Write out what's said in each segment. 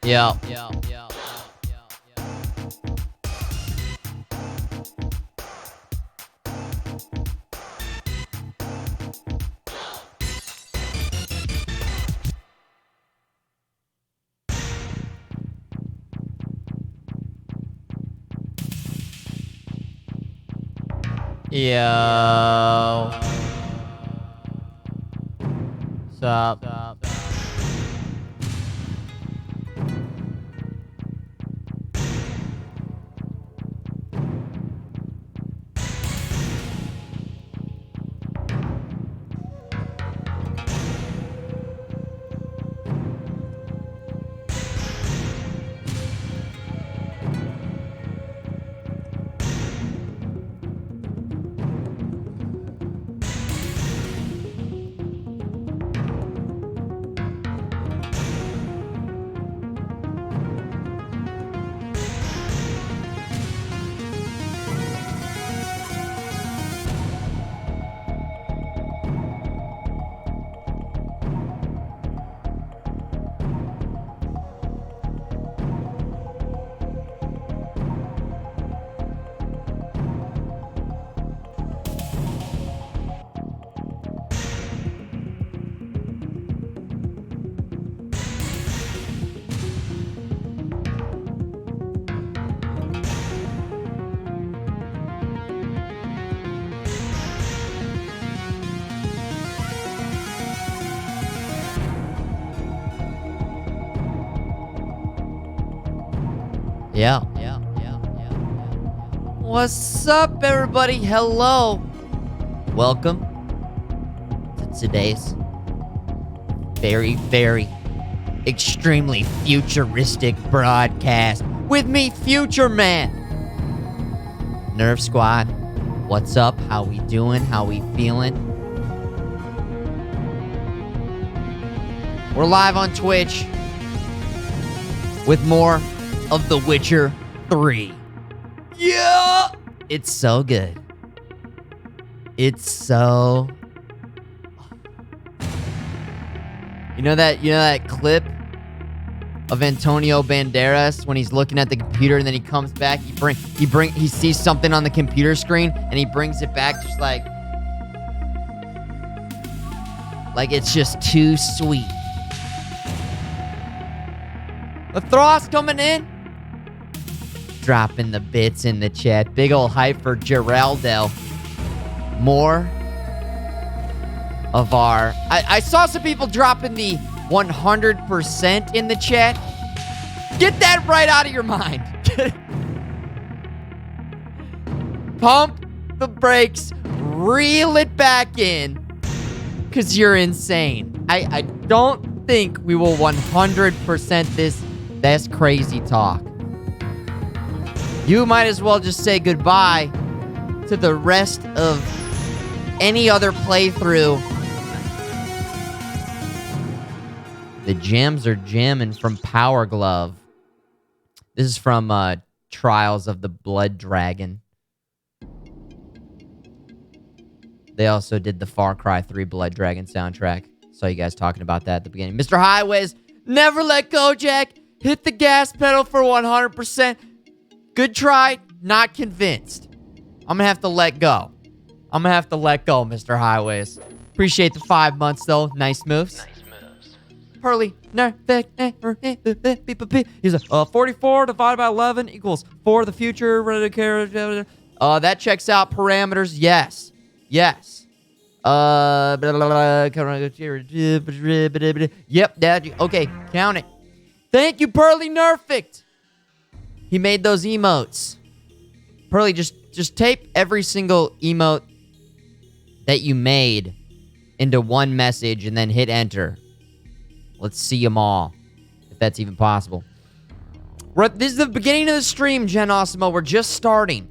Yeah. Yo. What's up? Yeah. What's up, everybody? Hello. Welcome to today's very, very extremely futuristic broadcast with me, Futureman. Nerve Squad, what's up? How we doing? How we feeling? We're live on Twitch with more of The Witcher 3. Yeah! It's so good. It's so... You know that clip of Antonio Banderas when he's looking at the computer and then he comes back, he sees something on the computer screen and he brings it back just like it's just too sweet. Lethros coming in. Dropping the bits in the chat. Big ol' hype for Geraldo. More of our... I saw some people dropping the 100% in the chat. Get that right out of your mind. Pump the brakes. Reel it back in. Because you're insane. I don't think we will 100% this. That's crazy talk. You might as well just say goodbye to the rest of any other playthrough. The gems are jamming from Power Glove. This is from Trials of the Blood Dragon. They also did the Far Cry 3 Blood Dragon soundtrack. Saw you guys talking about that at the beginning. Mr. Highways, never let go, Jack. Hit the gas pedal for 100%. Good try, not convinced. I'm gonna have to let go. Mr. Highways. Appreciate the 5 months, though. Nice moves. Pearly. He's a 44 divided by 11 equals 4 the future. That checks out parameters. Yes. Yep, Dad. Okay, count it. Thank you, Pearly Nerfect. He made those emotes. Pearly, just tape every single emote that you made into one message and then hit enter. Let's see them all, if that's even possible. This is the beginning of the stream, Gen Osimo. We're just starting.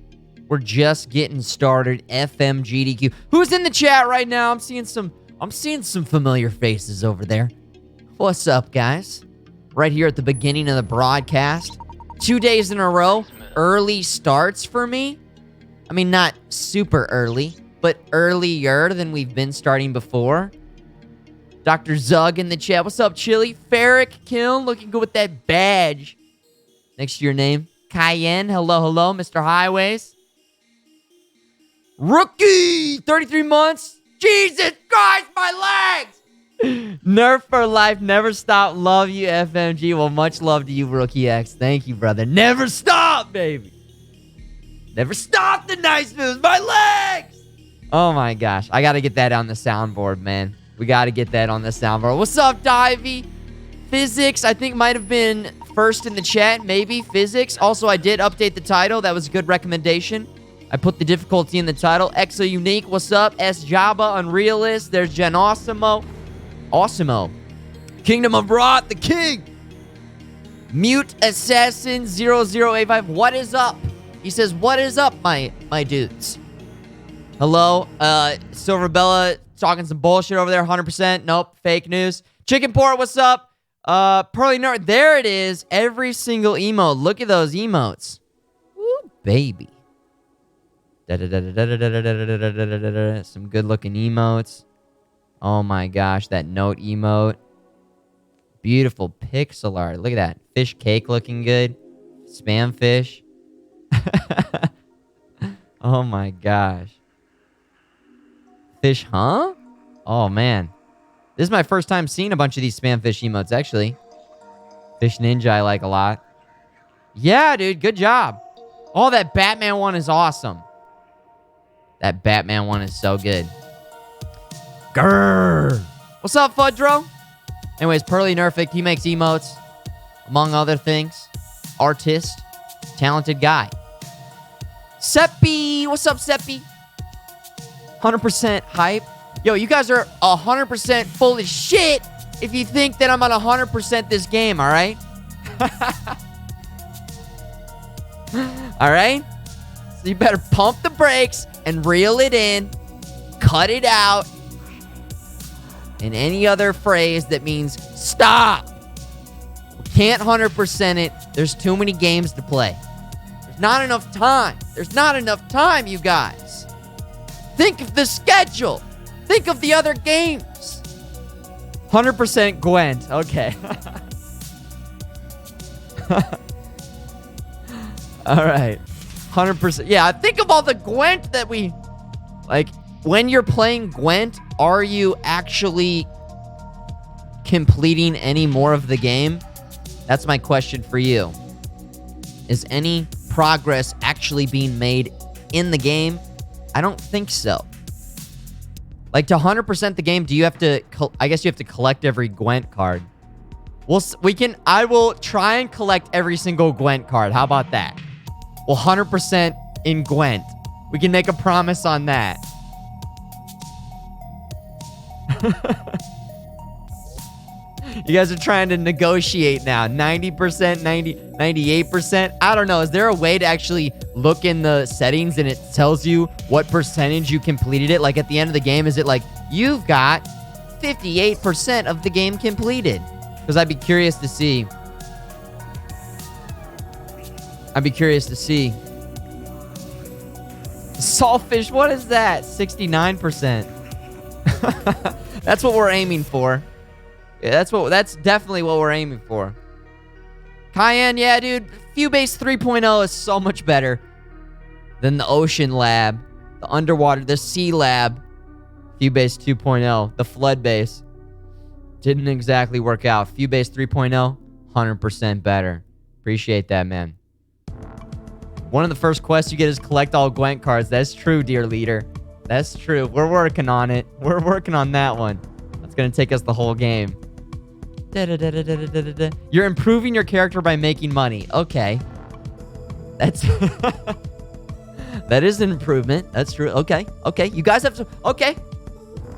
We're just getting started. FMGDQ. Who's in the chat right now? I'm seeing some familiar faces over there. What's up, guys? Right here at the beginning of the broadcast. 2 days in a row. Early starts for me. I mean, not super early, but earlier than we've been starting before. Dr. Zug in the chat. What's up, Chili? Ferric Kiln, looking good with that badge next to your name. Cayenne, hello, hello. Mr. Highways. Rookie, 33 months. Jesus Christ, my legs! Nerf for life, never stop. Love you, FMG. Well, much love to you, Rookie X. Thank you, brother. Never stop, baby. Never stop the nice moves. My legs! Oh, my gosh. I got to get that on the soundboard, man. We got to get that on the soundboard. What's up, Divey? Physics, I think, might have been first in the chat. Maybe. Physics. Also, I did update the title. That was a good recommendation. I put the difficulty in the title. Exo Unique, what's up? S Jabba, Unrealist. There's Gen Awesemo. Awesemo. Kingdom of Rot, the king. Mute Assassin 0085. What is up? He says, what is up, my dudes? Hello. Silver Bella talking some bullshit over there. 100%. Nope. Fake news. Chicken Port, what's up? Pearly Nerd. There it is. Every single emote. Look at those emotes. Woo, baby. Some good looking emotes. Oh my gosh, that note emote. Beautiful pixel art. Look at that. Fish cake looking good. Spam fish. Oh my gosh. Fish, huh? Oh man. This is my first time seeing a bunch of these spam fish emotes, actually. Fish Ninja I like a lot. Yeah, dude, good job. Oh, that Batman one is awesome. That Batman one is so good. Grrr. What's up, Fudro? Anyways, Pearly Nerfic, he makes emotes, among other things. Artist. Talented guy. Seppi. What's up, Seppi? 100% hype. Yo, you guys are 100% full of shit if you think that I'm at 100% this game, all right? All right? So you better pump the brakes and reel it in. Cut it out. And any other phrase that means stop. We can't 100% it. There's too many games to play. There's not enough time. There's not enough time, you guys. Think of the schedule. Think of the other games. 100% Gwent. Okay. All right. 100%. Yeah, think of all the Gwent that we... Like, when you're playing Gwent, are you actually completing any more of the game? That's my question for you. Is any progress actually being made in the game? I don't think so. Like, to 100% the game, do you have to... I guess you have to collect every Gwent card. I will try and collect every single Gwent card. How about that? Well, 100% in Gwent. We can make a promise on that. You guys are trying to negotiate now. 90%, 98%. I don't know. Is there a way to actually look in the settings and it tells you what percentage you completed it? Like at the end of the game, is it like, you've got 58% of the game completed? Because I'd be curious to see. Saltfish, what is that? 69%. That's what we're aiming for. Yeah, that's definitely what we're aiming for. Cayenne, yeah, dude. Fubase 3.0 is so much better than the Ocean Lab, the Underwater, the Sea Lab. Fubase 2.0, the Flood Base. Didn't exactly work out. Fubase 3.0, 100% better. Appreciate that, man. One of the first quests you get is collect all Gwent cards. That's true, dear leader. That's true. We're working on it. We're working on that one. That's going to take us the whole game. You're improving your character by making money. Okay. That's... That is an improvement. That's true. Okay. Okay. You guys have some... Okay.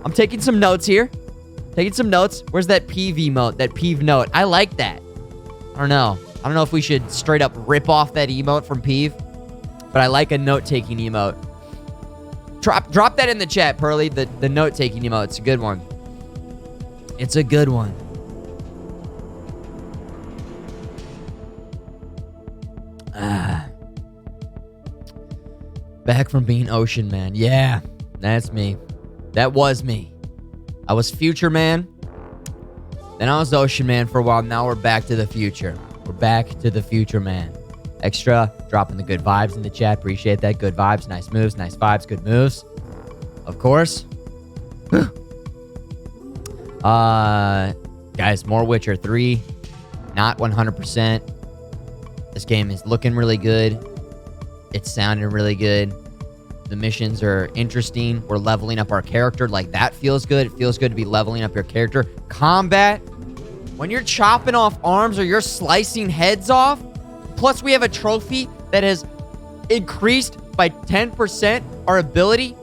I'm taking some notes here. Taking some notes. Where's that peeve emote? That peeve note. I like that. I don't know. I don't know if we should straight up rip off that emote from peeve. But I like a note-taking emote. Drop that in the chat, Pearly. The note-taking emote. It's a good one. It's a good one. Back from being Ocean Man. Yeah, that's me. That was me. I was Futureman. Then I was Ocean Man for a while. Now we're back to the future. We're back to the future, man. Extra, dropping the good vibes in the chat. Appreciate that. Good vibes, nice moves, nice vibes, good moves. Of course. Guys, more Witcher 3. Not 100%. This game is looking really good. It's sounding really good. The missions are interesting. We're leveling up our character. Like, that feels good. It feels good to be leveling up your character. Combat. When you're chopping off arms or you're slicing heads off, plus we have a trophy that has increased by 10% our ability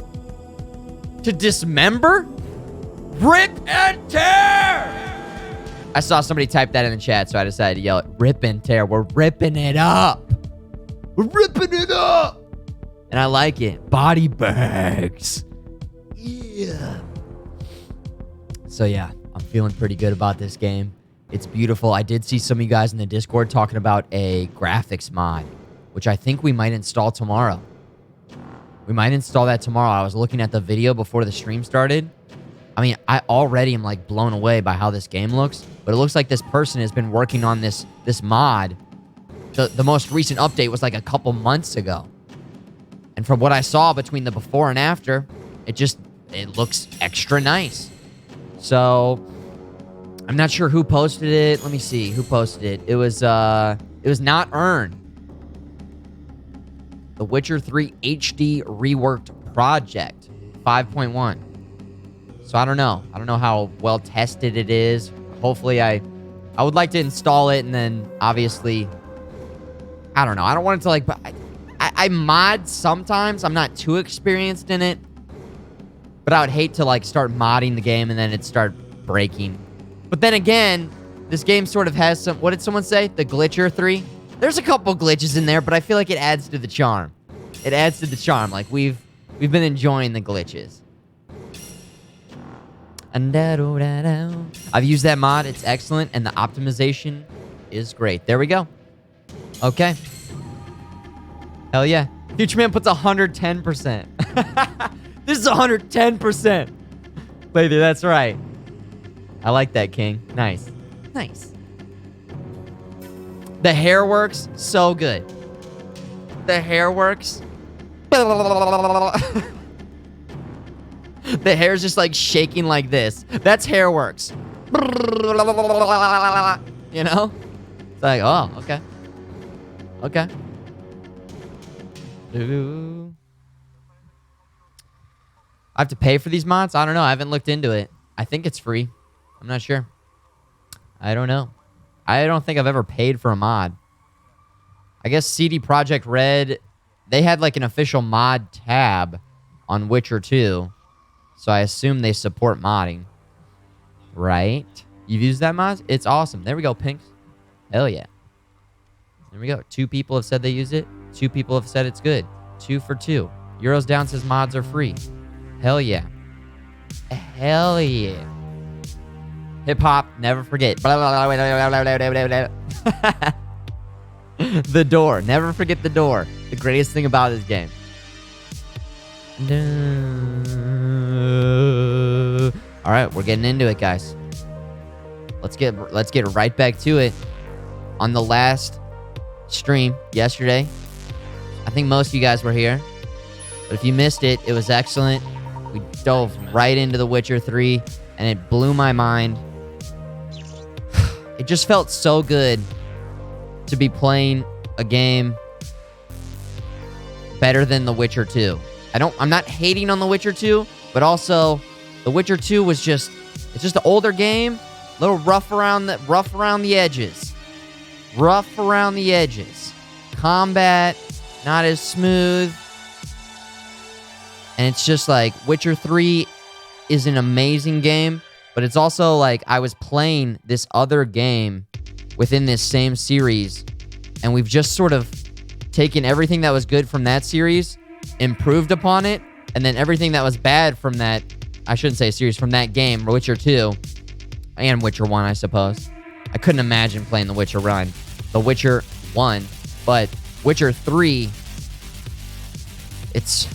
to dismember. Rip and tear! I saw somebody type that in the chat, so I decided to yell it. Rip and tear. We're ripping it up. We're ripping it up. And I like it. Body bags. Yeah. So yeah, I'm feeling pretty good about this game. It's beautiful. I did see some of you guys in the Discord talking about a graphics mod, which I think we might install tomorrow. We might install that tomorrow. I was looking at the video before the stream started. I mean, I already am like blown away by how this game looks, but it looks like this person has been working on this mod. The most recent update was like a couple months ago. And from what I saw between the before and after, it looks extra nice. So I'm not sure who posted it. Let me see who posted it. It was not Earn. The Witcher 3 HD reworked project 5.1. So I don't know. I don't know how well tested it is. Hopefully I would like to install it and then obviously, I don't know. I don't want it to like, I mod sometimes. I'm not too experienced in it. But I would hate to like start modding the game and then it start breaking. But then again, this game sort of has some, what did someone say? The Glitcher 3? There's a couple glitches in there, but I feel like it adds to the charm. It adds to the charm. Like we've been enjoying the glitches. I've used that mod. It's excellent. And the optimization is great. There we go. Okay. Hell yeah. Futureman puts 110%. This is 110%. Lady, that's right. I like that, King. Nice. Nice. The hair works so good. The hair works. The hair's just like shaking like this. That's hair works. You know? It's like, oh, okay. Okay. I have to pay for these mods? I don't know. I haven't looked into it. I think it's free. I'm not sure. I don't know. I don't think I've ever paid for a mod. I guess CD Projekt Red, they had like an official mod tab on Witcher 2. So I assume they support modding. Right? You've used that mod? It's awesome. There we go, Pinks. Hell yeah. There we go. 2 people have said they use it. 2 people have said it's good. 2 for 2. Euros Down says mods are free. Hell yeah. Hell yeah. Hip hop, never forget. The door. Never forget the door. The greatest thing about this game. All right, we're getting into it, guys. Let's get right back to it. On the last stream yesterday, I think most of you guys were here. But if you missed it, it was excellent. We dove right into The Witcher 3, and it blew my mind. It just felt so good to be playing a game better than The Witcher 2. I'm not hating on The Witcher 2, but also The Witcher 2 was it's just an older game, a little rough around the edges. Rough around the edges. Combat not as smooth. And it's just like Witcher 3 is an amazing game, but it's also like I was playing this other game within this same series, and we've just sort of taken everything that was good from that series, improved upon it, and then everything that was bad from that, I shouldn't say series, from that game, Witcher 2, and Witcher 1, I suppose. I couldn't imagine playing The Witcher 1, but Witcher 3, it's...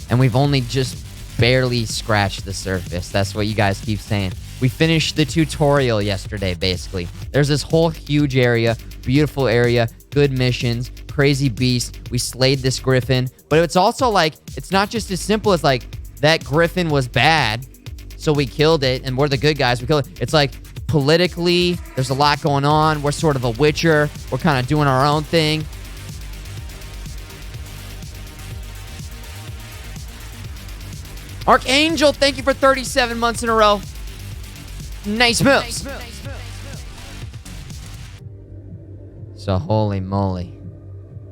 And we've only just barely scratched the surface. That's what you guys keep saying. We finished the tutorial yesterday, basically. There's this whole huge area, beautiful area, good missions, crazy beast. We slayed this griffin. But it's also like, it's not just as simple as like, that griffin was bad, so we killed it, and we're the good guys. We killed it. It's like, politically, there's a lot going on. We're sort of a Witcher. We're kind of doing our own thing. Archangel, thank you for 37 months in a row. Nice moves. So holy moly.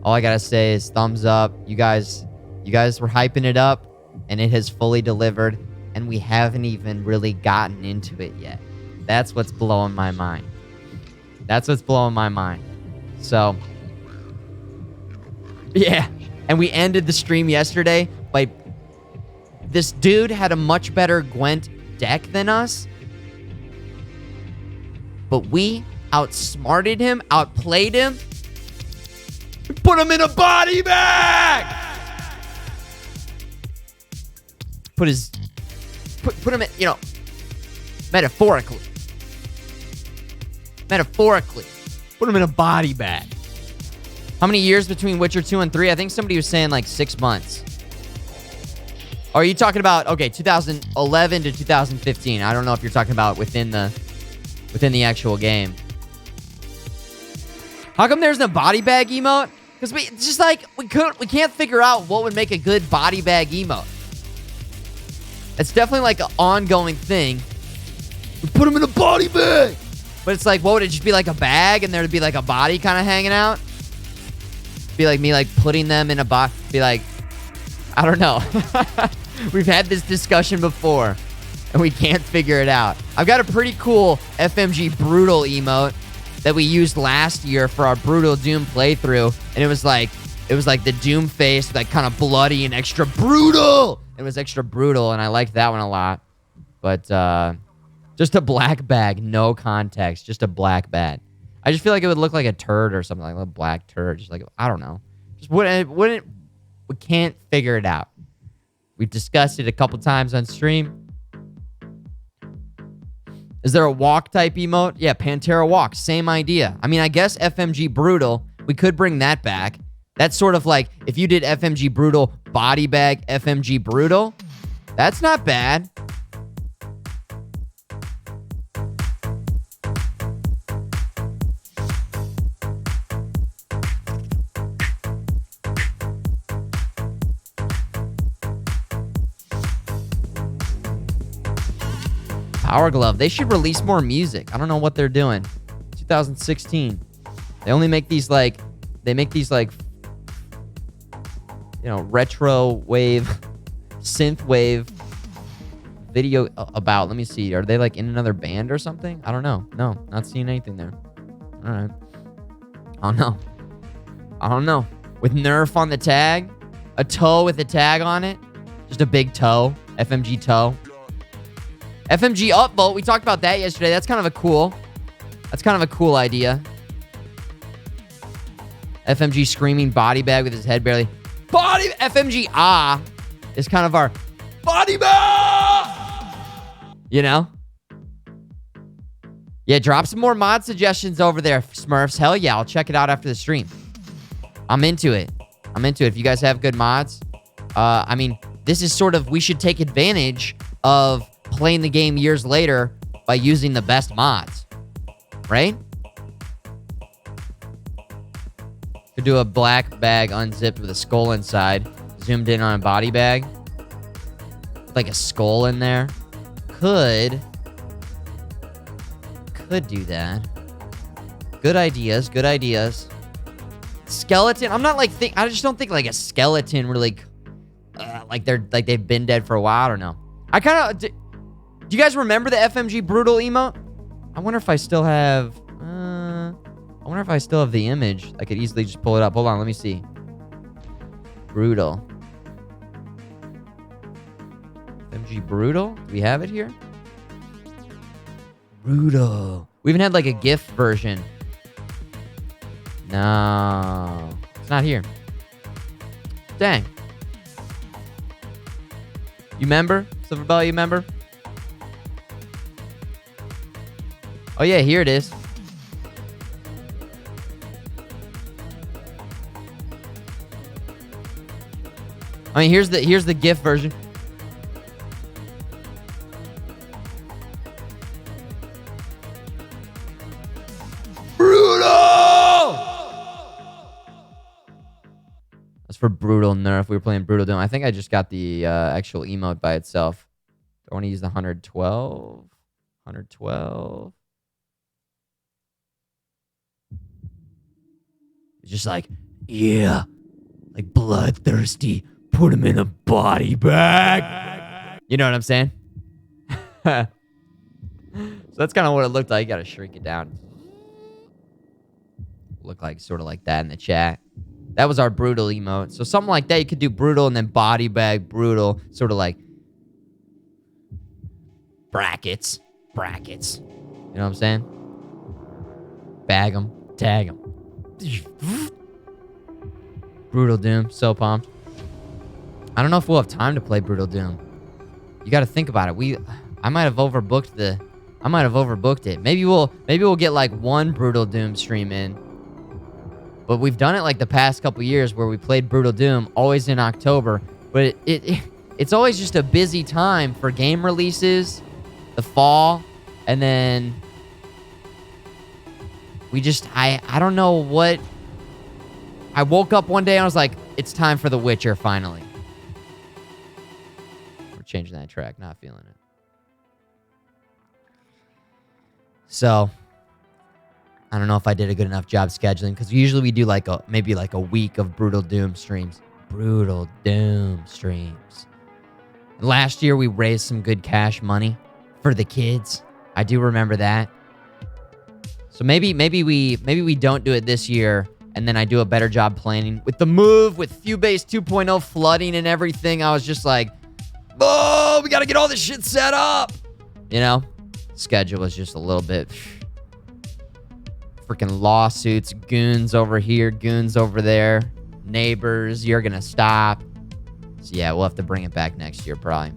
All I gotta say is thumbs up. You guys were hyping it up, and it has fully delivered, and we haven't even really gotten into it yet. That's what's blowing my mind. That's what's blowing my mind. So, yeah. And we ended the stream yesterday by... This dude had a much better Gwent deck than us. But we outsmarted him, outplayed him. Put him in a body bag! Put him in, you know, metaphorically. Put him in a body bag. How many years between Witcher 2 and 3? I think somebody was saying like 6 months. Or are you talking about, okay, 2011 to 2015? I don't know if you're talking about within the actual game. How come there's no body bag emote? Because it's just like, we can't figure out what would make a good body bag emote. It's definitely like an ongoing thing. We put him in a body bag! But it's like, what would it just be, like a bag and there'd be like a body kind of hanging out? Be like me like putting them in a body. Be like, I don't know. We've had this discussion before and we can't figure it out. I've got a pretty cool FMG Brutal emote that we used last year for our Brutal Doom playthrough, and it was like the Doom face, like kind of bloody and extra brutal. It was extra brutal, and I liked that one a lot. But just a black bag, no context, just a black bag. I just feel like it would look like a turd or something, like a black turd. Just like, I don't know. Just wouldn't. We can't figure it out. We've discussed it a couple times on stream. Is there a walk type emote? Yeah, Pantera Walk. Same idea. I mean, I guess FMG Brutal, we could bring that back. That's sort of like, if you did FMG Brutal, body bag, FMG Brutal, that's not bad. Power Glove. They should release more music. I don't know what they're doing. 2016. They only make these like, you know, retro wave, synth wave video about. Let me see. Are they like in another band or something? I don't know. No, not seeing anything there. All right. I don't know. With Nerf on the tag, a toe with a tag on it, just a big toe, FMG toe. FMG upvote. We talked about that yesterday. That's kind of a cool idea. FMG screaming body bag with his head barely. FMG is kind of our body bag. You know? Yeah, drop some more mod suggestions over there, Smurfs. Hell yeah, I'll check it out after the stream. I'm into it. If you guys have good mods. I mean, this is sort of, we should take advantage of playing the game years later by using the best mods, right? Could do a black bag unzipped with a skull inside, zoomed in on a body bag, like a skull in there. Could do that. Good ideas. Skeleton. I'm not like I just don't think like a skeleton really like they've been dead for a while. I don't know. I kind of. Do you guys remember the FMG Brutal emote? I wonder if I still have... the image. I could easily just pull it up. Hold on, let me see. Brutal. FMG Brutal? Do we have it here? Brutal. We even had like a GIF version. No. It's not here. Dang. You remember? Silverbell, you remember? Oh yeah, here it is. I mean, here's the GIF version. Brutal! That's for Brutal Nerf. We were playing Brutal Doom. I think I just got the actual emote by itself. Do I want to use the 112? 112. It's just like, yeah, like bloodthirsty. Put him in a body bag. You know what I'm saying? So that's kind of what it looked like. You got to shrink it down. Look like sort of like that in the chat. That was our brutal emote. So something like that, you could do brutal and then body bag, brutal, sort of like brackets. You know what I'm saying? Bag them, tag them. Brutal Doom, so pumped. I don't know if we'll have time to play Brutal Doom. You got to think about it. I might have overbooked it. Maybe we'll get like one Brutal Doom stream in. But we've done it like the past couple years where we played Brutal Doom always in October. But it's always just a busy time for game releases, the fall, and then I don't know what. I woke up one day and I was like, it's time for The Witcher finally. We're changing that track, not feeling it. So, I don't know if I did a good enough job scheduling because usually we do like maybe like a week of Brutal Doom streams. Brutal Doom streams. Last year we raised some good cash money for the kids. I do remember that. So maybe we don't do it this year, and then I do a better job planning. With the move, with Fubase 2.0 flooding and everything, I was just like, oh, we got to get all this shit set up. You know? Schedule was just a little bit... Freaking lawsuits, goons over here, goons over there. Neighbors, you're going to stop. So yeah, we'll have to bring it back next year, probably.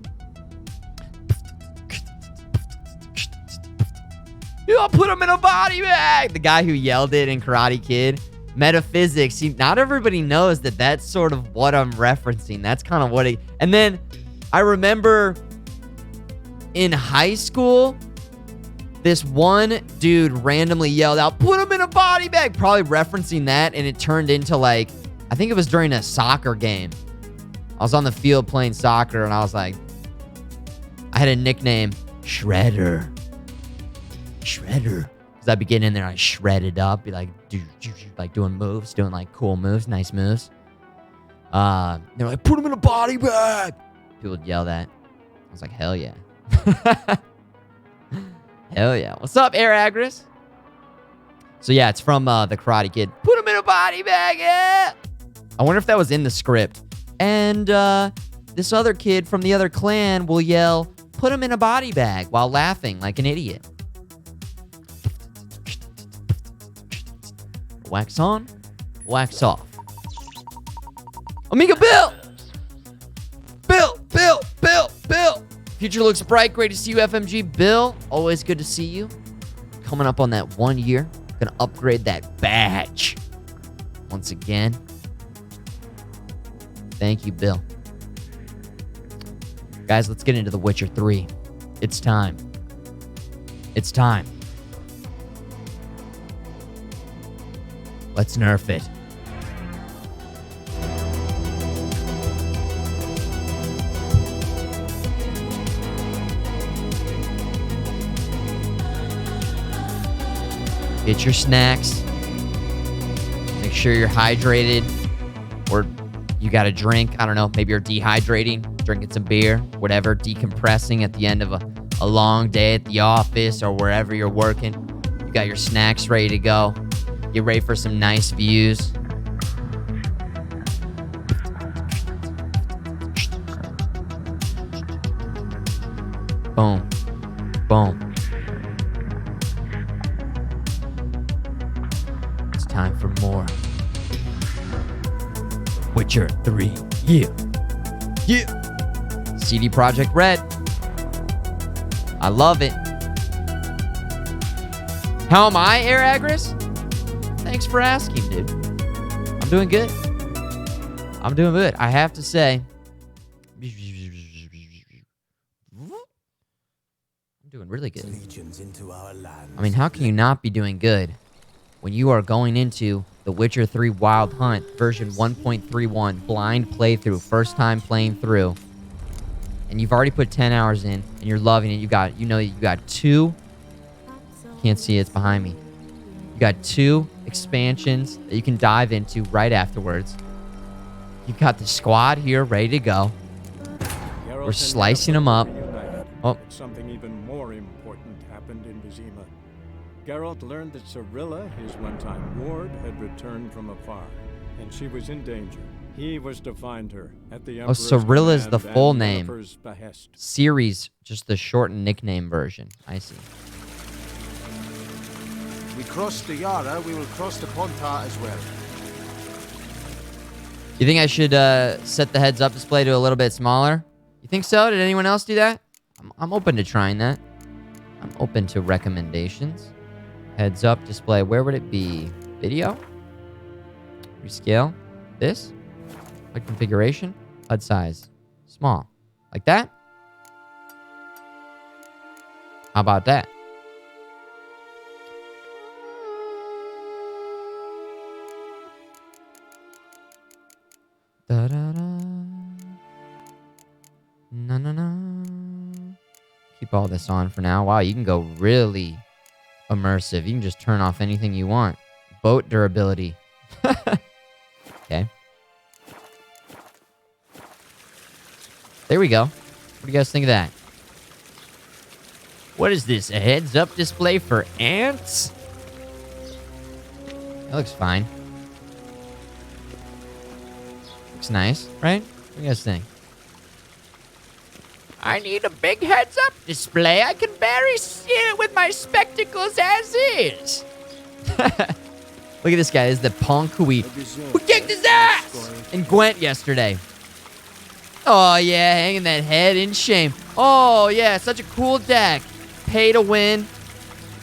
I'll put him in a body bag. The guy who yelled it in Karate Kid. Metaphysics. See, not everybody knows that that's sort of what I'm referencing. That's kind of what it... And then I remember in high school, this one dude randomly yelled out, put him in a body bag. Probably referencing that, and it turned into like... I think it was during a soccer game. I was on the field playing soccer, and I was like... I had a nickname, Shredder. Shredder. Because I'd be getting in there, I'd shred it up, be like, like doing moves, doing like cool moves, nice moves. They're like, put him in a body bag. People would yell that. I was like, hell yeah. Hell yeah. What's up, Air Agris? So yeah, it's from the Karate Kid. Put him in a body bag, yeah. I wonder if that was in the script. And this other kid from the other clan will yell, put him in a body bag, while laughing like an idiot. Wax on, wax off. Amiga Bill! Bill! Future looks bright. Great to see you, FMG. Bill, always good to see you. Coming up on that 1 year. Gonna upgrade that badge. Once again. Thank you, Bill. Guys, let's get into The Witcher 3. It's time. It's time. Let's nerf it. Get your snacks. Make sure you're hydrated. Or you got a drink. I don't know. Maybe you're dehydrating. Drinking some beer. Whatever. Decompressing at the end of a long day at the office or wherever you're working. You got your snacks ready to go. Get ready for some nice views. Boom. Boom. It's time for more. Witcher 3. Yeah. Yeah. CD Projekt Red. I love it. How am I, Air Agris? Thanks for asking, dude. I'm doing good. I'm doing good. I have to say, I'm doing really good. I mean, how can you not be doing good when you are going into The Witcher 3 Wild Hunt version 1.31 blind playthrough, first time playing through, and you've already put 10 hours in and you're loving it. You got two. Can't see it, it's behind me. You got 2 expansions that you can dive into right afterwards. You got the squad here ready to go. We're slicing them up. Oh. Something even more important happened in Vizima. Geralt learned that Cirilla, his one-time ward, had returned from afar, and she was in danger. He was to find her at the Emperor's Cirilla's the full and name. Yennefer's behest. Series, just the shortened nickname version. I see. We crossed the Yara, we will cross the Pontar as well. You think I should set the heads-up display to a little bit smaller? You think so? Did anyone else do that? I'm open to trying that. I'm open to recommendations. Heads-up display. Where would it be? Video? Rescale? This? Like configuration? HUD size. Small. Like that? How about that? Da-da-da. Na-na-na. Keep all this on for now. Wow, you can go really immersive. You can just turn off anything you want. Boat durability. Okay. There we go. What do you guys think of that? What is this? A heads-up display for ants? That looks fine. Looks nice, right? What do you guys think? I need a big heads-up display. I can barely see it with my spectacles as is. Look at this guy. This is the punk who kicked his ass in Gwent yesterday. Oh, yeah, hanging that head in shame. Oh, yeah, such a cool deck. Pay to win.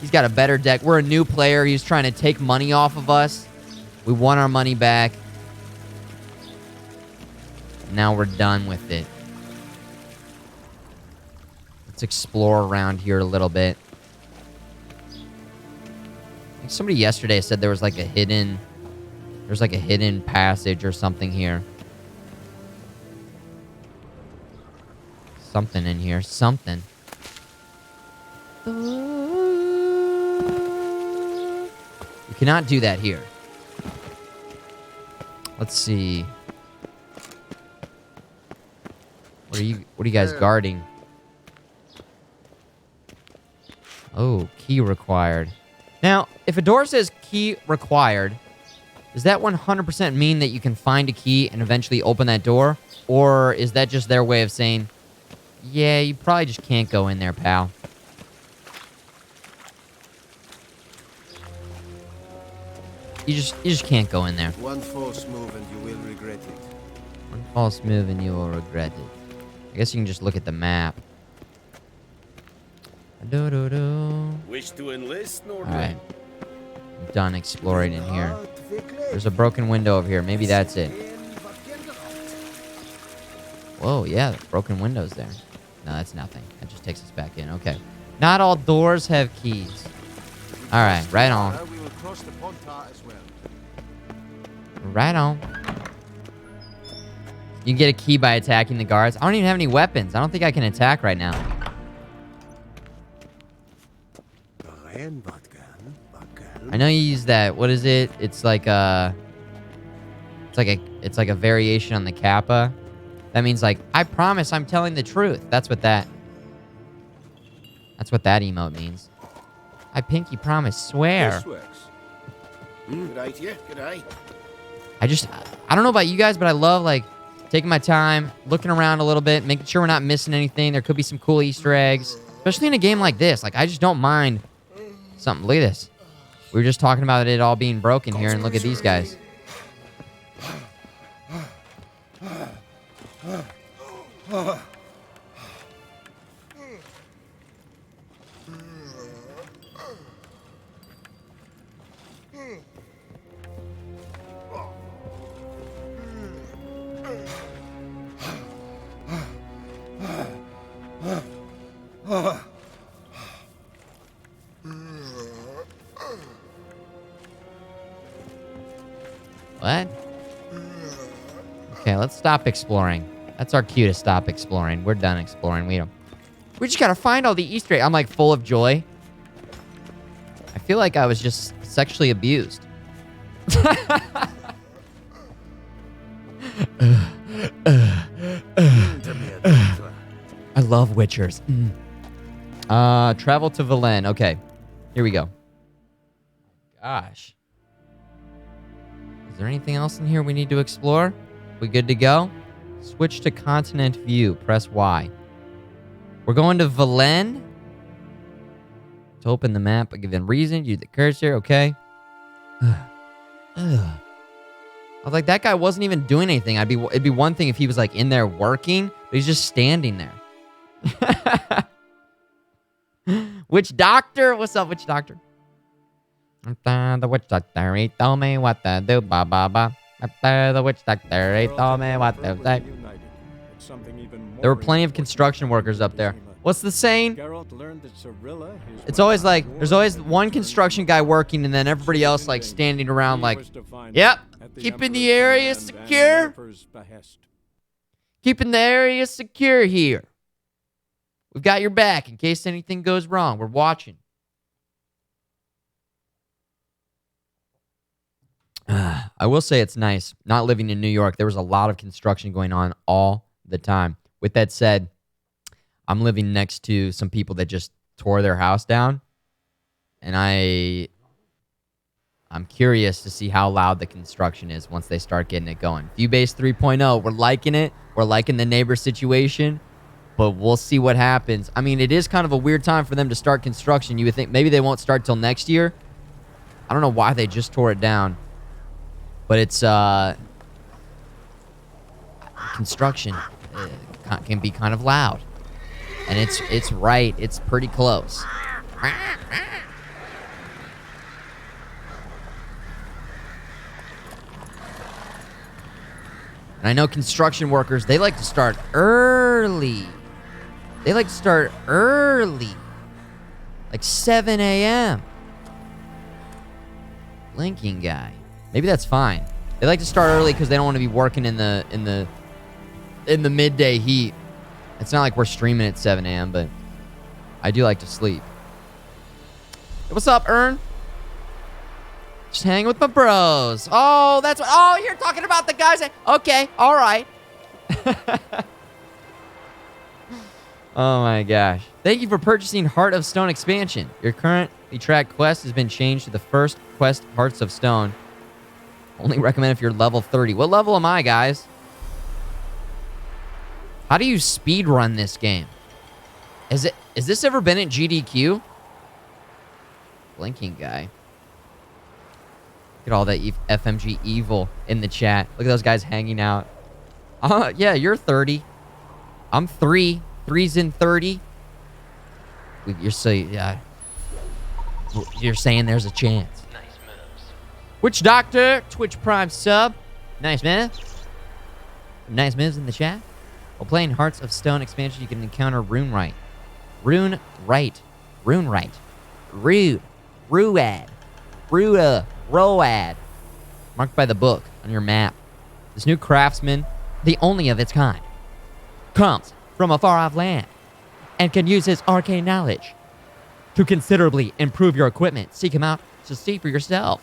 He's got a better deck. We're a new player. He's trying to take money off of us. We want our money back. Now we're done with it. Let's explore around here a little bit. I think somebody yesterday said there was like a hidden... There's like a hidden passage or something here. Something in here. Something. You cannot do that here. Let's see. What are you guys guarding? Oh, key required. Now, if a door says key required, does that 100% mean that you can find a key and eventually open that door? Or is that just their way of saying, yeah, you probably just can't go in there, pal? You just can't go in there. One false move and you will regret it. One false move and you will regret it. I guess you can just look at the map. Wish to enlist, Nordling? Alright. I'm done exploring in here. There's a broken window over here. Maybe that's it. Whoa, yeah, broken windows there. No, that's nothing. That just takes us back in. Okay. Not all doors have keys. Alright, right on. We will cross the Pontar as well. Right on. You can get a key by attacking the guards. I don't even have any weapons. I don't think I can attack right now. I know you use that. What is it? It's like a variation on the kappa. That means like, I promise I'm telling the truth. That's what that emote means. I pinky promise, swear. This works. Good idea. Good eye. I don't know about you guys, but I love like taking my time, looking around a little bit, making sure we're not missing anything. There could be some cool Easter eggs, especially in a game like this. Like, I just don't mind something. Look at this. We were just talking about it all being broken here, and look at these guys. Okay, let's stop exploring. That's our cue to stop exploring. We're done exploring. We just gotta find all the Easter eggs. I'm like full of joy. I feel like I was just sexually abused. I love witchers. Travel to Valen. Okay, here we go. Gosh. Is there anything else in here we need to explore? We good to go? Switch to continent view. Press Y. We're going to Valen. To open the map, I give them reason. Use the cursor. Okay. I was like, that guy wasn't even doing anything. It'd be one thing if he was like in there working, but he's just standing there. Witch doctor? What's up, witch doctor? The witch doctor, he told me what to do, ba ba ba. The witch doctor, he told me what to say. There were plenty of construction workers up there. What's the saying? It's always like, there's always one construction guy working and then everybody else like standing around like, yep, keeping the area secure. Keeping the area secure here. We've got your back in case anything goes wrong. We're watching. I will say it's nice not living in New York. There was a lot of construction going on all the time. With that said, I'm living next to some people that just tore their house down. And I'm curious to see how loud the construction is once they start getting it going. Viewbase 3.0, we're liking it. We're liking the neighbor situation. But we'll see what happens. I mean, it is kind of a weird time for them to start construction. You would think maybe they won't start till next year. I don't know why they just tore it down. But it's, construction can be kind of loud. And it's right. It's pretty close. And I know construction workers, they like to start early. Like 7 a.m. Blinking guy. Maybe that's fine. They like to start early because they don't want to be working in the midday heat. It's not like we're streaming at 7 a.m., but I do like to sleep. Hey, what's up, Ern? Just hanging with my bros. Oh, that's what. Oh, you're talking about the guys. Okay, all right. Oh my gosh. Thank you for purchasing Heart of Stone expansion. Your currently tracked quest has been changed to the first quest, Hearts of Stone. Only recommend if you're level 30. What level am I, guys? How do you speed run this game? Has this ever been at GDQ? Blinking guy. Look at all that FMG evil in the chat. Look at those guys hanging out. Yeah, you're 30. I'm 3. 3's in 30. You're saying there's a chance. Nice moves. Witch Doctor, Twitch Prime sub. Nice, man. Nice moves in the chat. While playing Hearts of Stone expansion, you can encounter Runead. Rued. Road. Marked by the book on your map. This new craftsman, the only of its kind, comes from a far-off land and can use his arcane knowledge to considerably improve your equipment. Seek him out to see for yourself.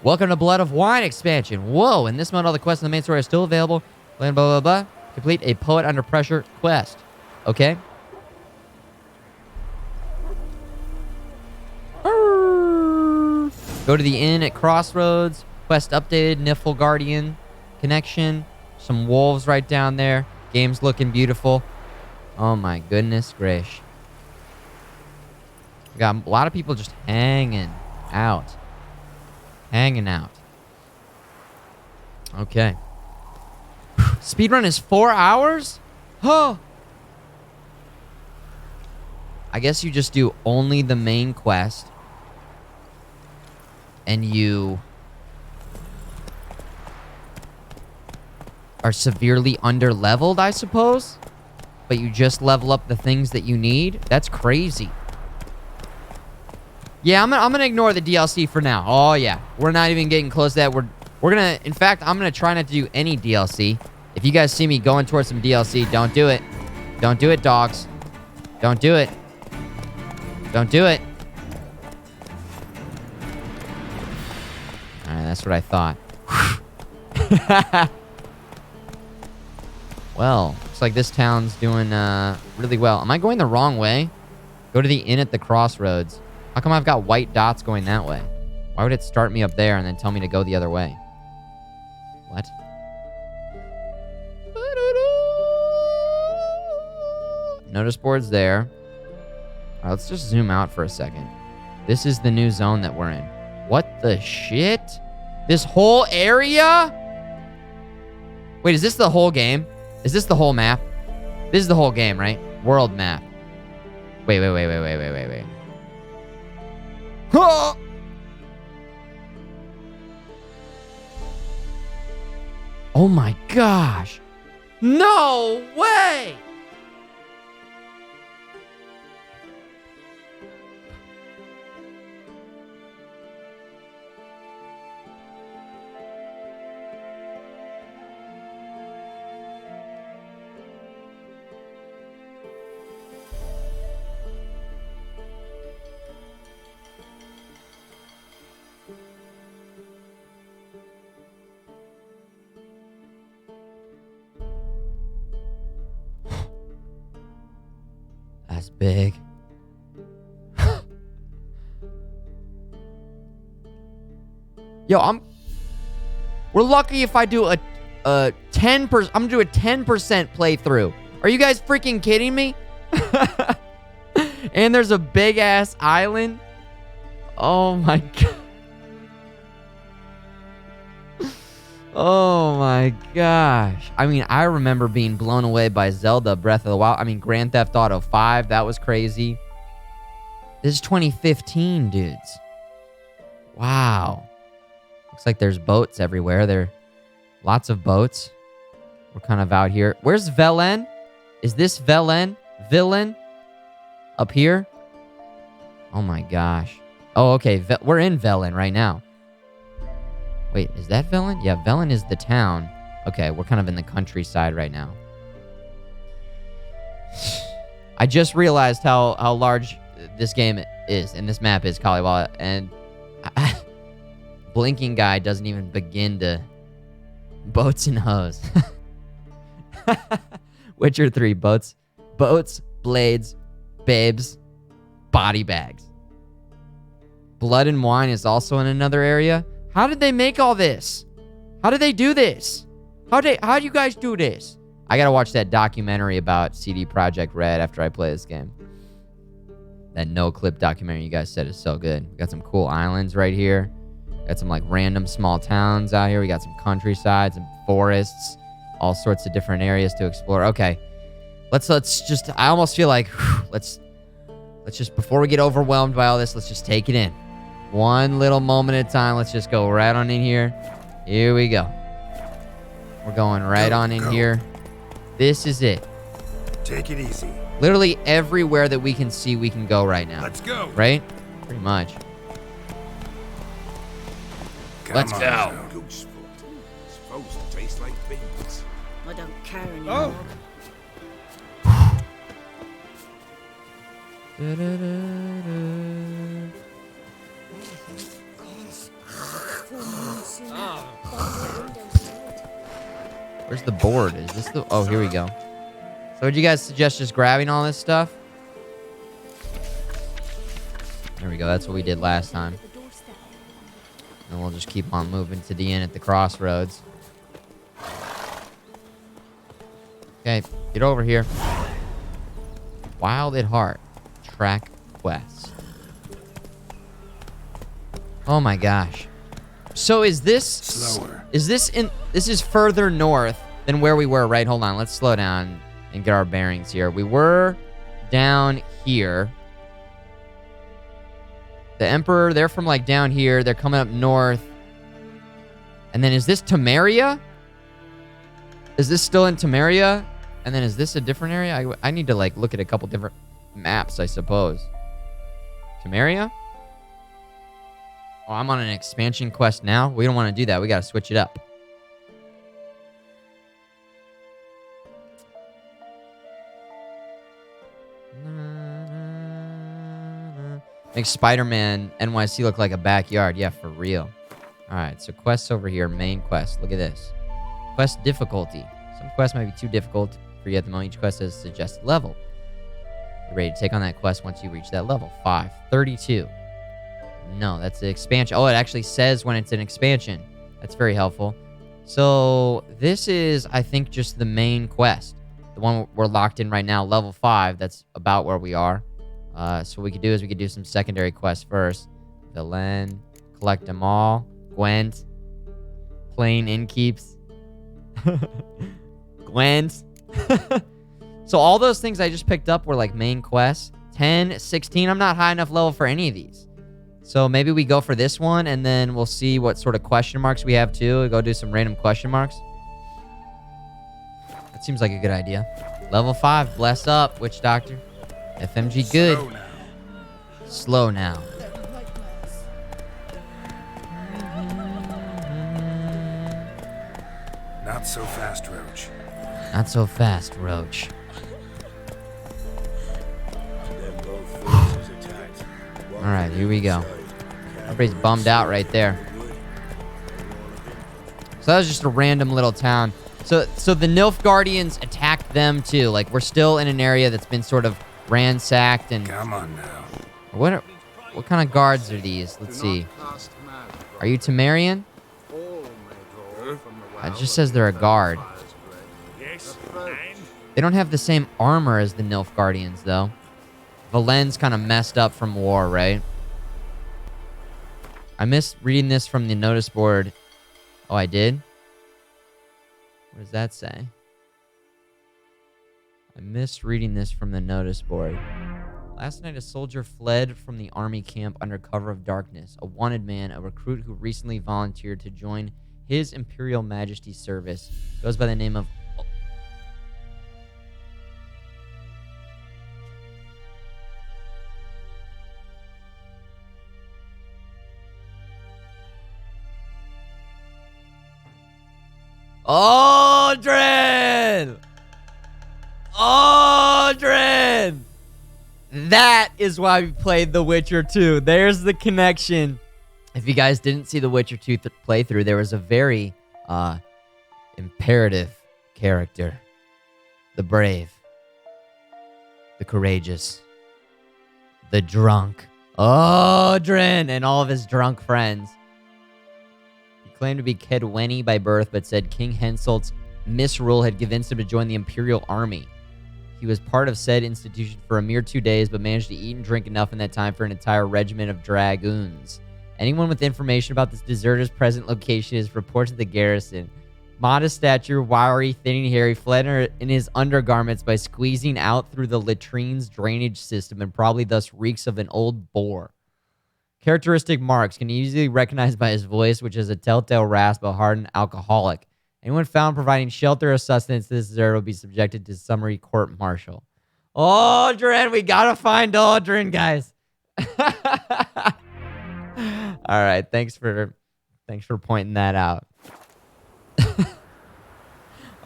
Welcome to Blood of Wine expansion. Whoa, in this mode, all the quests in the main story are still available. Blah, blah, blah, blah. Complete a Poet Under Pressure quest. Okay. Go to the inn at Crossroads. Quest updated. Niflgardian connection. Some wolves right down there. Game's looking beautiful. Oh my goodness gracious. We got a lot of people just hanging out. Okay. Speedrun is 4 hours? Oh. I guess you just do only the main quest. And you are severely under-leveled, I suppose? But you just level up the things that you need? That's crazy. Yeah, I'm gonna ignore the DLC for now. Oh, yeah. We're not even getting close to that. We're In fact, I'm gonna try not to do any DLC. If you guys see me going towards some DLC, don't do it. Don't do it, dogs. Don't do it. Don't do it. Alright, that's what I thought. Well, looks like this town's doing really well. Am I going the wrong way? Go to the inn at the crossroads. How come I've got white dots going that way? Why would it start me up there and then tell me to go the other way? What? Notice board's there. All right, let's just zoom out for a second. This is the new zone that we're in. What the shit? This whole area? Wait, is this the whole game? Is this the whole map? This is the whole game, right? World map. Wait. Oh! Oh my gosh. No way! That's big. Yo, we're lucky if I do a 10%. I'm gonna do a 10% playthrough. Are you guys freaking kidding me? And there's a big ass island. Oh my god. Oh my gosh. I mean, I remember being blown away by Zelda Breath of the Wild. I mean, Grand Theft Auto 5, that was crazy. This is 2015, dudes. Wow. Looks like there's boats everywhere. There are lots of boats. We're kind of out here. Where's Velen? Is this Velen? Villain? Up here? Oh my gosh. Oh, okay. We're in Velen right now. Wait, is that Velen? Yeah, Velen is the town. Okay, we're kind of in the countryside right now. I just realized how large this game is, and this map is, Kaliwala, and Blinking Guy doesn't even begin to... Boats and hoes. Witcher 3, boats, blades, babes, body bags. Blood and Wine is also in another area. How did they make all this? How did they do this? How do you guys do this? I gotta watch that documentary about CD Projekt Red after I play this game. That no-clip documentary you guys said is so good. We got some cool islands right here. Got some like random small towns out here. We got some countryside, some forests, all sorts of different areas to explore. Okay, let's just. I almost feel like let's just, before we get overwhelmed by all this, let's just take it in. One little moment at a time. Let's just go right on in here. Here we go. We're going right on in here. This is it. Take it easy. Literally everywhere that we can see, we can go right now. Let's go. Right? Pretty much. Let's go. Goose foot. Supposed to taste like beans. I don't care anymore. Where's the board? Is this the... Oh, here we go. So would you guys suggest just grabbing all this stuff? There we go. That's what we did last time. And we'll just keep on moving to the inn at the crossroads. Okay, get over here. Wild at Heart. Track quest. Oh my gosh. So is this... Slower. Is this in... This is further north than where we were, right? Hold on. Let's slow down and get our bearings here. We were down here. The Emperor, they're from like down here. They're coming up north. And then is this Temeria? Is this still in Temeria? And then is this a different area? I need to like look at a couple different maps, I suppose. Temeria? Oh, I'm on an expansion quest now? We don't want to do that. We got to switch it up. Make Spider-Man NYC look like a backyard. Yeah, for real. All right, so quests over here. Main quest. Look at this. Quest difficulty. Some quests might be too difficult for you at the moment. Each quest has a suggested level. You're ready to take on that quest once you reach that level. 5. 32. No, that's the expansion. Oh, it actually says when it's an expansion. That's very helpful. So this is, I think, just the main quest. The one we're locked in right now, level 5. That's about where we are. So what we could do is we could do some secondary quests first. Villain, collect them all. Gwent, plain innkeeps. Gwent. So all those things I just picked up were like main quests. 10, 16. I'm not high enough level for any of these. So maybe we go for this one, and then we'll see what sort of question marks we have, too. We'll go do some random question marks. That seems like a good idea. Level 5. Bless up, Witch Doctor. FMG good. Slow now. Not so fast, Roach. Not so fast, Roach. Alright, here we go. Everybody's bummed out right there. So that was just a random little town. So the Nilfgaardians attacked them too. Like, we're still in an area that's been sort of ransacked and... Come on now. What kind of guards are these? Let's see. Are you Temerian? It just says they're a guard. They don't have the same armor as the Nilfgaardians, though. Valen's kind of messed up from war, right? I missed reading this from the notice board. Oh, I did? What does that say? I missed reading this from the notice board. Last night, a soldier fled from the army camp under cover of darkness. A wanted man, a recruit who recently volunteered to join His Imperial Majesty's service, goes by the name of... Aldrin! Aldrin! That is why we played The Witcher 2. There's the connection. If you guys didn't see The Witcher 2 playthrough, there was a very imperative character. The brave. The courageous. The drunk. Aldrin! And all of his drunk friends. He claimed to be Kedweni by birth, but said King Henselt's misrule had convinced him to join the Imperial Army. He was part of said institution for a mere 2 days, but managed to eat and drink enough in that time for an entire regiment of dragoons. Anyone with information about this deserter's present location is reported to the garrison. Modest stature, wiry, thin and hairy, fled in his undergarments by squeezing out through the latrine's drainage system and probably thus reeks of an old boar. Characteristic marks can be easily recognized by his voice, which is a telltale rasp, a hardened alcoholic. Anyone found providing shelter or sustenance to this deserter will be subjected to summary court-martial. Aldrin! We gotta find Aldrin, guys! Alright, thanks for pointing that out.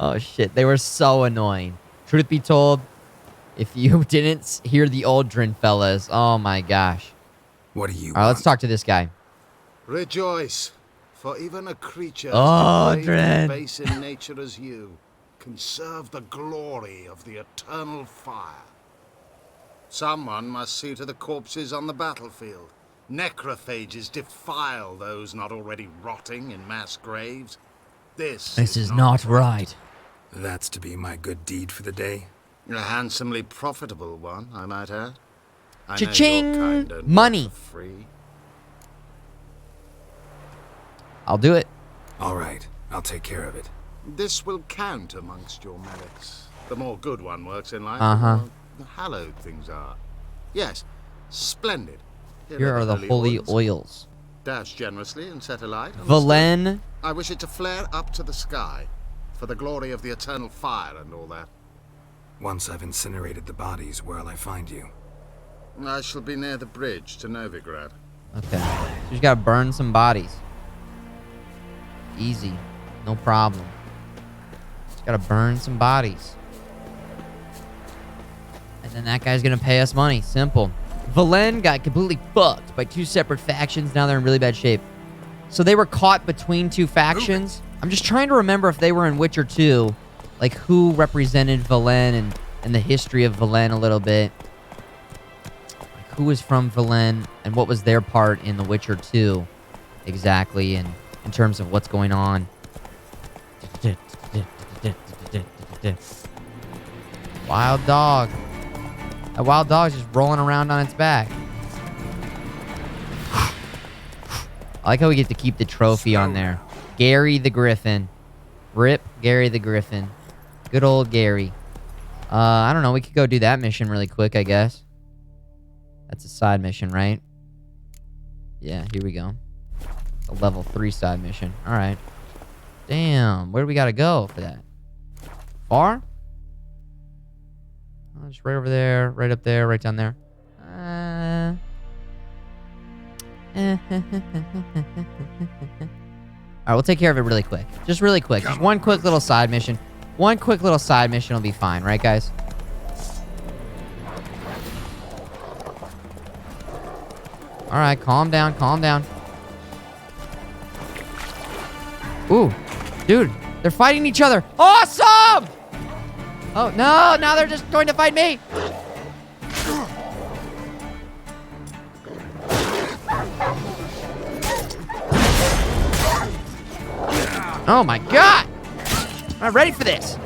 Oh shit, they were so annoying. Truth be told, if you didn't hear the Aldrin fellas, oh my gosh. What do you Alright, let's talk to this guy. Rejoice, for even a creature Oh, as depraved and Dren. base in nature as you can serve the glory of the eternal fire. Someone must see to the corpses on the battlefield. Necrophages defile those not already rotting in mass graves. This is not right. That's to be my good deed for the day. A handsomely profitable one, I might add. I know Cha-ching! your kind don't Money. work for free. I'll do it. All right, I'll take care of it. This will count amongst your merits. The more good one works in life, Uh-huh. the more hallowed things are. Yes, splendid. Here are the holy oils. Dash generously and set alight. on the Valen. I wish it to flare up to the sky, for the glory of the eternal fire and all that. Once I've incinerated the bodies, where'll I find you? I shall be near the bridge to Novigrad. Okay. So you just gotta burn some bodies. Easy. No problem. Just gotta burn some bodies. And then that guy's gonna pay us money. Simple. Valen got completely fucked by 2 separate factions. Now they're in really bad shape. So they were caught between 2 factions. I'm just trying to remember if they were in Witcher 2. Like, who represented Valen and the history of Valen a little bit. Like, who was from Valen and what was their part in The Witcher 2 exactly, and in terms of what's going on. Wild dog. That wild dog's just rolling around on its back. I like how we get to keep the trophy on there. Gary the Griffin. Rip Gary the Griffin. Good old Gary. I don't know. We could go do that mission really quick, I guess. That's a side mission, right? Yeah, here we go. A level 3 side mission. All right. Damn. Where do we got to go for that? Far? Oh, just right over there, right up there, right down there. Alright, we'll take care of it really quick. Just really quick. Just one quick little side mission. One quick little side mission will be fine, right, guys? Alright, calm down, calm down. Ooh, dude, they're fighting each other. Awesome! Oh, no, now they're just going to fight me. Oh my god! I'm not ready for this.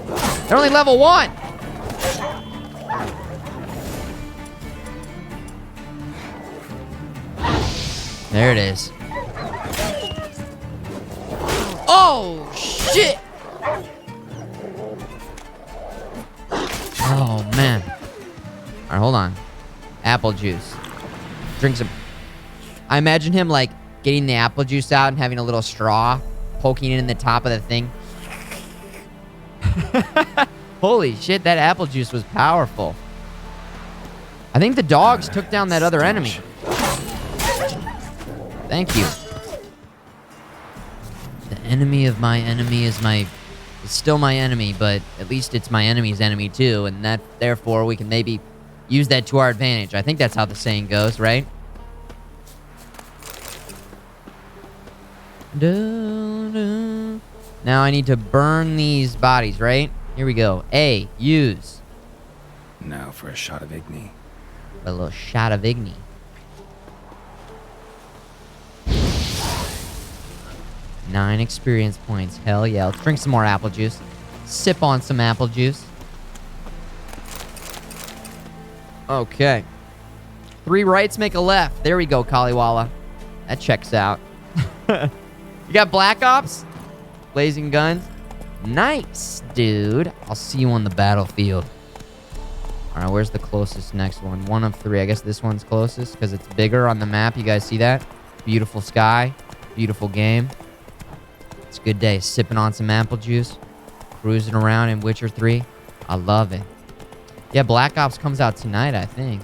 They're only level 1. There it is. Oh, shit! Oh, man. Alright, hold on. Apple juice. Drink some. I imagine him, like, getting the apple juice out and having a little straw, poking it in the top of the thing. Holy shit, that apple juice was powerful. I think the dogs took down that other enemy. Thank you. The enemy of my enemy is still my enemy, but at least it's my enemy's enemy too, and that therefore we can maybe use that to our advantage. I think that's how the saying goes, right? Now I need to burn these bodies, right? Here we go. A, use. Now for a shot of Igni. A little shot of Igni. Nine experience points. Hell yeah. Let's drink some more apple juice. Sip on some apple juice. Okay. 3 rights make a left. There we go, Kaliwala. That checks out. You got Black Ops? Blazing guns? Nice, dude. I'll see you on the battlefield. Alright, where's the closest next one? 1 of 3. I guess this one's closest because it's bigger on the map. You guys see that? Beautiful sky. Beautiful game. It's a good day. Sipping on some apple juice. Cruising around in Witcher 3. I love it. Yeah, Black Ops comes out tonight, I think.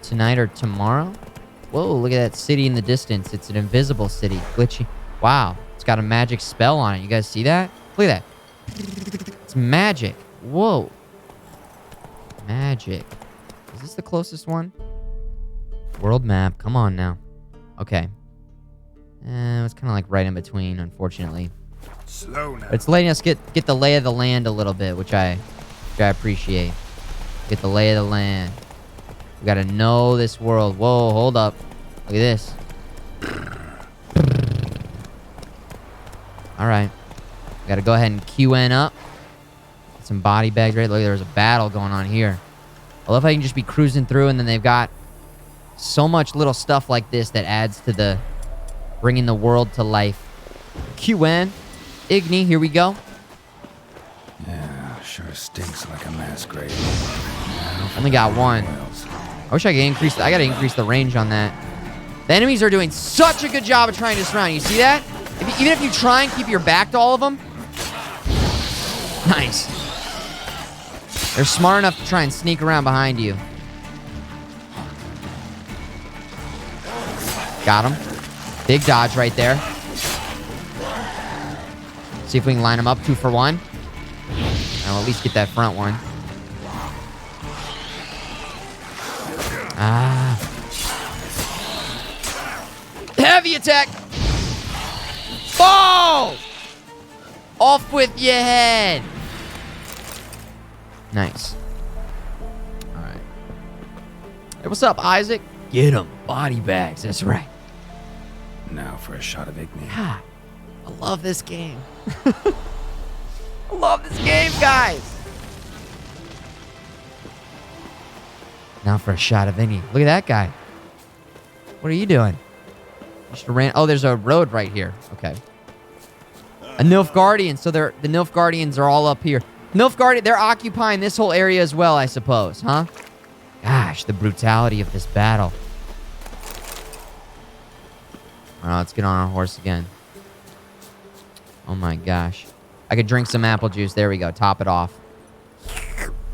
Tonight or tomorrow? Whoa, look at that city in the distance. It's an invisible city. Glitchy. Wow. It's got a magic spell on it. You guys see that? Look at that. It's magic. Whoa. Magic. Is this the closest one? World map. Come on now. Okay. It's kind of like right in between, unfortunately. Slow now. But it's letting us get the lay of the land a little bit, which I appreciate. Get the lay of the land. We gotta know this world. Whoa, hold up. Look at this. Alright. Gotta go ahead and QN up. Get some body bags right. Look, there's a battle going on here. I love how you can just be cruising through and then they've got so much little stuff like this that adds to the bringing the world to life. QN. Igni, here we go. Yeah, sure stinks like a mass grave. Only got 1. I wish I could increase. I gotta increase the range on that. The enemies are doing such a good job of trying to surround. You see that? Even if you try and keep your back to all of them. Nice. They're smart enough to try and sneak around behind you. Got him. Big dodge right there. See if we can line them up 2 for 1. I'll at least get that front one. Ah. Heavy attack. Fall! Off with your head. Nice. All right. Hey, what's up, Isaac? Get him. Body bags. That's right. Now for a shot of Igni. God, I love this game. I love this game, guys. Now for a shot of Igni. Look at that guy. What are you doing? Just ran. Oh, there's a road right here. Okay. A Nilfgaardian. So the Nilfgaardians are all up here. Nilfgaardian, they're occupying this whole area as well, I suppose, huh? Gosh, the brutality of this battle. All right, let's get on our horse again. Oh my gosh. I could drink some apple juice. There we go. Top it off.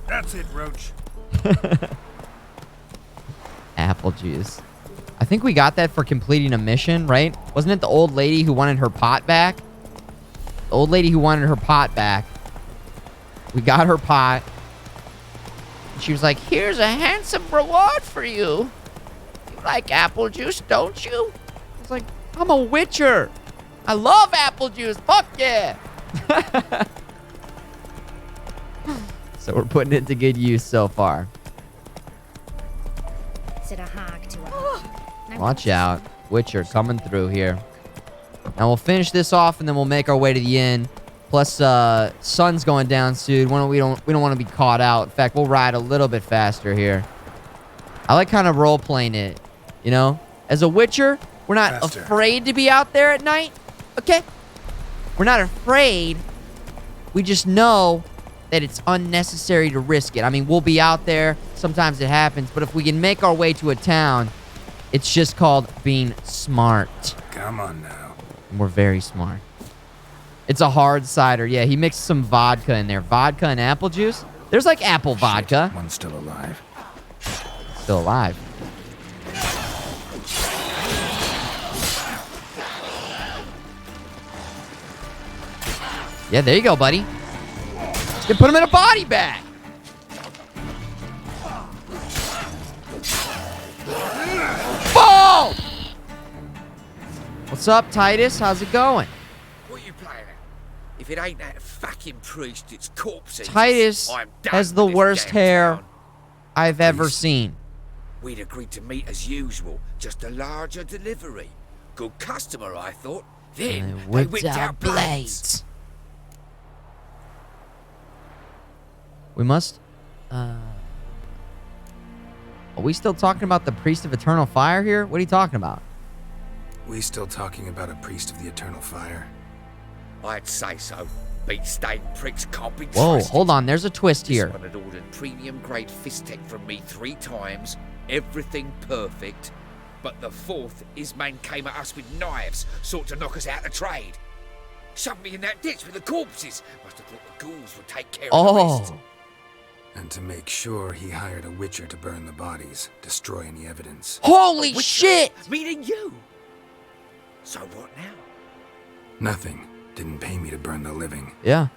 That's it, Roach. Apple juice. I think we got that for completing a mission, right? Wasn't it the old lady who wanted her pot back? The old lady who wanted her pot back. We got her pot. She was like, here's a handsome reward for you. You like apple juice, don't you? I was like, I'm a witcher. I love apple juice. Fuck yeah. So we're putting it to good use so far. Watch out. Witcher coming through here. Now we'll finish this off and then we'll make our way to the inn. Plus, sun's going down soon. We don't want to be caught out. In fact, we'll ride a little bit faster here. I like kind of role-playing it, you know? As a Witcher, we're not afraid to be out there at night, okay? We're not afraid. We just know that it's unnecessary to risk it. I mean, we'll be out there. Sometimes it happens. But if we can make our way to a town, it's just called being smart. Come on now. And we're very smart. It's a hard cider. Yeah, he mixed some vodka in there. Vodka and apple juice. There's like apple vodka. One's still alive. Still alive. Yeah, there you go, buddy. You put him in a body bag. Fall! What's up, Titus? How's it going? What are you playing at? If it ain't that fucking priest, it's corpses. Titus has the worst hair I've ever seen. We'd agreed to meet as usual, just a larger delivery. Good customer, I thought. Then they whipped out blades. We must... Are we still talking about the Priest of Eternal Fire here? What are you talking about? We still talking about a priest of the Eternal Fire? I'd say so. Beat-stained pricks can't be Whoa, trusted. hold on. There's a twist here. This one had ordered premium-grade fist tech from me 3 times. Everything perfect. But the 4th, his man came at us with knives, sought to knock us out of trade. Shoved me in that ditch with the corpses. Must have thought the ghouls would take care of the rest. And to make sure, he hired a witcher to burn the bodies, destroy any evidence. Holy shit! Meaning you. So what now? Nothing. Didn't pay me to burn the living. Yeah.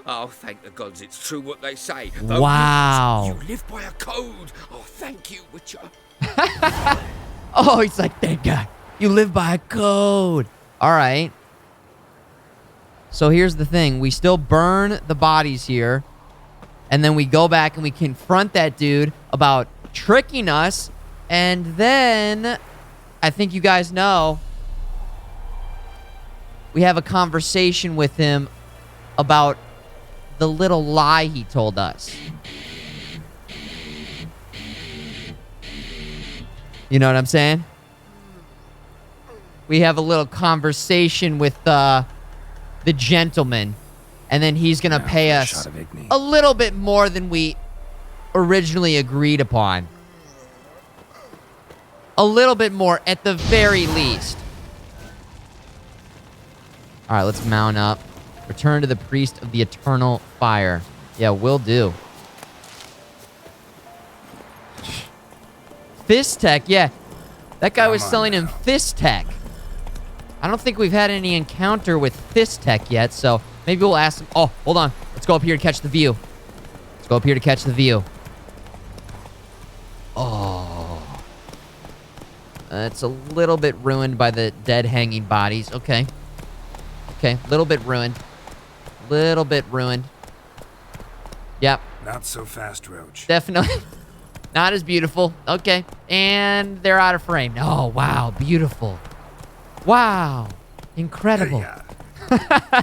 Oh, thank the gods it's true what they say. Wow. You live by a code. Oh, thank you, Witcher. Oh, he's like, thank God. You live by a code. All right. So here's the thing. We still burn the bodies here. And then we go back and we confront that dude about tricking us. And then, I think you guys know, we have a conversation with him about the little lie he told us. You know what I'm saying? We have a little conversation with the gentleman. And then he's going to pay us a little bit more than we originally agreed upon. A little bit more at the very least. All right, let's mount up. Return to the Priest of the Eternal Fire. Yeah, will do. Fist tech, yeah. That guy was Come on selling him now. fist tech. I don't think we've had any encounter with fist tech yet, so maybe we'll ask him. Oh, hold on. Let's go up here and catch the view. Let's go up here to catch the view. Oh. It's a little bit ruined by the dead hanging bodies. Okay. Okay, little bit ruined. Little bit ruined. Yep, Not so fast, Roach. definitely not as beautiful. Okay, and they're out of frame. Oh, wow, beautiful. Wow, incredible. Yeah.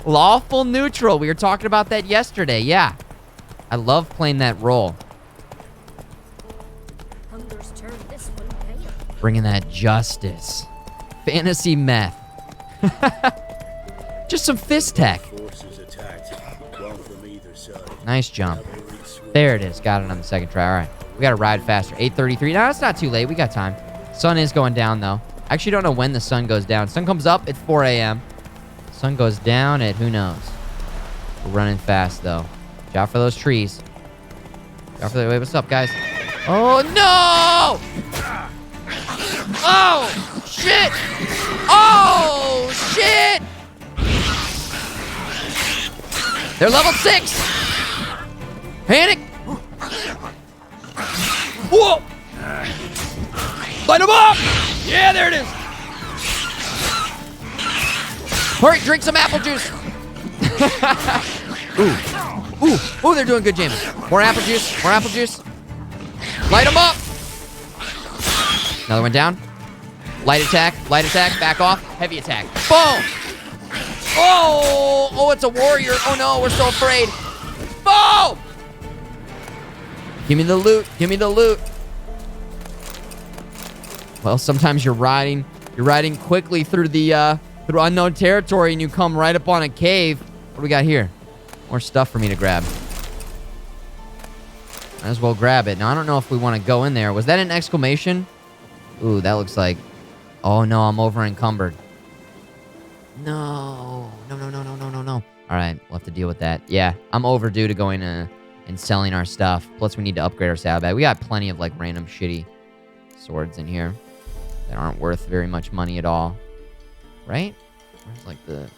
Lawful neutral. We were talking about that yesterday. Yeah, I love playing that role. Hunger's turned this one pale. Bringing that justice. Fantasy meth. Just some fist tech. Forces attacked, one from either side. Nice jump. Cavalry sweep. There it is. Got it on the second try. All right. We got to ride faster. 8:33. No, it's not too late. We got time. Sun is going down, though. I actually don't know when the sun goes down. Sun comes up at 4 a.m. Sun goes down at who knows. We're running fast, though. Watch out for those trees. Watch out for the... Wait, what's up, guys? Oh, no! Oh, shit! Oh, shit! They're level 6! Panic! Whoa! Light them up! Yeah, there it is! Hurry, drink some apple juice! Ooh. Ooh. Ooh, they're doing good, Jamie. More apple juice. More apple juice. Light them up! Another one down. Light attack. Light attack. Back off. Heavy attack. Boom! Oh! Oh, it's a warrior. Oh, no. We're so afraid. Boom! Give me the loot. Give me the loot. Well, sometimes you're riding quickly through the through unknown territory and you come right up on a cave. What do we got here? More stuff for me to grab. Might as well grab it. Now, I don't know if we want to go in there. Was that an exclamation? Ooh, that looks like... Oh, no, I'm over encumbered. No. No, no, no, no, no, no, no. All right, we'll have to deal with that. Yeah, I'm overdue to going and selling our stuff. Plus, we need to upgrade our saddlebag. We got plenty of, like, random shitty swords in here that aren't worth very much money at all. Right? Where's, like, the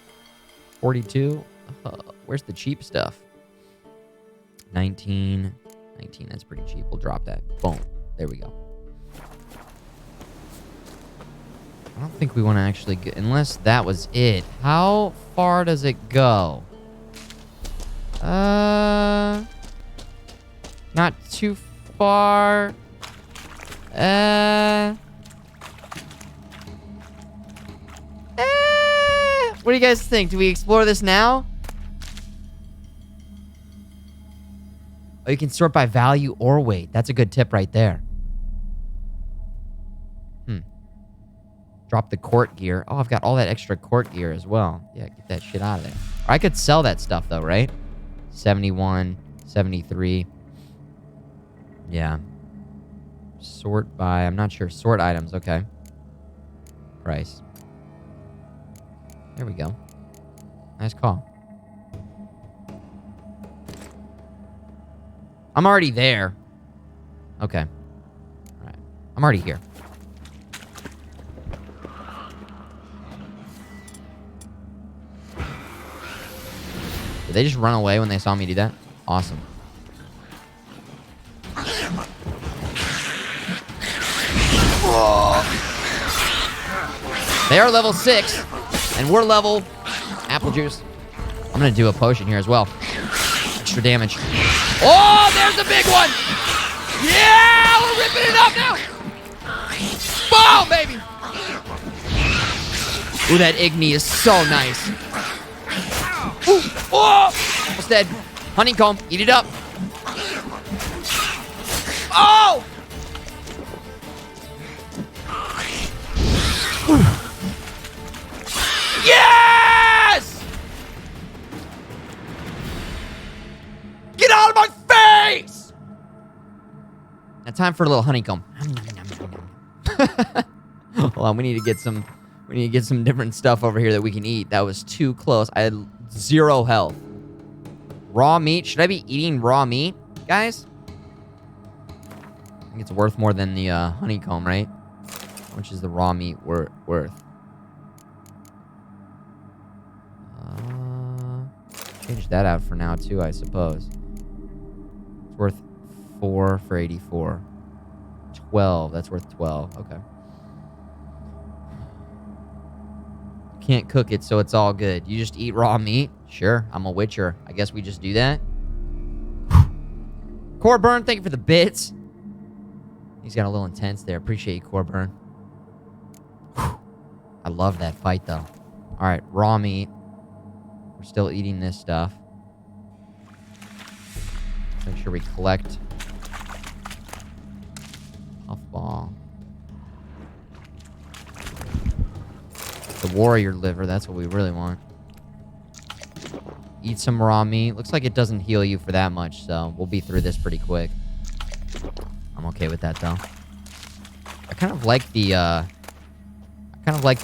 42? Where's the cheap stuff? 19. 19, that's pretty cheap. We'll drop that. Boom. There we go. I don't think we want to actually go, unless that was it. How far does it go? Not too far. What do you guys think? Do we explore this now? Oh, you can sort by value or weight. That's a good tip right there. Drop the court gear. Oh, I've got all that extra court gear as well. Yeah, get that shit out of there. Or I could sell that stuff, though, right? 71, 73. Yeah. Sort by... I'm not sure. Sort items. Okay. Price. There we go. Nice call. I'm already there. Okay. All right. I'm already here. Did they just run away when they saw me do that? Awesome. They are level 6, and we're level... Apple juice. I'm going to do a potion here as well. Extra damage. Oh, there's a big one! Yeah, we're ripping it up now! Boom, baby! Ooh, that Igni is so nice. Ooh, oh! Almost dead. Honeycomb, eat it up. Oh! Yes! Get out of my face! Now time for a little honeycomb. Hold on, we need to get some different stuff over here that we can eat. That was too close. I had 0 health. Raw meat? Should I be eating raw meat, guys? think it's worth more than the honeycomb, right? How much is the raw meat worth? Change that out for now, too, I suppose. It's worth 4 for 84. 12. That's worth 12. Okay. Can't cook it, so it's all good. You just eat raw meat? Sure, I'm a witcher. I guess we just do that. Corburn, thank you for the bits. He's got a little intense there. Appreciate you, Corburn. I love that fight, though. All right, raw meat. We're still eating this stuff. Make sure we collect. Puffball. The warrior liver, that's what we really want. Eat some raw meat. Looks like it doesn't heal you for that much, so we'll be through this pretty quick. I'm okay with that, though. I kind of like the,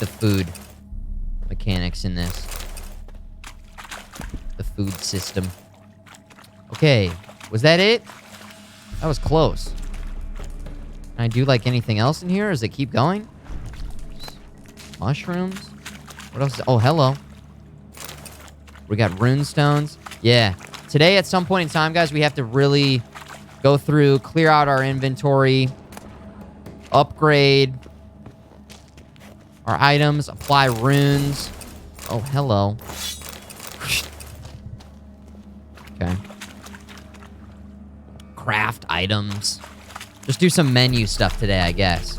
food mechanics in this. The food system. Okay, was that it? That was close. Can I do, like, anything else in here? Does it keep going? Mushrooms? What else? Oh, hello. We got rune stones. Yeah. Today, at some point in time, guys, we have to really go through, clear out our inventory, upgrade our items, apply runes. Oh, hello. Okay. Craft items. Just do some menu stuff today, I guess.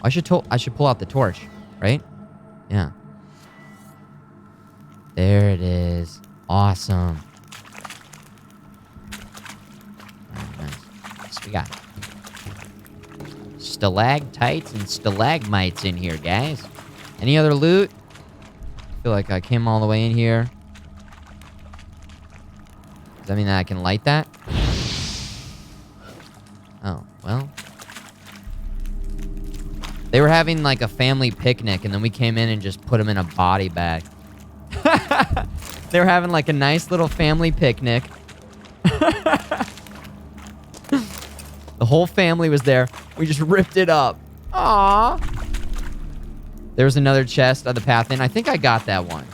I should pull out the torch, right? Yeah. There it is. Awesome. Alright, nice. So we got stalactites and stalagmites in here, guys. Any other loot? I feel like I came all the way in here. Does that mean that I can light that? Oh, well. They were having like a family picnic, and then we came in and just put them in a body bag. They were having like a nice little family picnic. The whole family was there. We just ripped it up. Aww. There was another chest of the path in. I think I got that one.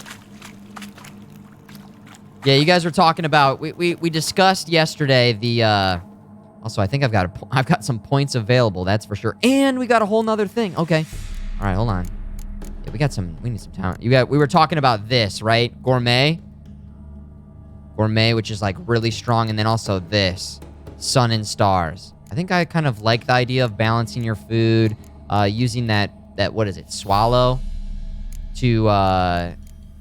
Yeah, you guys were talking about... We discussed yesterday the... Also, I think I've got some points available, that's for sure. And we got a whole nother thing. Okay. All right, hold on. Yeah, we need some talent. We were talking about this, right? Gourmet, which is like really strong, and then also this, Sun and Stars. I think I kind of like the idea of balancing your food, using that what is it, swallow, to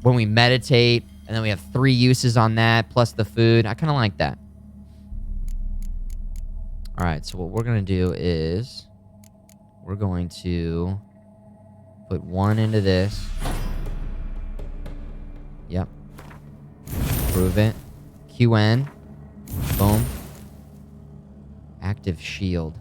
when we meditate, and then we have 3 uses on that plus the food. I kind of like that. All right, so what we're going to do is we're going to put 1 into this. Yep. Prove it. QN. Boom. Active shield.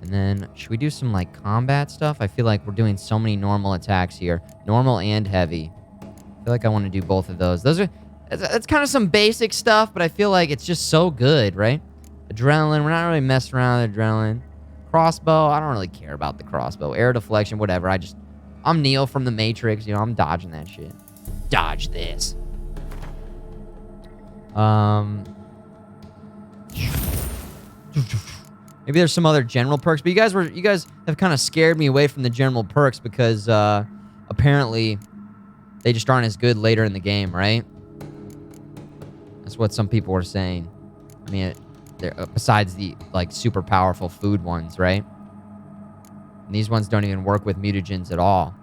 And then, should we do some, like, combat stuff? I feel like we're doing so many normal attacks here. Normal and heavy. I feel like I want to do both of those. That's kind of some basic stuff, but I feel like it's just so good, right? Adrenaline, we're not really messing around with adrenaline. Crossbow, I don't really care about the crossbow. Air deflection, whatever. I'm Neo from the Matrix, you know, I'm dodging that shit. Dodge this. Maybe there's some other general perks, but you guys have kind of scared me away from the general perks because apparently they just aren't as good later in the game, right? That's what some people were saying. I mean, besides the like super powerful food ones, right? And these ones don't even work with mutagens at all.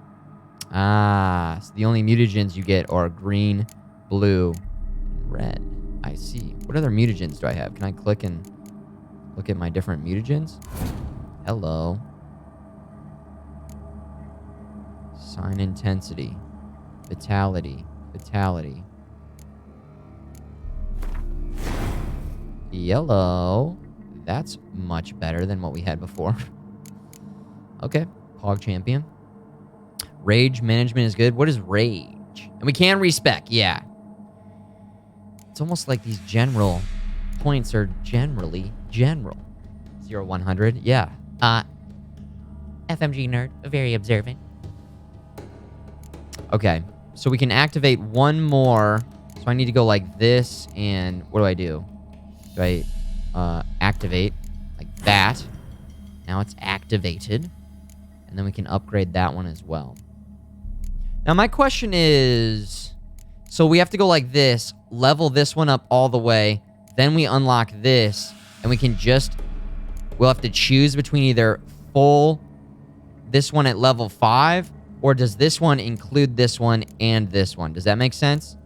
Ah, so the only mutagens you get are green, blue, and red. I see. What other mutagens do I have? Can I click and look at my different mutagens? Hello. Sign intensity. Vitality. Vitality. Yellow. That's much better than what we had before. Okay. Hog champion. Rage management is good. What is rage? And we can respec. Yeah. It's almost like these general points are generally general. 0100, yeah. FMG nerd, very observant. Okay, so we can activate one more. So I need to go like this, and what do I do? Do I activate like that? Now it's activated. And then we can upgrade that one as well. Now my question is, so we have to go like this, level this one up all the way, then we unlock this, and we can just, we'll have to choose between either full, this one at level 5, or does this one include this one and this one? Does that make sense?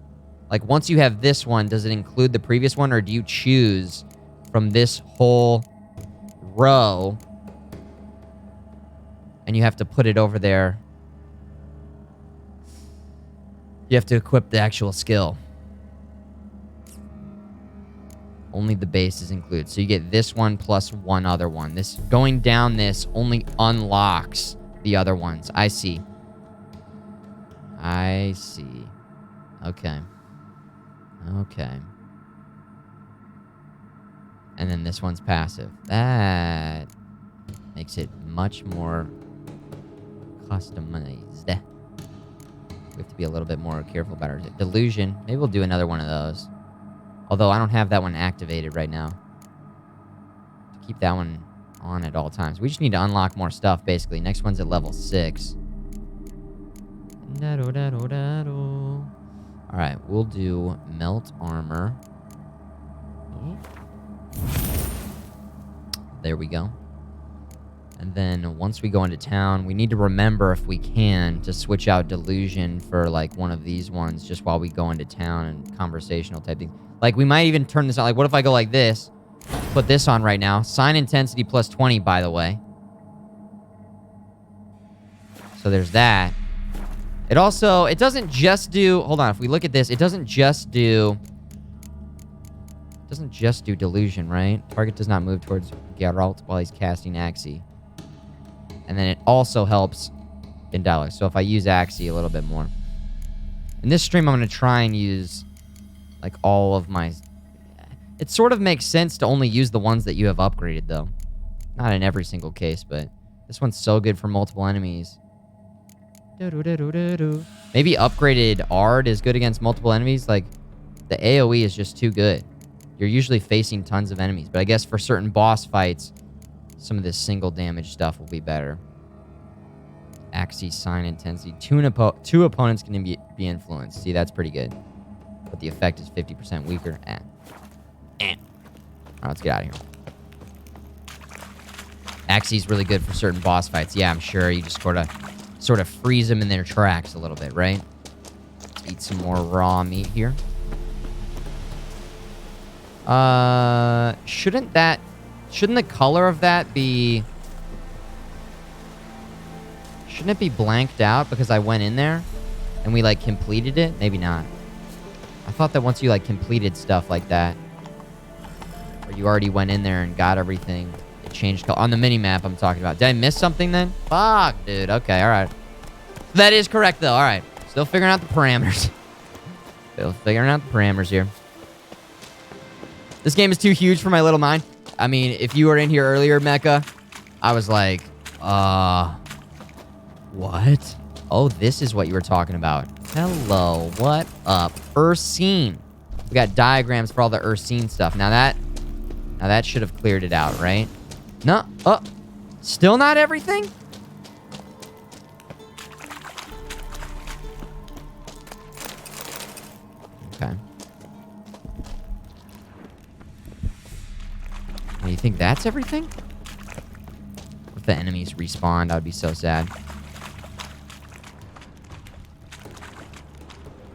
Like, once you have this one, does it include the previous one, or do you choose from this whole row, and you have to put it over there? You have to equip the actual skill. Only the base is included. So you get this one plus one other one. This, going down this only unlocks the other ones. I see. I see. Okay. Okay. And then this one's passive. That makes it much more customized. We have to be a little bit more careful about our delusion. Maybe we'll do another one of those. Although I don't have that one activated right now. To keep that one on at all times. We just need to unlock more stuff, basically. Next one's at level 6. Alright, we'll do melt armor. There we go. And then once we go into town, we need to remember, if we can, to switch out delusion for like one of these ones just while we go into town and conversational type thing. Like, we might even turn this on. Like, what if I go like this? Put this on right now. Sign intensity plus 20, by the way. So there's that. It also, it doesn't just do, hold on, if we look at this, it doesn't just do delusion, right? Target does not move towards Geralt while he's casting Axie. And then it also helps in dialogue. So if I use Axie a little bit more. In this stream, I'm going to try and use like all of my... It sort of makes sense to only use the ones that you have upgraded, though. Not in every single case, but this one's so good for multiple enemies. Maybe upgraded Ard is good against multiple enemies. Like, the AoE is just too good. You're usually facing tons of enemies. But I guess for certain boss fights, some of this single damage stuff will be better. Axie, sign intensity. Two opponents can be influenced. See, that's pretty good. But the effect is 50% weaker. Alright, let's get out of here. Axie's really good for certain boss fights. Yeah, I'm sure. You just sort of freeze them in their tracks a little bit, right? Let's eat some more raw meat here. Shouldn't the color of that be... Shouldn't it be blanked out because I went in there and we, like, completed it? Maybe not. I thought that once you, like, completed stuff like that, or you already went in there and got everything, it changed color. On the mini-map I'm talking about. Did I miss something then? Fuck, dude. Okay, alright. That is correct, though. Alright. Still figuring out the parameters. Still figuring out the parameters here. This game is too huge for my little mind. I mean, if you were in here earlier, Mecha, I was like, what? Oh, this is what you were talking about. Hello, what up? Ursine. We got diagrams for all the Ursine stuff. Now that should have cleared it out, right? No, still not everything? Okay. You think that's everything? If the enemies respawned, I'd be so sad.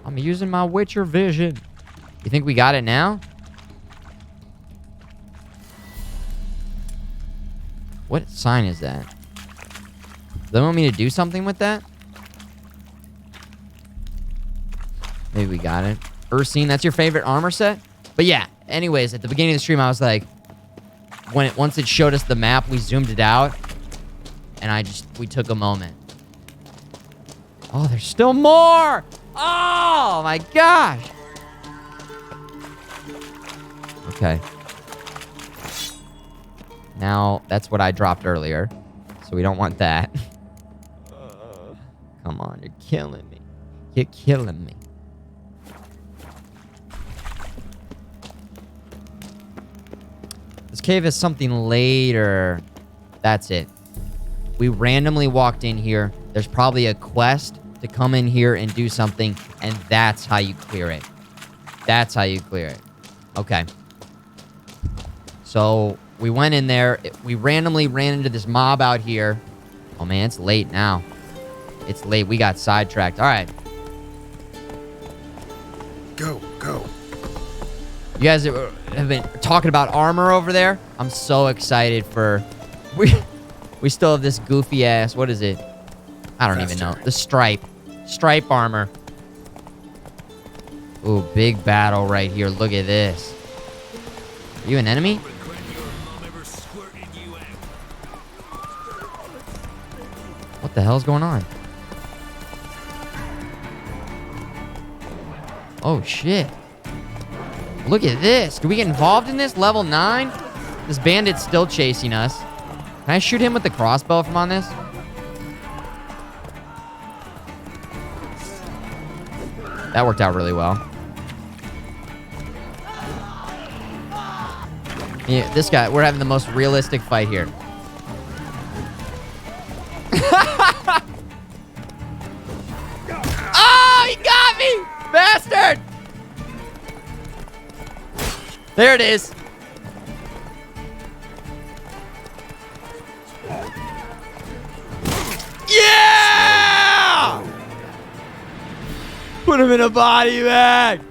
I'm using my Witcher vision. You think we got it now? What sign is that? Do they want me to do something with that? Maybe we got it. Ursine, that's your favorite armor set? But yeah, anyways, at the beginning of the stream, I was like, once it showed us the map, we zoomed it out, and we took a moment. Oh, there's still more! Oh, my gosh! Okay. Now, that's what I dropped earlier. So we don't want that. Come on, you're killing me. You're killing me. This cave is something later. That's it. We randomly walked in here. There's probably a quest to come in here and do something, and that's how you clear it. That's how you clear it. Okay. So, we went in there. We randomly ran into this mob out here. Oh, man, it's late now. It's late. We got sidetracked. All right. Go, go. You guys have been talking about armor over there. I'm so excited for... We still have this goofy ass... What is it? I don't even know. The stripe. Stripe armor. Ooh, big battle right here. Look at this. Are you an enemy? What the hell's going on? Oh, shit. Look at this. Do we get involved in this? Level 9? This bandit's still chasing us. Can I shoot him with the crossbow if I'm on this? That worked out really well. Yeah, this guy, we're having the most realistic fight here. Oh, he got me! Bastard! There it is. Yeah! Put him in a body bag.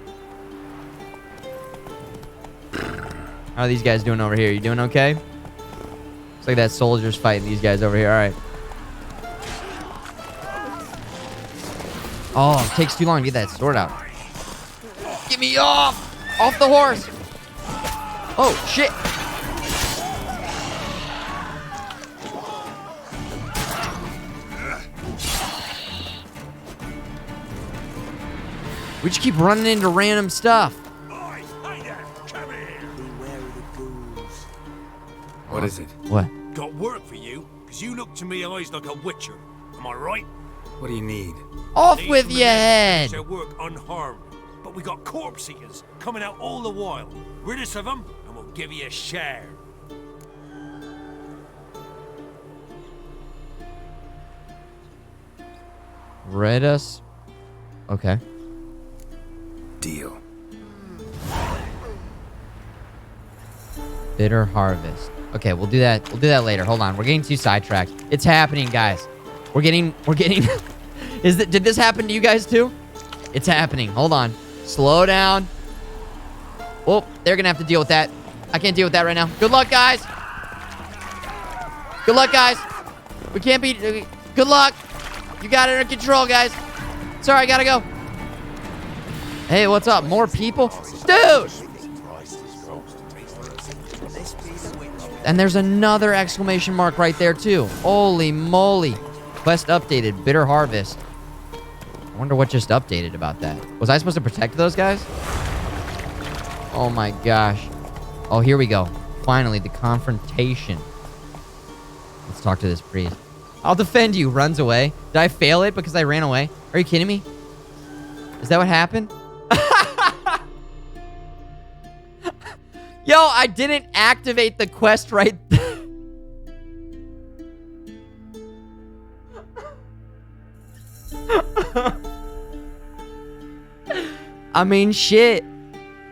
How are these guys doing over here? You doing okay? Looks like that soldier's fighting these guys over here. All right. Oh, it takes too long to get that sword out. Get me off! Off the horse! Oh, shit! We just keep running into random stuff. What is it? What? Got work for you, because you look to me eyes like a witcher. Am I right? What do you need? Off Need with from your the head! Their work unharmed. But we got corpse eaters coming out all the while. Rid us of them, and we'll give you a share. Rid us? Okay. Deal. Bitter harvest. Okay, we'll do that. We'll do that later. Hold on. We're getting too sidetracked. It's happening, guys. We're getting did this happen to you guys too? It's happening. Hold on. Slow down. Oh, they're gonna have to deal with that. I can't deal with that right now. Good luck, guys. Good luck, guys. We can't be... Good luck. You got it under control, guys. Sorry, I gotta go. Hey, what's up? More people? Dude! And there's another exclamation mark right there, too. Holy moly. Quest updated. Bitter harvest. I wonder what just updated about that. Was I supposed to protect those guys? Oh my gosh. Oh, here we go. Finally, the confrontation. Let's talk to this priest. I'll defend you. Runs away. Did I fail it because I ran away? Are you kidding me? Is that what happened? Yo, I didn't activate the quest right there. I mean, shit.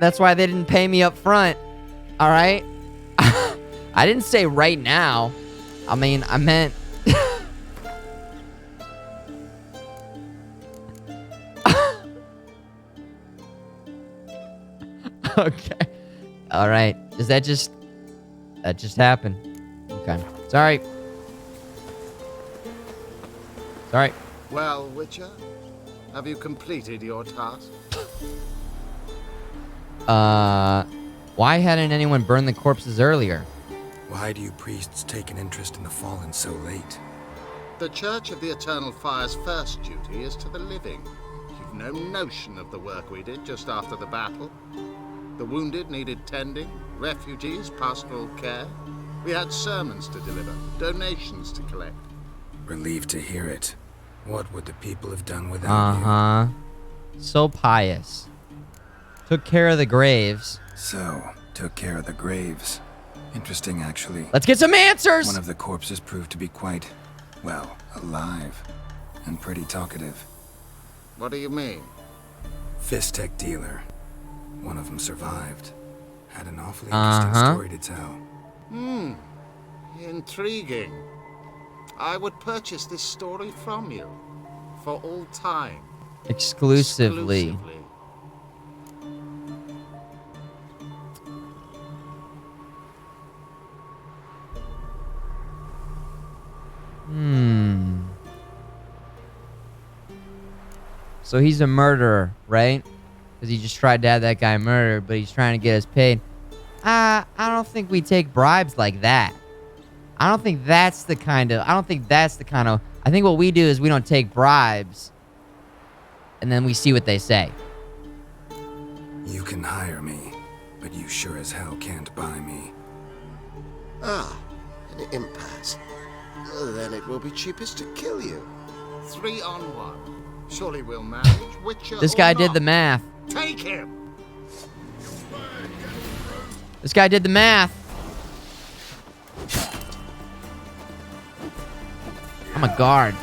That's why they didn't pay me up front. All right? I didn't say right now. I mean, I meant... Okay. All right. Does that just... That just happened. Okay. Sorry. Sorry. Well, Witcher, have you completed your task? Why hadn't anyone burned the corpses earlier? Why do you priests take an interest in the fallen so late? The Church of the Eternal Fire's first duty is to the living. You've no notion of the work we did just after the battle. The wounded needed tending, refugees pastoral care. We had sermons to deliver, donations to collect. Relieved to hear it. What would the people have done without Uh-huh. So pious. Took care of the graves. you? So, took care of the graves. Interesting, actually. Let's get some answers! One of the corpses proved to be quite, well, alive. And pretty talkative. What do you mean? Fist tech dealer. One of them survived. Had an awfully interesting story to tell. Intriguing. I would purchase this story from you. For all time. Exclusively. So he's a murderer, right? Because he just tried to have that guy murdered, but he's trying to get us paid. I don't think we take bribes like that. I think that's the kind of... I think what we do is we don't take bribes. And then we see what they say. You can hire me, but you sure as hell can't buy me. Ah, an impasse. Then it will be cheapest to kill you. 3 on 1. Surely we'll manage. Witcher This or guy did not. the math. Take him! This guy did the math. I'm a guard.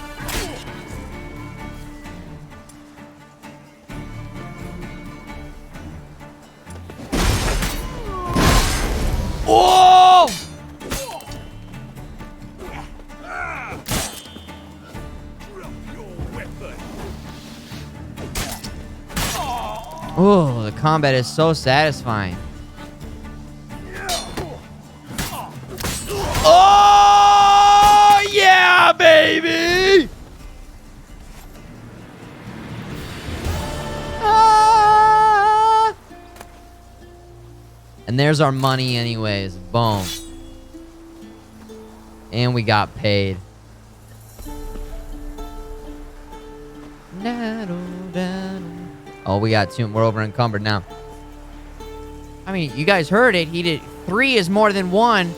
Whoa! Oh, the combat is so satisfying. Oh, yeah, baby! Ah! And there's our money anyways. Boom. And we got paid. Oh, we got 2. We're over encumbered now. I mean, you guys heard it. He did 3 is more than 1.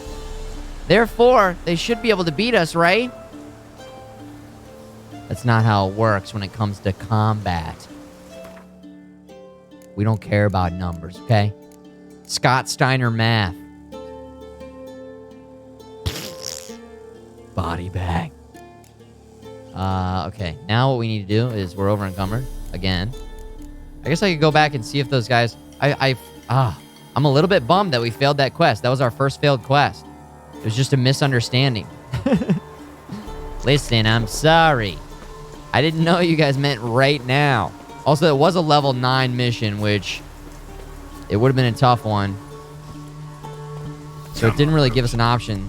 Therefore, they should be able to beat us, right? That's not how it works when it comes to combat. We don't care about numbers, okay? Scott Steiner math. Body bag. Okay. Now what we need to do is we're over encumbered again. I guess I could go back and see if those guys... I'm a little bit bummed that we failed that quest. That was our first failed quest. It was just a misunderstanding. Listen, I'm sorry. I didn't know you guys meant right now. Also, it was a level 9 mission, which... it would have been a tough one. So it didn't really give us an option.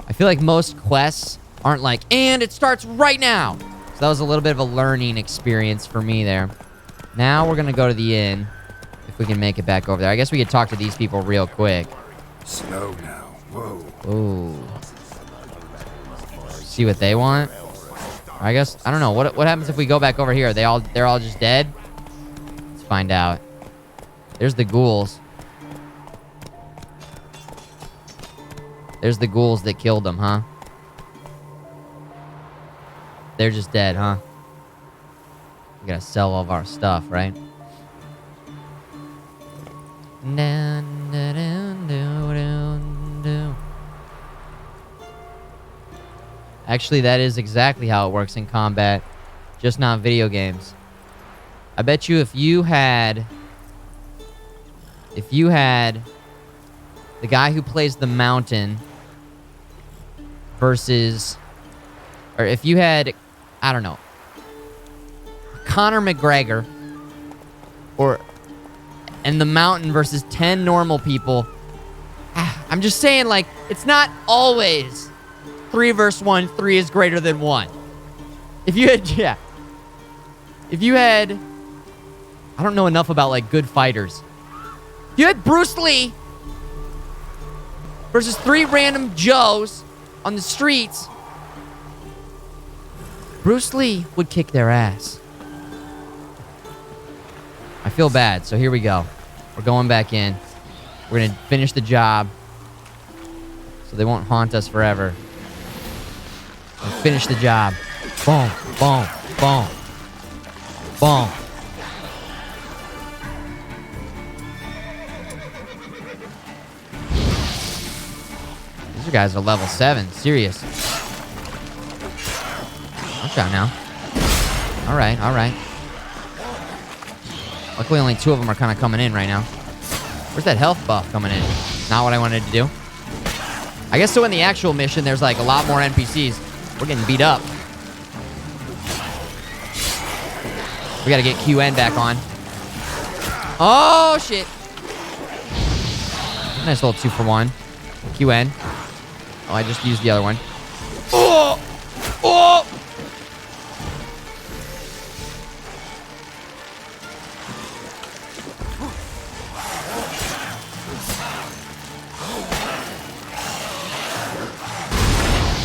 I feel like most quests aren't like, and it starts right now. So that was a little bit of a learning experience for me there. Now we're going to go to the inn. If we can make it back over there. I guess we could talk to these people real quick. Slow now. Whoa. Ooh. See what they want? I guess, I don't know. What happens if we go back over here? They're all just dead? Let's find out. There's the ghouls. There's the ghouls that killed them, huh? They're just dead, huh? We gotta sell all of our stuff, right? Actually, that is exactly how it works in combat. Just not video games. I bet you if you had the guy who plays the mountain versus, or if you had, I don't know, Conor McGregor and the mountain versus 10 normal people, I'm just saying, like, it's not always 3 versus 1, 3 is greater than 1. If you had, yeah. If you had, I don't know enough about, like, good fighters. If you had Bruce Lee versus 3 random Joes on the streets, Bruce Lee would kick their ass. I feel bad, so here we go. We're going back in. We're going to finish the job. So so they won't haunt us forever. And finish the job. Boom, boom, boom, boom. These guys are level 7. Serious. Watch out now. All right, all right. Luckily, only 2 of them are kind of coming in right now. Where's that health buff coming in? Not what I wanted to do. I guess so in the actual mission, there's like a lot more NPCs. We're getting beat up. We gotta get QN back on. Oh, shit. Nice little 2-for-1. QN. Oh, I just used the other one. Oh! Oh!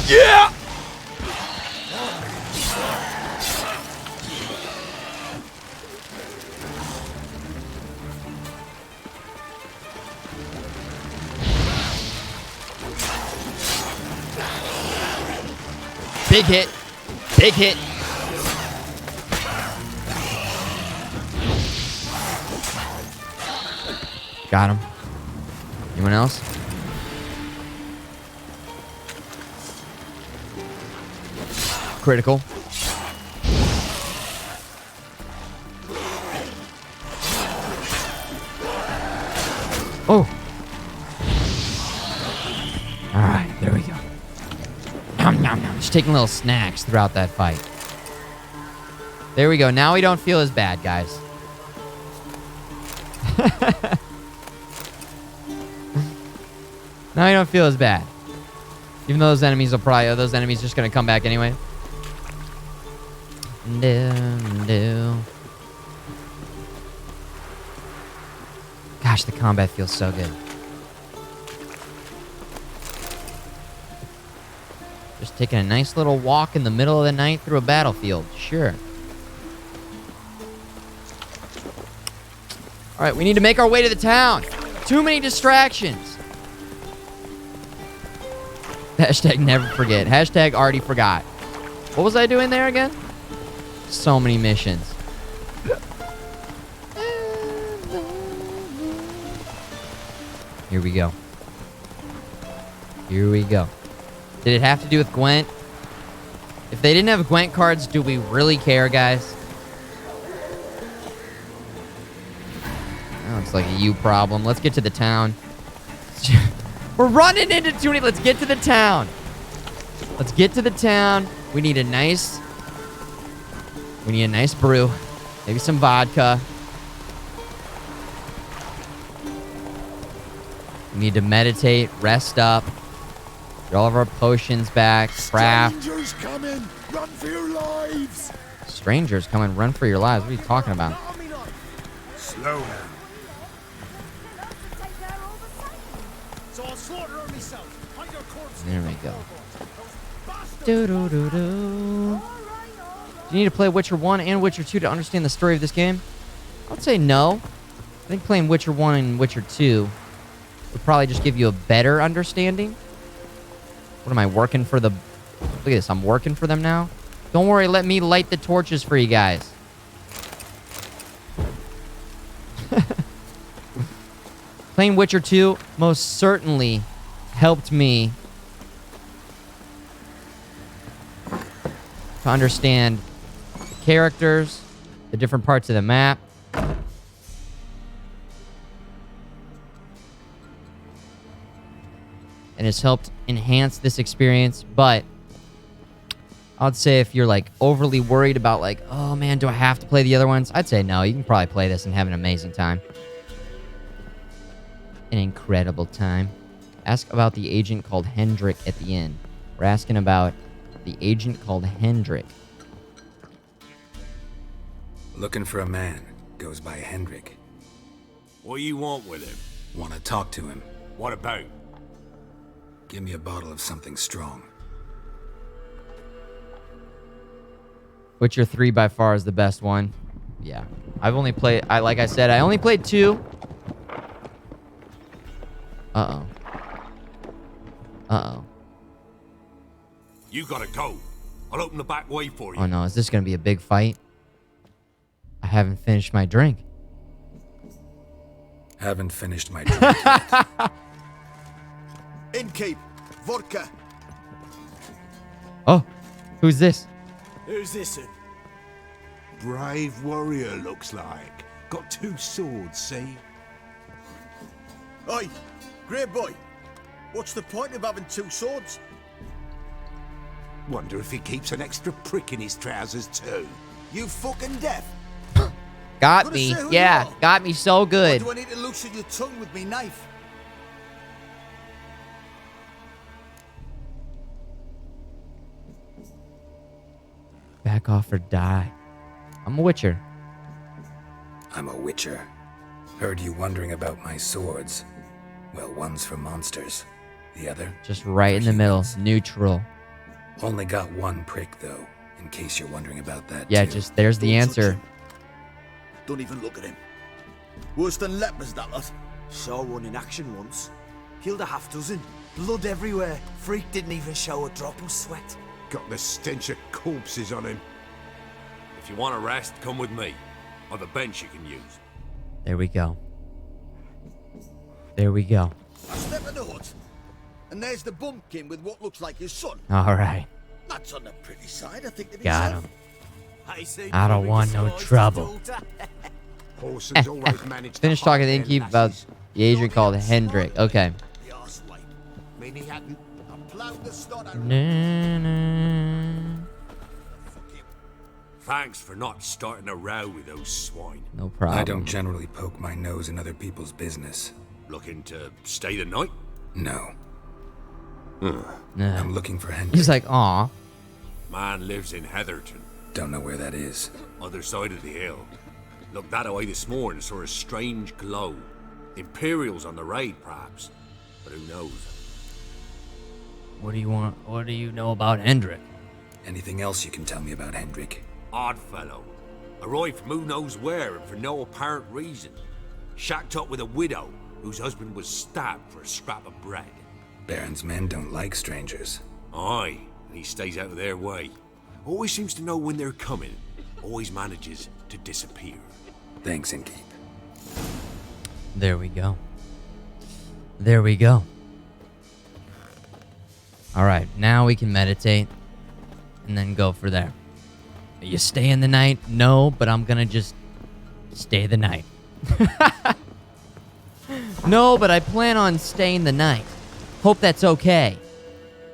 Yeah! Big hit. Big hit. Got him. Anyone else? Critical. Oh. All right, there we go. Nom, nom, nom. Just taking little snacks throughout that fight. There we go. Now we don't feel as bad, guys. Now we don't feel as bad. Even though those enemies will probably... those enemies just going to come back anyway. No. Gosh, the combat feels so good. Just taking a nice little walk in the middle of the night through a battlefield. Sure. All right, we need to make our way to the town. Too many distractions. Hashtag never forget. Hashtag already forgot. What was I doing there again? So many missions. Here we go. Here we go. Did it have to do with Gwent? If they didn't have Gwent cards, do we really care, guys? That looks like a you problem. Let's get to the town. We're running into too many. Let's get to the town. Let's get to the town. We need a nice brew. Maybe some vodka. We need to meditate, rest up. Get all of our potions back. Craft. Strangers coming! Run for your lives! Strangers coming, run for your lives. What are you talking about? Slow down. There we go. Do-do-do-do. Do you need to play Witcher 1 and Witcher 2 to understand the story of this game? I would say no. I think playing Witcher 1 and Witcher 2 would probably just give you a better understanding. What am I working for the... Look at this, I'm working for them now. Don't worry, let me light the torches for you guys. Playing Witcher 2 most certainly helped me to understand the characters, the different parts of the map. And has helped enhance this experience, but I'd say if you're like overly worried about like, oh man, do I have to play the other ones? I'd say no, you can probably play this and have an amazing time. An incredible time. Ask about the agent called Hendrik at the inn. We're asking about the agent called Hendrik. Looking for a man. Goes by Hendrik. What do you want with him? Want to talk to him. What about? Give me a bottle of something strong. Witcher 3 by far is the best one. Yeah. I've only played... like I said, I only played 2. Uh-oh. Uh-oh. You gotta go. I'll open the back way for you. Oh no, is this gonna be a big fight? I haven't finished my drink. Haven't finished my drink yet. Innkeep, vodka. Oh, who's this? Who's this? Brave warrior, looks like. Got 2 swords, see? Oi, grey boy. What's the point of having 2 swords? Wonder if he keeps an extra prick in his trousers too. You fucking deaf. Got Gonna me. say who Yeah, you are. got me so good. Do I need to loosen your tongue with me knife? Back off or die. I'm a witcher. I'm a witcher. Heard you wondering about my swords. Well, one's for monsters. The other? Just right in the middle. Neutral. Only got 1 prick, though, in case you're wondering about that, Yeah, too. just there's the Don't touch answer. him. Don't even look at him. Worse than lepers, that lot. Saw one in action once. Killed a half dozen. Blood everywhere. Freak didn't even show a drop of sweat. Got the stench of corpses on him. If you want to rest, come with me. Or the bench you can use. There we go. There we go. I step in the hut, and there's the bumpkin with what looks like his son. All right. That's on the pretty side, I think. Got him. I see. I don't want no trouble. Horsons always manage to Finish hide talking to the their innkeep about lasses. the agent called Hendrik. Okay. The arsewipe. Mean he hadn't. I ploughed the snot out of Thanks for not starting a row with those swine. No problem. I don't generally poke my nose in other people's business. Looking to stay the night? No. No. I'm looking for Hendrik. He's like, aw. Man lives in Heatherton, Don't know where that is. other side of the hill. Looked that away this morning, saw a strange glow. Imperials on the raid, perhaps. But who knows? What do you want? What do you know about Hendrik? Anything else you can tell me about Hendrik? Odd fellow. Arrived from who knows where and for no apparent reason. Shacked up with a widow whose husband was stabbed for a scrap of bread. Baron's men don't like strangers. Aye, and he stays out of their way. Always seems to know when they're coming. Always manages to disappear. Thanks, Innkeep. There we go. There we go. All right, now we can meditate and then go for there. You stay in the night? No, but I'm gonna just stay the night. No, but I plan on staying the night. Hope that's okay.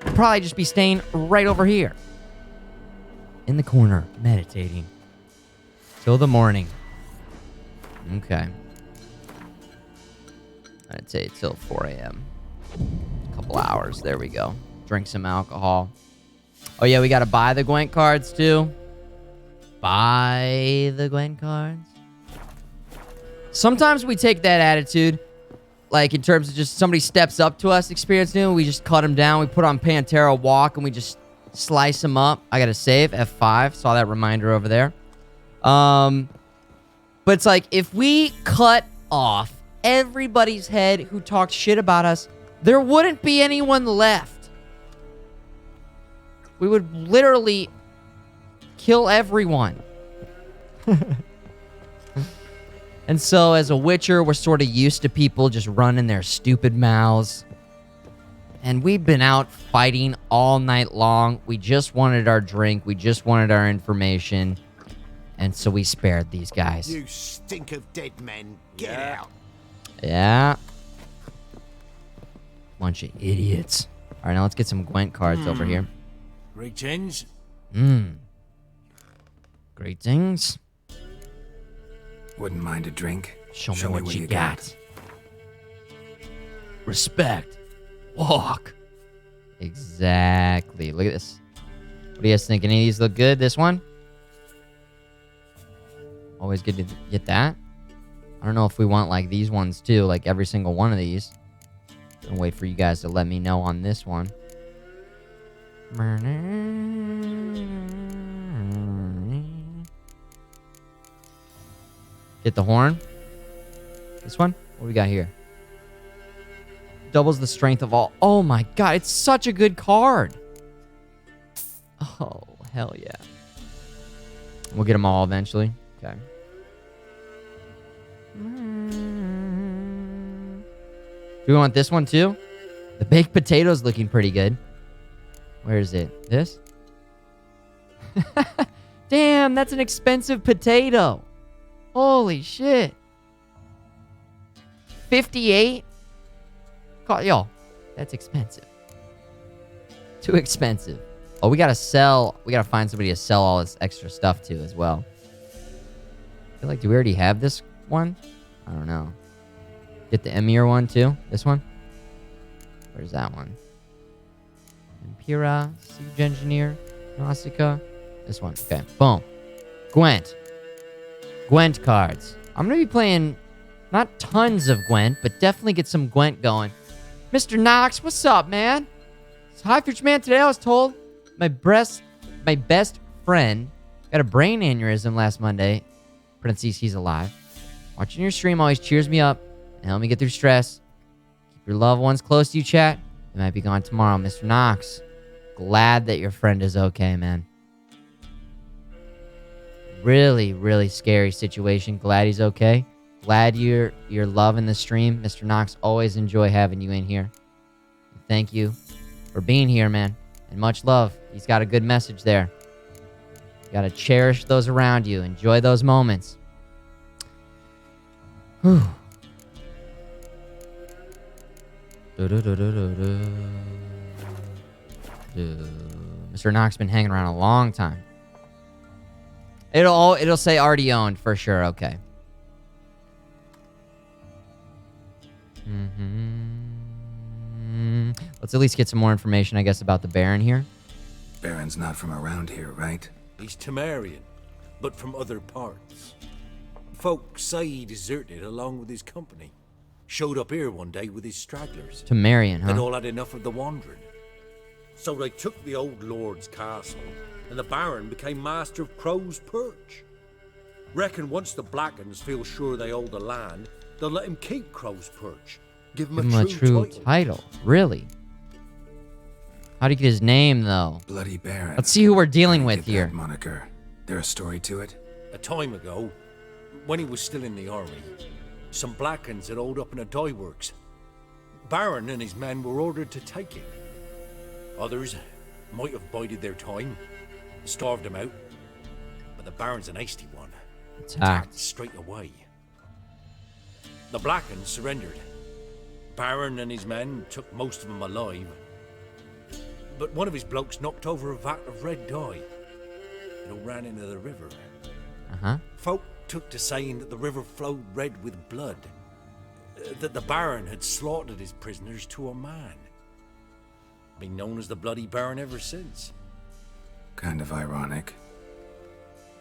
I'll probably just be staying right over here. In the corner, meditating. Till the morning. Okay. I'd say till 4 a.m. A couple hours. There we go. Drink some alcohol. Oh, yeah, we got to buy the Gwent cards, too. Buy the Gwent cards. Sometimes we take that attitude, like in terms of just somebody steps up to us, experience new, we just cut them down. We put on Pantera Walk, and we just slice them up. I got to save F5. Saw that reminder over there. But it's like, if we cut off everybody's head who talks shit about us, there wouldn't be anyone left. We would literally kill everyone. And so, as a Witcher, we're sort of used to people just running their stupid mouths. And we've been out fighting all night long. We just wanted our drink. We just wanted our information. And so we spared these guys. You stink of dead men. Get out. Yeah. Bunch of idiots. All right, now let's get some Gwent cards over here. Greetings. Greetings. Wouldn't mind a drink. Show me what you got. got. Respect. Walk. Exactly. Look at this. What do you guys think? Any of these look good? This one? Always good to get that. I don't know if we want like these ones too, like every single one of these. I'll wait for you guys to let me know on this one. Get the horn. This one? What do we got here? doubles the strength of all. Oh my god, it's such a good card. Oh, hell yeah. We'll get them all eventually. Okay. Do we want this one too? The baked potato's looking pretty good. Where is it? This? Damn, that's an expensive potato. Holy shit. 58? Yo, that's expensive. Too expensive. Oh, we gotta sell. We gotta find somebody to sell all this extra stuff to as well. I feel like, do we already have this one? I don't know. Get the Emir one too? This one? Where's that one? Impera, Siege Engineer, Nausicaa. This one. Okay, boom. Gwent. Gwent cards. I'm gonna be playing not tons of Gwent, but definitely get some Gwent going. Mr. Knox, what's up, man? Hi, Futureman. Today I was told my best friend got a brain aneurysm last Monday. Parentheses, he's alive. Watching your stream always cheers me up and help me get through stress. Keep your loved ones close to you, chat. They might be gone tomorrow. Mr. Knox, glad that your friend is okay, man. Really, really scary situation. Glad he's okay. Glad you're loving the stream. Mr. Knox, always enjoy having you in here. Thank you for being here, man. And much love. He's got a good message there. You gotta cherish those around you. Enjoy those moments. Whew. Mr. Knox been hanging around a long time. It'll say already owned for sure. Okay. Let's at least get some more information, I guess, about the Baron here. Baron's not from around here, right? He's Temerian, but from other parts. Folk say he deserted along with his company. Showed up here one day with his stragglers. Temerian, huh? They'd all had enough of the wandering. So they took the old lord's castle, and the Baron became master of Crow's Perch. Reckon once the Blackens feel sure they hold the land, they'll let him keep Crow's Perch. Give him a true title. Really? How do you get his name, though? Bloody Baron. Let's see who we're dealing with here. That moniker. There a story to it? A time ago, when he was still in the army, some Blackens had holed up in a dye works. Baron and his men were ordered to take it. Others might have bided their time, starved him out, but the Baron's an hasty one. Attacked straight away. The Blackens surrendered. Baron and his men took most of them alive, but one of his blokes knocked over a vat of red dye. It all ran into the river. Folk took to saying that the river flowed red with blood, that the Baron had slaughtered his prisoners to a man. Been known as the Bloody Baron ever since. Kind of ironic.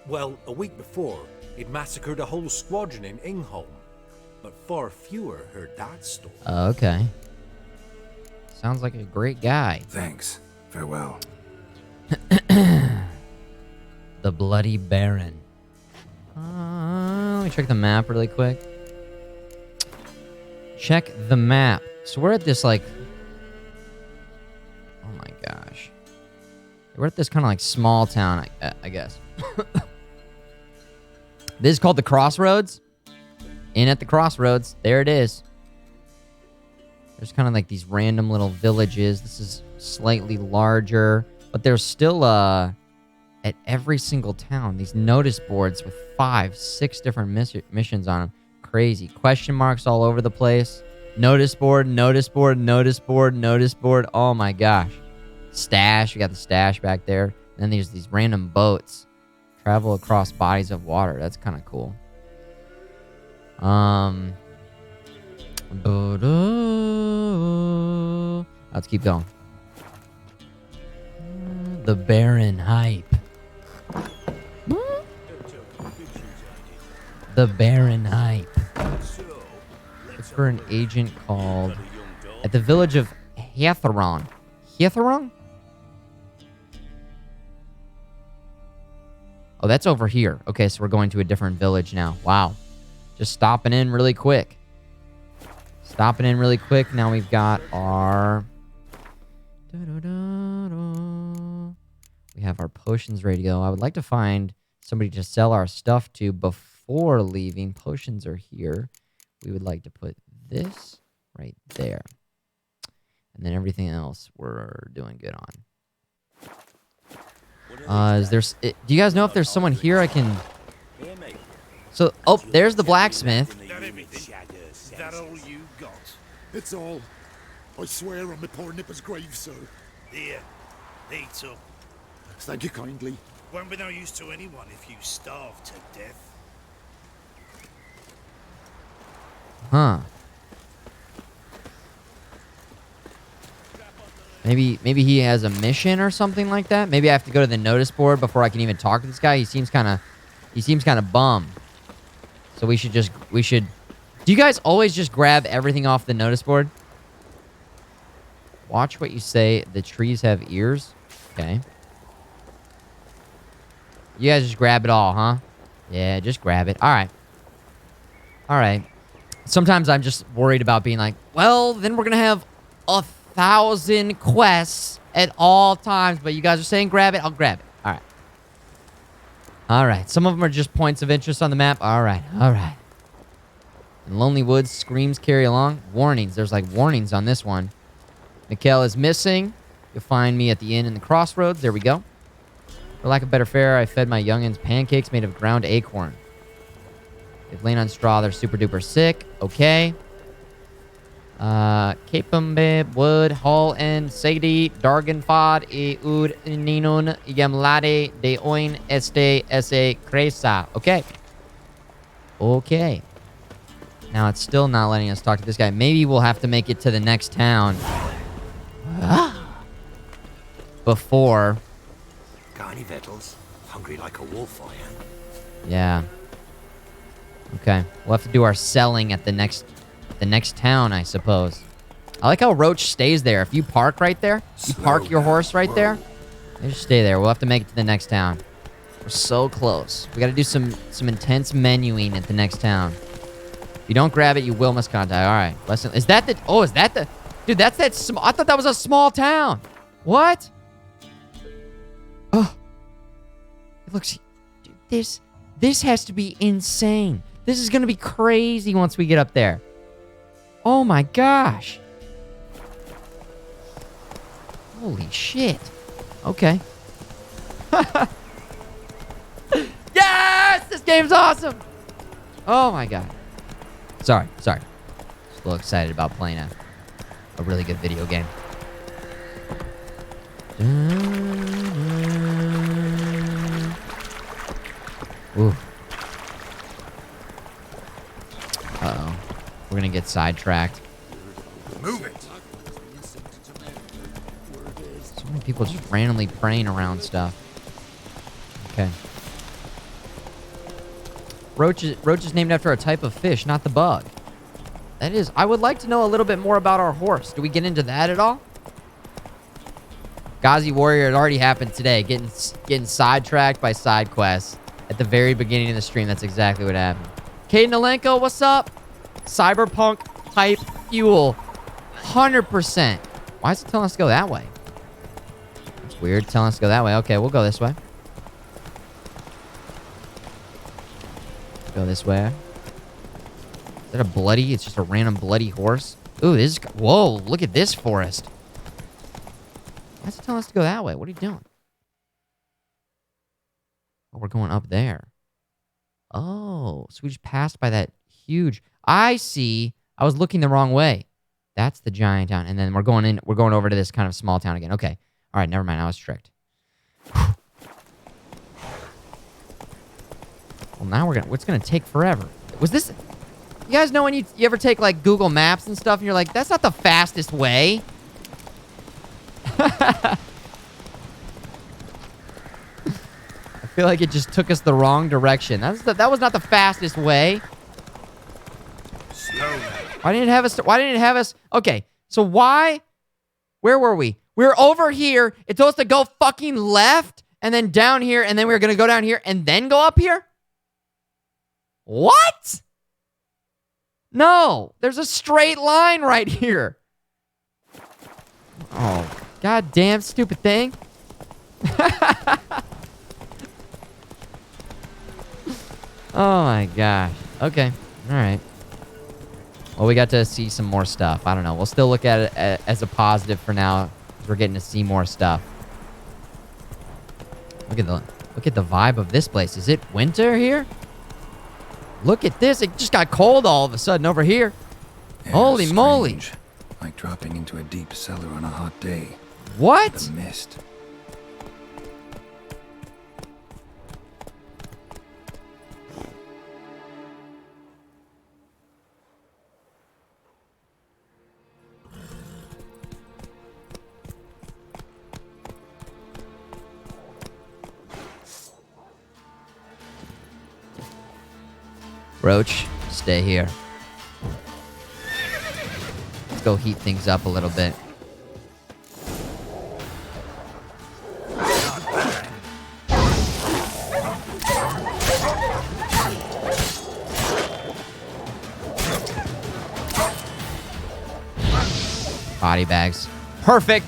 Well, a week before, he'd massacred a whole squadron in Ingholm, but far fewer heard that story. Okay. Sounds like a great guy. Thanks. Farewell. The Bloody Baron. Let me check the map really quick. Check the map. So we're at this, like... Oh my gosh. We're at this kind of like small town, I guess. This is called the Crossroads. In at the Crossroads. There it is. There's kind of like these random little villages. This is slightly larger. But there's still, at every single town, these notice boards with 5, 6 different missions on them. Crazy. Question marks all over the place. Notice board, notice board, notice board, notice board. Oh my gosh. Stash. We got the stash back there. And then there's these random boats. Travel across bodies of water. That's kind of cool. Let's keep going. The Baron hype. The Baron hype. It's for an agent called at the village of Hetheron. Hetheron? Oh, that's over here. Okay, so we're going to a different village now. Wow. Just stopping in really quick. Stopping in really quick. Now we've got our... We have our potions ready to go. I would like to find somebody to sell our stuff to before leaving. Potions are here. We would like to put this right there. And then everything else we're doing good on. Do you guys know if there's someone here I can... So, oh, there's the blacksmith. Is that all you got? It's all. I swear on my poor nipper's grave, sir. Here, eat up. Thank you kindly. Won't be no use to anyone if you starve to death. Huh. Maybe he has a mission or something like that. Maybe I have to go to the notice board before I can even talk to this guy. He seems kind of bummed. So we should. Do you guys always just grab everything off the notice board? Watch what you say. The trees have ears. Okay. You guys just grab it all, huh? Yeah, just grab it. All right. All right. Sometimes I'm just worried about being like, well, then we're going to have 1,000 quests at all times. But you guys are saying grab it. I'll grab it. All right. All right. Some of them are just points of interest on the map. All right. All right. In Lonely Woods, screams carry along. Warnings. There's like warnings on this one. Mikhail is missing. You'll find me at the inn in the crossroads. There we go. For lack of better fare, I fed my youngins pancakes made of ground acorn. They've lain on straw. They're super duper sick. Okay. Capembe, Wood, Hall, and Sadie, Dargenfad, Ud, Ninun, Yamlade, De Oin, Este, Ese, Cresa. Okay. Okay. Now it's still not letting us talk to this guy. Maybe we'll have to make it to the next town. Before. Got any victuals? Hungry like a wolf, I am. Yeah. Okay. We'll have to do our selling at the next town, I suppose. I like how Roach stays there. If you park right there, you park your horse right there, you just stay there. We'll have to make it to the next town. We're so close. We got to do some intense menuing at the next town. If you don't grab it, you will miscontact. All right. Listen, is that the... Oh, is that the... Dude, that's that... I thought that was a small town. What? Oh. It looks... Dude, this has to be insane. This is going to be crazy once we get up there. Oh my gosh. Holy shit. Okay. Yes! This game's awesome! Oh my god. Sorry. Just a little excited about playing a really good video game. Ooh. Uh-oh. We're gonna get sidetracked. Move it! So many people just randomly praying around stuff. Okay. Roach is named after a type of fish, not the bug. That is... I would like to know a little bit more about our horse. Do we get into that at all? Ghazi Warrior, it already happened today. Getting sidetracked by side quests at the very beginning of the stream. That's exactly what happened. Caden Alenko, what's up? Cyberpunk type fuel. 100%. Why is it telling us to go that way? It's weird telling us to go that way. Okay, we'll go this way. Go this way. Is that a bloody? It's just a random bloody horse. Ooh, this is... Whoa, look at this forest. Why is it telling us to go that way? What are you doing? Oh, we're going up there. Oh, so we just passed by that huge... I see. I was looking the wrong way. That's the giant town. And then we're going over to this kind of small town again. Okay. All right, never mind. I was tricked. Well, now it's going to take forever. Was this... You guys know when you ever take, like, Google Maps and stuff, and you're like, that's not the fastest way. I feel like it just took us the wrong direction. That was not the fastest way. Why didn't it have us... Okay, so why... Where were we? We were over here. It told us to go fucking left, and then down here, and then we were going to go down here, and then go up here? What? No, there's a straight line right here. Oh, goddamn stupid thing. Oh my gosh. Okay. All right. Well, we got to see some more stuff. I don't know. We'll still look at it as a positive for now. We're getting to see more stuff. Look at the vibe of this place. Is it winter here? Look at this. It just got cold all of a sudden over here. Holy moly. Like dropping into a deep cellar on a hot day. What? The mist. Roach, stay here. Let's go heat things up a little bit. Body bags. Perfect.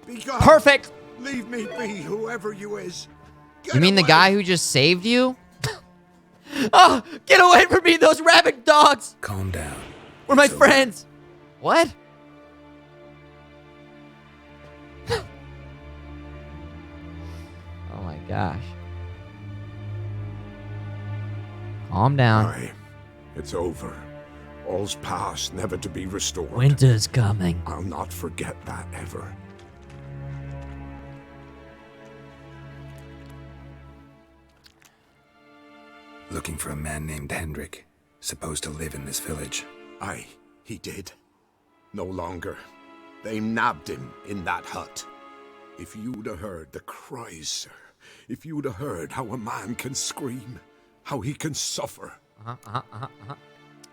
Be gone. Perfect. Leave me be, whoever you is. You mean the guy who just saved you? Oh, get away from me, those rabid dogs! Calm down. We're my friends. What? Oh my gosh. Calm down. Aye, it's over. All's past, never to be restored. Winter's coming. I'll not forget that ever. Looking for a man named Hendrik, supposed to live in this village. Aye, he did. No longer. They nabbed him in that hut. If you'd have heard the cries, sir. If you'd have heard how a man can scream, how he can suffer.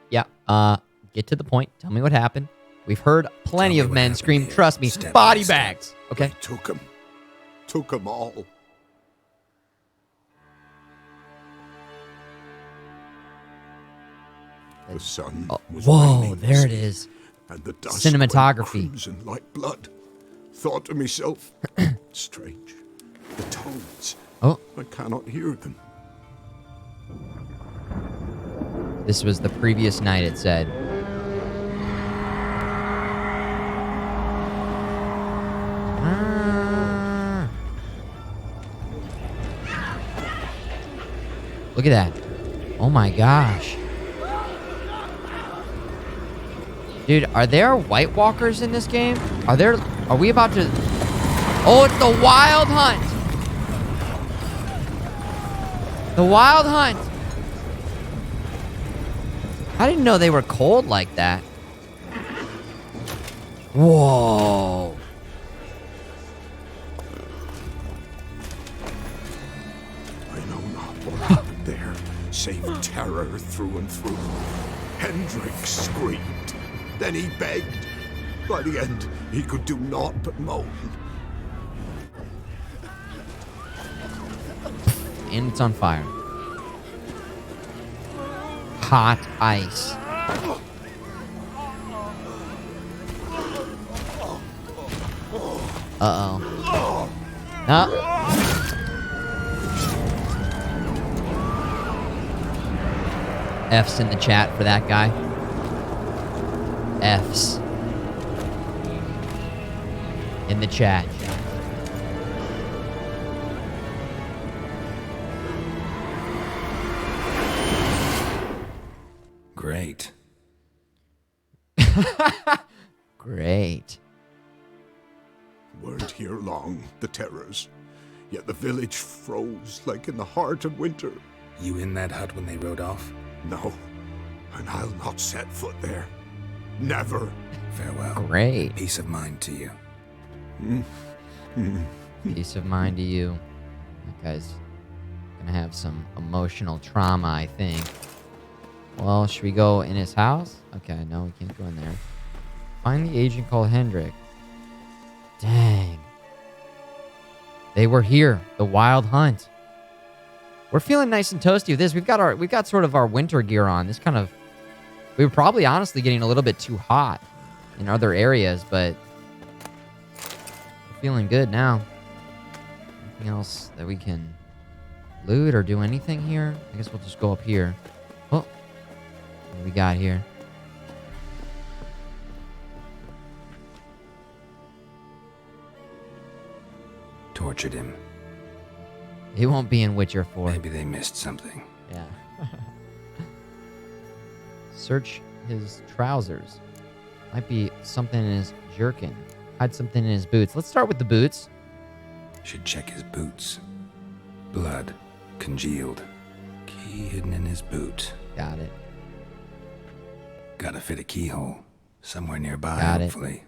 Yeah, get to the point. Tell me what happened. We've heard plenty of men scream. Trust me, body bags. Okay. They took him. Took him all. The sun was whoa, waning, there it is. And the dust Cinematography. went crimson like blood. Thought to myself, strange. The tones. Oh. I cannot hear them. This was the previous night, it said. Look at that. Oh my gosh. Dude, are there White Walkers in this game? Are we about to... Oh, it's the Wild Hunt! The Wild Hunt! I didn't know they were cold like that. Whoa. I know not what happened there, save terror through and through. Hendrik screamed. Then he begged. By the end, he could do naught but moan. And it's on fire. Hot ice. Uh-oh. F's in the chat for that guy. F's. In the chat. Great. Great. Weren't here long, the terrors. Yet the village froze like in the heart of winter. You in that hut when they rode off? No, and I'll not set foot there. Never. Farewell. Great. Peace of mind to you. Peace of mind to you. That guy's gonna have some emotional trauma, I think. Well, should we go in his house? Okay, no, we can't go in there. Find the agent called Hendrik. Dang. They were here. The Wild Hunt. We're feeling nice and toasty with this. We've got sort of our winter gear on. We were probably honestly getting a little bit too hot in other areas, but we're feeling good now. Anything else that we can loot or do anything here? I guess we'll just go up here. Oh, what do we got here? Tortured him. He won't be in Witcher 4. Maybe they missed something. Yeah. Search his trousers. Might be something in his jerkin. Hide something in his boots. Let's start with the boots. Should check his boots. Blood. Congealed. Key hidden in his boot. Got it. Gotta fit a keyhole. Somewhere nearby, Got it. hopefully.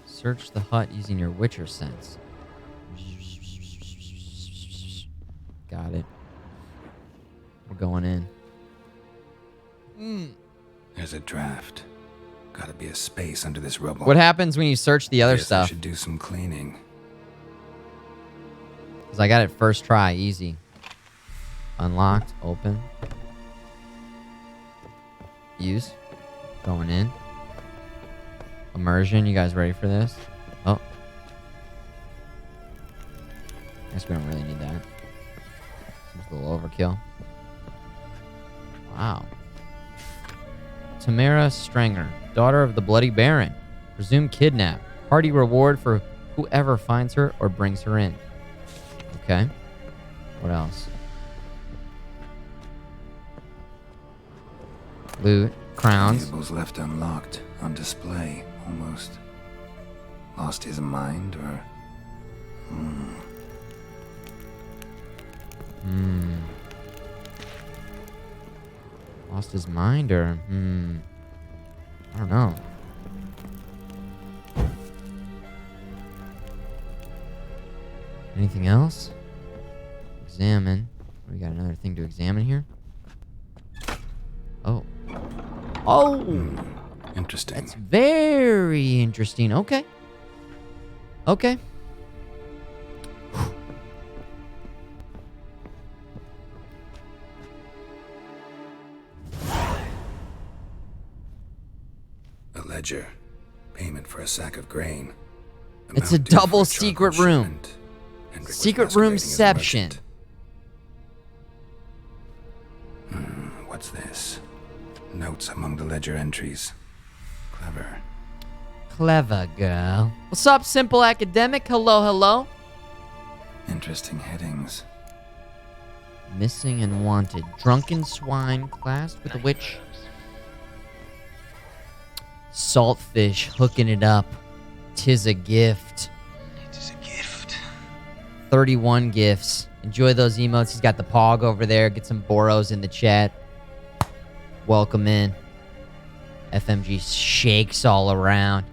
Search the hut using your Witcher sense. Got it. We're going in. There's a draft. Gotta be a space under this rubble. What happens when you search the other Guess I stuff? should do some cleaning. Because I got it first try, easy. Unlocked, open. Use. Going in. Immersion, you guys ready for this? Oh. Guess we don't really need that. Seems a little overkill. Wow. Tamara Strenger, daughter of the Bloody Baron. Presumed kidnapped. Hearty reward for whoever finds her or brings her in. Okay. What else? Loot. Crowns. Tables left unlocked, on display, almost. Lost his mind, or... Lost his mind, or... I don't know. Anything else? Examine. We got another thing to examine here. Oh. Oh! Interesting. That's very interesting. Okay. Okay. A ledger. Payment for a sack of grain. It's a Amount due double for a secret charcoal room. shipment. Hendrik was Secret masquerading as a roomception. merchant. What's this? Notes among the ledger entries. Clever. Clever girl. What's up, simple academic? Hello, hello. Interesting headings. Missing and wanted. Drunken swine classed with a witch. Saltfish hooking it up. 'Tis a gift. It is a gift. 31 gifts. Enjoy those emotes. He's got the pog over there. Get some Boros in the chat. Welcome in. FMG shakes all around.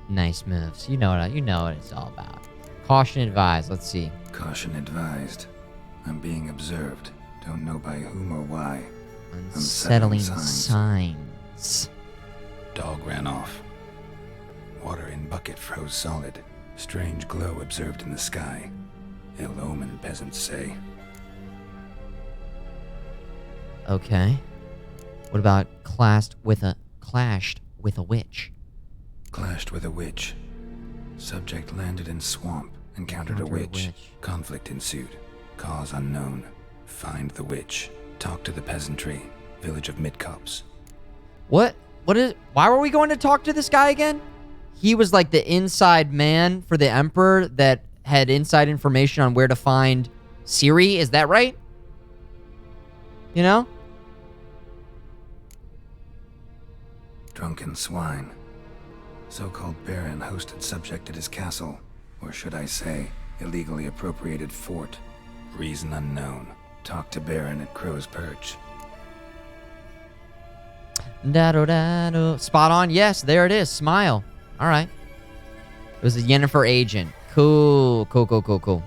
Nice moves. You know what it's all about. Caution advised. Let's see. Caution advised. I'm being observed. Don't know by whom or why. Unsettling Unsettling signs. Dog ran off. Water in bucket froze solid. Strange glow observed in the sky. Ill omen, peasants say. Okay. What about clashed with a witch? Clashed with a witch. Subject landed in swamp. Encountered a witch. Conflict ensued. Cause unknown. Find the witch. Talk to the peasantry. Village of Midcops. Why were we going to talk to this guy again? He was like the inside man for the Emperor that had inside information on where to find Ciri, is that right? You know? Drunken swine. So-called Baron hosted subject at his castle. Or should I say, illegally appropriated fort. Reason unknown. Talk to Baron at Crow's Perch. Da-do-da-do. Spot on. Yes, there it is. Smile. All right. It was a Yennefer agent. Cool. Cool.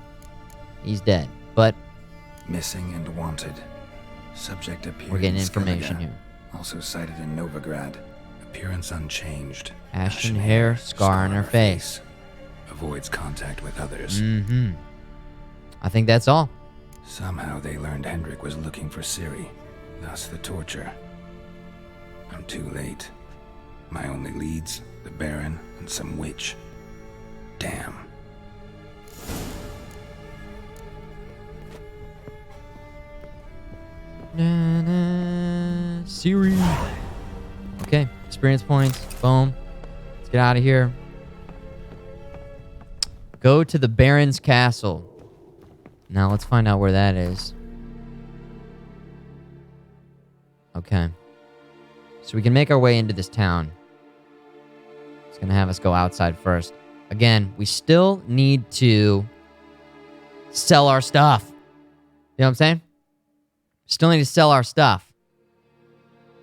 He's dead. But Missing and wanted. Subject appeared We're getting in information Skellige, here. Also cited in Novigrad. Appearance unchanged. Ashen hair, scar on her face. Avoids contact with others. Mm-hmm. I think that's all. Somehow they learned Hendrik was looking for Ciri, thus the torture. I'm too late. My only leads, the Baron and some witch. Damn. Siri. Okay, experience points. Boom. Let's get out of here. Go to the Baron's castle. Now let's find out where that is. Okay. So we can make our way into this town. It's going to have us go outside first. Again, we still need to sell our stuff. You know what I'm saying? Still need to sell our stuff.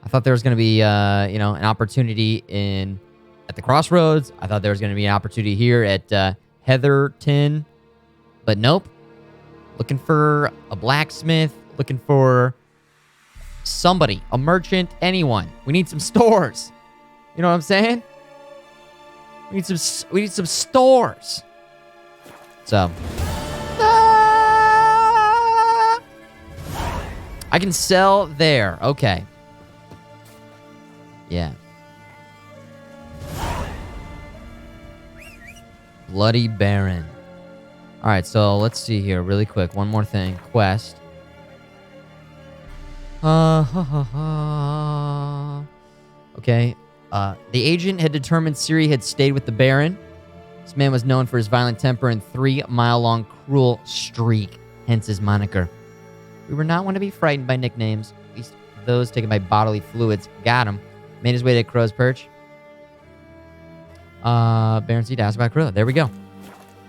I thought there was going to be, an opportunity at the crossroads. I thought there was going to be an opportunity here at Heatherton. But nope. Looking for a blacksmith. Looking for somebody. A merchant. Anyone. We need some stores. You know what I'm saying? We need some stores. So. I can sell there. Okay. Yeah. Bloody Baron. All right, so let's see here really quick. One more thing. Quest. Okay. The agent had determined Ciri had stayed with the Baron. This man was known for his violent temper and 3-mile-long cruel streak, hence his moniker. We were not one to be frightened by nicknames, at least those taken by bodily fluids. Got him. Made his way to Crow's Perch. Baron Seed asked about Crow. There we go.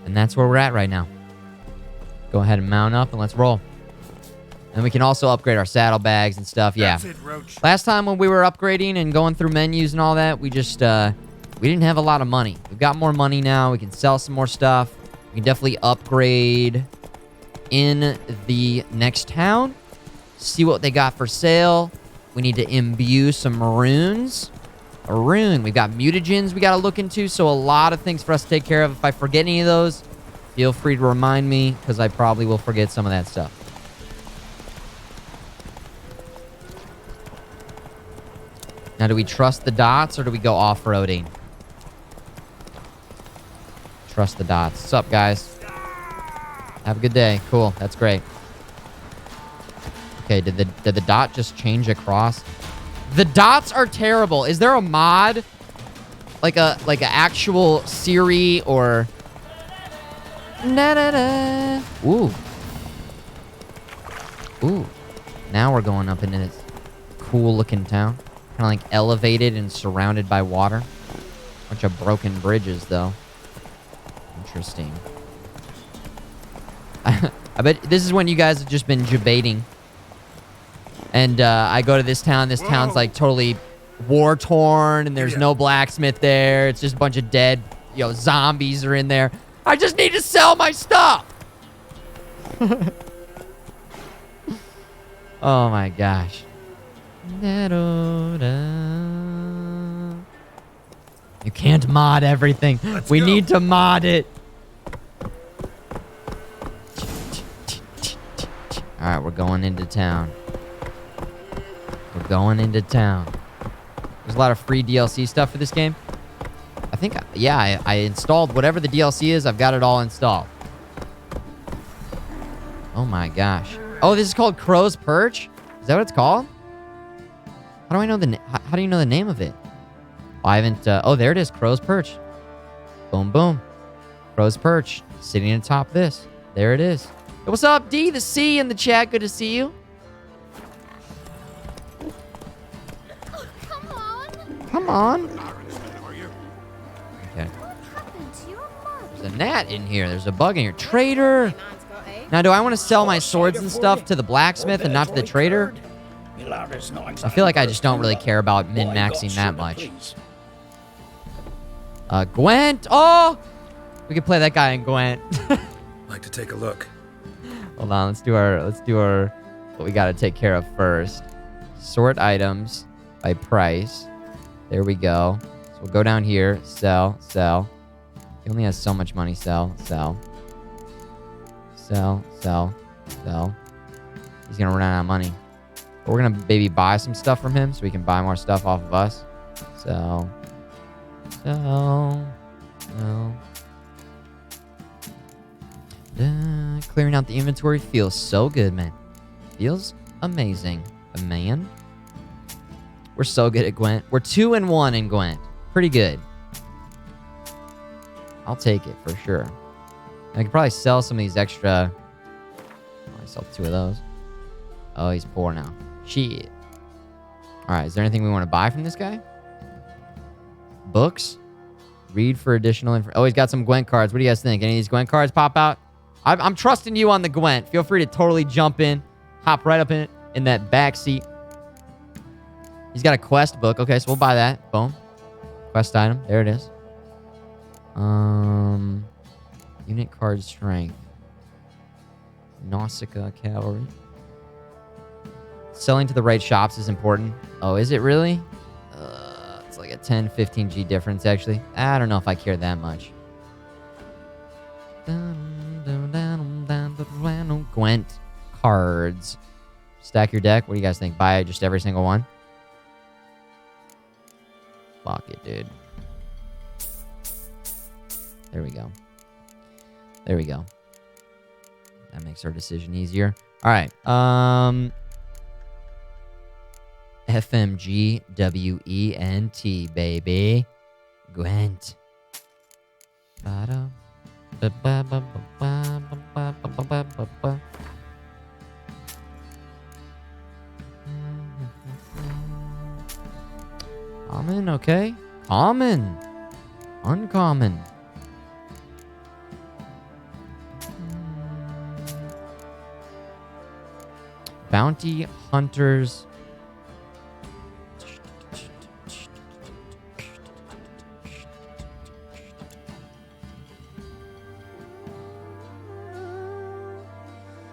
And that's where we're at right now. Go ahead and mount up and let's roll. And we can also upgrade our saddlebags and stuff. Yeah. Last time when we were upgrading and going through menus and all that, we just, we didn't have a lot of money. We've got more money now. We can sell some more stuff. We can definitely upgrade in the next town. See what they got for sale. We need to imbue some runes. A rune. We've got mutagens we got to look into. So a lot of things for us to take care of. If I forget any of those, feel free to remind me, because I probably will forget some of that stuff. Now, do we trust the dots or do we go off-roading? Trust the dots. What's up, guys? Have a good day. Cool. That's great. Okay, did the dot just change across? The dots are terrible. Is there a mod? Like a actual Siri or... Na-na-na. Ooh. Ooh. Now we're going up into this cool-looking town. Kind of like elevated and surrounded by water. Bunch of broken bridges, though. Interesting. I bet this is when you guys have just been debating. And I go to this town. This town's like totally war-torn, and there's no blacksmith there. It's just a bunch of dead, zombies are in there. I just need to sell my stuff. Oh my gosh. You can't mod everything. We need to mod it. Alright, we're going into town. We're going into town. There's a lot of free DLC stuff for this game. I think, yeah, I installed whatever the DLC is. I've got it all installed. Oh my gosh. Oh, this is called Crow's Perch? Is that what it's called? How do I know how do you know the name of it? Oh, I haven't, oh, there it is. Crow's Perch. Boom, boom. Crow's Perch. Sitting atop this. There it is. Hey, what's up, D? The C in the chat. Good to see you. Oh, come on. Come on. Okay. What happened to your mother? There's a gnat in here. There's a bug in here. Trader. Now, do I want to sell my swords and stuff to the blacksmith and not to the trader? I feel like I just don't really care about min-maxing that much. Gwent. Oh! We could play that guy in Gwent. Like to take a look. Hold on, let's do our what we got to take care of first. Sort items by price. There we go. So we'll go down here. Sell, sell. He only has so much money. Sell, sell. Sell, sell, sell. He's going to run out of money. But we're going to maybe buy some stuff from him so we can buy more stuff off of us. Sell. Sell. Sell. Clearing out the inventory feels so good, man. Feels amazing. Man. We're so good at Gwent. We're 2-1 in Gwent. Pretty good. I'll take it for sure. And I could probably sell some of these extra. Oh, I sold 2 of those. Oh, he's poor now. Shit. Alright, is there anything we want to buy from this guy? Books? Read for additional info. Oh, he's got some Gwent cards. What do you guys think? Any of these Gwent cards pop out? I'm trusting you on the Gwent. Feel free to totally jump in. Hop right up in that back seat. He's got a quest book. Okay, so we'll buy that. Boom. Quest item. There it is. Unit card strength. Nausicaa cavalry. Selling to the right shops is important. Oh, is it really? It's like a 10-15G difference, actually. I don't know if I care that much. Gwent cards. Stack your deck. What do you guys think? Buy just every single one? Fuck it, dude. There we go. There we go. That makes our decision easier. All right. FMGWENT, baby. Gwent. Common, okay. Common. Uncommon. Bounty hunters.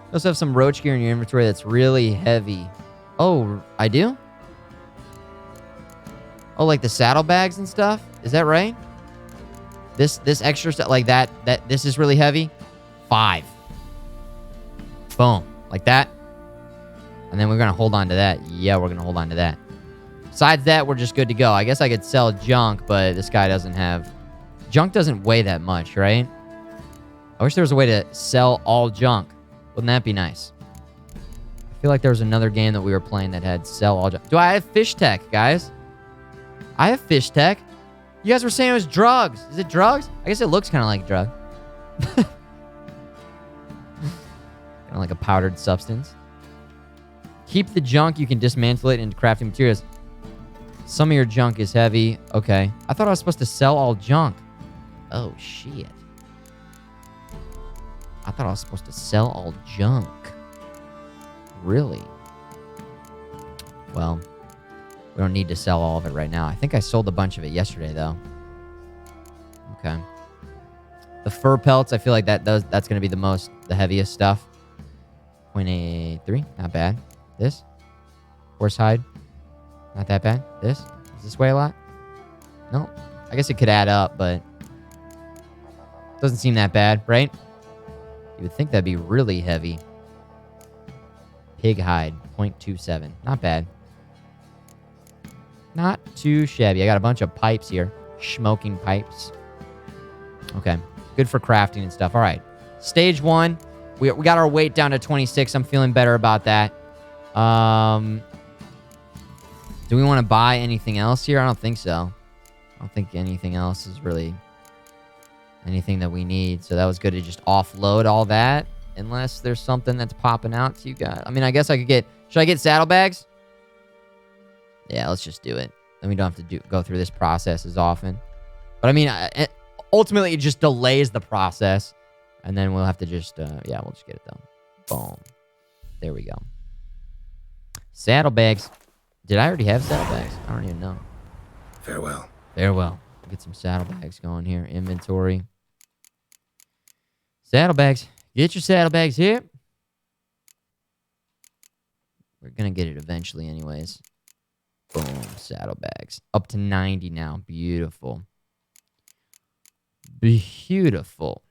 You also have some roach gear in your inventory that's really heavy. Oh, I do? Oh, like the saddlebags and stuff? Is that right? This extra stuff, like that, this is really heavy? 5. Boom. Like that. And then we're going to hold on to that. Yeah, we're going to hold on to that. Besides that, we're just good to go. I guess I could sell junk, but this guy doesn't have... Junk doesn't weigh that much, right? I wish there was a way to sell all junk. Wouldn't that be nice? I feel like there was another game that we were playing that had sell all junk. Do I have fish tech, guys? I have fish tech. You guys were saying it was drugs. Is it drugs? I guess it looks kind of like a drug. Kind of like a powdered substance. Keep the junk. You can dismantle it into crafting materials. Some of your junk is heavy. Okay. I thought I was supposed to sell all junk. Oh, shit. I thought I was supposed to sell all junk. Really? Well, we don't need to sell all of it right now. I think I sold a bunch of it yesterday, though. Okay. The fur pelts, I feel like that's going to be the heaviest stuff. 0.83, not bad. This? Horse hide? Not that bad. This? Does this weigh a lot? No. I guess it could add up, but doesn't seem that bad, right? You would think that'd be really heavy. Pig hide, 0.27. Not bad. Not too shabby. I got a bunch of pipes here. Smoking pipes. Okay. Good for crafting and stuff. All right. Stage 1. We got our weight down to 26. I'm feeling better about that. Do we want to buy anything else here? I don't think so. I don't think anything else is really anything that we need. So that was good to just offload all that. Unless there's something that's popping out to you guys. I mean, I guess I could get... Should I get saddlebags? Yeah, let's just do it. Then we don't have to go through this process as often. But I mean, ultimately, it just delays the process. And then we'll have to just... yeah, we'll just get it done. Boom. There we go. Saddlebags. Did I already have saddlebags? I don't even know. Farewell. Farewell. Get some saddlebags going here. Inventory. Saddlebags. Get your saddlebags here. We're gonna get it eventually anyways. Boom, saddlebags. Up to 90 now. Beautiful. Beautiful.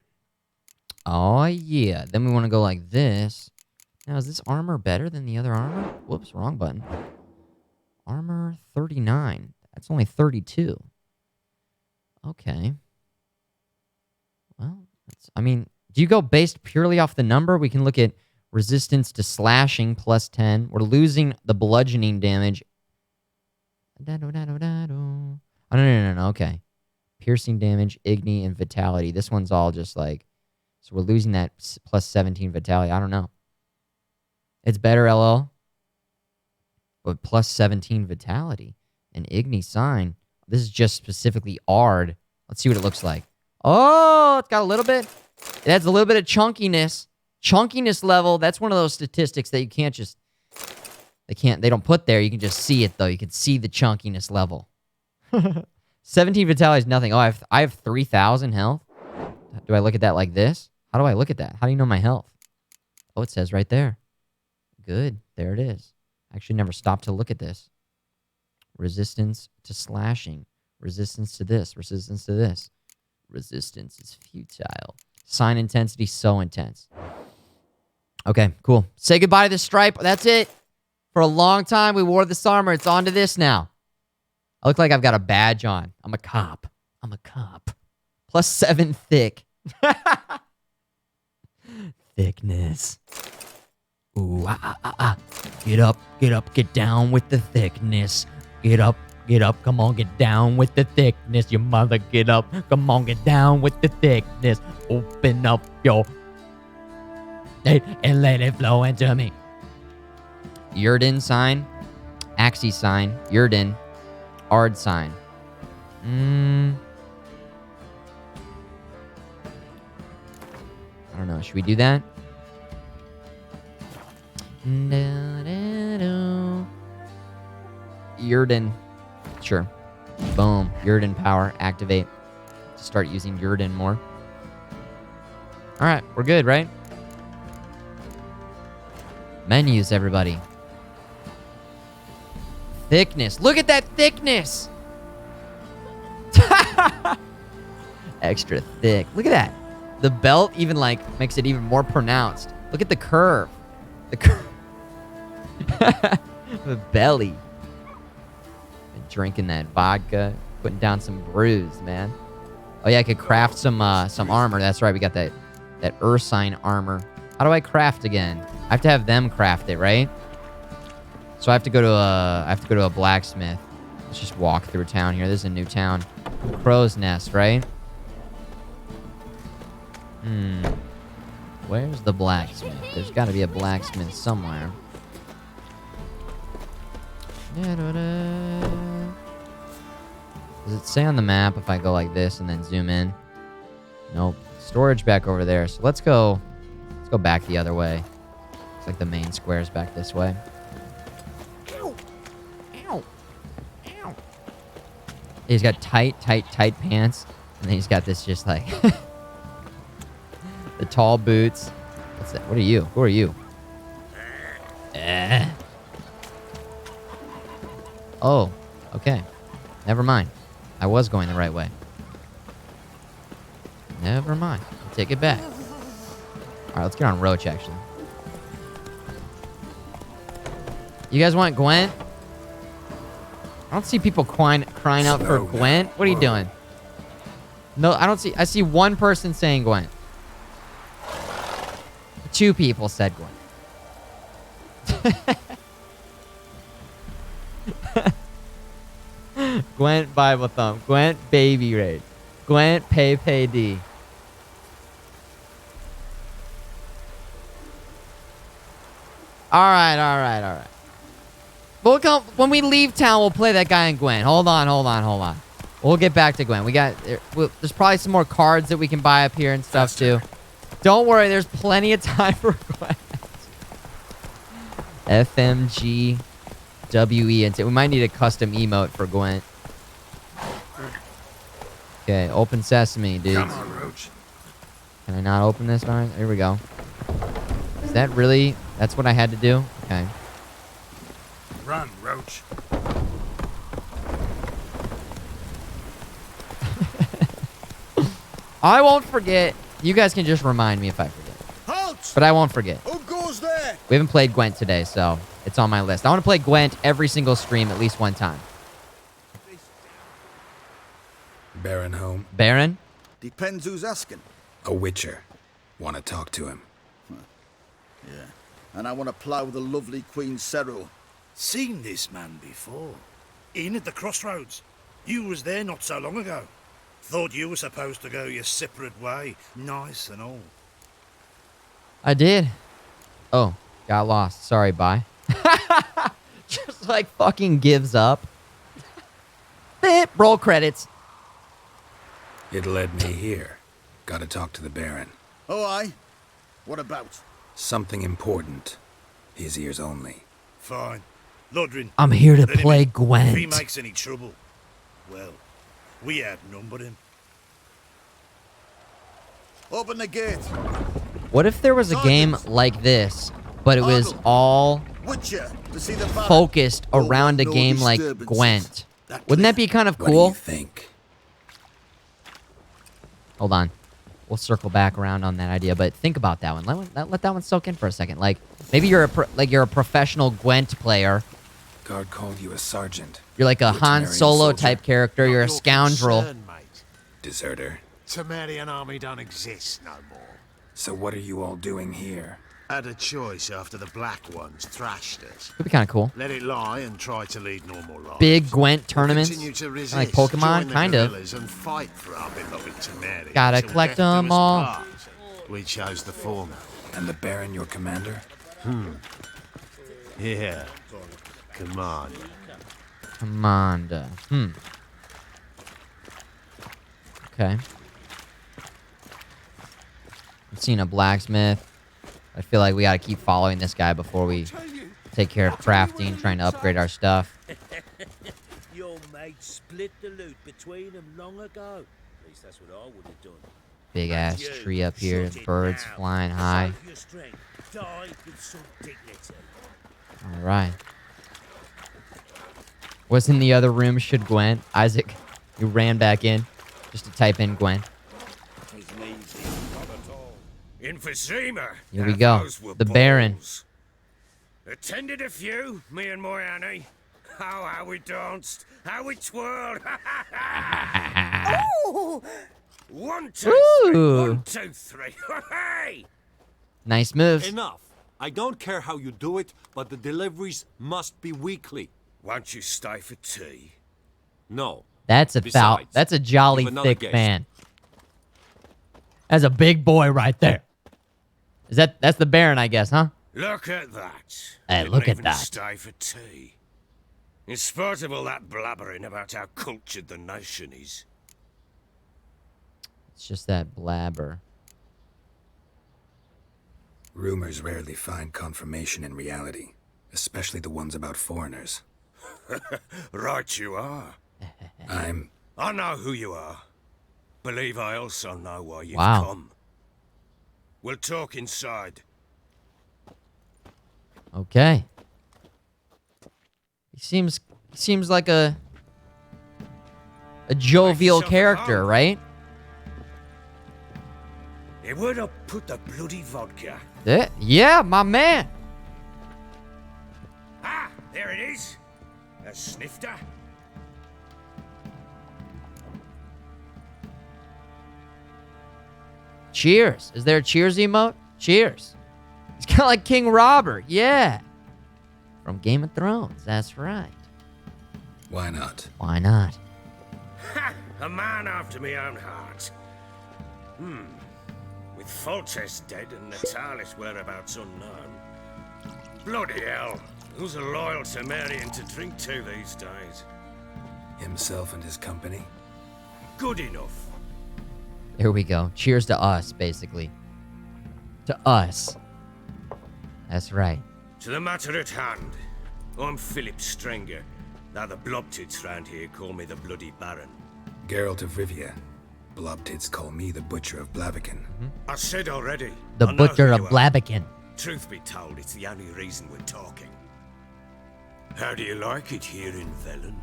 Oh, yeah. Then we want to go like this. Now, is this armor better than the other armor? Whoops, wrong button. Armor 39. That's only 32. Okay. Well, I mean, do you go based purely off the number? We can look at resistance to slashing plus 10. We're losing the bludgeoning damage. Oh, no. Okay. Piercing damage, igni, and vitality. This one's all just like... So we're losing that plus 17 vitality. I don't know. It's better, LL. But plus 17 vitality. And igni sign. This is just specifically Ard. Let's see what it looks like. Oh, it's got a little bit. It adds a little bit of chunkiness. Chunkiness level. That's one of those statistics that you can't just... They don't put there. You can just see it, though. You can see the chunkiness level. 17 vitality is nothing. Oh, I have 3,000 health. Do I look at that like this? How do I look at that? How do you know my health? Oh, it says right there. Good. There it is. I actually never stopped to look at this. Resistance to slashing. Resistance to this. Resistance to this. Resistance is futile. Sign intensity so intense. Okay, cool. Say goodbye to the stripe. That's it. For a long time, we wore this armor. It's on to this now. I look like I've got a badge on. I'm a cop. I'm a cop. Plus 7 thick. Thickness. Ooh, Get up, get down with the thickness. Get up, come on, get down with the thickness. Your mother, get up, come on, get down with the thickness. Open up your... and let it flow into me. Yurden sign. Axie sign. Yurden. Ard sign. I don't know. Should we do that? Yurden. Sure. Boom. Yurden power. Activate. Start using Yurden more. Alright. We're good, right? Menus, everybody. Thickness. Look at that thickness. Extra thick. Look at that. The belt even like makes it even more pronounced. Look at the curve. The curve. The belly. Been drinking that vodka, putting down some brews, man. Oh yeah, I could craft some armor. That's right. We got that Ursine armor. How do I craft again? I have to have them craft it, right? So I have to go to a blacksmith. Let's just walk through town here. This is a new town. Crow's Nest, right? Where's the blacksmith? There's got to be a blacksmith somewhere. Does it say on the map if I go like this and then zoom in? Nope. Storage back over there. So let's go back the other way. Looks like the main square's back this way. He's got tight pants. And then he's got this just like... the tall boots. What's that? What are you? Who are you? Oh, okay. Never mind. I was going the right way. Never mind. I'll take it back. Alright, let's get on Roach, actually. You guys want Gwent? I don't see people crying out for Gwent. What are you doing? No, I don't see... I see one person saying Gwent. 2 people said Gwent. Gwent Bible Thump. Gwent Baby Raid. Gwent Pay D. Alright. We'll come when we leave town. We'll play that guy in Gwent. Hold on. We'll get back to Gwent. There's probably some more cards that we can buy up here and stuff too. Don't worry. There's plenty of time for Gwent. FMG WE and we might need a custom emote for Gwent. Okay, open sesame, dude. Come on, Roach. Can I not open this? All right, here we go. Is that really? That's what I had to do? Okay. Run, Roach. I won't forget. You guys can just remind me if I forget. Halt! But I won't forget. Who goes there? We haven't played Gwent today, so it's on my list. I want to play Gwent every single stream at least one time. Baron home? Baron? Depends who's asking. A witcher. Want to talk to him. Yeah. And I want to plough the lovely Queen Cyril. Seen this man before. In at the crossroads. You was there not so long ago. Thought you were supposed to go your separate way. Nice and all. I did. Oh, got lost. Sorry, bye. Just like fucking gives up. Roll credits. It led me here. Gotta talk to the Baron. Oh, aye? What about? Something important. His ears only. Fine. Lodrin. I'm here to let him play in. Gwent. If he makes any trouble, well, we outnumbered him. Open the gate. What if there was a game like this, but it was all Witcher, to see the Baron. focused Oh, around a no game like disturbances. Gwent? That Wouldn't that be kind of What do cool? you think? Hold on. We'll circle back around on that idea, but think about that one. Let that one soak in for a second. Like, maybe you're a professional Gwent player. Guard called you a sergeant. You're like a Han Temerian Solo soldier. type character. You're a Not your scoundrel. concern, mate. Deserter. Temerian army don't exist no more. So what are you all doing here? Had a choice after the Black Ones thrashed us. Could be kind of cool. Let it lie and try to lead normal lives. Big Gwent tournaments. Continue to resist, Like Pokemon, join the kind of. guerrillas and fight for our beloved Temerian. Gotta till collect death do them us all. part. We chose the former. And the Baron your commander? Yeah. Commander. Commander. Okay. I've seen a blacksmith. I feel like we gotta keep following this guy before we take care of crafting, trying to upgrade our stuff. Your mate split the loot between them long ago. At least that's what I would have done. Big ass tree up here, birds flying high. Save your strength. Die with some dignity. All right. What's in the other room? Should Gwent? Isaac, you ran back in just to type in Gwent. In Vizima. Here we go. The Baron. Attended a few, me and my Annie. Oh, how we danced, how we twirled. Oh! 1, 2, 3, Ooh. 1, 2, 3. Hey! Nice moves. Enough. I don't care how you do it, but the deliveries must be weekly. Won't you stay for tea? No. That's Besides, that's a jolly you've another thick guest. man. That's a big boy right there. That's the Baron, I guess, huh? Look at that. Hey, Didn't look at even that. Stay for tea. In spite of all that blabbering about how cultured the nation is. It's just that blabber. Rumors rarely find confirmation in reality, especially the ones about foreigners. Right you are. I know who you are. Believe I also know why you've Wow. come. We'll talk inside. Okay. He seems like a jovial yourself at character, home. right? Hey, where'd I put the bloody vodka? Yeah, my man. Ah, there it is. A snifter. Cheers. Is there a cheers emote? Cheers. He's kind of like King Robert. Yeah. From Game of Thrones. That's right. Why not? Why not? Ha! A man after my own heart. With Foltest dead and Natalis whereabouts unknown. Bloody hell. Who's a loyal Temerian to drink to these days? Himself and his company? Good enough. Here we go. Cheers to us, basically. To us. That's right. To the matter at hand. I'm Philip Strenger. Now the blobtits round here call me the Bloody Baron. Geralt of Rivia. Blobtits call me the Butcher of Blaviken. I said already. The I know Butcher who of you are. Blaviken. Truth be told, it's the only reason we're talking. How do you like it here in Velen?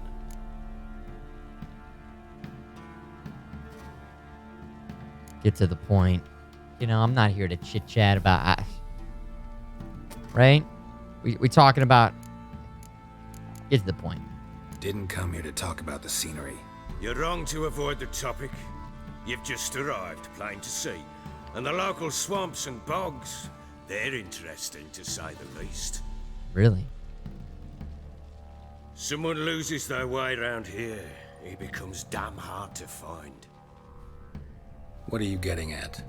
Get to the point. You know, I'm not here to chit-chat about... right? We talking about... Get to the point. Didn't come here to talk about the scenery. You're wrong to avoid the topic. You've just arrived, plain to see. And the local swamps and bogs, they're interesting to say the least. Really? Someone loses their way around here, he becomes damn hard to find. What are you getting at?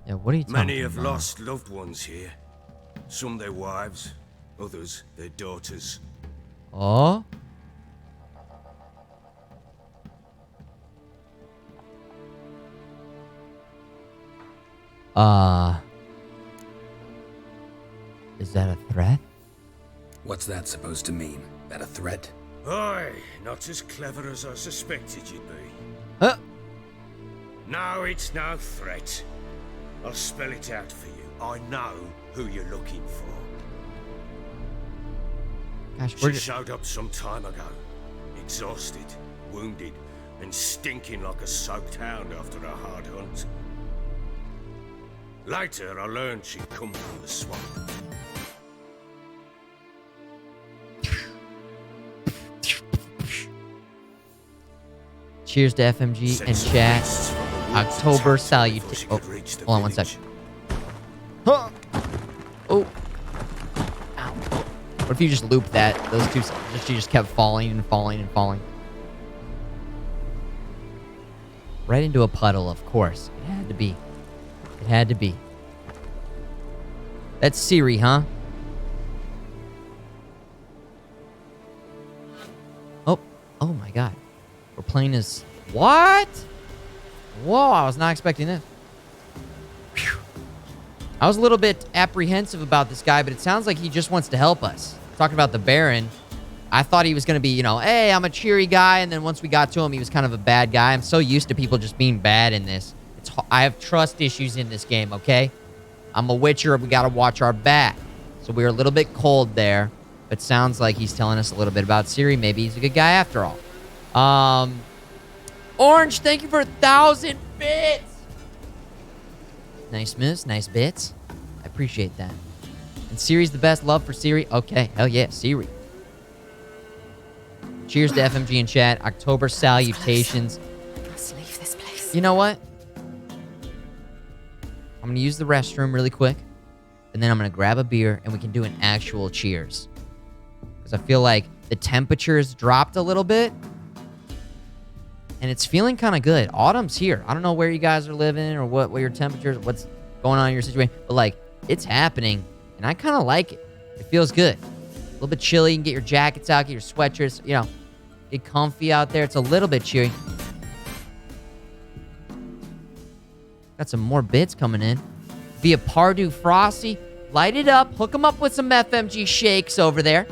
Yeah, what are you talking Many have about? lost loved ones here. Some their wives, others their daughters. Oh? Is that a threat? What's that supposed to mean? That a threat? Aye, not as clever as I suspected you'd be. Huh? No, it's no threat. I'll spell it out for you. I know who you're looking for. Gosh, She showed up some time ago. Exhausted, wounded, and stinking like a soaked hound after a hard hunt. Later, I learned she'd come from the swamp. Cheers to FMG and chat. October salutation. Oh, hold on one sec. Huh. Oh. Ow. What if you just loop that? Those two, she just kept falling and falling and falling. Right into a puddle, of course. It had to be. It had to be. That's Siri, huh? Oh. Oh my god. We're playing as... What? Whoa, I was not expecting this. Whew. I was a little bit apprehensive about this guy, but it sounds like he just wants to help us. Talking about the Baron, I thought he was going to be, you know, hey, I'm a cheery guy, and then once we got to him, he was kind of a bad guy. I'm so used to people just being bad in this. I have trust issues in this game, okay? I'm a Witcher, we got to watch our back. So we were a little bit cold there, but sounds like he's telling us a little bit about Ciri. Maybe he's a good guy after all. Orange, thank you for 1,000 bits. Nice moves, nice bits. I appreciate that. And Ciri's the best. Love for Ciri. Okay, hell yeah, Ciri. Cheers to FMG in chat. October salutations. Must leave this place. You know what? I'm gonna use the restroom really quick, and then I'm gonna grab a beer, and we can do an actual cheers. Because I feel like the temperature's dropped a little bit, and it's feeling kind of good. Autumn's here. I don't know where you guys are living or what your temperatures, what's going on in your situation, but like it's happening, and I kind of like it. It feels good. A little bit chilly. You can get your jackets out, get your sweatshirts. You know, get comfy out there. It's a little bit cheery. Got some more bits coming in. Via Pardue Frosty. Light it up. Hook them up with some FMG shakes over there.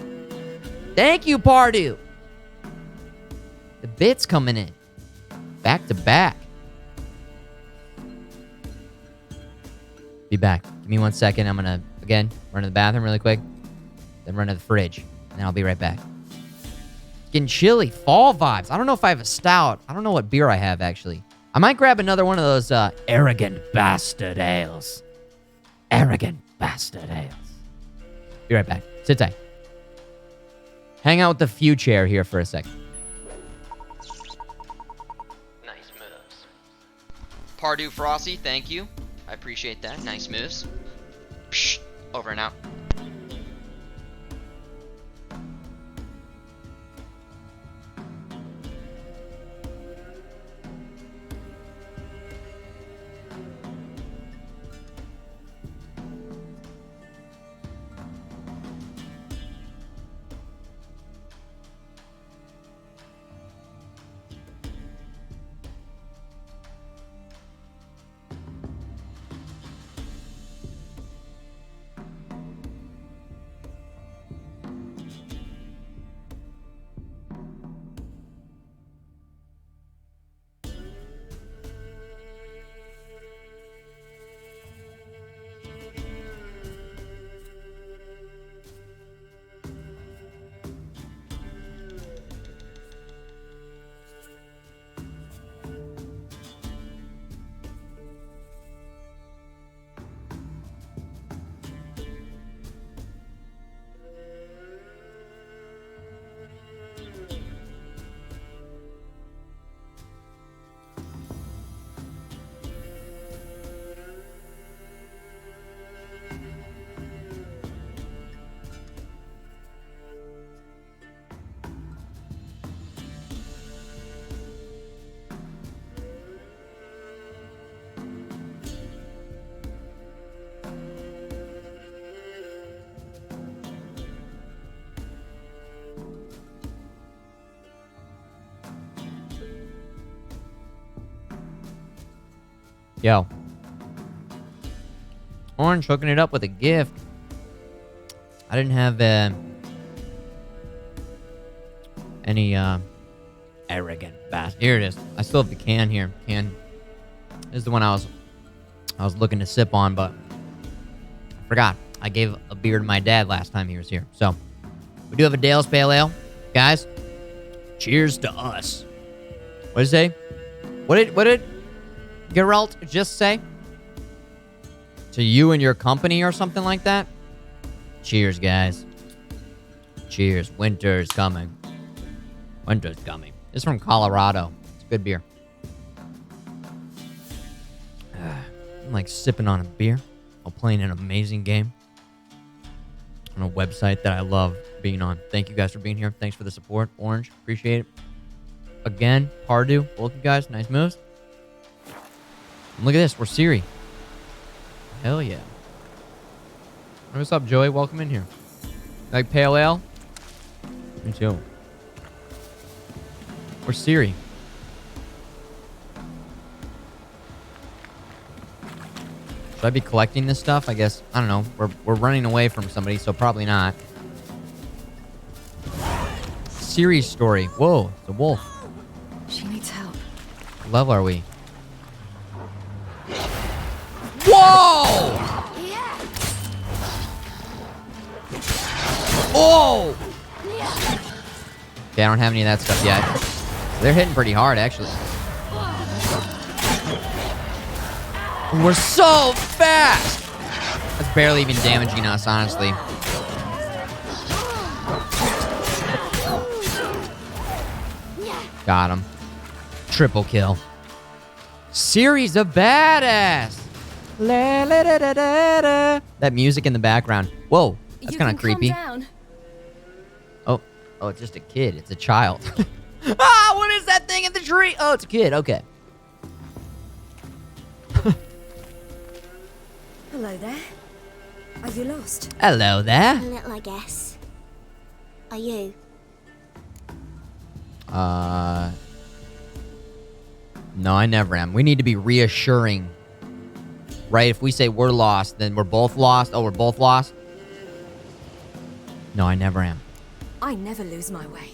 Thank you, Pardue. The bits coming in. Back to back. Be back. Give me 1 second. I'm going to, again, run to the bathroom really quick. Then run to the fridge. And then I'll be right back. It's getting chilly. Fall vibes. I don't know if I have a stout. I don't know what beer I have, actually. I might grab another one of those arrogant bastard ales. Arrogant bastard ales. Be right back. Sit tight. Hang out with the Future here for a second. Nice moves. Pardue Frosty, thank you. I appreciate that. Nice moves. Psh, over and out. Yo. Orange hooking it up with a gift. I didn't have any arrogant bastard. Here it is. I still have the can here. Can. This is the one I was looking to sip on, but I forgot. I gave a beer to my dad last time he was here. So, we do have a Dale's Pale Ale. Guys, cheers to us. What did it say? What did Geralt just say? To you and your company or something like that? Cheers, guys. Cheers. Winter's coming. Winter's coming. This is from Colorado. It's a good beer. I'm like sipping on a beer while playing an amazing game on a website that I love being on. Thank you guys for being here. Thanks for the support. Orange, appreciate it. Again, Pardew, both you guys, nice moves. And look at this, we're Siri. Hell yeah. What's up, Joey? Welcome in here. Like pale ale? Me too. We're Siri. Should I be collecting this stuff? I guess, I don't know. We're running away from somebody, so probably not. Siri's story. Whoa, it's a wolf. She needs help. What level are we? Whoa! Oh! Okay, I don't have any of that stuff yet. They're hitting pretty hard, actually. We're so fast! That's barely even damaging us, honestly. Got him. Triple kill. Siri's a badass! La, la, da, da, da, da. That music in the background. Whoa, that's kind of creepy. Oh, it's just a kid. It's a child. Ah, what is that thing in the tree? Oh, it's a kid. Okay. Hello there. Are you lost? Hello there. A little, I guess. Are you? No, I never am. We need to be reassuring. Right? If we say we're lost, then we're both lost. Oh, we're both lost? No, I never am. I never lose my way.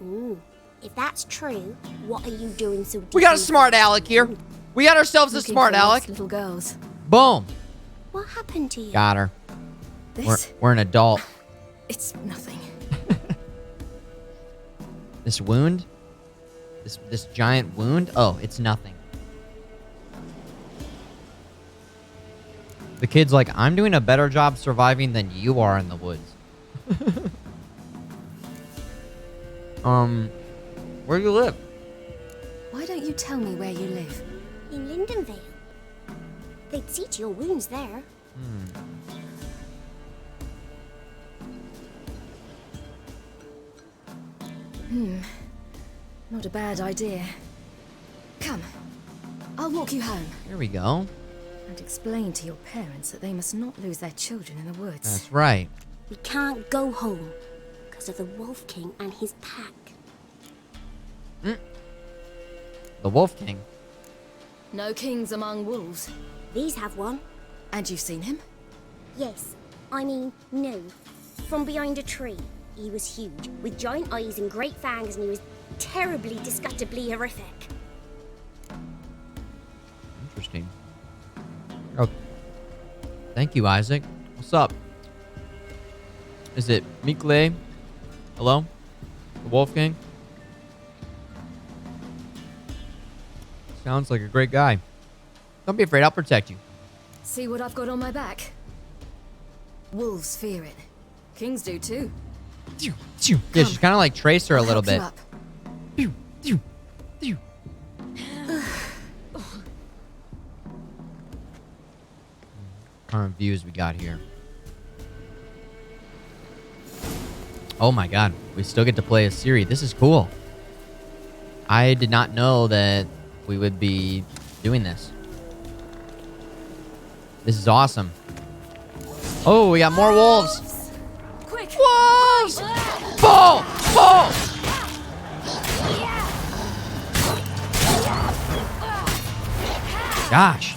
Ooh. If that's true, what are you doing so deep? We got a smart aleck here. We got ourselves a smart aleck. Little girls. Boom. What happened to you? Got her. This? We're an adult. It's nothing. This wound? This giant wound? Oh, it's nothing. The kid's like, I'm doing a better job surviving than you are in the woods. Where do you live? Why don't you tell me where you live? In Lindenvale. They'd see to your wounds there. Not a bad idea. Come, I'll walk you home. Here we go. And explain to your parents that they must not lose their children in the woods. That's right. We can't go home because of the Wolf King and his pack. The Wolf King? No kings among wolves. These have one. And you've seen him? Yes. I mean, no. From behind a tree. He was huge, with giant eyes and great fangs, and he was terribly, disgustingly horrific. Interesting. Oh. Thank you, Isaac. What's up? Is it Mikle? Hello? The Wolf King? Sounds like a great guy. Don't be afraid, I'll protect you. See what I've got on my back? Wolves fear it. Kings do too. Yeah, she's kind of like Tracer a little bit. Current views we got here. Oh my god, we still get to play as Siri. This is cool. I did not know that we would be doing this. This is awesome. Oh, we got more wolves. Quick! Wolves! Boom! Boom! Gosh.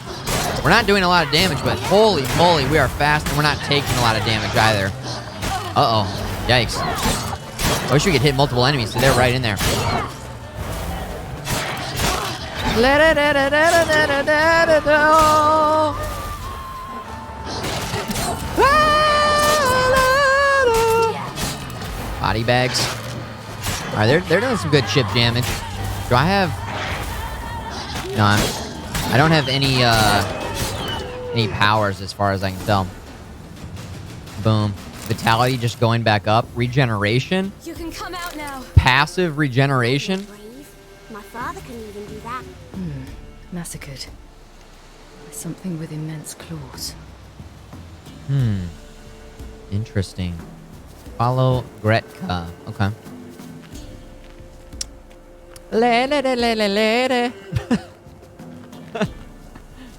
We're not doing a lot of damage, but holy moly, we are fast, and we're not taking a lot of damage either. Uh-oh. Yikes. I wish we could hit multiple enemies, so they're right in there. Body bags. All right, they're doing some good chip damage. Do I have... No, I don't have any powers as far as I can tell. Boom. Vitality just going back up. Regeneration. You can come out now. Passive regeneration. My father can even do that. Massacred. By something with immense claws. Interesting. Follow Gretka. Okay.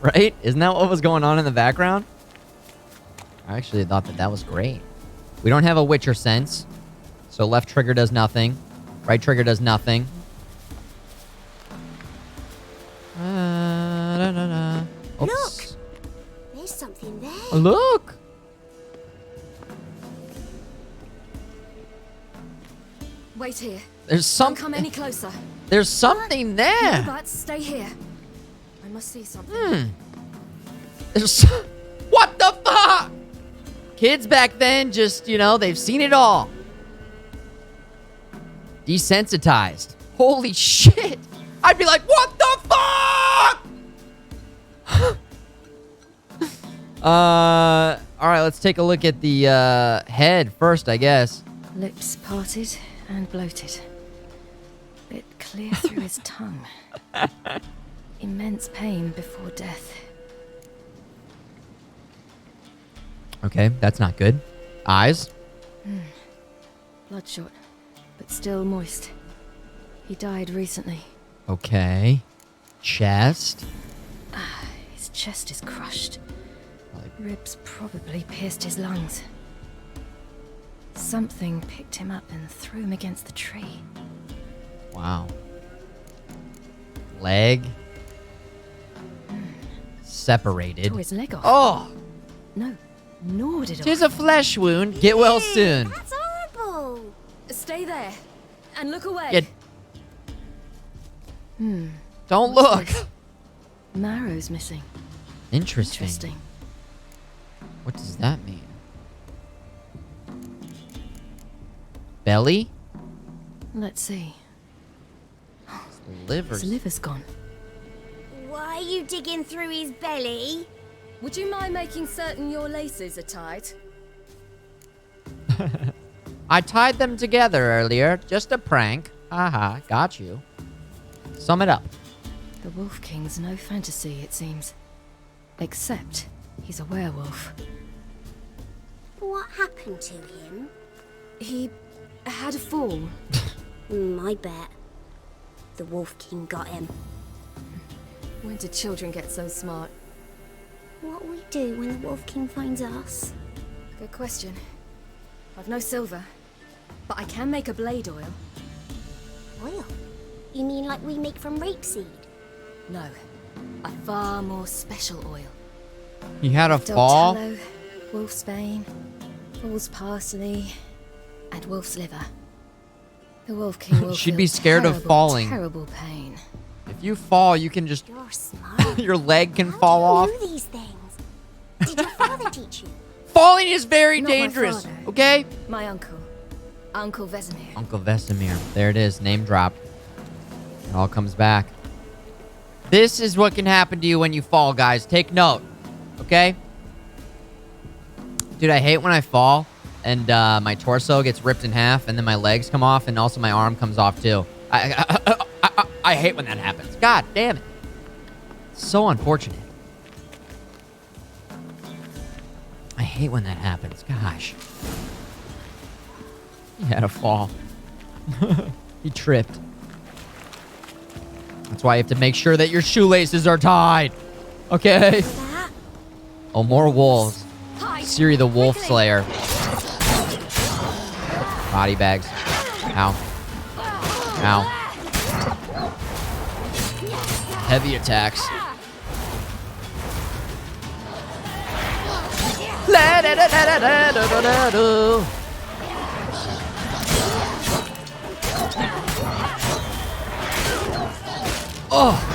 Right? Isn't that what was going on in the background? I actually thought that was great. We don't have a Witcher sense. So left trigger does nothing. Right trigger does nothing. Oops. Look! There's something there. Look! Wait here. There's Don't come something. any closer. There's something there. No, but stay here. I must see something. There's... What the fuck? Kids back then just, you know, they've seen it all. Desensitized. Holy shit. I'd be like, what the fuck? All right, let's take a look at the head first, I guess. Lips parted and bloated. Bit clear through his tongue. Immense pain before death. Okay, that's not good. Eyes. Bloodshot, but still moist. He died recently. Okay. Chest. His chest is crushed. Ribs probably pierced his lungs. Something picked him up and threw him against the tree. Wow. Leg. Separated. Tore his leg off. Oh! No, nor did I. Tis a flesh wound. Get well soon. That's horrible. Stay there and look away. Yeah. Don't look. Marrow's missing. Interesting. What does that mean? Belly? Let's see. Livers. His liver's gone. Why are you digging through his belly? Would you mind making certain your laces are tied? I tied them together earlier. Just a prank. Haha, got you. Sum it up. The Wolf King's no fantasy, it seems. Except he's a werewolf. What happened to him? He had a fall. I bet. The Wolf King got him. When did children get so smart? What'll we do when the Wolf King finds us? Good question. I've no silver, but I can make a blade oil. Oil? You mean like we make from rapeseed? No, a far more special oil. He had a Dog fall? tallow, wolf's bane, fool's parsley, and wolf's liver. The Wolf King will She'd feel be scared of terrible, falling. Terrible pain. If you fall, you can just... You're smart. your leg can fall How off. do you know these things? Did your father teach you? Falling is very Not my dangerous, father. okay? My uncle, Uncle Vesemir. Uncle Vesemir. There it is. Name drop. It all comes back. This is what can happen to you when you fall, guys. Take note, okay? Dude, I hate when I fall and my torso gets ripped in half and then my legs come off and also my arm comes off too. I hate when that happens. God damn it. So unfortunate. I hate when that happens. Gosh. He had a fall. He tripped. That's why you have to make sure that your shoelaces are tied. Okay? Oh, more wolves. Siri the Wolf Slayer. Body bags. Ow. Ow. Heavy attacks. La-da-da-da-da-da-da-da-da. Oh.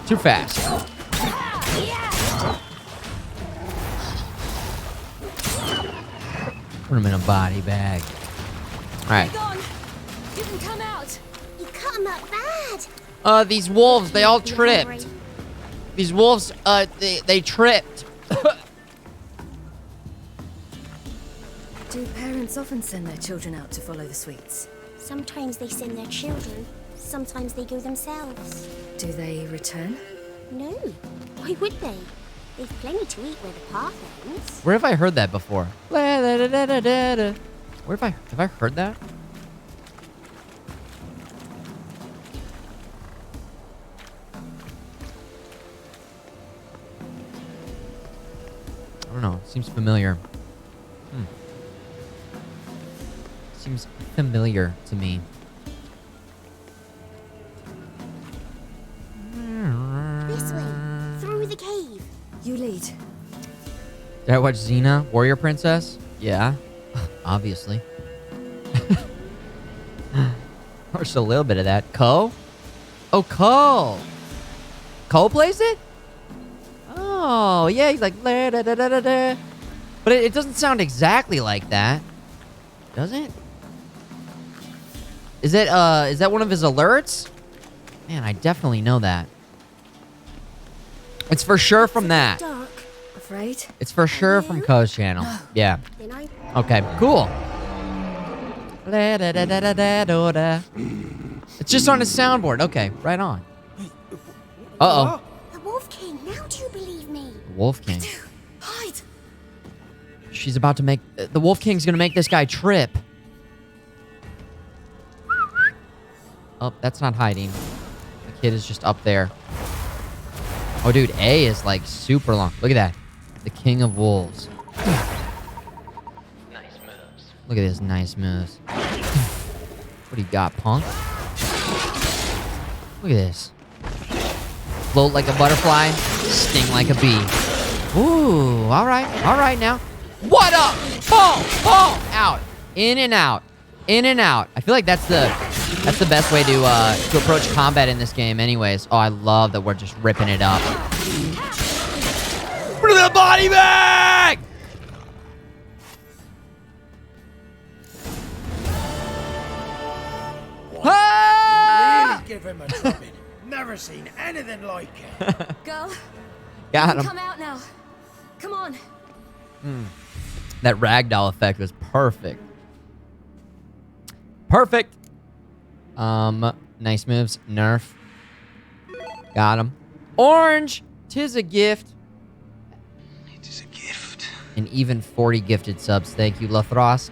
Too fast. Put him in a body bag. All right. You can come out. You cut him up bad. These wolves, they all tripped. These wolves, they tripped. Do parents often send their children out to follow the sweets? Sometimes they send their children. Sometimes they go themselves. Do they return? No. Why would they? They've plenty to eat where the path ends. Where have I heard that before? Where have I heard that? I don't know. Seems familiar. Seems familiar to me. This way. Through the cave. You lead. Did I watch Xena, Warrior Princess? Yeah. Obviously. Watched a little bit of that. Ko? Oh, Ko. Ko plays it? Oh, yeah, he's like... Da, da, da, da, da. But it doesn't sound exactly like that. Does it? Is that one of his alerts? Man, I definitely know that. It's for sure from that. Dark. Afraid? It's for sure from Ko's channel. Yeah. Okay, cool. It's just on his soundboard. Okay, right on. Uh-oh. The Wolf King. Now do you believe me? Wolf King. Hide. She's about to make... The Wolf King's gonna make this guy trip. Oh, that's not hiding. The kid is just up there. Oh, dude, A is like super long. Look at that. The King of Wolves. Nice moves. Look at this nice moves. What do you got, punk? Look at this. Float like a butterfly, sting like a bee. Ooh, all right now. What up? Boom, boom, out, in and out, in and out. I feel like that's the best way to approach combat in this game. Anyways, oh, I love that we're just ripping it up. Put the body bag. Really give him a drubbing. Never seen anything like it. Girl, Got you can him. come out now. Come on. That ragdoll effect was perfect. Perfect. Nice moves. Nerf. Got him. Orange. 'Tis a gift. It is a gift. And even 40 gifted subs. Thank you, Lathrost.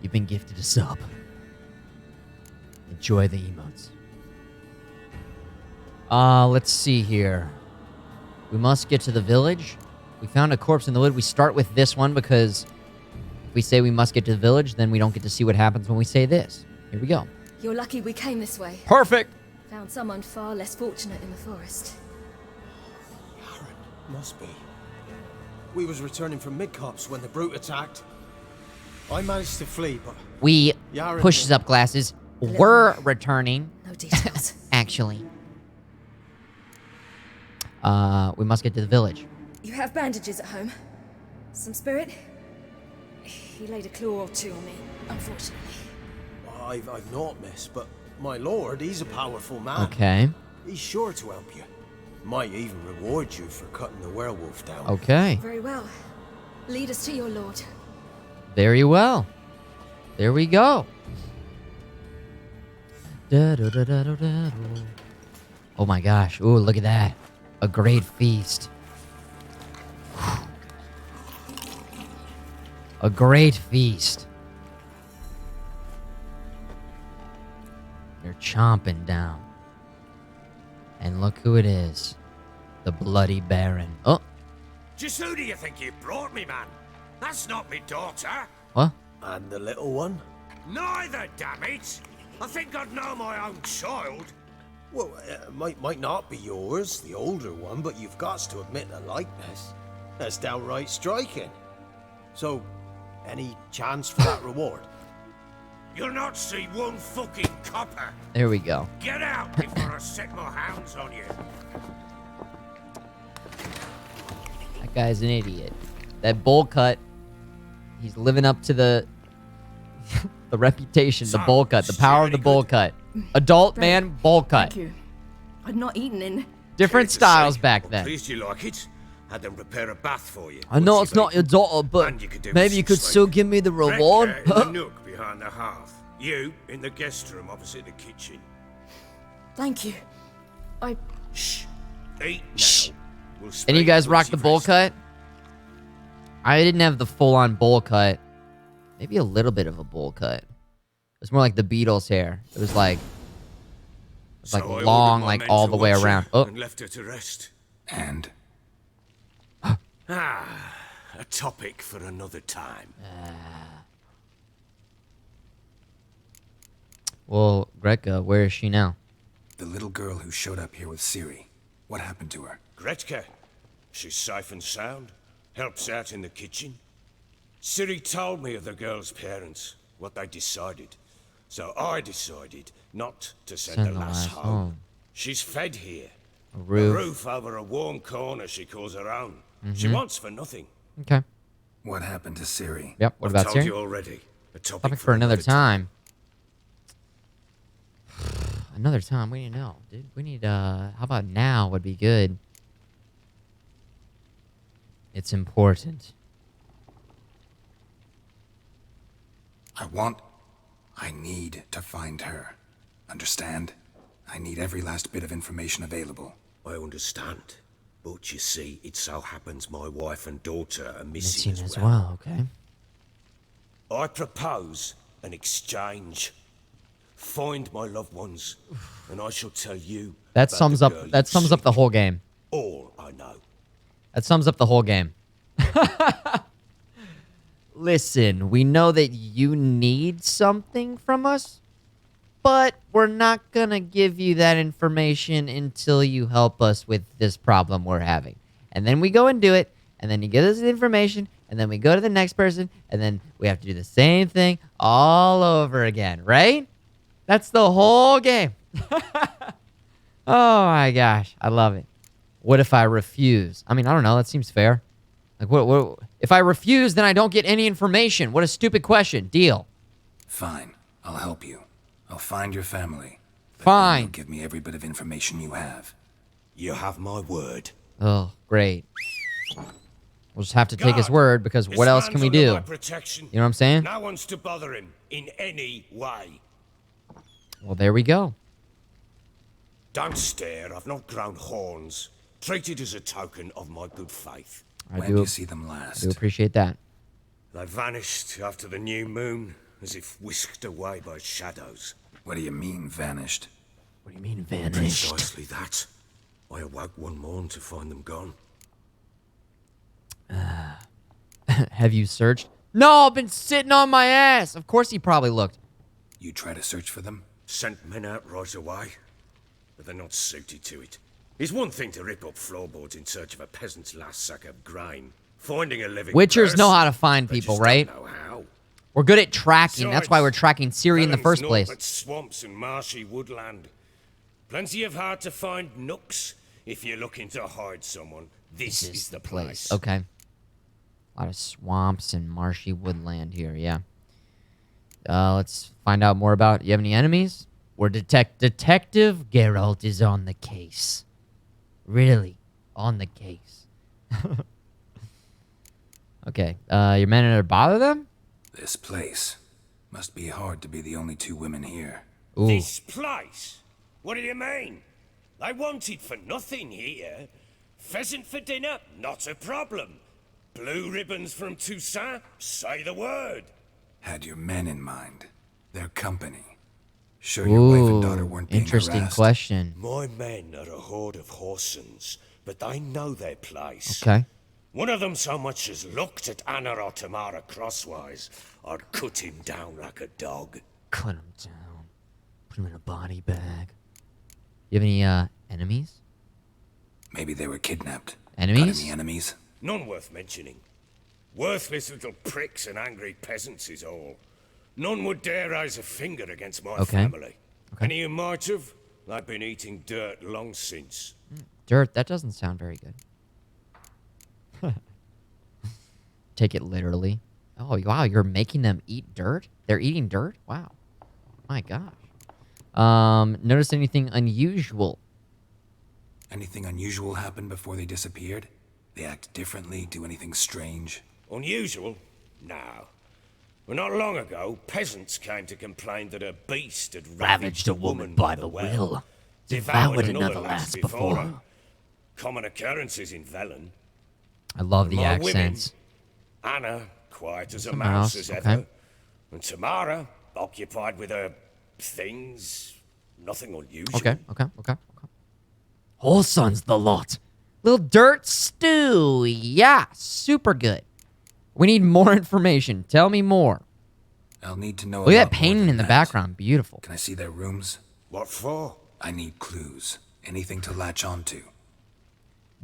You've been gifted a sub. Enjoy the emotes. Let's see here. We must get to the village. We found a corpse in the wood. We start with this one because if we say we must get to the village, then we don't get to see what happens when we say this. Here we go. You're lucky we came this way. Perfect. Found someone far less fortunate in the forest. Must be. We was returning from Midcops when the brute attacked. I managed to flee, but... We Yaren pushes up glasses. We're returning. No details. Actually. We must get to the village. You have bandages at home? Some spirit? He laid a claw or two on me, unfortunately. I've not, miss, but my lord, he's a powerful man. Okay. He's sure to help you. Might even reward you for cutting the werewolf down. Okay. Very well. Lead us to your lord. Very well. There we go. Oh my gosh. Ooh, look at that. A great feast. A great feast. They're chomping down. And look who it is. The Bloody Baron. Oh. Just who do you think you brought me, man? That's not me daughter. What? And the little one? Neither, damn it! I think I'd know my own child. Well, it might not be yours, the older one, but you've got to admit the likeness. That's downright striking. So, any chance for that reward? You'll not see one fucking copper. There we go. Get out before I set my hounds on you. That guy's an idiot. That bowl cut, he's living up to the the reputation, the bowl cut, the power of the bowl cut. Adult man, bowl cut. Thank you. I'd not eaten in. Different styles back then. Pleased you like it. Had them prepare a bath for you. I know it's not your daughter, but maybe you could still give me the reward. In the nook behind the hearth. You in the guest room opposite the kitchen. Thank you. Shh. Eat now. We'll And you guys speak rock once the you've bowl rested. cut? I didn't have the full-on bowl cut. Maybe a little bit of a bowl cut. It was more like the Beatles hair. It was like So I ordered long, my like men all to the way watch her around. Oh, And left her to rest. And? A topic for another time. well, Gretka, where is she now? The little girl who showed up here with Siri. What happened to her? Gretka. She's safe and sound. Helps out in the kitchen. Siri told me of the girl's parents, what they decided. So I decided not to send the lass home. She's fed here. A roof. A roof over a warm corner she calls her own. She Mhm. wants for nothing. Okay. What happened to Siri? Yep, what I've about told Siri? you already. A Topic for another time. Another time? We need to know, dude. We need, how about now would be good. It's important. I need to find her. Understand? I need every last bit of information available. I understand. But you see, it so happens my wife and daughter are missing Missing as well, okay. I propose an exchange. Find my loved ones, and I shall tell you. That about sums the up girl that you sums up the whole game. All I know. That sums up the whole game. Listen, we know that you need something from us, but we're not gonna give you that information until you help us with this problem we're having. And then we go and do it, and then you give us the information, and then we go to the next person, and then we have to do the same thing all over again, right? That's the whole game. Oh my gosh, I love it. What if I refuse? I mean, I don't know. That seems fair. Like, what? If I refuse, then I don't get any information. What a stupid question. Deal. Fine. I'll help you. I'll find your family. Fine. You'll give me every bit of information you have. You have my word. Oh, great. We'll just have to take his word, because what else can we do? You know what I'm saying? No one's to bother him in any way. Well, there we go. Don't stare. I've not grown horns. Treat it as a token of my good faith. I When do, do you see them last? I do appreciate that. They vanished after the new moon, as if whisked away by shadows. What do you mean, vanished? What do you mean, vanished? Precisely that. I awoke one morn to find them gone. Have you searched? No, I've been sitting on my ass. Of course he probably looked. You try to search for them? Sent men out right away, but they're not suited to it. It's one thing to rip up floorboards in search of a peasant's last sack of grain. Finding a living Witchers know how to find they people, just right? Don't know how. We're good at tracking. That's why we're tracking Siri in the first Nothing place. but swamps and marshy woodland. Plenty of hard to find nooks. If you're looking to hide someone, this is the place. Okay. A lot of swamps and marshy woodland here, yeah. Let's find out more about... You have any enemies? We're Detective Geralt is on the case. Really? On the case. Okay. Your men are to bother them? This place. Must be hard to be the only two women here. Ooh. This place? What do you mean? They wanted for nothing here. Pheasant for dinner? Not a problem. Blue ribbons from Toussaint? Say the word. Had your men in mind. Their company. Sure your wife and daughter weren't being interesting harassed? question. My men are a horde of horsens, but they know their place. Okay. one of them so much as looked at Anna or Tamara crosswise, I'd cut him down like a dog. Cut him down. Put him in a body bag. You have any, enemies? Maybe they were kidnapped. Enemies? Got any enemies? None worth mentioning. Worthless little pricks and angry peasants is all. None would dare raise a finger against my family. Any who might have, they've been eating dirt long since. Dirt? That doesn't sound very good. Take it literally. Oh, wow, you're making them eat dirt? They're eating dirt? Wow. My gosh. Notice anything unusual? Anything unusual happen before they disappeared? They act differently, do anything strange? Unusual? No. Well, not long ago, peasants came to complain that a beast had ravaged a woman by the well, devoured another lass before her. Common occurrences in Velen. I love the My accents. Women, Anna, quiet as a mouse as ever. Okay. And Tamara, occupied with her things. Nothing unusual. Okay. Wholeson's the lot. Little dirt stew. Yeah, super good. We need more information. Tell me more. I'll need to know Look at about that painting in the background. Beautiful. Can I see their rooms? What for? I need clues. Anything to latch onto.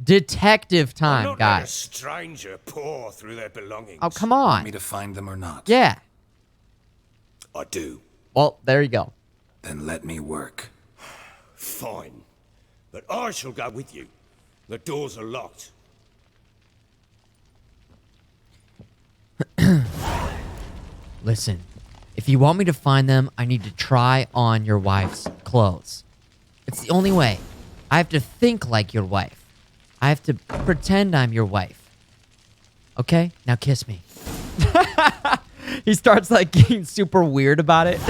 Detective time, Not guys. let a stranger pour through their belongings. Oh, come Want on. me to find them or not? Yeah. I do. Well, there you go. Then let me work. Fine. But I shall go with you. The doors are locked. Listen, if you want me to find them, I need to try on your wife's clothes. It's the only way. I have to think like your wife. I have to pretend I'm your wife. Okay? Now kiss me. He starts like getting super weird about it.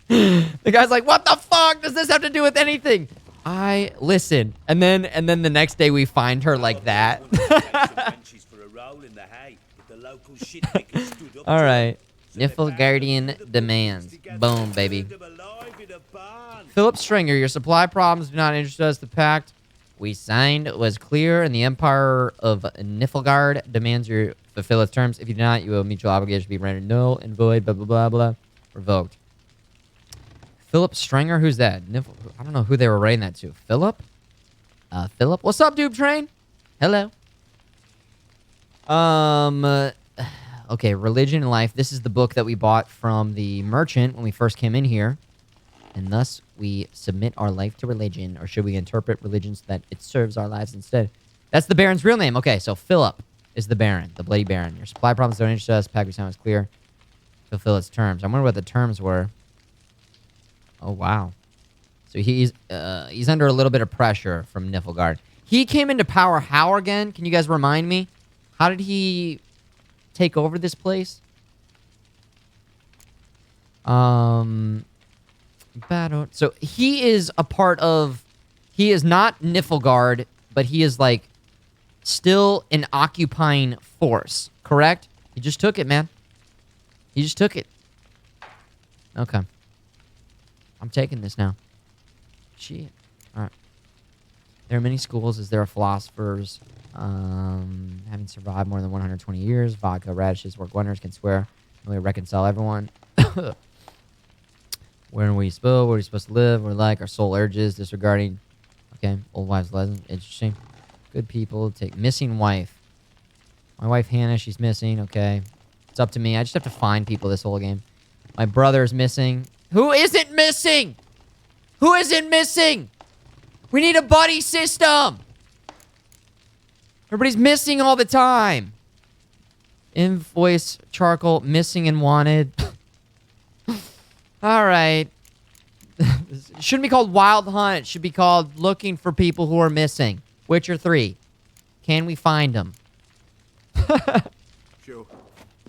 The guy's like, what the fuck does this have to do with anything? I listen. And then the next day we find her like that. All right. Niflgaardian demands. Boom, baby. Philip Stringer, your supply problems do not interest us. The pact we signed was clear, and the Empire of Niflgaard demands you fulfill its terms. If you do not, you will have mutual obligation to be rendered null and void, blah, blah, blah, blah. Revoked. Philip Stringer? Who's that? I don't know who they were writing that to. Philip? Philip? What's up, Dude Train? Hello. Okay, Religion and Life. This is the book that we bought from the merchant when we first came in here. And thus, we submit our life to religion, or should we interpret religion so that it serves our lives instead? That's the Baron's real name. Okay, so Philip is the Baron, the Bloody Baron. Your supply problems don't interest us. Pact we signed was clear. Fulfill its terms. I wonder what the terms were. Oh, wow. So he's under a little bit of pressure from Niflgaard. He came into power how again? Can you guys remind me? How did he take over this place? Battle. So he is a part of... He is not Niflgaard, but he is, like, still an occupying force. Correct? He just took it, man. He just took it. Okay. I'm taking this now. Shit. Alright. There are many schools as there are philosophers. Having survived more than 120 years, vodka, radishes, work wonders, can swear. Really reconcile everyone. Where are we supposed? Where are we supposed to live? We're like our soul urges, disregarding. Okay, old wives' lesson. Interesting. Good people. Take missing wife. My wife Hannah, she's missing. Okay, it's up to me. I just have to find people this whole game. My brother's missing. Who isn't missing? Who isn't missing? We need a buddy system. Everybody's missing all the time. Invoice, charcoal, missing and wanted. All right. It shouldn't be called Wild Hunt. It should be called Looking for People Who Are Missing. Witcher 3. Can we find them? Sure.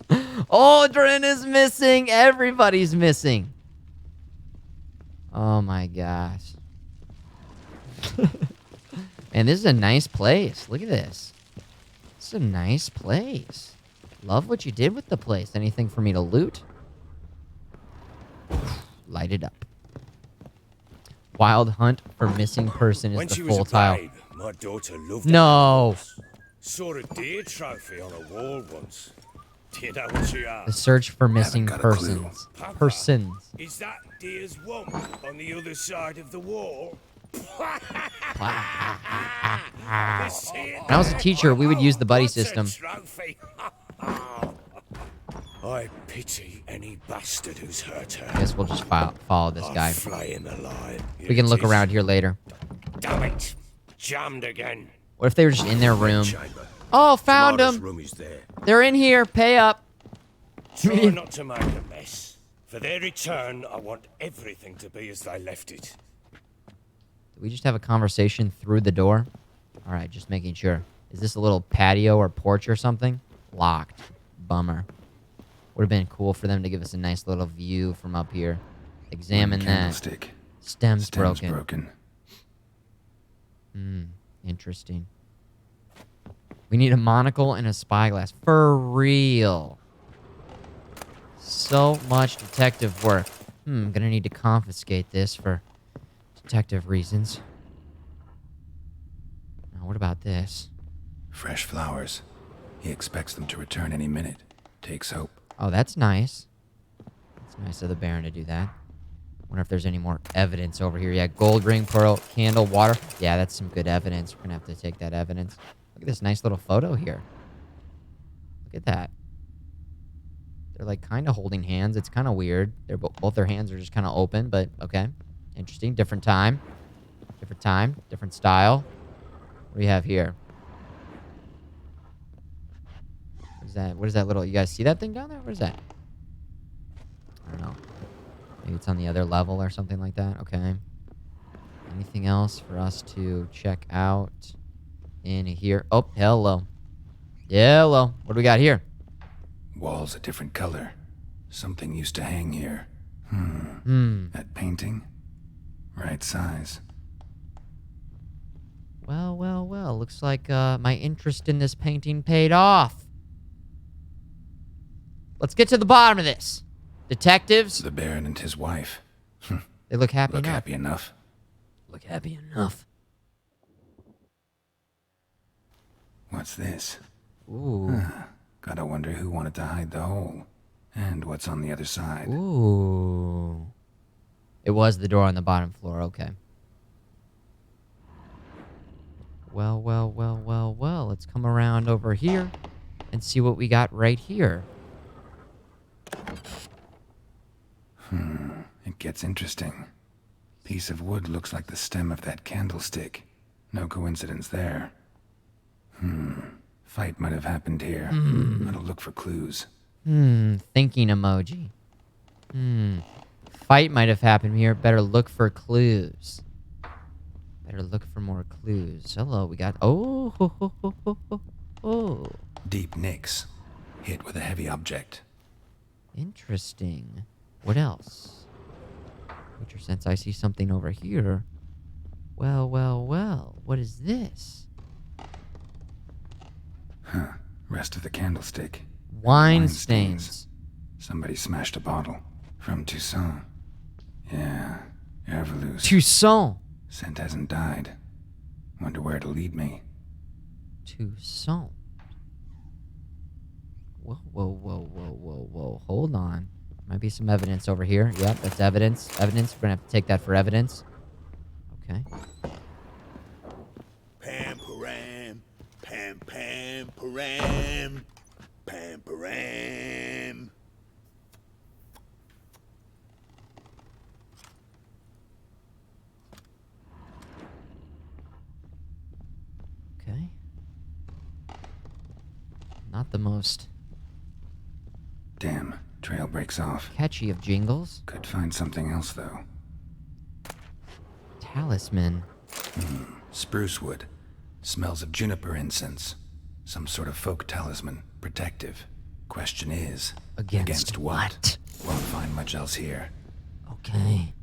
Aldrin is missing. Everybody's missing. Oh my gosh. Man, this is a nice place. Look at this. This is a nice place. Love what you did with the place. Anything for me to loot? Light it up. Wild Hunt for missing person is When the she was full a tile. babe, My daughter loved No. animals. Saw a deer trophy on a wall once. Do you know what she The asked? search for missing got a clue. persons. Papa, Persons. Is that deer's wump on the other side of the wall? When I was a teacher, we would use the buddy What's a system. trophy? I pity any bastard who's hurt her. I guess we'll just follow this I'll guy. flay him alive. Here We can it look is. around here later. Damn it! Jammed again. What if they were just in their room? Chamber. Oh, found Tomorrow's them. room is there. They're in here. Pay up. Try not to make a mess. For their return, I want everything to be as they left it. Did we just have a conversation through the door? All right, just making sure. Is this a little patio or porch or something? Locked. Bummer. Would have been cool for them to give us a nice little view from up here. Examine that. Candlestick. Stem's Stem's broken. broken. Interesting. We need a monocle and a spyglass. For real. So much detective work. I'm gonna need to confiscate this for detective reasons. Now, what about this? Fresh flowers. He expects them to return any minute. Takes hope. Oh, that's nice. It's nice of the Baron to do that. Wonder if there's any more evidence over here. Yeah, gold ring, pearl, candle, water. Yeah, that's some good evidence. We're gonna have to take that evidence. Look at this nice little photo here. Look at that. They're like kind of holding hands. It's kind of weird. They're both their hands are just kind of open, but okay. Interesting. Different time. Different time. Different style. What do we have here? What is that? What is that little? You guys see that thing down there? What is that? I don't know. Maybe it's on the other level or something like that. Okay. Anything else for us to check out in here? Oh, hello. Hello. What do we got here? Walls a different color. Something used to hang here. That painting? Right size. Well, well, well. Looks like my interest in this painting paid off. Let's get to the bottom of this. Detectives. The Baron and his wife. They look happy Look enough. happy enough. Look happy enough. What's this? Ooh. Gotta wonder who wanted to hide the hole. And what's on the other side. Ooh. It was the door on the bottom floor. Okay. Well, well, well, well, well. Let's come around over here and see what we got right here. It gets interesting. Piece of wood looks like the stem of that candlestick. No coincidence there. Fight might have happened here. Gotta look for clues. Thinking emoji. Fight might have happened here. Better look for clues. Better look for more clues. Hello, we got... Oh, ho, ho, ho, ho, ho, ho. Deep nicks. Hit with a heavy object. Interesting. What else? Future sense, I see something over here. Well, well, well. What is this? Rest of the candlestick. Wine stains. Somebody smashed a bottle. From Toussaint. Yeah, Herveloos. Toussaint. Scent hasn't died. Wonder where it'll lead me. Toussaint. Whoa, whoa, whoa, whoa, whoa, whoa. Hold on. Might be some evidence over here. Yep, that's evidence. Evidence. We're gonna have to take that for evidence. Okay. Pam param, pam pam param, pam param. Okay. Not the most Damn, trail breaks off. catchy of jingles. Could find something else, though. Talisman. Spruce wood. Smells of juniper incense. Some sort of folk talisman. Protective. Question is... Against what? Won't find much else here. Okay.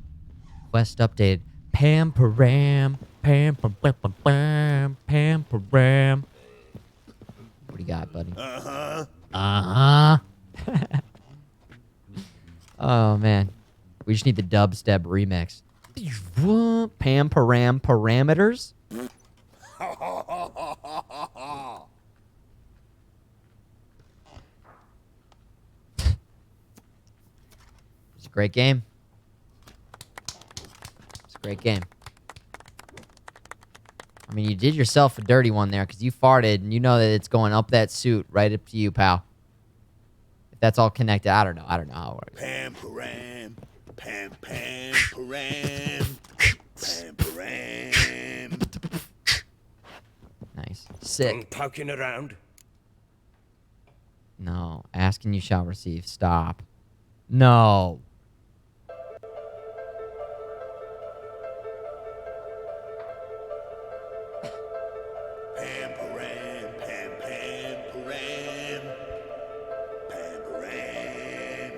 Quest updated. Pam param, pam param, pam pam param. What do you got, buddy? Oh man, we just need the dubstep remix. Pam param parameters. great game. It's a great game. I mean, you did yourself a dirty one there because you farted and you know that it's going up that suit right up to you, pal. If that's all connected, I don't know. I don't know how it works. Pam, param, pam, pam, param, pam, param. Nice. Sick. Poking around. No. Asking you shall receive. Stop. No. Pam, param, pam, pam, param, pam, param.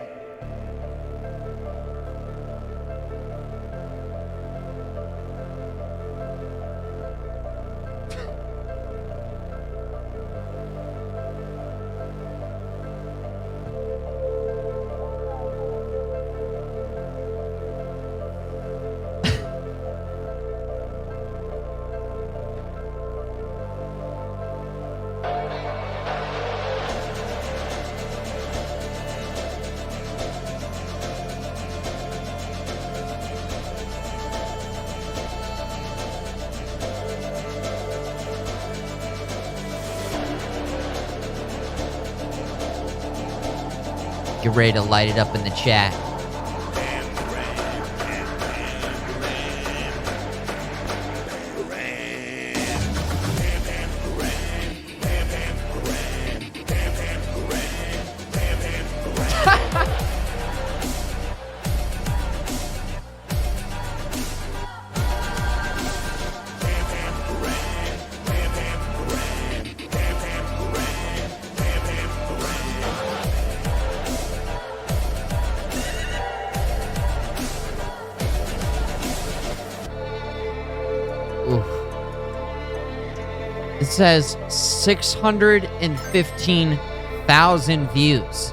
Get ready to light it up in the chat. It says 615,000 views.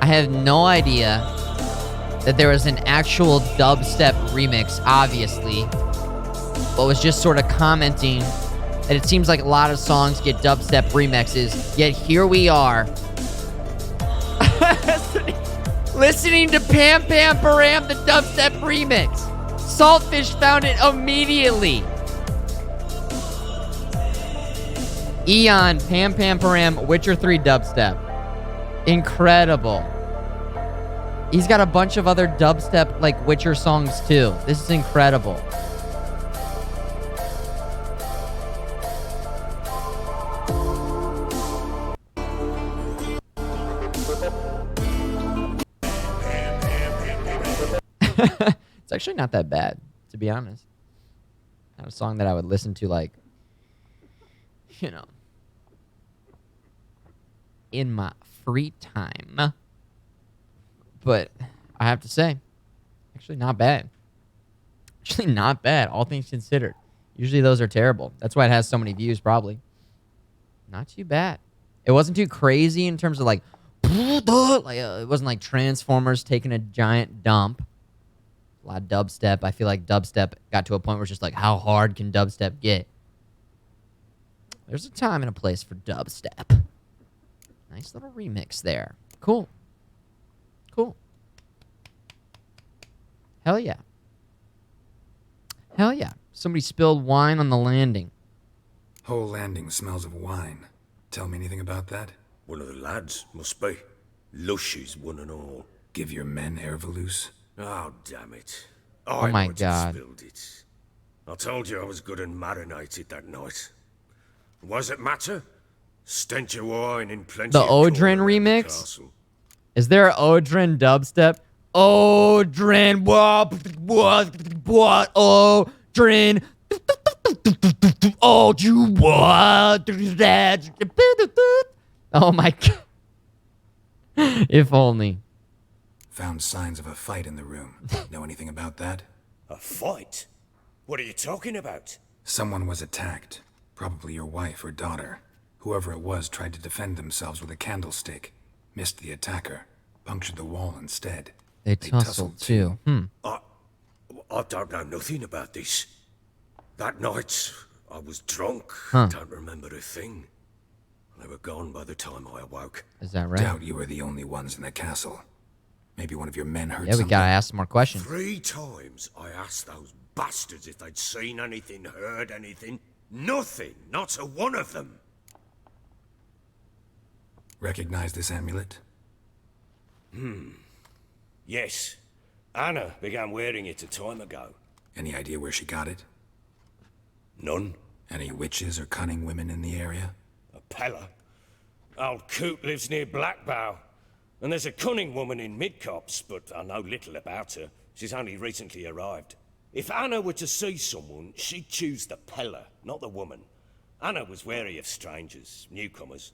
I have no idea that there was an actual dubstep remix, obviously, but was just sort of commenting that it seems like a lot of songs get dubstep remixes, yet here we are listening to Pam Pam Param, the dubstep remix. Saltfish found it immediately. Eon, Pam Pam Param, Witcher 3 dubstep. Incredible. He's got a bunch of other dubstep, like, Witcher songs, too. This is incredible. It's actually not that bad, to be honest. Not a song that I would listen to, like, you know, in my free time. But I have to say, actually not bad. Actually not bad, all things considered. Usually those are terrible. That's why it has so many views, probably. Not too bad. It wasn't too crazy in terms of, like, it wasn't like Transformers taking a giant dump. A lot of dubstep. I feel like dubstep got to a point where it's just like, how hard can dubstep get? There's a time and a place for dubstep. Nice little remix there. Cool. Cool. Hell yeah. Hell yeah. Somebody spilled wine on the landing. Whole landing smells of wine. Tell me anything about that? One of the lads, must be. Lushes, one and all. Give your men Ervalus? Oh, damn it. Oh my might have God. spilled it. I told you I was good and marinated that night. Was it matter? Stench of wine in plenty The of Odrin corn around the remix? castle. Is there an Odrin dubstep? Odrin, what, Odrin, oh, you what, oh my God. If only. Found signs of a fight in the room. Know anything about that? A fight? What are you talking about? Someone was attacked. Probably your wife or daughter. Whoever it was tried to defend themselves with a candlestick. Missed the attacker. Punctured the wall instead. They tussled too. I don't know nothing about this. That night, I was drunk. Don't remember a thing. They were gone by the time I awoke. Is that right? Doubt you were the only ones in the castle. Maybe one of your men heard Yeah, we something. gotta ask some more questions. 3 times I asked those bastards if they'd seen anything, heard anything. Nothing, not a one of them. Recognize this amulet? Yes, Anna began wearing it a time ago. Any idea where she got it? None. Any witches or cunning women in the area? A Pella. Old Coot lives near Blackbow. And there's a cunning woman in Midcopse, but I know little about her. She's only recently arrived. If Anna were to see someone, she'd choose the Pella, not the woman. Anna was wary of strangers, newcomers.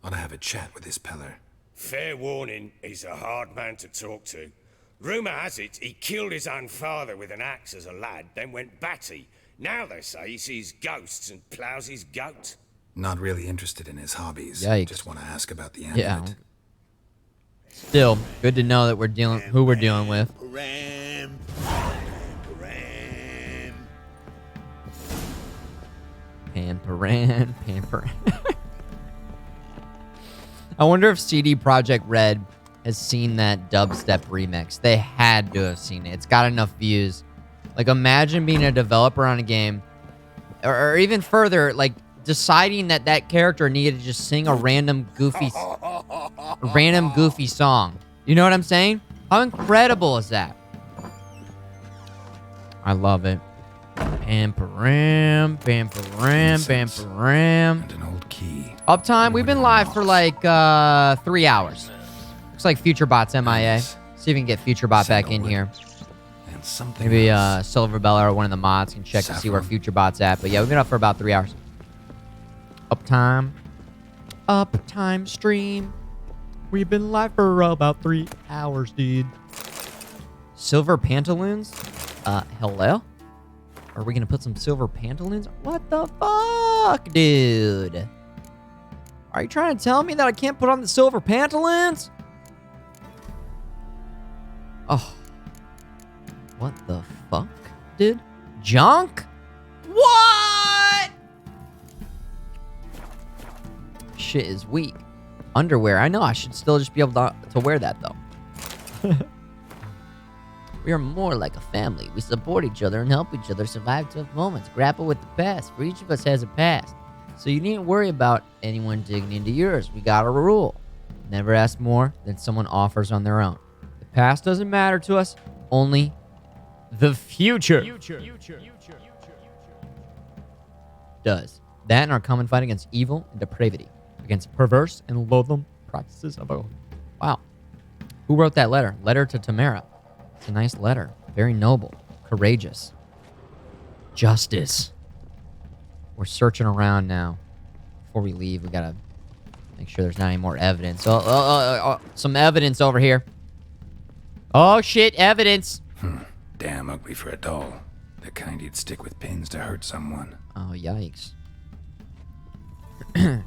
Ought to have a chat with this Peller. Fair warning, he's a hard man to talk to. Rumour has it he killed his own father with an axe as a lad, then went batty. Now they say he sees ghosts and ploughs his goat. Not really interested in his hobbies. Yikes. Just want to ask about the amulet. Yeah. Still, good to know that we're dealing who we're dealing with. Pamperan. I wonder if CD Projekt Red has seen that dubstep remix. They had to have seen it. It's got enough views. Like, imagine being a developer on a game, or even further, like, deciding that that character needed to just sing a random goofy song. You know what I'm saying? How incredible is that? I love it. Pamperam. And an old key. Uptime, we've been live for like 3 hours. Looks like FutureBot's MIA. See if we can get FutureBot back in here. And something Maybe else. Silverbella or one of the mods can check to see where FutureBot's at. But yeah, we've been up for about 3 hours. Uptime stream. We've been live for about 3 hours, dude. Silver pantaloons? Hello? Are we gonna put some silver pantaloons? What the fuck, dude? Are you trying to tell me that I can't put on the silver pantaloons? Oh. What the fuck, dude? Junk? What? Shit is weak. Underwear. I know I should still just be able to wear that, though. We are more like a family. We support each other and help each other survive tough moments, grapple with the past, for each of us has a past. So you needn't worry about anyone digging into yours. We got a rule. Never ask more than someone offers on their own. The past doesn't matter to us, only the future does. That and our common fight against evil and depravity, against perverse and loathsome practices of our... Wow. Who wrote that letter? Letter to Tamara. It's a nice letter. Very noble. Courageous. Justice. We're searching around now. Before we leave, we gotta make sure there's not any more evidence. Some evidence over here. Oh, shit. Evidence. Damn ugly for a doll. The kind you'd stick with pins to hurt someone. Oh, yikes.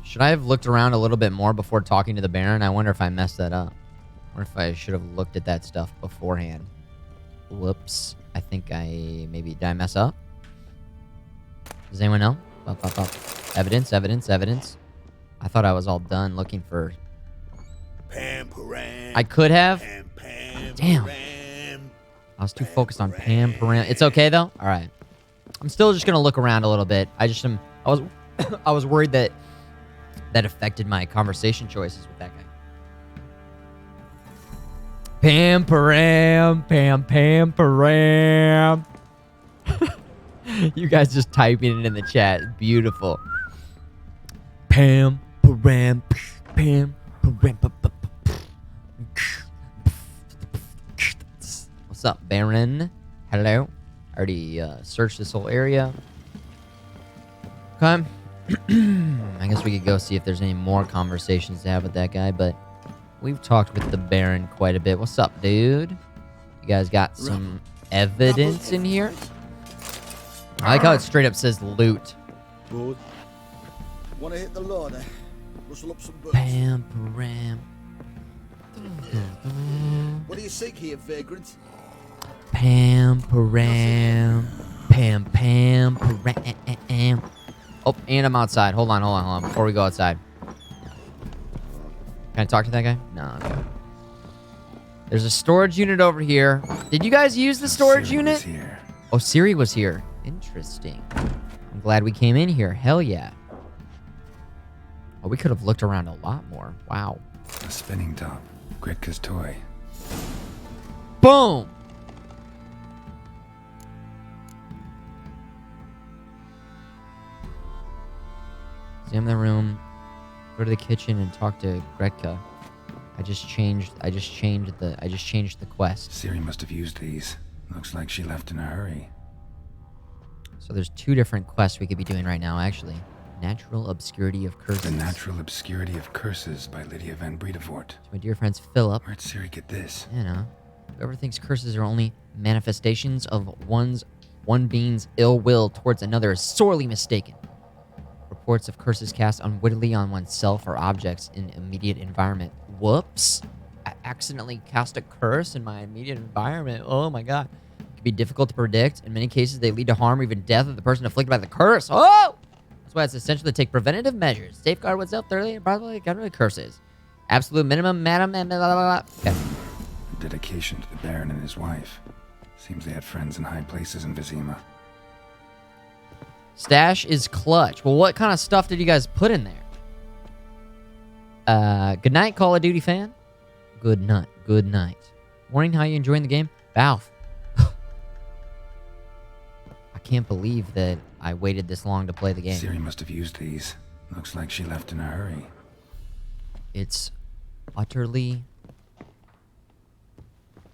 Should I have looked around a little bit more before talking to the Baron? I wonder if I messed that up. Or if I should have looked at that stuff beforehand. Whoops. I think did I mess up? Does anyone know? Evidence. I thought I was all done looking for... I could have. Damn. I was too focused on Pamperan. It's okay, though? All right. I'm still just going to look around a little bit. I was worried that affected my conversation choices with that guy. Pamperam. You guys just typing it in the chat. Beautiful. Pamperam. What's up, Baron? Hello. I already searched this whole area. Okay. I guess we could go see if there's any more conversations to have with that guy, but we've talked with the Baron quite a bit. What's up, dude? You guys got some evidence in here? I like how it straight up says loot. Good. Wanna hit the larder? Rustle up some books. Pamperam. What do you seek here, vagrant? Pamperam. Pam. Oh, and I'm outside. Hold on. Before we go outside. Can I talk to that guy? No. Okay. There's a storage unit over here. Did you guys use the storage unit? Here. Oh, Siri was here. Interesting. I'm glad we came in here. Hell yeah. Oh, we could have looked around a lot more. Wow. A spinning top. Gretka's toy. Boom! Examine the room. Go to the kitchen and talk to Gretka. I just changed the quest. Siri must have used these. Looks like she left in a hurry. So there's 2 different quests we could be doing right now, actually. Natural Obscurity of Curses. The Natural Obscurity of Curses by Lydia Van Bredevoort. To my dear friends Philip. Where'd Siri get this? You know, whoever thinks curses are only manifestations of one being's ill will towards another is sorely mistaken. Reports of curses cast unwittingly on oneself or objects in immediate environment. Whoops. I accidentally cast a curse in my immediate environment. Oh my god. It can be difficult to predict. In many cases, they lead to harm or even death of the person afflicted by the curse. Oh! That's why it's essential to take preventative measures. Safeguard oneself thoroughly and probably get rid of curses. Absolute minimum, madam, and blah, blah, blah, blah. Okay. Dedication to the Baron and his wife. Seems they had friends in high places in Vizima. Stash is clutch. Well, what kind of stuff did you guys put in there? Good night, Call of Duty fan. Good night. Good night. Morning, how you enjoying the game? Valve. I can't believe that I waited this long to play the game. Siri must have used these. Looks like she left in a hurry. It's utterly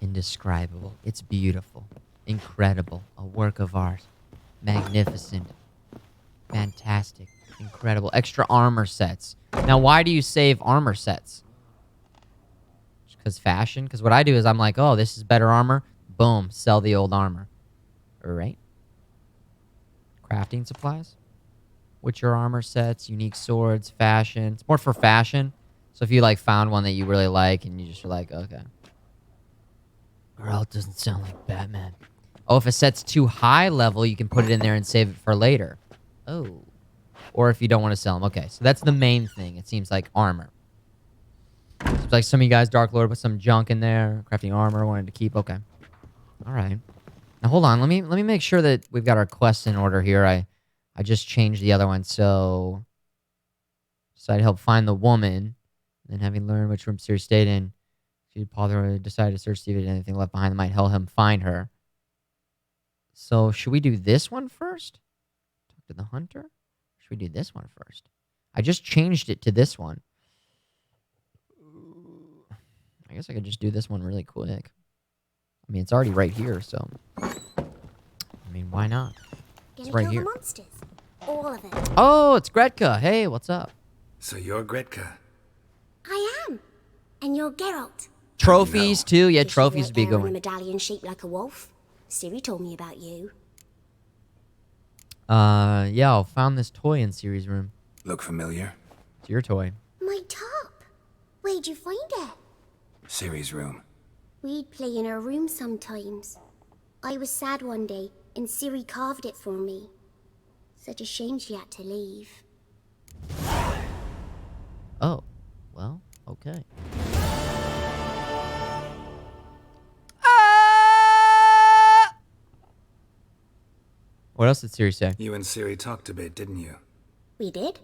indescribable. It's beautiful. Incredible. A work of art. Magnificent. Fantastic. Incredible. Extra armor sets. Now, why do you save armor sets? Just because fashion? Because what I do is I'm like, oh, this is better armor. Boom. Sell the old armor. Alright. Crafting supplies. Witcher armor sets. Unique swords. Fashion. It's more for fashion. So if you like found one that you really like and you just are like, okay. Girl, it doesn't sound like Batman. Oh, if a set's too high level, you can put it in there and save it for later. Oh. Or if you don't want to sell them. Okay, so that's the main thing. It seems like armor. Seems like some of you guys, Dark Lord, put some junk in there. Crafting armor, wanted to keep. Okay. All right. Now, hold on. Let me make sure that we've got our quests in order here. I just changed the other one. So I'd help find the woman. Then having learned which room Siri stayed in, she'd decide to search to see if there's anything left behind that might help him find her. So should we do this one first? Talk to the hunter? Or should we do this one first? I just changed it to this one. I guess I could just do this one really quick. I mean, it's already right here, so... I mean, why not? It's right here. Monsters. All of them. Oh, it's Gretka. Hey, what's up? So you're Gretka? I am. And you're Geralt. Trophies, too. Yeah, trophies would be going. going. A medallion shaped like a wolf. Siri told me about you. Yeah, I found this toy in Siri's room. Look familiar? It's your toy. My top. Where'd you find it? Siri's room. We'd play in her room sometimes. I was sad one day, and Siri carved it for me. Such a shame she had to leave. Oh, well, okay. What else did Siri say? You and Siri talked a bit, didn't you? We did?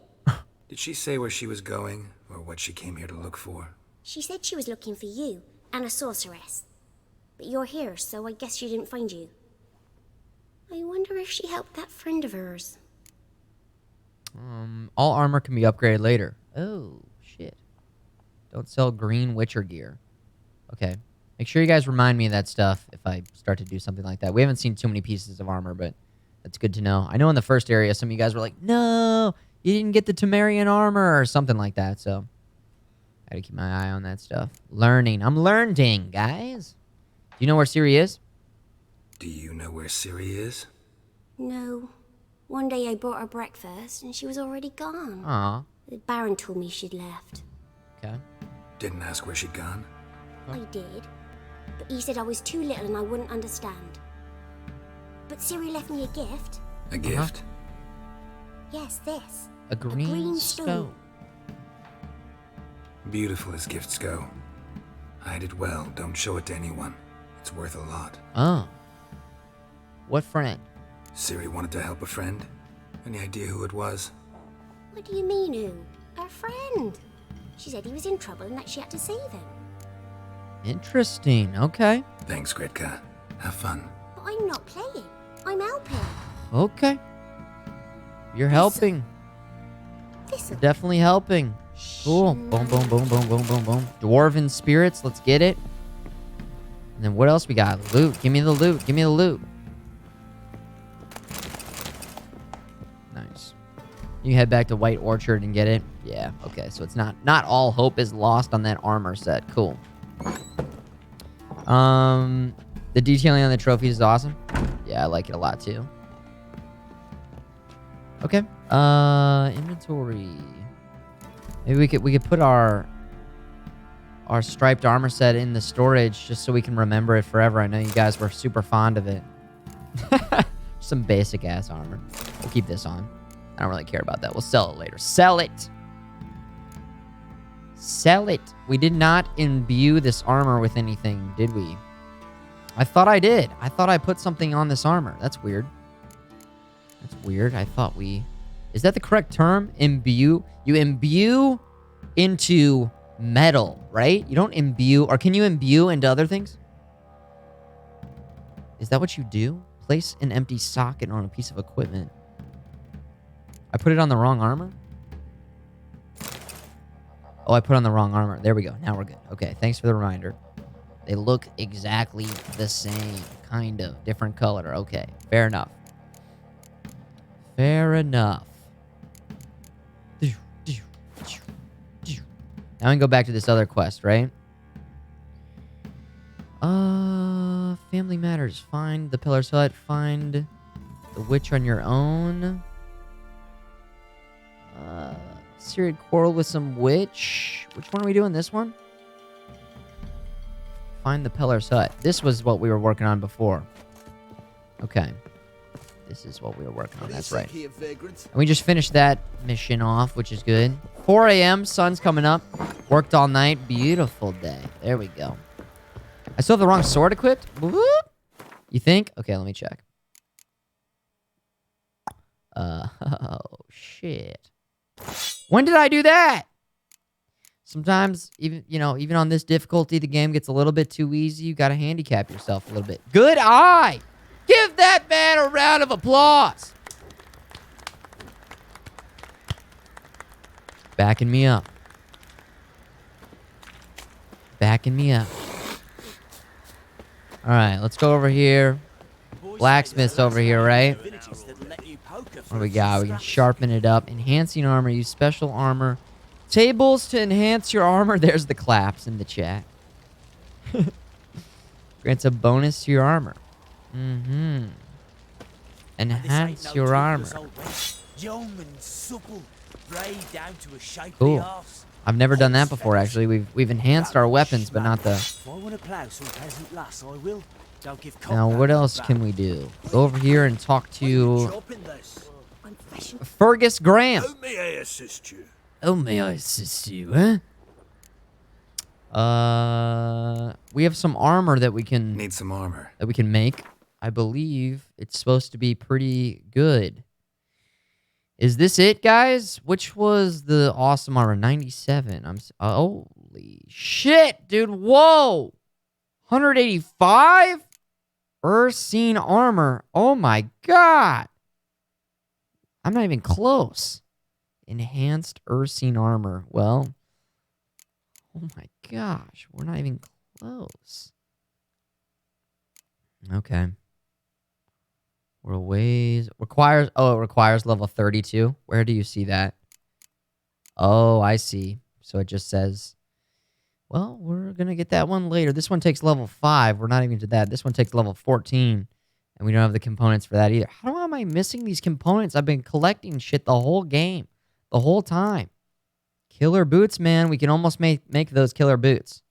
Did she say where she was going, or what she came here to look for? She said she was looking for you, and a sorceress. But you're here, so I guess she didn't find you. I wonder if she helped that friend of hers. All armor can be upgraded later. Oh, shit. Don't sell green Witcher gear. Okay. Make sure you guys remind me of that stuff if I start to do something like that. We haven't seen too many pieces of armor, but that's good to know. I know in the first area, some of you guys were like, no, you didn't get the Temerian armor or something like that, so I gotta keep my eye on that stuff. Learning. I'm learning, guys. Do you know where Siri is? Do you know where Siri is? No. One day I bought her breakfast, and she was already gone. Aw. The Baron told me she'd left. Okay. Didn't ask where she'd gone? I did. But he said I was too little and I wouldn't understand. But Siri left me a gift. A gift? Yes, this. A green stone. Beautiful as gifts go. Hide it well. Don't show it to anyone. It's worth a lot. Oh. What friend? Ciri wanted to help a friend. Any idea who it was? What do you mean, who? Her friend. She said he was in trouble and that she had to save him. Interesting. Okay. Thanks, Gretka. Have fun. But I'm not playing. I'm helping. Okay. You're helping. You're definitely helping. Cool. Boom, boom, boom, boom, boom, boom, boom. Dwarven spirits. Let's get it. And then what else we got? Loot. Give me the loot. Give me the loot. Nice. You head back to White Orchard and get it? Yeah. Okay. So it's not all hope is lost on that armor set. Cool. The detailing on the trophies is awesome. Yeah, I like it a lot too. Okay. Inventory. Maybe we could put our striped armor set in the storage just so we can remember it forever. I know you guys were super fond of it. Some basic ass armor. We'll keep this on. I don't really care about that. We'll sell it later. Sell it. Sell it. We did not imbue this armor with anything, did we? I thought I did. I thought I put something on this armor. That's weird. That's weird. I thought we... Is that the correct term? Imbue? You imbue into metal, right? You don't imbue... Or can you imbue into other things? Is that what you do? Place an empty socket on a piece of equipment. I put it on the wrong armor? Oh, I put on the wrong armor. There we go. Now we're good. Okay, thanks for the reminder. They look exactly the same. Kind of. Different color. Okay, fair enough. Fair enough. Now we can go back to this other quest, right? Family Matters. Find the Pillar's Hut. Find the witch on your own. Ciri quarrel with some witch. Which one are we doing? This one? Find the Pillar's Hut. This was what we were working on before. Okay. This is what we were working on. That's right. And we just finished that mission off, which is good. 4 a.m. Sun's coming up. Worked all night. Beautiful day. There we go. I still have the wrong sword equipped? Whoop. You think? Okay, let me check. Oh, shit. When did I do that? Sometimes, even on this difficulty, the game gets a little bit too easy. You got to handicap yourself a little bit. Good eye! Give that man a round of applause! Backing me up. Backing me up. Alright, let's go over here. Blacksmith's over here, right? What do we got? We can sharpen it up. Enhancing armor. Use special armor. Tables to enhance your armor. There's the claps in the chat. Grants a bonus to your armor. Mm-hmm. Enhance your armor. Cool. I've never done that before, actually. We've enhanced our weapons, but not the... Now, what else can we do? Go over here and talk to... Fergus Graham. How may I assist you? Oh, may I assist you, huh? We have some armor that we can... Need some armor. That we can make. I believe it's supposed to be pretty good. Is this it, guys? Which was the awesome armor? 97. Holy shit, dude. Whoa. 185? Ursine armor. Oh, my God. I'm not even close. Enhanced Ursine armor. Well, oh my gosh. We're not even close. Okay. We're ways... Requires... Oh, it requires level 32. Where do you see that? Oh, I see. So it just says... Well, we're going to get that one later. This one takes level 5. We're not even to that. This one takes level 14. And we don't have the components for that either. How am I missing these components? I've been collecting shit the whole game. The whole time. Killer boots, man. We can almost make those killer boots.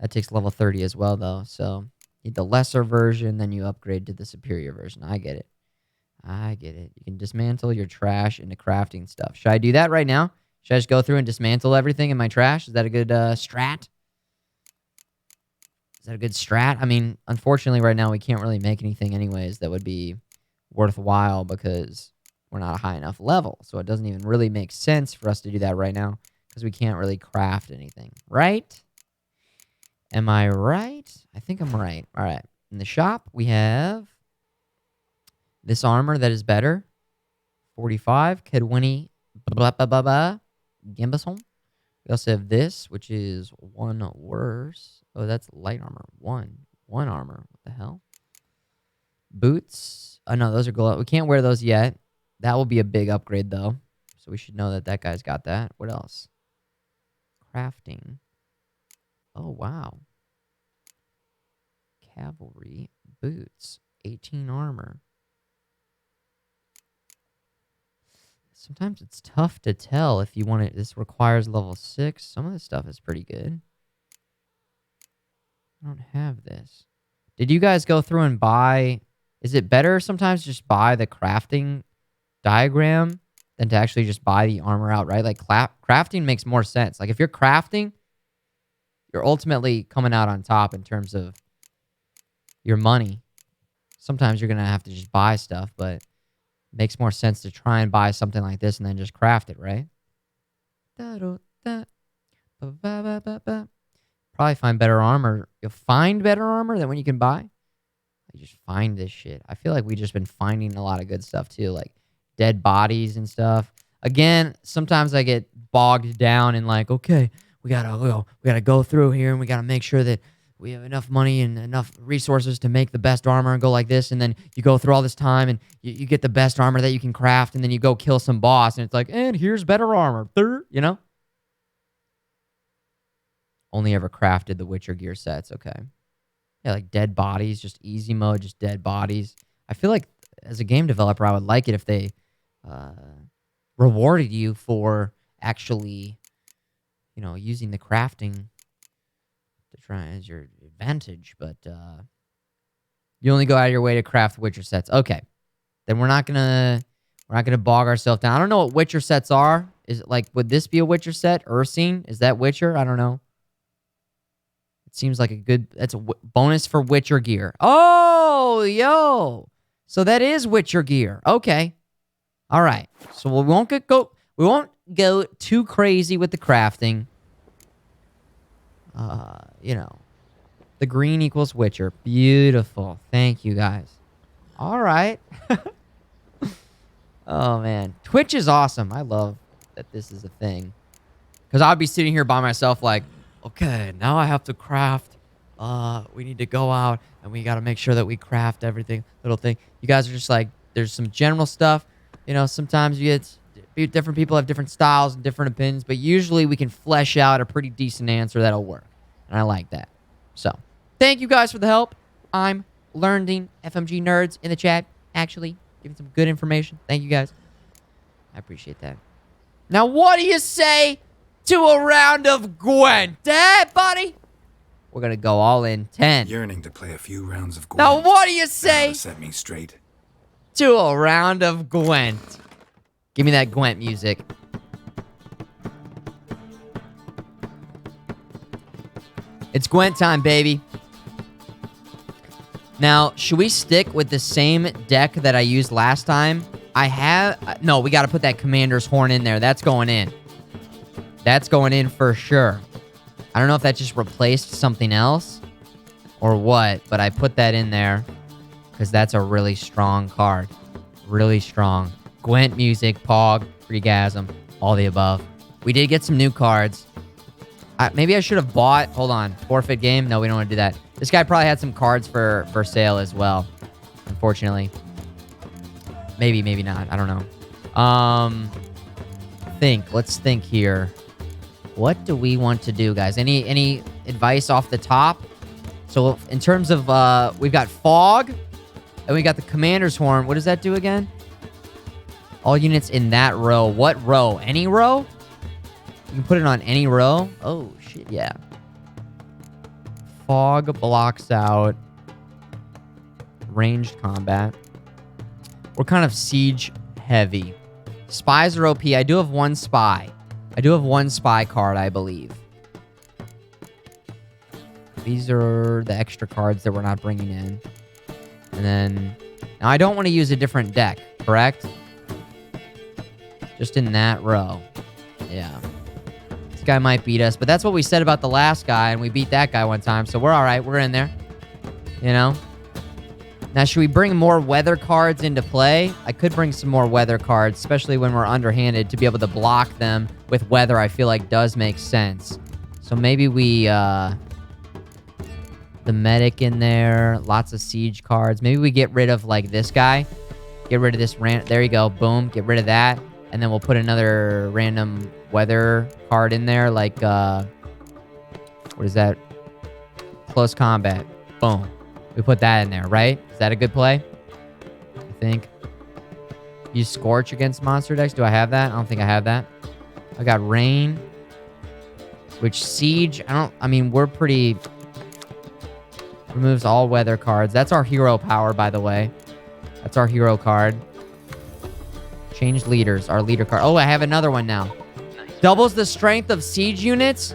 That takes level 30 as well, though. So, need the lesser version, then you upgrade to the superior version. I get it. I get it. You can dismantle your trash into crafting stuff. Should I do that right now? Should I just go through and dismantle everything in my trash? Is that a good strat? Is that a good strat? I mean, unfortunately, right now we can't really make anything anyways that would be worthwhile because we're not a high enough level. So it doesn't even really make sense for us to do that right now because we can't really craft anything, right? Am I right? I think I'm right. All right. In the shop, we have this armor that is better. 45. Kedwini. Gimbison. We also have this, which is 1 worse. Oh, that's light armor. One armor. What the hell? Boots. Oh, no, those are glow. We can't wear those yet. That will be a big upgrade, though. So we should know that that guy's got that. What else? Crafting. Oh, wow. Cavalry. Boots. 18 armor. Sometimes it's tough to tell if you want it. This requires level 6. Some of this stuff is pretty good. I don't have this. Did you guys go through and buy... Is it better sometimes just buy the crafting diagram than to actually just buy the armor outright? Like, crafting makes more sense. Like, if you're crafting, you're ultimately coming out on top in terms of your money. Sometimes you're going to have to just buy stuff, but it makes more sense to try and buy something like this and then just craft it, right? Probably find better armor. You'll find better armor than when you can buy. You just find this shit. I feel like we've just been finding a lot of good stuff too, like dead bodies and stuff. Again, sometimes I get bogged down in like, okay, we gotta go through here and we gotta make sure that we have enough money and enough resources to make the best armor and go like this. And then you go through all this time and you get the best armor that you can craft, and then you go kill some boss and it's like, and here's better armor, you know? Only ever crafted the Witcher gear sets. Okay. Yeah, like dead bodies, just easy mode, just dead bodies. I feel like as a game developer, I would like it if they rewarded you for actually, you know, using the crafting to try as your advantage. But you only go out of your way to craft Witcher sets. Okay, then we're not gonna bog ourselves down. I don't know what Witcher sets are. Is it like, would this be a Witcher set? Ursine, is that Witcher? I don't know. Seems like a good... That's a bonus for Witcher gear. Oh, yo. So that is Witcher gear. Okay. All right. So we won't go too crazy with the crafting. You know. The green equals Witcher. Beautiful. Thank you, guys. All right. Oh, man. Twitch is awesome. I love that this is a thing. Because I'll be sitting here by myself like, okay, now I have to craft. We need to go out and we got to make sure that we craft everything, little thing. You guys are just like, there's some general stuff. You know, sometimes you get different people have different styles and different opinions, but usually we can flesh out a pretty decent answer that'll work. And I like that. So, thank you guys for the help. I'm learning FMG nerds in the chat, actually giving some good information. Thank you guys. I appreciate that. Now, what do you say to a round of Gwent, buddy? We're gonna go all in 10. Yearning to play a few rounds of Gwent. Now, what do you say Set me straight. to a round of Gwent? Give me that Gwent music. It's Gwent time, baby. Now, should we stick with the same deck that I used last time? No, we gotta put that Commander's Horn in there. That's going in. That's going in for sure. I don't know if that just replaced something else or what, but I put that in there because that's a really strong card. Really strong. Gwent music, Pog, Freegasm, all the above. We did get some new cards. Maybe I should have bought... Hold on. Forfeit game? No, we don't want to do that. This guy probably had some cards for sale as well, unfortunately. Maybe, maybe not. I don't know. Let's think here. What do we want to do, guys? Any advice off the top? So in terms of, we've got Fog, and we got the Commander's Horn. What does that do again? All units in that row. What row? Any row? You can put it on any row. Oh, shit, yeah. Fog blocks out ranged combat. We're kind of siege heavy. Spies are OP. I do have one spy. I do have one spy card, I believe. These are the extra cards that we're not bringing in. And then... Now, I don't want to use a different deck, correct? Just in that row. Yeah. This guy might beat us, but that's what we said about the last guy, and we beat that guy one time, so we're all right. We're in there. You know? Now, should we bring more weather cards into play? I could bring some more weather cards, especially when we're underhanded, to be able to block them with weather. I feel like does make sense. So maybe we, the medic in there, lots of siege cards. Maybe we get rid of, like, this guy. Get rid of this there you go. Boom. Get rid of that. And then we'll put another random weather card in there, like, what is that? Close combat. Boom. We put that in there, right? Is that a good play? I think. Use Scorch against monster decks. Do I have that? I don't think I have that. I got Rain. Which Siege, I mean, we're pretty... Removes all weather cards. That's our hero power, by the way. That's our hero card. Change leaders. Our leader card. Oh, I have another one now. Doubles the strength of siege units.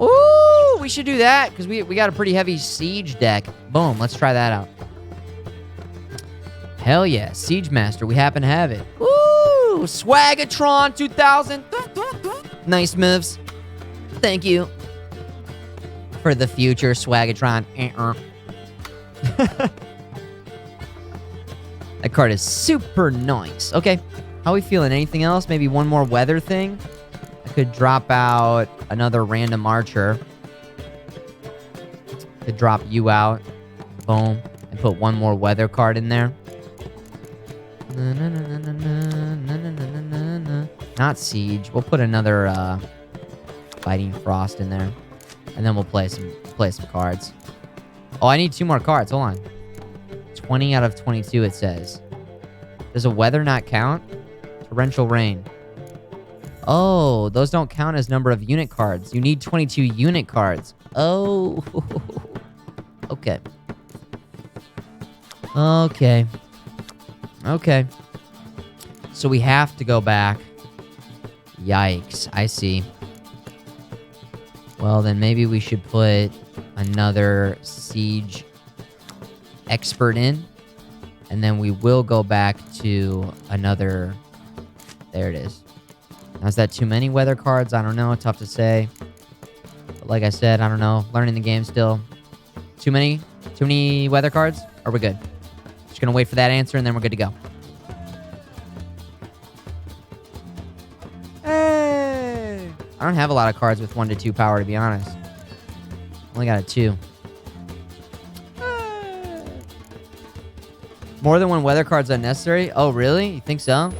Ooh, we should do that because we got a pretty heavy siege deck. Boom, let's try that out. Hell yeah, Siege Master. We happen to have it. Ooh, Swagatron 2000. Nice moves. Thank you for the future, Swagatron. That card is super nice. Okay, how are we feeling? Anything else? Maybe one more weather thing? I could drop out another random archer. Could drop you out. Boom. And put one more weather card in there. Not Siege. We'll put another Fighting Frost in there. And then we'll play some cards. Oh, I need 2 more cards. Hold on. 20 out of 22, it says. Does a weather not count? Torrential rain. Oh, those don't count as number of unit cards. You need 22 unit cards. Oh. Okay. Okay. Okay. So we have to go back. Yikes. I see. Well, then maybe we should put another siege expert in. And then we will go back to another... There it is. Now, is that too many weather cards? I don't know. Tough to say. But like I said, I don't know. Learning the game still. Too many? Too many weather cards? Or we're good? Just gonna wait for that answer and then we're good to go. Hey! I don't have a lot of cards with 1 to 2 power, to be honest. Only got a 2. More than 1 weather card's unnecessary? Oh, really? You think so?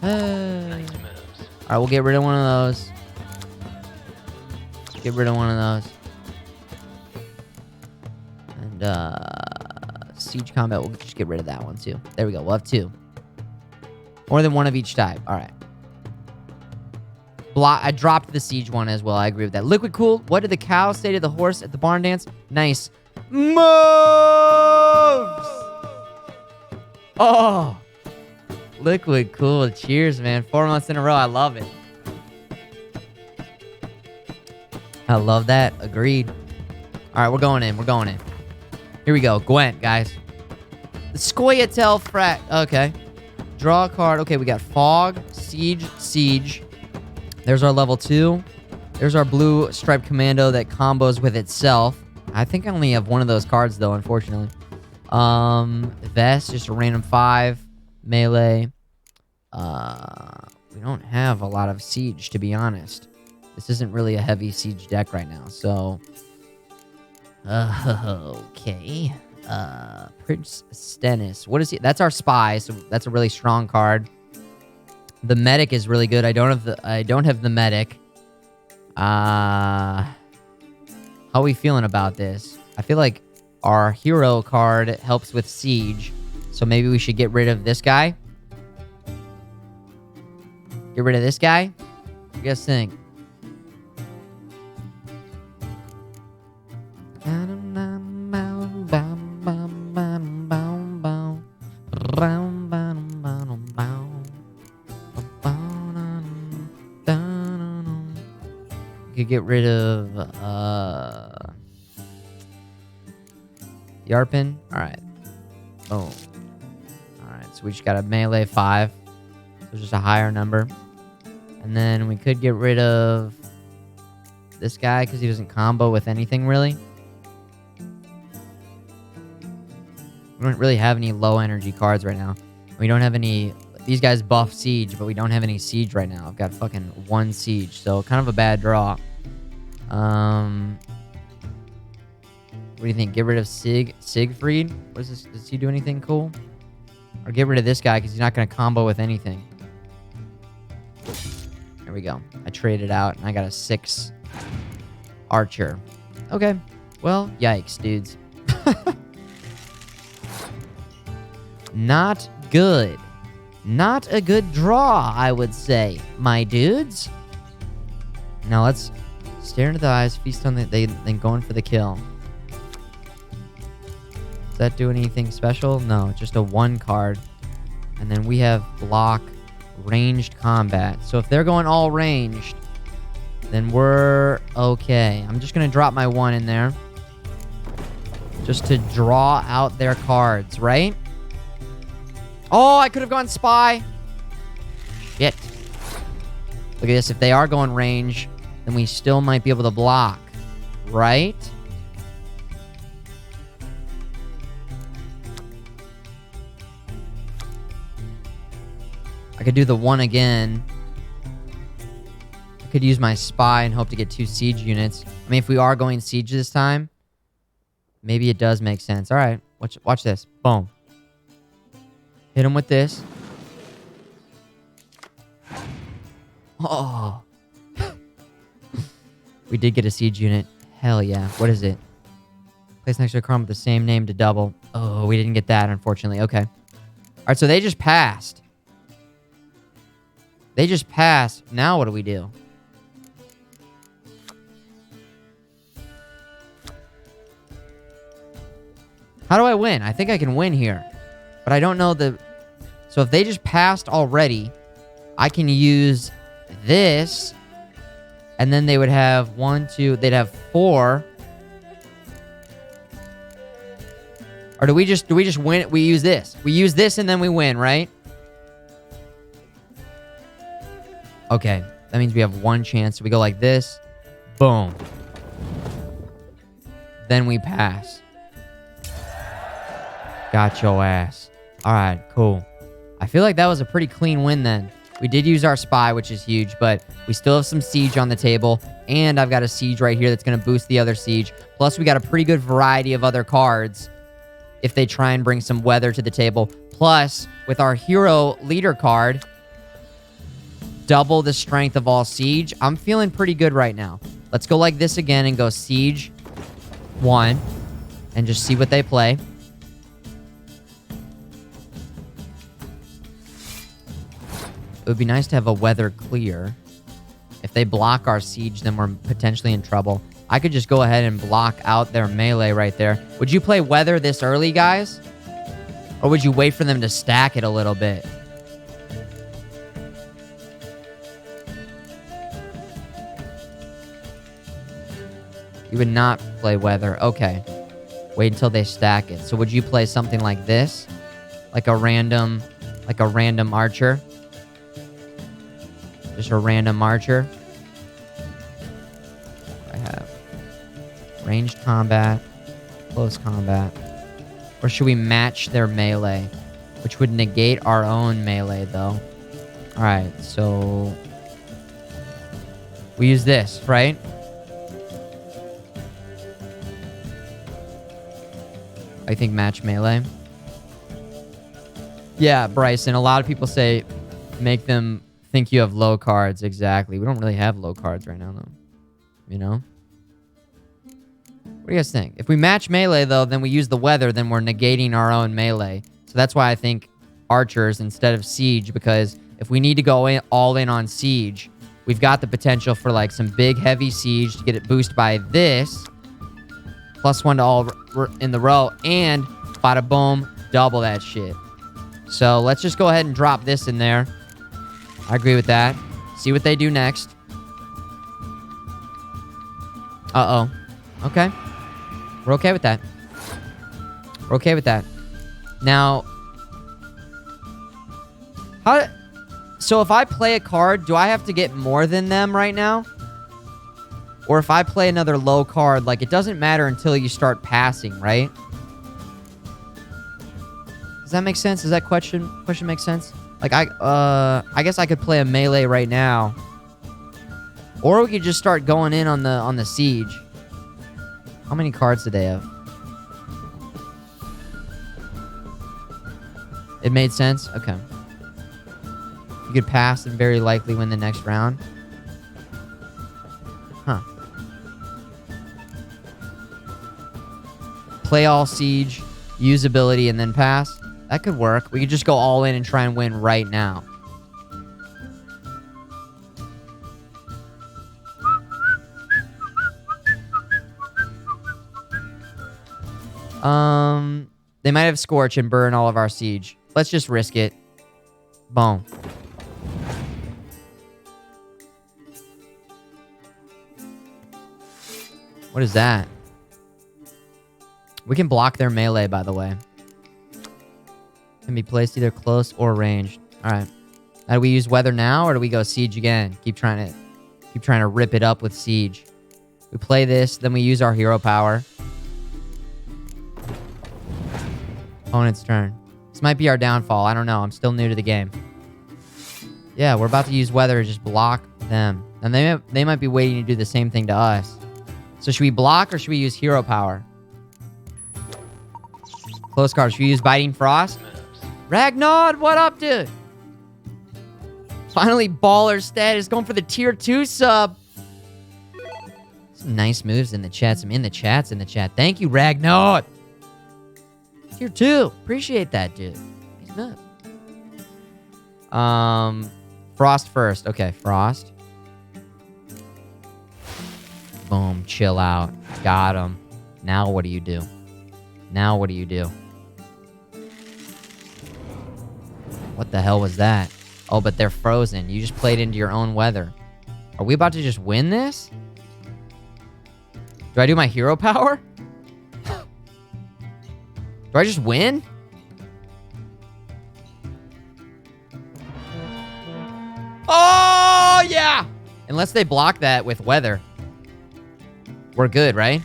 Alright, we'll get rid of one of those. Get rid of one of those. And, Siege Combat, we'll just get rid of that one, too. There we go, we'll have 2. More than 1 of each type. Alright. I dropped the Siege one as well, I agree with that. Liquid Cool, what did the cow say to the horse at the barn dance? Nice. Moves! Oh! Liquid Cool. Cheers, man. 4 months in a row. I love it. I love that. Agreed. All right, we're going in. We're going in. Here we go. Gwent, guys. The Scoia'tael Frat. Okay. Draw a card. Okay, we got Fog, Siege, Siege. There's our level 2. There's our blue striped commando that combos with itself. I think I only have 1 of those cards, though, unfortunately. Vest, just a random 5. Melee. We don't have a lot of siege, to be honest. This isn't really a heavy siege deck right now, so... okay. Prince Stennis. What is he? That's our spy, so that's a really strong card. The medic is really good. I don't have the medic. How are we feeling about this? I feel like our hero card helps with siege. So maybe we should get rid of this guy. Get rid of this guy? What do you guys think? rid of Yarpin. All right. Oh. All right. So we just got a melee 5. So just a higher number. And then we could get rid of this guy because he doesn't combo with anything really. We don't really have any low energy cards right now. We don't have any... These guys buff siege, but we don't have any siege right now. I've got fucking 1 siege, so kind of a bad draw. What do you think? Get rid of Siegfried? What is this? Does he do anything cool? Or get rid of this guy because he's not going to combo with anything. There we go. I traded out, and I got a 6 archer. Okay. Well, yikes, dudes. Not good. Not a good draw, I would say, my dudes. Now let's stare into the eyes, feast on the... Then going for the kill. Does that do anything special? No, just a 1 card. And then we have block ranged combat. So if they're going all ranged, then we're okay. I'm just going to drop my 1 in there. Just to draw out their cards, right? Oh, I could have gone spy. Shit. Look at this. If they are going range, then we still might be able to block. Right? I could do the 1 again. I could use my spy and hope to get 2 siege units. I mean, if we are going siege this time, maybe it does make sense. All right. Watch this. Boom. Hit him with this. Oh. We did get a siege unit. Hell yeah. What is it? Place next to a card with the same name to double. Oh, we didn't get that, unfortunately. Okay. All right, so they just passed. They just passed. Now what do we do? How do I win? I think I can win here. But I don't know the... So if they just passed already, I can use this. And then they would have 1, 2... They'd have 4. Or do we just win? We use this. We use this and then we win, right? Okay. That means we have 1 chance. So we go like this. Boom. Then we pass. Got your ass. All right, cool. I feel like that was a pretty clean win then. We did use our spy, which is huge, but we still have some siege on the table, and I've got a siege right here that's going to boost the other siege. Plus, we got a pretty good variety of other cards if they try and bring some weather to the table. Plus, with our hero leader card, double the strength of all siege. I'm feeling pretty good right now. Let's go like this again and go siege 1 and just see what they play. It would be nice to have a weather clear. If they block our siege, then we're potentially in trouble. I could just go ahead and block out their melee right there. Would you play weather this early, guys? Or would you wait for them to stack it a little bit? You would not play weather. Okay. Wait until they stack it. So would you play something like this? Like a random archer? Just a random archer. I have ranged combat, close combat. Or should we match their melee? Which would negate our own melee, though. Alright, so... we use this, right? I think match melee. Yeah, Bryson, a lot of people say make them think you have low cards. Exactly. We don't really have low cards right now, though. You know? What do you guys think? If we match melee, though, then we use the weather, then we're negating our own melee. So that's why I think archers instead of siege, because if we need to go all in on siege, we've got the potential for, like, some big, heavy siege to get it boosted by this. +1 to all in the row, and bada boom, double that shit. So let's just go ahead and drop this in there. I agree with that. See what they do next. Uh-oh. Okay. We're okay with that. We're okay with that. Now, so if I play a card, do I have to get more than them right now? Or if I play another low card, like, it doesn't matter until you start passing, right? Does that make sense? Does that question make sense? Like, I guess I could play a melee right now. Or we could just start going in on the siege. How many cards do they have? It made sense? Okay. You could pass and very likely win the next round. Huh. Play all siege, use ability, and then pass. That could work. We could just go all in and try and win right now. They might have Scorch and burn all of our siege. Let's just risk it. Boom. What is that? We can block their melee, by the way. Can be placed either close or ranged. All right. Do we use weather now, or do we go siege again? Keep trying to rip it up with siege. We play this, then we use our hero power. Opponent's turn. This might be our downfall. I don't know. I'm still new to the game. Yeah, we're about to use weather to just block them. And they might be waiting to do the same thing to us. So should we block or should we use hero power? Close card. Should we use Biting Frost? Ragnar, what up, dude? Finally, baller status. Going for the tier 2 sub. Some nice moves in the chat. Some in the chat. Thank you, Ragnar. Tier 2. Appreciate that, dude. He's nuts. Frost first. Okay, Frost. Boom. Chill out. Got him. Now what do you do? What the hell was that? Oh, but they're frozen. You just played into your own weather. Are we about to just win this? Do I do my hero power? Do I just win? Oh, yeah! Unless they block that with weather. We're good, right?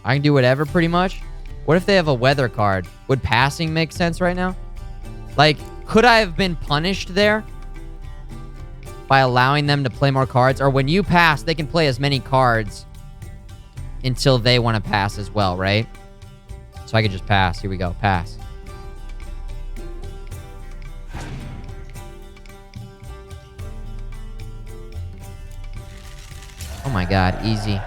I can do whatever, pretty much. What if they have a weather card? Would passing make sense right now? Like, could I have been punished there? By allowing them to play more cards? Or when you pass, they can play as many cards until they want to pass as well, right? So I could just pass. Here we go. Pass. Oh my god. Easy.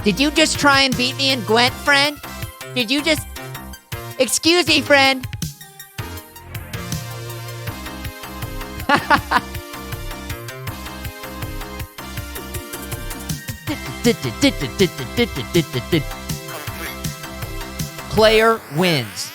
Did you just try and beat me in Gwent, friend? Did you just... Excuse me, friend. Player wins.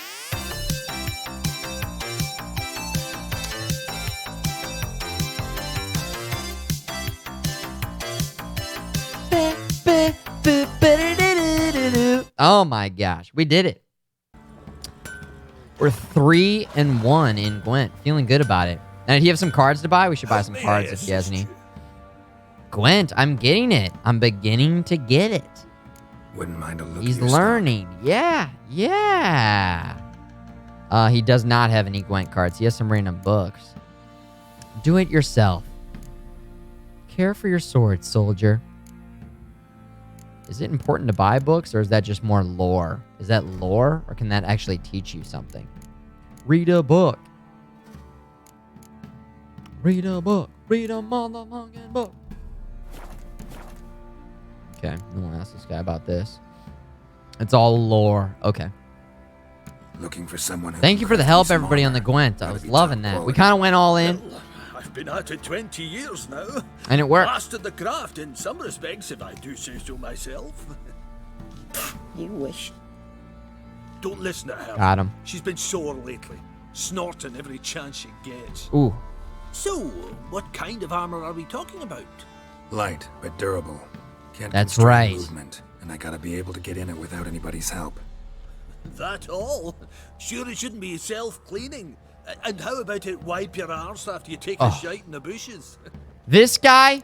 Oh my gosh, we did it. We're 3-1 in Gwent. Feeling good about it. Now, did he have some cards to buy? We should buy some cards if he has any. Gwent, I'm getting it. I'm beginning to get it. Wouldn't mind a look. He's learning. Yeah, yeah. He does not have any Gwent cards. He has some random books. Do it yourself. Care for your sword, soldier. Is it important to buy books, or is that just more lore? Is that lore, or can that actually teach you something? Read a book. Read a book. Read a motherfucking book. Okay, I won't ask this guy about this. It's all lore. Okay. Looking for someone who Thank can you for the craft help, some everybody on the armor. Gwent. I Gotta was be loving top that. We quality. kind of went all in, I've been at it 20 years now. and it worked. Mastered the craft in some respects, if I do say so myself. You wish. Don't listen to her. Got him. She's been sore lately, snorting every chance she gets. Ooh. So, what kind of armor are we talking about? Light, but durable. Can't That's constrain right. movement, and I gotta be able to get in it without anybody's help. That all? Sure it shouldn't be self-cleaning. And how about it wipe your arse after you take a shite in the bushes? This guy?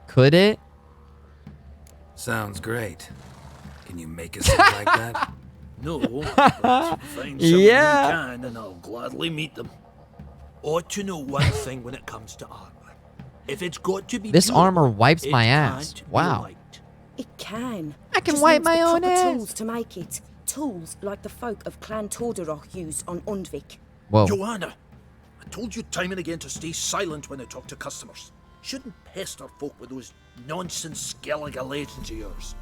Could it? Sounds great. Can you make a suit like that? No, but find someone who can and I'll gladly meet them. Ought to know one thing when it comes to armor. If it's got to be This durable, armor wipes it my ass. can't be Wow. light. It can. I can Just wipe needs my the own proper ass. tools to make it. Tools like the folk of Clan Tordaroch used on Undvik. Whoa. Joanna, I told you time and again to stay silent when I talk to customers. Shouldn't pester folk with those nonsense Skellige legends of yours.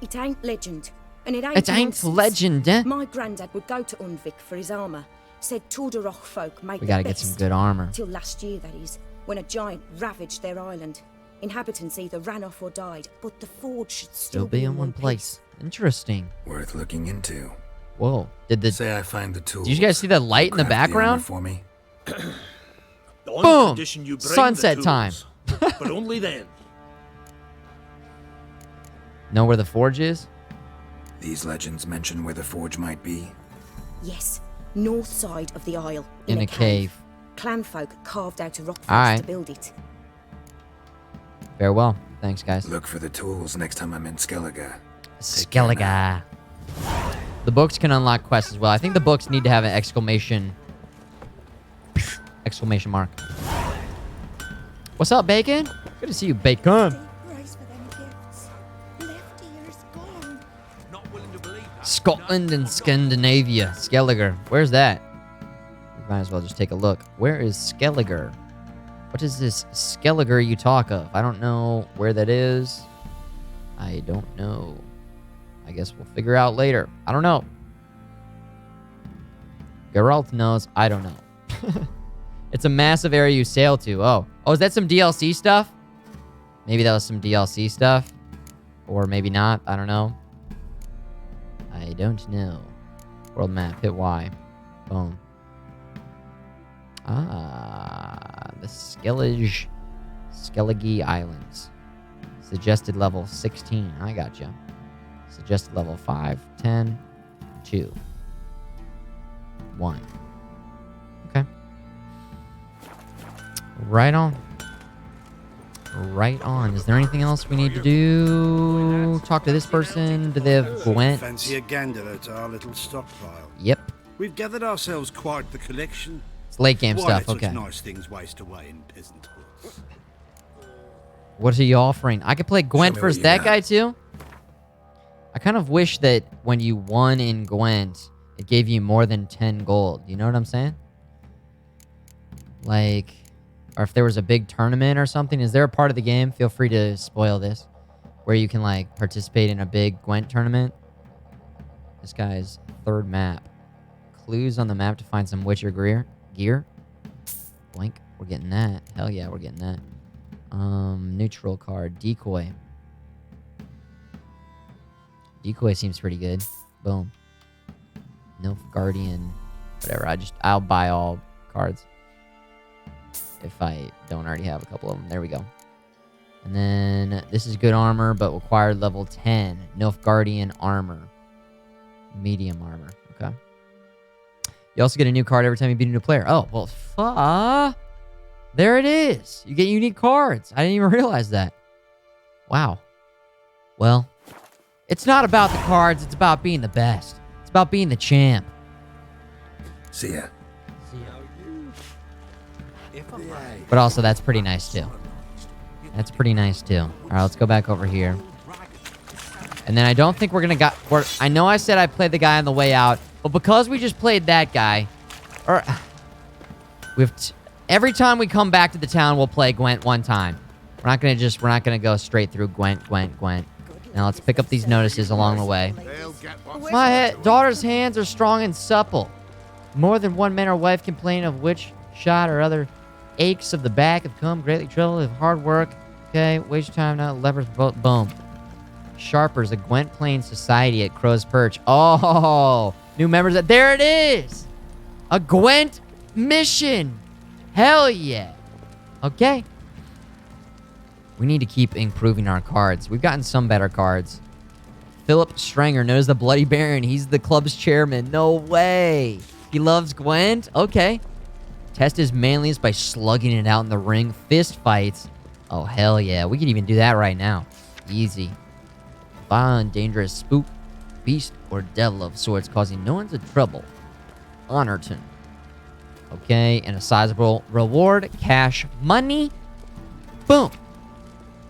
It ain't legend. And it ain't It ain't nonsense. legend, eh? My granddad would go to Undvik for his armour. Said Tordaroch folk made We the gotta best. get some good armor. Till last year, that is, when a giant ravaged their island. Inhabitants either ran off or died, but the forge should Still be in one place. Interesting. Worth looking into. Whoa. Did the Say I find the tool. Did you guys see the light in the Craft armor background? for me. On Boom! condition you bring Sunset the time. tools. But only then. Know where the forge is? These legends mention where the forge might be. Yes, north side of the isle. In a cave. Clanfolk carved out a rock face Alright. to build it. Farewell. Thanks, guys. Look for the tools next time I'm in Skellige. Skellige. The books can unlock quests as well. I think the books need to have an exclamation mark. What's up, Bacon? Good to see you, Bacon. Scotland and Scandinavia. Skellige. Where's that? We might as well just take a look. Where is Skellige? What is this Skellige you talk of? I don't know where that is. I don't know. I guess we'll figure out later. I don't know. Geralt knows. I don't know. It's a massive area you sail to. Oh, is that some DLC stuff? Maybe that was some DLC stuff. Or maybe not. I don't know. I don't know. World map. Hit Y. Boom. The Skellige Islands. Suggested level 16. I gotcha. Suggested level 5, 10, 2, 1. Okay. Right on. Right on. Is there anything else we need to do? Talk to this person? Do they have Gwent? Fancy a gander at our little stockpile? Yep. We've gathered ourselves quite the collection. It's late game Why stuff. let Okay. such nice things waste away in peasant hoods? What are you offering? I could play Gwent Show me what versus you that got. guy too. I kind of wish that when you won in Gwent, it gave you more than 10 gold. You know what I'm saying? Like, or if there was a big tournament or something. Is there a part of the game, feel free to spoil this, where you can like participate in a big Gwent tournament? This guy's third map. Clues on the map to find some Witcher gear. Blank. We're getting that. Hell yeah, we're getting that. Neutral card. Decoy. Decoy seems pretty good. Boom. Nilfgaardian. Whatever. I'll buy all cards. If I don't already have a couple of them. There we go. And then this is good armor, but required level 10. Nilfgaardian armor. Medium armor. Okay. You also get a new card every time you beat a new player. Oh, well, there it is. You get unique cards. I didn't even realize that. Wow. Well, it's not about the cards. It's about being the best. It's about being the champ. See ya. But also, that's pretty nice, too. That's pretty nice, too. All right, let's go back over here. And then I don't think we're going to... I know I said I played the guy on the way out, but because we just played that guy... every time we come back to the town, we'll play Gwent one time. We're not going to go straight through Gwent. Now let's pick up these notices along the way. My daughter's hands are strong and supple. More than one man or wife complain of witch shot or other aches of the back have come greatly trouble with hard work. Okay, waste time now. Levers, boom. Sharpers, a Gwent Plain Society at Crow's Perch. Oh, new members. There it is. A Gwent mission. Hell yeah. Okay. We need to keep improving our cards. We've gotten some better cards. Philip Stranger knows the Bloody Baron. He's the club's chairman. No way. He loves Gwent? Okay. Test his manliness by slugging it out in the ring. Fist fights. Oh, hell yeah. We could even do that right now. Easy. Violent, dangerous spook, beast, or devil of sorts causing no one's in trouble. Honorton. Okay, and a sizable reward. Cash money. Boom.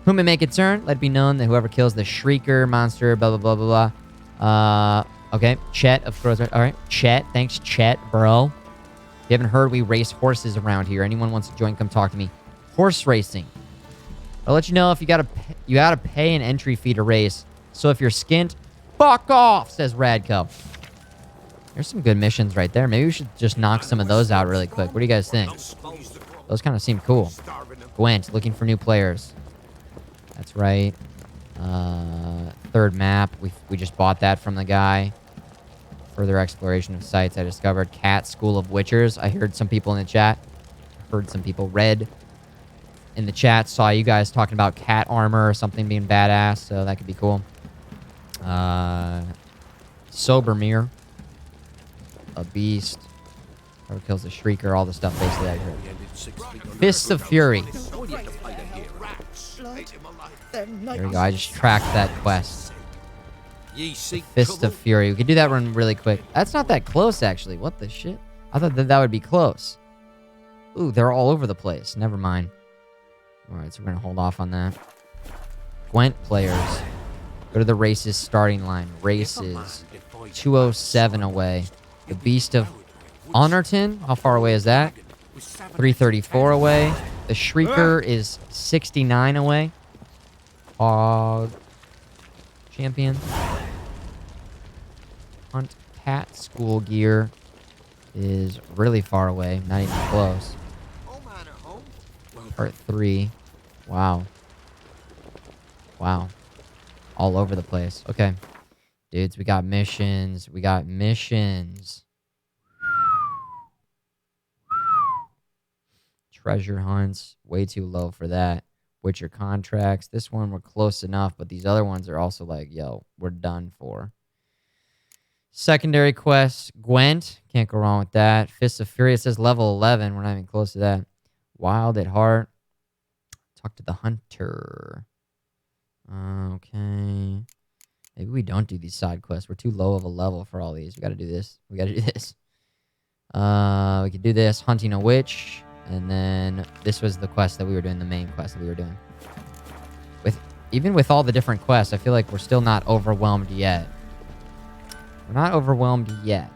Who may make a turn? Let it be known that whoever kills the Shrieker monster, blah, blah, blah, blah, blah. Okay, Chet, of course. All right, Chet. Thanks, Chet, bro. If you haven't heard, we race horses around here. Anyone wants to join, come talk to me. Horse racing. I'll let you know if you gotta pay an entry fee to race. So if you're skint, fuck off, says Radco. There's some good missions right there. Maybe we should just knock some of those out really quick. What do you guys think? Those kind of seem cool. Gwent, looking for new players. That's right. Third map. We just bought that from the guy. Further exploration of sites I discovered. Cat School of Witchers. I heard some people in the chat. Heard some people read in the chat. Saw you guys talking about cat armor or something being badass. So that could be cool. Sobermere. A beast. Whoever kills the Shrieker. All the stuff basically I heard. Fists of Fury. There we go. I just tracked that quest. Fist of Fury. We could do that one really quick. That's not that close, actually. What the shit? I thought that would be close. Ooh, they're all over the place. Never mind. Alright, so we're going to hold off on that. Gwent players. Go to the races starting line. Races. 207 away. The Beast of Honorton. How far away is that? 334 away. The Shrieker is 69 away. Hog champion. Hunt Cat School Gear is really far away. Not even close. Part 3. Wow. Wow. All over the place. Okay. Dudes, we got missions. We got missions. Treasure hunts. Way too low for that. Witcher contracts. This one we're close enough, but these other ones are also like, yo, we're done for. Secondary quests. Gwent. Can't go wrong with that. Fists of Fury. It says level 11. We're not even close to that. Wild at Heart. Talk to the Hunter. Okay. Maybe we don't do these side quests. We're too low of a level for all these. We gotta do this. We gotta do this. We could do this. Hunting a Witch. And then this was the quest that we were doing, the main quest that we were doing. Even with all the different quests, I feel like we're still not overwhelmed yet. We're not overwhelmed yet.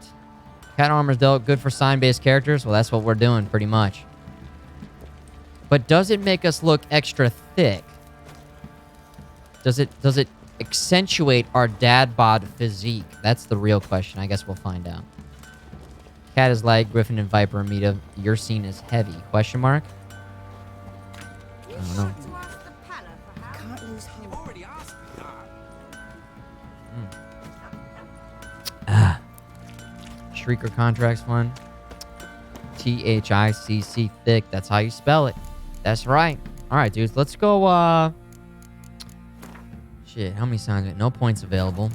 Cat armor's dealt good for sign-based characters. Well, that's what we're doing, pretty much. But does it make us look extra thick? Does it accentuate our dad bod physique? That's the real question. I guess we'll find out. Cat is light, Griffin and Viper meet up. Your scene is heavy. Question mark? I don't know. Shrieker contracts fun. THICC thick. That's how you spell it. That's right. All right, dudes. Let's go. Shit. How many signs? No points available.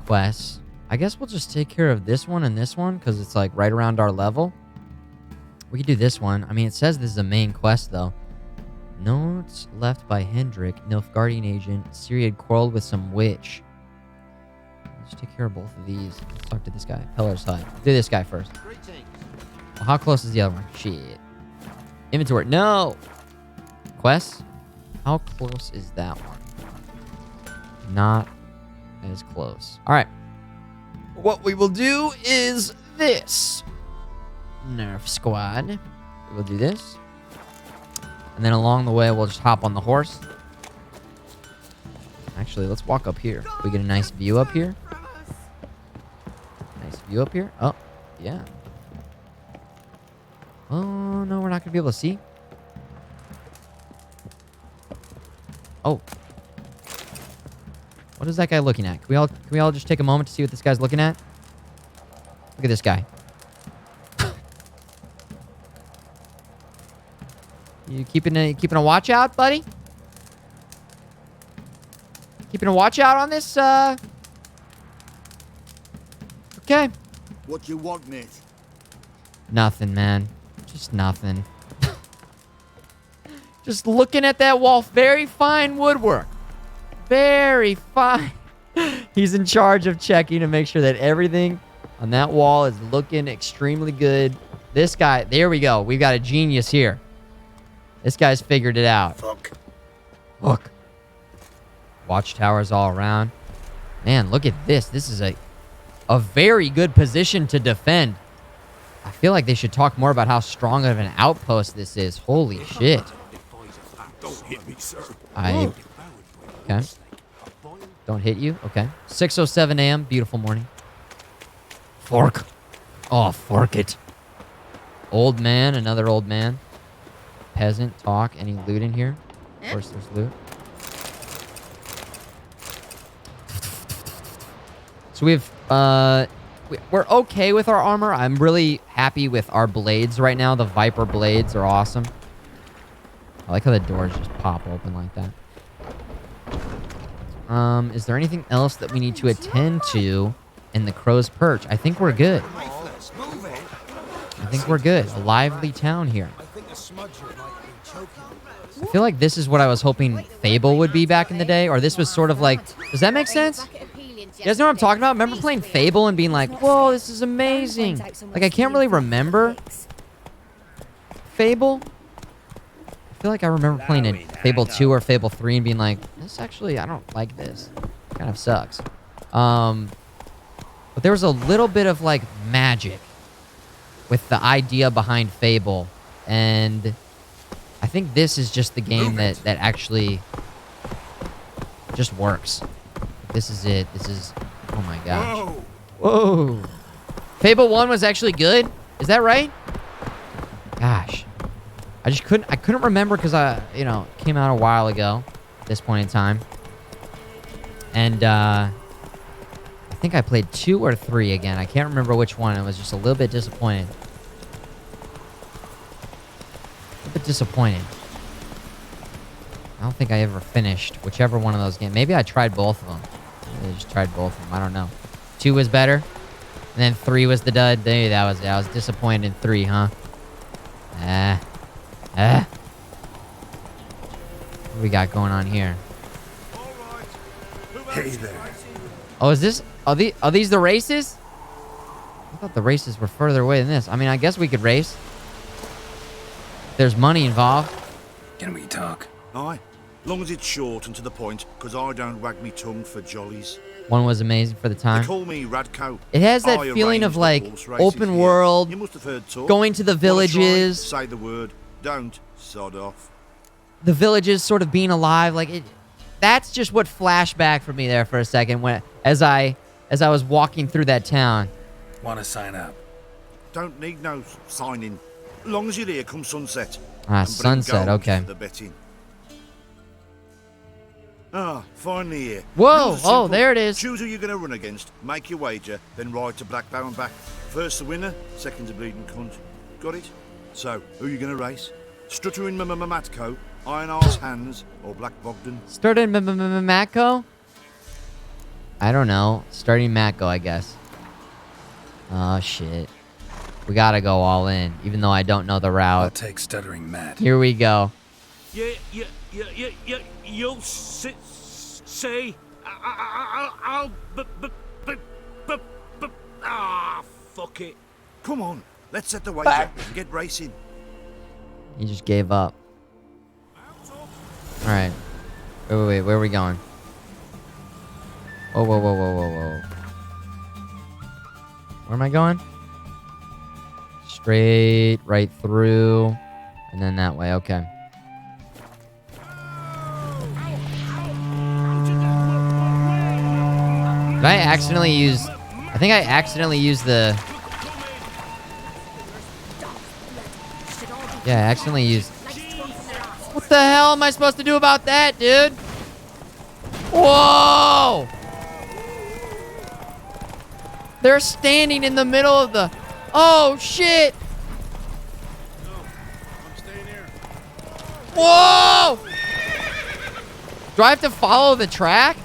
Quests. I guess we'll just take care of this one and this one because it's like right around our level. We could do this one. I mean, it says this is a main quest though. Notes left by Hendrik, Nilfgaardian agent. Ciri had quarreled with some witch. Let's take care of both of these. Let's talk to this guy. Peller's Hut. Do this guy first. Well, how close is the other one? Shit. Inventory. No! Quests? How close is that one? Not as close. Alright. What we will do is this. Nerf squad. We'll do this. And then along the way, we'll just hop on the horse. actually. Let's walk up here. We get a nice view up here. Nice view up here. Oh, yeah. Oh, no, we're not going to be able to see. Oh. What is that guy looking at? Can we all just take a moment to see what this guy's looking at? Look at this guy. You keeping a watch out, buddy? Keeping a watch out on this, Okay. What you want, mate? Nothing, man. Just nothing. Just looking at that wall. Very fine woodwork. Very fine. He's in charge of checking to make sure that everything on that wall is looking extremely good. This guy, there we go. We've got a genius here. This guy's figured it out. Fuck. Look. Watchtowers all around. Man, look at this. This is a very good position to defend. I feel like they should talk more about how strong of an outpost this is. Holy shit. Don't hit me, sir. Okay. Don't hit you? Okay. 6:07 a.m. Beautiful morning. Fork. Oh, fork it. Old man. Another old man. Peasant. Talk. Any loot in here? Of course there's loot. So we've, we're okay with our armor. I'm really happy with our blades right now. The Viper blades are awesome. I like how the doors just pop open like that. Is there anything else that we need to attend to in the Crow's Perch? I think we're good. I think we're good. A lively town here. I feel like this is what I was hoping Fable would be back in the day. Or this was sort of like... Does that make sense? You guys know what I'm talking about? Remember playing Fable and being like, whoa, this is amazing. Like, I can't really remember Fable. I feel like I remember playing in Fable 2 or Fable 3 and being like, this actually, I don't like this. Kind of sucks. But there was a little bit of, like, magic with the idea behind Fable. And I think this is just the game that actually just works. This is it. This is... Oh, my gosh. Whoa. Fable 1 was actually good? Is that right? Gosh. I couldn't remember because it came out a while ago at this point in time. And, I think I played 2 or 3 again. I can't remember which one. I was just a little bit disappointed. A bit disappointed. I don't think I ever finished whichever one of those games. Maybe I tried both of them. Maybe I just tried both of them. I don't know. 2 was better. And then 3 was the dud. Hey, that was it. I was disappointed in 3, huh? What do we got going on here? Hey there. Oh, is this... Are these the races? I thought the races were further away than this. I mean, I guess we could race. There's money involved. Can we talk? Aye. Long as it's short and to the point, because I don't wag me tongue for jollies. One was amazing for the time. They call me Radco. It has that feeling of, like, open world, You must have heard talk. going to the villages. Say the word. Don't. Sod off. The villages sort of being alive. Like, that's just what flashed back for me there for a second as I was walking through that town. Want to sign up? Don't need no signing. Long as you're here come sunset. Ah, sunset, okay. The betting. Ah, finally here. Whoa! Rules are Oh, there it is. Choose who you're going to run against, make your wager, then ride to Blackbow and back. First the winner, second the bleeding cunt. Got it? So, who are you going to race? Stuttering Matco, Iron Arse Hands, or Black Bogdan? Starting Matco? I don't know. Starting Matco, I guess. Oh, shit. We gotta go all in, even though I don't know the route. I'll take Stuttering Matt. Here we go. You'll say, I'll, fuck it. Come on, let's set the wager and get racing. He just gave up. Alright. Wait, where are we going? Whoa. Where am I going? Straight, right through, and then that way, okay. Did I accidentally use... I think I accidentally used the... Yeah, I accidentally used... What the hell am I supposed to do about that, dude? Whoa! They're standing in the middle of the... Oh, shit! Whoa! Do I have to follow the track?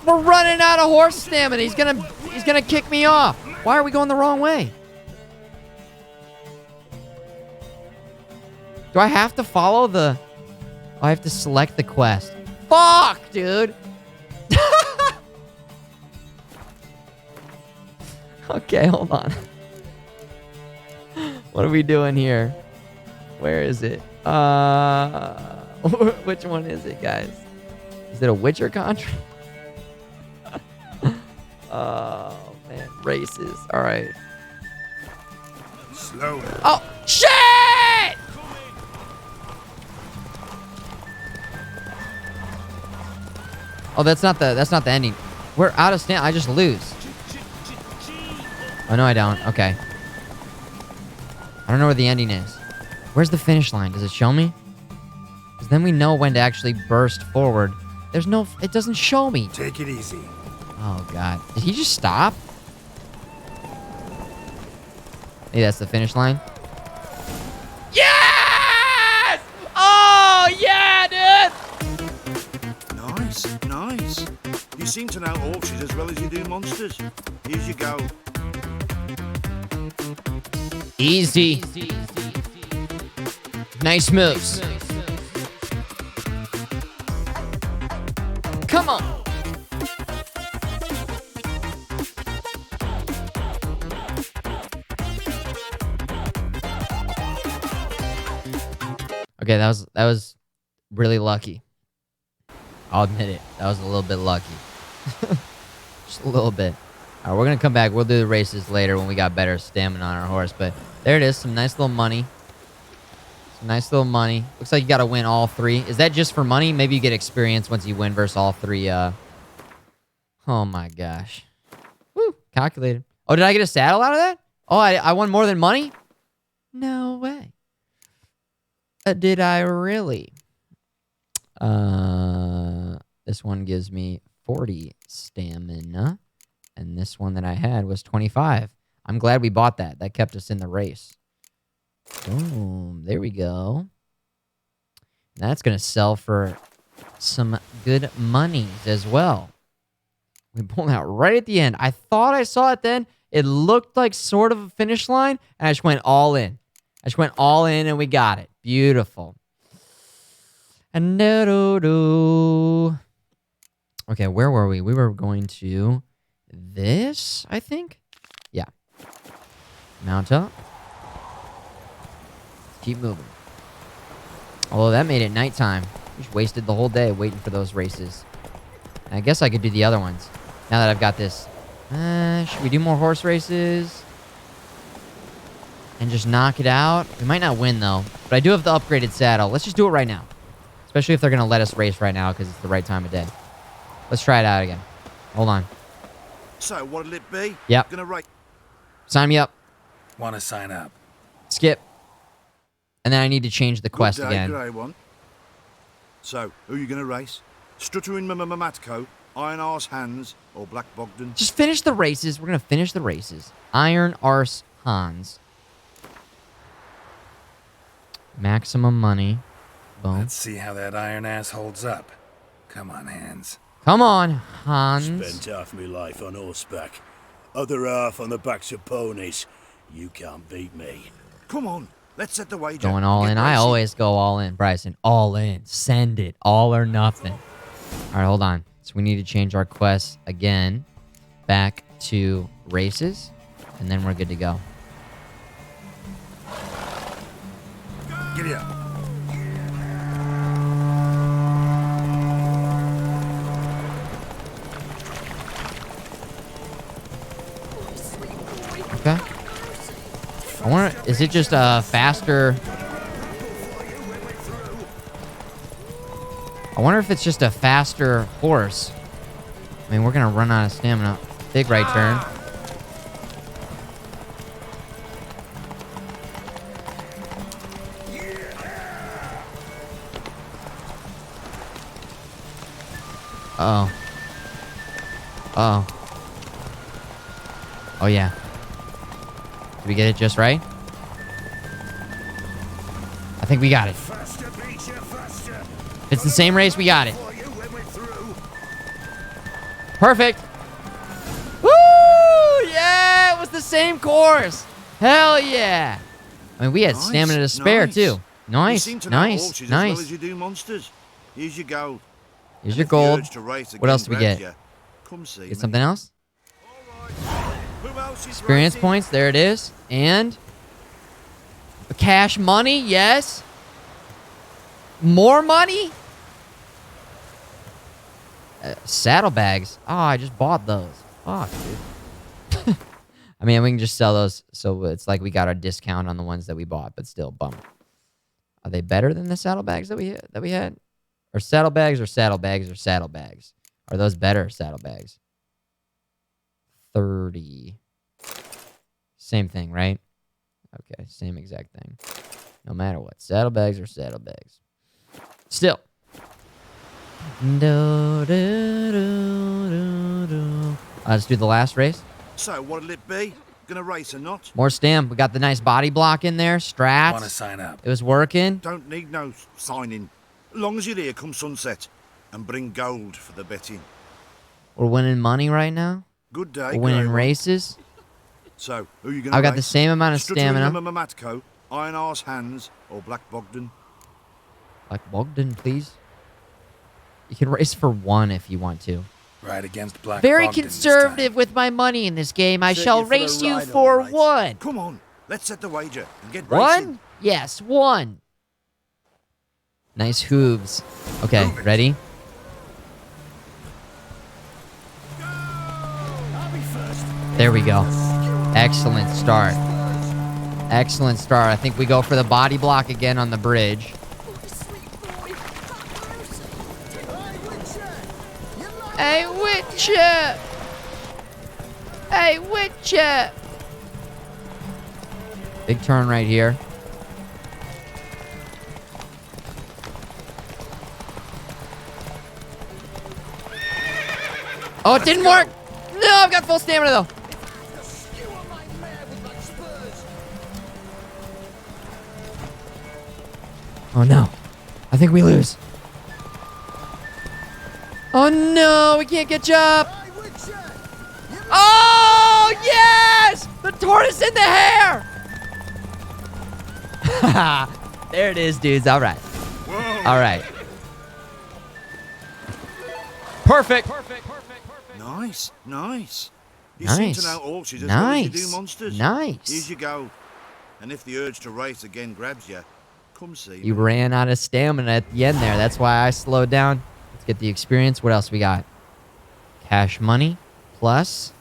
We're running out of horse stamina. He's gonna kick me off. Why are we going the wrong way? Do I have to follow the... Oh, I have to select the quest. Fuck, dude. Okay, hold on. What are we doing here? Where is it? Which one is it, guys? Is it a Witcher contract? Oh, man. Races. All right. Slow. Oh, shit! Oh, that's not the ending. We're out of stand. I just lose. Oh, no, I don't. Okay. I don't know where the ending is. Where's the finish line? Does it show me? Because then we know when to actually burst forward. There's no... It doesn't show me. Take it easy. Oh, God. Did he just stop? Hey, that's the finish line. Yes! Oh, yeah, dude! Nice, nice. You seem to know horses as well as you do monsters. Here you go. Easy. Nice moves. Come on. Okay, that was really lucky. I'll admit it. That was a little bit lucky. Just a little bit. All right, we're going to come back. We'll do the races later when we got better stamina on our horse. But there it is. Some nice little money. Some nice little money. Looks like you got to win all three. Is that just for money? Maybe you get experience once you win versus all three. Oh, my gosh. Woo. Calculated. Oh, did I get a saddle out of that? Oh, I won more than money? No way. Did I really? This one gives me 40 stamina. And this one that I had was 25. I'm glad we bought that. That kept us in the race. Boom. There we go. That's going to sell for some good monies as well. We pulled out right at the end. I thought I saw it then. It looked like sort of a finish line. And I just went all in. I just went all in and we got it. Beautiful. And okay, where were we? We were going to this, I think. Yeah. Mount up. Keep moving. Although that made it nighttime. Just wasted the whole day waiting for those races. And I guess I could do the other ones. Now that I've got this. Should we do more horse races? And just knock it out? We might not win, though. But I do have the upgraded saddle. Let's just do it right now. Especially if they're going to let us race right now because it's the right time of day. Let's try it out again. Hold on. So, what'll it be? Yep. Gonna rate. Sign me up. Want to sign up? Skip. And then I need to change the quest Good day, again. Grey One. So, who are you gonna race? Struttering Matko, Iron Arse Hans, or Black Bogdan? Just finish the races. We're going to finish the races. Iron Arse Hans. Maximum money. Boom. Let's see how that iron ass holds up. Come on, Hans. Come on, Hans. Spent half my life on horseback. Other half on the backs of ponies. You can't beat me. Come on, let's set the wager. Going all in. I always go all in, Bryson. All in. Send it. All or nothing. All right, hold on. So we need to change our quest again. Back to races. And then we're good to go. Giddy up. Okay. I wonder, is it just a faster... I I wonder if it's just a faster horse. I mean, we're gonna run out of stamina. Big right turn. Uh-oh. Uh-oh. Oh, yeah. Did we get it just right? I think we got it. If it's the same race, we got it. Perfect. Woo! Yeah, it was the same course. Hell yeah. I mean, we had stamina to spare, too. Nice, You seem to know horses as well nice. as you do monsters. Here's your gold. Here's And your if the gold. urge to race What else do we again get? grabs you, come see Get me. something else? Who else is Experience racing? points. There it is. And cash money. Yes. More money. Saddlebags. Oh, I just bought those. Fuck, dude. I mean, we can just sell those, so it's like we got our discount on the ones that we bought, but still, bummer. Are they better than the saddlebags that we had? Or saddlebags or saddlebags or saddlebags? Are those better saddlebags? 30. Same thing, right? Okay, same exact thing. No matter what. Saddlebags or saddlebags. Still. Let's do the last race. So, what'll it be? Gonna race or not? More stam. We got the nice body block in there. Strats. Wanna sign up? It was working. Don't need no signing. Long as you're here come sunset. And bring gold for the betting. We're winning money right now. Good day, We're winning Grey. races. So, who you gonna I've got the race? same amount of stamina. Matko, Iron Arse Hands, or Black Bogdan? Like Bogdan, please. You can race for one if you want to. Right against Black Very Bogdan conservative with my money in this game. I Set shall you for the race you ride, for all right. one. Come on, let's set the wager and get racing. One? Yes, one. Nice hooves. Okay, ready? There we go. Excellent start. Excellent start. I think we go for the body block again on the bridge. Hey, Witcher! Hey, Witcher! Big turn right here. Oh, it didn't work! No, I've got full stamina, though. Oh, no. I think we lose. Oh, no. We can't catch up. Oh, yes! The tortoise and the hare! There it is, dudes. All right. All right. Perfect. Nice, nice. You Nice. seem to know horses as well as you do Nice. monsters. Nice. Here's your gold. And if the urge to race again grabs you, come see You me. ran out of stamina at the end there. That's why I slowed down. Let's get the experience. What else we got? Cash money plus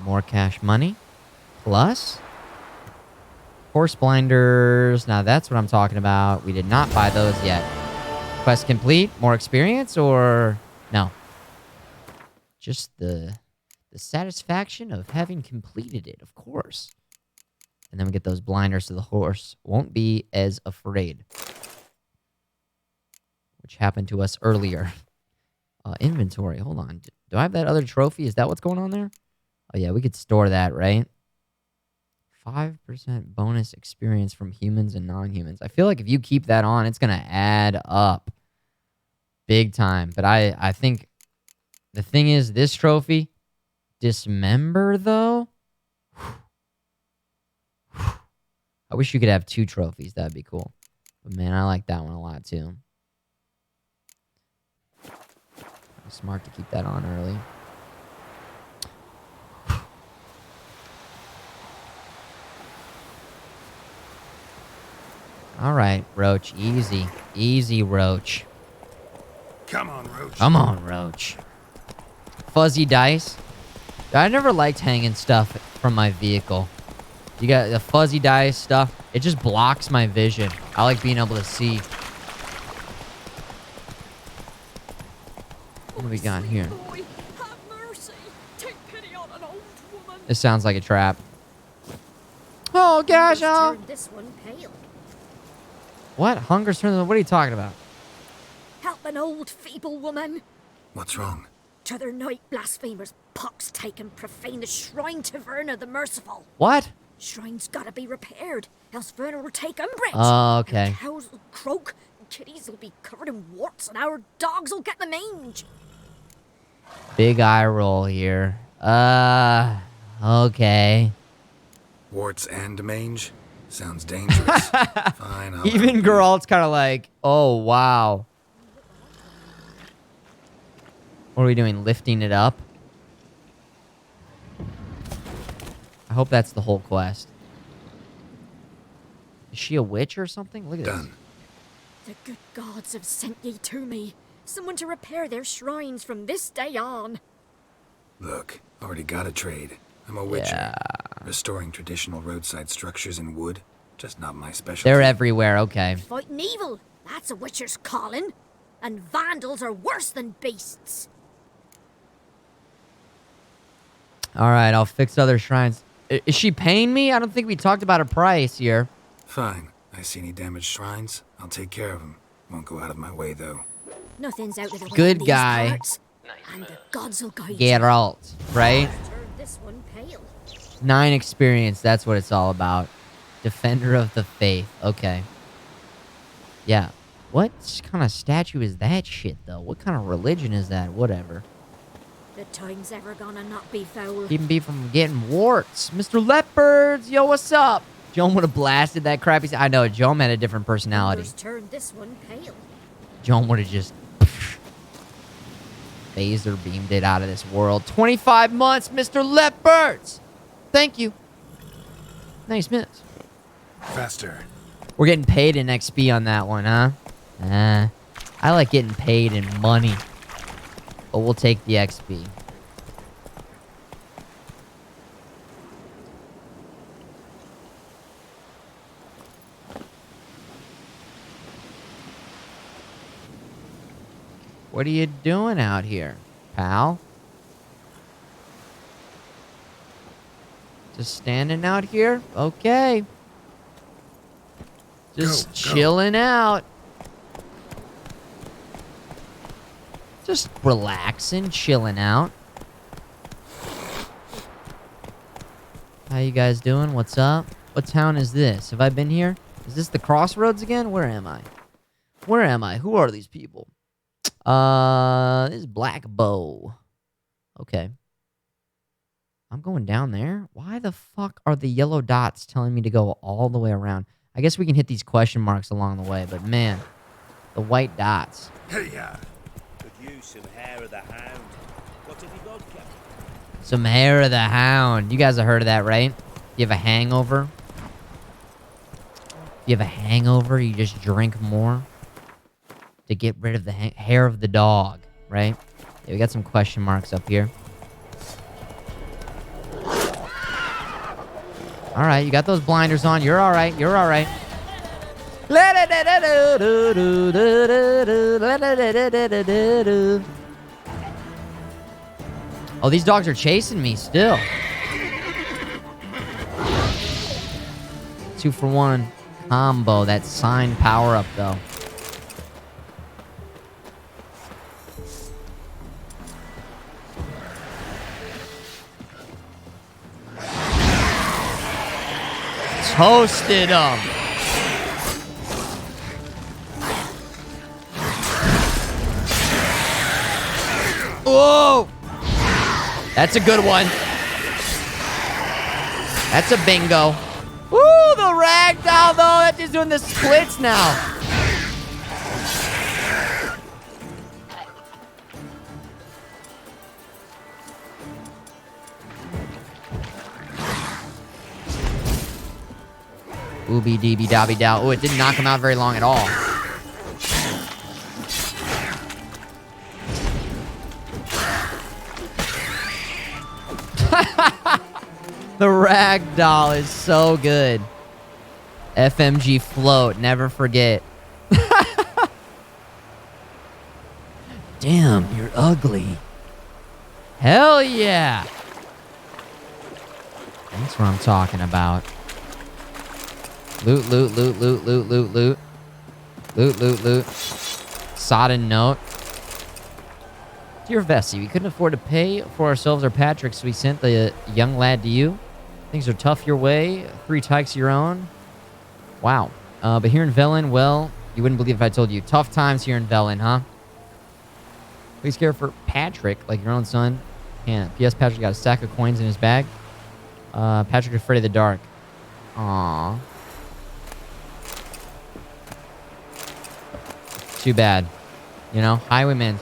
more cash money plus horse blinders. Now that's what I'm talking about. We did not buy those yet. Quest complete. More experience or no? Just the satisfaction of having completed it, of course. And then we get those blinders so the horse won't be as afraid. Which happened to us earlier. Inventory. Hold on. Do I have that other trophy? Is that what's going on there? Oh, yeah. We could store that, right? 5% bonus experience from humans and non-humans. I feel like if you keep that on, it's going to add up. Big time. But I think the thing is, this trophy, dismember, though? I wish you could have 2 trophies. That'd be cool. But, man, I like that one a lot, too. Smart to keep that on early. All right, Roach. Easy. Easy, Roach. Come on, Roach. Come on, Roach. Fuzzy dice. I never liked hanging stuff from my vehicle. You got the fuzzy dice stuff. It just blocks my vision. I like being able to see. What do we got here? Boy, have mercy. Take pity on an old woman. This sounds like a trap. Oh gosh, oh. Turn this one pale. What? Hunger's turning. What are you talking about? Help an old feeble woman. What's wrong? T'other night, blasphemers, pox taken, profane the shrine to Verna the Merciful. What? Shrine's gotta be repaired, else Verna will take umbrage. Oh, okay. And cows will croak, and kitties will be covered in warts, and our dogs will get the mange. Big eye roll here. Okay. Warts and mange? Sounds dangerous. Fine, I'll Even Geralt's kind of like, oh, wow. What are we doing? Lifting it up? I hope that's the whole quest. Is she a witch or something? Look at this. The good gods have sent ye to me. Someone to repair their shrines from this day on. Look, already got a trade. I'm a witcher. Yeah. Restoring traditional roadside structures in wood. Just not my specialty. They're everywhere, okay. Fighting evil, that's a witcher's calling. And vandals are worse than beasts. Alright, I'll fix other shrines. Is she paying me? I don't think we talked about a price here. Fine. I see any damaged shrines, I'll take care of them. Won't go out of my way, though. Nothing's out of the way Good in these guy. parts, and the gods will guide you. Geralt, right? Turn this one pale. 9 experience, that's what it's all about. Defender of the faith. Okay. Yeah. What kind of statue is that shit, though? What kind of religion is that? Whatever. The time's ever gonna not be foul. Keeping me from getting warts. Mr. Leopards, yo, what's up? Joan would have blasted that crappy... I know, Joan had a different personality. Numbers turn this one pale. Joan would have just... phaser beamed it out of this world. 25 months, Mr. Leopards! Thank you. Nice minutes. Faster. We're getting paid in XP on that one, huh? I like getting paid in money. But we'll take the XP. What are you doing out here, pal? Just standing out here? Okay. Just chilling out. Just relaxing, chilling out. How you guys doing? What's up? What town is this? Have I been here? Is this the crossroads again? Where am I? Where am I? Who are these people? This is Black Bow. Okay. I'm going down there. Why the fuck are the yellow dots telling me to go all the way around? I guess we can hit these question marks along the way, but man, the white dots. Hey, yeah. Could use some hair of the hound. What have you got, Captain? Some hair of the hound. You guys have heard of that, right? You have a hangover? You have a hangover, you just drink more to get rid of the hair of the dog, right? Yeah, we got some question marks up here. All right, you got those blinders on. You're all right. You're all right. Oh, these dogs are chasing me still. 2-for-1 combo. That sign power up, though. Toasted them. Whoa! That's a good one. That's a bingo. Woo! The ragdoll, though. That's just doing the splits now. Ooby deeby dobby dow. Oh, it didn't knock him out very long at all. The ragdoll is so good. FMG float, never forget. Damn, you're ugly. Hell yeah. That's what I'm talking about. Loot, loot, loot, loot, loot, loot, loot. Loot, loot, loot. Sodden note. Dear Vessi, we couldn't afford to pay for ourselves or Patrick, so we sent the young lad to you. Things are tough your way. 3 tykes of your own. Wow. But here in Velen, well, you wouldn't believe if I told you. Tough times here in Velen, huh? Please care for Patrick, like your own son. Yeah. P.S. Patrick got a stack of coins in his bag. Patrick afraid of the dark. Aww. Too bad. You know, highwaymen.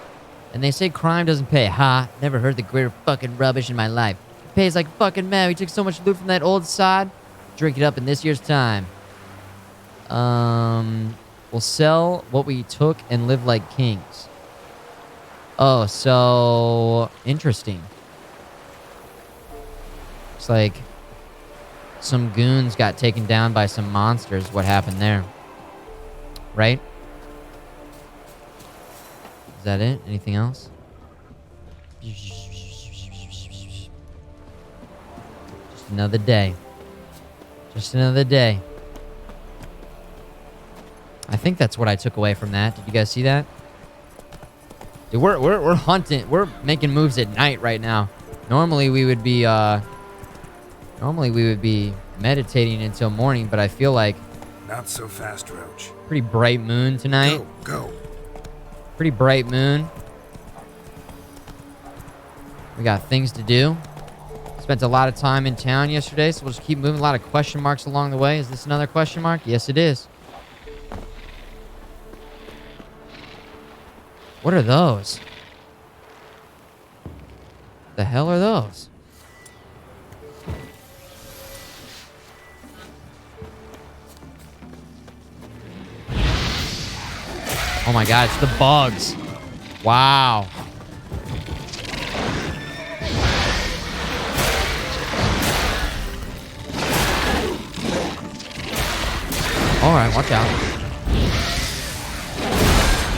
And they say crime doesn't pay. Ha, never heard the greater fucking rubbish in my life. It pays like fucking mad. We took so much loot from that old sod. Drink it up in this year's time. We'll sell what we took and live like kings. Oh, so interesting. It's like some goons got taken down by some monsters. What happened there? Right? Is that it? Anything else? Just another day. Just another day. I think that's what I took away from that. Did you guys see that? Dude, we're hunting. We're making moves at night right now. Normally we would be meditating until morning, but I feel like not so fast, Roach. Pretty bright moon tonight. Go. Pretty bright moon. We got things to do. Spent a lot of time in town yesterday, so we'll just keep moving. A lot of question marks along the way. Is this another question mark? Yes, it is. What are those? The hell are those? Oh my god, it's the bugs. Wow. Alright, watch out.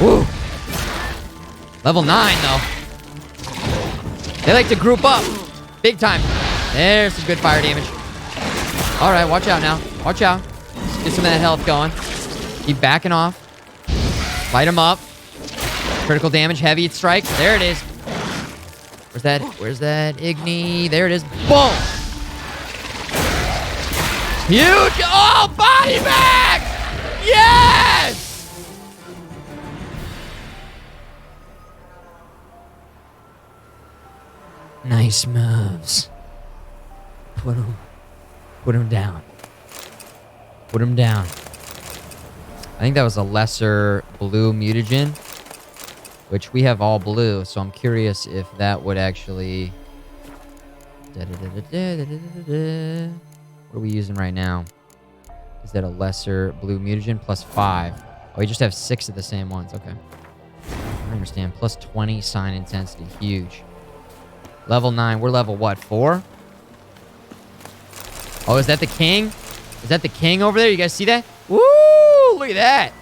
Woo! Level 9, though. They like to group up. Big time. There's some good fire damage. Alright, watch out now. Watch out. Let's get some of that health going. Keep backing off. Light them up. Critical damage, heavy strike. There it is. Where's that? Where's that Igni? There it is. Boom! Huge! Oh, body bag! Yes! Nice moves. Put him down. Put him down. I think that was a lesser blue mutagen, which we have all blue, so I'm curious if that would actually... What are we using right now? Is that a lesser blue mutagen? Plus 5. Oh, we just have 6 of the same ones. Okay. I understand. Plus 20 sign intensity. Huge. Level 9. We're level what? 4? Oh, is that the king? Is that the king over there? You guys see that? Woo! Look at that.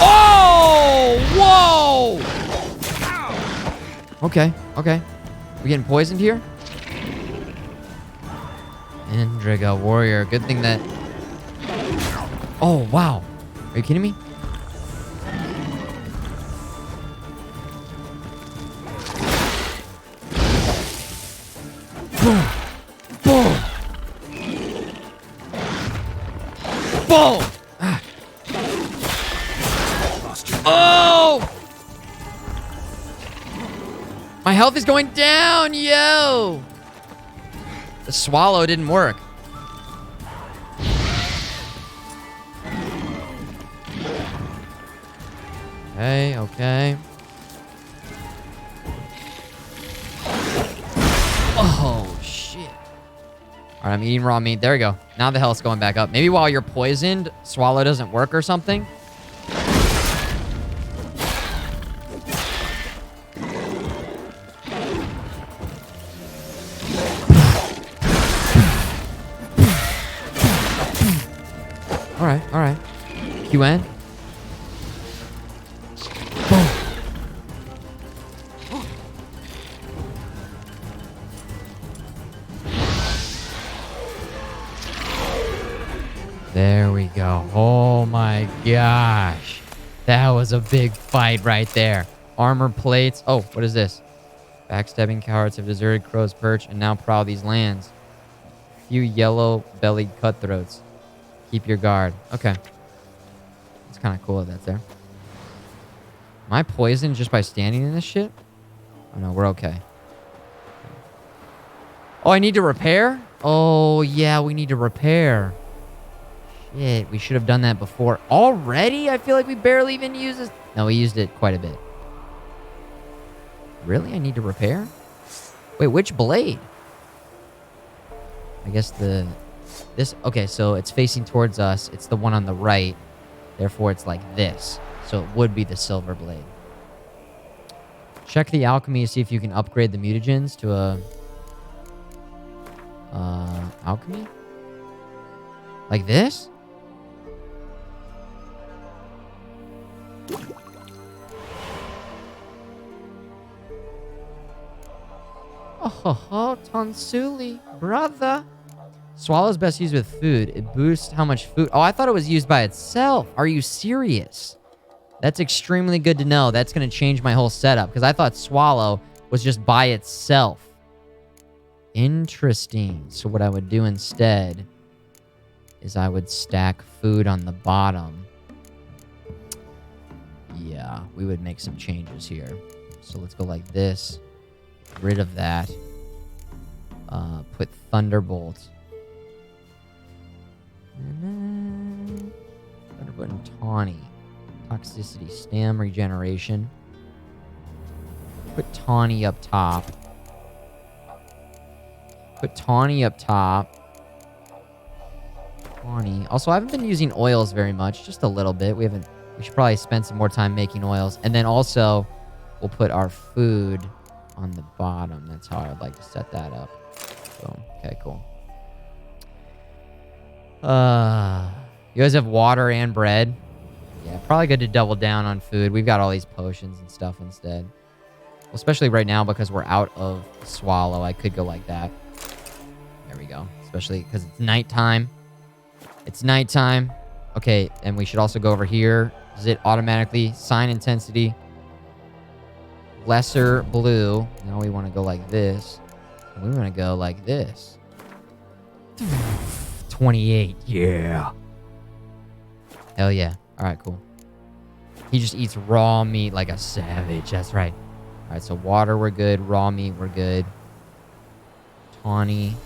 Oh! Whoa! Okay. We getting poisoned here? Endriga warrior. Good thing that... Oh, wow. Are you kidding me? Boom! Boom! Boom! Ah. Oh! My health is going down, yo! The swallow didn't work. Okay. Oh, shit. All right, I'm eating raw meat. There we go. Now the health's going back up. Maybe while you're poisoned, swallow doesn't work or something. All right, all right. QN. Boom. There we go. Oh my gosh. That was a big fight right there. Armor plates. Oh, what is this? Backstabbing cowards have deserted Crow's Perch and now prowl these lands. Few yellow-bellied cutthroats. Keep your guard. Okay. It's kind of cool that that's there. Am I poisoned just by standing in this shit? Oh, no, we're okay. Oh, I need to repair? Oh, yeah, we need to repair. Shit, we should have done that before. Already? I feel like we barely even used this. No, we used it quite a bit. Really? I need to repair? Wait, which blade? I guess this. Okay, so it's facing towards us. It's the one on the right. Therefore, it's like this. So it would be the silver blade. Check the alchemy to see if you can upgrade the mutagens to a... alchemy? Like this? Oh, tonsuli, brother. Swallow's best used with food. It boosts how much food... Oh, I thought it was used by itself. Are you serious? That's extremely good to know. That's going to change my whole setup, because I thought Swallow was just by itself. Interesting. So what I would do instead is I would stack food on the bottom. Yeah, we would make some changes here. So let's go like this. Get rid of that. Put Thunderbolt. Thunderbolt and Tawny. Toxicity, stam, regeneration. Put Tawny up top. Put Tawny up top. Tawny. Also, I haven't been using oils very much. Just a little bit. We should probably spend some more time making oils. And then also, we'll put our food on the bottom. That's how I'd like to set that up. Boom. Okay, cool. You guys have water and bread? Yeah, probably good to double down on food. We've got all these potions and stuff instead. Well, especially right now because we're out of Swallow. I could go like that. There we go. Especially because it's nighttime. It's nighttime. Okay, and we should also go over here. Does it automatically sign intensity? Lesser blue. Now we want to go like this. And we want to go like this. 28. Yeah. Hell yeah. All right, cool. He just eats raw meat like a savage. That's right. All right, so water, we're good. Raw meat, we're good. Tawny.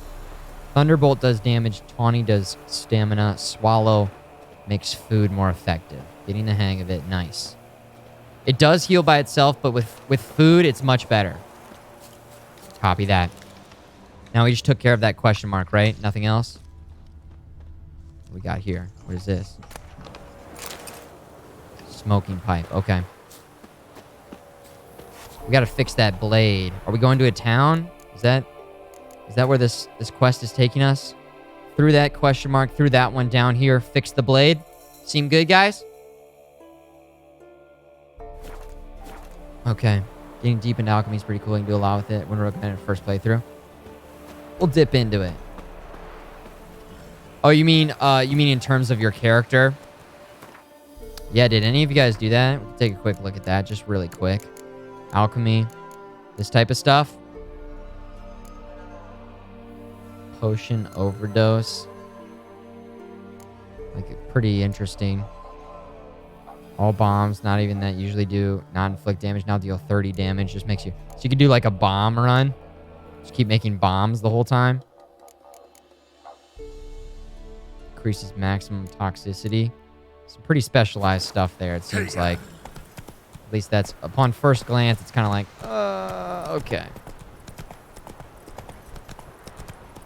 Thunderbolt does damage. Tawny does stamina. Swallow makes food more effective. Getting the hang of it. Nice. It does heal by itself, but with food, it's much better. Copy that. Now we just took care of that question mark, right? Nothing else? What we got here? What is this? Smoking pipe. Okay. We got to fix that blade. Are we going to a town? Is that where this quest is taking us? Through that question mark, through that one down here. Fix the blade. Seem good, guys? Okay. Getting deep into alchemy is pretty cool. You can do a lot with it. Wouldn't recommend it first playthrough. We'll dip into it. Oh, you mean in terms of your character? Yeah, did any of you guys do that? We'll take a quick look at that, just really quick. Alchemy. This type of stuff. Potion overdose. Like, pretty interesting. All bombs, not even that usually do not inflict damage, now deal 30 damage. Just makes you... So you could do like a bomb run. Just keep making bombs the whole time. Increases maximum toxicity. Some pretty specialized stuff there, it seems like. At least that's... Upon first glance, it's kind of like... okay.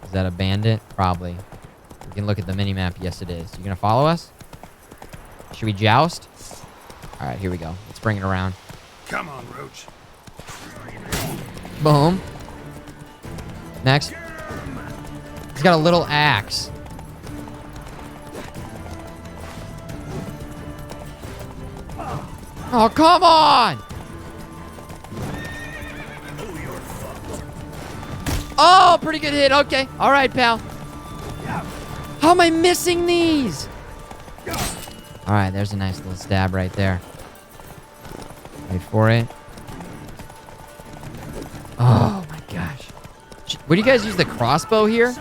Is that a bandit? Probably. We can look at the mini-map. Yes, it is. You gonna follow us? Should we joust? All right, here we go. Let's bring it around. Come on, Roach. Boom. Next. He's got a little axe. Oh, come on! Oh, pretty good hit. Okay. All right, pal. How am I missing these? All right, there's a nice little stab right there. Wait for it. Oh, my gosh. Would you guys use the crossbow here?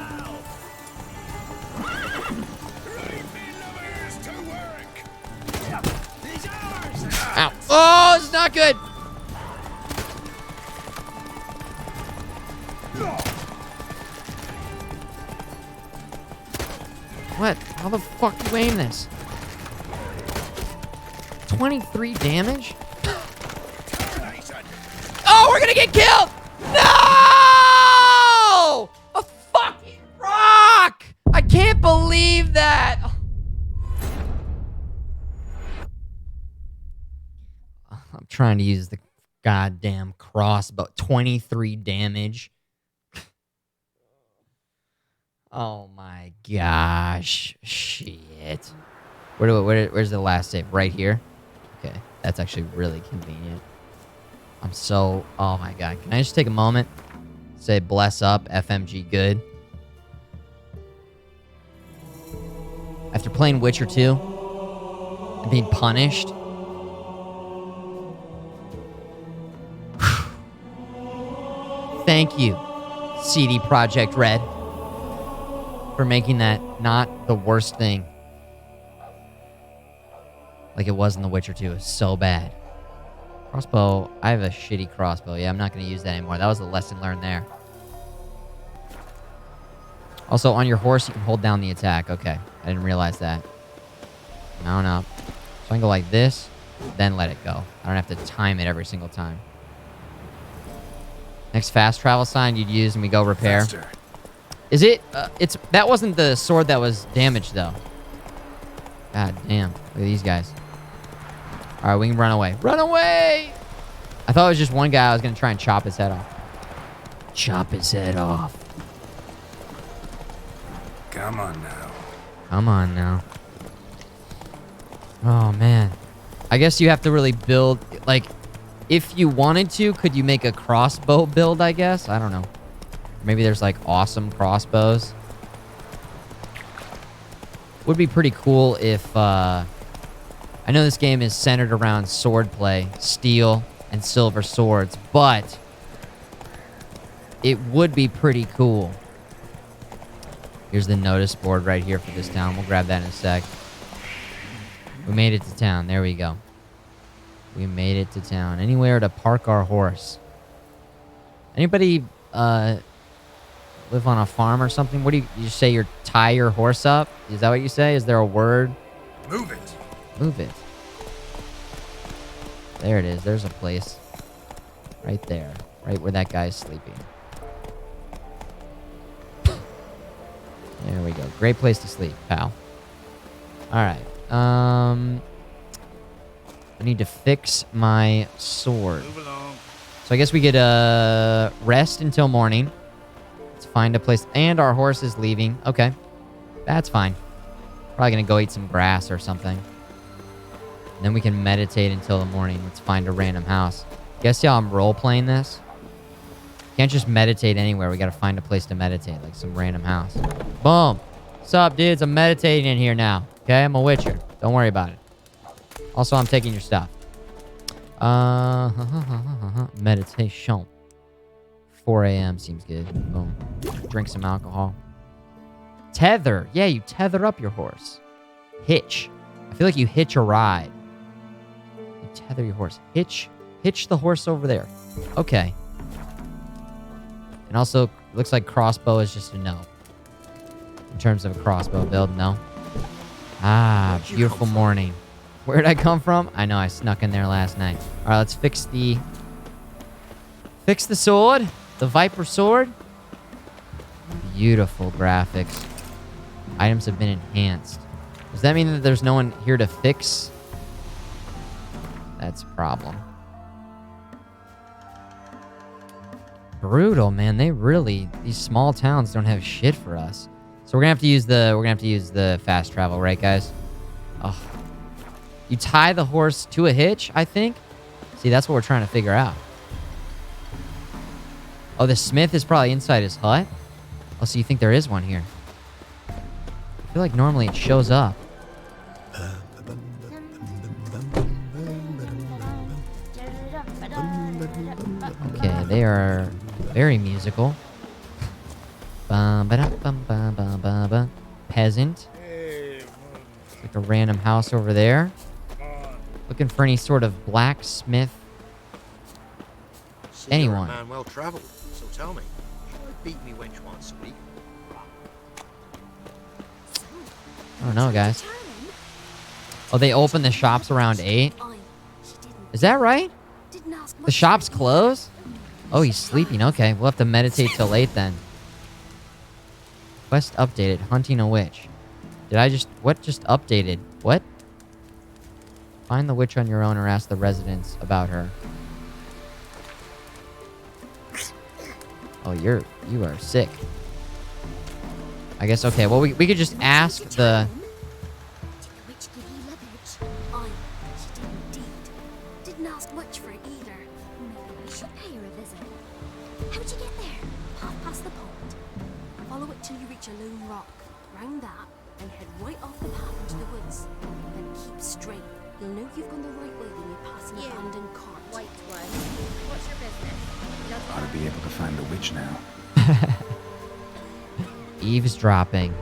Ow. Oh, it's not good. What? How the fuck do you aim this? 23 damage? Oh, we're gonna get killed! No! A fucking rock! I can't believe that! I'm trying to use the goddamn crossbow. 23 damage. Oh my gosh. Shit. Where's the last save? Right here? Okay. That's actually really convenient. I'm so... Oh my god. Can I just take a moment? Say bless up, FMG good. After playing Witcher 2 and being punished... Thank you, CD Projekt Red, for making that not the worst thing. Like it was in The Witcher 2. It was so bad. Crossbow. I have a shitty crossbow. Yeah, I'm not going to use that anymore. That was a lesson learned there. Also, on your horse, you can hold down the attack. Okay. I didn't realize that. Mount up. So I can go like this, then let it go. I don't have to time it every single time. Next fast travel sign you'd use and we go repair. Faster. Is it? That wasn't the sword that was damaged, though. God damn. Look at these guys. All right, we can run away. Run away! I thought it was just one guy. I was going to try and chop his head off. Chop his head off. Come on now. Come on now. Oh, man. I guess you have to really build... Like, if you wanted to, could you make a crossbow build, I guess? I don't know. Maybe there's, like, awesome crossbows. Would be pretty cool if... I know this game is centered around swordplay, steel, and silver swords, but it would be pretty cool. Here's the notice board right here for this town. We'll grab that in a sec. We made it to town. There we go. We made it to town. Anywhere to park our horse. Anybody live on a farm or something? What do you say? You tie your horse up? Is that what you say? Is there a word? Move it. Move it. There it is. There's a place. Right there. Right where that guy's sleeping. There we go. Great place to sleep, pal. Alright. I need to fix my sword. So I guess we could rest until morning. Let's find a place. And our horse is leaving. Okay. That's fine. Probably gonna go eat some grass or something. And then we can meditate until the morning. Let's find a random house. Guess y'all, I'm role-playing this. Can't just meditate anywhere. We gotta find a place to meditate, like some random house. Boom. What's up, dudes? I'm meditating in here now. Okay, I'm a witcher. Don't worry about it. Also, I'm taking your stuff. Meditation. 4 a.m. seems good. Boom. Drink some alcohol. Tether. Yeah, you tether up your horse. Hitch. I feel like you hitch a ride. You tether your horse. Hitch the horse over there. Okay. And also, looks like crossbow is just a no. In terms of a crossbow build, no. Ah, beautiful morning. Where'd I come from? I know, I snuck in there last night. All right, let's fix the sword. The Viper sword. Beautiful graphics. Items have been enhanced. Does that mean that there's no one here to fix? That's a problem. Brutal, man. These small towns don't have shit for us. So we're gonna have to use the fast travel, right, guys? Oh, You tie the horse to a hitch, I think. See, that's what we're trying to figure out. Oh, the smith is probably inside his hut. Oh, so you think there is one here? I feel like normally it shows up. Okay, they are very musical. Peasant. Like a random house over there. Looking for any sort of blacksmith. Anyone. You're a man well travelled, so tell me, should I beat me wench once a week? I don't know, guys. Oh, they open the shops around 8? Is that right? The shops close? Oh, he's sleeping. Okay, we'll have to meditate till 8 then. Quest updated. Hunting a witch. Did I just... What just updated? What? Find the witch on your own or ask the residents about her. Oh, you are sick. I guess, okay, well, we could just ask the... Didn't ask much for it either. Maybe we should pay her a visit. How'd you get there? Half past the pond. Follow it till you reach a lone rock. Round that, and head right off the path into the woods. Then keep straight. You'll know you've gone the right way when you pass an abandoned cart. White one. What's your business? Ought to be able to find the witch now. Eavesdropping.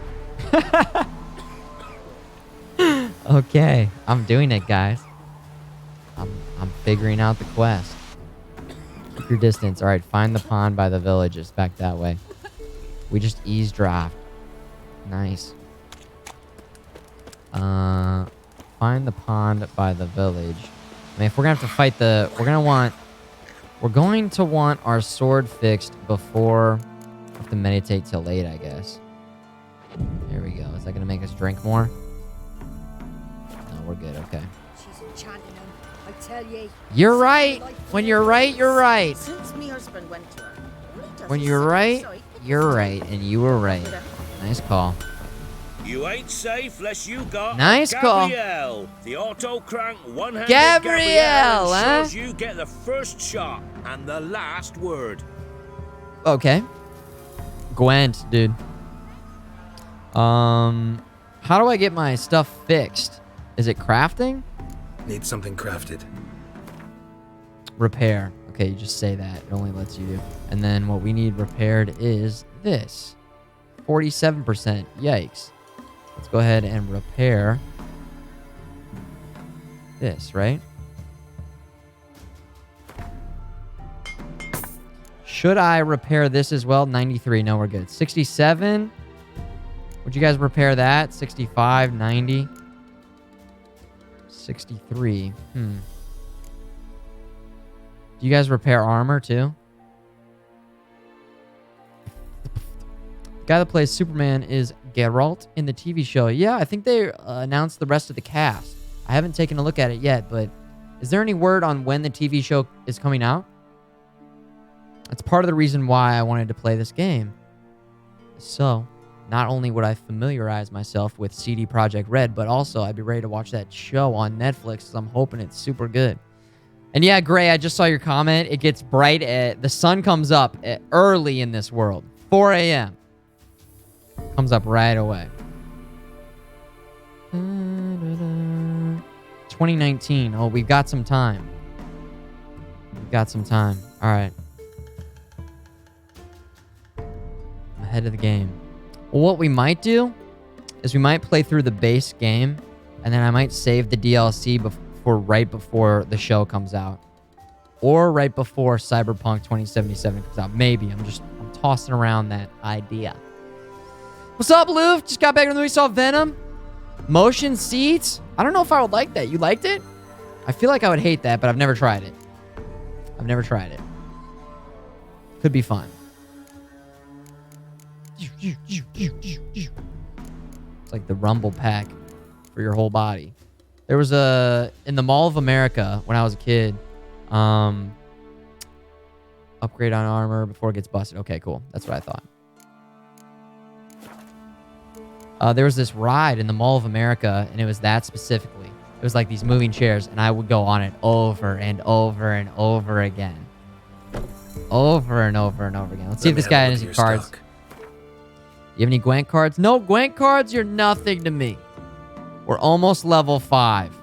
Okay, I'm doing it, guys. I'm figuring out the quest. Keep your distance. All right, find the pond by the village. It's back that way. We just eavesdropped. Nice. Find the pond by the village. I mean, if we're gonna have to fight the, we're going to want our sword fixed before we have to meditate till 8, I guess. There we go. Is that gonna make us drink more? No, we're good. Okay. She's enchanting him, I tell ye. You're right. When you're right, you're right. Since me husband went to her. When you're right, you're right, and you were right. Nice call. You ain't safe unless you got Nice call. Gabrielle, the auto crank one-handed Gabrielle, huh? ensures you get the first shot and the last word. Okay. Gwent, dude. How do I get my stuff fixed? Is it crafting? Need something crafted. Repair. Okay, you just say that. It only lets you do. And then what we need repaired is this. 47%. Yikes. Let's go ahead and repair this, right? Should I repair this as well? 93. No, we're good. 67. Would you guys repair that? 65, 90. 63. Do you guys repair armor too? The guy that plays Superman is Geralt in the TV show. Yeah, I think they announced the rest of the cast. I haven't taken a look at it yet, but is there any word on when the TV show is coming out? That's part of the reason why I wanted to play this game. So, not only would I familiarize myself with CD Projekt Red, but also I'd be ready to watch that show on Netflix because I'm hoping it's super good. And yeah, Gray, I just saw your comment. It gets bright the sun comes up early in this world. 4 a.m. Comes up right away. 2019. Oh, we've got some time. We've got some time. All right. I'm ahead of the game. Well, what we might do is we might play through the base game, and then I might save the DLC right before the show comes out. Or right before Cyberpunk 2077 comes out. Maybe. I'm tossing around that idea. What's up, Loof? Just got back from the movie, saw Venom. Motion seats? I don't know if I would like that. You liked it? I feel like I would hate that, but I've never tried it. Could be fun. It's like the rumble pack for your whole body. There was in the Mall of America when I was a kid, upgrade on armor before it gets busted. Okay, cool. That's what I thought. There was this ride in the Mall of America, and it was that specifically. It was like these moving chairs, and I would go on it over and over and over again. Over and over and over again. Let's see if this guy has any cards. You have any Gwent cards? No Gwent cards? You're nothing to me. We're almost level 5.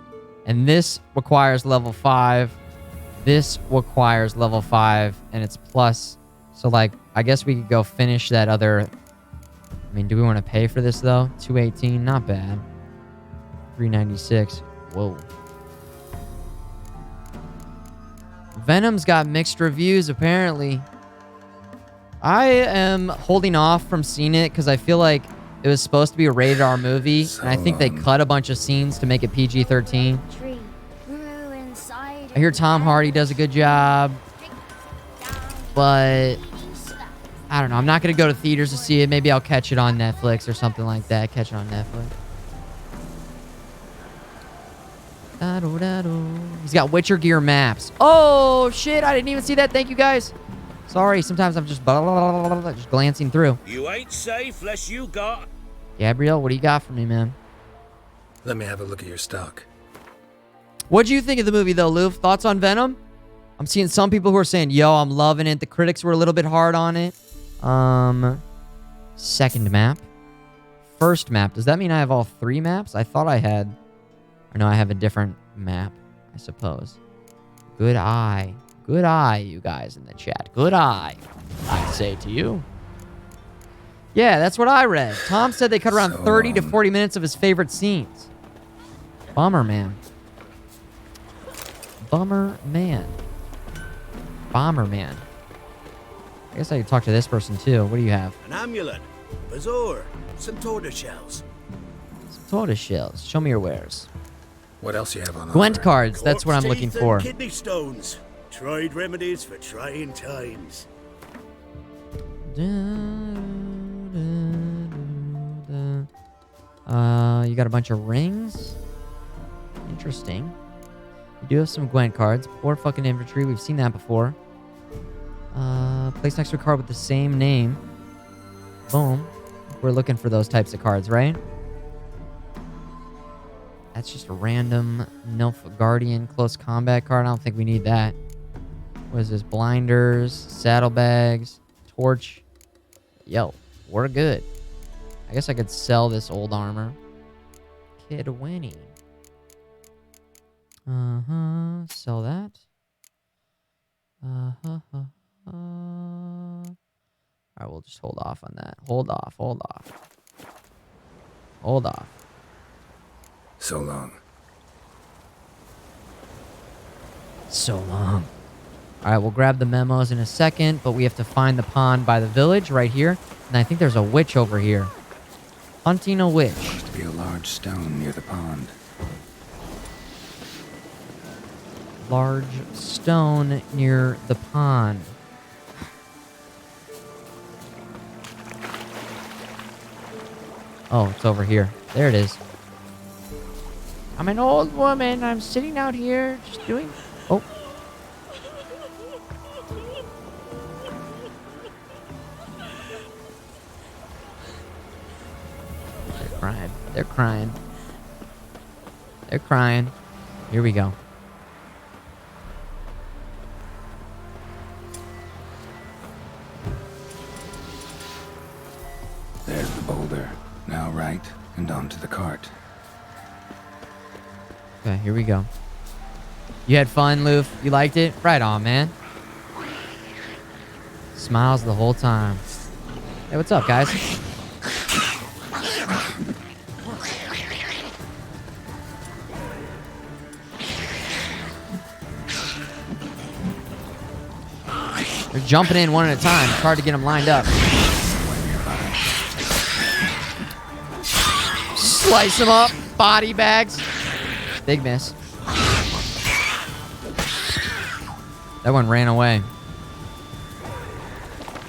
And this requires level 5. This requires level 5. And it's plus. So, like, I guess we could go finish that other... I mean, do we want to pay for this, though? 218, not bad. 396. Whoa. Venom's got mixed reviews, apparently. I am holding off from seeing it because I feel like it was supposed to be a rated R movie, and I think they cut a bunch of scenes to make it PG-13. I hear Tom Hardy does a good job, but I don't know. I'm not going to go to theaters to see it. Maybe I'll catch it on Netflix or something like that. Catch it on Netflix. He's got Witcher gear maps. Oh, shit. I didn't even see that. Thank you, guys. Sorry. Sometimes I'm just glancing through. You ain't safe unless you got... Gabriel, what do you got for me, man? Let me have a look at your stock. What'd you think of the movie, though, Lou? Thoughts on Venom? I'm seeing some people who are saying, yo, I'm loving it. The critics were a little bit hard on it. Second map. First map. Does that mean I have all 3 maps? I thought I had... Or no, I have a different map, I suppose. Good eye. Good eye, you guys in the chat. Good eye, I say to you. Yeah, that's what I read. Tom said they cut around 30 to 40 minutes of his favorite scenes. Bummer, man. Bummer, man. Bomber, man. I guess I could talk to this person, too. What do you have? An amulet, bazaar, some tortoise shells. Some tortoise shells. Show me your wares. What else you have on Gwent cards. That's what I'm looking for. Kidney stones. Tried remedies for trying times. You got a bunch of rings. Interesting. You do have some Gwent cards. Poor fucking infantry. We've seen that before. Place next to a card with the same name. Boom. We're looking for those types of cards, right? That's just a random Nilfgaardian close combat card. I don't think we need that. What is this? Blinders, saddlebags, torch. Yo, we're good. I guess I could sell this old armor. Kid Winnie. Sell that. Alright, we'll just hold off on that. Hold off. So long. So long. Alright, we'll grab the memos in a second, but we have to find the pond by the village right here. And I think there's a witch over here. Hunting a witch. There must be a large stone near the pond. Large stone near the pond. Oh, it's over here. There it is. I'm an old woman. I'm sitting out here just doing... Oh. They're crying. They're crying. They're crying. Here we go. There's the boulder. Now right, and onto the cart. Okay, here we go. You had fun, Loof? You liked it? Right on, man. Smiles the whole time. Hey, what's up, guys? They're jumping in one at a time. It's hard to get them lined up. Slice them up. Body bags. Big miss. That one ran away.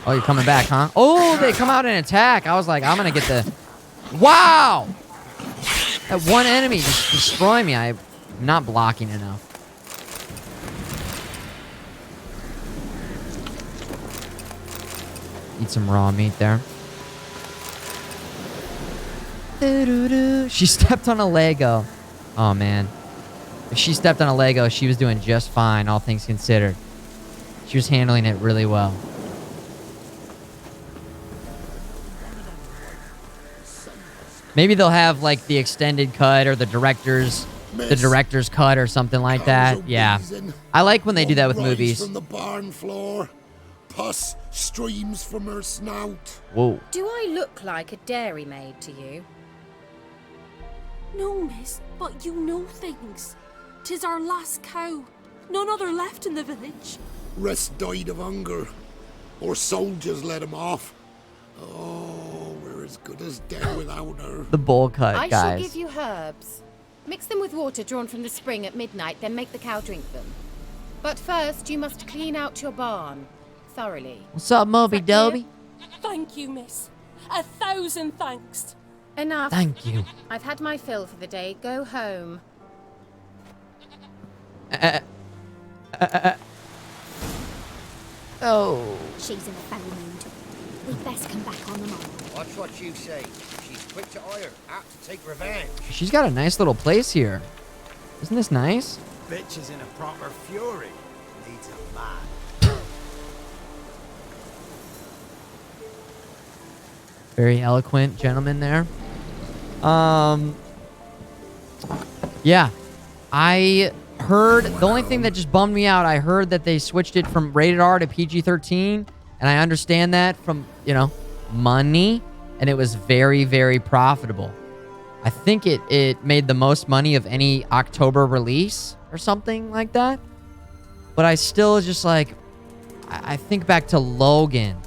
Oh, you're coming back, huh? Oh, they come out and attack. I was like, I'm going to get the... Wow! That one enemy just destroyed me. I'm not blocking enough. Eat some raw meat there. She stepped on a Lego. Oh, man. If she stepped on a Lego, she was doing just fine, all things considered. She was handling it really well. Maybe they'll have like the extended cut or the director's cut or something like that. Yeah. I like when they do that with movies. From the barn floor. Pus streams from her snout. Whoa. Do I look like a dairymaid to you? No, miss, but you know things. 'Tis our last cow. None other left in the village. Rest died of hunger. Or soldiers let him off. Oh, we're as good as dead without her. The bowl cut, I guys. shall give you herbs. Mix them with water drawn from the spring at midnight, then make the cow drink them. But first, you must clean out your barn thoroughly. What's up, Moby Dobie? Thank you, miss. 1,000 thanks. Enough. Thank you. I've had my fill for the day. Go home. Oh. She's in a foul mood. We'd best come back on the morrow. Watch what you say. She's quick to ire, apt to take revenge. She's got a nice little place here. Isn't this nice? Bitch is in a proper fury. Needs a man. Very eloquent gentleman there. Yeah. I heard, the only thing that just bummed me out, I heard that they switched it from rated R to PG-13, and I understand that from, you know, money, and it was very, very profitable. I think it made the most money of any October release or something like that. But I still just like, I think back to Logan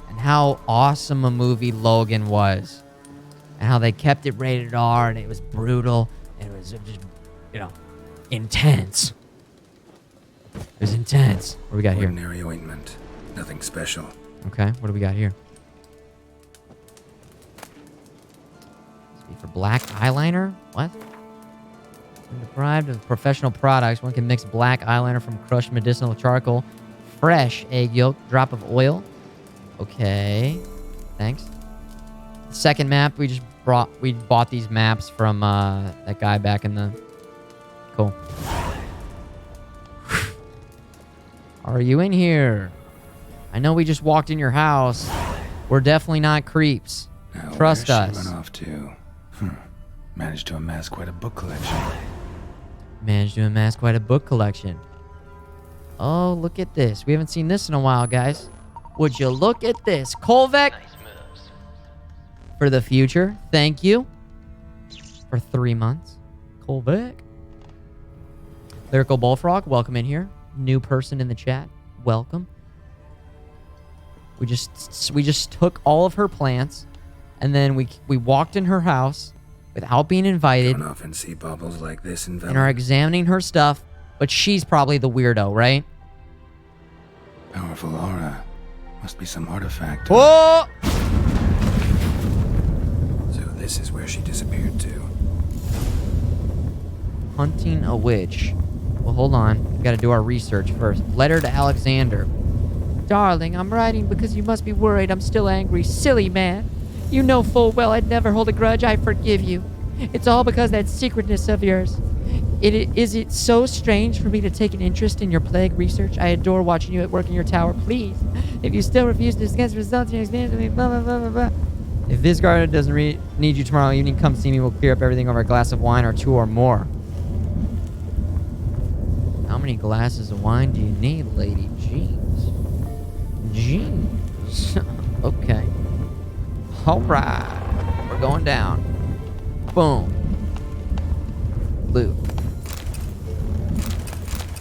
and how awesome a movie Logan was. And how they kept it rated R and it was brutal. And it was just, you know, intense. It was intense. What do we got here? Ordinary ointment. Nothing special. Okay, what do we got here? For black eyeliner? What? When deprived of professional products, one can mix black eyeliner from crushed medicinal charcoal, fresh egg yolk, drop of oil. Okay. Thanks. Second map, we bought these maps from that guy back in the... Cool. Are you in here? I know we just walked in your house. We're definitely not creeps. Now, Trust where's us. she run off to? Managed to amass quite a book collection. Managed to amass quite a book collection. Oh, look at this. We haven't seen this in a while, guys. Would you look at this? Kolvek for the future. Thank you. For 3 months. Kolvek. Lyrical Bullfrog, welcome in here. New person in the chat. Welcome. We just took all of her plants, and then we walked in her house without being invited. Don't often see baubles like this in and are examining her stuff, but she's probably the weirdo, right? Powerful aura. Must be some artifact. Whoa! So this is where she disappeared to. Hunting a witch. Well, hold on. We gotta do our research first. Letter to Alexander. Darling, I'm writing because you must be worried I'm still angry. Silly man. You know full well I'd never hold a grudge. I forgive you. It's all because that secretness of yours. Is it so strange for me to take an interest in your plague research? I adore watching you at work in your tower. Please, if you still refuse to discuss results, you experience with me, blah, blah, blah, blah, blah. If this garden doesn't need you tomorrow evening, come see me. We'll clear up everything over a glass of wine or 2 or more. How many glasses of wine do you need, Lady Jeans? Jeans. Okay. All right. We're going down. Boom. Loot.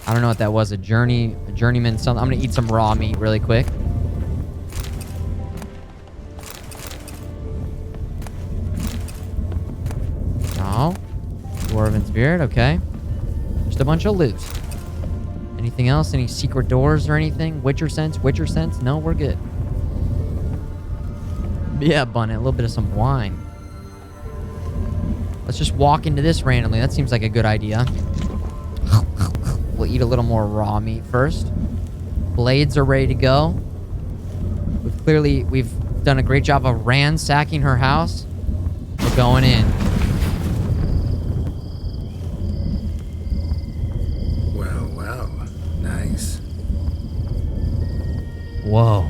I don't know what that was. A journeyman something. I'm going to eat some raw meat really quick. Oh. Dwarven spirit. Okay. Just a bunch of loot. Anything else? Any secret doors or anything? Witcher sense? Witcher sense? No, we're good. Yeah, Bunny. A little bit of some wine. Let's just walk into this randomly. That seems like a good idea. We'll eat a little more raw meat first. Blades are ready to go. We've done a great job of ransacking her house. We're going in. Whoa.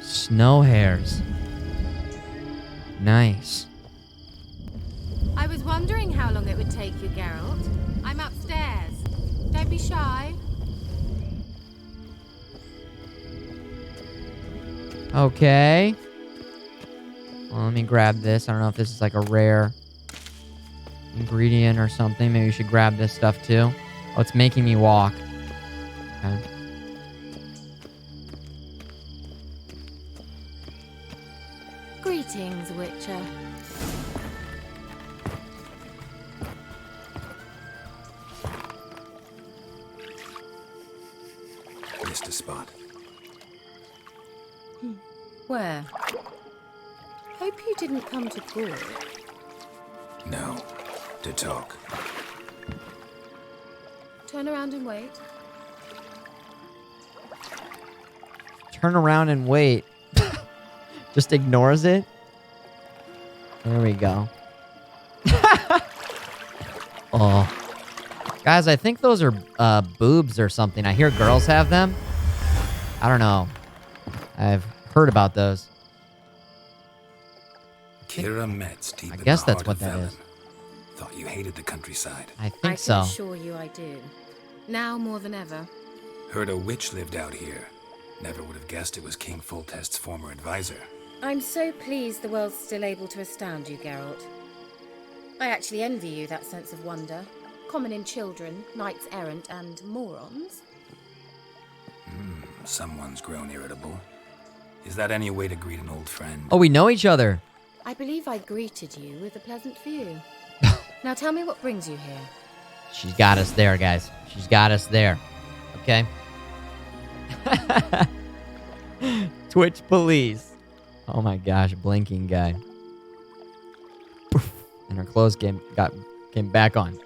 Snow hares. Nice. I was wondering how long it would take you, Geralt. I'm upstairs. Don't be shy. Okay. Well, let me grab this. I don't know if this is like a rare ingredient or something. Maybe we should grab this stuff too. Oh, it's making me walk. Okay. Greetings, Witcher. Missed a spot. Where? Hope you didn't come to Gore. No. To talk. Turn around and wait. Turn around and wait. Just ignores it. There we go. Oh. Guys, I think those are boobs or something. I hear girls have them. I don't know. I've heard about those. Kira Metz, deep I in guess the that's heart what of that Velen. is. Thought you hated the countryside. I think I so. can assure you I do. Now more than ever. Heard a witch lived out here. Never would have guessed it was King Foltest's former advisor. I'm so pleased the world's still able to astound you, Geralt. I actually envy you that sense of wonder. Common in children, knights errant, and morons. Someone's grown irritable. Is that any way to greet an old friend? Oh, we know each other. I believe I greeted you with a pleasant view. Now tell me what brings you here. She's got us there, guys. She's got us there. Okay? Twitch police. Oh my gosh, blinking guy. And her clothes came back on.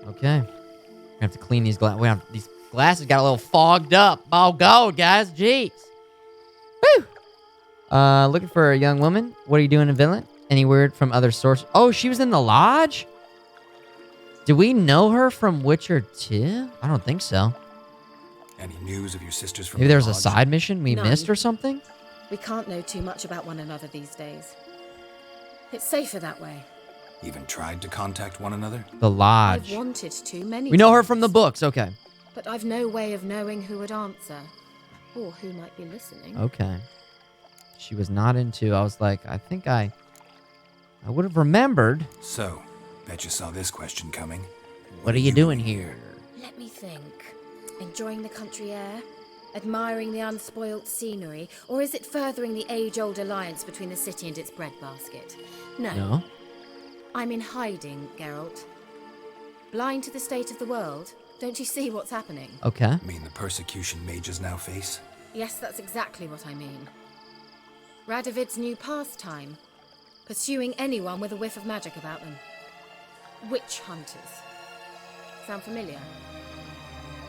Okay. We have to clean these glasses. These glasses got a little fogged up. Oh, go, guys. Jeez. Woo! Looking for a young woman. What are you doing in Velen? Any word from other sources? Oh, she was in the lodge? Do we know her from Witcher 2? I don't think so. Any news of your sisters from Maybe the there was a lodge? side mission we None. missed or something? We can't know too much about one another these days. It's safer that way. Even tried to contact one another? The lodge. I've wanted to many We know her times, from the books. Okay. but I've no way of knowing who would answer. Or who might be listening. Okay. She was not into. I was like, I think I would have remembered. So, bet you saw this question coming. What are you doing here? Let me think. Enjoying the country air? Admiring the unspoilt scenery? Or is it furthering the age-old alliance between the city and its breadbasket? No. I'm in hiding, Geralt. Blind to the state of the world? Don't you see what's happening? Okay. Mean the persecution mages now face? Yes, that's exactly what I mean. Radovid's new pastime. Pursuing anyone with a whiff of magic about them. Witch hunters. Sound familiar?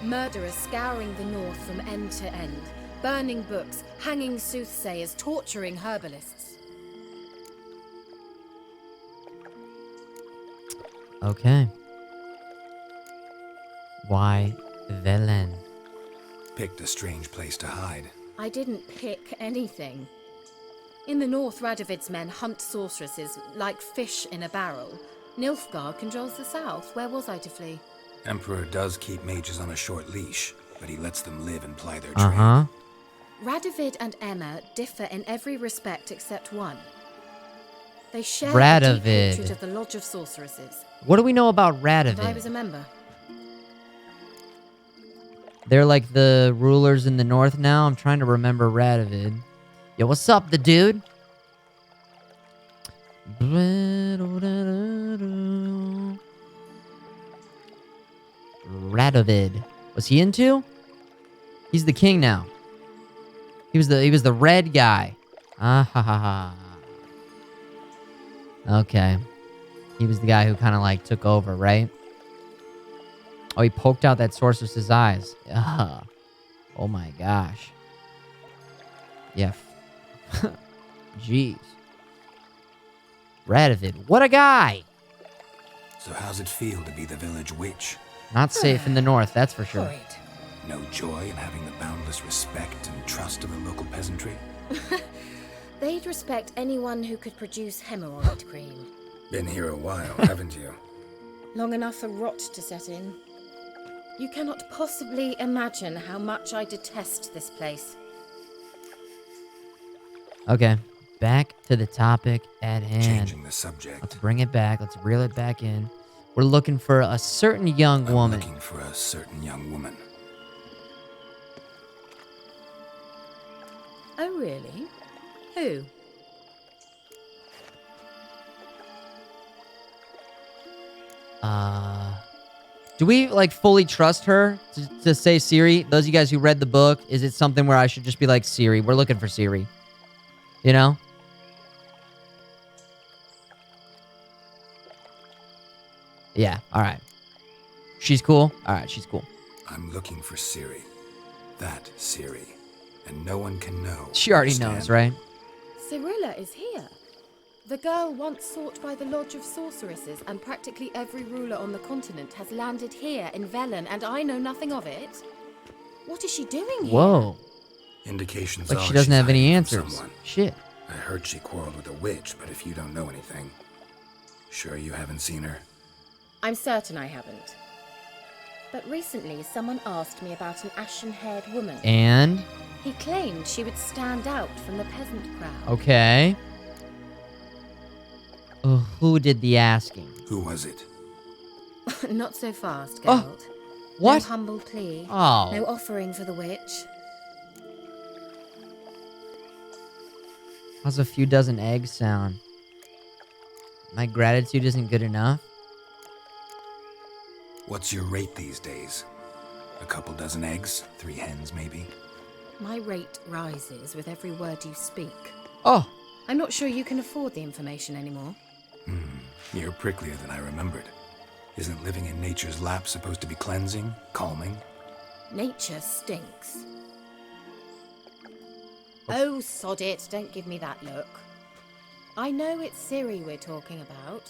Murderers scouring the north from end to end. Burning books, hanging soothsayers, torturing herbalists. Okay. Why Velen? Picked a strange place to hide. I didn't pick anything. In the north, Radovid's men hunt sorceresses like fish in a barrel. Nilfgaard controls the south. Where was I to flee? Emperor does keep mages on a short leash, but he lets them live and ply their Uh-huh. Radovid and Emma differ in every respect except one. They share a Radovid. deep hatred of the Lodge of Sorceresses. What do we know about And I Radovid? was a member. They're like the rulers in the north now. I'm trying to remember Radovid. Yo, what's up, the dude? Radovid. Was he into? He's the king now. He was the red guy. Ah ha ha ha. Okay. He was the guy who kind of like took over, right? Oh, he poked out that sorceress's eyes. Ugh. Oh my gosh. Yeah. Jeez. Radovid. What a guy! So how's it feel to be the village witch? Not safe in the north, that's for sure. No joy in having the boundless respect and trust of the local peasantry? They'd respect anyone who could produce hemorrhoid cream. Been here a while, haven't you? Long enough for rot to set in. You cannot possibly imagine how much I detest this place. Okay, back to the topic at hand. Changing the subject. Let's bring it back. Let's reel it back in. We're looking for a certain young woman. Looking for a certain young woman. Oh, really? Who? Do we, like, fully trust her to say Siri? Those of you guys who read the book, is it something where I should just be like, Siri, we're looking for Siri? You know? Yeah, alright. She's cool? Alright, she's cool. I'm looking for Siri. That Siri. And no one can know. She already knows, right? Cyrilla is here. The girl once sought by the Lodge of Sorceresses, and practically every ruler on the continent has landed here in Velen, and I know nothing of it. What is she doing here? Whoa. Indications Like are she doesn't she's have any hiding from answers. someone. Shit. I heard she quarreled with a witch, but if you don't know anything, sure you haven't seen her? I'm certain I haven't. But recently, someone asked me about an ashen-haired woman. And? He claimed she would stand out from the peasant crowd. Okay. Who did the asking? Who was it? Not so fast, Geralt. What? No humble plea. Oh. No offering for the witch. How's a few dozen eggs sound? My gratitude isn't good enough? What's your rate these days? A couple dozen eggs? 3 hens, maybe? My rate rises with every word you speak. Oh. I'm not sure you can afford the information anymore. You're pricklier than I remembered. Isn't living in nature's lap supposed to be cleansing, calming? Nature stinks. Oh, sod it. Don't give me that look. I know it's Ciri we're talking about.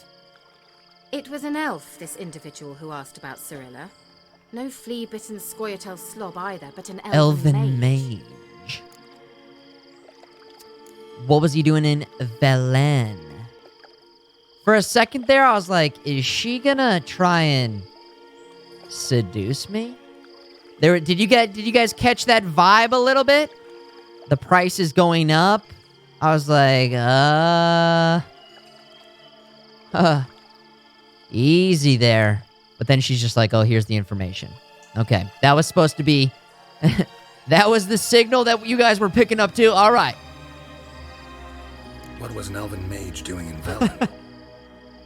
It was an elf, this individual who asked about Cyrilla. No flea-bitten Scoia'tael slob either, but an elven mage. What was he doing in Velen? For a second there, I was like, is she gonna try and seduce me? Did you guys catch that vibe a little bit? The price is going up. I was like, easy there. But then she's just like, oh, here's the information. Okay, that was supposed to be, that was the signal that you guys were picking up too. All right. What was an elven mage doing in Velen?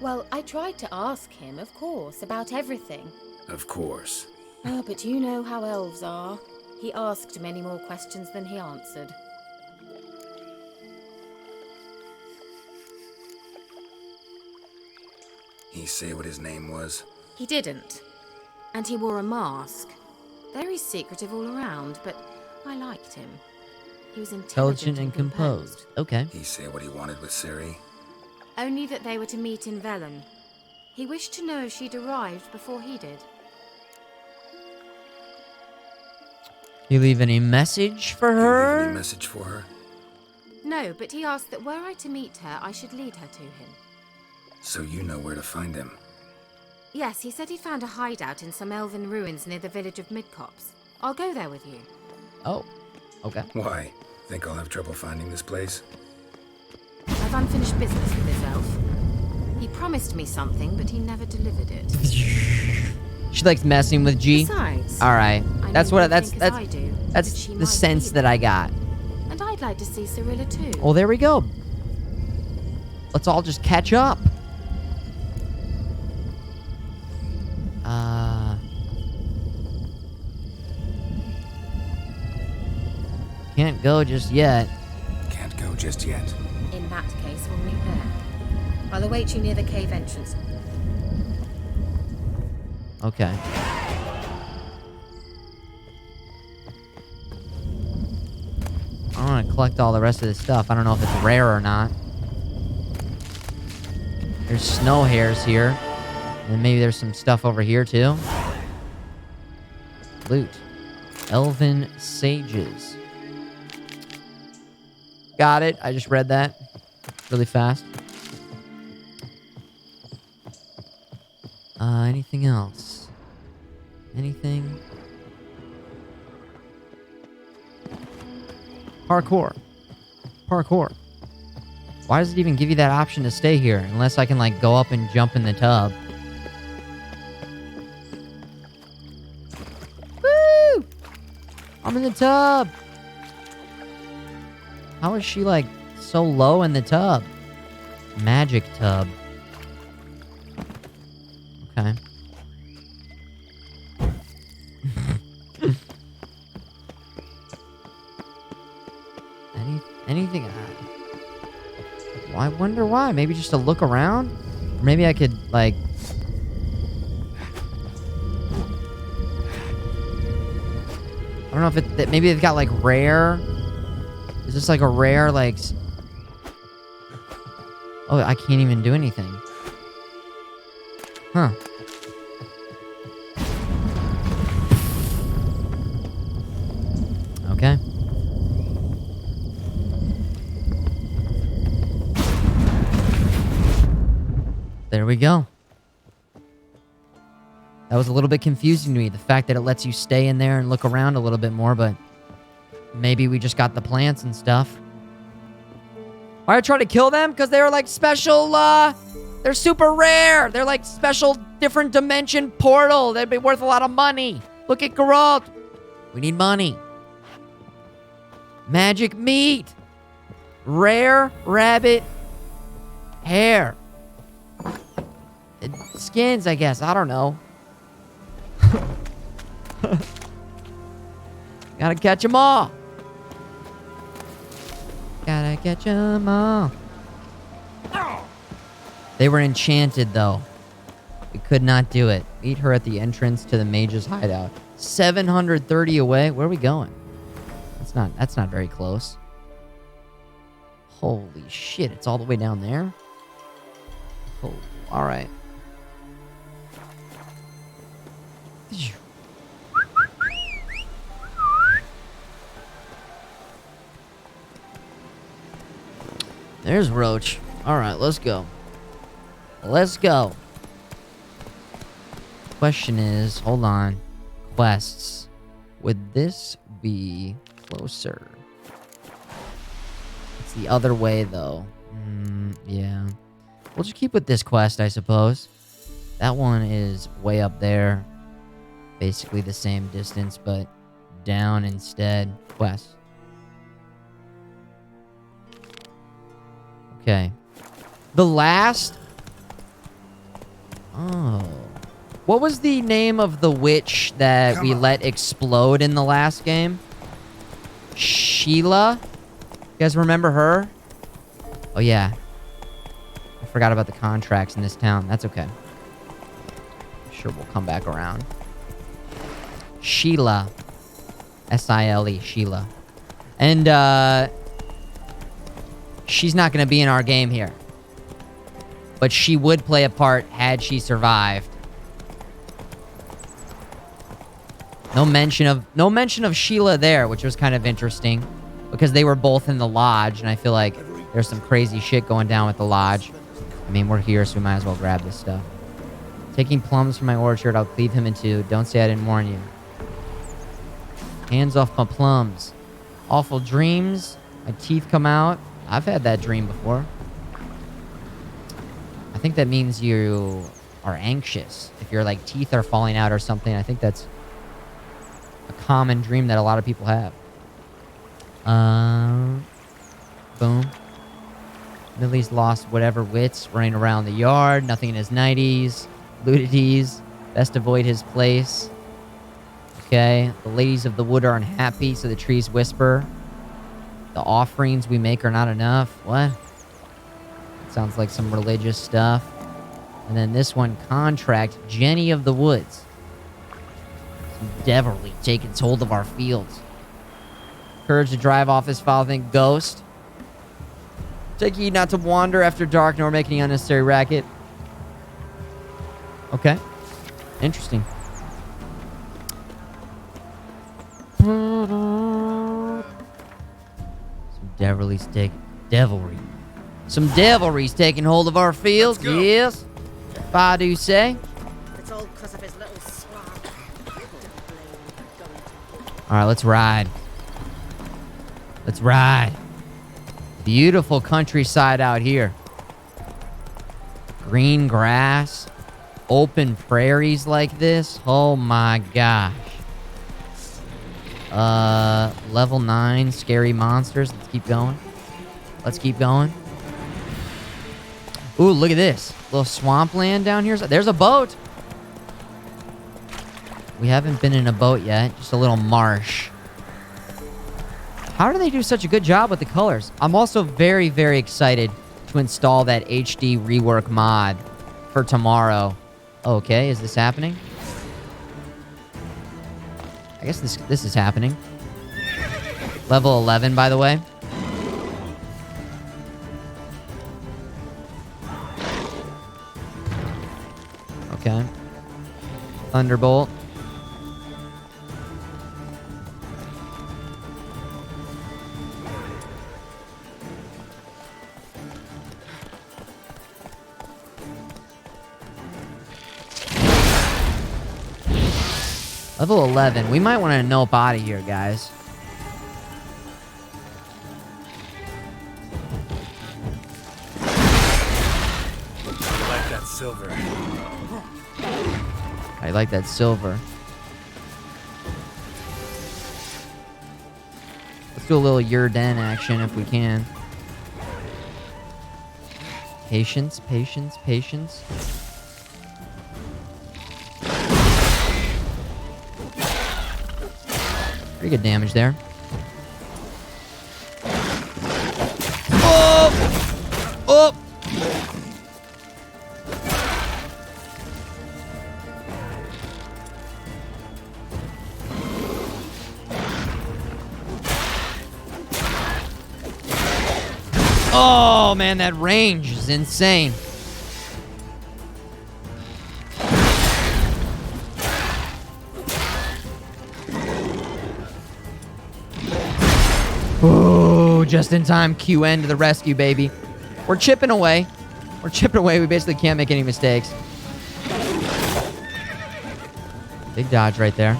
Well, I tried to ask him, of course, about everything. Of course. Oh, but you know how elves are. He asked many more questions than he answered. He say what his name was? He didn't. And he wore a mask. Very secretive all around, but I liked him. He was intelligent and composed. Okay. He say what he wanted with Ciri? Only that they were to meet in Velen. He wished to know if she'd arrived before he did. You leave any message for her? You leave any message for her? No, but he asked that were I to meet her, I should lead her to him. So you know where to find him? Yes, he said he found a hideout in some elven ruins near the village of Midcopse. I'll go there with you. Oh, okay. Why? Think I'll have trouble finding this place? I've unfinished business with this elf. He promised me something, but he never delivered it. She likes messing with G. Besides, all right, that's what that's she the might sense be that I got. And I'd like to see Cyrilla too. Well, there we go. Let's all just catch up. Can't go just yet. Can't go just yet. In that case, we'll meet there. I'll await you near the cave entrance. Okay. I want to collect all the rest of this stuff. I don't know if it's rare or not. There's snow hares here. And maybe there's some stuff over here, too. Loot. Elven sages. Got it. I just read that really fast. Anything else? Anything? Parkour. Parkour. Why does it even give you that option to stay here? Unless I can, like, go up and jump in the tub. Woo! I'm in the tub. How is she, like, so low in the tub? Magic tub. Okay. Anything? I wonder why. Maybe just to look around? Or maybe I could, like... I don't know if maybe they've got, like, rare... Is this, like, a rare, like... Oh, I can't even do anything. Huh. Okay. There we go. That was a little bit confusing to me, the fact that it lets you stay in there and look around a little bit more, but maybe we just got the plants and stuff. Why I try to kill them? Because they were like special, they're super rare. They're like special different dimension portal. They'd be worth a lot of money. Look at Geralt. We need money. Magic meat. Rare rabbit hair. Skins, I guess. I don't know. Gotta catch them all. Gotta catch them all. They were enchanted, though. We could not do it. Meet her at the entrance to the mage's hideout. 730 away. Where are we going? That's not very close. Holy shit, it's all the way down there? Oh, all right. There's Roach. All right, let's go. Let's go. Question is, hold on. Quests. Would this be closer? It's the other way, though. Yeah. We'll just keep with this quest, I suppose. That one is way up there. Basically the same distance, but down instead. Quest. Okay. The last... Oh. What was the name of the witch that we let explode in the last game? Sheila? You guys remember her? Oh, yeah. I forgot about the contracts in this town. That's okay. I'm sure we'll come back around. Sheila. S-I-L-E. Sheila. And, she's not going to be in our game here. But she would play a part had she survived. No mention of Sheila there, which was kind of interesting. Because they were both in the lodge, and I feel like there's some crazy shit going down with the lodge. I mean, we're here, so we might as well grab this stuff. Taking plums from my orchard, I'll cleave him in two. Don't say I didn't warn you. Hands off my plums. Awful dreams. My teeth come out. I've had that dream before. I think that means you are anxious. If your, like, teeth are falling out or something, I think that's a common dream that a lot of people have. Boom. Millie's lost whatever wits, running around the yard, nothing in his 90s. Ludities, best avoid his place. Okay, the ladies of the wood are unhappy, so the trees whisper. The offerings we make are not enough. What? Sounds like some religious stuff. And then this one, contract, Jenny of the Woods. Some devilry takes hold of our fields. Courage to drive off this foul thing, ghost. Take heed not to wander after dark, nor make any unnecessary racket. Okay. Interesting. Some devilry. Some devilry's taking hold of our fields. Yes. If I do say. It's all because of his little swag. All right, let's ride. Let's ride. Beautiful countryside out here. Green grass. Open prairies like this. Oh my gosh. Level 9 scary monsters. Let's keep going. Let's keep going. Ooh, look at this. Little swampland down here. There's a boat. We haven't been in a boat yet. Just a little marsh. How do they do such a good job with the colors? I'm also very, very excited to install that HD rework mod for tomorrow. Okay, is this happening? I guess this is happening. Level 11, by the way. Okay. Thunderbolt. Level 11. We might want to nope out of here, guys. I like that silver. I like that silver. Let's do a little Yurden action if we can. Patience, patience, patience. Pretty good damage there. Oh! Oh! Oh, man, that range is insane. Oh, just in time QN to the rescue, baby. We're chipping away. We're chipping away. We basically can't make any mistakes. Big dodge right there.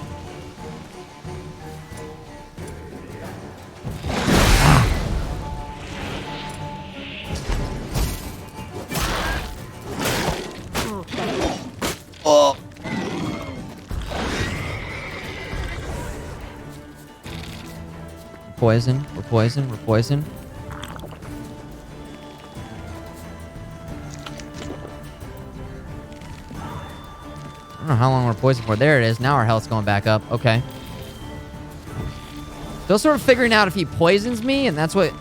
Oh! Poison. We're poison. We're poison. I don't know how long we're poisoned for. There it is. Now our health's going back up. Okay. Still sort of figuring out if he poisons me, and that's what...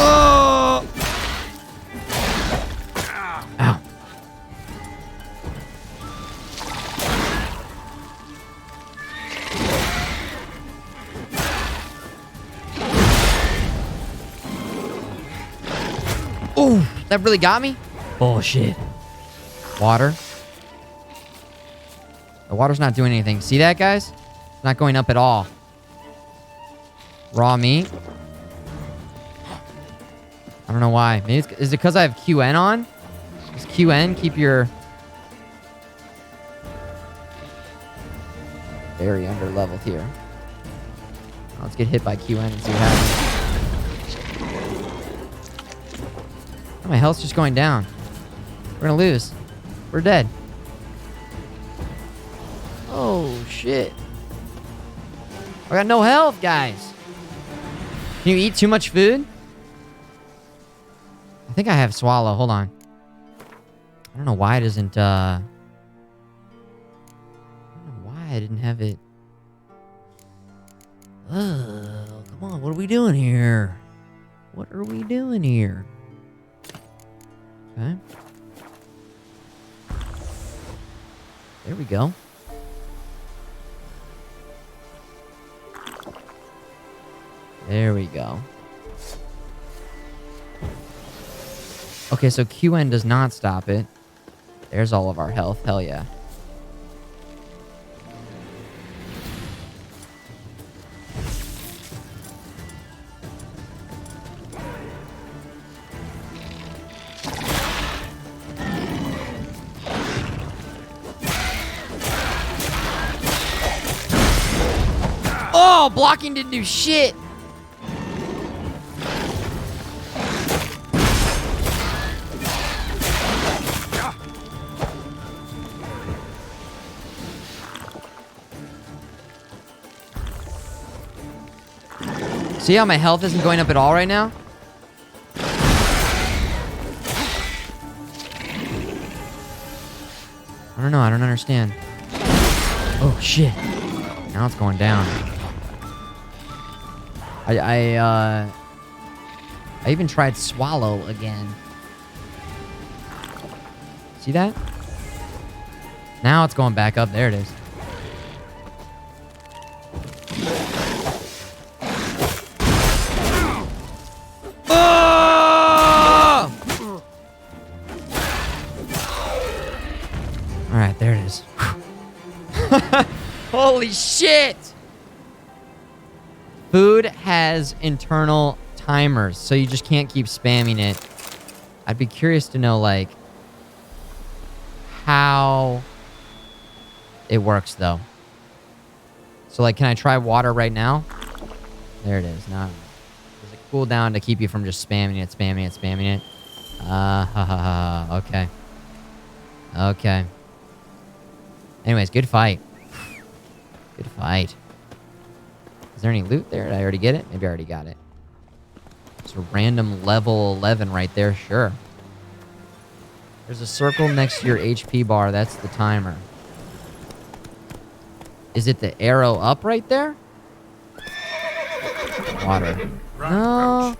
Oh! Ow. Oh, that really got me? Bullshit. Water. The water's not doing anything. See that, guys? It's not going up at all. Raw meat. I don't know why. Maybe it's, is it because I have QN on? Does QN keep your... Very under-leveled here. Let's get hit by QN and see what happens. Oh, my health's just going down. We're gonna lose. We're dead. Oh, shit. I got no health, guys. Can you eat too much food? I think I have swallow. Hold on. I don't know why it isn't, I don't know why I didn't have it. Oh, come on. What are we doing here? What are we doing here? Okay. There we go. There we go. Okay, so QN does not stop it. There's all of our health. Hell yeah. Oh, blocking didn't do shit. See how my health isn't going up at all right now? I don't know. I don't understand. Oh, shit. Now it's going down. I even tried swallow again. See that? Now it's going back up. There it is. Oh! All right, there it is. Holy shit! Food has internal timers, so you just can't keep spamming it. I'd be curious to know, like, how it works, though. So, like, can I try water right now? There it is. Now, does it cool down to keep you from just spamming it, spamming it, spamming it? Okay. Okay. Anyways, good fight. Good fight. Is there any loot there? Did I already get it? Maybe I already got it. It's a random level 11 right there. Sure. There's a circle next to your HP bar. That's the timer. Is it the arrow up right there? Water. No.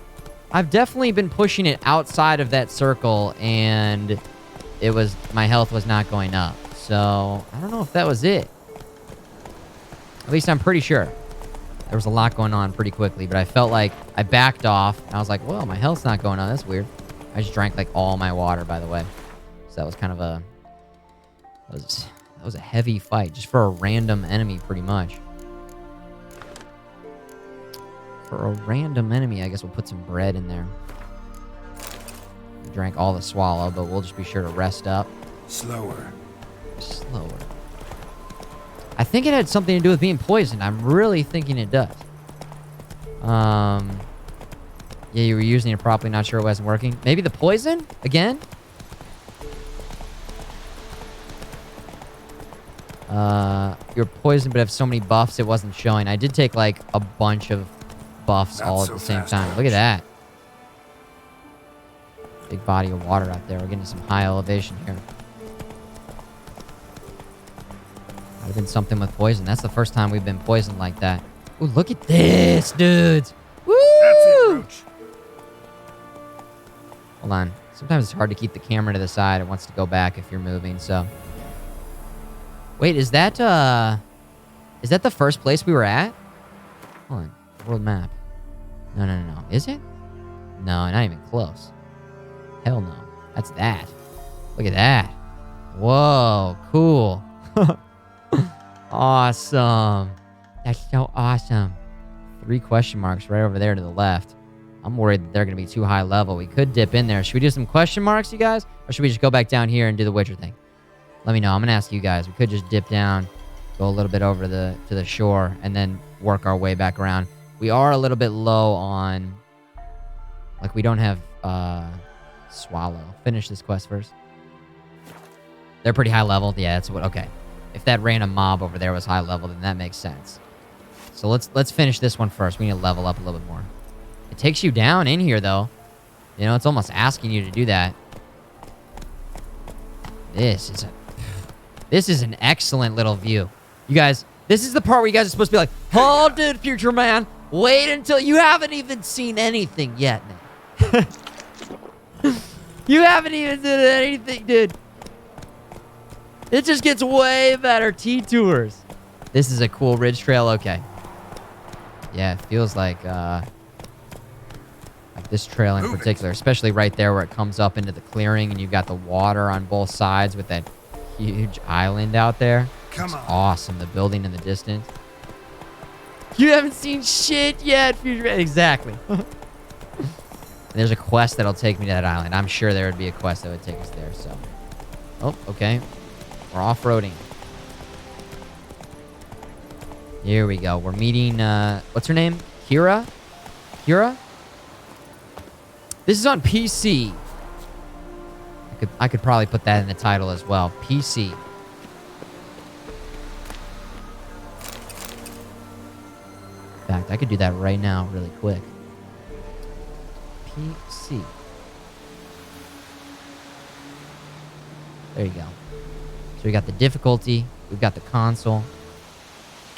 I've definitely been pushing it outside of that circle, and my health was not going up. So, I don't know if that was it. At least I'm pretty sure. There was a lot going on pretty quickly, but I felt like I backed off. And I was like, well, my health's not going on. That's weird. I just drank, like, all my water, by the way. So that was kind of a... That was a heavy fight, just for a random enemy, pretty much. For a random enemy, I guess we'll put some bread in there. We drank all the swallow, but we'll just be sure to rest up. Slower. Slower. I think it had something to do with being poisoned. I'm really thinking it does. Yeah, you were using it properly, not sure it wasn't working. Maybe the poison? Again? You're poisoned but have so many buffs it wasn't showing. I did take like a bunch of buffs all at the same time. Look at that. Big body of water out there. We're getting some high elevation here. Might have been something with poison. That's the first time we've been poisoned like that. Ooh, look at this, dudes. Woo! That's it, Roach. Hold on. Sometimes it's hard to keep the camera to the side. It wants to go back if you're moving, so. Wait, is that the first place we were at? Hold on. World map. No. Is it? No, not even close. Hell no. That's that. Look at that. Whoa, cool. Awesome. That's so awesome. 3 question marks right over there to the left. I'm worried that they're going to be too high level. We could dip in there. Should we do some question marks, you guys? Or should we just go back down here and do the Witcher thing? Let me know. I'm going to ask you guys. We could just dip down, go a little bit over to the shore, and then work our way back around. We are a little bit low on... Like, we don't have Swallow. Finish this quest first. They're pretty high level. Yeah, that's what... Okay. If that random mob over there was high level, then that makes sense. So let's finish this one first. We need to level up a little bit more. It takes you down in here, though. You know, it's almost asking you to do that. This is an excellent little view. You guys, this is the part where you guys are supposed to be like, hold it, Futureman. Wait until you haven't even seen anything yet, man. You haven't even done anything, dude. It just gets way better. T-tours. This is a cool ridge trail. Okay. Yeah, it feels like this trail in particular, especially right there where it comes up into the clearing and you've got the water on both sides with that huge island out there. It's awesome. The building in the distance. You haven't seen shit yet, Futureman. Exactly. There's a quest that'll take me to that island. I'm sure there would be a quest that would take us there, so. Oh, okay. We're off-roading. Here we go. We're meeting, what's her name? Kira? Kira? This is on PC. I could probably put that in the title as well. PC. In fact, I could do that right now really quick. PC. There you go. So we got the difficulty, we've got the console,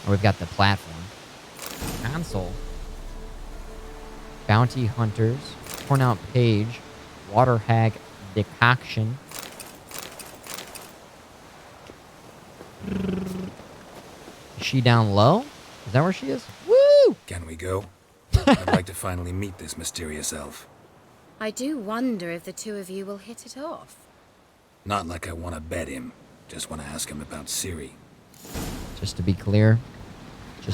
or we've got the platform. Console. Bounty Hunters. Torn Out Page. Water Hag Decoction. Is she down low? Is that where she is? Woo! Can we go? I'd like to finally meet this mysterious elf. I do wonder if the two of you will hit it off. Not like I want to bet him. Just want to ask him about Ciri. Just to be clear. I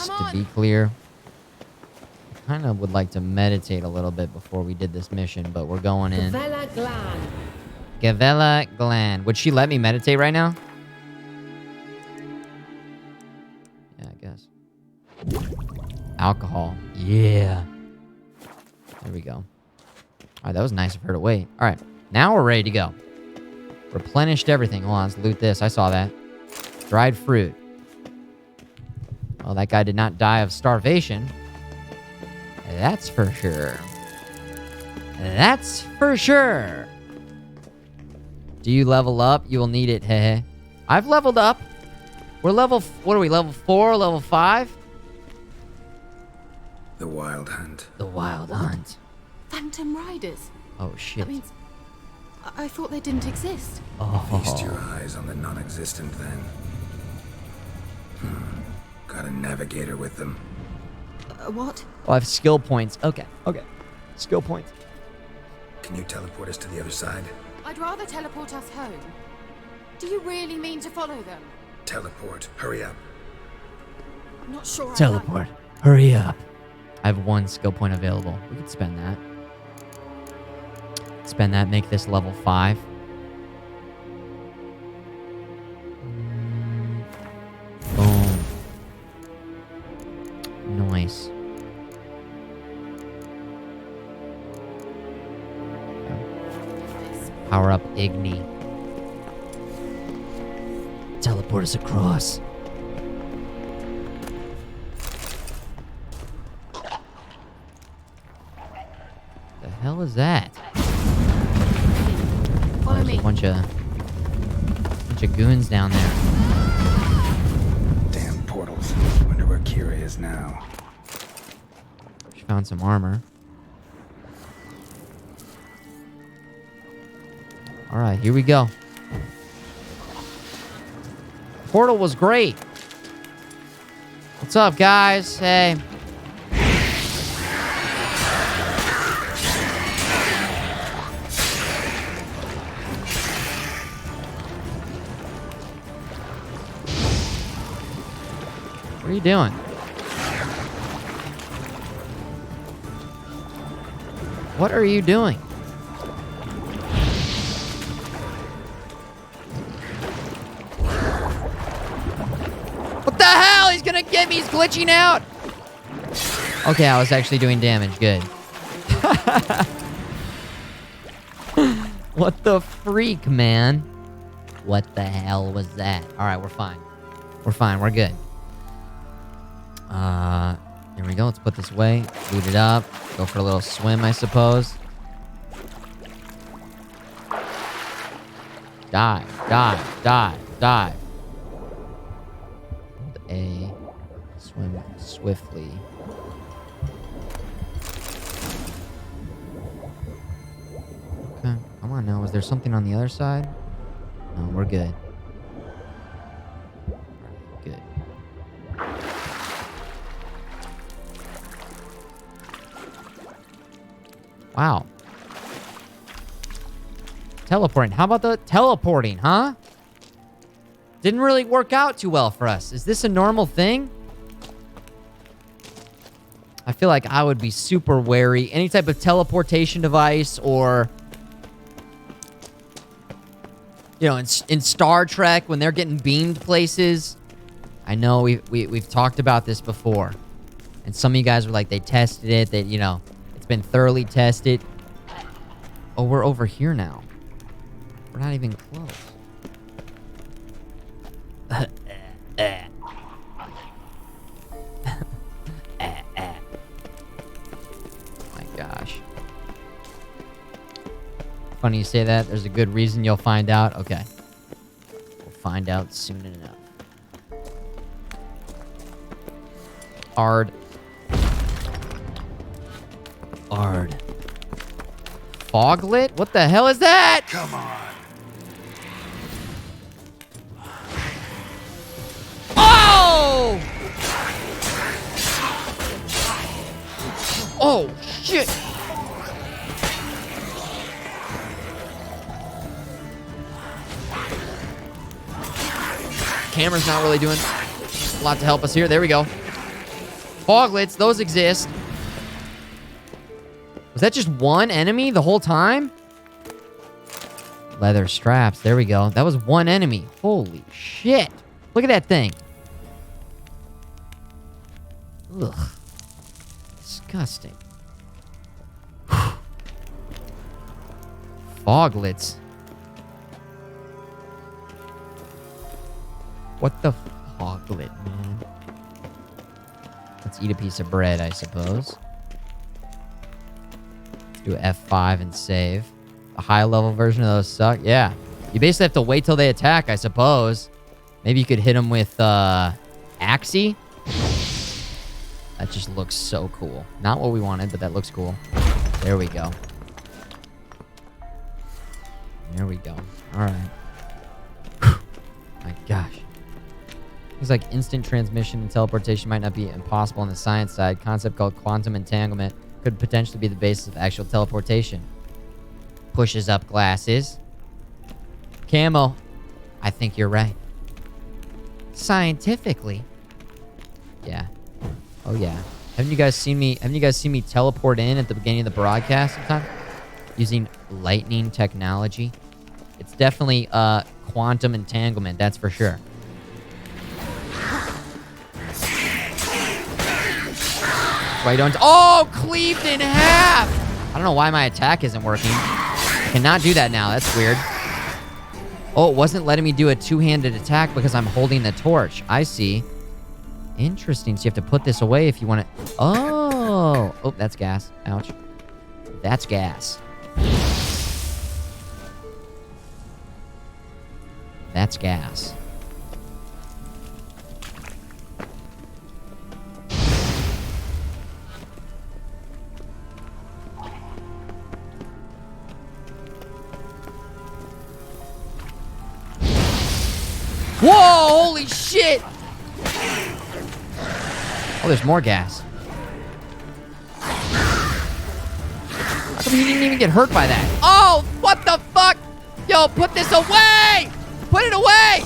kind of would like to meditate a little bit before we did this mission, but we're going in. Gavella Glan. Gavella Glan. Would she let me meditate right now? Yeah, I guess. Alcohol. Yeah. There we go. All right, that was nice of her to wait. All right, now we're ready to go. Replenished everything. Hold on, let's loot this. I saw that. Dried fruit. Well, that guy did not die of starvation. That's for sure. That's for sure. Do you level up? You will need it. Heh. I've leveled up. We're level... What are we? Level 4? Level 5? The Wild Hunt. The Wild Hunt. Phantom Riders. Oh, shit. That means... I thought they didn't exist. Oh. Feast your eyes on the non-existent, then. Got a navigator with them. What? Oh, I have skill points. Okay. Skill points. Can you teleport us to the other side? I'd rather teleport us home. Do you really mean to follow them? Teleport. Hurry up. I'm not sure. Teleport. Hurry up. I have 1 skill point available. We could spend that. Spend that, make this level 5. Boom. Nice. Power up Igni. Teleport us across. The hell is that? There's a bunch of goons down there. Damn portals. Wonder where Kira is now. She found some armor. Alright, here we go. Portal was great. What's up, guys? Hey. What are you doing? What are you doing? What the hell? He's gonna get me. He's glitching out. Okay, I was actually doing damage. Good. What the freak, man? What the hell was that? All right, we're fine. We're fine. We're good. Here we go. Let's put this away. Loot it up. Go for a little swim, I suppose. Dive, dive, dive, dive. Hold A. Swim swiftly. Okay, come on now. Is there something on the other side? No, we're good. good. Wow. Teleporting. How about the teleporting, huh? Didn't really work out too well for us. Is this a normal thing? I feel like I would be super wary. Any type of teleportation device or... You know, in Star Trek, when they're getting beamed places. I know we've talked about this before. And some of you guys were like, they tested it. That, you know, it's been thoroughly tested. Oh, we're over here now. We're not even close. My gosh. Funny you say that. There's a good reason you'll find out. Okay. We'll find out soon enough. Ard. Foglit? What the hell is that? Come on. Oh! Oh, shit. Camera's not really doing a lot to help us here. There we go. Foglets, those exist. Was that just one enemy the whole time? Leather straps. There we go. That was one enemy. Holy shit. Look at that thing. Ugh. Disgusting. Foglets. What the foglet, man? Let's eat a piece of bread, I suppose. Let's do F5 and save. A high-level version of those suck. Yeah. You basically have to wait till they attack, I suppose. Maybe you could hit them with, Axie? That just looks so cool. Not what we wanted, but that looks cool. There we go. There we go. Alright. My gosh. Things like instant transmission and teleportation might not be impossible on the science side. Concept called quantum entanglement could potentially be the basis of actual teleportation. Pushes up glasses. Camo. I think you're right. Scientifically. Yeah. Oh yeah. Haven't you guys seen me teleport in at the beginning of the broadcast sometime? Using lightning technology. It's definitely quantum entanglement, that's for sure. Why don't... Oh, cleaved in half! I don't know why my attack isn't working. I cannot do that now. That's weird. Oh, it wasn't letting me do a two-handed attack because I'm holding the torch. I see. Interesting. So you have to put this away if you want to... Oh! Oh, that's gas. Ouch. That's gas. That's gas. Whoa, holy shit! Oh, there's more gas. How come he didn't even get hurt by that? Oh, what the fuck? Yo, put this away! Put it away!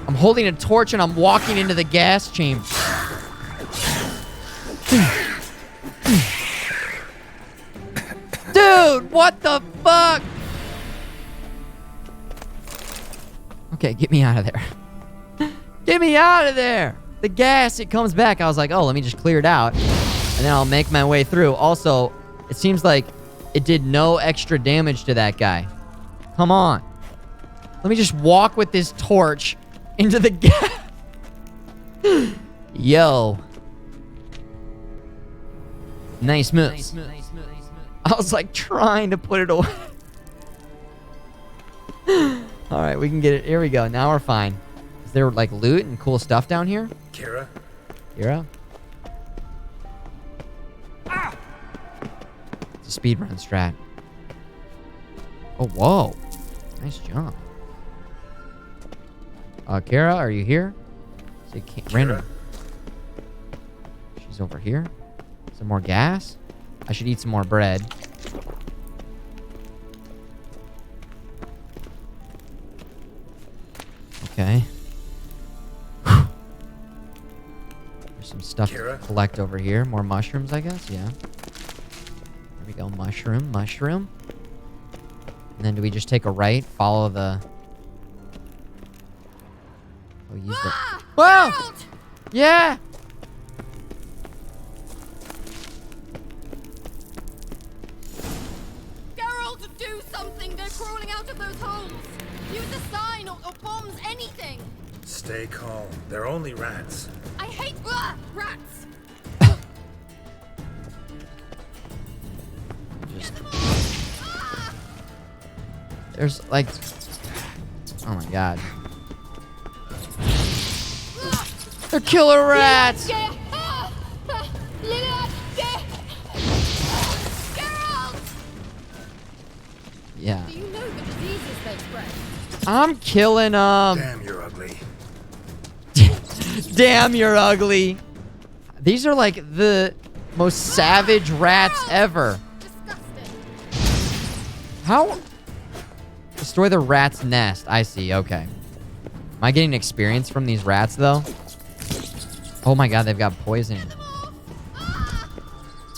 I'm holding a torch and I'm walking into the gas chamber. Dude, what the fuck? Okay, get me out of there. Get me out of there. The gas, it comes back. I was like, oh, let me just clear it out. And then I'll make my way through. Also, it seems like it did no extra damage to that guy. Come on. Let me just walk with this torch into the gas. Yo. Nice moves. I was like trying to put it away. All right, we can get it. Here we go. Now we're fine. Is there like loot and cool stuff down here? Kira? Kira? It's a speedrun strat. Oh, whoa. Nice jump. Kara, are you here? Say random. She's over here. Some more gas. I should eat some more bread. Okay. There's some stuff to collect over here. More mushrooms, I guess. Yeah. There we go. Mushroom. And then do we just take a right? Follow the... Oh, use the... Whoa! Geralt! Yeah! Geralt, do something! They're crawling out of those holes! Use a sign or bombs, anything! Stay calm. They're only rats. I hate rats! There's like... Oh my god. They're killer rats! Yeah. Do you know the diseases they spread? I'm killing them. Damn, you're ugly. Damn, you're ugly. These are like the most savage rats ever. How? Destroy the rat's nest. I see. Okay. Am I getting experience from these rats, though? Oh my god, they've got poison.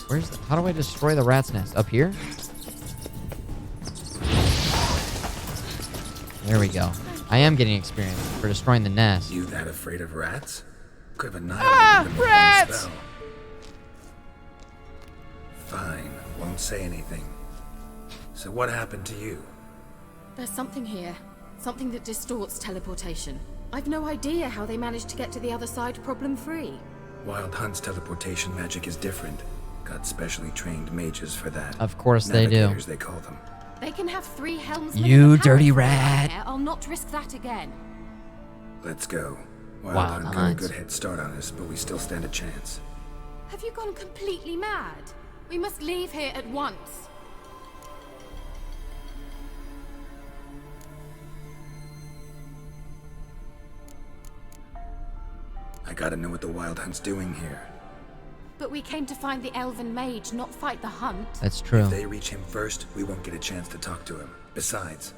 Where's the... How do I destroy the rat's nest? Up here? There we go. I am getting experience for destroying the nest. You that afraid of rats? Could have annihilated them with rats! one spell. Fine, won't say anything. So what happened to you? There's something here. Something that distorts teleportation. I've no idea how they managed to get to the other side problem-free. Wild Hunt's teleportation magic is different. Got specially trained mages for that. Of course they do. Navigators, they call them. They can have 3 helms. You dirty rat. I'll not risk that again. Let's go. Wild Wild Hunt got a Hunt. good head start on us, but we still stand a chance. Have you gone completely mad? We must leave here at once. I gotta know what the Wild Hunt's doing here. But we came to find the elven mage, not fight the hunt. That's true. If they reach him first, we won't get a chance to talk to him. Besides...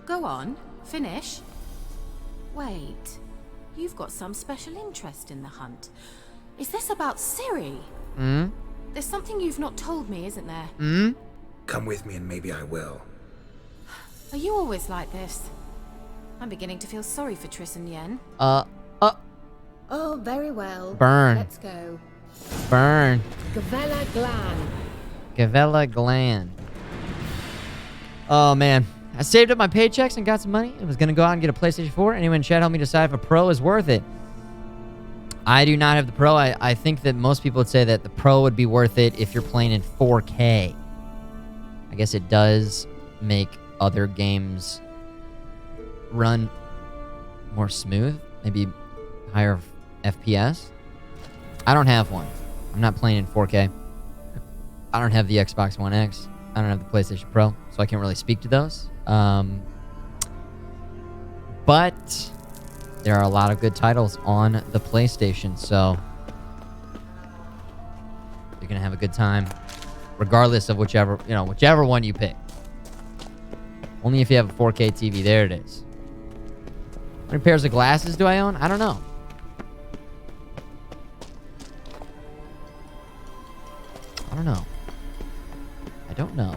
Go on, finish. Wait, you've got some special interest in the hunt. Is this about Ciri? Hmm? There's something you've not told me, isn't there? Hmm? Come with me and maybe I will. Are you always like this? I'm beginning to feel sorry for Triss and Yen. Oh, very well. Burn. Let's go. Burn. Gavella Glan. Gavella Glan. Oh, man. I saved up my paychecks and got some money. I was going to go out and get a PlayStation 4. Anyone in chat help me decide if a Pro is worth it. I do not have the Pro. I think that most people would say that the Pro would be worth it if you're playing in 4K. I guess it does make other games run more smooth. Maybe higher FPS. I don't have one. I'm not playing in 4K. I don't have the Xbox One X. I don't have the PlayStation Pro, so I can't really speak to those. But there are a lot of good titles on the PlayStation, so you're gonna have a good time, regardless of whichever one you pick. Only if you have a 4K TV. There it is. How many pairs of glasses do I own? I don't know. I don't know.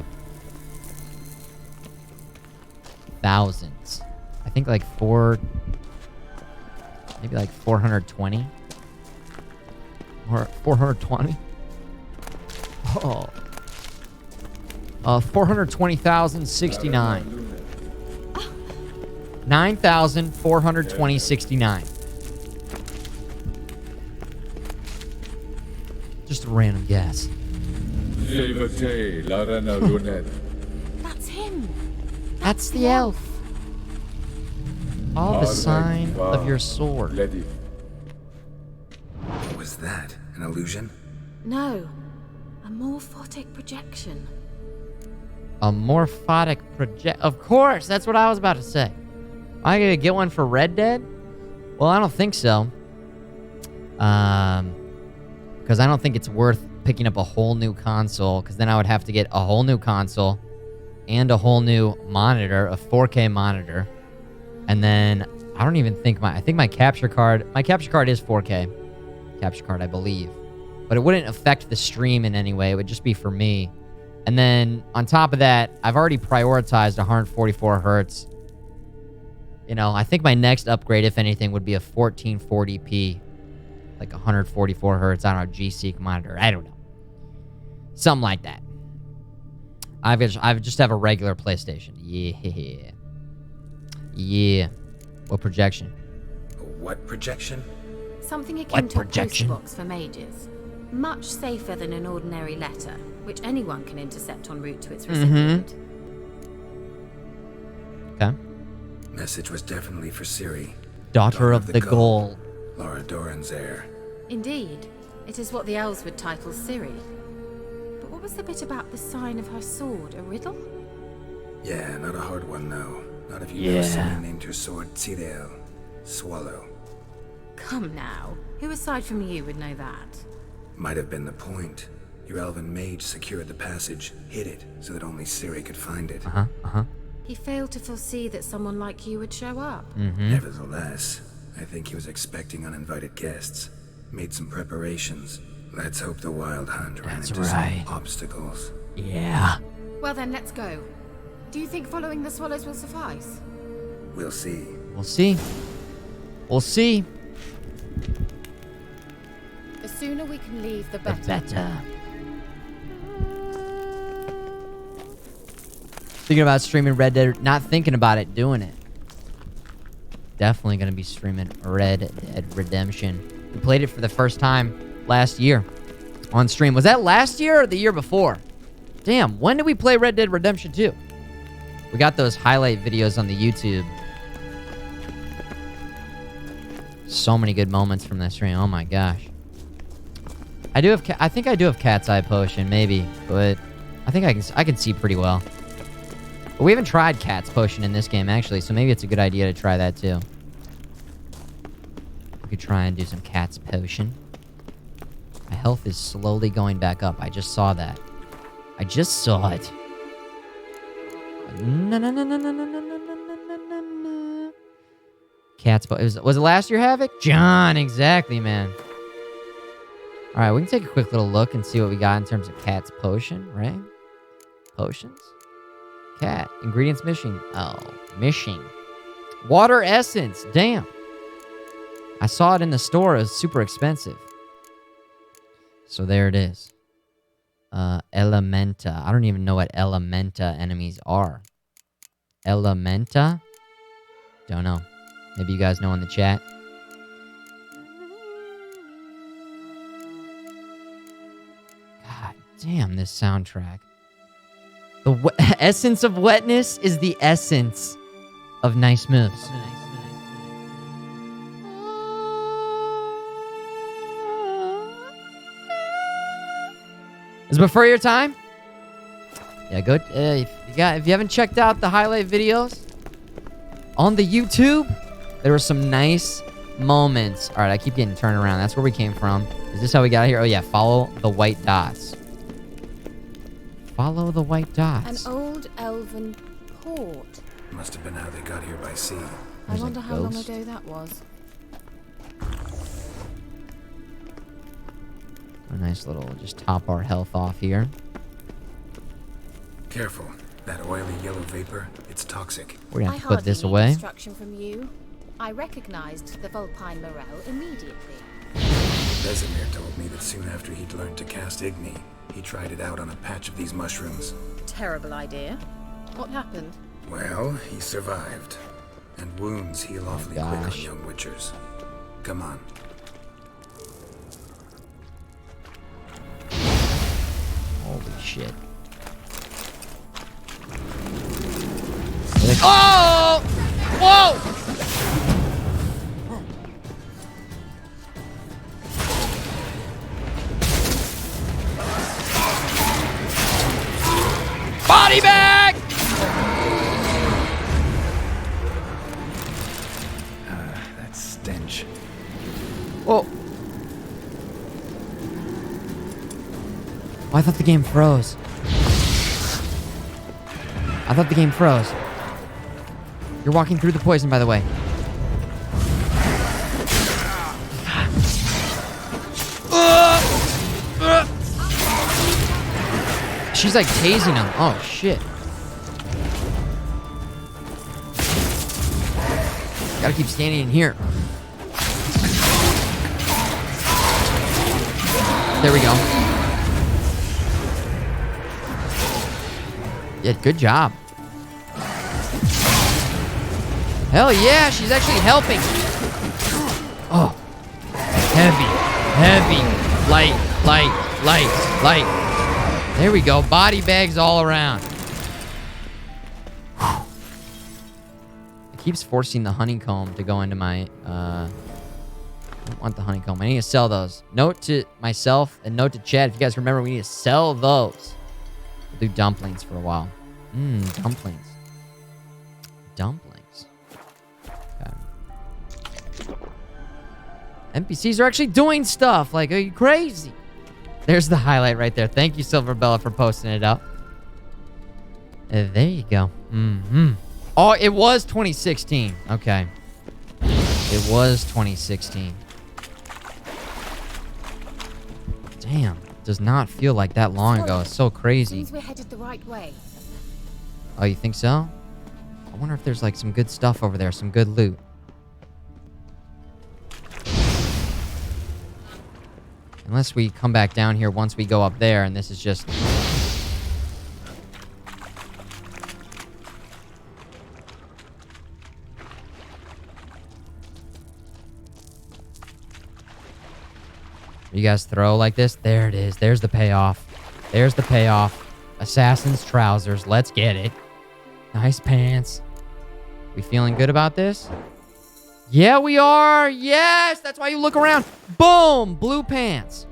Thousands. I think like maybe like 420. Or 420. Oh. 420,069. 9,420.69. Just a random guess. That's him. That's the elf. All the sign of your sword. What was that? An illusion? No, a morphotic projection. A morphotic project. Of course, that's what I was about to say. Am I gonna get one for Red Dead? Well, I don't think so. Because I don't think it's worth picking up a whole new console, because then I would have to get a whole new console and a whole new monitor, a 4K monitor. And then I don't even think I think my capture card is 4K. Capture card, I believe. But it wouldn't affect the stream in any way. It would just be for me. And then on top of that, I've already prioritized 144 hertz. You know, I think my next upgrade, if anything, would be a 1440p. Like 144 hertz, I don't know, G-Sync monitor. I don't know. Something like that. I just have a regular PlayStation. Yeah. Yeah. What projection? What projection? Something akin to a postbox for mages. Much safer than an ordinary letter, which anyone can intercept en route to its recipient. Okay. Message was definitely for Ciri. Daughter of the Goal. Laura Doran's heir. Indeed. It is what the elves would title Ciri. But what was the bit about the sign of her sword? A riddle? Yeah, not a hard one, though. Not if you know someone named her sword Tidel. Swallow. Come now. Who aside from you would know that? Might have been the point. Your elven mage secured the passage, hid it, so that only Ciri could find it. He failed to foresee that someone like you would show up. Nevertheless, I think he was expecting uninvited guests. Made some preparations. Let's hope the Wild Hunt ran into some obstacles. Yeah. Well then, let's go. Do you think following the swallows will suffice? We'll see. We'll see. We'll see. The sooner we can leave, the better. The better. Thinking about streaming Red Dead, not thinking about it, doing it. Definitely gonna be streaming Red Dead Redemption. We played it for the first time last year on stream. Was that last year or the year before? Damn, when did we play Red Dead Redemption 2? We got those highlight videos on the YouTube. So many good moments from that stream. Oh my gosh. I think I do have Cat's Eye Potion, maybe, but I think I can see pretty well. But we haven't tried Cat's Potion in this game, actually, so maybe it's a good idea to try that, too. We could try and do some Cat's Potion. My health is slowly going back up. I just saw that. I just saw it. Cat's Potion. Was it last year, Havoc? John, exactly, man. All right, we can take a quick little look and see what we got in terms of Cat's Potion, right? Potions? Cat. Ingredients missing. Oh, missing. Water essence. Damn. I saw it in the store. It was super expensive. So there it is. Elementa. I don't even know what Elementa enemies are. Elementa? Don't know. Maybe you guys know in the chat. God damn, this soundtrack. The essence of wetness is the essence of nice moves. Is it before your time? Yeah, go. If you haven't checked out the highlight videos on the YouTube, there were some nice moments. All right, I keep getting turned around. That's where we came from. Is this how we got here? Oh yeah, follow the white dots. Follow the white dots. An old elven port. Must have been how they got here by sea. I wonder how long ago that was. A nice little, just top our health off here. Careful. That oily yellow vapor, it's toxic. We're gonna have to put this away. Instruction from you. I recognized the Vulpine Morel immediately. Vesemir told me that soon after he'd learned to cast Igni, he tried it out on a patch of these mushrooms. Terrible idea. What happened? Well, he survived. And wounds heal awfully quick on young witchers. Come on. Holy shit. Oh! Whoa! Body bag! That stench. Whoa. Oh, I thought the game froze. I thought the game froze. You're walking through the poison, by the way. She's like tasing him. Oh, shit. Gotta keep standing in here. There we go. Yeah, good job. Hell yeah, she's actually helping. Oh. Heavy, heavy, light, light, light, light. There we go. Body bags all around. It keeps forcing the honeycomb to go into my, I don't want the honeycomb. I need to sell those. Note to myself and note to Chad. If you guys remember, we need to sell those. We'll do dumplings for a while. Dumplings. Dumplings. Okay. NPCs are actually doing stuff. Like, are you crazy? There's the highlight right there. Thank you, Silverbella, for posting it up. There you go. Oh, it was 2016. Okay. It was 2016. Damn. Does not feel like that long ago. It's so crazy. Seems we're headed the right way. Oh, you think so? I wonder if there's like some good stuff over there, some good loot. Unless we come back down here once we go up there, and this is just... You guys throw like this? There it is. There's the payoff. There's the payoff. Assassin's trousers. Let's get it. Nice pants. We feeling good about this? Yeah, we are. Yes. That's why you look around. Boom. Blue pants.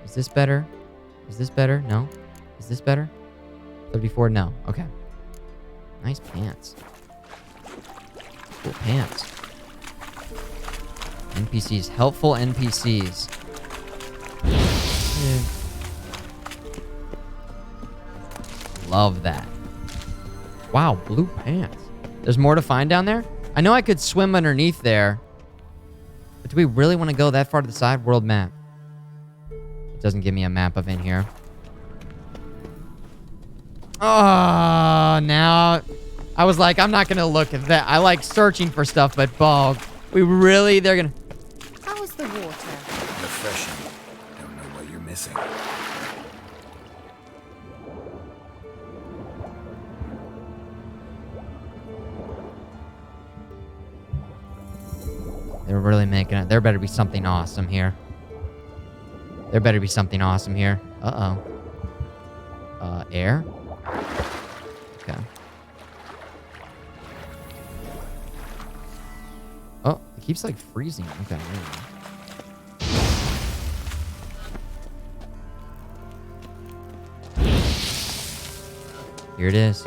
Is this better? Is this better? No. Is this better? 34? No. Okay. Nice pants. Cool pants. NPCs. Helpful NPCs. Yeah. Love that. Wow, blue pants. There's more to find down there? I know I could swim underneath there. But do we really want to go that far to the side? World map. It doesn't give me a map of in here. Oh, now... I was like, I'm not going to look at that. I like searching for stuff, but bog. They're going to... How was the water? Refreshing. Don't know what you're missing. They're really making it. There better be something awesome here. There better be something awesome here. Uh-oh. Air? Okay. Oh, it keeps, like, freezing. Okay, there we go. Here it is.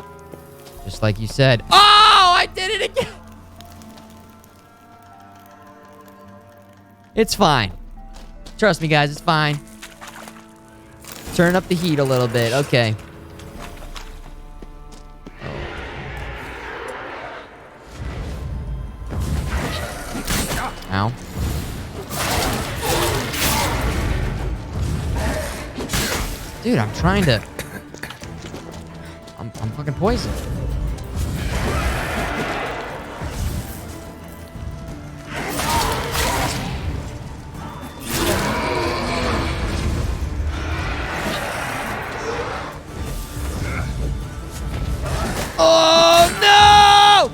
Just like you said. Oh, I did it again! It's fine. Trust me, guys, it's fine. Turn up the heat a little bit. Okay. Ow. Dude, I'm trying to... I'm fucking poisoned. Oh, no!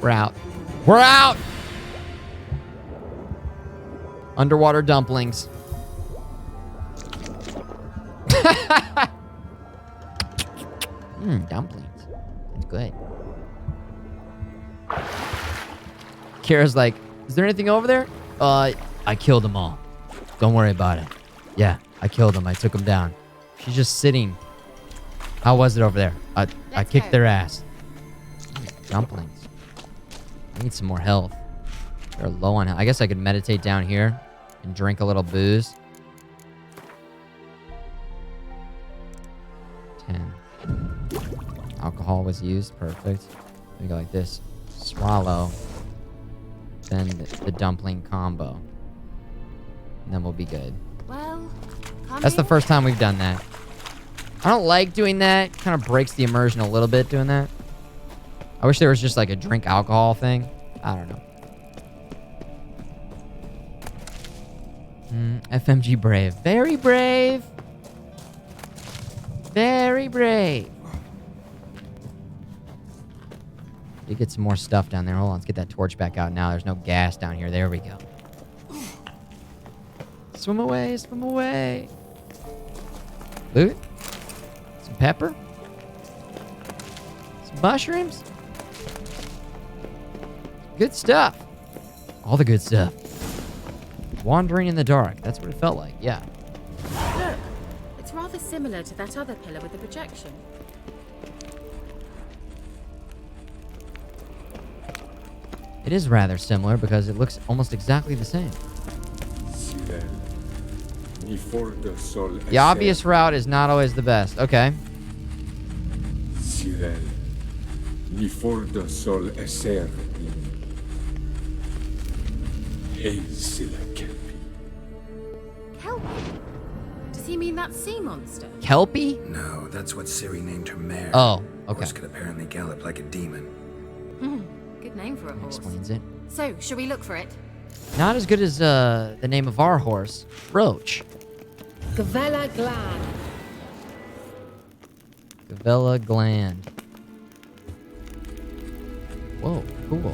We're out. We're out! Underwater dumplings. Dumplings. It's good. Kira's like, is there anything over there? I killed them all. Don't worry about it. Yeah, I killed them. I took them down. She's just sitting. How was it over there? I kicked their ass. Dumplings. I need some more health. They're low on health. I guess I could meditate down here and drink a little booze. 10. Alcohol was used. Perfect. We go like this. Swallow. Then the dumpling combo. And then we'll be good. Well, that's the first time we've done that. I don't like doing that. Kind of breaks the immersion a little bit doing that. I wish there was just like a drink alcohol thing. I don't know. FMG brave. Very brave. Very brave. You get some more stuff down there. Hold on, let's get that torch back out now. There's no gas down here. There we go. Swim away, swim away. Loot. Some pepper. Some mushrooms. Good stuff. All the good stuff. Wandering in the dark. That's what it felt like, yeah. Look, it's rather similar to that other pillar with the projection. It is rather similar because it looks almost exactly the same. The obvious route is not always the best. Okay. Kelpie? Does he mean that sea monster? Kelpie? No, that's what Ciri named her mare. Oh, okay. Horse could apparently gallop like a demon. Good name for a horse. Explains it. So, shall we look for it? Not as good as the name of our horse, Roach. Gavella Gland. Gavella Gland. Whoa, cool.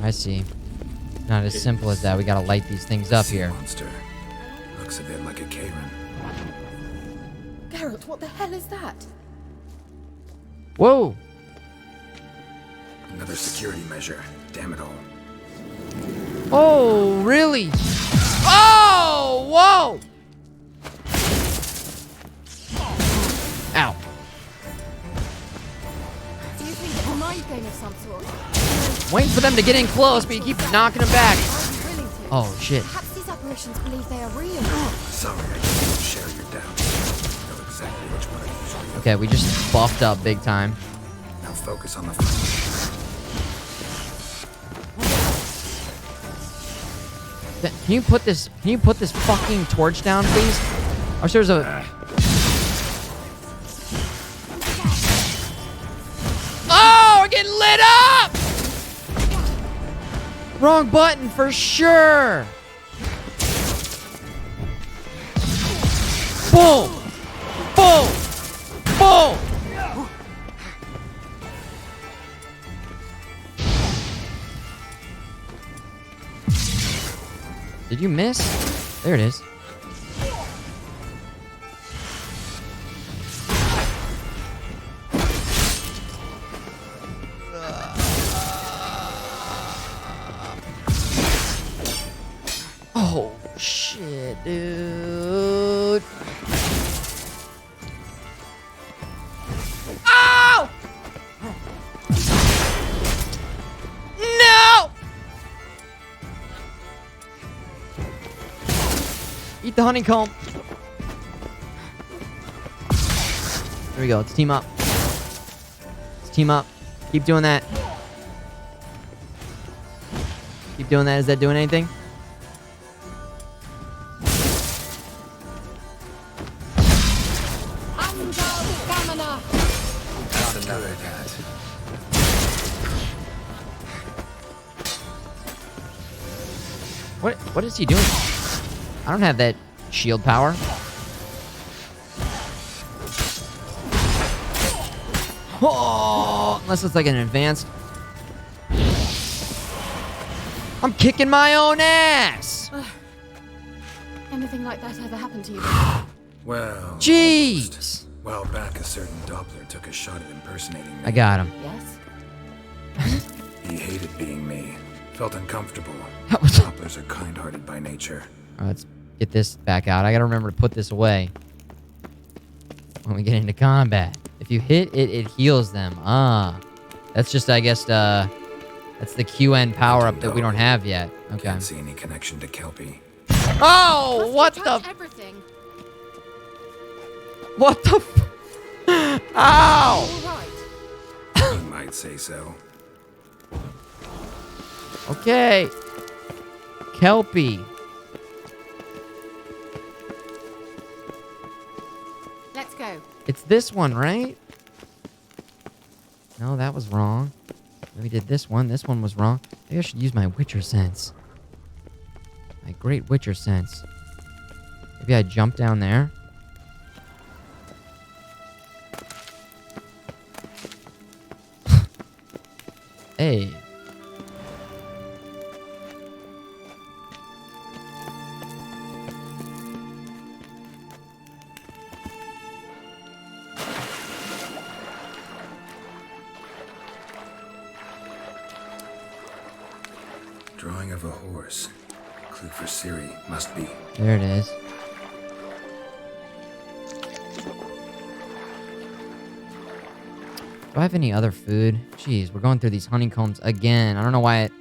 I see. Not as simple as that. We gotta light these things up here. Monster. Looks a bit like a Karen. Geralt, what the hell is that? Whoa! Another security measure. Damn it all. Oh, really? Oh, whoa! Ow. Do you think it's a mind game of some sort? Waiting for them to get in close, but you keep knocking them back. Oh, shit. Perhaps these apparitions believe they are real. Sorry, I can't share your doubts. I know exactly which one it is. Okay, we just buffed up big time. Now focus on the fight. Can you put this fucking torch down, please? I wish there was a... Oh, we're getting lit up! Wrong button for sure. Boom! Boom! Boom! Did you miss? There it is. Oh, shit, dude. Ow! No! Eat the honeycomb. There we go. Let's team up. Let's team up. Keep doing that. Keep doing that. Is that doing anything? That's another cat. What is he doing? I don't have that shield power. Oh, unless it's like an advanced. I'm kicking my own ass. Anything like that ever happened to you? Well, jeez. almost. While back, a certain Doppler took a shot at impersonating me. I got him. Yes? He hated being me. Felt uncomfortable. Dopplers are kind-hearted by nature. All right, let's get this back out. I gotta remember to put this away when we get into combat. If you hit it, it heals them. Ah. That's just, I guess, that's the QN power-up that we don't have yet. Okay. Can't see any connection to Kelpie. Oh, what the... Everything. What the f... Ow! You might say so. Okay. Kelpie. Let's go. It's this one, right? No, that was wrong. We did this one. This one was wrong. Maybe I should use my Witcher sense. My great Witcher sense. Maybe I jump down there. Hey. Drawing of a horse. Clue for Siri must be. There it is. Do I have any other food? Jeez, we're going through these honeycombs again. I don't know why it...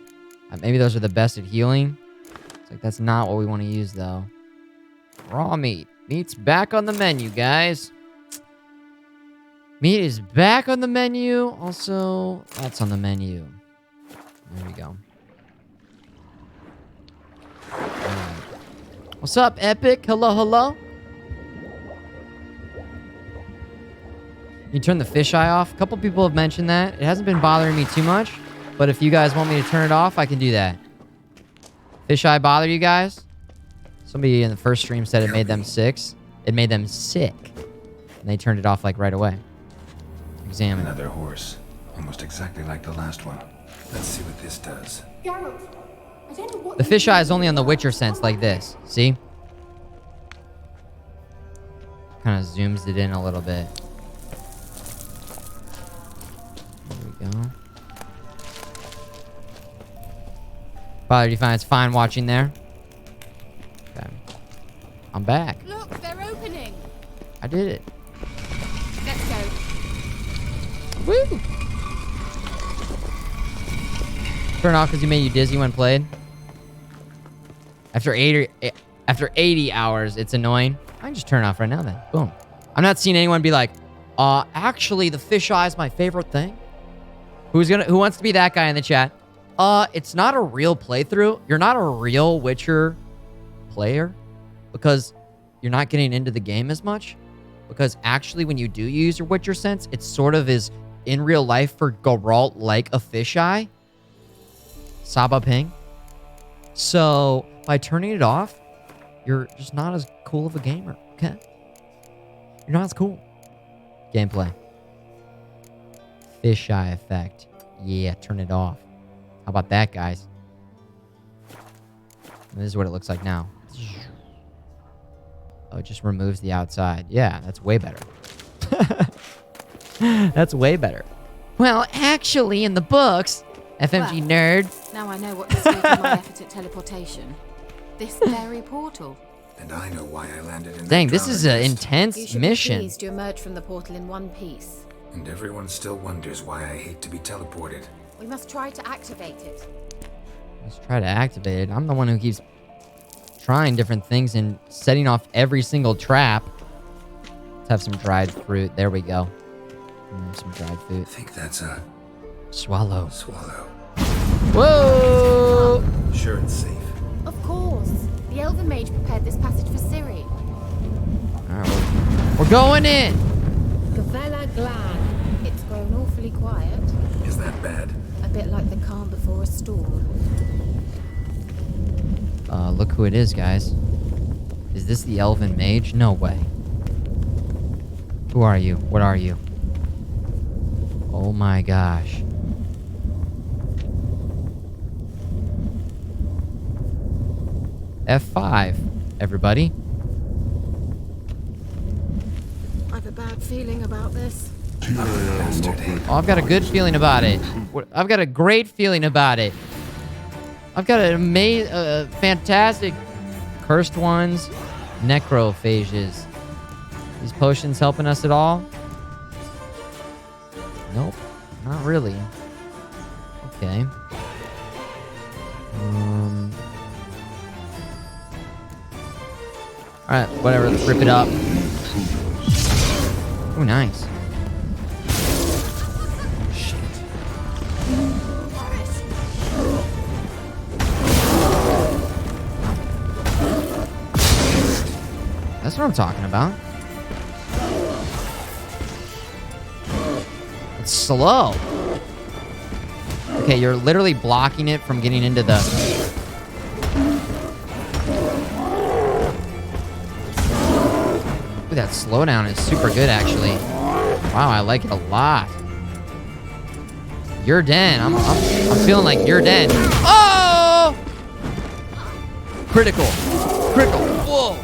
Maybe those are the best at healing. It's like, that's not what we want to use, though. Raw meat. Meat's back on the menu, guys. Meat is back on the menu. Also, that's on the menu. There we go. Alright. What's up, Epic? Hello, hello? You turn the fisheye off. A couple people have mentioned that. It hasn't been bothering me too much, but if you guys want me to turn it off, I can do that. Fisheye bother you guys? Somebody in the first stream said it made them sick. It made them sick. And they turned it off like right away. Examine. Another horse. Almost exactly like the last one. Let's see what this does. The fisheye is only on the Witcher sense like this. See? Kind of zooms it in a little bit. There we go. Father, do you find it's fine watching there? Okay. I'm back. Look, they're opening. I did it. Let's go. Woo! Turn off because you made you dizzy when played. After 80 hours, it's annoying. I can just turn it off right now then. Boom. I'm not seeing anyone be like, actually the fisheye is my favorite thing. Who wants to be that guy in the chat? It's not a real playthrough. You're not a real Witcher player because you're not getting into the game as much. Because actually when you do use your Witcher sense, it sort of is in real life for Geralt like a fisheye. Saba ping. So by turning it off, you're just not as cool of a gamer, okay? You're not as cool. Gameplay. Fisheye effect. Yeah, turn it off. How about that, guys? And this is what it looks like now. Oh, it just removes the outside. Yeah, that's way better. That's way better. Well, actually, in the books, FMG nerd. Now I know what dissuaded my effort at teleportation. This very portal. And I know why I landed in Dang, that this is an intense You should mission. be pleased to emerge from the portal in one piece. And everyone still wonders why I hate to be teleported. We must try to activate it. Let's try to activate it. I'm the one who keeps trying different things and setting off every single trap. Let's have some dried fruit. There we go. Some dried fruit. I think that's a... Swallow. Swallow. Whoa! Sure it's safe. Of course. The Elven Mage prepared this passage for Ciri. Alright, we're going in! Gavella Glan. It's grown awfully quiet. Is that bad? A bit like the calm before a storm. Look who it is, guys. Is this the Elven Mage? No way. Who are you? What are you? Oh my gosh. F5, everybody. have a bad feeling about this. Oh, I've got a good feeling about it. I've got a great feeling about it. I've got an amazing, fantastic cursed ones, necrophages. These potions helping us at all? Nope, not really. Okay. Alright, whatever, let's rip it up. Oh, nice. Shit. That's what I'm talking about. It's slow. Okay, you're literally blocking it from getting into the... Ooh, that slowdown is super good, actually. Wow, I like it a lot. You're dead. I'm feeling like you're dead. Oh! Critical. Critical. Whoa.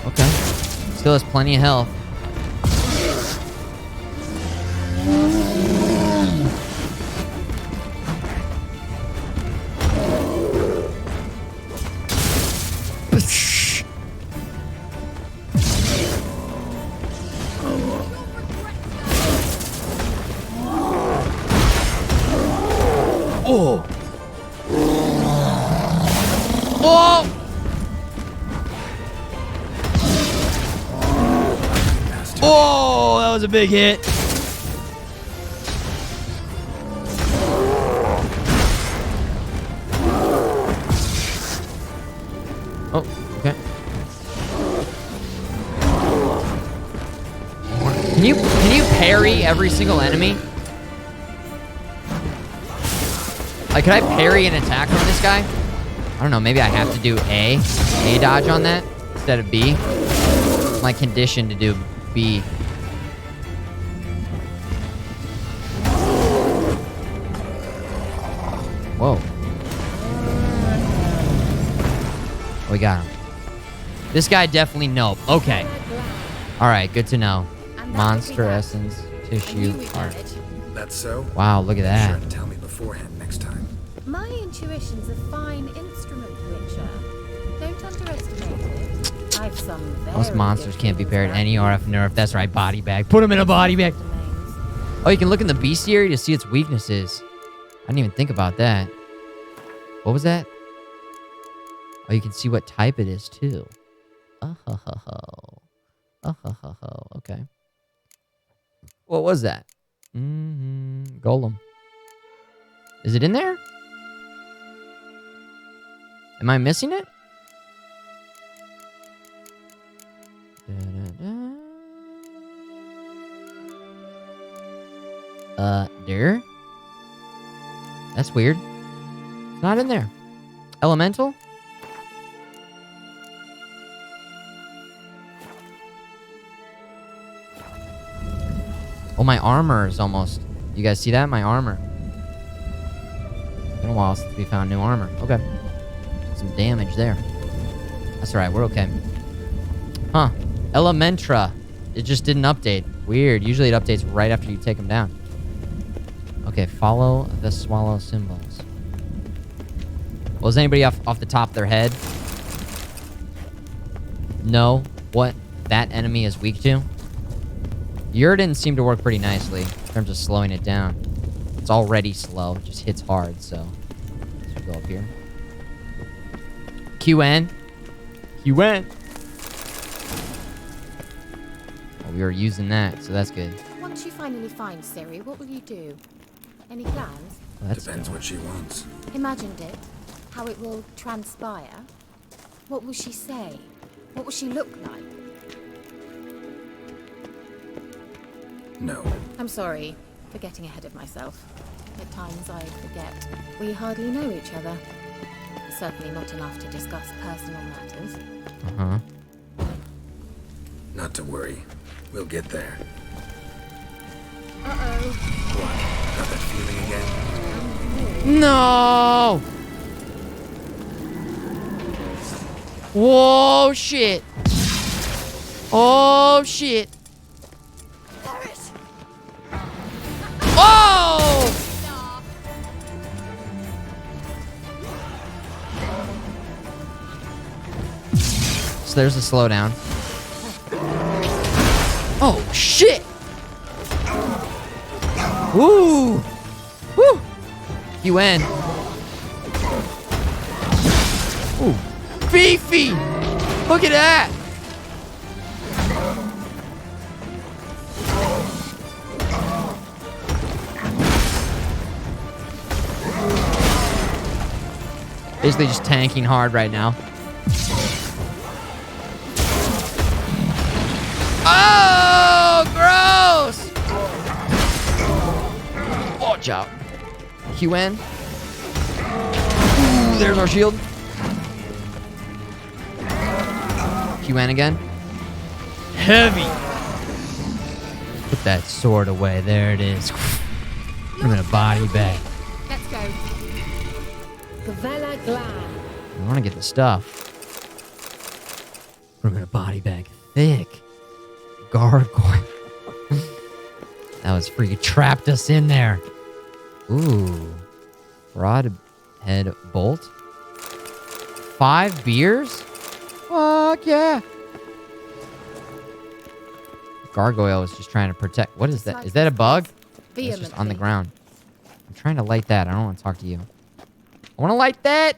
Okay. Still has plenty of health. Oh! Oh! Oh, that was a big hit. Oh, okay. Can you parry every single enemy? Like, could I parry an attack from this guy? I don't know, maybe I have to do A dodge on that instead of B. My condition to do B. Whoa. We got him. This guy definitely nope. Okay. Alright, good to know. Monster essence, tissue, heart. That's so? Wow, look at that. Sure, tell me beforehand next time. My intuition's a fine instrument, Witcher. Don't underestimate it. I've some very Most monsters can't be paired any RF nerf. That's right, body bag. Put him in a body bag. Oh, you can look in the bestiary to see its weaknesses. I didn't even think about that. What was that? Oh, you can see what type it is, too. Oh, ho, ho, ho. Oh, ho, ho, ho. Okay. What was that? Golem. Is it in there? Am I missing it? There? That's weird. It's not in there. Elemental? Oh, my armor is almost... You guys see that? My armor. Been a while since we found new armor. Okay. Some damage there. That's alright, we're okay. Huh. Elementra. It just didn't update. Weird. Usually it updates right after you take them down. Okay, follow the swallow symbols. Well, does anybody off the top of their head know what that enemy is weak to? Uridan seemed to work pretty nicely in terms of slowing it down. It's already slow. It just hits hard, so... Let's go up here. QN. QN. Well, we were using that, so that's good. Once you finally find Ciri, what will you do? Any plans? Well, depends what she wants. Imagined it. How it will transpire. What will she say? What will she look like? No. I'm sorry for getting ahead of myself. At times I forget we hardly know each other. Certainly not enough to discuss personal matters. Uh-huh. Not to worry. We'll get there. Uh-oh. What? Got that No! Whoa, shit. Oh, shit. Oh! So there's a slowdown. Oh, shit! Woo! Woo! UN. Ooh. Beefy! Look at that! Basically just tanking hard right now. Oh, gross! Watch out. QN. Ooh, there's our shield. QN again. Heavy. Put that sword away. There it is. I'm in a body bag. Let's go. Gavella Glad. I want to get the stuff. Put him in a body bag. Thick. Gargoyle. That was free. You trapped us in there. Ooh. Broadhead bolt. 5 beers? Fuck yeah. Gargoyle was just trying to protect. What is that? Is that a bug? It's just on the ground. I'm trying to light that. I don't want to talk to you. I want to light that.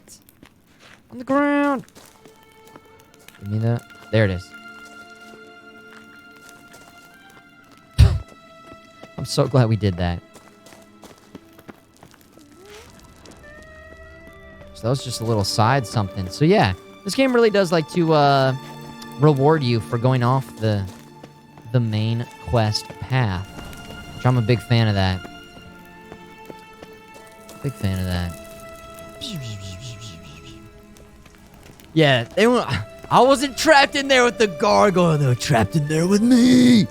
On the ground. Give me that. There it is. I'm so glad we did that. So that was just a little side something. So yeah, this game really does like to reward you for going off the main quest path. Which I'm a big fan of that. Big fan of that. Yeah, they were. I wasn't trapped in there with the gargoyle. They were trapped in there with me.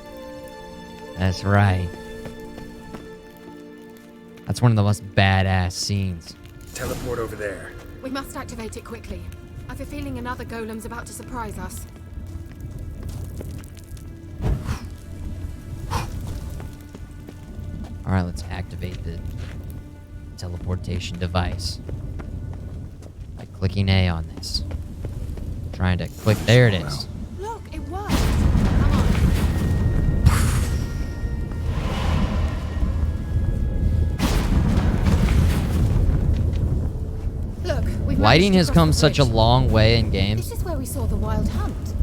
That's right. That's one of the most badass scenes. Teleport over there. We must activate it quickly. I have a feeling another golem's about to surprise us. All right, let's activate the teleportation device by clicking A on this. Trying to click. There it is. Look, it worked. Come on. Look, we've Lighting has come such a long way in games. This is where we saw the wild hunt.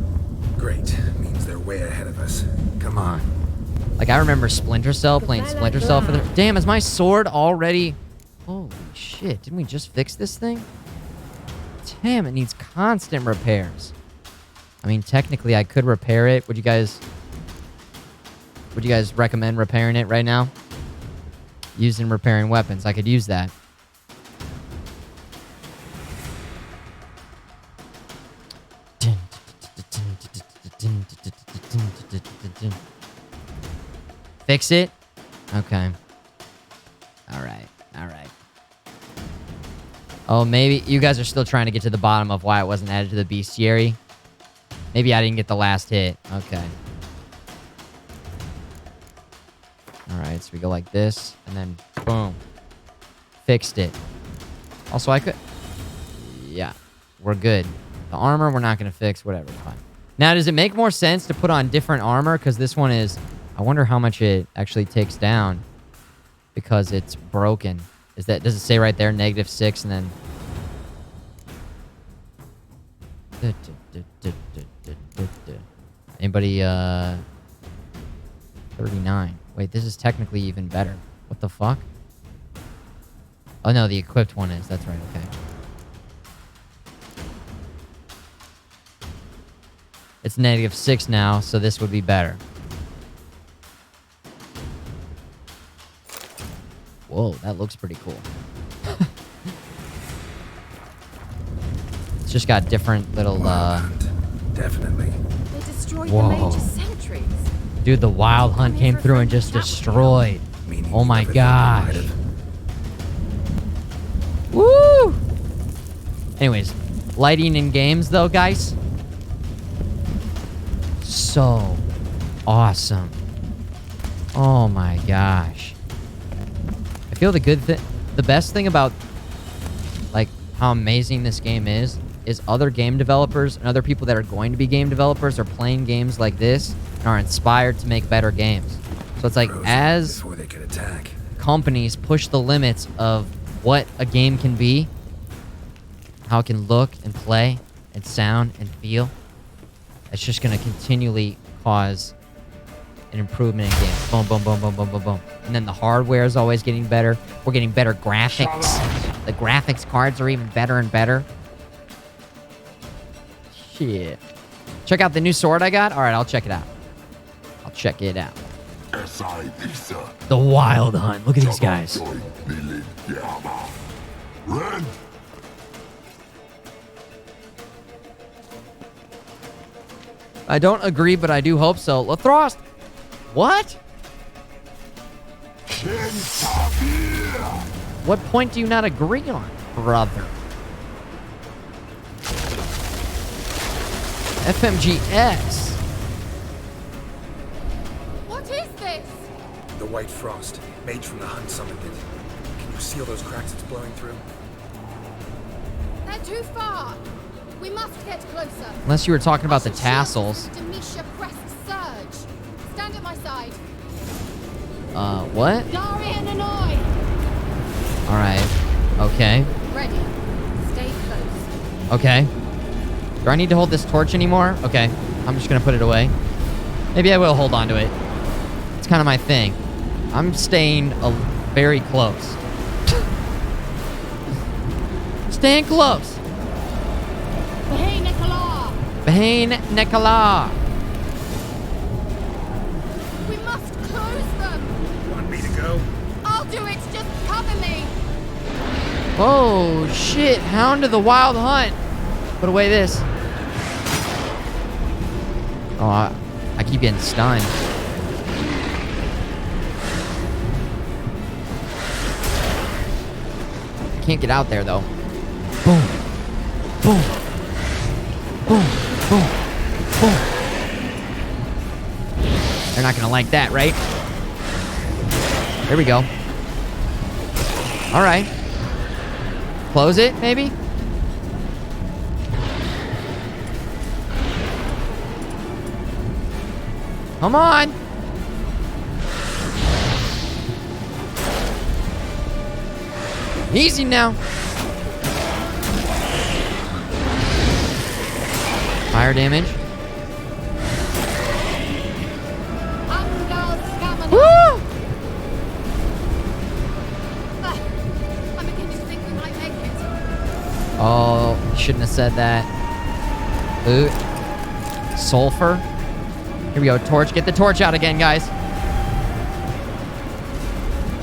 Great. Means they're way ahead of us. Come on. Like, I remember Splinter Cell, playing Splinter Cell for the... Damn, is my sword already... Holy shit, didn't we just fix this thing? Damn, it needs constant repairs. I mean, technically, I could repair it. Would you guys recommend repairing it right now? Using repairing weapons. I could use that. Fix it? Okay. Alright. Alright. Oh, maybe you guys are still trying to get to the bottom of why it wasn't added to the bestiary. Maybe I didn't get the last hit. Okay. Alright, so we go like this, and then boom. Fixed it. Also, I could... Yeah, we're good. The armor, we're not going to fix. Whatever, fine. Now, does it make more sense to put on different armor? Because this one is... I wonder how much it actually takes down. Because it's broken. Does it say right there, -6, and then... Anybody, 39. Wait, this is technically even better. What the fuck? Oh, no, the equipped one is. That's right, okay. It's -6 now, so this would be better. Whoa, that looks pretty cool. It's just got different little, Definitely. They destroyed Whoa. the major sentries. Dude, the Wild Hunt came through and just destroyed. Oh my gosh. Woo! Anyways, lighting in games, though, guys. So awesome. Oh my gosh. I feel the best thing about, like, how amazing this game is other game developers and other people that are going to be game developers are playing games like this and are inspired to make better games. So it's like, as before they could attack. companies push the limits of what a game can be, how it can look and play and sound and feel, it's just going to continually cause an improvement in games. Boom, boom, boom, boom, boom, boom, boom. And then the hardware is always getting better. We're getting better graphics. The graphics cards are even better and better. Shit. Check out the new sword I got. All right, I'll check it out. I'll check it out. The Wild Hunt. Look at these guys. I don't agree, but I do hope so. Lathrost. What? What point do you not agree on, brother? FMGS. What is this? The White Frost. Mage from the Hunt summoned it. Can you seal those cracks it's blowing through? They're too far. We must get closer. Unless you were talking about the tassels. Demisha Crest Surge. Stand at my side. What? Darian and I. Alright. Okay. Ready. Stay close. Okay. Do I need to hold this torch anymore? Okay. I'm just gonna put it away. Maybe I will hold on to it. It's kind of my thing. I'm staying very close. Staying close. Behane Nicola. Behane Nicola. We must close them. Want me to go? I'll do it. Just cover me. Oh, shit. Hound of the Wild Hunt. Put away this. Oh, I keep getting stunned. I can't get out there, though. Boom. Boom. Boom. Boom. Boom. They're not gonna like that, right? There we go. All right. Close it, maybe? Come on. Easy now. Fire damage. Woo! I'm beginning to think we might make it. Oh, shouldn't have said that. Ooh. Sulfur. Here we go. Torch. Get the torch out again, guys.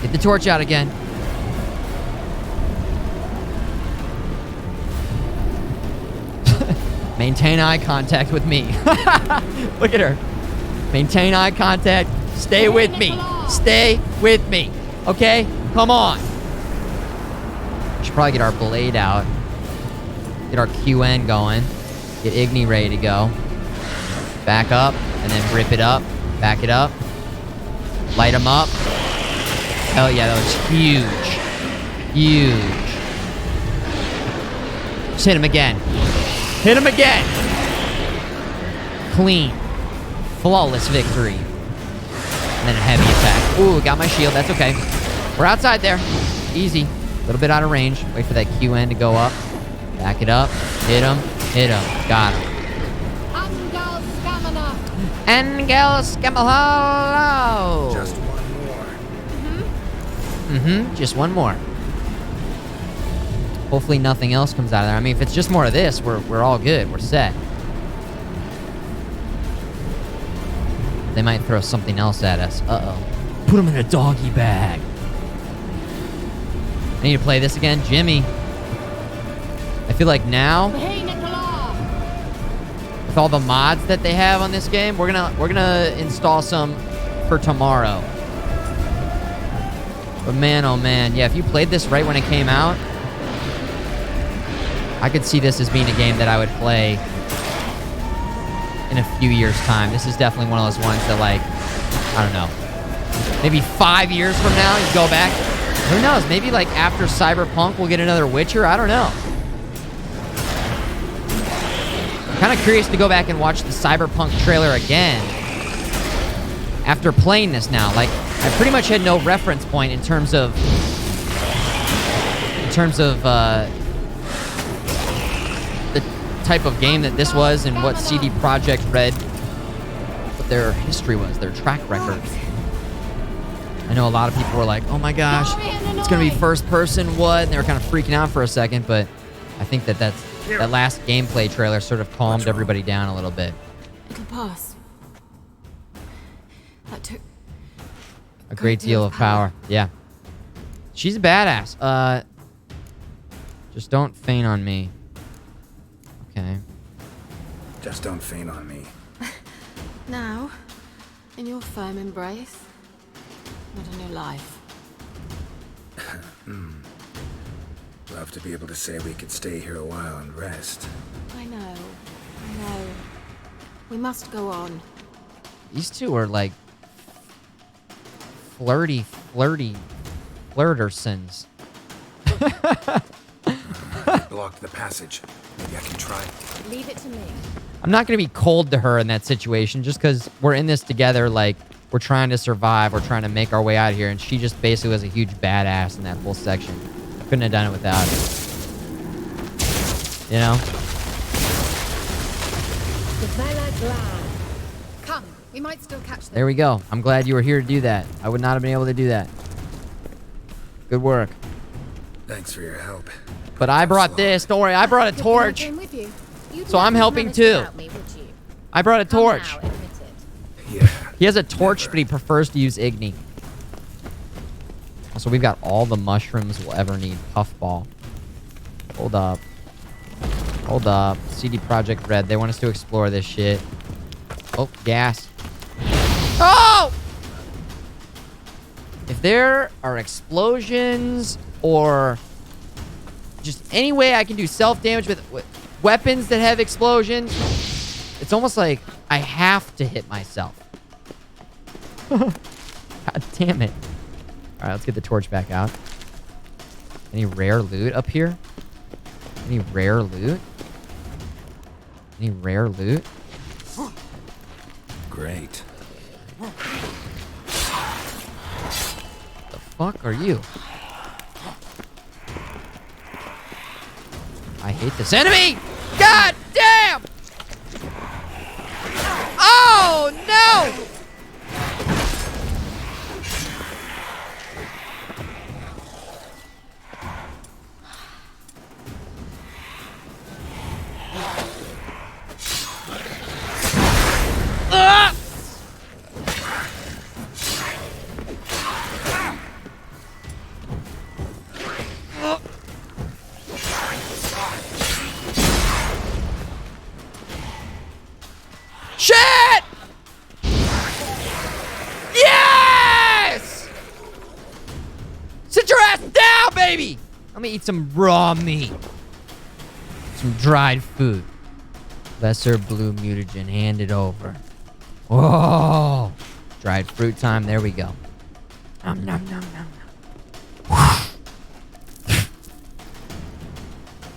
Get the torch out again. Maintain eye contact with me. Look at her. Maintain eye contact. Stay with me. Stay with me. Okay? Come on. We should probably get our blade out. Get our QN going. Get Igni ready to go. Back up. And then rip it up. Back it up. Light them up. Hell yeah, that was huge. Huge. Just hit him again. Hit him again. Clean. Flawless victory. And then a heavy attack. Ooh, got my shield. That's okay. We're outside there. Easy. A little bit out of range. Wait for that QN to go up. Back it up. Hit him. Hit him. Got him. Angel Scamolo. Just one more. Just one more. Hopefully nothing else comes out of there. I mean, if it's just more of this, we're all good. We're set. They might throw something else at us. Uh-oh. Put him in a doggy bag. I need to play this again. Jimmy. I feel like now, with all the mods that they have on this game, we're gonna install some for tomorrow. But man, oh man, yeah, if you played this right when it came out, I could see this as being a game that I would play in a few years' time. This is definitely one of those ones that, like, I don't know, maybe 5 years from now, you go back. Who knows? Maybe, like, after Cyberpunk, we'll get another Witcher. I don't know. I'm kind of curious to go back and watch the Cyberpunk trailer again after playing this now. Like, I pretty much had no reference point in terms of the type of game that this was and what CD Projekt Red, what their history was, their track record. I know a lot of people were like, oh my gosh, it's going to be first person, what? And they were kind of freaking out for a second, but I think that that last gameplay trailer sort of calmed everybody down a little bit. It'll pass. That took a great deal of power. Yeah. She's a badass. Just don't faint on me. Okay. Just don't faint on me. Now, in your firm embrace, not a new life. Love to be able to say we could stay here a while and rest. I know. We must go on. These two are like flirtersons. Blocked the passage. Maybe I can try. Leave it to me. I'm not going to be cold to her in that situation just because we're in this together. Like, we're trying to survive. We're trying to make our way out of here. And she just basically was a huge badass in that whole section. Couldn't have done it without her. You know? Come, we might still catch them. There we go. I'm glad you were here to do that. I would not have been able to do that. Good work. Thanks for your help. But I brought this. Don't worry. I brought a torch. So I'm helping too. I brought a torch. Yeah. He has a torch, but he prefers to use Igni. So we've got all the mushrooms we'll ever need. Puffball. Hold up. Hold up. CD Projekt Red. They want us to explore this shit. Oh, gas. Oh! If there are explosions or just any way I can do self-damage with weapons that have explosions, it's almost like I have to hit myself. God damn it. All right, let's get the torch back out. Any rare loot up here? Any rare loot? Any rare loot? Great. The fuck are you? I hate this enemy! God damn! Oh, no! Shit! Yes! Sit your ass down, baby! Let me eat some raw meat. Some dried food. Lesser blue mutagen. Hand it over. Whoa! Dried fruit time. There we go. Nom, nom, nom, nom, nom.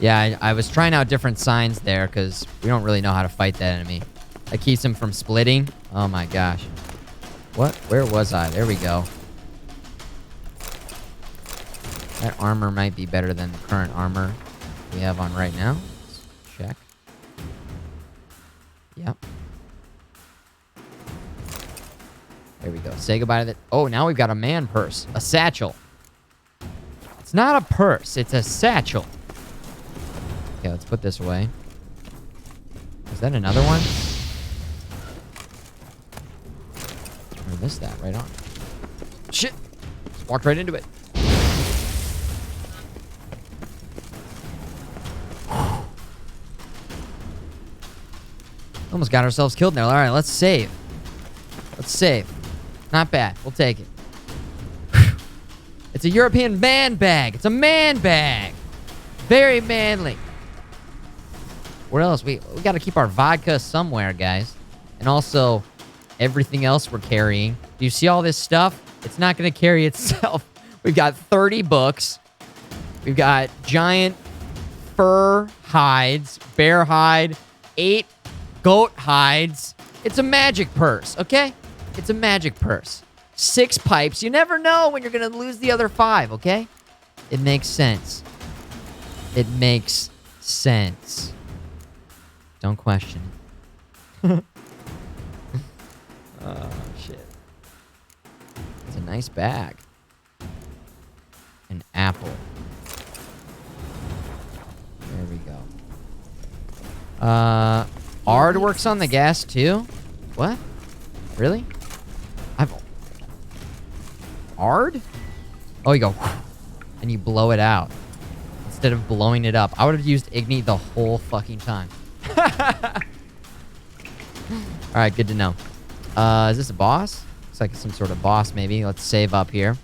Yeah, I was trying out different signs there because we don't really know how to fight that enemy. That keeps him from splitting. Oh my gosh. What? Where was I? There we go. That armor might be better than the current armor we have on right now. Let's check. Yep. There we go. Say goodbye to the... Oh, now we've got a man purse. A satchel. It's not a purse. It's a satchel. Okay, let's put this away. Is that another one? I missed that right on. Shit! Just walked right into it. Almost got ourselves killed there. All right, let's save. Let's save. Not bad. We'll take it. It's a European man bag. It's a man bag. Very manly. Where else? We got to keep our vodka somewhere, guys. And also, everything else we're carrying. Do you see all this stuff? It's not going to carry itself. We've got 30 books. We've got giant fur hides, bear hide, 8 goat hides. It's a magic purse, okay? It's a magic purse. 6 pipes. You never know when you're going to lose the other 5, okay? It makes sense. It makes sense. Don't question it. Oh, shit. It's a nice bag. An apple. There we go. Ard works on the gas too? What? Really? Ard? Oh, you go, and you blow it out instead of blowing it up. I would have used Igni the whole fucking time. Alright, good to know. Is this a boss? Looks like some sort of boss, maybe. Let's save up here.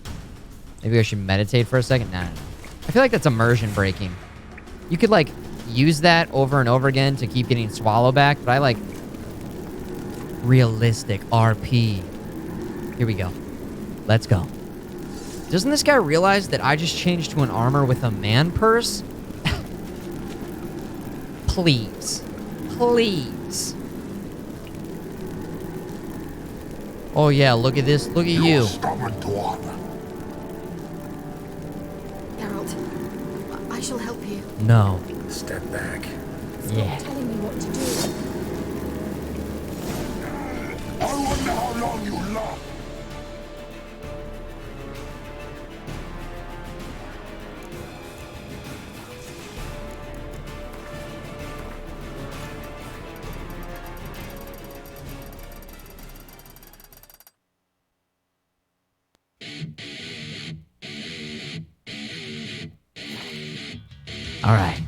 Maybe I should meditate for a second. Nah. I feel like that's immersion breaking. You could, like, use that over and over again to keep getting swallow back, but I like realistic RP. Here we go. Let's go. Doesn't this guy realize that I just changed to an armor with a man purse? Please. Please. Oh yeah, look at this. Look at you. Geralt, I shall help you. No. Step back. Yeah. Telling me what to do. I wonder how long you last. All right.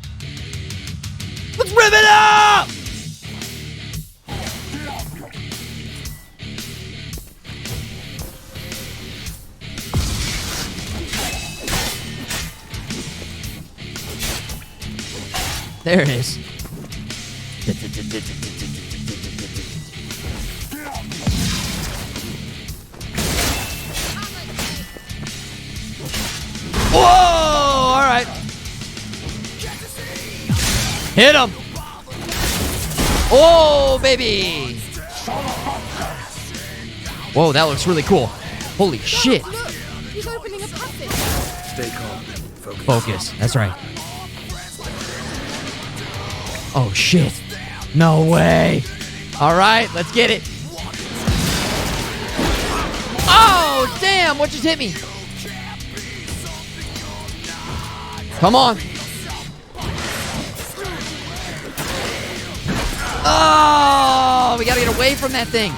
Let's rip it up! There it is. Whoa! All right. Hit him! Oh, baby! Whoa, that looks really cool. Holy shit. Look, he's opening a passage. Stay calm. Focus. That's right. Oh, shit. No way. All right, let's get it. Oh, damn. What just hit me? Come on. Oh, we gotta get away from that thing.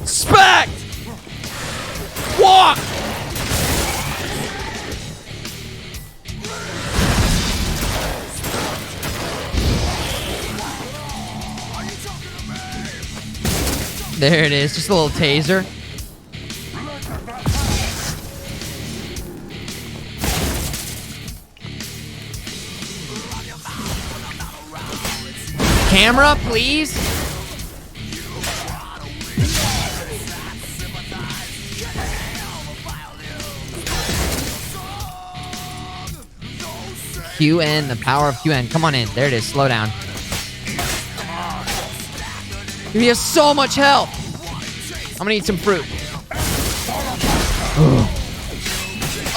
Spec! Walk! There it is, just a little taser. Camera, please. QN, the power of QN. Come on in. There it is. Slow down. He has so much health. I'm gonna eat some fruit.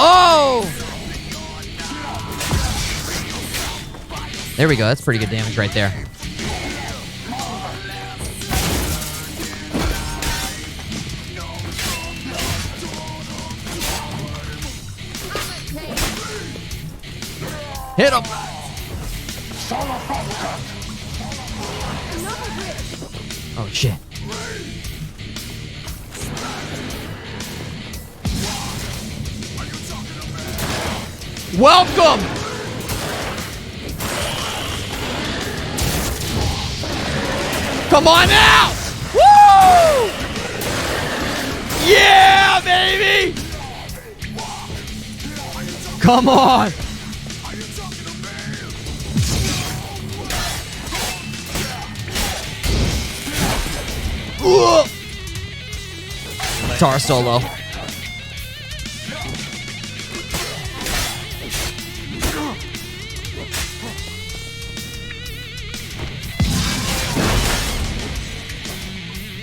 Oh! There we go. That's pretty good damage right there. Hit him! Oh, shit. Welcome! Come on out! Woo! Yeah, baby! Come on! Guitar solo.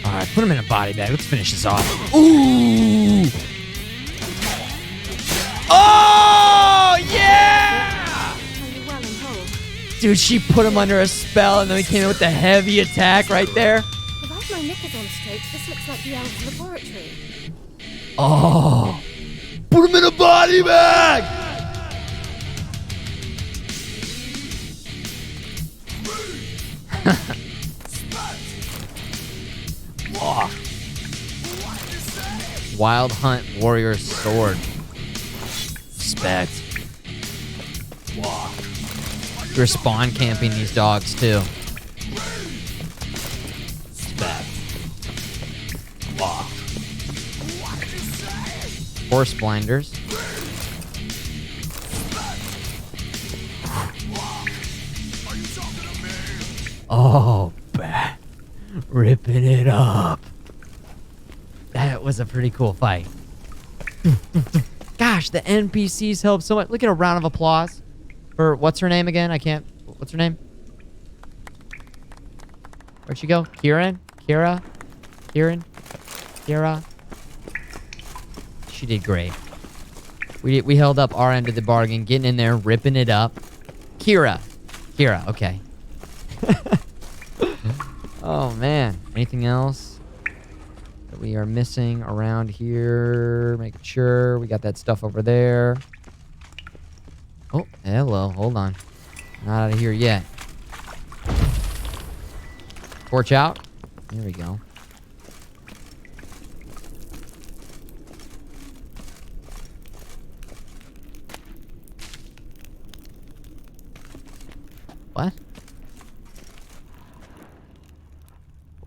Alright, put him in a body bag. Let's finish this off. Ooh! Oh, yeah! Dude, she put him under a spell, and then he came in with the heavy attack right there. Without my knickers on straight, this looks like the elves' laboratory. Oh! Put him in a body bag! Oh. Wild Hunt Warrior Sword. Respect. We're spawn camping these dogs too. Respect. Horse blinders. Oh, bad. Ripping it up. That was a pretty cool fight. Gosh, the NPCs help so much. Look at a round of applause for what's her name again? I can't. What's her name? Where'd she go? Kieran? Kira? She did great. We held up our end of the bargain, getting in there, ripping it up. Kira, okay. Oh, man. Anything else that we are missing around here? Making sure we got that stuff over there. Oh, hello. Hold on. Not out of here yet. Torch out. There we go. What?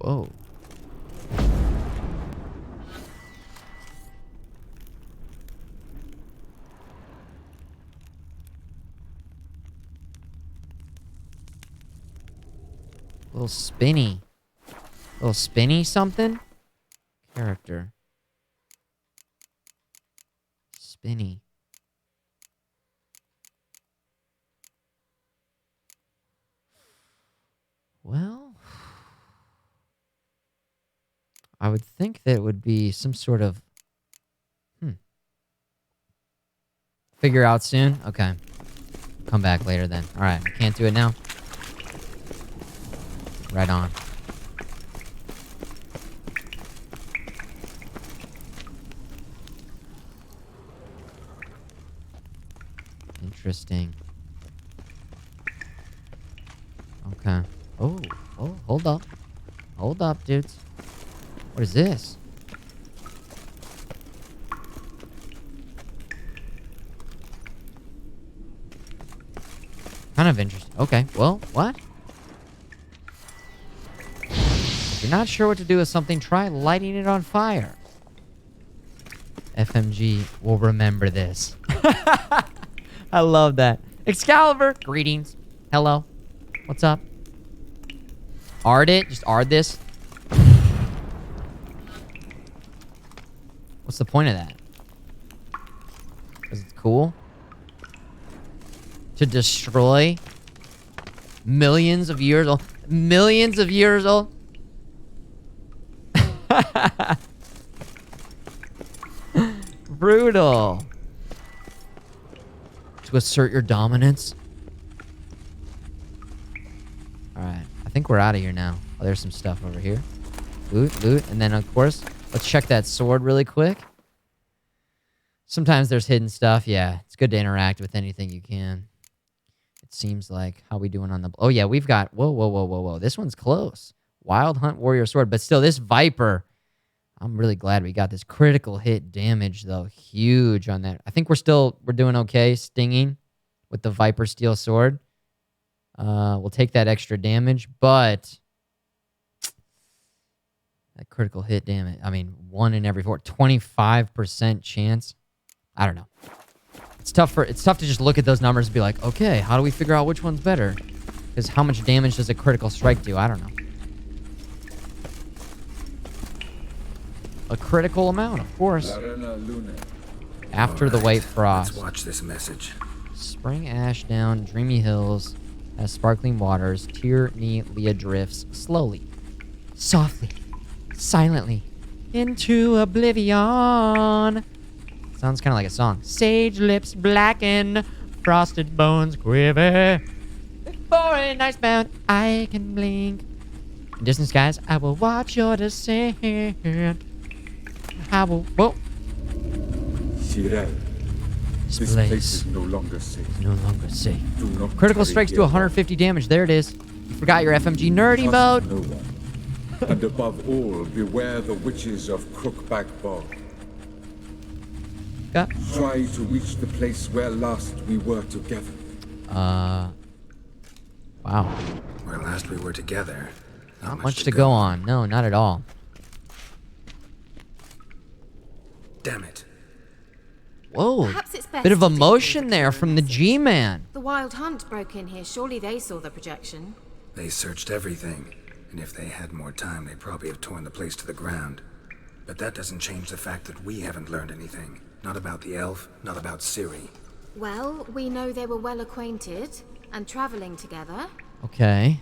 Whoa. Little spinny. Little spinny something? Character. Spinny. Well, I would think that it would be some sort of... Figure out soon? Okay. Come back later then. Alright, can't do it now. Right on. Interesting. Okay. Oh, hold up. Hold up, dudes. What is this? Kind of interesting. Okay, well, what? If you're not sure what to do with something, try lighting it on fire. FMG will remember this. I love that. Excalibur, greetings. Hello. What's up? Ard it? Just ard this? What's the point of that? Is it cool? To destroy millions of years old. Millions of years old. Brutal. To assert your dominance. Alright. I think we're out of here now. Oh, there's some stuff over here. Loot, loot. And then, of course, let's check that sword really quick. Sometimes there's hidden stuff. Yeah, it's good to interact with anything you can. It seems like. How we doing on the... Oh, yeah, we've got... Whoa. This one's close. Wild Hunt Warrior Sword. But still, this Viper... I'm really glad we got this critical hit damage, though. Huge on that. I think we're doing okay stinging with the Viper Steel Sword. We'll take that extra damage, but... That critical hit damage. I mean, 1 in every 4. 25% chance. I don't know. It's tough to just look at those numbers and be like, okay, how do we figure out which one's better? Because how much damage does a critical strike do? I don't know. A critical amount, of course. After the white frost. Let's watch this message. Spring ash down, dreamy hills, as sparkling waters, Tierney Leah drifts slowly, softly, silently, into oblivion. Sounds kind of like a song. Sage lips blacken, frosted bones quiver. Before a night's bound, I can blink. In distant skies, I will watch your descent. I will. Whoa. Shirel, this place is no longer safe. No longer safe. Do not Critical tarry strikes here do 150 damage. There it is. You forgot your FMG nerdy mode. No one. And above all, beware the witches of Crookback Bog. Try to reach the place where last we were together. Wow. Where last we were together. Not much to go on. No, not at all. Damn it. Whoa. Perhaps it's best Bit of to take emotion there from the G-Man. The Wild Hunt broke in here. Surely they saw the projection. They searched everything. And if they had more time, they'd probably have torn the place to the ground. But that doesn't change the fact that we haven't learned anything. Not about the elf, not about Ciri. Well, we know they were well acquainted and traveling together. Okay.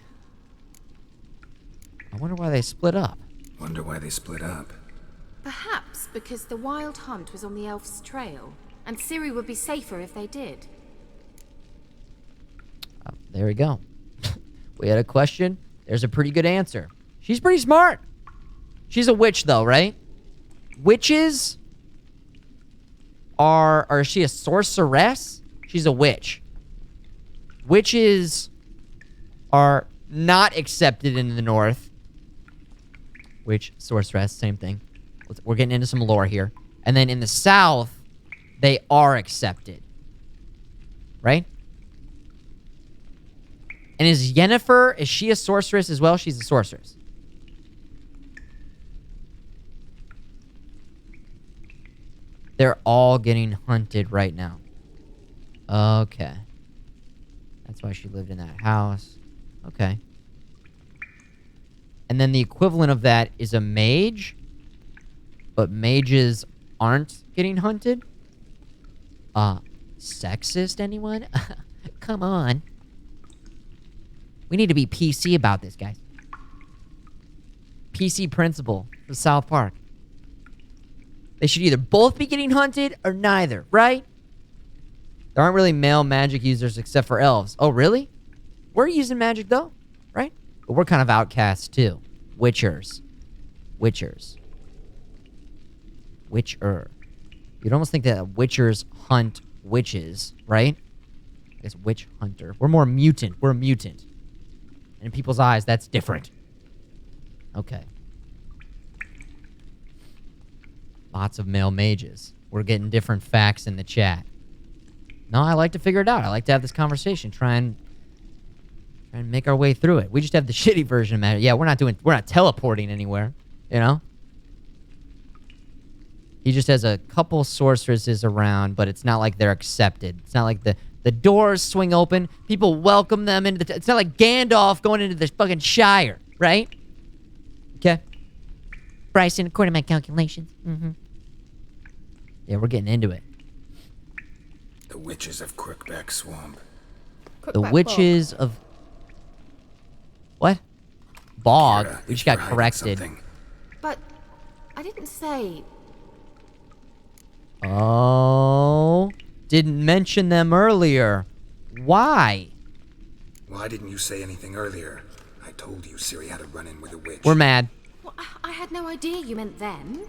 I wonder why they split up. Wonder why they split up. Perhaps because the Wild Hunt was on the elf's trail, and Ciri would be safer if they did. Oh, there we go. We had a question. There's a pretty good answer. She's pretty smart. She's a witch, though, right? Witches are... Or is she a sorceress? She's a witch. Witches are not accepted in the North. Witch, sorceress, same thing. We're getting into some lore here. And then in the South, they are accepted. Right? And is Yennefer, is she a sorceress as well? She's a sorceress. They're all getting hunted right now. Okay. That's why she lived in that house. Okay. And then the equivalent of that is a mage. But mages aren't getting hunted? Sexist, anyone? Come on. We need to be PC about this, guys. PC principle for South Park. They should either both be getting hunted or neither, right? There aren't really male magic users except for elves. Oh, really? We're using magic, though, right? But we're kind of outcasts, too. Witchers. Witchers. Witcher. You'd almost think that witchers hunt witches, right? I guess witch hunter. We're more mutant. We're a mutant. And in people's eyes, that's different. Okay. Lots of male mages. We're getting different facts in the chat. No, I like to figure it out. I like to have this conversation. Try and make our way through it. We just have the shitty version of magic. Yeah, we're not teleporting anywhere, you know? He just has a couple sorceresses around, but it's not like they're accepted. It's not like the doors swing open. People welcome them into the... It's not like Gandalf going into the fucking Shire, right? Okay. Bryson, according to my calculations. Mm-hmm. Yeah, we're getting into it. The witches of Crookback Swamp. The witches of... What? Bog. Kira, We just got corrected. But I didn't say... Oh... Didn't mention them earlier. Why? Why didn't you say anything earlier? I told you Ciri had a run-in with a witch. We're mad. Well, I had no idea you meant them.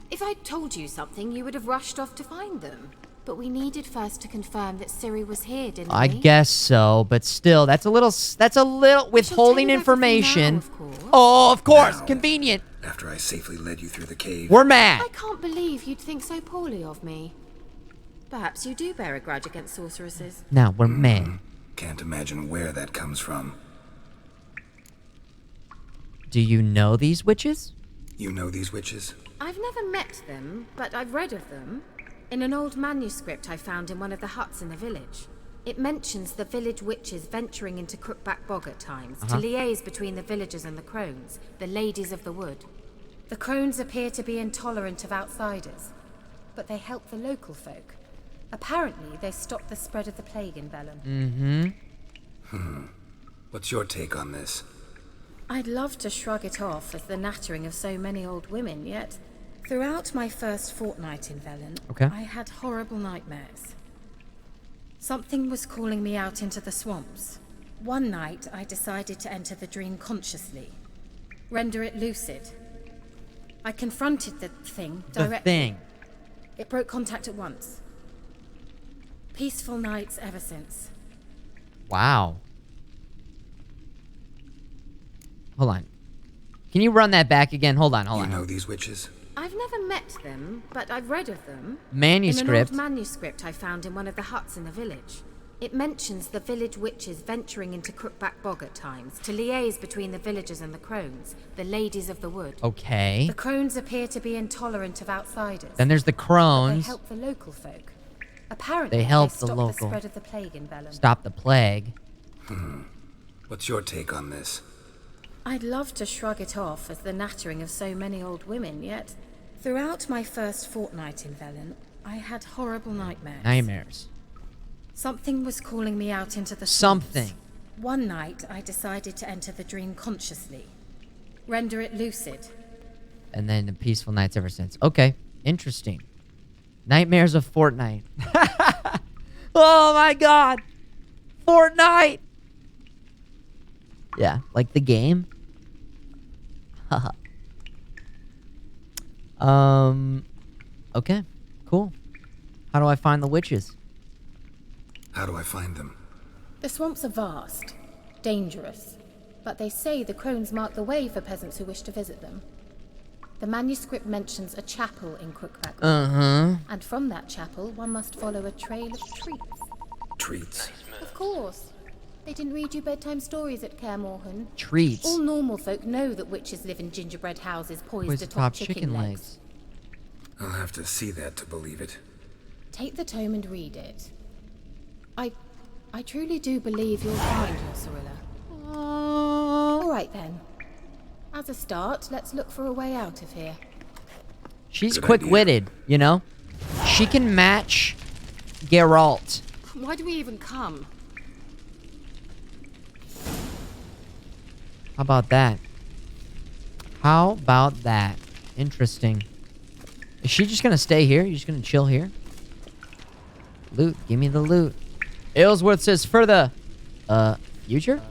If I'd told you something, you would have rushed off to find them. But we needed first to confirm that Ciri was here, didn't we? I guess so, but still, that's a little withholding information. Now, of course. Oh, of course, Now, convenient. After I safely led you through the cave. We're mad. I can't believe you'd think so poorly of me. Perhaps you do bear a grudge against sorceresses. Now we're mad. Can't imagine where that comes from. Do you know these witches? You know these witches? I've never met them, but I've read of them. In an old manuscript I found in one of the huts in the village, it mentions the village witches venturing into Crookback Bog at times to liaise between the villagers and the crones, the ladies of the wood. The crones appear to be intolerant of outsiders, but they help the local folk. Apparently, they stopped the spread of the plague in Velen. What's your take on this? I'd love to shrug it off as the nattering of so many old women, yet throughout my first fortnight in Velen, I had horrible nightmares. Something was calling me out into the swamps. One night, I decided to enter the dream consciously, render it lucid. I confronted the thing directly. It broke contact at once. Peaceful nights ever since. Wow. Hold on. Can you run that back again? Hold on. You know these witches? I've never met them, but I've read of them. Manuscript. In an old manuscript I found in one of the huts in the village. It mentions the village witches venturing into Crookback Bog at times to liaise between the villagers and the crones, the ladies of the wood. Okay. The crones appear to be intolerant of outsiders. Then there's the crones. They help the local folk. Apparently, They help stopped the local. the spread of the plague in Velen. Stop the plague. What's your take on this? I'd love to shrug it off as the nattering of so many old women, yet throughout my first fortnight in Velen, I had horrible nightmares. Something was calling me out into the swamps. One night, I decided to enter the dream consciously, render it lucid. And then the peaceful nights ever since. Okay, interesting. Nightmares of Fortnite. Oh my god! Fortnite! Yeah, like the game. Okay, cool. How do I find the witches? How do I find them? The swamps are vast, dangerous, but they say the crones mark the way for peasants who wish to visit them. The manuscript mentions a chapel in Crookback. And from that chapel, one must follow a trail of treats. Treats? Of course. They didn't read you bedtime stories at Kaer Morhen. Treats? All normal folk know that witches live in gingerbread houses poised atop chicken legs. I'll have to see that to believe it. Take the tome and read it. I truly do believe you'll find your Cyrilla. All right then. As a start, let's look for a way out of here. She's quick-witted, you know? She can match Geralt. Why do we even come? How about that? How about that? Interesting. Is she just gonna stay here? You just gonna chill here? Loot. Give me the loot. Aylesworth says for the future?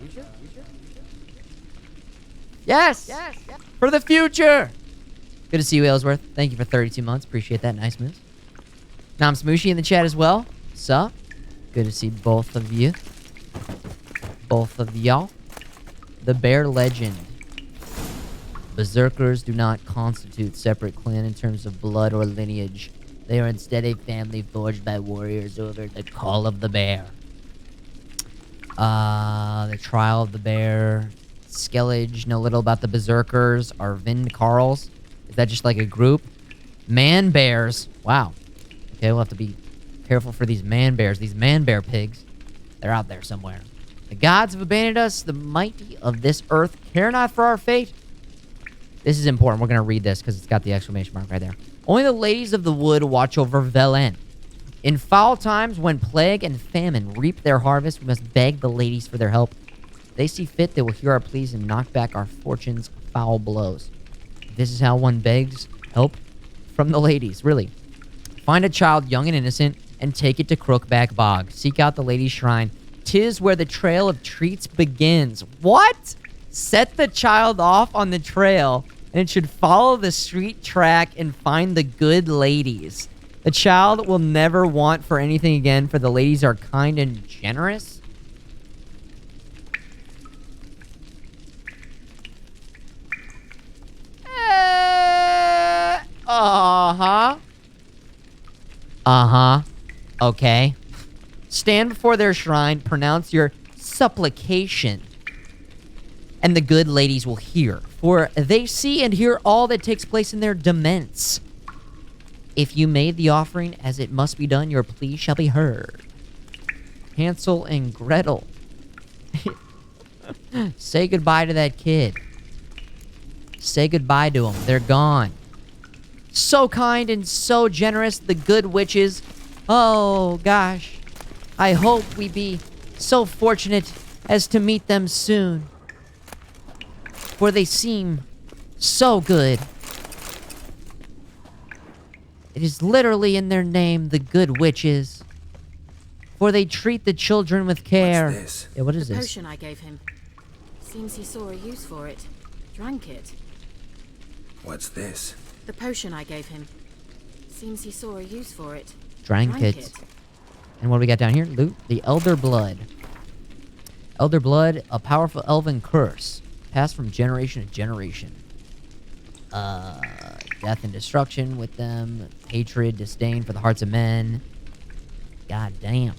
Yes! For the future! Good to see you, Aylesworth. Thank you for 32 months. Appreciate that. Nice moves. Nam Smooshy in the chat as well. Sup? Good to see both of you. Both of y'all. The Bear Legend. Berserkers do not constitute separate clan in terms of blood or lineage. They are instead a family forged by warriors over the Call of the Bear. The Trial of the Bear. Skellage. Know little about the Berserkers. Arvind Carls. Is that just like a group? Man bears. Wow. Okay, we'll have to be careful for these man bears. These man bear pigs. They're out there somewhere. The gods have abandoned us. The mighty of this earth care not for our fate. This is important. We're going to read this because it's got the exclamation mark right there. Only the ladies of the wood watch over Velen. In foul times, when plague and famine reap their harvest, we must beg the ladies for their help. If they see fit, they will hear our pleas and knock back our fortune's foul blows. This is how one begs help from the ladies, really. Find a child young and innocent and take it to Crookback Bog. Seek out the ladies' shrine. 'Tis where the trail of treats begins. What? Set the child off on the trail, and it should follow the street track and find the good ladies. The child will never want for anything again, for the ladies are kind and generous. Okay. Stand before their shrine, pronounce your supplication, and the good ladies will hear, for they see and hear all that takes place in their demesnes. If you made the offering as it must be done, your plea shall be heard. Hansel and Gretel. Say goodbye to that kid. Say goodbye to them. They're gone. So kind and so generous, the good witches. Oh, gosh. I hope we be so fortunate as to meet them soon. For they seem so good. It is literally in their name, the good witches. For they treat the children with care. What's this? Yeah, what is The this? potion I gave him. Seems he saw a use for it. Drank it. What's this? The potion I gave him. Seems he saw a use for it. Drank it. And what do we got down here? Loot. The Elder Blood. Elder Blood, a powerful elven curse. Passed from generation to generation. Death and destruction with them. Hatred, disdain for the hearts of men. God damn.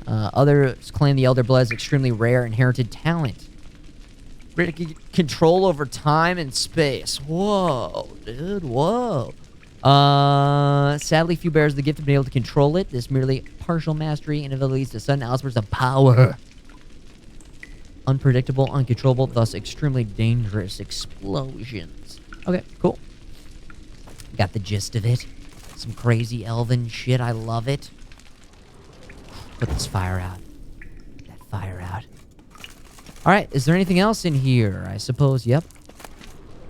Others claim the Elder Blood is extremely rare inherited talent. Control over time and space. Whoa, dude, whoa. Sadly, few bears the gift of being able to control it. This merely partial mastery and abilities to sudden outbursts of power. Unpredictable, uncontrollable, thus extremely dangerous explosions. Okay, cool. Got the gist of it. Some crazy elven shit. I love it. Put this fire out. Get that fire out. Alright, is there anything else in here? I suppose, yep.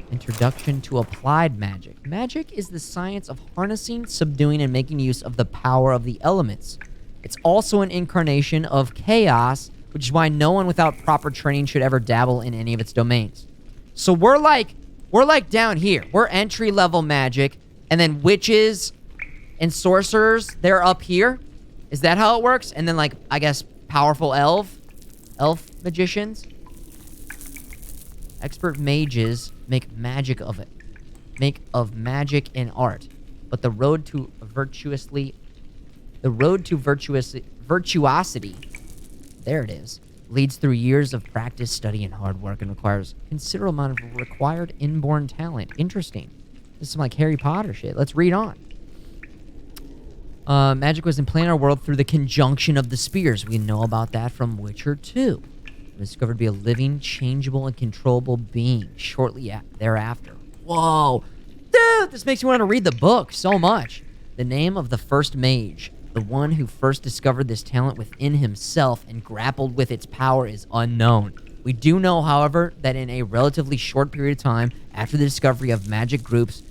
Introduction to applied magic. Magic is the science of harnessing, subduing, and making use of the power of the elements. It's also an incarnation of chaos, which is why no one without proper training should ever dabble in any of its domains. So we're like down here. We're entry-level magic, and then witches and sorcerers, they're up here. Is that how it works? And then, like, I guess, powerful elf magicians. Expert mages make magic of it. Make of magic and art. But the road to virtuosity, there it is, leads through years of practice, study, and hard work, and requires considerable amount of required inborn talent. Interesting. This is some like Harry Potter shit. Let's read on. Magic was implanted in our world through the conjunction of the spheres. We know about that from Witcher 2. It was discovered to be a living, changeable, and controllable being shortly thereafter. Whoa. Dude, this makes me want to read the book so much. The name of the first mage, the one who first discovered this talent within himself and grappled with its power, is unknown. We do know, however, that in a relatively short period of time after the discovery of magic groups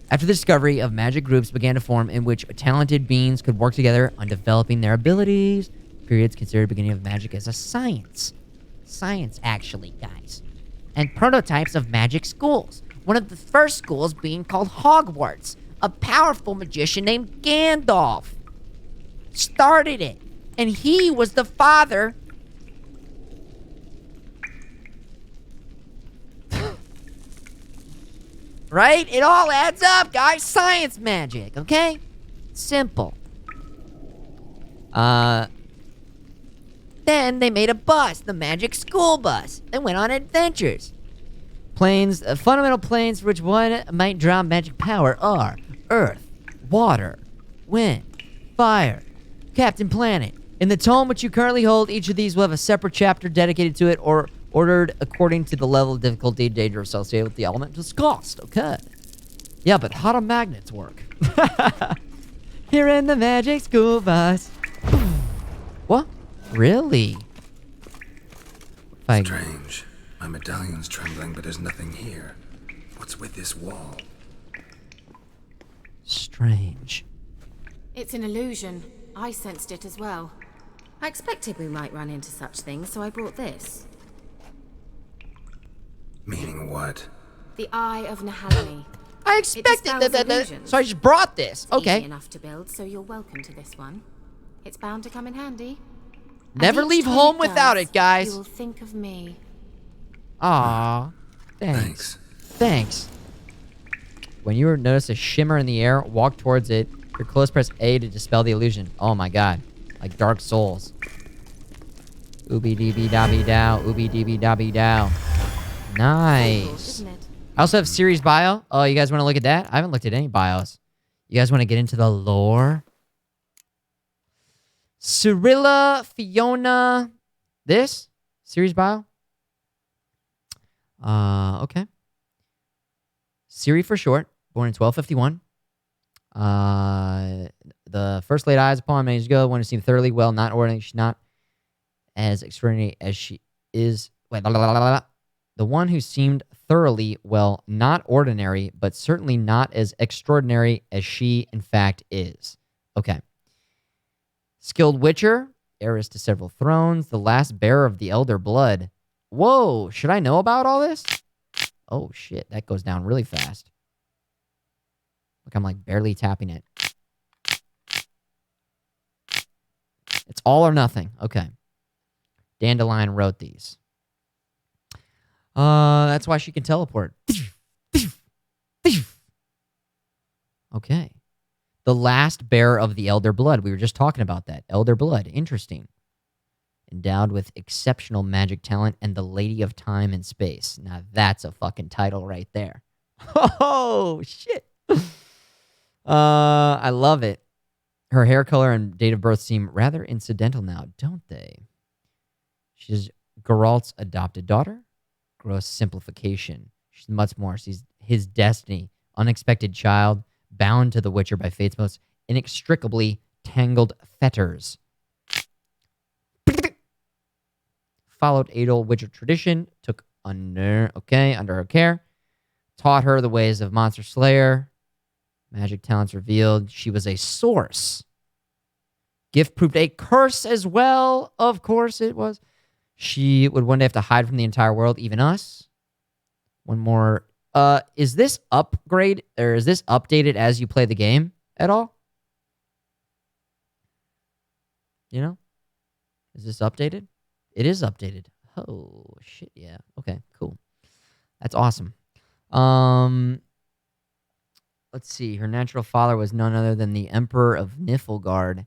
began to form in which talented beings could work together on developing their abilities. Periods considered beginning of magic as a science. Science, actually, guys. And prototypes of magic schools. One of the first schools being called Hogwarts. A powerful magician named Gandalf started it. And he was the father... Right? It all adds up, guys. Science magic, okay? Simple. Then they made a bus, the magic school bus. They went on adventures. Planes, fundamental planes for which one might draw magic power are Earth, Water, Wind, Fire, Captain Planet. In the tome which you currently hold, each of these will have a separate chapter dedicated to it or ordered according to the level of difficulty and danger associated with the element discussed. Okay. Yeah, but how do magnets work? Here in the magic school bus. What? Really? Strange. My medallion's trembling, but there's nothing here. What's with this wall? Strange. It's an illusion. I sensed it as well. I expected we might run into such things, so I brought this. Meaning what? The Eye of Nahalani. I expected that. So I just brought this. Okay. Easy enough to build, so you're welcome to this one. It's bound to come in handy. Never leave home without it, guys. You will think of me. Aw. Thanks. Thanks. When you notice a shimmer in the air, walk towards it. Your close, press A to dispel the illusion. Oh my god. Like Dark Souls. Ooby dee dabby dow. Ooby dee dabby dow. Nice. I also have series bio. Oh, you guys want to look at that? I haven't looked at any bios. You guys want to get into the lore? Cyrilla Fiona. This? Series bio? Okay. Ciri for short. Born in 1251. The first laid eyes upon many years ago. One who seemed thoroughly well, not ordinary. She's not as extraordinary as she is. Wait, blah, blah, blah, blah, blah. The one who seemed thoroughly well, not ordinary, but certainly not as extraordinary as she, in fact, is. Okay. Skilled Witcher, heiress to several thrones, the last bearer of the Elder Blood. Whoa, should I know about all this? Oh, shit, that goes down really fast. Look, I'm like barely tapping it. It's all or nothing. Okay. Dandelion wrote these. That's why she can teleport. Okay. The last bearer of the Elder Blood. We were just talking about that. Elder Blood. Interesting. Endowed with exceptional magic talent and the Lady of Time and Space. Now that's a fucking title right there. Oh, shit. I love it. Her hair color and date of birth seem rather incidental now, don't they? She's Geralt's adopted daughter. Gross simplification. She's much more. She's his destiny. Unexpected child, bound to the Witcher by fate's most inextricably tangled fetters. Followed Adel Witcher tradition, took under her care, taught her the ways of Monster Slayer. Magic talents revealed. She was a source. Gift proved a curse as well. Of course it was. She would one day have to hide from the entire world, even us. One more. Is this upgrade or is this updated as you play the game at all? You know? Is this updated? It is updated. Oh, shit, yeah. Okay, cool. That's awesome. Let's see. Her natural father was none other than the Emperor of Niflgaard,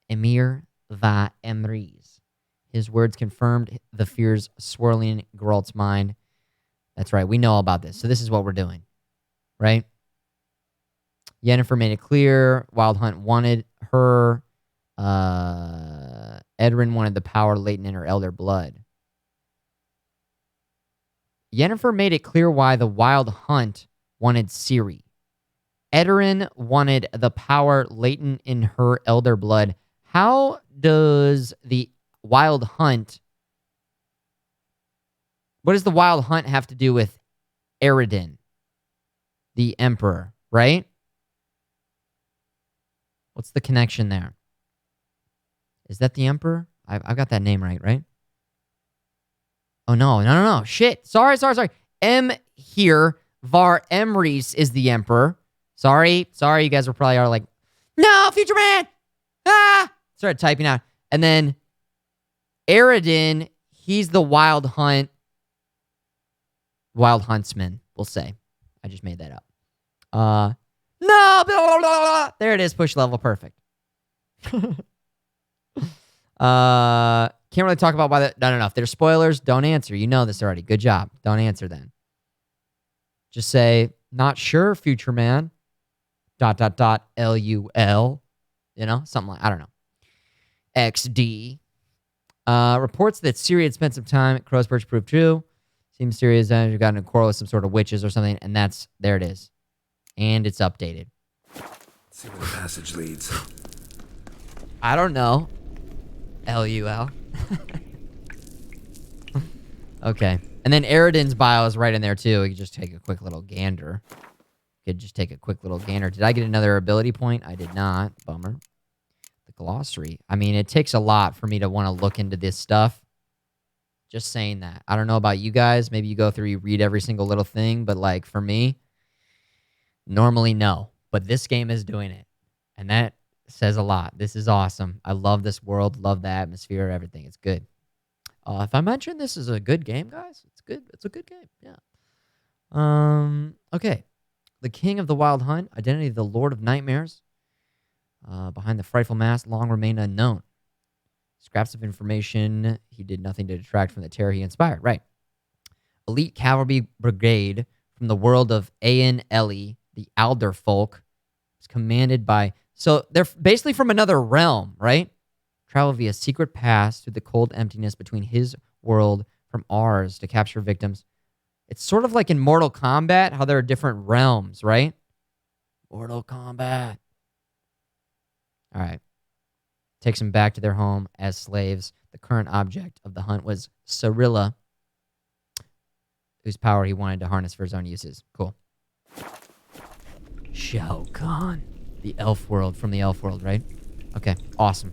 Emir Va Emrys. His words confirmed the fears swirling Geralt's mind. That's right. We know all about this. So this is what we're doing, right? Yennefer made it clear. Wild Hunt wanted her. Edrin wanted the power latent in her elder blood. Yennefer made it clear why the Wild Hunt wanted Ciri. Edrin wanted the power latent in her elder blood. How does the Wild Hunt... What does the Wild Hunt have to do with Eredin, the Emperor, right? What's the connection there? Is that the Emperor? I've got that name right? Oh, no. Shit. Sorry. M here. Var Emrys is the Emperor. Sorry. You guys were probably like, no, Futureman! Ah! Started typing out. And then Eredin, he's the Wild Huntsman, we'll say. I just made that up. No! Blah, blah, blah. There it is. Push level. Perfect. Can't really talk about why that. No. If there's spoilers, don't answer. You know this already. Good job. Don't answer then. Just say, not sure, Futureman. ... LUL. You know, something like, I don't know. XD. Reports that Ciri had spent some time at Crow's Perch proved true. Seems Ciri has gotten in a quarrel with some sort of witches or something, and there it is. And it's updated. Let's see where the passage leads. I don't know. LUL. Okay. And then Eredin's bio is right in there, too. We could just take a quick little gander. Did I get another ability point? I did not. Bummer. The glossary. I mean, it takes a lot for me to want to look into this stuff. Just saying that. I don't know about you guys. Maybe you go through, you read every single little thing. But, like, for me, normally no. But this game is doing it. And that says a lot. This is awesome. I love this world. Love the atmosphere. Everything. It's good. If I mention this is a good game, guys, it's good. It's a good game. Yeah. Okay. The King of the Wild Hunt, identity of the Lord of Nightmares. Behind the frightful mask, long remained unknown. Scraps of information. He did nothing to detract from the terror he inspired. Right. Elite cavalry brigade from the world of Aen Ellie, the Alder folk, It's commanded by... So they're basically from another realm, right? Travel via secret paths through the cold emptiness between his world from ours to capture victims. It's sort of like in Mortal Kombat, how there are different realms, right? Mortal Kombat. All right. Takes them back to their home as slaves. The current object of the hunt was Cirilla, whose power he wanted to harness for his own uses. Cool. Shao Kahn. The elf world, from the elf world, right? Okay, awesome.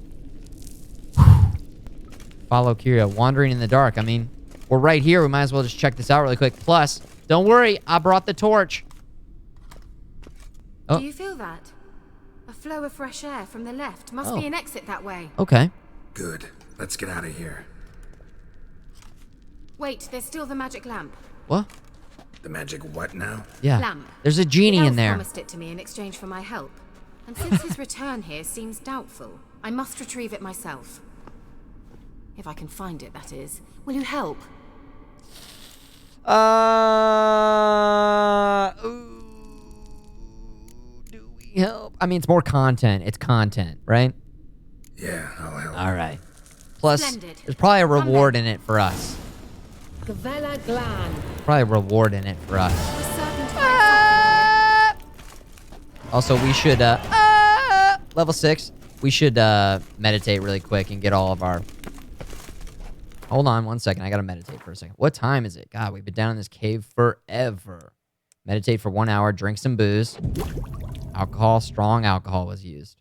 Follow Kira, wandering in the dark. I mean, we're right here. We might as well just check this out really quick. Plus, don't worry, I brought the torch. Oh. Do you feel that? A flow of fresh air from the left. Must be an exit that way. Okay. Good. Let's get out of here. Wait, there's still the magic lamp. What? The magic what now? Yeah. Lamp. There's a genie the in there. Elf promised it to me in exchange for my help. And since his return here seems doubtful, I must retrieve it myself. If I can find it, that is. Will you help? Do we help? I mean, it's more content. It's content, right? Yeah, I'll help. All right. Plus, Splendid. there's probably a reward in it for us. Gavella Glan. Probably a reward in it for us. Also, we should, level 6, we should, meditate really quick and get all of our... Hold on 1 second. I gotta meditate for a second. What time is it? God, we've been down in this cave forever. Meditate for 1 hour, drink some booze. Alcohol, strong alcohol was used.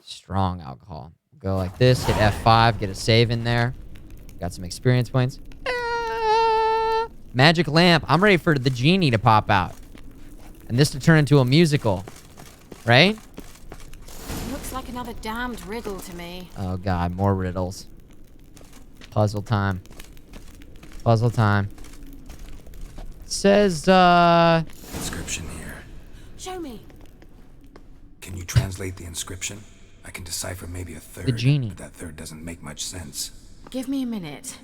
Strong alcohol. Go like this, hit F5, get a save in there. Got some experience points. Magic lamp. I'm ready for the genie to pop out. And this to turn into a musical. Right? Looks like another damned riddle to me. Oh god, more riddles. Puzzle time. Puzzle time. Says, Inscription here. Show me. Can you translate the inscription? I can decipher maybe a third. The genie. But that third doesn't make much sense. Give me a minute.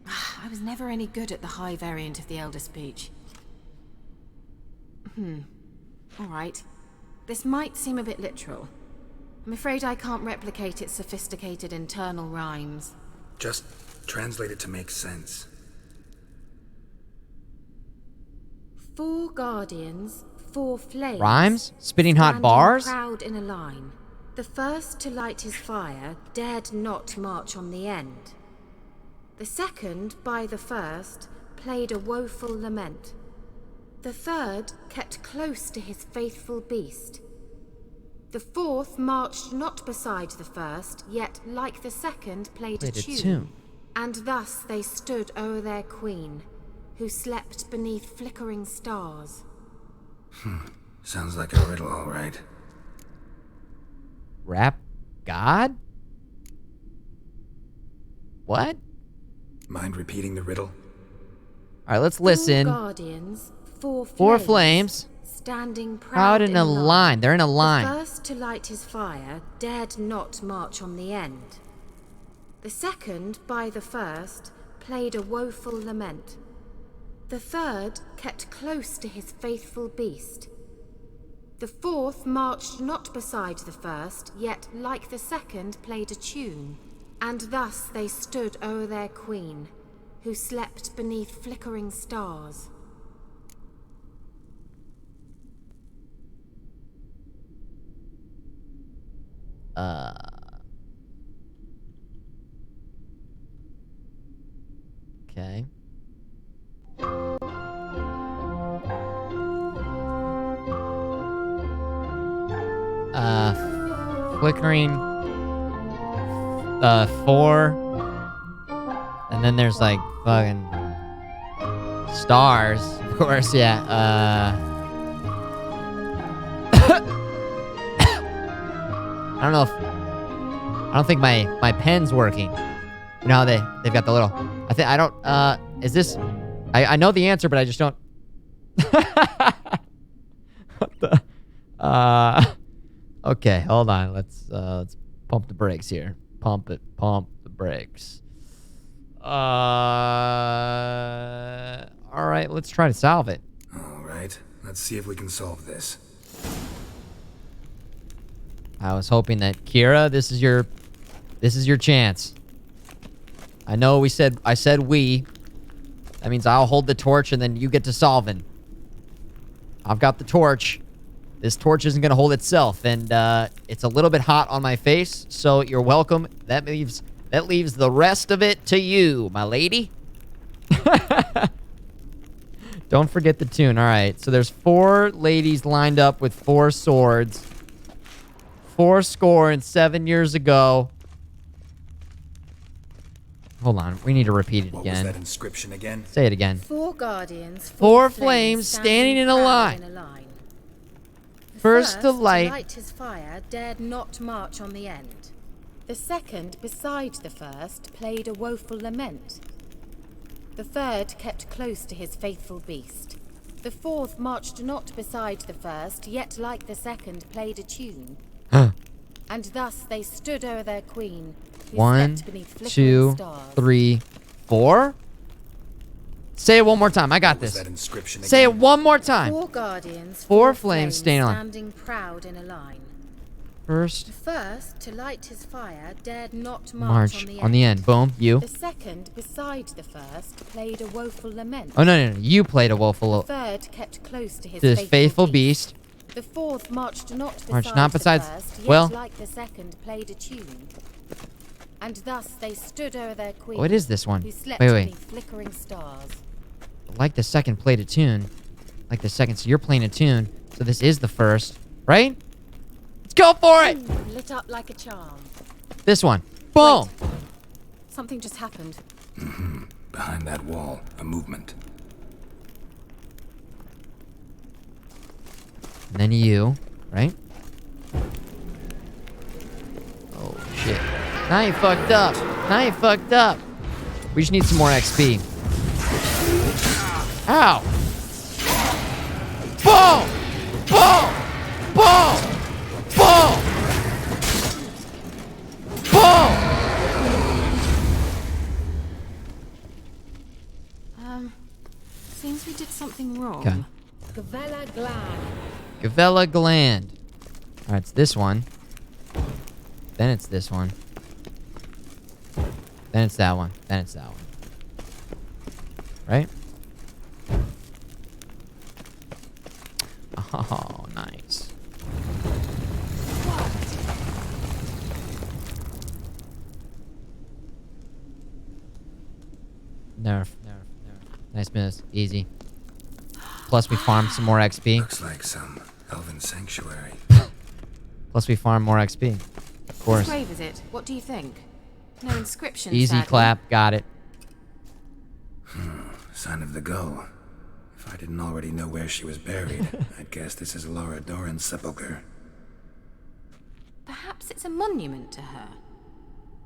I was never any good at the high variant of the Elder Speech. All right. This might seem a bit literal. I'm afraid I can't replicate its sophisticated internal rhymes. Just translate it to make sense. 4 guardians, 4 flames. Rhymes? Spitting hot standing bars? Proud in a line. The first to light his fire dared not march on the end. The second, by the first, played a woeful lament. The third kept close to his faithful beast. The fourth marched not beside the first, yet like the second played a tune. And thus they stood o'er their queen, who slept beneath flickering stars. Sounds like a riddle, all right. Rap God? What? Mind repeating the riddle? All right, let's listen. 4 guardians, 4 flames. 4 flames. Standing Proud in a line. They're in a line. The first to light his fire dared not march on the end. The second, by the first, played a woeful lament. The third kept close to his faithful beast. The fourth marched not beside the first, yet like the second played a tune. And thus they stood o'er their queen, who slept beneath flickering stars. Okay. Flickering 4, and then there's like fucking stars, of course. Yeah. I don't think my pen's working. You know how they've got the little. I don't. Is this? I know the answer, but I just don't. What the? Okay, hold on. Let's pump the brakes here. Pump the brakes. All right, let's try to solve it. All right, let's see if we can solve this. I was hoping that Kira, this is your chance. I know I said we. That means I'll hold the torch and then you get to solving. I've got the torch. This torch isn't going to hold itself, and it's a little bit hot on my face, so you're welcome. That leaves the rest of it to you, my lady. Don't forget the tune. All right, so there's 4 ladies lined up with 4 swords. 4-7 years ago. Hold on, we need to repeat it What again. was that inscription again? Say it again. 4 guardians, 4 flames standing in a line. The First to light. his fire dared not march on the end. The second, beside the first, played a woeful lament. The third kept close to his faithful beast. The fourth marched not beside the first, yet like the second played a tune. And thus they stood o'er their queen, who 1, slept beneath flickering 2, stars. 3, 4. Say it one more time. I got this. That inscription Say it one more time. 4 guardians, 4 flames standing on. standing proud in a line. First, The first, to light his fire, dared not march march on the end. Boom. You. The second, beside the first, played a woeful lament. Oh, no. You played a woeful. The third kept close to his To his faithful beast. The fourth marched not beside the first, yet well. like the second played a tune. And thus they stood o'er their queen. What is this one? Who slept Wait. beneath flickering stars. Like the second played a tune. Like the second. So you're playing a tune. So this is the first, right? Let's go for it. Lit up like a charm. This one. Boom. Wait. Something just happened. Behind that wall, a movement. And then you, right? Oh, shit. Now you fucked up. We just need some more XP. Ow! Boom! Boom! Boom! Boom! Boom! Seems we did something wrong. Okay. Gavella Glan. Gavella gland. Alright, it's this one. Then it's this one. Then it's that one. Then it's that one. Right? Oh, nice. Nerf. Nice miss. Easy. Plus we farmed some more XP. Looks like some elven sanctuary. Plus we farm more XP. Of course. Whose grave is it? What do you think? No inscription. Easy sadly. clap. Got it. Sign of the gull. If I didn't already know where she was buried, I'd guess this is Laura Doran's sepulcher. Perhaps it's a monument to her.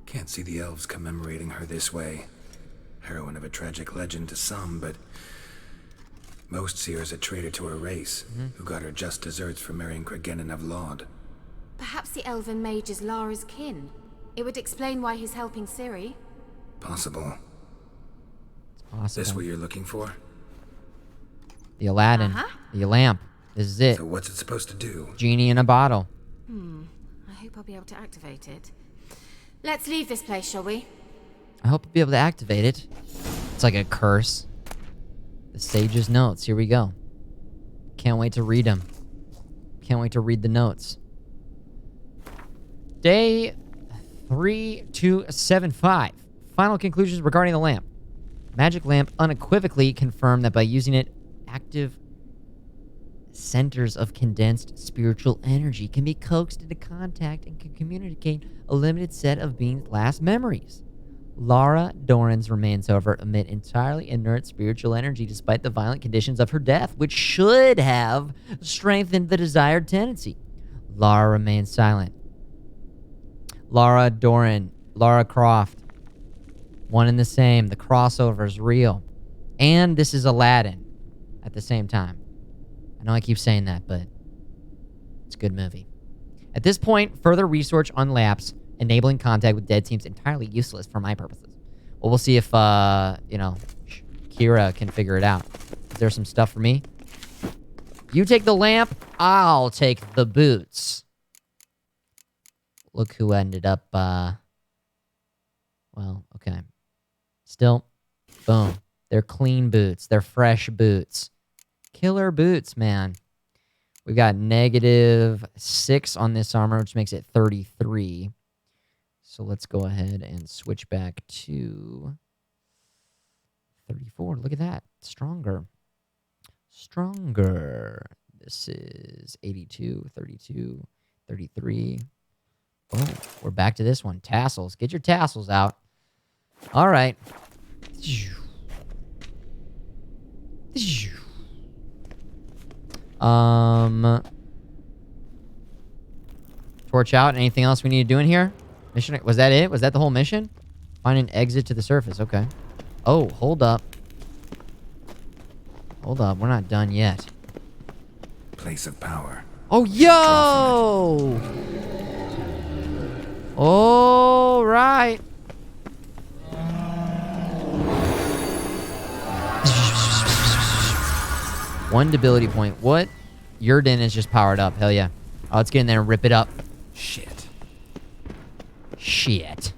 Can't see the elves commemorating her this way. Heroine of a tragic legend to some, but most see her as a traitor to her race, who got her just deserts for marrying Cregennan of Laud. Perhaps the elven mage is Lara's kin. It would explain why he's helping Ciri. Possible. Possible. This what you're looking for? The Aladdin. The lamp. This is it. So what's it supposed to do? Genie in a bottle. I hope I'll be able to activate it. Let's leave this place, shall we? I hope you'll be able to activate it. It's like a curse. The sage's notes. Here we go. Can't wait to read them. Can't wait to read the notes. Day 3275. Final conclusions regarding the lamp. Magic lamp unequivocally confirmed that by using it, active centers of condensed spiritual energy can be coaxed into contact and can communicate a limited set of beings' last memories. Lara Doran's remains, however, emit entirely inert spiritual energy despite the violent conditions of her death, which should have strengthened the desired tendency. Lara remains silent. Lara Doran, Lara Croft, one and the same. The crossover is real. And this is Aladdin at the same time. I know I keep saying that, but it's a good movie. At this point, further research on lamps enabling contact with dead seems entirely useless for my purposes. Well, we'll see if, Kira can figure it out. Is there some stuff for me? You take the lamp, I'll take the boots. Look who ended up, well, okay. Still, boom. They're clean boots. They're fresh boots. Killer boots, man. We got -6 on this armor, which makes it 33. So let's go ahead and switch back to 34. Look at that. Stronger. Stronger. This is 82, 32, 33. Oh, we're back to this one. Tassels. Get your tassels out. All right. Torch out. Anything else we need to do in here? Mission. Was that it? Was that the whole mission? Find an exit to the surface. Okay. Oh, hold up. Hold up. We're not done yet. Place of power. Oh, yo! All right. One debility point. What? Yurden is just powered up. Hell yeah. Oh, let's get in there and rip it up. Shit. Shit.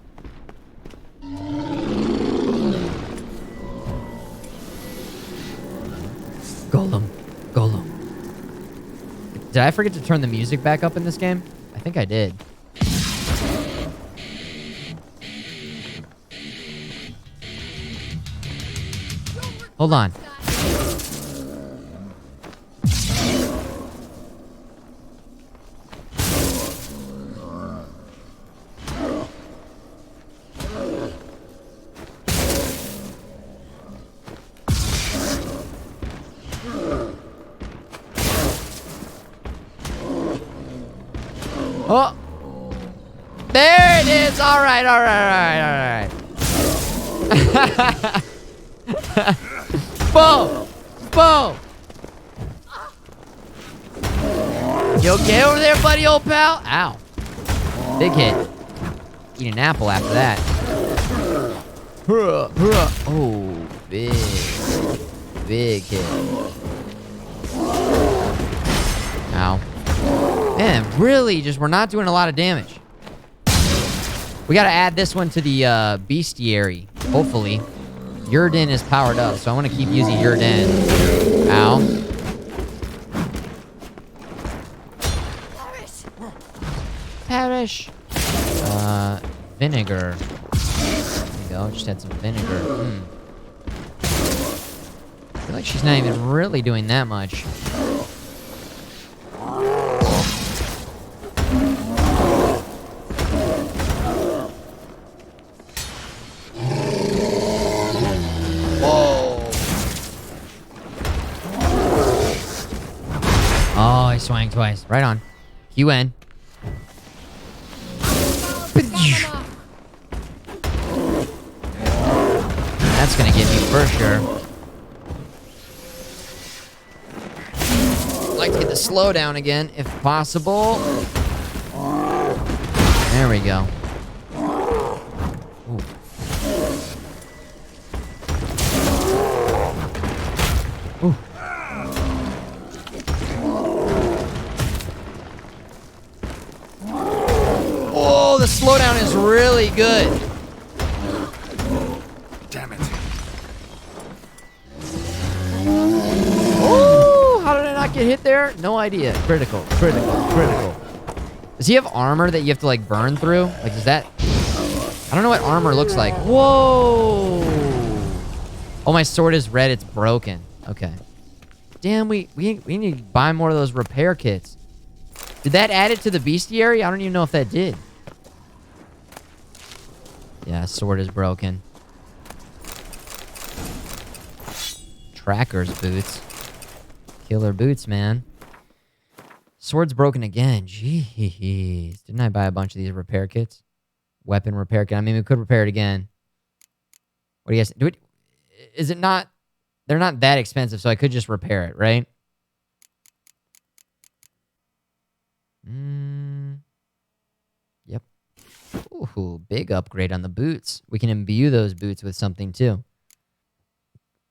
Golem. Golem. Did I forget to turn the music back up in this game? I think I did. Hold on. Oh! There it is! Alright, alright, alright, alright. Boom! Boom! You okay over there, buddy, old pal? Ow. Big hit. Eat an apple after that. Oh, big. Big hit. Ow. Man, really, just we're not doing a lot of damage. We gotta add this one to the bestiary, hopefully. Yurden is powered up, so I want to keep using Yurden. Ow. Perish. Vinegar. There you go, just had some vinegar. I feel like she's not even really doing that much. Oh, I swang twice. Right on. QN. That's gonna get me for sure. I'd like to get the slowdown again, if possible. There we go. Ooh. Ooh. Oh, the slowdown is really good. Damn it. Oh, how did I not get hit there? No idea. Critical, critical, critical. Does he have armor that you have to, like, burn through? Like, is that... I don't know what armor looks like. Whoa! Oh, my sword is red. It's broken. Okay. Damn, we need to buy more of those repair kits. Did that add it to the bestiary? I don't even know if that did. Yeah, sword is broken. Tracker's boots. Killer boots, man. Sword's broken again. Jeez. Didn't I buy a bunch of these repair kits? Weapon repair kit. I mean, we could repair it again. What do you guys... Is it not... They're not that expensive, so I could just repair it, right? Yep. Ooh, big upgrade on the boots. We can imbue those boots with something, too.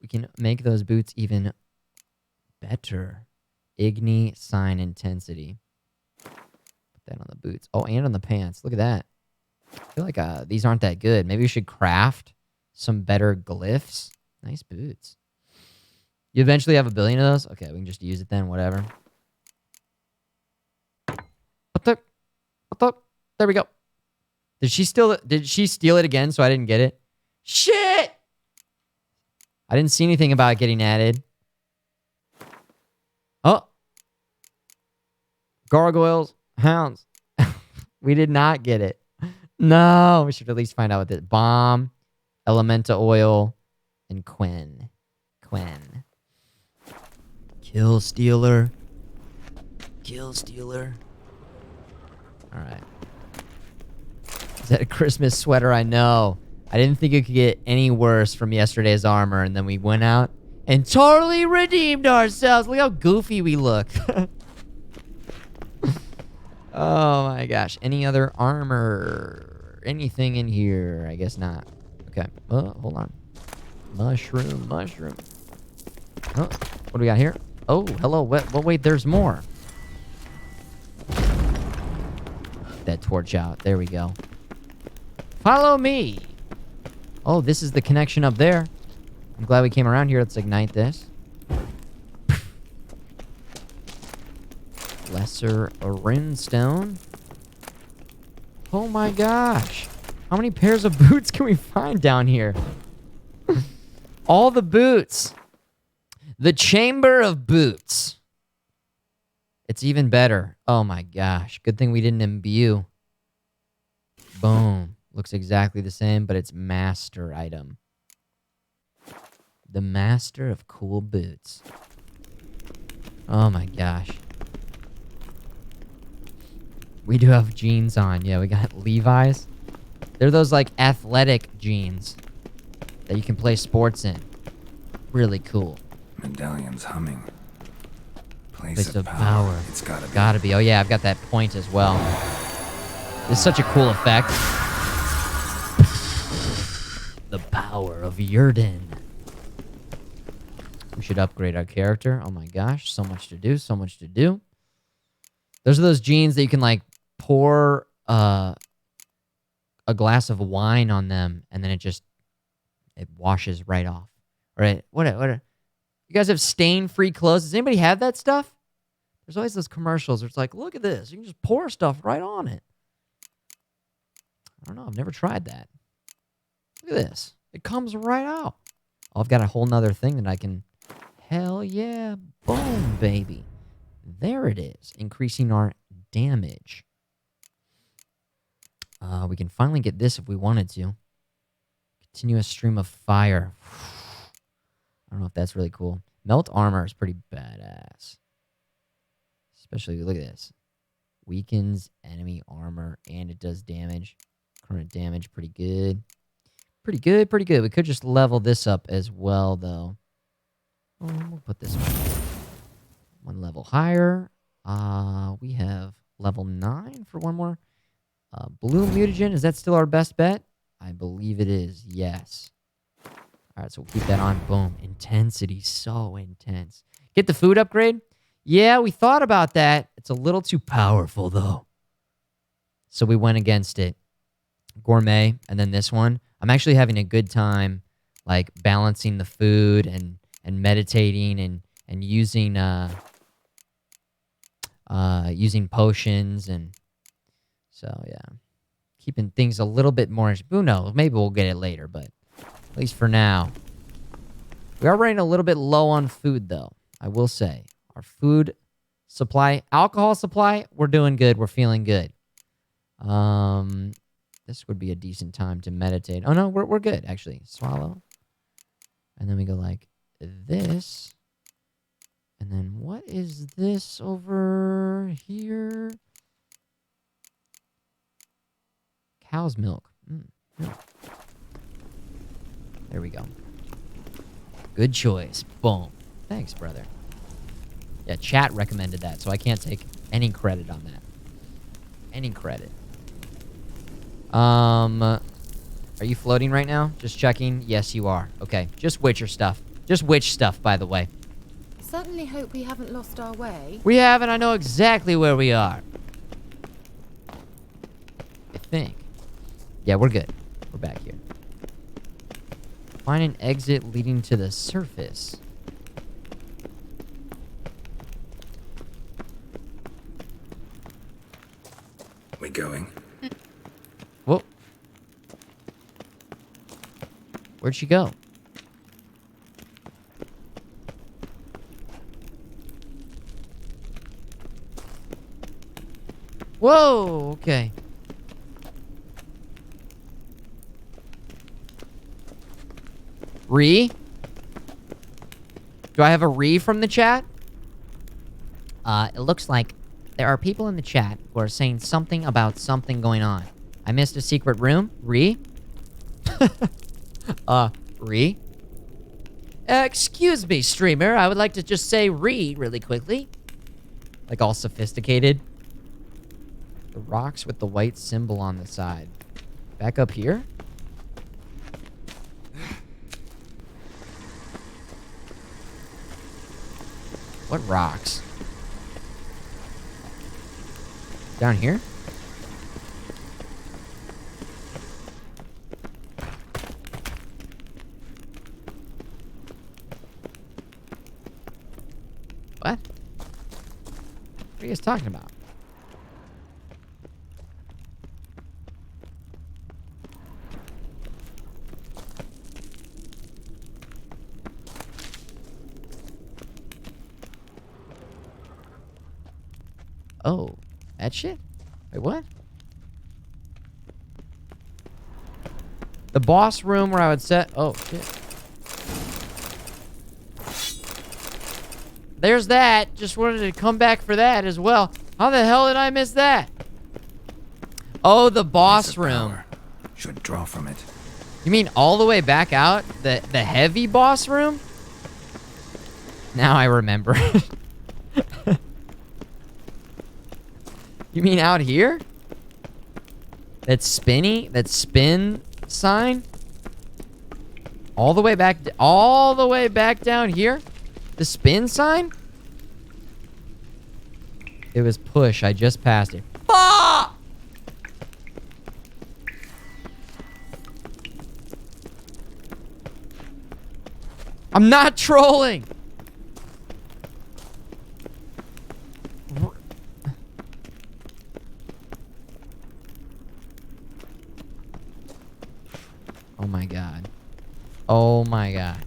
We can make those boots even better. Igni sign intensity. Put that on the boots. Oh, and on the pants. Look at that. I feel like these aren't that good. Maybe we should craft some better glyphs. Nice boots. You eventually have 1 billion of those? Okay, we can just use it then, whatever. There we go. Did she steal it again so I didn't get it? Shit! I didn't see anything about it getting added. Oh. Gargoyles, hounds. We did not get it. No, we should at least find out what this bomb, elemental oil, and Quinn. Kill stealer. Kill stealer. All right. Is that a Christmas sweater? I know. I didn't think it could get any worse from yesterday's armor, and then we went out and totally redeemed ourselves. Look how goofy we look. Oh my gosh. Any other armor? Anything in here? I guess not. Okay. Oh, hold on. Mushroom. Oh, what do we got here? Oh, hello. Wait, there's more. That torch out. There we go. Follow me. Oh, this is the connection up there. I'm glad we came around here. Let's ignite this. Lesser Rinstone. Oh my gosh. How many pairs of boots can we find down here? All the boots. The Chamber of Boots. It's even better. Oh my gosh. Good thing we didn't imbue. Boom. Looks exactly the same, but it's master item. The master of cool boots. Oh my gosh. We do have jeans on. Yeah, we got Levi's. They're those like athletic jeans that you can play sports in. Really cool. Medallion's humming. Place of power. It's gotta be. Gotta be. Oh yeah, I've got that point as well. This is such a cool effect. The power of Yurden. We should upgrade our character. Oh my gosh, so much to do, so much to do. Those are those jeans that you can like pour a glass of wine on them and then it washes right off. Right? What? You guys have stain-free clothes? Does anybody have that stuff? There's always those commercials where it's like, look at this. You can just pour stuff right on it. I don't know. I've never tried that. Look at this. It comes right out. Oh, I've got a whole nother thing that I can... Hell yeah. Boom, baby. There it is. Increasing our damage. We can finally get this if we wanted to. Continuous stream of fire. I don't know if that's really cool. Melt armor is pretty badass. Especially, look at this. Weakens enemy armor and it does damage. Current damage, pretty good. Pretty good. We could just level this up as well, though. We'll put this one level higher. We have level 9 for one more. Blue mutagen, is that still our best bet? I believe it is, yes. All right, so we'll keep that on. Boom. Intensity, so intense. Get the food upgrade? Yeah, we thought about that. It's a little too powerful, though. So we went against it. Gourmet, and then this one. I'm actually having a good time, like, balancing the food and meditating and using using potions, and so, yeah. Keeping things a little bit more... Who knows? Maybe we'll get it later, but... At least for now. We are running a little bit low on food, though. I will say. Our food supply, alcohol supply, we're doing good. We're feeling good. This would be a decent time to meditate. Oh, no, we're good, actually. Swallow. And then we go like this. And then what is this over here? Cow's milk. Milk. There we go. Good choice. Boom. Thanks, brother. Yeah, chat recommended that, so I can't take any credit on that. Any credit. Are you floating right now? Just checking. Yes, you are. Okay. Just Witcher stuff. Just witch stuff, by the way. Certainly hope we haven't lost our way. We haven't. I know exactly where we are. think. Yeah, we're good. We're back here. Find an exit leading to the surface. We going? Whoa. Where'd she go? Whoa, okay. Re? Do I have a re from the chat? It looks like there are people in the chat who are saying something about something going on. I missed a secret room. Re? Re? Excuse me, streamer. I would like to just say re really quickly. Like all sophisticated. The rocks with the white symbol on the side. Back up here? What rocks? Down here? What? What are you guys talking about? Oh, that shit? Wait, what? The boss room where I would set... Oh, shit. There's that. Just wanted to come back for that as well. How the hell did I miss that? Oh, the boss room. Should draw from it. You mean all the way back out? The heavy boss room? Now I remember. You mean out here? That spinny? That spin sign? All the way back down here? The spin sign? It was push. I just passed it. Fuck! I'm not trolling. Oh my god. Oh my god.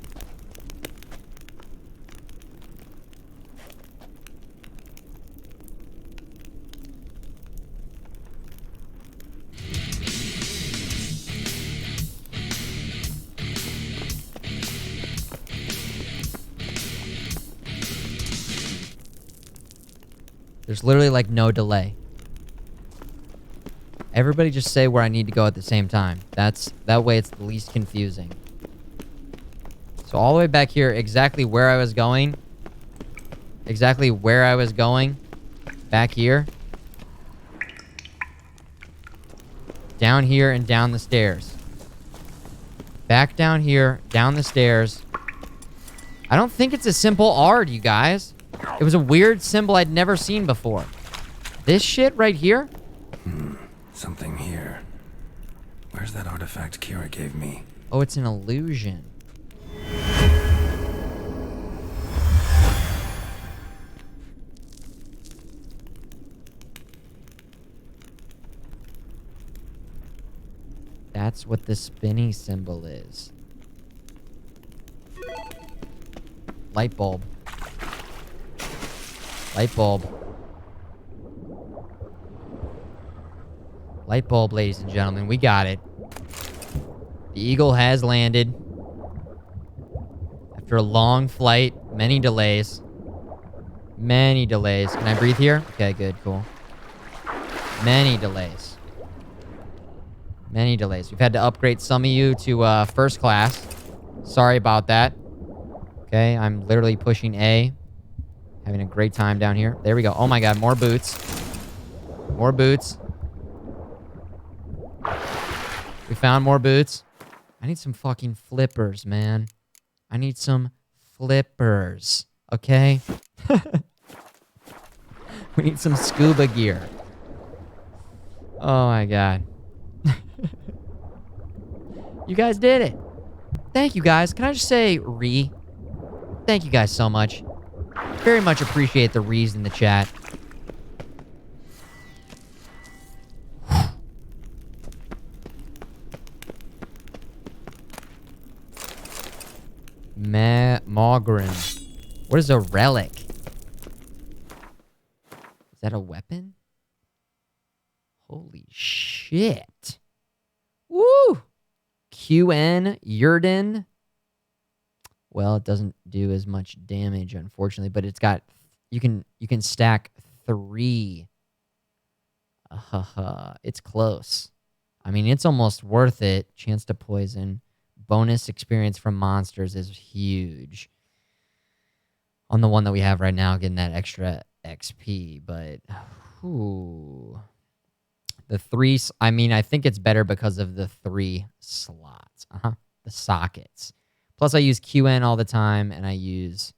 There's literally like no delay. Everybody just say where I need to go at the same time. That way it's the least confusing. So all the way back here, exactly where I was going. Exactly where I was going. Back here. Down here and down the stairs. Back down here, down the stairs. I don't think it's a simple art, you guys. It was a weird symbol I'd never seen before. This shit right here? Something here. Where's that artifact Kira gave me? Oh, it's an illusion. That's what the spinny symbol is. Light bulb. Light bulb. Light bulb, ladies and gentlemen. We got it. The Eagle has landed. After a long flight, many delays. Many delays. Can I breathe here? Okay, good, cool. Many delays. Many delays. We've had to upgrade some of you to first class. Sorry about that. Okay, I'm literally pushing A. Having a great time down here. There we go. Oh my god, more boots. More boots. We found more boots. I need some fucking flippers, man. I need some flippers. Okay? We need some scuba gear. Oh my god. You guys did it. Thank you, guys. Can I just say thank you guys so much. Very much appreciate the re's in the chat. Mogren. What is a relic? Is that a weapon? Holy shit. Woo! QN, Yurden. Well, it doesn't do as much damage, unfortunately, but it's got... You can stack 3. It's close. I mean, it's almost worth it. Chance to poison. Bonus experience from monsters is huge. On the one that we have right now, getting that extra XP, but... Ooh. The 3... I mean, I think it's better because of the 3 slots. The sockets. Plus, I use QN all the time, and I use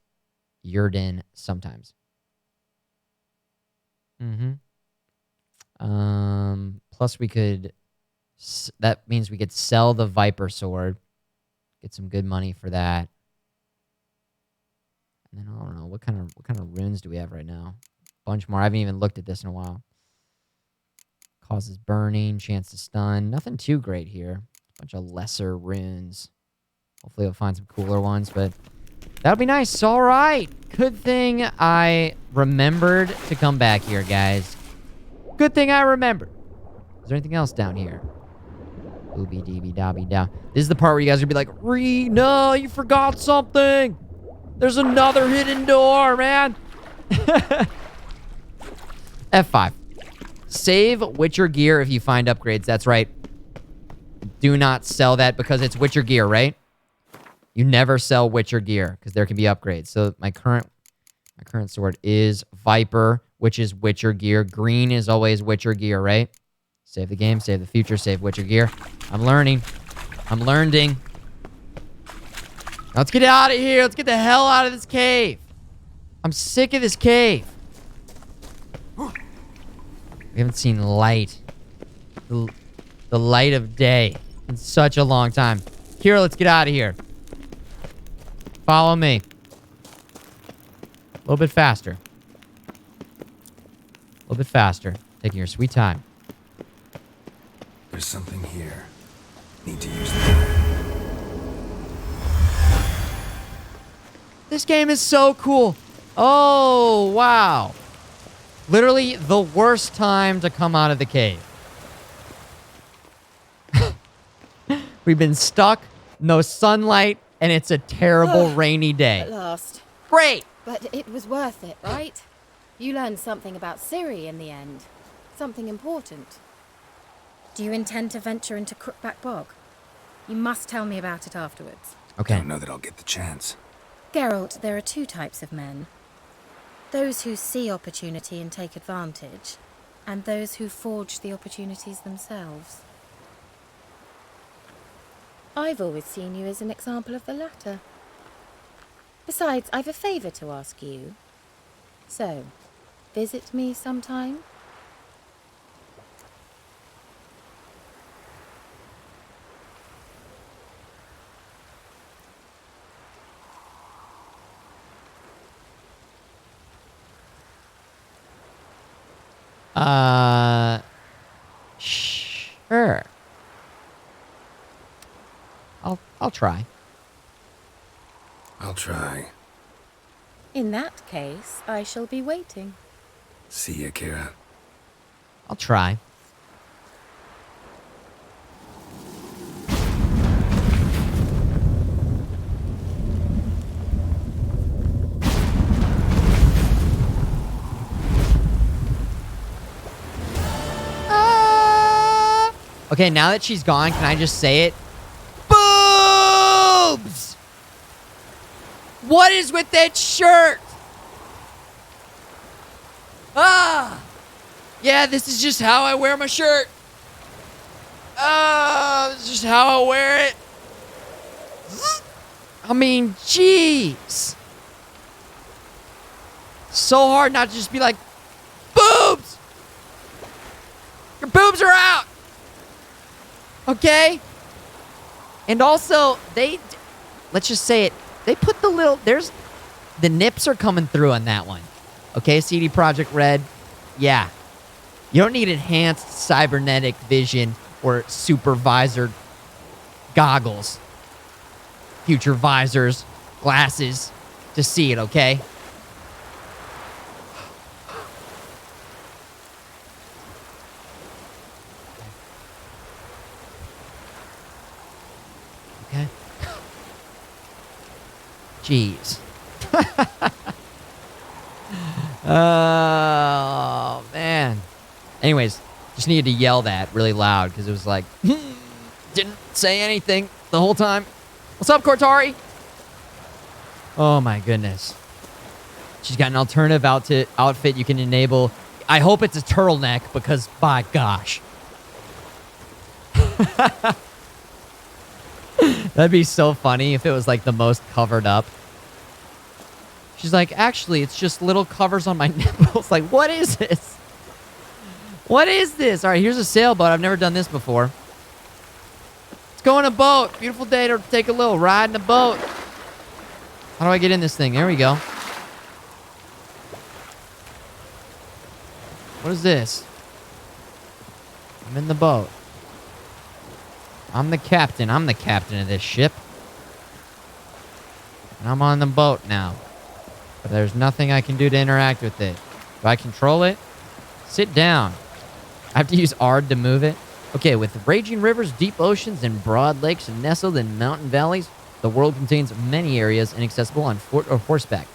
Yurden sometimes. Plus, we could... That means we could sell the Viper Sword. Get some good money for that. And then, I don't know, what kind of runes do we have right now? Bunch more. I haven't even looked at this in a while. Causes burning, chance to stun. Nothing too great here. Bunch of lesser runes. Hopefully we'll find some cooler ones, but that'll be nice. All right. Good thing I remembered to come back here, guys. Good thing I remembered. Is there anything else down here? Ooby deeby dobby dow. This is the part where you guys are gonna be like, no, you forgot something. There's another hidden door, man. F5. Save Witcher gear if you find upgrades. That's right. Do not sell that because it's Witcher gear, right? You never sell Witcher gear because there can be upgrades. So my current sword is Viper, which is Witcher gear. Green is always Witcher gear, right? Save the game, save the future, save Witcher gear. I'm learning. I'm learning. Let's get out of here. Let's get the hell out of this cave. I'm sick of this cave. We haven't seen light. The light of day in such a long time. Kira, let's get out of here. Follow me. A little bit faster. A little bit faster. Taking your sweet time. There's something here. Need to use that. This game is so cool. Oh, wow. Literally the worst time to come out of the cave. We've been stuck, no sunlight, and it's a terrible rainy day. At last. Great! But it was worth it, right? You learned something about Ciri in the end. Something important. Do you intend to venture into Crookback Bog? You must tell me about it afterwards. Okay. I don't know that I'll get the chance. Geralt, there are 2 types of men. Those who see opportunity and take advantage, and those who forge the opportunities themselves. I've always seen you as an example of the latter. Besides, I've a favour to ask you. So, visit me sometime? Sure. I'll try. I'll try. In that case, I shall be waiting. See ya, Kira. I'll try. Okay, now that she's gone, can I just say it? Boobs! What is with that shirt? Ah! Yeah, this is just how I wear my shirt. This is just how I wear it. I mean, jeez. So hard not to just be like, boobs! Your boobs are out! Okay? And also, let's just say it, they put the nips are coming through on that one. Okay, CD Projekt Red, yeah. You don't need enhanced cybernetic vision or supervisor goggles, future visors, glasses to see it, okay? Okay. Jeez. Oh, man. Anyways, just needed to yell that really loud because it was like, didn't say anything the whole time. What's up, Cortari? Oh, my goodness. She's got an alternative outfit you can enable. I hope it's a turtleneck because, by gosh. That'd be so funny if it was like the most covered up. She's like, actually, it's just little covers on my nipples. Like, what is this? What is this? All right, here's a sailboat. I've never done this before. Let's go on a boat. Beautiful day to take a little ride in a boat. How do I get in this thing? There we go. What is this? I'm in the boat. I'm the captain. I'm the captain of this ship. And I'm on the boat now. But there's nothing I can do to interact with it. Do I control it? Sit down. I have to use R to move it. Okay, with raging rivers, deep oceans, and broad lakes nestled in mountain valleys, the world contains many areas inaccessible on foot or horseback.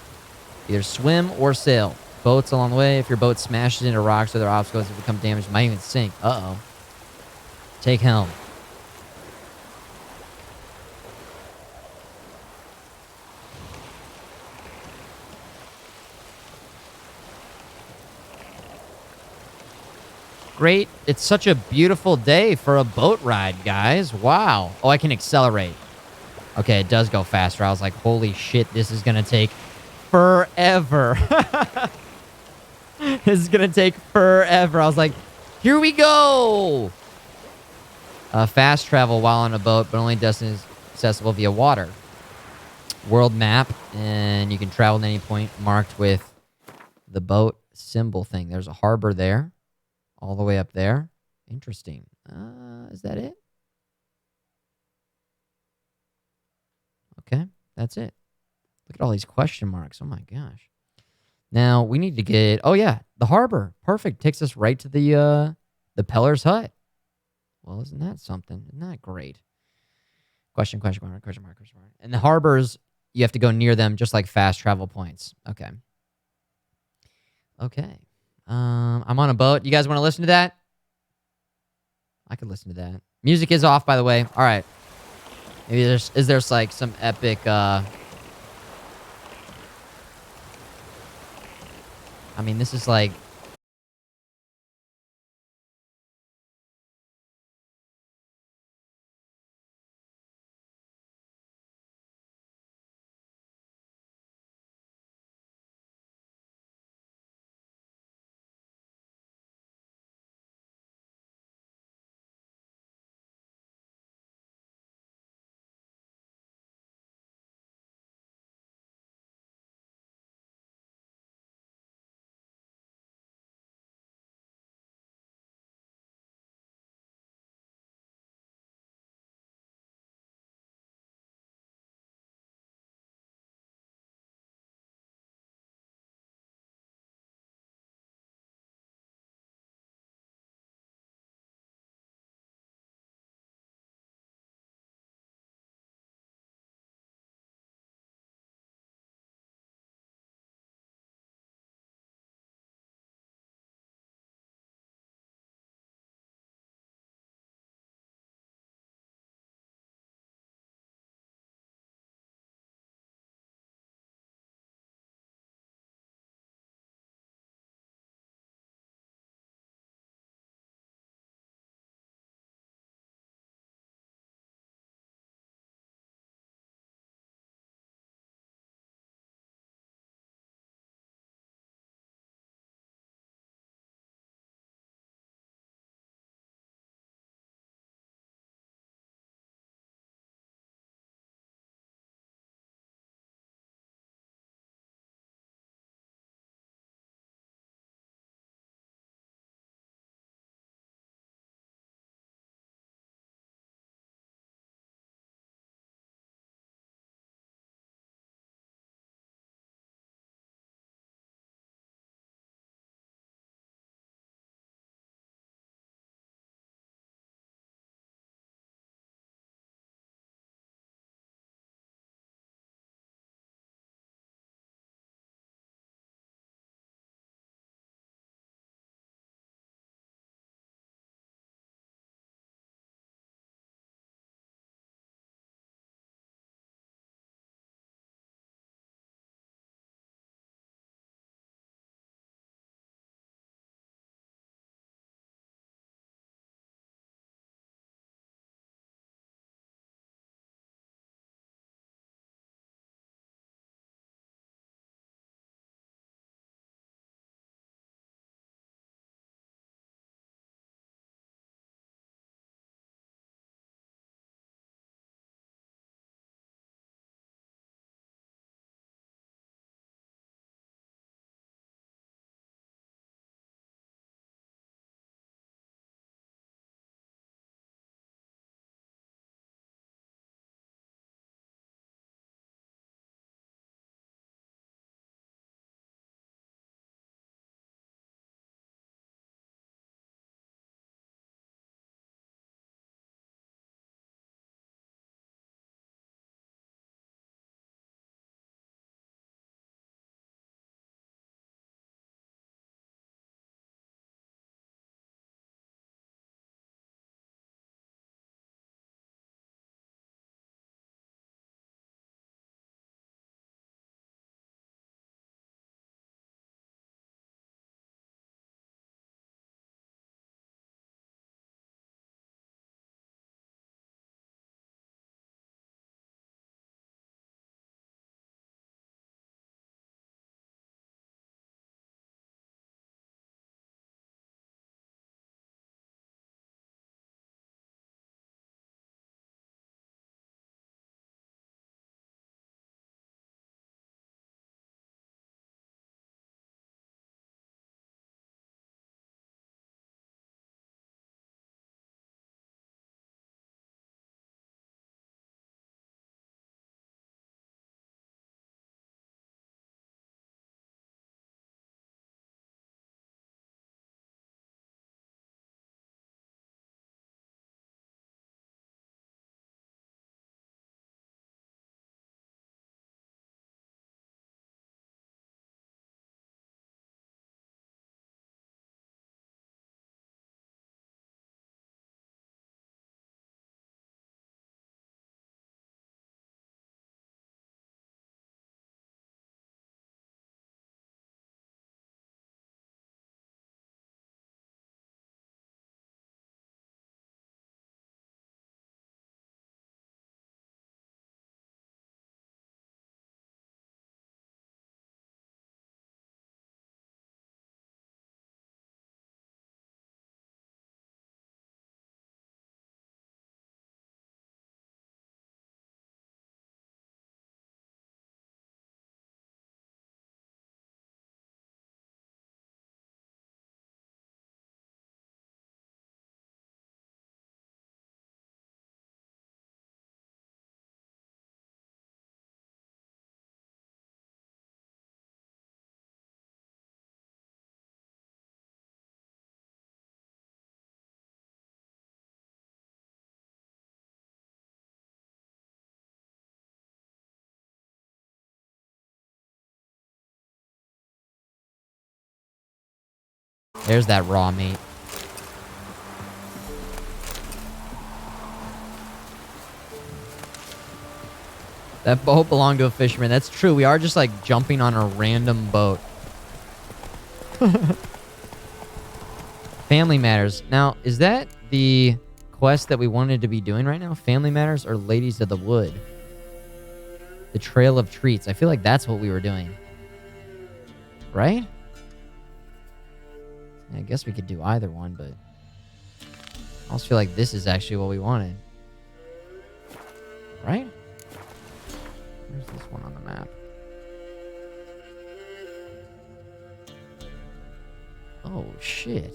Either swim or sail. Boats along the way. If your boat smashes into rocks or other obstacles that become damaged, it might even sink. Uh-oh. Take helm. Great. It's such a beautiful day for a boat ride, guys. Wow. Oh, I can accelerate. Okay, it does go faster. I was like, holy shit, this is going to take forever. This is going to take forever. I was like, here we go. Fast travel while on a boat, but only destinies accessible via water. World map, and you can travel to any point marked with the boat symbol thing. There's a harbor there. All the way up there. Interesting. Is that it? Okay, that's it. Look at all these question marks. Oh my gosh. Now we need to get. Oh yeah, the harbor. Perfect. Takes us right to the Peller's hut. Well, isn't that something? Isn't that great? Question mark. And the harbors, you have to go near them, just like fast travel points. Okay. Okay. I'm on a boat. You guys want to listen to that? I could listen to that. Music is off, by the way. All right. Maybe is there like some epic I mean, this is like There's that raw meat. That boat belonged to a fisherman. That's true. We are just like jumping on a random boat. Family Matters. Now, is that the quest that we wanted to be doing right now? Family Matters or Ladies of the Wood? The Trail of Treats. I feel like that's what we were doing. Right? I guess we could do either one, but I also feel like this is actually what we wanted. Right? Where's this one on the map? Oh, shit.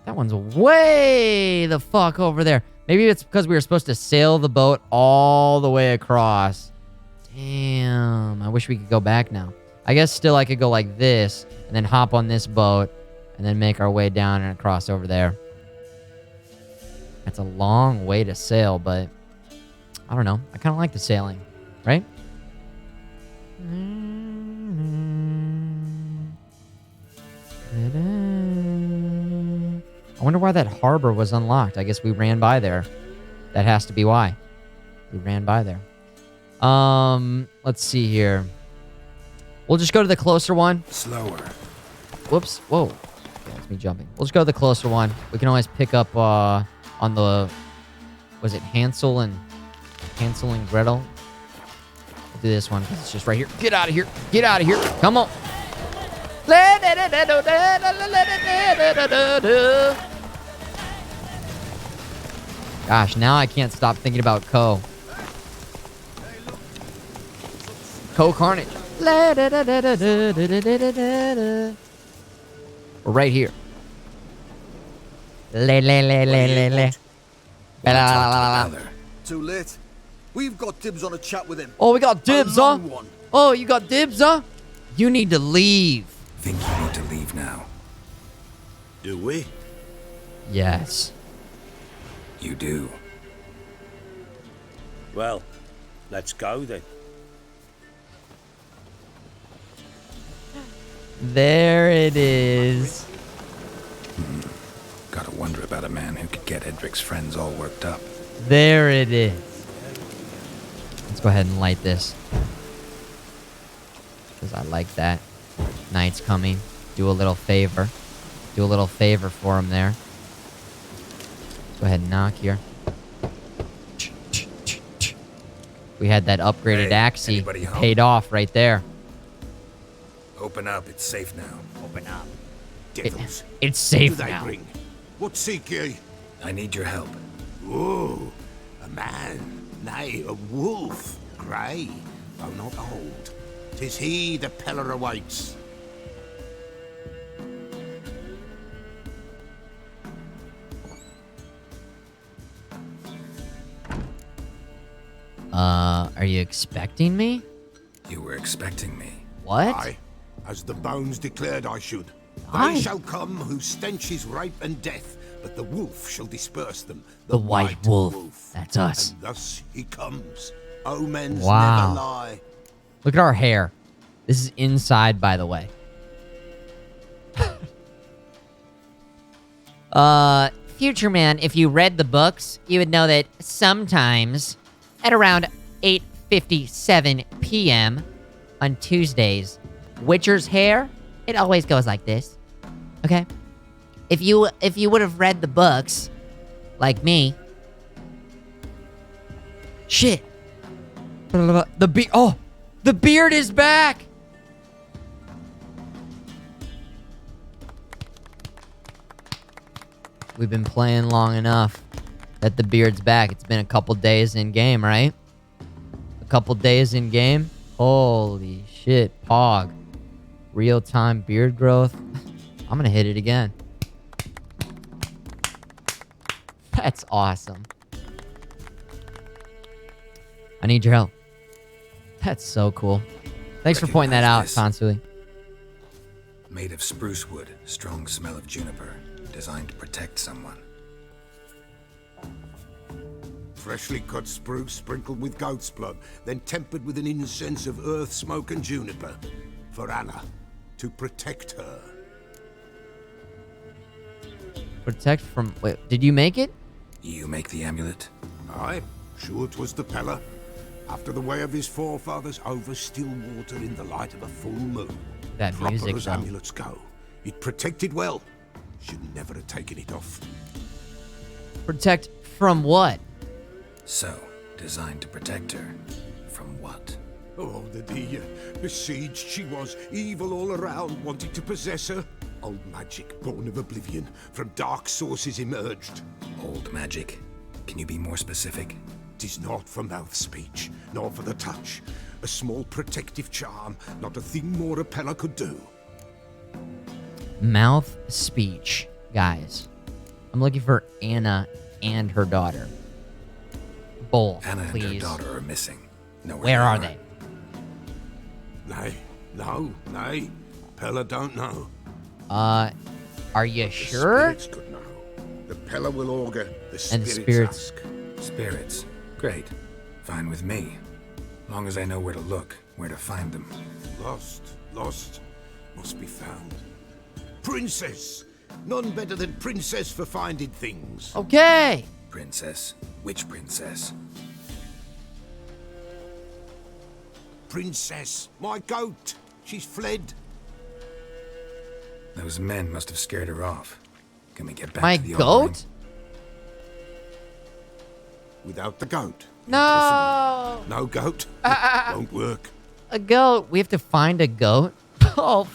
That one's way the fuck over there. Maybe it's because we were supposed to sail the boat all the way across. Damn. I wish we could go back now. I guess still I could go like this and then hop on this boat and then make our way down and across over there. That's a long way to sail, but I don't know. I kind of like the sailing, right? I wonder why that harbor was unlocked. I guess we ran by there. That has to be why. We ran by there. Let's see here. We'll just go to the closer one. Slower. Whoops. Whoa. Yeah, that's me jumping. We'll just go to the closer one. We can always pick up on the... Was it Hansel and Gretel? We'll do this one because it's just right here. Get out of here. Get out of here. Come on. Gosh, now I can't stop thinking about Co Carnage. We're right here. Too late. We've got dibs on a chat with him. Oh, we got dibs, huh? One. Oh, you got dibs, huh? You need to leave. Think you need to leave now? Do we? Yes. You do. Well, let's go then. There it is. Gotta wonder about a man who could get Edric's friends all worked up. There it is. Let's go ahead and light this. Because I like that. Night's coming. Do a little favor. Do a little favor for him there. Let's go ahead and knock here. We had that upgraded Axie. Paid off right there. Open up. It's safe now. Open up. Devils. It's safe What do they now. bring? What seek ye? I need your help. Ooh, a man, nay, a wolf, grey, though not old. 'Tis he the Peller awaits. Are you expecting me? You were expecting me. What? Aye, as the bones declared I should. Aye. They shall come whose stench is rape and death, but the wolf shall disperse them. The white wolf. That's us. And thus he comes. Omens Wow. never lie. Look at our hair. This is inside, by the way. Futureman, if you read the books, you would know that sometimes at around 8:57 p.m. on Tuesdays, Witcher's hair, it always goes like this. Okay? If you would have read the books, like me. Shit. The beard is back. We've been playing long enough that the beard's back. It's been a couple days in game, right? A couple days in game. Holy shit, Pog. Real-time beard growth. I'm gonna hit it again. That's awesome. I need your help. That's so cool. Thanks for pointing that out, Tansui. Made of spruce wood, strong smell of juniper, designed to protect someone. Freshly cut spruce sprinkled with goat's blood, then tempered with an incense of earth, smoke, and juniper. For Anna, to protect her. Protect from... Wait, did you make it? You make the amulet? Aye, sure 'twas the Pella. After the way of his forefathers over still water in the light of a full moon. That Proper music, as though. amulets go. It protected well. Should never have taken it off. Protect from what? So, designed to protect her. From what? Oh, the dear. Besieged she was, evil all around, wanted to possess her. Old magic, born of oblivion, from dark sources emerged. Old magic? Can you be more specific? 'Tis not for mouth speech, nor for the touch. A small protective charm, not a thing more a Pella could do. Mouth speech. Guys, I'm looking for Anna and her daughter. Both, Anna please. and her daughter are missing. Where are they? Nay, no, nay. Pella don't know. Are you The sure? spirits could know. The Pella will augur, the And spirits, spirits. ask. Spirits. Great. Fine with me. Long as I know where to look, where to find them. Lost, must be found. Princess! None better than Princess for finding things. Okay. Princess? Which princess? Princess, my goat. She's fled. Those men must have scared her off. Can we get back My to the goat? Without the goat. No. No goat. Won't work. A goat. We have to find a goat? Oh.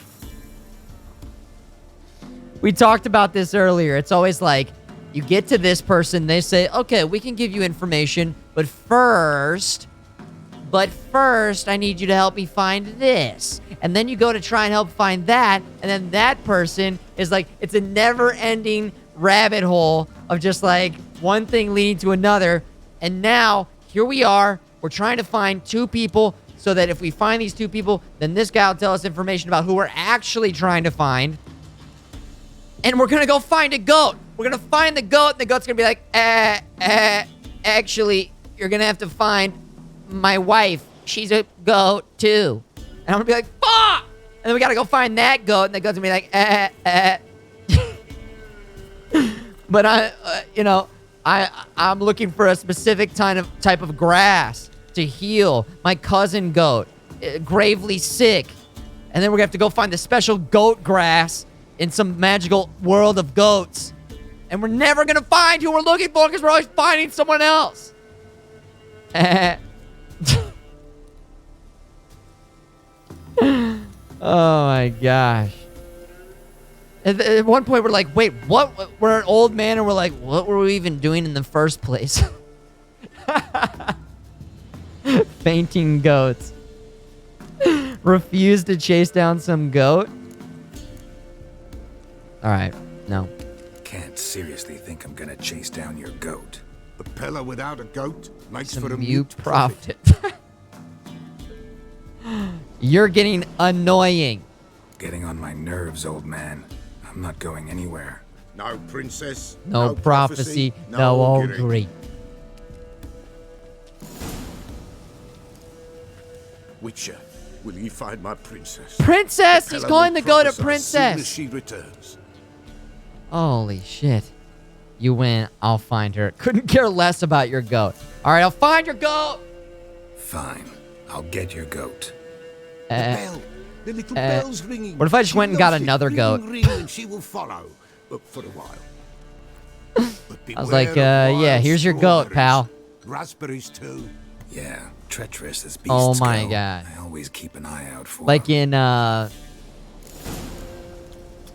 We talked about this earlier. It's always like, you get to this person, they say, okay, we can give you information, but first, I need you to help me find this. And then you go to try and help find that, and then that person is like, it's a never-ending rabbit hole of just like one thing leading to another. And now, here we are, we're trying to find two people so that if we find these two people, then this guy will tell us information about who we're actually trying to find. And we're gonna go find a goat. We're gonna find the goat, and the goat's gonna be like, actually, you're gonna have to find my wife. She's a goat, too. And I'm gonna be like, fuck! And then we gotta go find that goat, and the goat's gonna be like, But I'm looking for a specific type of grass to heal my cousin goat, gravely sick. And then we're gonna have to go find the special goat grass in some magical world of goats. And we're never gonna find who we're looking for because we're always finding someone else. Oh my gosh. At one point, we're like, wait, what? We're an old man, and we're like, what were we even doing in the first place? Fainting goats. Refuse to chase down some goat? Alright, no. Can't seriously think I'm gonna chase down your goat. A Pella without a goat makes Some for a mute prophet. You're getting annoying. Getting on my nerves, old man. I'm not going anywhere. No princess. No prophecy, no augury. Witcher, will you find my princess? Princess! The He's Pella going will to go to prophesy princess. Soon as she returns. Holy shit. You win. I'll find her. Couldn't care less about your goat. Alright, I'll find your goat! Fine. I'll get your goat. The bell. The little bell's ringing. What if I just She went and got loves it. another Ring, goat? Ring, and she will follow. But for a while. I was like, yeah, here's your goat, pal. Raspberries too. Yeah, treacherous as beasts Oh my go. god. I always keep an eye out for Like in, oh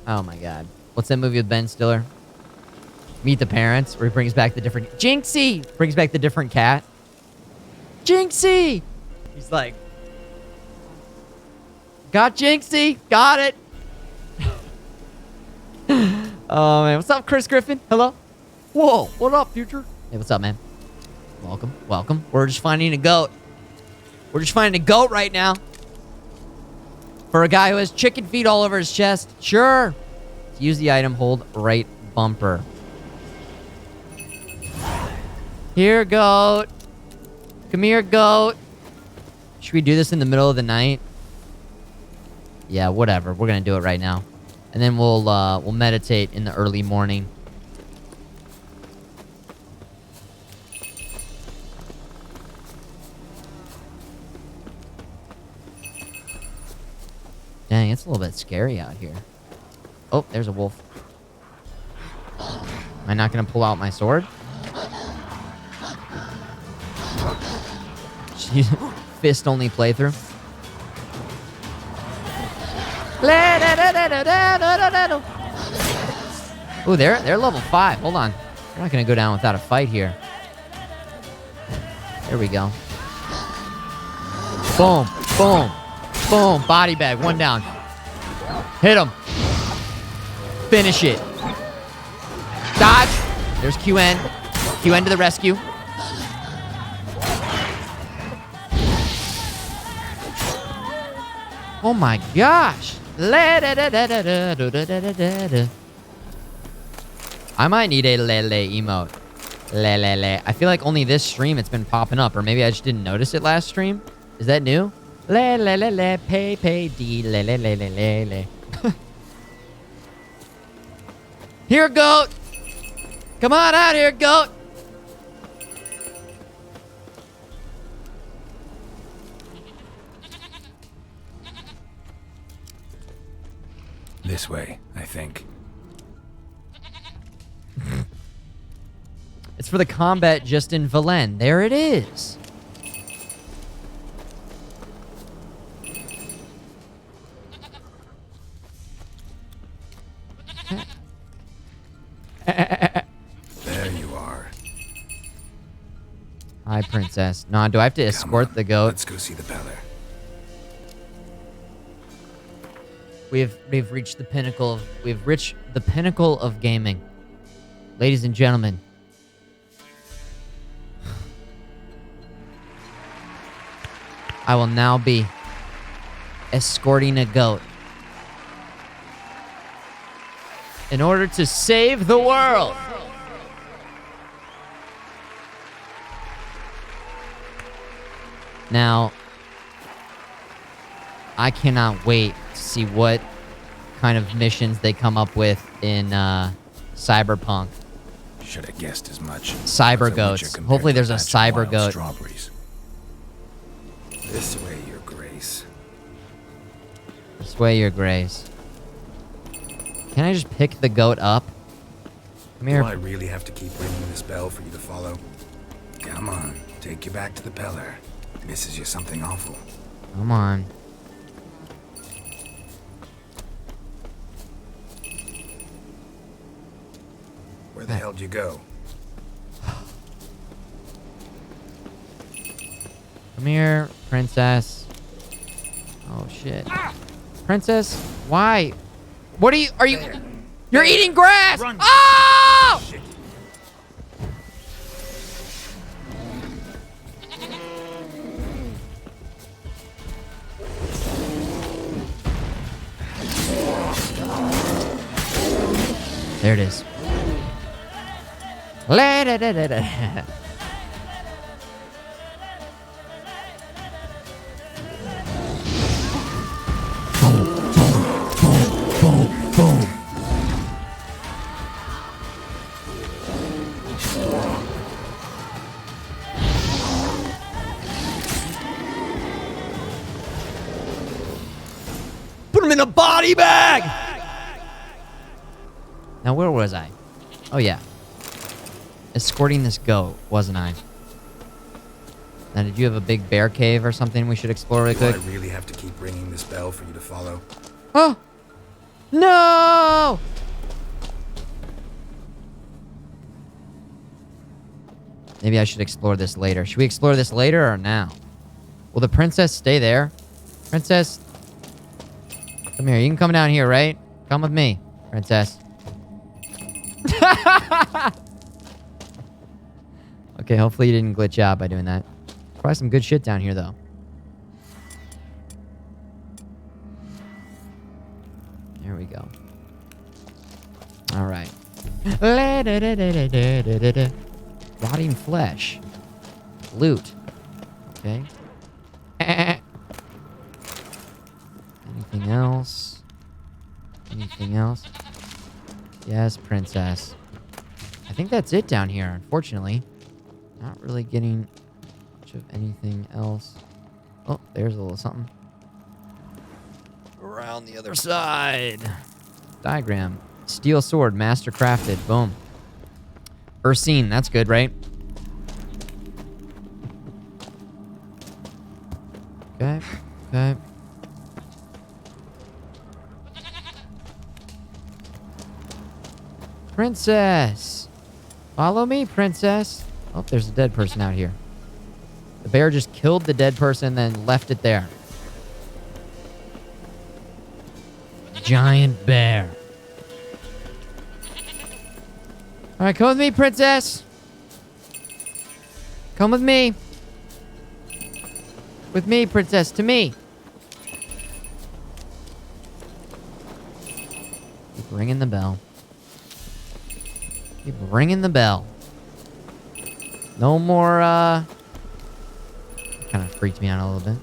my god. What's that movie with Ben Stiller? Meet the Parents, where he brings back the different... Jinxie! Brings back the different cat. Jinxie! He's like... Got Jinxie! Got it! Oh, man. What's up, Chris Griffin? Hello? Whoa, what up, Future? Hey, what's up, man? Welcome, welcome. We're just finding a goat. We're just finding a goat right now. For a guy who has chicken feet all over his chest. Sure. To use the item, hold right bumper. Here, goat. Come here, goat. Should we do this in the middle of the night? Yeah, whatever. We're gonna do it right now. And then we'll meditate in the early morning. Dang, it's a little bit scary out here. Oh, there's a wolf. Am I not gonna pull out my sword? Fist only playthrough. Ooh, they're level 5. Hold on. We're not gonna go down without a fight here. There we go. Boom, boom, boom. Body bag, 1 down. Hit him. Finish it. Dodge. There's QN. QN to the rescue. Oh my gosh. I might need a lele emote. Lele. I feel like only this stream it's been popping up, or maybe I just didn't notice it last stream. Is that new? Lele, pay, D, lele. Here, goat. Come on out here, goat. This way, I think. It's for the combat just in Velen. There it is. There you are. Hi, princess. No, do I have to escort the goat? Let's go see the Peller. We've reached the pinnacle. We've reached the pinnacle of gaming, ladies and gentlemen. I will now be escorting a goat in order to save the world. Now, I cannot wait to see what kind of missions they come up with in Cyberpunk. Should have guessed as much. Cyber goats. Hopefully there's a cyber goat. Strawberries. This way, Your Grace. This way, Your Grace. Can I just pick the goat up? Come here. Do I really have to keep ringing this bell for you to follow? Come on, take you back to the Peller. Misses you something awful. Come on. Where the hell did you go? Come here, princess. Oh, shit. Princess, why? What are you? You're eating grass! Run. Oh! Shit. There it is. Put him in a body bag! Now, where was I? Oh, yeah. Escorting this goat, wasn't I? Now, did you have a big bear cave or something we should explore really quick? Do I really have to keep ringing this bell for you to follow? Oh! No! Maybe I should explore this later. Should we explore this later or now? Will the princess stay there? Princess, come here. You can come down here, right? Come with me, princess. Okay, hopefully you didn't glitch out by doing that. Probably some good shit down here, though. There we go. All right. Rotting flesh. Loot. Okay. Anything else? Anything else? Yes, princess. I think that's it down here, unfortunately. Not really getting much of anything else. Oh, there's a little something. Around the other side. Diagram. Steel sword, master crafted. Boom. Ursine, that's good, right? Okay, okay. Princess! Follow me, princess. Oh, there's a dead person out here. The bear just killed the dead person, then left it there. Giant bear. All right, come with me, princess. Come with me. With me, princess, to me. Keep ringing the bell. Keep ringing the bell. No more, kind of freaked me out a little bit.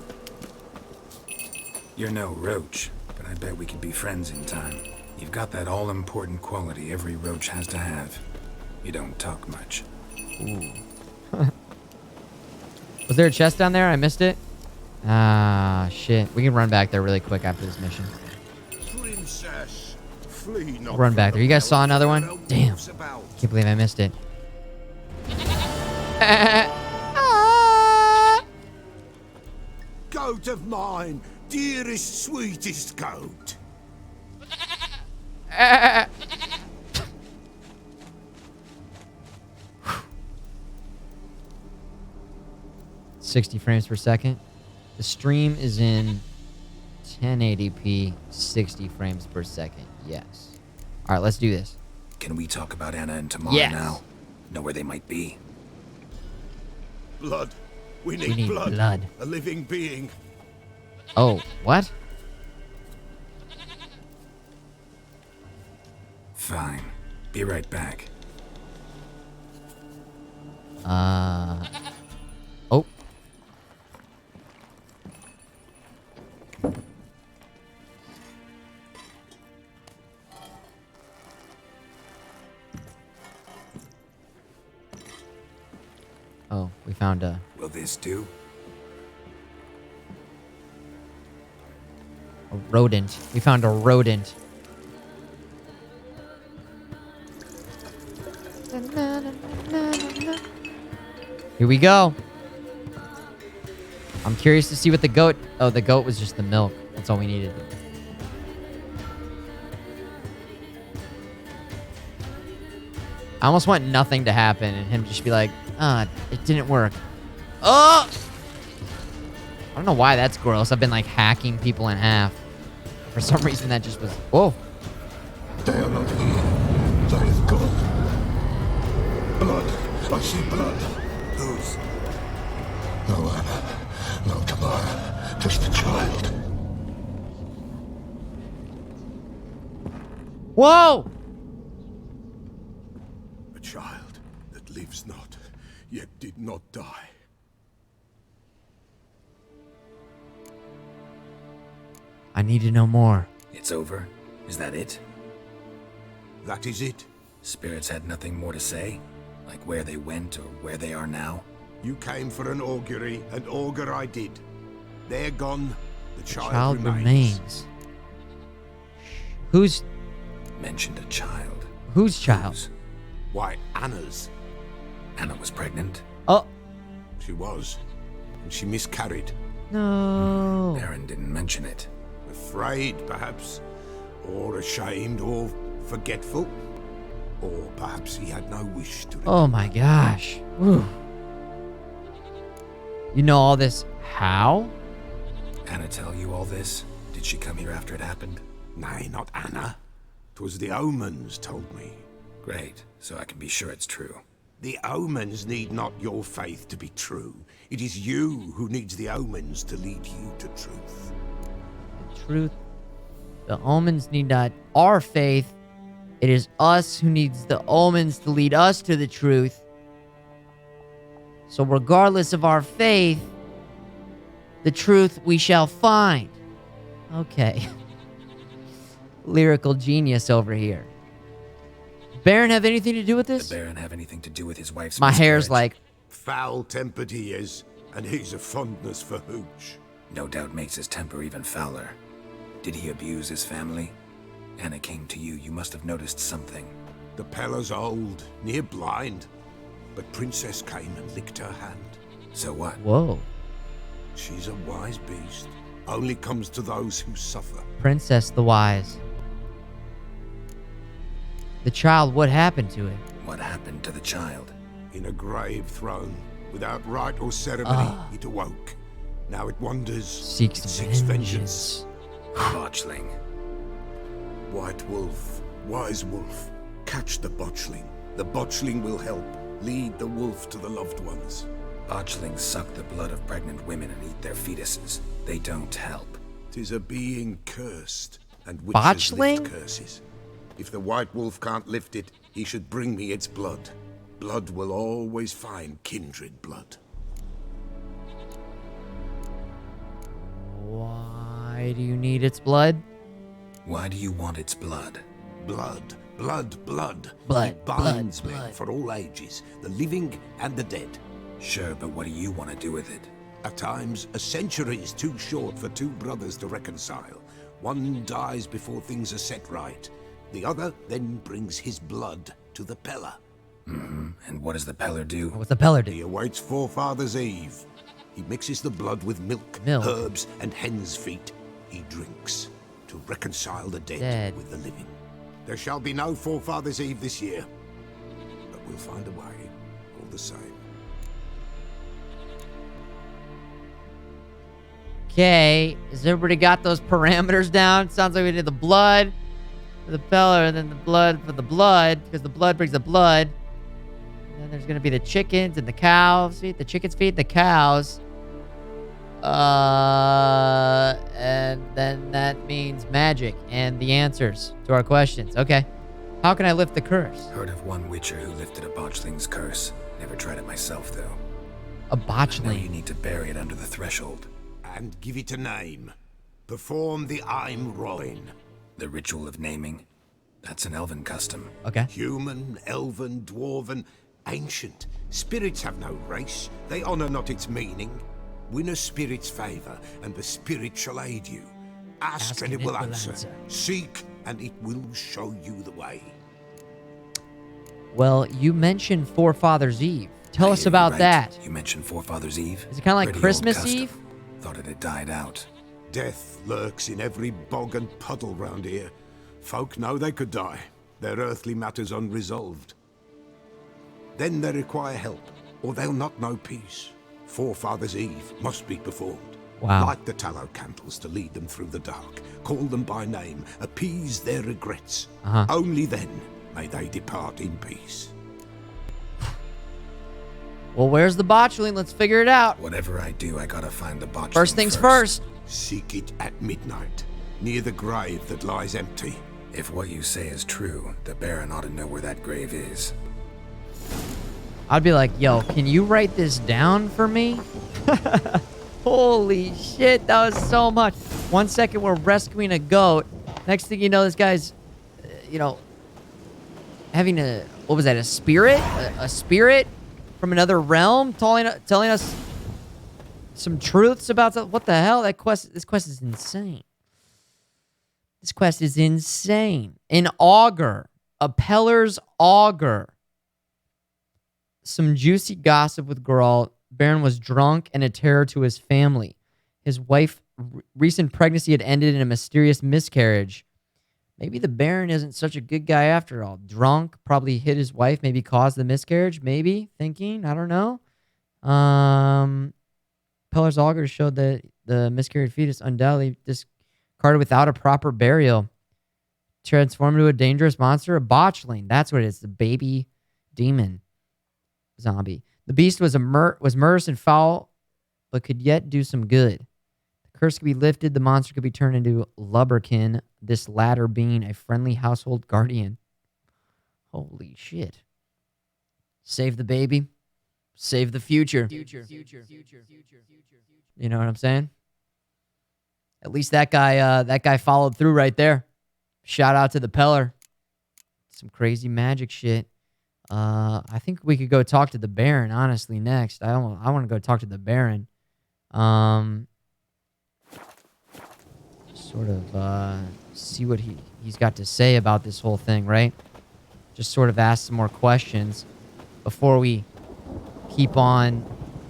You're no roach, but I bet we could be friends in time. You've got that all-important quality every roach has to have. You don't talk much. Ooh. Was there a chest down there? I missed it? Ah, shit. We can run back there really quick after this mission. Princess, flee not Run back from there. You guys the saw another hell one? Damn. moves about. Can't believe I missed it. Goat of mine, dearest, sweetest goat. 60 frames per second. The stream is in 1080p, 60 frames per second. Yes. All right, let's do this. Can we talk about Anna and Tamara Yes. now? Know where they might be? Blood. We need blood. A living being. Oh, what? Fine. Be right back. Oh. Oh, we found a... Will this do? A rodent. We found a rodent. Here we go. I'm curious to see what the goat... Oh, the goat was just the milk. That's all we needed. I almost want nothing to happen and him just be like, it didn't work. Oh! I don't know why that's gross. I've been like hacking people in half. For some reason that just was... Whoa. They are not here. They is gone. Blood. I see blood. Whose? No Anna. No Tamara. Just a child. Whoa! A child that lives not, yet did not die. I need to know more. It's over? Is that it? That is it. Spirits had nothing more to say? Like where they went or where they are now? You came for an augury, and augur I did. They're gone. The Child remains. Who's... Mentioned a child. Whose child? Whose? Why, Anna's. Anna was pregnant? Oh. She was. And she miscarried. No. Baron didn't mention it. Afraid, perhaps. Or ashamed, or forgetful. Or perhaps he had no wish to... Oh my gosh. Whew. You know all this how? Anna tell you all this? Did she come here after it happened? Nay, not Anna. 'Twas the omens told me. Great, so I can be sure it's true. The omens need not your faith to be true. It is you who needs the omens to lead you to truth. The truth. The omens need not our faith. It is us who needs the omens to lead us to the truth. So regardless of our faith, the truth we shall find. Okay. Lyrical genius over here. Baron have anything to do with this? Did Baron have anything to do with his wife's My hair's like... Foul-tempered he is, and he's a fondness for hooch. No doubt makes his temper even fouler. Did he abuse his family? Anna came to you. You must have noticed something. The Pella's old, near blind. But Princess came and licked her hand. So what? Whoa. She's a wise beast. Only comes to those who suffer. Princess the Wise. The child, what happened to it? What happened to the child? In a grave thrown, without rite or ceremony, it awoke. Now it wanders. Seeks vengeance. Botchling. White wolf, wise wolf, catch the botchling. The botchling will help. Lead the wolf to the loved ones. Botchlings suck the blood of pregnant women and eat their fetuses. They don't help. 'Tis a being cursed, and witches Botchling? lift curses. If the white wolf can't lift it, he should bring me its blood. Blood will always find kindred blood. Why do you need its blood? Why do you want its blood? Blood, blood, blood. Blood, It binds blood, men blood. for all ages, the living and the dead. Sure, but what do you want to do with it? At times, a century is too short for two brothers to reconcile. One dies before things are set right. The other then brings his blood to the Peller. And what does the Peller do? What's the Peller do? He awaits Forefather's Eve. He mixes the blood with milk, herbs, and hen's feet. He drinks to reconcile the dead with the living. There shall be no Forefather's Eve this year, but we'll find a way, all the same. Okay, has everybody got those parameters down? Sounds like we did the blood for the Peller, and then the blood for the blood, because the blood brings the blood. And then there's gonna be the chickens and the cows. Feed the chickens, feed the cows. And then that means magic and the answers to our questions. Okay. How can I lift the curse? Heard of one witcher who lifted a botchling's curse. Never tried it myself, though. A botchling? You need to bury it under the threshold. And give it a name. Perform the I'm Roin. The ritual of naming? That's an elven custom. Okay. Human, elven, dwarven, ancient. Spirits have no race. They honor not its meaning. Win a spirit's favor, and the spirit shall aid you. Ask and it will answer. Seek, and it will show you the way. Well, you mentioned Forefather's Eve. Tell us about that. You mentioned Forefather's Eve? Is it kind of like Pretty Christmas old custom. Eve? Thought it had died out. Death lurks in every bog and puddle round here. Folk know they could die, their earthly matters unresolved. Then they require help, or they'll not know peace. Forefather's Eve must be performed. Wow. Light the tallow candles to lead them through the dark. Call them by name, appease their regrets. Only then may they depart in peace. Well, where's the botchling? Let's figure it out. Whatever I do, I gotta find the botchling First things first. Seek it at midnight, near the grave that lies empty. If what you say is true, the Baron ought to know where that grave is. I'd be like, yo, can you write this down for me? Holy shit, that was so much. 1 second, we're rescuing a goat. Next thing you know, this guy's, having a, what was that, a spirit? A spirit from another realm telling us some truths about something. What the hell? This quest is insane. This quest is insane. An augur. A Peller's augur. Some juicy gossip with Geralt. Baron was drunk and a terror to his family. His wife's recent pregnancy had ended in a mysterious miscarriage. Maybe the Baron isn't such a good guy after all. Drunk, probably hit his wife, maybe caused the miscarriage, maybe, thinking, I don't know. Peller's augur showed that the miscarried fetus undoubtedly discarded without a proper burial. Transformed into a dangerous monster, a botchling. That's what it is, the baby demon zombie. The beast was murderous and foul, but could yet do some good. The curse could be lifted. The monster could be turned into Lubberkin, this latter being a friendly household guardian. Holy shit. Save the baby. Save the future. You know what I'm saying? At least that guy followed through right there. Shout out to the Peller. Some crazy magic shit. I think we could go talk to the Baron, honestly, next. I want to go talk to the Baron. sort of see what he's got to say about this whole thing, right? Just sort of ask some more questions before we keep on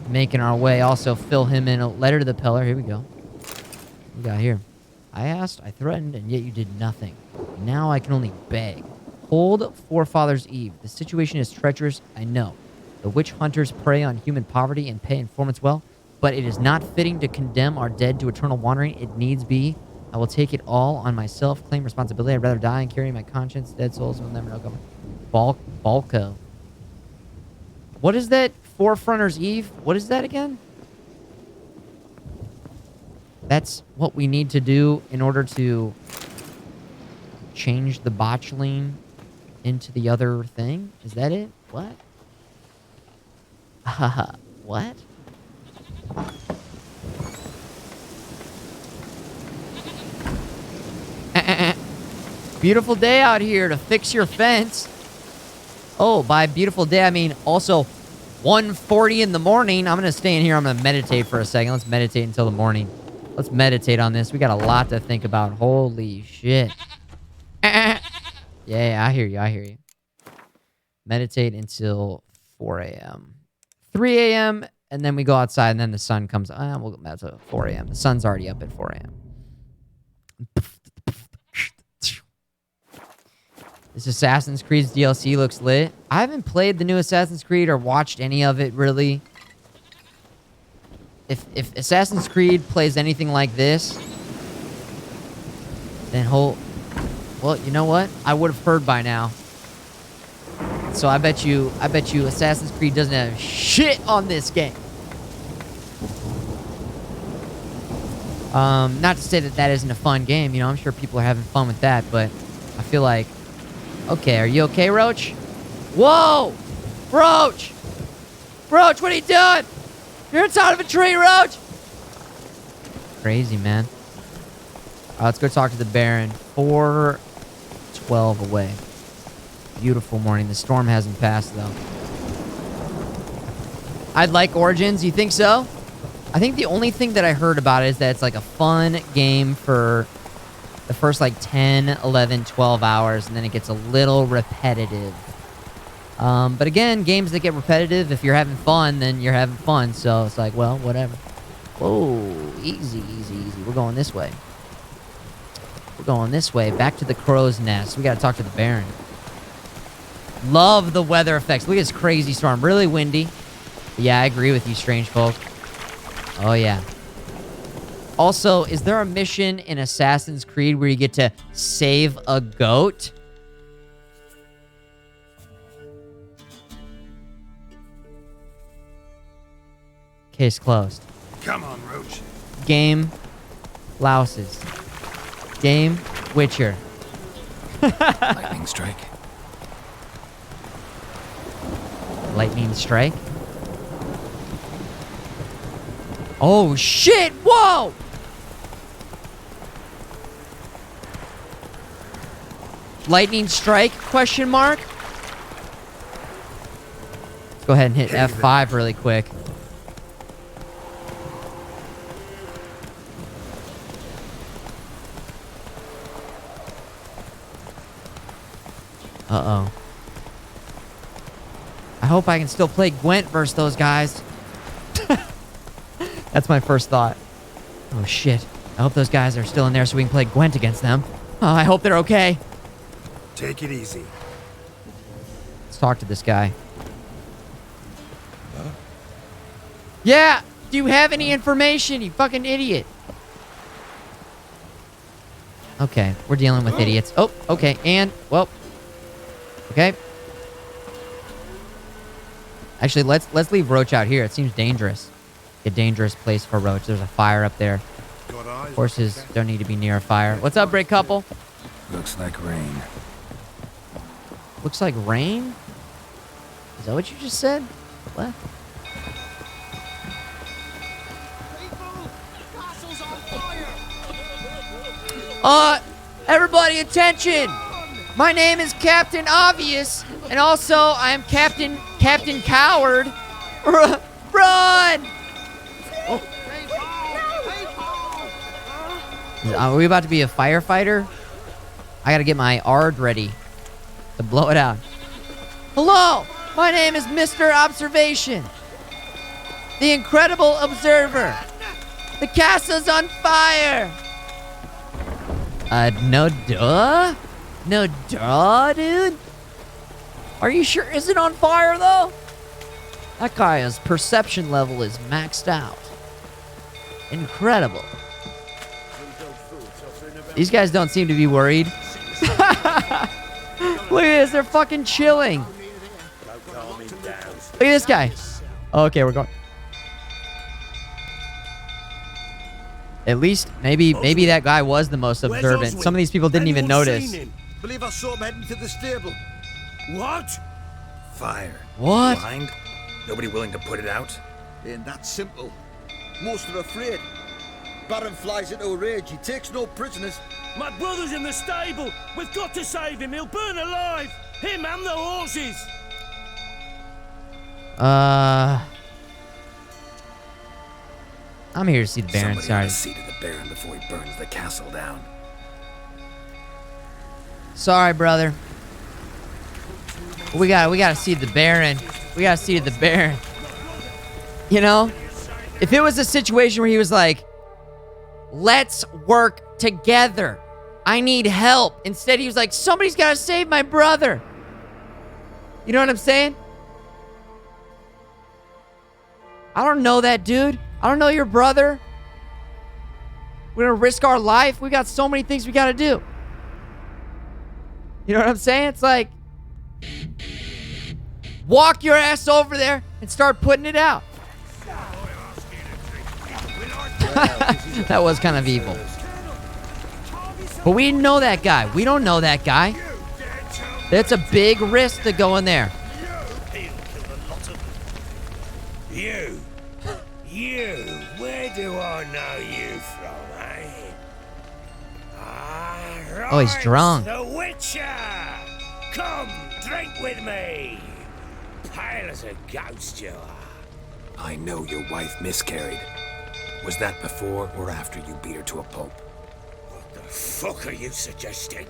making our way. Also, fill him in a letter to the Peller. Here we go. What we got here? I asked, I threatened, and yet you did nothing. Now I can only beg. Hold Forefathers' Eve. The situation is treacherous, I know. The witch hunters prey on human poverty and pay informants well, but it is not fitting to condemn our dead to eternal wandering. It needs be. I will take it all on myself, claim responsibility. I'd rather die and carry my conscience. Dead souls will never know government. Balco. What is that? Forefronters Eve? What is that again? That's what we need to do in order to change the botchling into the other thing? Is that it? What? Haha. What? Beautiful day out here to fix your fence. Oh, by beautiful day, I mean also 1:40 in the morning. I'm going to stay in here. I'm going to meditate for a second. Let's meditate until the morning. Let's meditate on this. We got a lot to think about. Holy shit. Yeah, I hear you. I hear you. Meditate until 4 a.m. 3 a.m. and then we go outside and then the sun comes. We'll go back to 4 a.m. The sun's already up at 4 a.m. This Assassin's Creed's DLC looks lit. I haven't played the new Assassin's Creed or watched any of it, really. If Assassin's Creed plays anything like this, then well, you know what? I would have heard by now. So I bet you Assassin's Creed doesn't have shit on this game. Not to say that that isn't a fun game, you know, I'm sure people are having fun with that, but I feel like, okay, are you okay, Roach? Whoa! Roach! Roach, what are you doing? You're inside of a tree, Roach! Crazy, man. Let's go talk to the Baron. 4:12 away. Beautiful morning. The storm hasn't passed, though. I'd like Origins. You think so? I think the only thing that I heard about it is that it's like a fun game for the first like 10, 11, 12 hours, and then it gets a little repetitive. But again, games that get repetitive, if you're having fun, then you're having fun. So it's like, well, whatever. Whoa, easy, easy, easy. We're going this way. We're going this way. Back to the crow's nest. We got to talk to the Baron. Love the weather effects. Look at this crazy storm. Really windy. But yeah, I agree with you, strange folk. Oh, yeah. Also, is there a mission in Assassin's Creed where you get to save a goat? Case closed. Come on, Roach. Game louses. Game Witcher. Lightning strike. Lightning strike. Oh shit! Whoa! Lightning strike? Question mark? Let's go ahead and hit F5 really quick. Uh-oh. I hope I can still play Gwent versus those guys. That's my first thought. Oh, shit. I hope those guys are still in there so we can play Gwent against them. Oh, I hope they're okay. Take it easy. Let's talk to this guy. Huh? Yeah! Do you have any information, you fucking idiot? Okay, we're dealing with idiots. Oh, okay, and, well... Okay. Actually, let's leave Roach out here. It seems dangerous. A dangerous place for Roach. There's a fire up there. Horses don't need to be near a fire. What's up, Brick Couple? Looks like rain. Looks like rain? Is that what you just said? What? Everybody attention! My name is Captain Obvious, and also I am Captain Coward. Run! Are we about to be a firefighter? I gotta get my ARD ready to blow it out. Hello, my name is Mr. Observation. The Incredible Observer. The castle's on fire. No duh? No duh, dude? Are you sure? Is it on fire, though? That guy's perception level is maxed out. Incredible. These guys don't seem to be worried. Look at this, they're fucking chilling. Look at this guy. Okay, we're going. At least, maybe that guy was the most observant. Some of these people didn't even notice. Believe I saw him heading to the stable. What? Fire. What? Blind? Nobody willing to put it out? Ain't that simple. Most are afraid. Baron flies into a rage. He takes no prisoners. My brother's in the stable. We've got to save him. He'll burn alive. Him and the horses. I'm here to see the Baron. Somebody ought Sorry. to see to the Baron before he burns the castle down. Sorry, brother. We gotta see the Baron. We gotta see the Baron. You know? If it was a situation where he was like, let's work together. I need help. Instead, he was like, somebody's gotta save my brother. You know what I'm saying? I don't know that dude. I don't know your brother. We're gonna risk our life. We got so many things we gotta do. You know what I'm saying? It's like, walk your ass over there and start putting it out. That was kind of evil. But we didn't know that guy. We don't know that guy. That's a big risk to go in there. You, where do I know you from, eh? Ah, Oh, he's drunk. The Witcher! Come, drink with me! Pale as a ghost you are. I know your wife miscarried. Was that before or after you beat her to a pulp? What the fuck are you suggesting?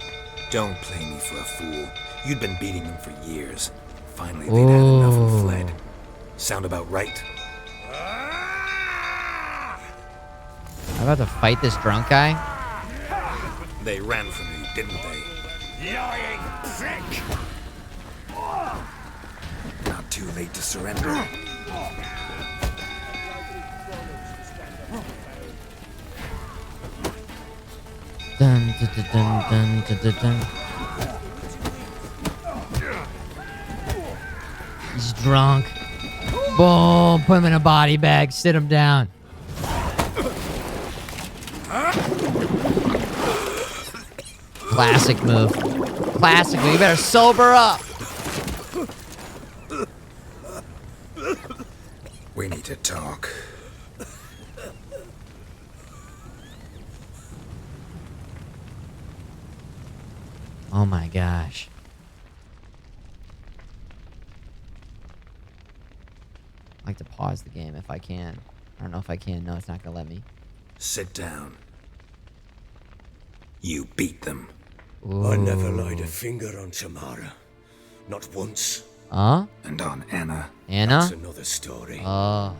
Don't play me for a fool. You'd been beating them for years. Finally, they'd had enough and fled. Sound about right? I'm about to fight this drunk guy. They ran from you, didn't they? Lying prick! Not too late to surrender. Dun, dun, dun, dun, dun, dun, dun. He's drunk. Boom, put him in a body bag, sit him down. Classic move. Classic move. You better sober up. We need to talk. Oh my gosh. I like to pause the game if I can. I don't know if I can. No, it's not gonna let me. Sit down. You beat them. I never laid a finger on Tamara. Not once. Huh? And on Anna. Anna? That's another story. Oh.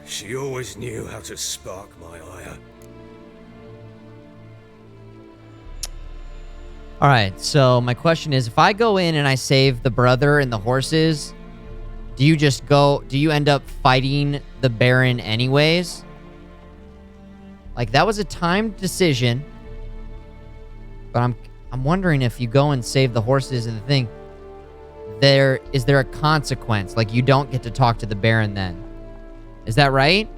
She always knew how to spark my ire. Alright, so my question is, if I go in and I save the brother and the horses, do you end up fighting the Baron anyways? Like, that was a timed decision. But I'm wondering if you go and save the horses and the thing, is there a consequence? Like, you don't get to talk to the Baron then. Is that right?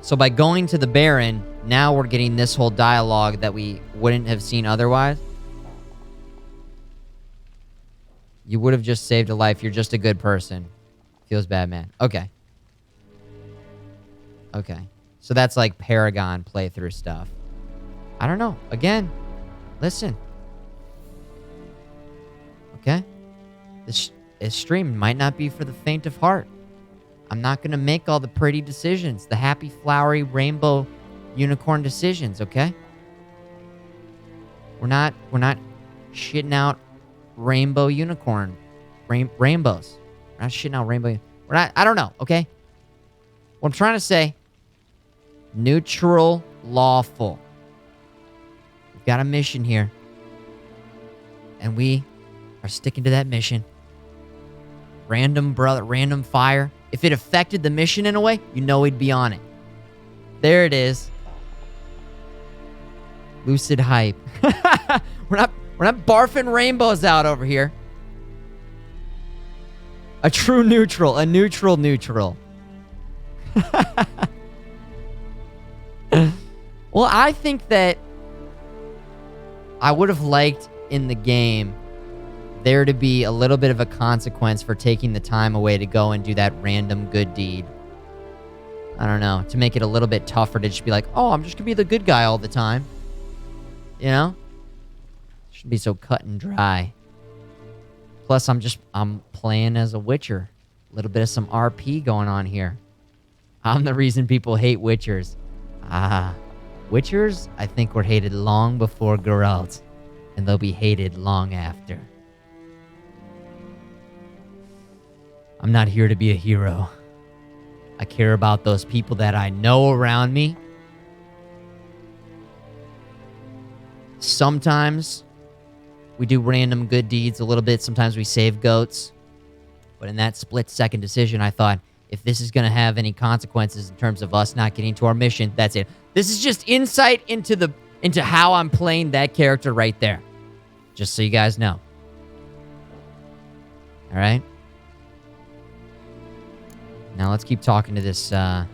So by going to the Baron, now we're getting this whole dialogue that we wouldn't have seen otherwise. You would have just saved a life. You're just a good person. Feels bad, man. Okay. Okay. So that's like Paragon playthrough stuff. I don't know. Again, listen. Okay? This stream might not be for the faint of heart. I'm not going to make all the pretty decisions. The happy, flowery, rainbow unicorn decisions, okay? We're not shitting out rainbow unicorn. Rainbows. We're not shitting out rainbow. We're not, I don't know, okay? What I'm trying to say, neutral, lawful. We've got a mission here. And we are sticking to that mission. Random fire. If it affected the mission in a way, you know we'd be on it. There it is. Lucid hype. We're not barfing rainbows out over here. A true neutral. A neutral. Well, I think that I would have liked in the game there to be a little bit of a consequence for taking the time away to go and do that random good deed. I don't know, to make it a little bit tougher to just be like, oh, I'm just gonna be the good guy all the time. You know? Shouldn't be so cut and dry. Plus, I'm playing as a Witcher. A little bit of some RP going on here. I'm the reason people hate Witchers. Witchers, I think, were hated long before Geralt. And they'll be hated long after. I'm not here to be a hero. I care about those people that I know around me. Sometimes we do random good deeds a little bit. Sometimes we save goats. But in that split-second decision, I thought, if this is going to have any consequences in terms of us not getting to our mission, that's it. This is just insight into how I'm playing that character right there. Just so you guys know. All right? Now let's keep talking to this guy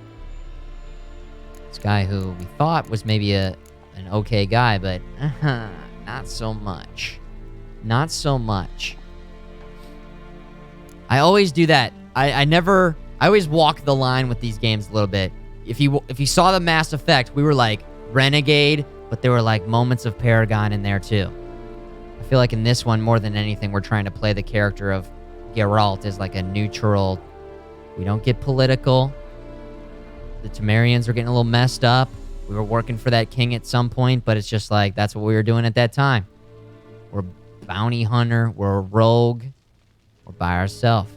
who we thought was maybe an okay guy, but not so much. Not so much. I always do that. I always walk the line with these games a little bit. If you saw the Mass Effect, we were like Renegade, but there were like moments of Paragon in there too. I feel like in this one, more than anything, we're trying to play the character of Geralt as like a neutral. We don't get political. The Temerians are getting a little messed up. We were working for that king at some point, but it's just like, that's what we were doing at that time. We're a bounty hunter. We're a rogue. We're by ourselves.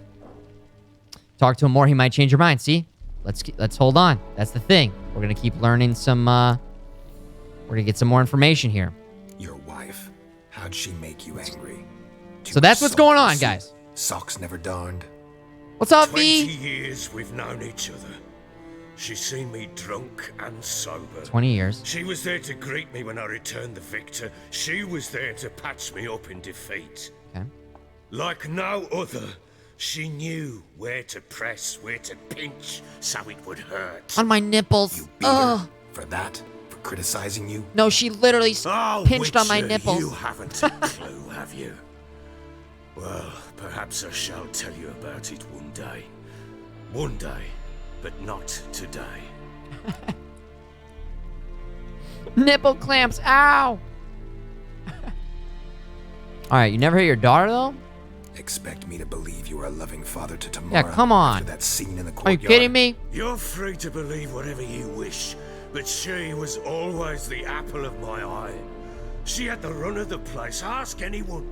Talk to him more, he might change your mind. See? Let's hold on. That's the thing. We're going to keep learning some, we're going to get some more information here. Your wife, how'd she make you angry? So that's what's going on, guys. Socks never darned. What's up, 20 V? years we've known each other. She's seen me drunk and sober. 20 years. She was there to greet me when I returned the victor. She was there to patch me up in defeat. Okay. Like no other, she knew where to press, where to pinch, so it would hurt. On my nipples. You beat her for that? For criticizing you? No, she literally pinched on my Witcher, nipples. You haven't a clue, have you? Well, perhaps I shall tell you about it one day. One day, but not today. Nipple clamps, ow! Alright, you never hit your daughter, though? Expect me to believe you are a loving father to Tamara? Yeah, come on. After that scene in the Are courtyard? you kidding me? You're free to believe whatever you wish, but she was always the apple of my eye. She had the run of the place, ask anyone.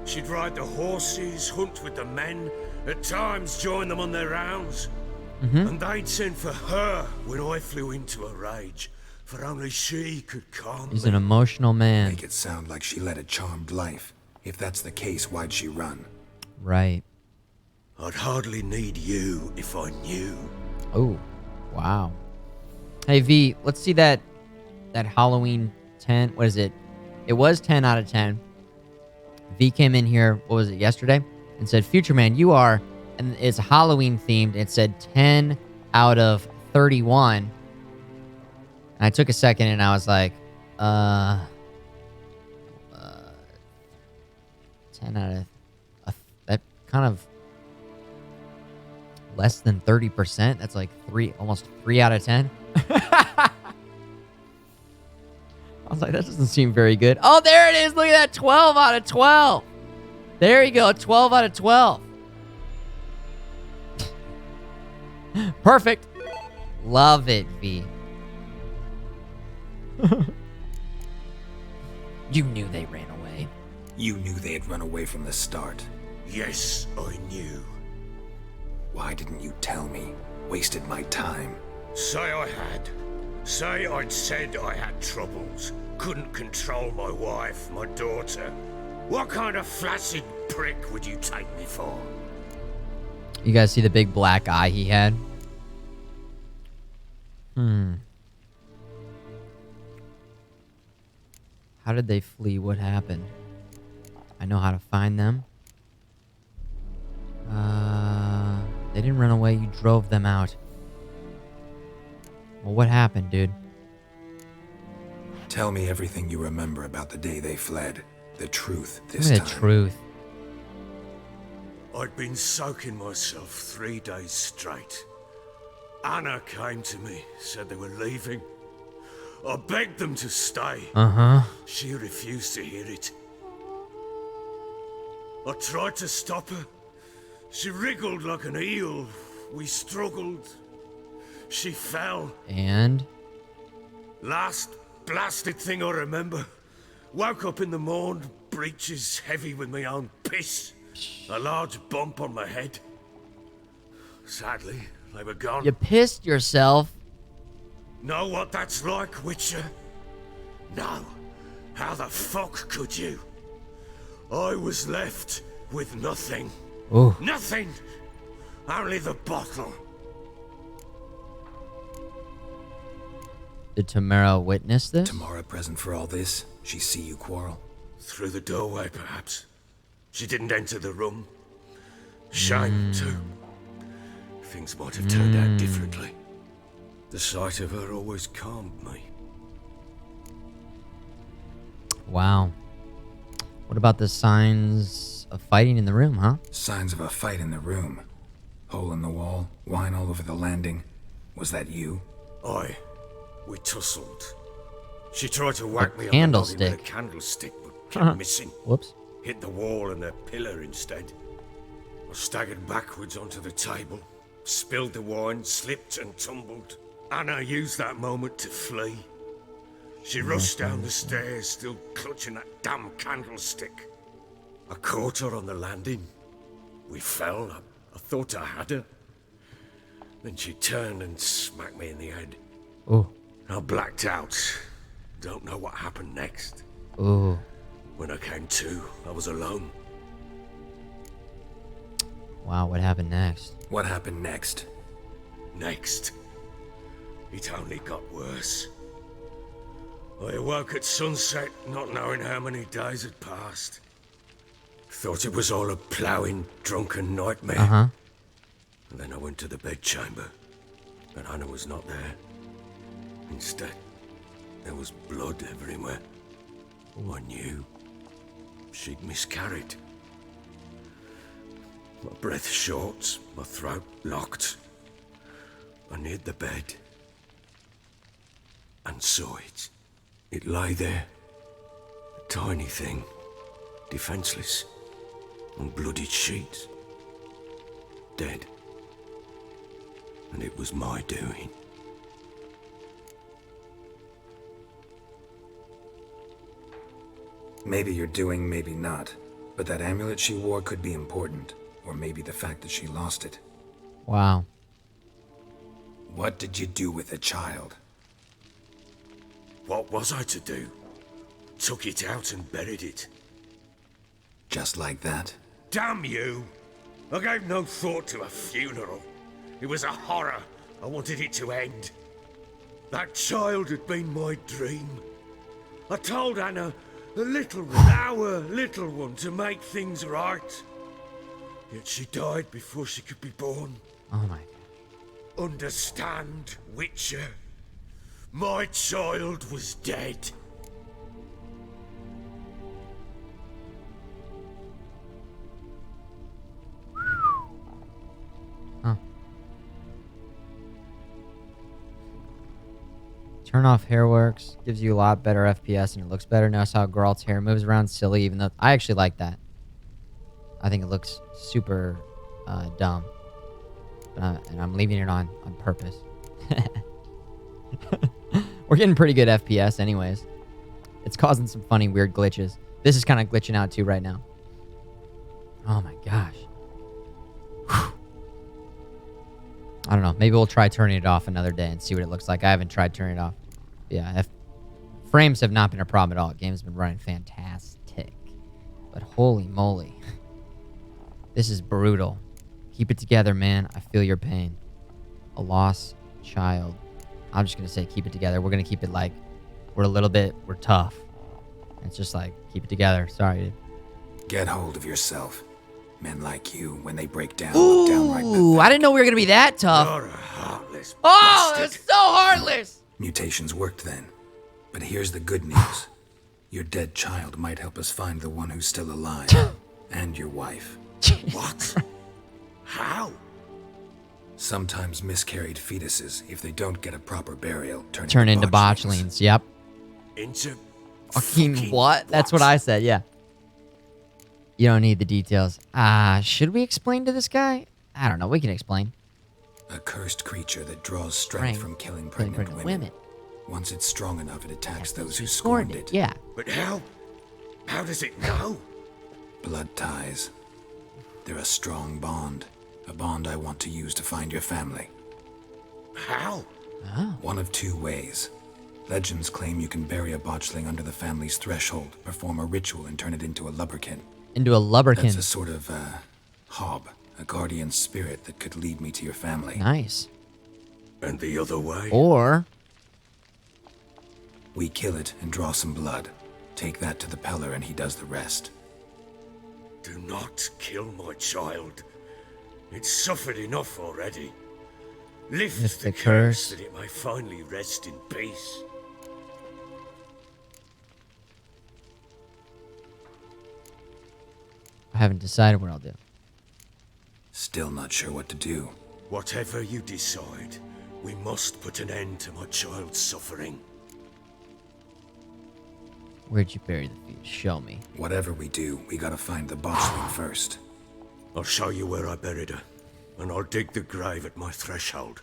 She'd ride the horses, hunt with the men, at times join them on their rounds. And they'd send for her when I flew into a rage, for only she could calm He's me. an emotional man. Make it sound like she led a charmed life. If that's the case, why'd she run? Right. I'd hardly need you if I knew. Oh, wow. Hey, V, let's see that Halloween 10. What is it? It was 10 out of 10. V came in here, what was it, yesterday? And said, Futureman, you are, and it's Halloween themed. It said 10 out of 31. And I took a second and I was like, 10 out of, that kind of less than 30%. That's like almost 3 out of 10. I was like, that doesn't seem very good. Oh, there it is. Look at that. 12 out of 12. There you go. 12 out of 12. Perfect. Love it, V. You knew they ran away. You knew they had run away from the start. Yes, I knew. Why didn't you tell me? Wasted my time. Say I had. Say I'd said I had troubles. Couldn't control my wife, my daughter. What kind of flaccid prick would you take me for? You guys see the big black eye he had? How did they flee? What happened? I know how to find them. They didn't run away. You drove them out. Well, what happened, dude? Tell me everything you remember about the day they fled. The truth this Tell me time. the truth. I'd been soaking myself 3 days straight. Anna came to me, said they were leaving. I begged them to stay. She refused to hear it. I tried to stop her. She wriggled like an eel. We struggled. She fell. And? Last blasted thing I remember. Woke up in the morn, breeches heavy with my own piss. A large bump on my head. Sadly, they were gone. You pissed yourself. Know what that's like, Witcher? No. How the fuck could you? I was left with nothing. Ooh. Nothing! Only the bottle. Did Tamara witness this? Tamara present for all this? She see you quarrel? Through the doorway, perhaps. She didn't enter the room. Shame, too. Things might have turned out differently. The sight of her always calmed me. Wow. What about the signs of fighting in the room, huh? Signs of a fight in the room. Hole in the wall, wine all over the landing. Was that you? Aye. We tussled. She tried to whack me on the body with a candlestick, but kept missing. Whoops. Hit the wall and a pillar instead. I staggered backwards onto the table, spilled the wine, slipped and tumbled. Anna used that moment to flee. She rushed down the stairs, still clutching that damn candlestick. I caught her on the landing. We fell. I thought I had her. Then she turned and smacked me in the head. Ooh. I blacked out. Don't know what happened next. Ooh. When I came to, I was alone. Wow, what happened next? What happened next? Next. It only got worse. I awoke at sunset, not knowing how many days had passed. Thought it was all a ploughing, drunken nightmare. And then I went to the bedchamber, but Anna was not there. Instead, there was blood everywhere. I knew she'd miscarried. My breath short, my throat locked. I neared the bed and saw it. It lay there, a tiny thing, defenseless, on bloodied sheets, dead. And it was my doing. Maybe you're doing, maybe not. But that amulet she wore could be important. Or maybe the fact that she lost it. Wow. What did you do with the child? What was I to do? Took it out and buried it. Just like that? Damn you! I gave no thought to a funeral. It was a horror. I wanted it to end. That child had been my dream. I told Anna, the little one, our little one, to make things right. Yet she died before she could be born. Oh my God. Understand, Witcher? My child was dead. Huh. Turn off hairworks. Gives you a lot better FPS and it looks better. Notice how Geralt's hair moves around silly, even though I actually like that. I think it looks super dumb. And I'm leaving it on purpose. We're getting pretty good FPS anyways. It's causing some funny, weird glitches. This is kind of glitching out too right now. Oh my gosh. Whew. I don't know. Maybe we'll try turning it off another day and see what it looks like. I haven't tried turning it off. Yeah, frames have not been a problem at all. Game's been running fantastic. But holy moly. This is brutal. Keep it together, man. I feel your pain. A lost child. I'm just going to say keep it together. We're going to keep it like we're tough. It's just like, keep it together. Sorry, dude. Get hold of yourself. Men like you, when they break down, look downright Ooh, I didn't know we were going to be that tough. You're a heartless Oh, bastard. that's so heartless. Mutations worked then. But here's the good news. Your dead child might help us find the one who's still alive. And your wife. What? How? Sometimes miscarried fetuses, if they don't get a proper burial, Turn into botchlings. Yep. Into Fucking what? That's what I said, yeah. You don't need the details. Should we explain to this guy? I don't know. We can explain. A cursed creature that draws strength from killing pregnant women. Once it's strong enough, it attacks those who scorned it. Yeah. But how? How does it know? Blood ties. They're a strong bond. A bond I want to use to find your family. How? Oh. One of two ways. Legends claim you can bury a botchling under the family's threshold, perform a ritual, and turn it into a lubberkin. Into a lubberkin. That's a sort of, hob. A guardian spirit that could lead me to your family. Nice. And the other way? Or we kill it and draw some blood. Take that to the Peller and he does the rest. Do not kill my child. It's suffered enough already. Lift the curse that it may finally rest in peace. I haven't decided what I'll do. Still not sure what to do. Whatever you decide, we must put an end to my child's suffering. Where'd you bury the fetus? Show me. Whatever we do, we gotta find the botchling first. I'll show you where I buried her, and I'll dig the grave at my threshold.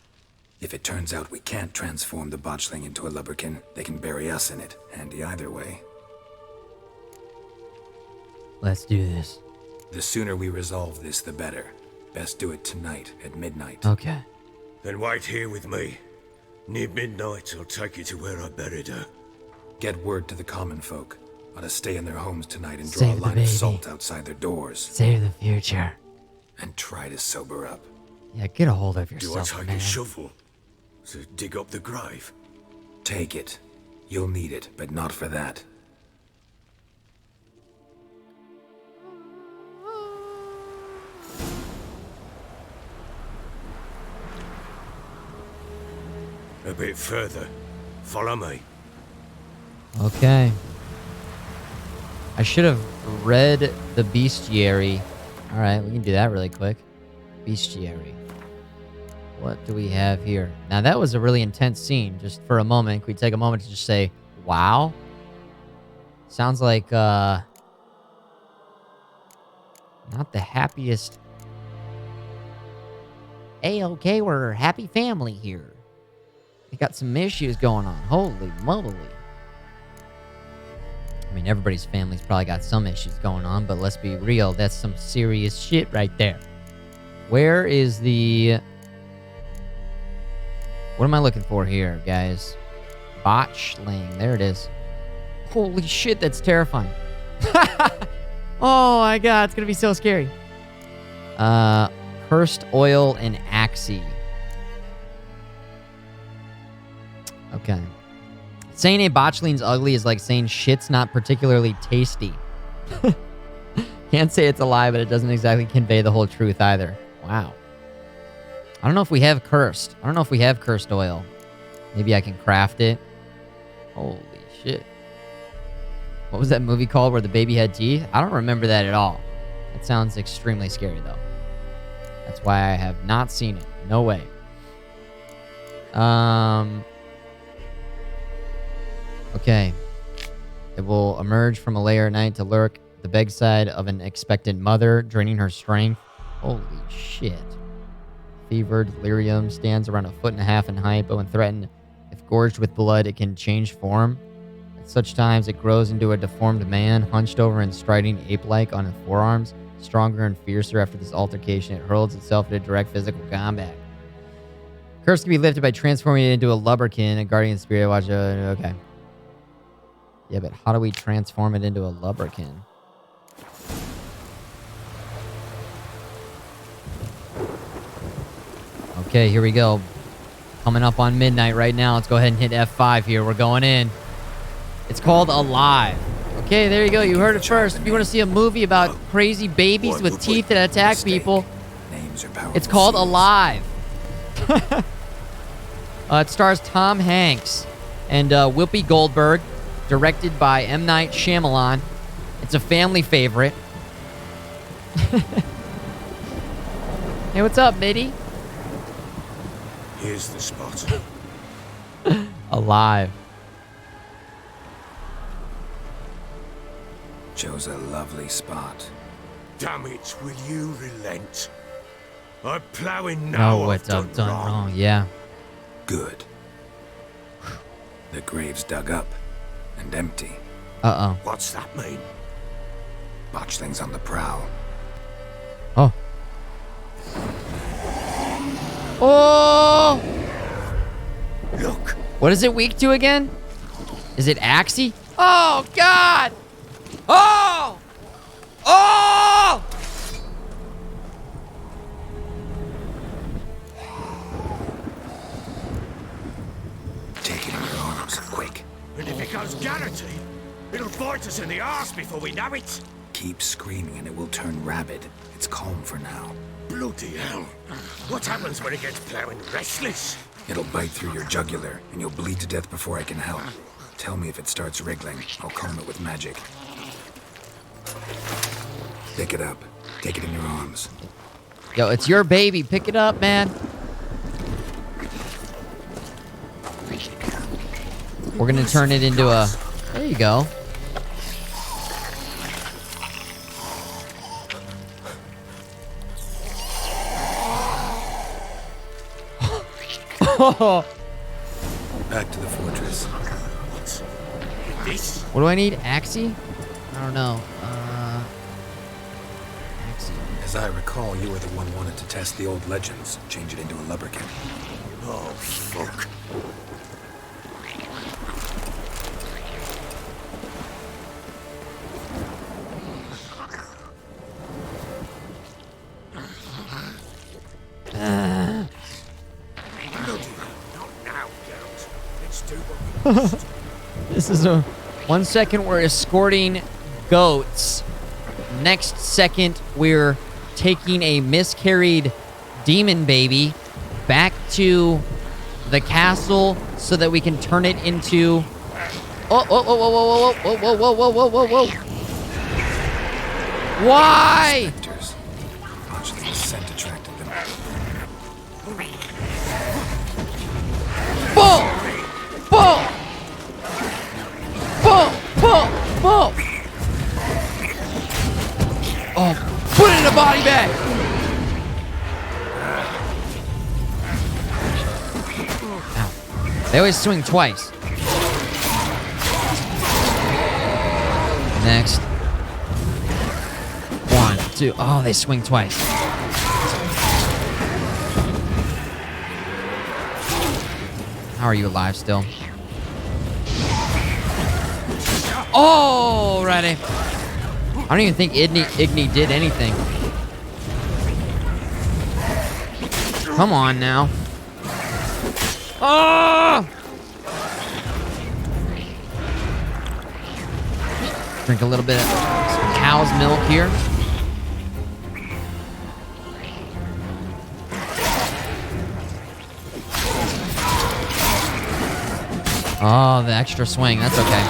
If it turns out we can't transform the botchling into a lubberkin, they can bury us in it. Handy either way. Let's do this. The sooner we resolve this, the better. Best do it tonight at midnight. Okay. Then wait here with me. Near midnight, I'll take you to where I buried her. Get word to the common folk. Ought to stay in their homes tonight and draw a line of salt outside their doors. Save the future. And try to sober up. Yeah, get a hold of yourself, Do I take man. a shovel to dig up the grave? Take it. You'll need it, but not for that. A bit further. Follow me. Okay. I should have read the bestiary. Alright, we can do that really quick. Bestiary. What do we have here? Now, that was a really intense scene. Just for a moment, can we take a moment to just say, wow? Sounds like, not the happiest. Hey, okay, we're a happy family here. We got some issues going on. Holy moly. I mean, everybody's family's probably got some issues going on, but let's be real. That's some serious shit right there. Where is the... What am I looking for here, guys? Botchling. There it is. Holy shit, that's terrifying. Oh my god, it's gonna be so scary. Cursed oil and Axie. Okay. Saying a botchling's ugly is like saying shit's not particularly tasty. Can't say it's a lie, but it doesn't exactly convey the whole truth either. Wow. I don't know if we have cursed. I don't know if we have cursed oil. Maybe I can craft it. Holy shit. What was that movie called where the baby had teeth? I don't remember that at all. It sounds extremely scary, though. That's why I have not seen it. No way. Okay. It will emerge from a lair at night to lurk at the bedside of an expectant mother, draining her strength. Holy shit. Fevered delirium stands around 1.5 feet in height, but when threatened, if gorged with blood, it can change form. That such times it grows into a deformed man, hunched over and striding ape-like on its forearms. Stronger and fiercer after this altercation, it hurls itself into direct physical combat. Curse can be lifted by transforming it into a lubberkin, a guardian spirit. Watch okay. Yeah, but how do we transform it into a lubberkin? Okay, here we go. Coming up on midnight right now. Let's go ahead and hit F5 here. We're going in. It's called Alive. Okay, there you go. You heard it first. If you want to see a movie about crazy babies with teeth that attack people, it's called Alive. It stars Tom Hanks and Whoopi Goldberg, directed by M. Night Shyamalan. It's a family favorite. Hey, what's up, Mitty? Here's the spot. Alive. Chose a lovely spot. Damn it, will you relent? I'm ploughing now. No, what I've done wrong. Yeah. Good. The grave's dug up and empty. Uh-oh. What's that mean? Botchlings on the prowl. Oh. Oh! Look. What is it weak to again? Is it Axie? Oh, God! Oh! Oh! Take it in your arms, quick. And if it goes Garrity, it'll bite us in the arse before we know it. Keep screaming and it will turn rabid. It's calm for now. Bloody hell. What happens when it gets ploughing restless? It'll bite through your jugular and you'll bleed to death before I can help. Tell me if it starts wriggling. I'll calm it with magic. Pick it up. Take it in your arms. Yo, it's your baby. Pick it up, man. We're gonna turn it into a... There you go. Back to the fortress. This? What do I need? Axie? I don't know. Axie. As I recall, you were the one wanted to test the old legends, change it into a lubberkin. Oh, fuck. This is a 1 second we're escorting goats. Next second we're taking a miscarried demon baby back to the castle so that we can turn it into... Oh, whoa, whoa, whoa, whoa, whoa, whoa, whoa, whoa, whoa, whoa, whoa, whoa. Why? Watch the scent attracted them. Boom! Boom! Boom! Boom! Boom! Oh, put it in a body bag! Ow. They always swing twice. Next. 1, 2. Oh, they swing twice. How are you alive still? Oh, ready. I don't even think Igni did anything. Come on now. Oh! Drink a little bit of some cow's milk here. Oh, the extra swing. That's okay.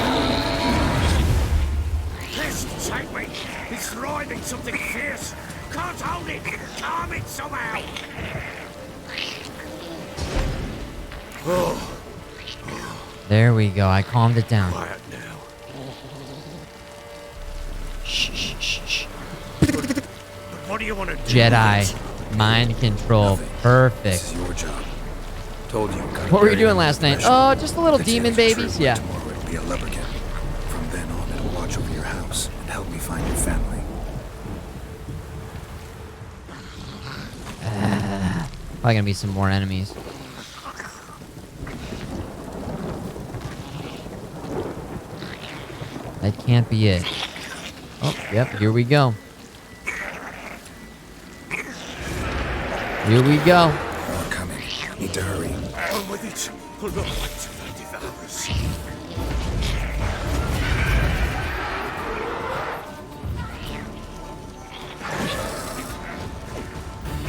This take me. It's riding something fierce. Can't hold it. Calm it somehow. Oh. There we go. I calmed it down. Quiet now. Shh, shh, shh, shh. But what do you want to do? Jedi mind control. Perfect. This is your job. Told you. What were you doing last night? Oh, just the little demon babies. Yeah. Tomorrow it'll be a lubberkin. find your family. Probably gonna be some more enemies. That can't be it. Oh, yep, here we go. Here we go. More coming. Need to hurry. On with it. Pull up like to find devourers.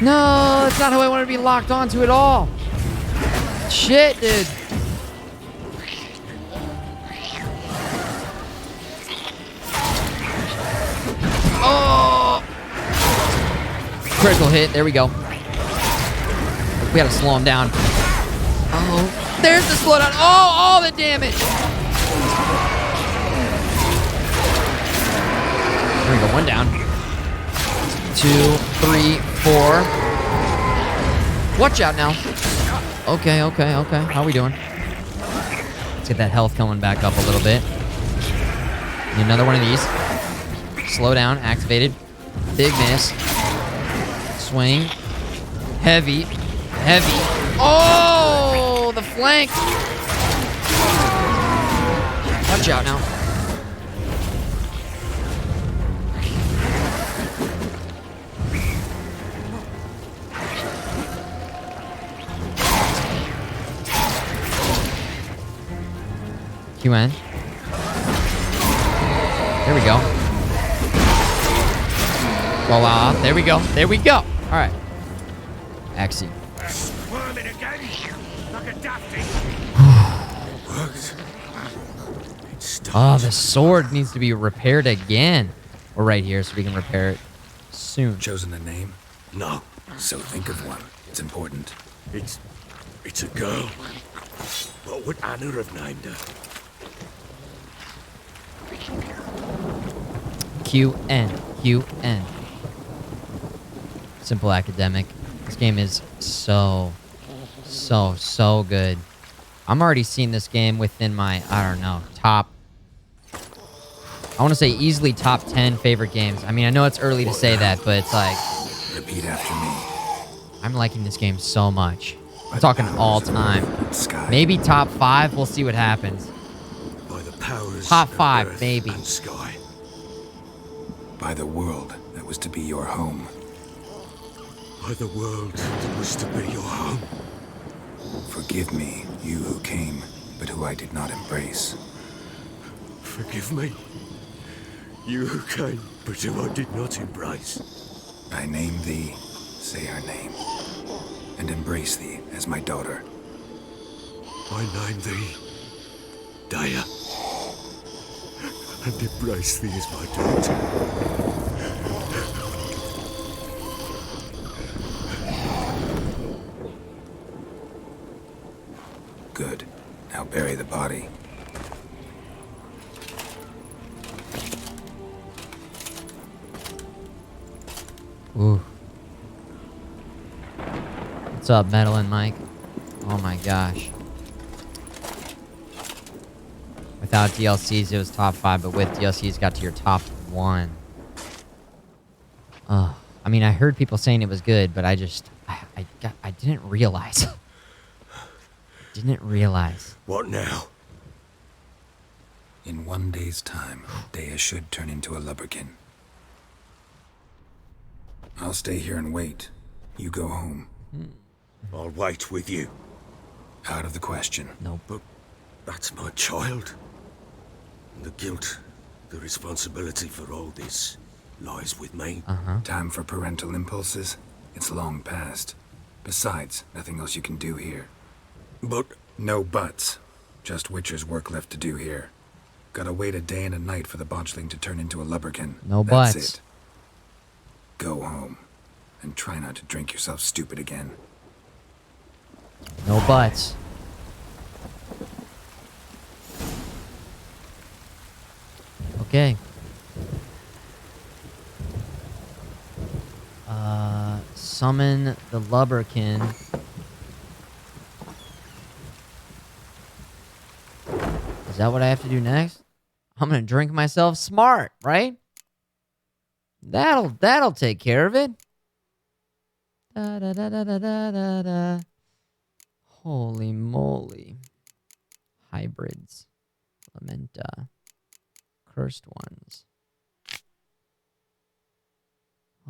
No, that's not how I want to be locked onto at all. Shit, dude. Oh! Critical hit. There we go. We gotta slow him down. Oh, there's the slowdown. Oh, all the damage. There we go. One down. 2, 3, 4. Watch out now. Okay. How we doing? Let's get that health coming back up a little bit. Need another one of these. Slow down. Activated. Big miss. Swing. Heavy. Oh, the flank. Watch out now. QN. There we go. Voila. There we go. All right. Axie. Squirming again, like a dafty. Oh, the sword needs to be repaired again. We're right here, so we can repair it soon. Chosen a name? No. So think of one. It's important. It's a girl. What would Anna have named her? QN. Simple academic. This game is so good. I'm already seeing this game within my, I don't know, top, I want to say easily top 10 favorite games. I mean, I know it's early to say that, but it's like, repeat after me. I'm liking this game so much. I'm talking all time. Maybe top 5. We'll see what happens. By the powers top of 5, earth maybe. And sky. By the world that was to be your home. By the world that was to be your home. Forgive me, you who came, but who I did not embrace. Forgive me, you who came, but who I did not embrace. I name thee, say her name, and embrace thee as my daughter. I name thee, Daya, and embrace thee as my daughter. Good. Now bury the body. Ooh. What's up, Metal and Mike? Oh my gosh. Without DLCs, it was top 5, but with DLCs, got to your top 1. I mean, I heard people saying it was good, but I didn't realize. Didn't realize. What now? In 1 day's time, Daya should turn into a lubberkin. I'll stay here and wait. You go home. I'll wait with you. Out of the question. No. But that's my child. And the guilt, the responsibility for all this lies with me. Time for parental impulses? It's long past. Besides, nothing else you can do here. But... No buts. Just Witcher's work left to do here. Gotta wait a day and a night for the botchling to turn into a lubberkin. No That's buts. it. Go home. And try not to drink yourself stupid again. No buts. Okay. Summon the lubberkin. Is that what I have to do next? I'm gonna drink myself smart, right? That'll take care of it. Da, da, da, da, da, da, da, da. Holy moly. Hybrids. Lamenta. Cursed ones.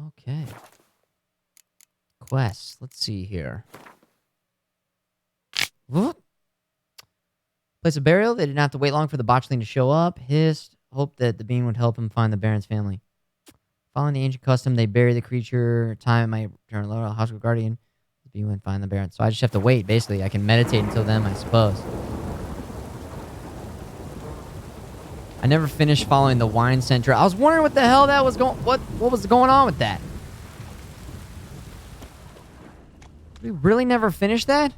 Okay. Quests. Let's see here. Whoop. Place of burial. They didn't have to wait long for the botchling to show up. Hissed. Hoped that the being would help him find the Baron's family. Following the ancient custom, they bury the creature. Time might return lower. Hospital guardian. The being would find the Baron. So I just have to wait, basically. I can meditate until then, I suppose. I never finished following the wine center. I was wondering what the hell that was going... What was going on with that? We really never finished that?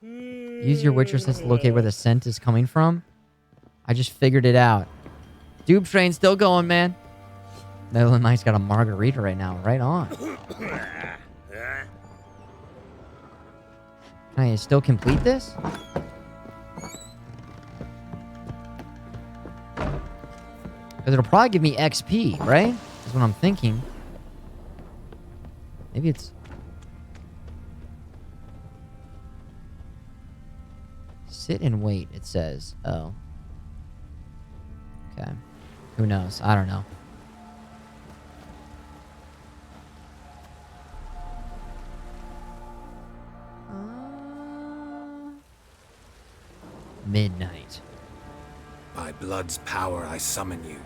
Use your Witcher sense to locate where the scent is coming from. I just figured it out. Dupe train still going, man. Netherland Mike's got a margarita right now. Right on. Can I still complete this? Because it'll probably give me XP, right? That's what I'm thinking. Maybe it's... Sit and wait, it says. Oh. Okay. Who knows? I don't know. Midnight. By blood's power I summon you.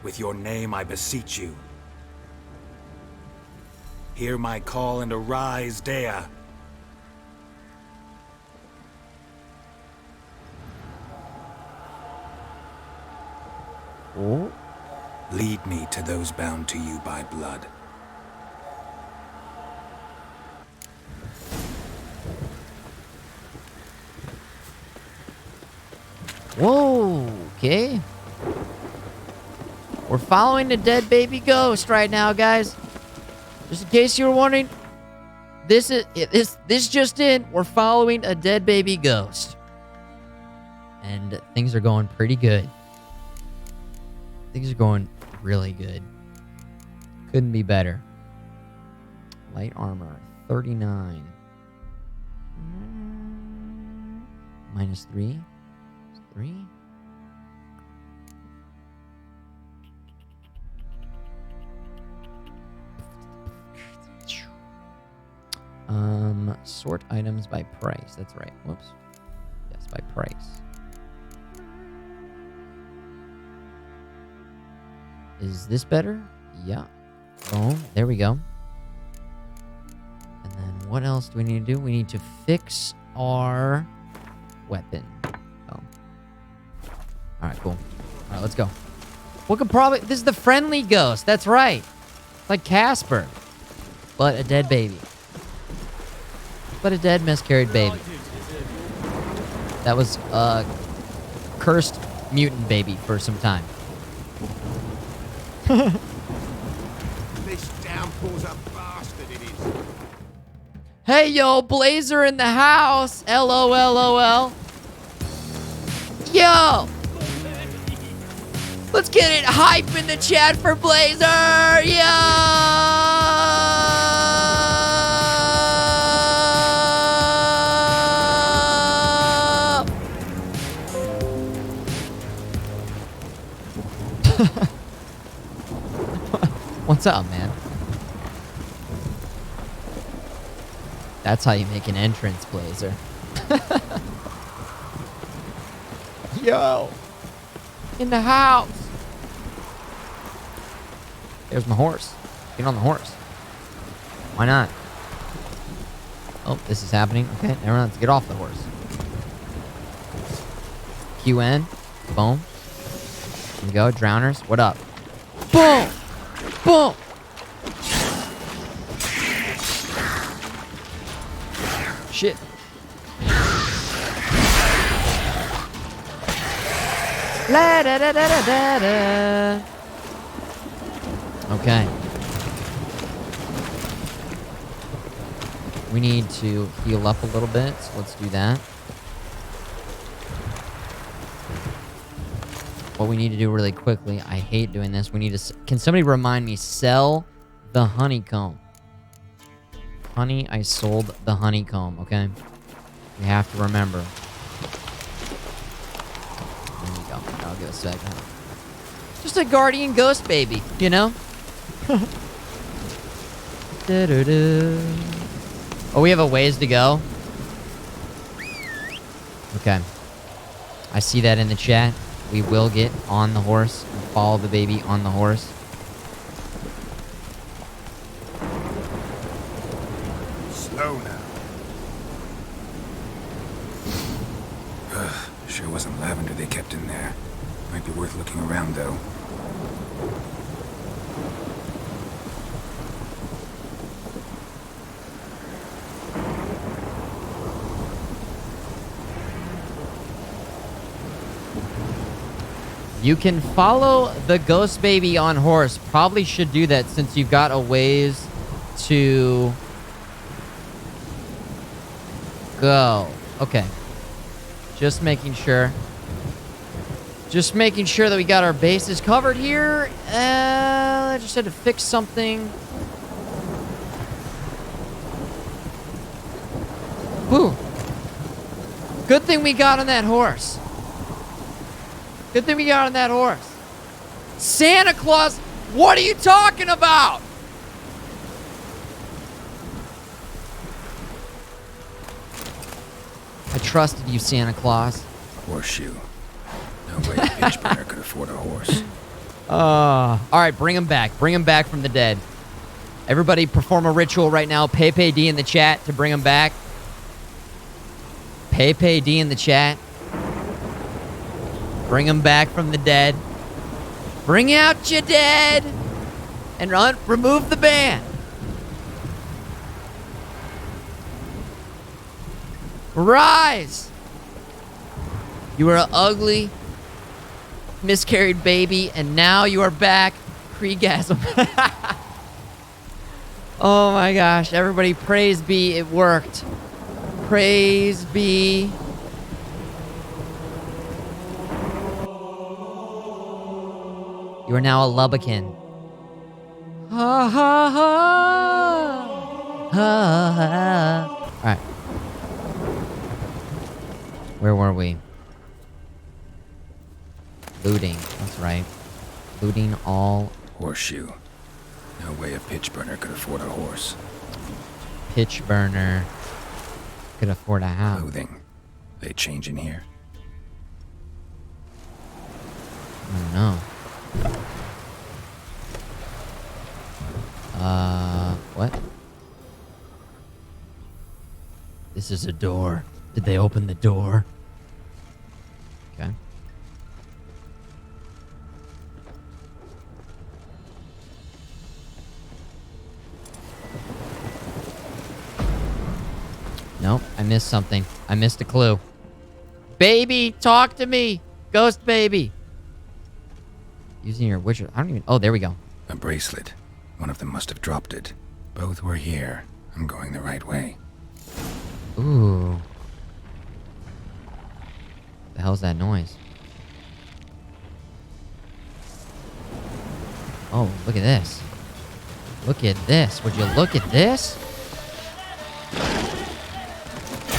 With your name I beseech you. Hear my call and arise, Dea. Oh. Lead me to those bound to you by blood. Whoa, okay. We're following the dead baby ghost right now, guys. Just in case you were wondering, this just in. We're following a dead baby ghost. And things are going pretty good. Things are going really good. Couldn't be better. Light armor, 39. Minus 3. 3. Sort items by price. That's right. Whoops. Yes, by price. Is this better? Yeah. Boom. There we go. And then what else do we need to do? We need to fix our weapon. Oh. Alright, cool. Alright, let's go. What could probably... This is the friendly ghost. That's right. It's like Casper. But a dead baby. But a dead miscarried baby. That was a cursed mutant baby for some time. This downpour's a bastard, it is. Hey, yo, Blazer in the house. LOL. Yo! Let's get it hype in the chat for Blazer! Yo! What's up, man? That's how you make an entrance, Blazer. Yo! In the house! There's my horse. Get on the horse. Why not? Oh, this is happening. Okay, everyone, let's get off the horse. QN. Boom. Here we go. Drowners. What up? Boom! Boom! Shit. La da da da da da da. Okay. We need to heal up a little bit, so let's do that. what we need to do really quickly. I hate doing this. We need to... Can somebody remind me? Sell the honeycomb. Honey, I sold the honeycomb, okay? We have to remember. There you go. I'll give a second. Just a guardian ghost baby, you know? Oh, we have a ways to go? Okay. I see that in the chat. We will get on the horse and follow the baby on the horse. Slow now. Sure wasn't lavender they kept in there. Might be worth looking around, though. You can follow the ghost baby on horse. Probably should do that since you've got a ways to go. Okay. Just making sure. Just making sure that we got our bases covered here. I just had to fix something. Whew. Good thing we got on that horse. Good thing we got on that horse. Santa Claus, what are you talking about? I trusted you, Santa Claus. Horseshoe. No way a pitch burner could afford a horse. All right, bring him back. Bring him back from the dead. Everybody perform a ritual right now. Pepe D in the chat to bring him back. Pepe D in the chat. Bring him back from the dead. Bring out your dead. And remove the band. Rise. You were an ugly, miscarried baby, and now you are back. Pre-gasm. Oh my gosh. Everybody, praise be, it worked. Praise be. You are now a Lubbocan. Ha ha ha. Ha ha. Alright. Where were we? Looting. That's right. Looting all. Horseshoe. No way a pitch burner could afford a horse. Pitch burner could afford a house. Clothing. They change in here. I don't know. What? This is a door. Did they open the door? Okay. Nope, I missed something. I missed a clue. Baby, talk to me! Ghost baby! Using your witcher... I don't even... Oh, there we go. A bracelet. One of them must have dropped it. Both were here. I'm going the right way. Ooh. The hell's that noise? Oh, look at this. Look at this. Would you look at this?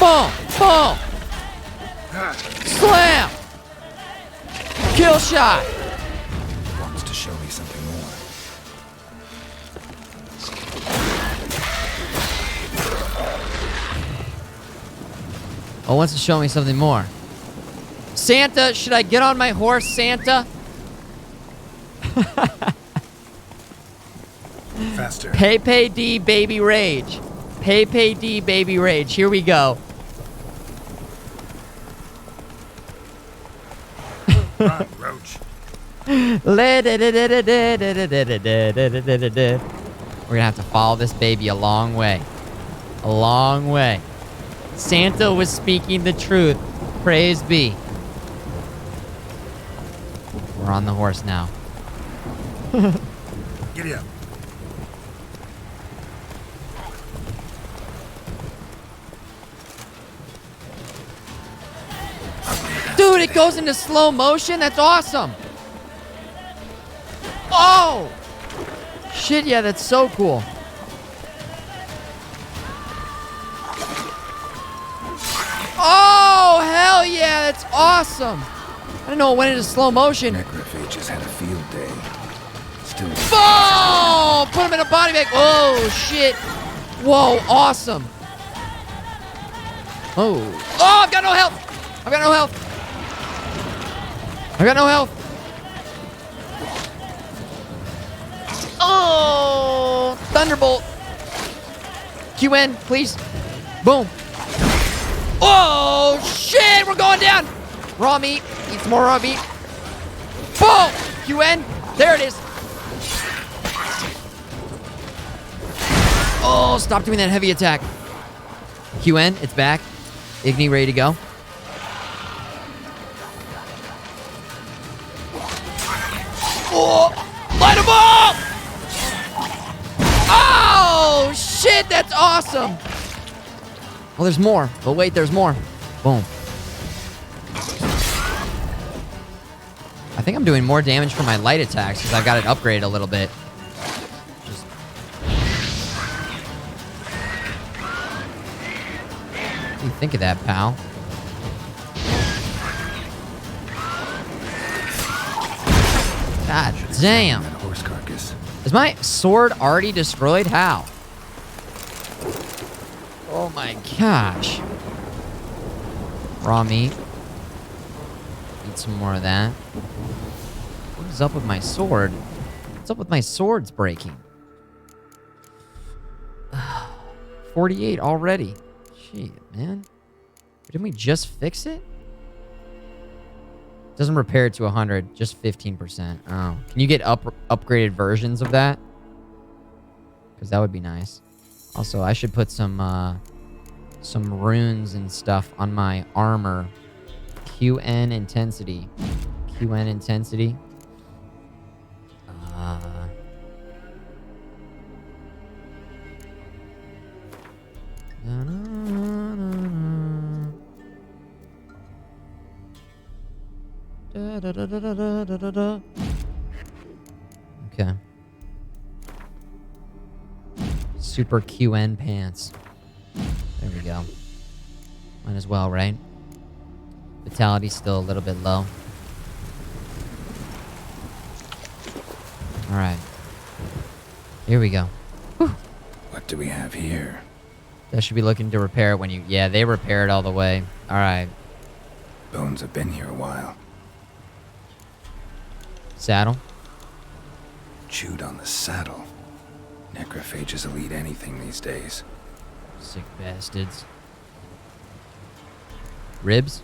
Boom! Boom! Slam! Kill shot! Wants to show me something more. Oh, wants to show me something more. Santa, should I get on my horse, Santa? Faster. Pepe D baby rage. Pepe D baby rage. Here we go. Run, Roach. We're gonna have to follow this baby a long way. A long way. Santa was speaking the truth. Praise be. We're on the horse now. Giddy up. Dude, it goes into slow motion? That's awesome. Oh! Shit, yeah, that's so cool. Oh, hell yeah, that's awesome. I didn't know it went into slow motion. Necrophages had a field day. Still. Oh! Put him in a body bag. Oh, shit. Whoa, awesome. Oh. Oh, I've got no health. I've got no health. I've got no health. Oh, Thunderbolt. QN, please. Boom. Oh, shit, we're going down. Raw meat. Eat some more raw meat. Boom. QN. There it is. Oh, stop doing that heavy attack. QN, it's back. Igni ready to go. Oh, light him up! Oh, shit, that's awesome. Oh, there's more. But wait, there's more. Boom. I think I'm doing more damage for my light attacks because I got it upgraded a little bit. Just... What do you think of that, pal? God damn. That horse carcass. Is my sword already destroyed? How? Oh my gosh. Raw meat. Eat some more of that. What is up with my sword? What's up with my swords breaking? 48 already. Shit, man. Didn't we just fix it? Doesn't repair it to 100, just 15%. Oh. Can you get upgraded versions of that? Because that would be nice. Also, I should put some runes and stuff on my armor. QN intensity. QN intensity. Okay. Super QN pants. There we go. Might as well, right? Vitality's still a little bit low. Alright. Here we go. Whew. What do we have here? That should be looking to repair it when you... Yeah, they repair it all the way. Alright. Bones have been here a while. Saddle. Chewed on the saddle. Necrophages will eat anything these days. Sick bastards. Ribs.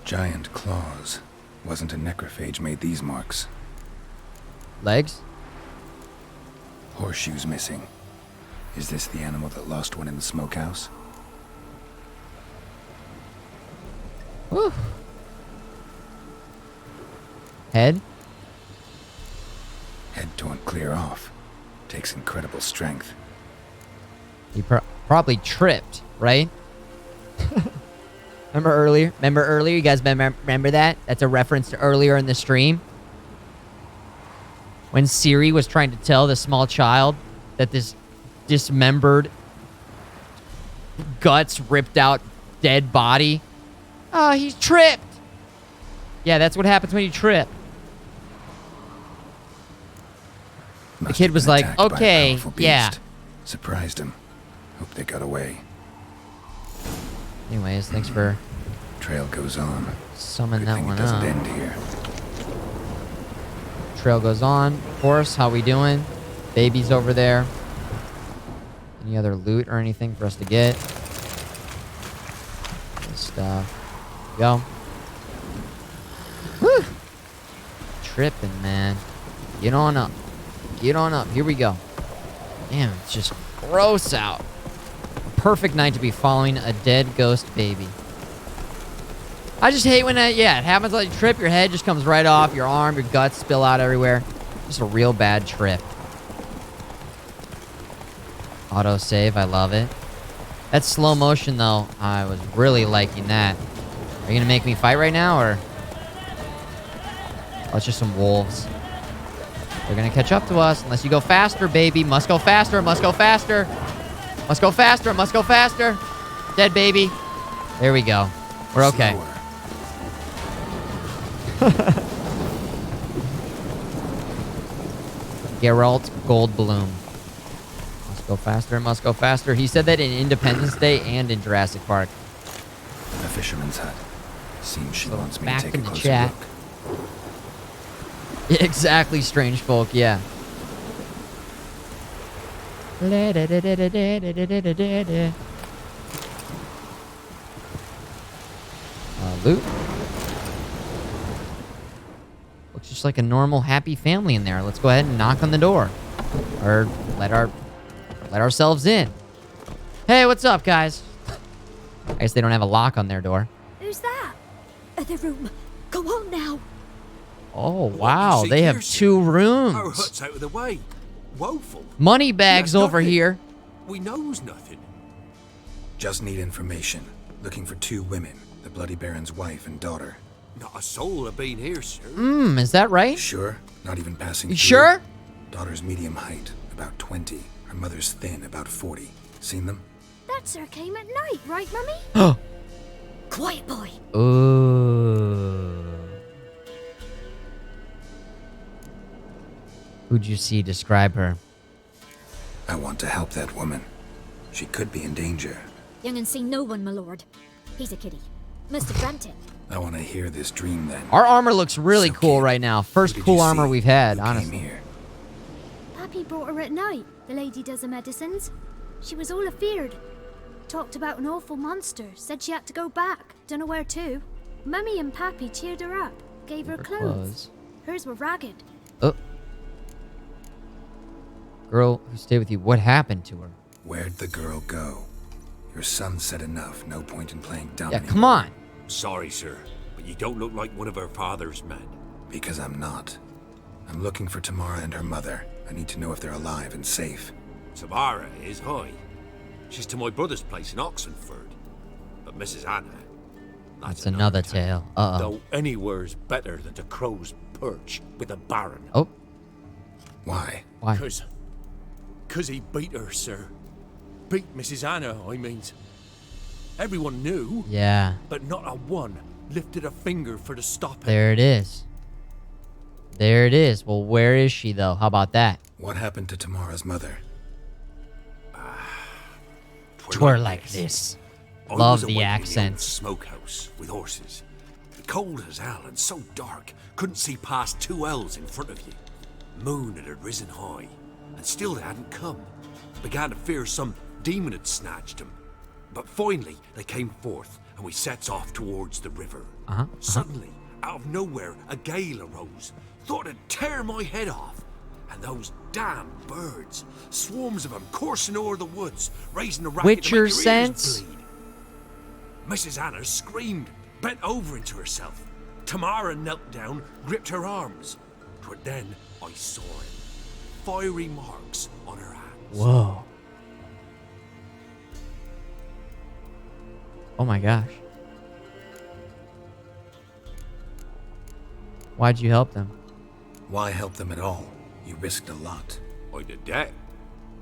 Giant claws. Wasn't a necrophage made these marks. Legs. Horseshoes missing. Is this the animal that lost one in the smokehouse? Whew. Head. Head torn clear off. Takes incredible strength. He probably tripped, right? Remember earlier? You guys remember that? That's a reference to earlier in the stream. When Siri was trying to tell the small child that this dismembered, guts ripped out, dead body. Oh, he's tripped. Yeah, that's what happens when you trip. The kid was like, okay, yeah. Surprised him. Hope they got away. Anyways, thanks for... Trail goes on. Summon Good that thing one it doesn't up. end here. Trail goes on. Of course, how we doing? Baby's over there. Any other loot or anything for us to get? This stuff. Go. Whew. Tripping, man. Get on up. Get on up. Here we go. Damn, it's just gross out. A perfect night to be following a dead ghost baby. I just hate when that, yeah, it happens like you trip, your head just comes right off, your arm, your guts spill out everywhere. Just a real bad trip. Auto save, I love it. That slow motion though, I was really liking that. Are you gonna make me fight right now, or? Oh, it's just some wolves. They're gonna catch up to us unless you go faster, baby. Must go faster, must go faster. Must go faster, must go faster. Dead, baby. There we go. We're okay. Geralt Goldblum. Must go faster, must go faster. He said that in Independence Day and in Jurassic Park. A fisherman's hut. Seems she wants me back to take in a the closer chat. look. Exactly, strange folk, yeah. Loot. Looks just like a normal, happy family in there. Let's go ahead and knock on the door. Or let ourselves in. Hey, what's up, guys? I guess they don't have a lock on their door. Who's that? Other room. Go on now. Oh, wow. They have 2 rooms. Our hut's out of the way. Woeful. Money bags Yes, over nothing. here. We knows nothing. Just need information. Looking for 2 women. The Bloody Baron's wife and daughter. Not a soul have been here, sir. Is that right? Sure? Not even passing You through? sure? Daughter's medium height, about 20. Her mother's thin, about 40. Seen them? That sir came at night, right, Mummy? Oh. Quiet, boy. Ooh. Who'd you see? Describe her. I want to help that woman. She could be in danger. Young and see no one, my lord. He's a kiddie. Mr. Brampton. I want to hear this dream then. Our armor looks really cool right now. First cool armor we've had, honestly. Pappy brought her at night. The lady does the medicines. She was all afeared. Talked about an awful monster. Said she had to go back. Don't know where to. Mummy and Pappy cheered her up. Gave her clothes. Hers were ragged. Oh. Girl who stayed with you, what happened to her? Where'd the girl go? Your son said enough. No point in playing dumb. Yeah, come on. Sorry, sir, but you don't look like one of our father's men. Because I'm not. I'm looking for Tamara and her mother. I need to know if they're alive and safe. Tamara is high. She's to my brother's place in Oxenford. But Mrs. Anna... That's another tale. Uh-oh. Though anywhere's better than to Crow's Perch with a baron. Oh. Why? Why? Because he beat her, sir. Beat Mrs. Anna, I means. Everyone knew. Yeah. But not a one lifted a finger for to stop him. There it is. There it is. Well, where is she, though? How about that? What happened to Tamara's mother? Twere like this. I Love was the away in accents. Smokehouse with horses. Cold as hell and so dark, couldn't see past 2 ells in front of you. Moon had risen high, and still they hadn't come. Began to fear some demon had snatched them. But finally, they came forth, and we sets off towards the river. Suddenly, out of nowhere, a gale arose. Thought it'd tear my head off. And those damn birds, swarms of them coursing o'er the woods, raising a racket Witcher to make your ears sense? bleed. Mrs. Anna screamed, bent over into herself. Tamara knelt down, gripped her arms. 'Twere then I saw it. Fiery marks on her hands. Whoa. Oh my gosh. Why'd you help them? Why help them at all? You risked a lot. I did that.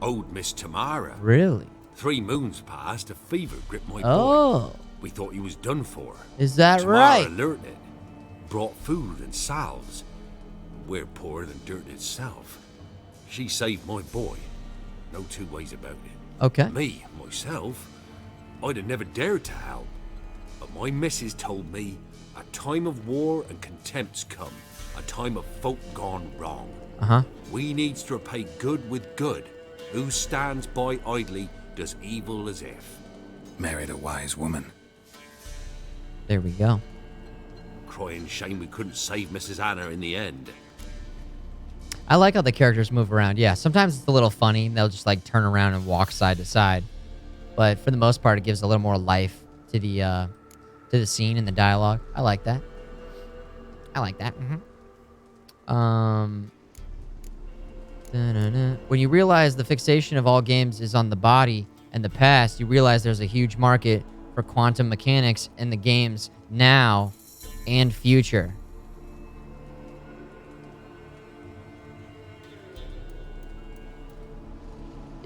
Owed Miss Tamara. Really? 3 moons passed, a fever gripped my Oh. boy. We thought he was done for. Is that Tamara right? alerted. Brought food and salves. We're poorer than dirt itself. She saved my boy. No 2 ways about it. Okay. Me, myself, I'd have never dared to help. But my missus told me a time of war and contempt's come. A time of folk gone wrong. Uh-huh. We needs to repay good with good. Who stands by idly does evil as if. Married a wise woman. There we go. Crying shame we couldn't save Mrs. Anna in the end. I like how the characters move around. Yeah, sometimes it's a little funny. They'll just like turn around and walk side to side. But for the most part, it gives a little more life to the scene and the dialogue. I like that. I like that. When you realize the fixation of all games is on the body and the past, you realize there's a huge market for quantum mechanics in the games now and future.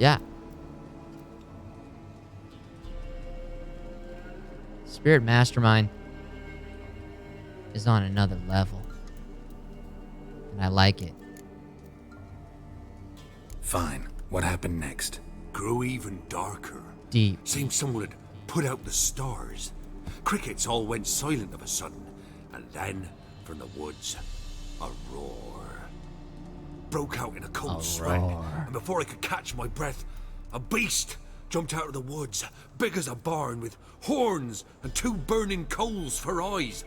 Yeah. Spirit Mastermind is on another level. And I like it. Fine. What happened next? Grew even darker. Deep. Seemed someone had put out the stars. Crickets all went silent of a sudden. And then, from the woods, a roar. Broke out in a cold sweat. And before I could catch my breath, a beast jumped out of the woods, big as a barn, with horns and 2 burning coals for eyes.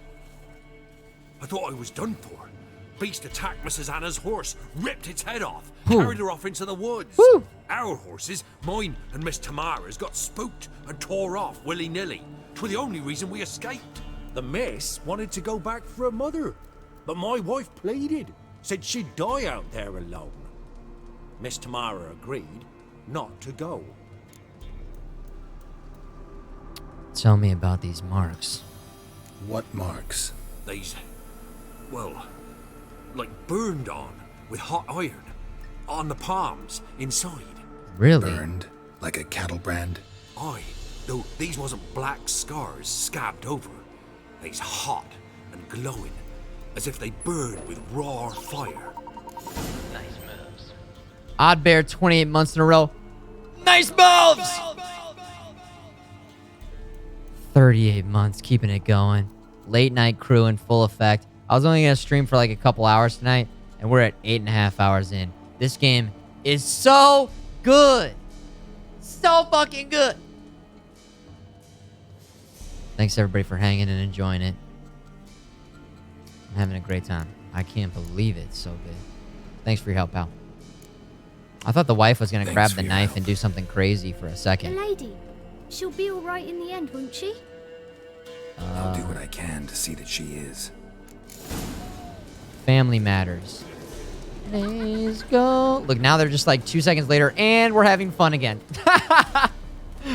I thought I was done for. Beast attacked Mrs. Anna's horse, ripped its head off, carried her off into the woods. Our horses, mine and Miss Tamara's, got spooked and tore off willy-nilly. 'Twas the only reason we escaped. The miss wanted to go back for her mother, but my wife pleaded, said she'd die out there alone. Miss Tamara agreed not to go. Tell me about these marks. What marks? These, well, like burned on with hot iron. On the palms, inside. Really? Burned? Like a cattle brand? Aye, though these wasn't black scars scabbed over. They's hot and glowing, as if they burned with raw fire. Nice moves. Odd Bear 28 months in a row. Nice moves! 38 months, keeping it going. Late night crew in full effect. I was only going to stream for like a couple hours tonight, and we're at 8.5 hours in. This game is so good. So fucking good. Thanks everybody for hanging and enjoying it. I'm having a great time. I can't believe it's so good. Thanks for your help, pal. I thought the wife was going to grab the knife and do something crazy for a The second. lady. She'll be alright in the end, won't she? I'll do what I can to see that she is. Family matters. Let's go. Look, now they're just like 2 seconds later, and we're having fun again.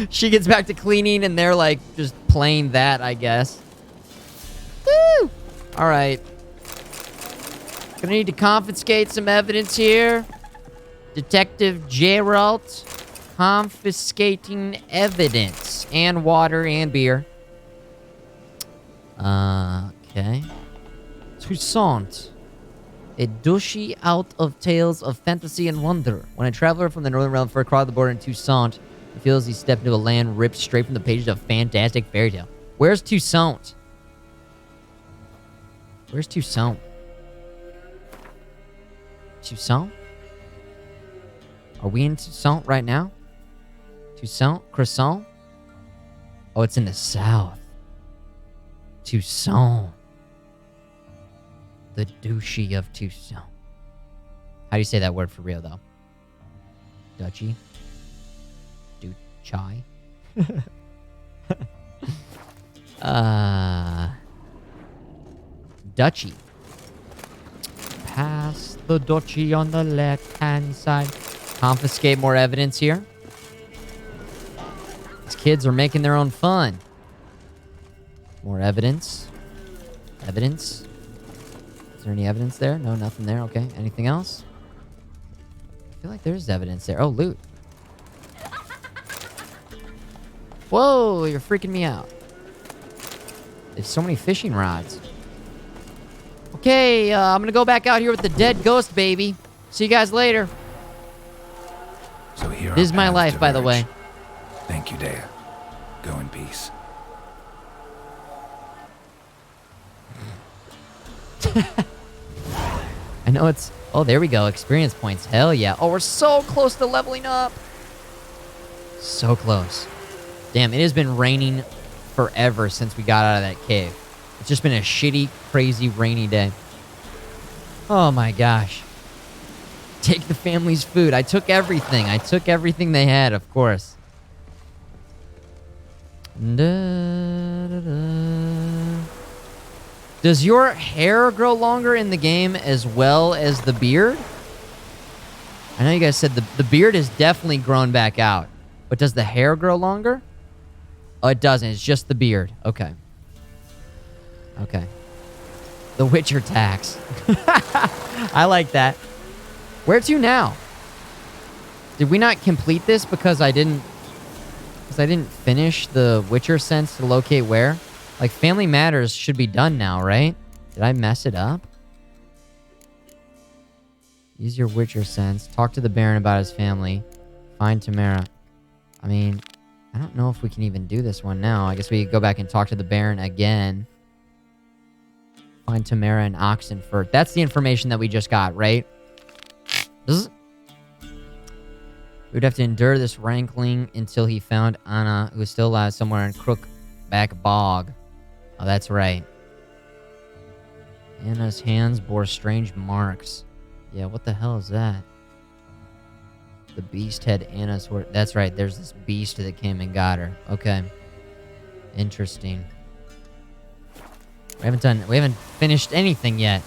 She gets back to cleaning, and they're like just playing that, I guess. Woo! All right. Gonna need to confiscate some evidence here. Detective Gerald confiscating evidence and water and beer. Okay. Toussaint. A douche out of tales of fantasy and wonder. When a traveler from the Northern Realm first crossed the border in Toussaint, he feels he stepped into a land ripped straight from the pages of fantastic fairy tale. Where's Toussaint? Where's Toussaint? Toussaint? Are we in Toussaint right now? Toussaint? Croissant? Oh, it's in the south. Toussaint. The douchey of Toussaint. How do you say that word for real, though? Duchy? Chai? Duchy. Pass the duchy on the left-hand side. Confiscate more evidence here. These kids are making their own fun. More evidence. Evidence. Is there any evidence there? No, nothing there. Okay. Anything else? I feel like there's evidence there. Oh, loot. Whoa, you're freaking me out. There's so many fishing rods. Okay, I'm gonna go back out here with the dead ghost baby. See you guys later. So here This is my life, by the way. Thank you, Dea. Go in peace. I know it's... Oh, there we go. Experience points. Hell yeah. Oh, we're so close to leveling up. So close. Damn, it has been raining forever since we got out of that cave. It's just been a shitty, crazy, rainy day. Oh my gosh. Take the family's food. I took everything. I took everything they had, of course. Does your hair grow longer in the game as well as the beard? I know you guys said the beard is definitely grown back out. But does the hair grow longer? Oh, it doesn't. It's just the beard. Okay. Okay. The Witcher tax. I like that. Where to now? Did we not complete this because I didn't finish the Witcher sense to locate where? Like, Family Matters should be done now, right? Did I mess it up? Use your Witcher sense. Talk to the Baron about his family. Find Tamara. I mean, I don't know if we can even do this one now. I guess we could go back and talk to the Baron again. Find Tamara and Oxenfurt. That's the information that we just got, right? We'd have to endure this rankling until he found Anna, who is still alive somewhere in Crookback Bog. Oh, that's right. Anna's hands bore strange marks. Yeah, what the hell is that? The beast had Anna's horse. That's right, there's this beast that came and got her. Okay. Interesting. We haven't finished anything yet.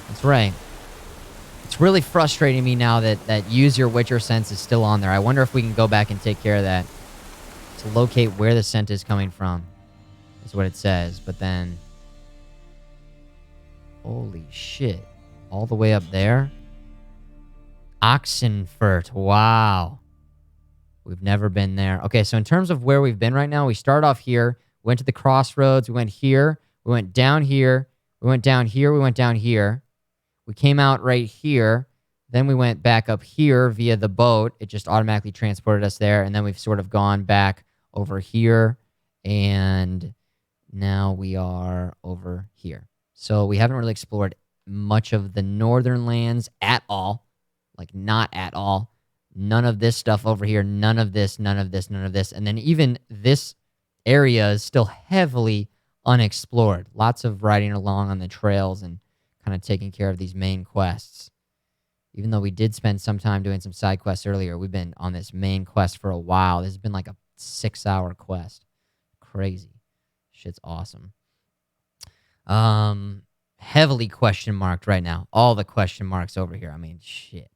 That's right. It's really frustrating me now that use your Witcher sense is still on there. I wonder if we can go back and take care of that. To locate where the scent is coming from. Is what it says. But then... Holy shit. All the way up there? Oxenfurt. Wow. We've never been there. Okay, so in terms of where we've been right now, we start off here. Went to the crossroads. We went here. We went down here. We went down here. We went down here. We came out right here. Then we went back up here via the boat. It just automatically transported us there. And then we've sort of gone back over here. And now we are over here. So we haven't really explored much of the northern lands at all. Like, not at all. None of this stuff over here. None of this, none of this, none of this. And then even this area is still heavily unexplored. Lots of riding along on the trails and kind of taking care of these main quests. Even though we did spend some time doing some side quests earlier, we've been on this main quest for a while. This has been like a 6-hour quest. Crazy. Shit's awesome. Heavily question marked right now. All the question marks over here. I mean, shit.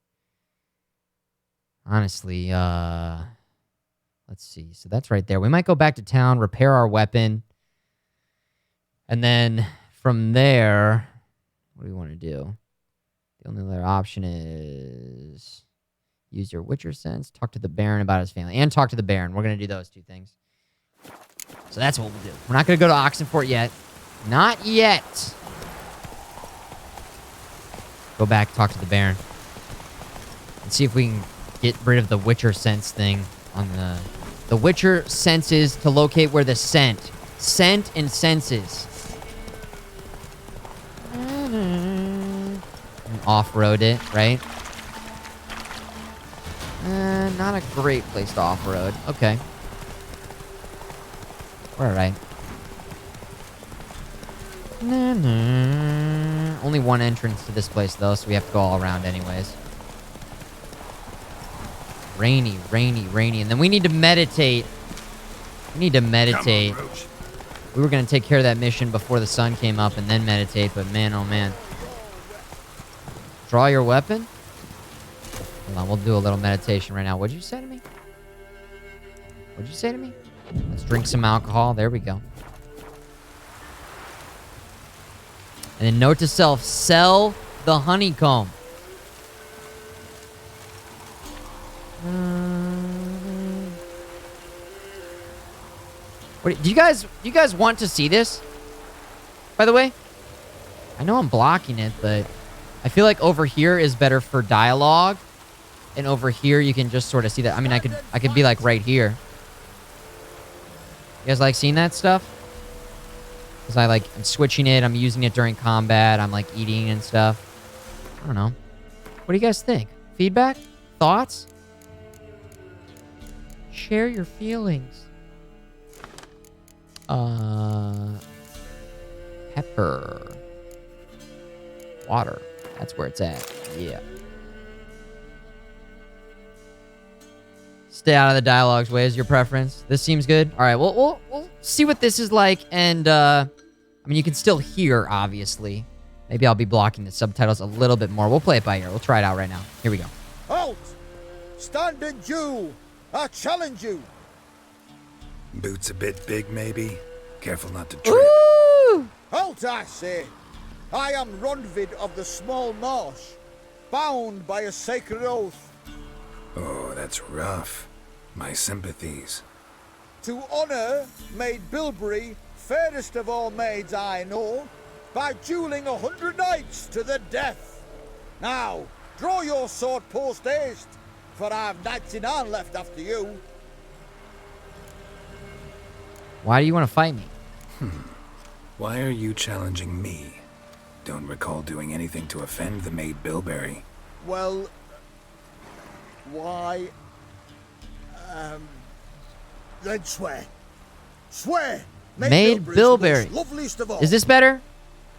Honestly, let's see. So that's right there. We might go back to town, repair our weapon. And then from there, what do we want to do? The only other option is use your Witcher sense, talk to the Baron about his family, and talk to the Baron. We're going to do those two things. So that's what we'll do. We're not going to go to Oxenfurt yet. Not yet. Go back, talk to the Baron. And see if we can get rid of the Witcher sense thing on the Witcher senses to locate where the scent and senses. Off-road it, right? Not a great place to off-road. Okay. We're alright. Only one entrance to this place, though, so we have to go all around anyways. Rainy, rainy, rainy. And then we need to meditate. We need to meditate. Come on, Roach. We were going to take care of that mission before the sun came up and then meditate, but man, oh man. Draw your weapon? Hold on, we'll do a little meditation right now. What'd you say to me? What'd you say to me? Let's drink some alcohol. There we go. And then note to self, sell the honeycomb. What do you guys want to see this? By the way, I know I'm blocking it, but I feel like over here is better for dialogue, and over here you can just sort of see that. I mean, I could be like right here. You guys like seeing that stuff? Because I'm switching it. I'm using it during combat. I'm like eating and stuff. I don't know. What do you guys think? Feedback? Thoughts? Share your feelings. Pepper. Water. That's where it's at. Yeah. Stay out of the dialogue's way is your preference. This seems good. All right, we'll see what this is like. And, I mean, you can still hear, obviously. Maybe I'll be blocking the subtitles a little bit more. We'll play it by ear. We'll try it out right now. Here we go. Halt! Stand and you! I challenge you! Boots a bit big, maybe. Careful not to trip. Woo! Halt, I say! I am Ronvid of the Small Marsh, bound by a sacred oath. Oh, that's rough. My sympathies. To honor Maid Bilberry, fairest of all maids I know, by dueling 100 knights to the death. Now, draw your sword post haste, for I've knights in hand left after you. Why do you want to fight me? Why are you challenging me? Don't recall doing anything to offend the Maid Bilberry. Well, why? Then swear. Swear! Maid Bilberry's Bilberry. the most loveliest of all. Is this better?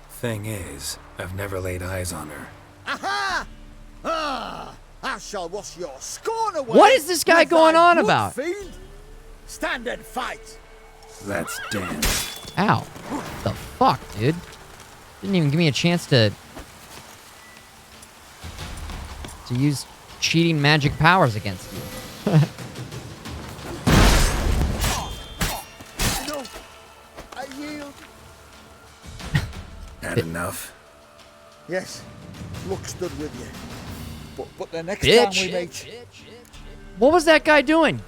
Thing is, I've never laid eyes on her. Aha! Ah! I shall wash your scorn away. What is this guy with going thy on blood, about? Fiend. Stand and fight. Let's dance. Ow. What the fuck, dude? Didn't even give me a chance to use cheating magic powers against you. No, I yield. Had enough? Yes, luck stood with you. But the next Bitch. time we meet, What was that guy doing?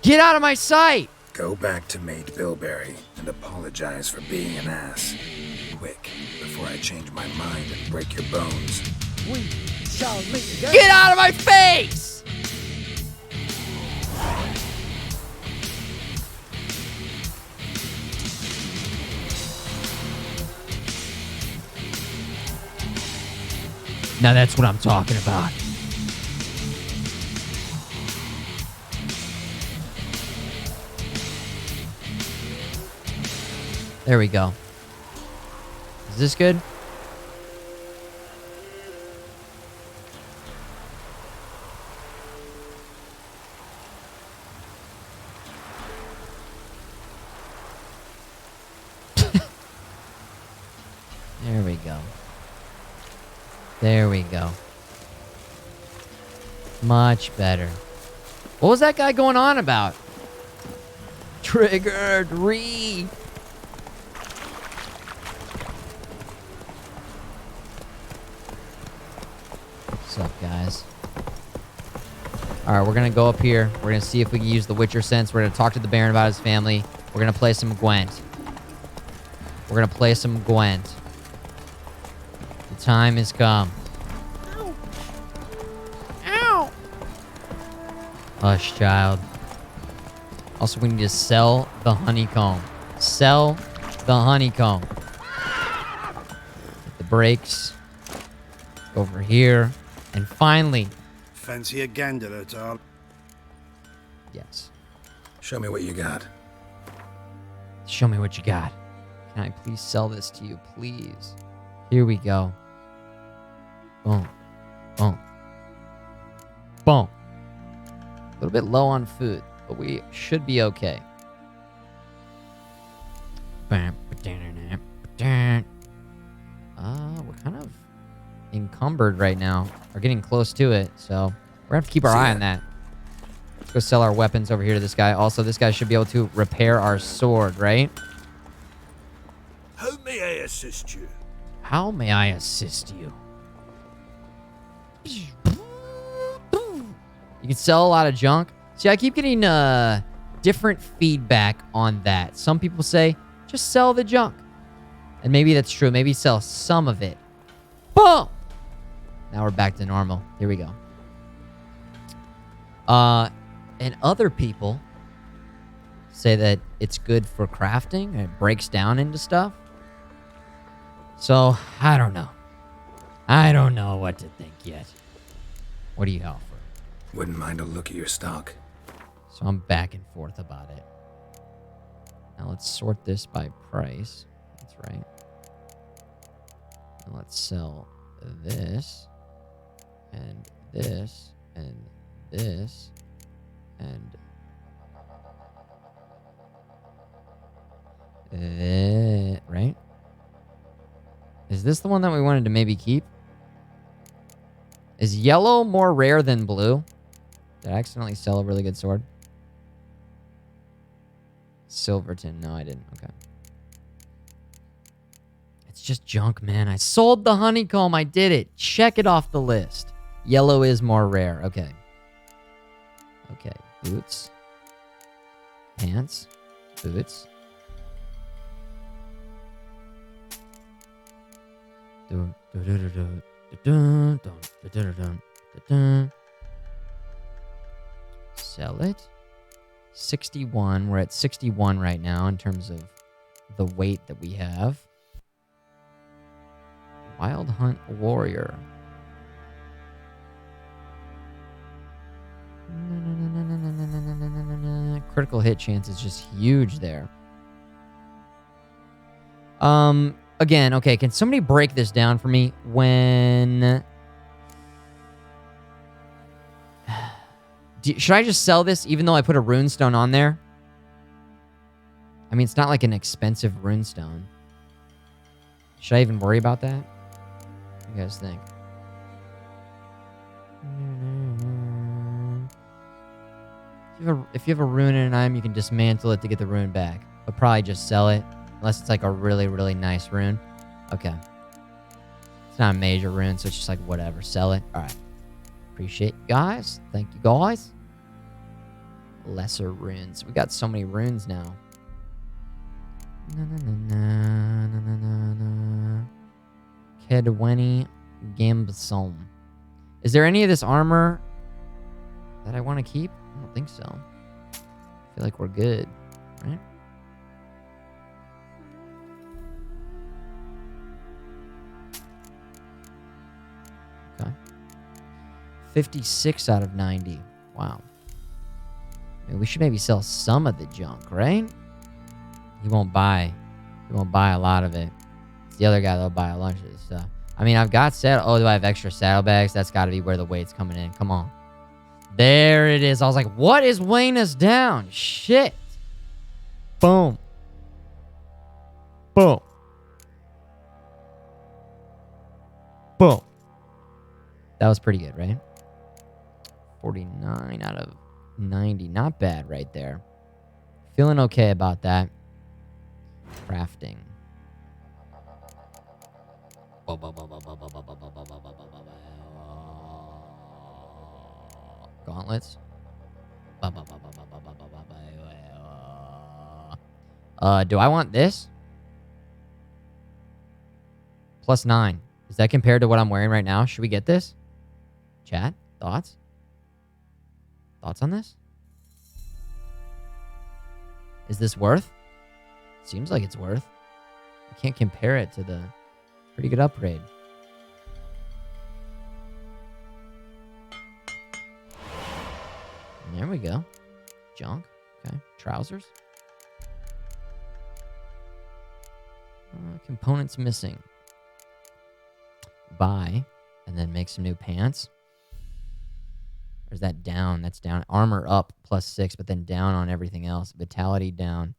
Get out of my sight! Go back to Maid Bilberry and apologize for being an ass. Quick, before I change my mind and break your bones. we shall meet again. Get out of my face! Now that's what I'm talking about. There we go. Is this good? There we go. There we go. Much better. What was that guy going on about? Triggered. What's up, guys? Alright, we're gonna go up here. We're gonna see if we can use the Witcher sense. We're gonna talk to the Baron about his family. We're gonna play some Gwent. We're gonna play some Gwent. The time has come. Ow. Ow. Hush, child. Also, we need to sell the honeycomb. Sell the honeycomb. Hit the brakes. Go over here. And finally... Fancy a gander at all? Yes. Show me what you got. Show me what you got. Can I please sell this to you, please? Here we go. Boom. Boom. Boom. A little bit low on food, but we should be okay. We're kind of encumbered right now. We're getting close to it, so we're gonna have to keep our eye on that. Let's go sell our weapons over here to this guy. Also, this guy should be able to repair our sword, right? How may I assist you? How may I assist you? You can sell a lot of junk. See, I keep getting different feedback on that. Some people say, just sell the junk. And maybe that's true. Maybe sell some of it. Boom! Now we're back to normal. Here we go. And other people say that it's good for crafting. And it breaks down into stuff. So, I don't know. I don't know what to think yet. What do you offer? Wouldn't mind a look at your stock. So I'm back and forth about it. Now let's sort this by price. That's right. And let's sell this. And this. And this. And that, right? Is this the one that we wanted to maybe keep? Is yellow more rare than blue? Did I accidentally sell a really good sword? Silverton. No, I didn't. Okay. It's just junk, man. I sold the honeycomb. I did it. Check it off the list. Yellow is more rare. Okay. Okay, boots. Pants. Boots. Sell it. 61. We're at 61 right now in terms of the weight that we have. Wild Hunt Warrior. Critical hit chance is just huge there. Again, okay, can somebody break this down for me? When... should I just sell this even though I put a runestone on there? I mean, it's not like an expensive runestone. Should I even worry about that? What do you guys think? If you have a rune in an item, you can dismantle it to get the rune back. But probably just sell it. Unless it's like a really, really nice rune. Okay. It's not a major rune, so it's just like whatever. Sell it. Alright. Appreciate you guys. Thank you guys. Lesser runes. We got so many runes now. Kedweni Gambsom. Is there any of this armor that I want to keep? I don't think so. I feel like we're good, right? Okay. 56 out of 90. Wow. I mean, we should maybe sell some of the junk, right? He won't buy a lot of it. It's the other guy that'll buy a bunch of this stuff. I mean, I've got oh, do I have extra saddlebags? That's got to be where the weight's coming in. Come on. There it is. I was like, what is weighing us down? Shit. Boom. Boom. Boom. That was pretty good, right? 49 out of 90. Not bad right there. Feeling okay about that. Crafting. Gauntlets. Do I want this? +9. Is that compared to what I'm wearing right now? Should we get this? Chat? Thoughts? Thoughts on this? Is this worth? Seems like it's worth. I can't compare it to the pretty good upgrade. And there we go. Junk. Okay. Trousers. Components missing. Buy. And then make some new pants. Or is that down? That's down. Armor up +6, but then down on everything else. Vitality down.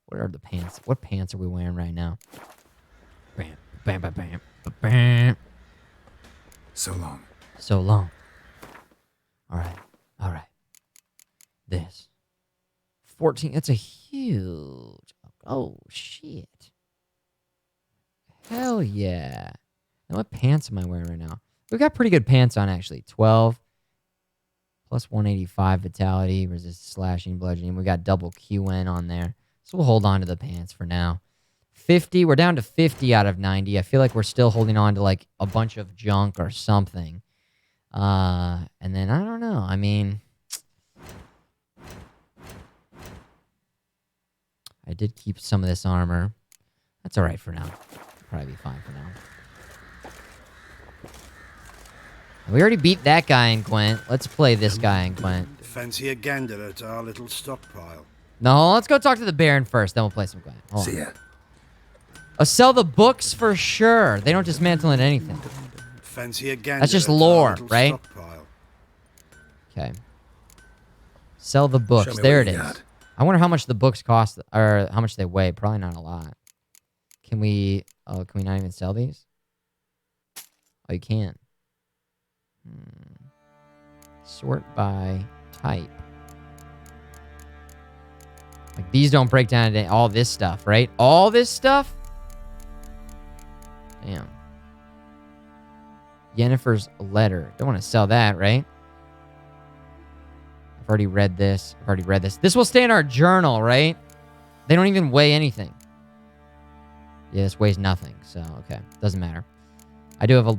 What are the pants? What pants are we wearing right now? Bam, bam, bam, bam, bam. So long. So long. All right. All right. This. 14. That's a huge. Oh, shit. Hell yeah. Now, what pants am I wearing right now? We've got pretty good pants on, actually. 12. Plus 185 vitality. Resist slashing, bludgeoning. We got double QN on there. So we'll hold on to the pants for now. 50. We're down to 50 out of 90. I feel like we're still holding on to like a bunch of junk or something. And then I don't know. I mean, I did keep some of this armor. That's all right for now. Probably be fine for now. We already beat that guy in Gwent. Let's play this guy in Gwent. Fancy a gander at our little stockpile. No, let's go talk to the Baron first. Then we'll play some Gwent. Hold on. See ya. Sell the books for sure. They don't dismantle in anything. Fancy a gander. That's just at our lore, little right? stockpile. Okay. Sell the Show books. me There what it you is. got. I wonder how much the books cost, or how much they weigh. Probably not a lot. Can we? Oh, can we not even sell these? Oh, you can. Sort by type. Like these don't break down into all this stuff, right? All this stuff? Damn. Yennefer's letter. Don't want to sell that, right? I've already read this. This will stay in our journal, right? They don't even weigh anything. Yeah, this weighs nothing, so okay. Doesn't matter. I do have a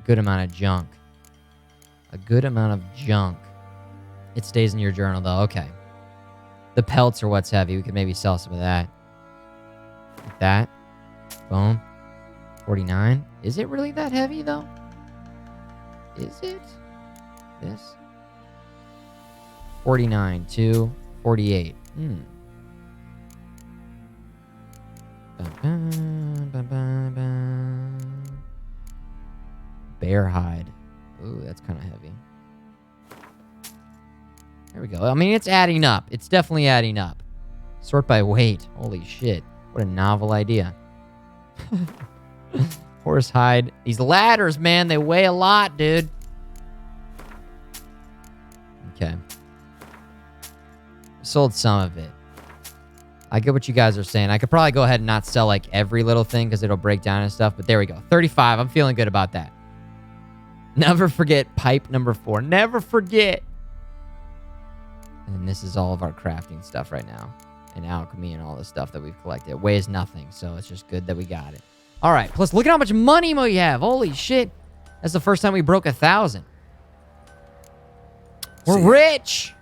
good amount of junk. It stays in your journal, though. Okay. The pelts are what's heavy. We could maybe sell some of that. Like that. Boom. 49. Is it really that heavy, though? Is it? This? 49 to 48. Bear hide. Ooh, that's kind of heavy. There we go. I mean, it's adding up. It's definitely adding up. Sort by weight. Holy shit. What a novel idea. Horse hide. These ladders, man, they weigh a lot, dude. Okay. Sold some of it. I get what you guys are saying. I could probably go ahead and not sell like every little thing because it'll break down and stuff, but there we go. 35. I'm feeling good about that. Never forget pipe number 4. Never forget. And this is all of our crafting stuff right now. And alchemy and all the stuff that we've collected. It weighs nothing, so it's just good that we got it. All right, plus look at how much money we have. Holy shit. That's the first time we broke 1,000. We're rich.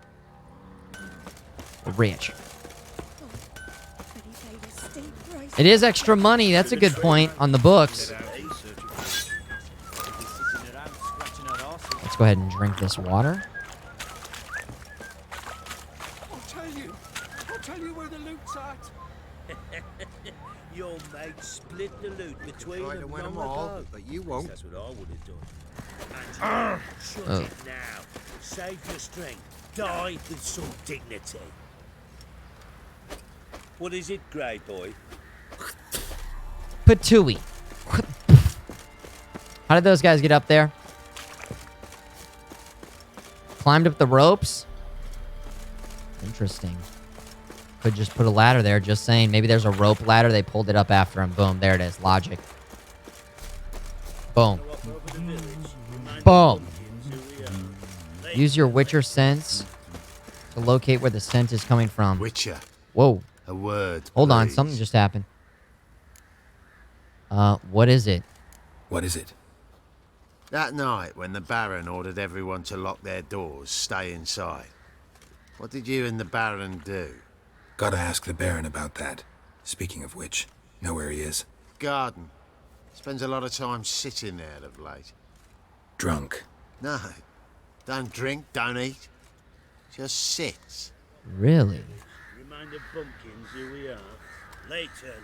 We're rich. It is extra money. That's a good point on the books. Let's go ahead and drink this water. I'll tell you where the loot's at. Your mate split the loot between Try to win them all, but you won't. That's what I would have done. Shut it now. Save your strength. Die with some dignity. What is it, Grey Boy? Patooey. How did those guys get up there? Climbed up the ropes? Interesting. Could just put a ladder there, just saying. Maybe there's a rope ladder. They pulled it up after him. Boom. There it is. Logic. Boom. Boom. Use your Witcher sense to locate where the scent is coming from. Witcher. Whoa. A word. Hold on. please. Something just happened. What is it? What is it? That night when the Baron ordered everyone to lock their doors, stay inside. What did you and the Baron do? Gotta ask the Baron about that. Speaking of which, know where he is? Garden. Spends a lot of time sitting there of late. Drunk. No. Don't drink, don't eat. Just sits. Really? Remind the bumpkins who we are. Later.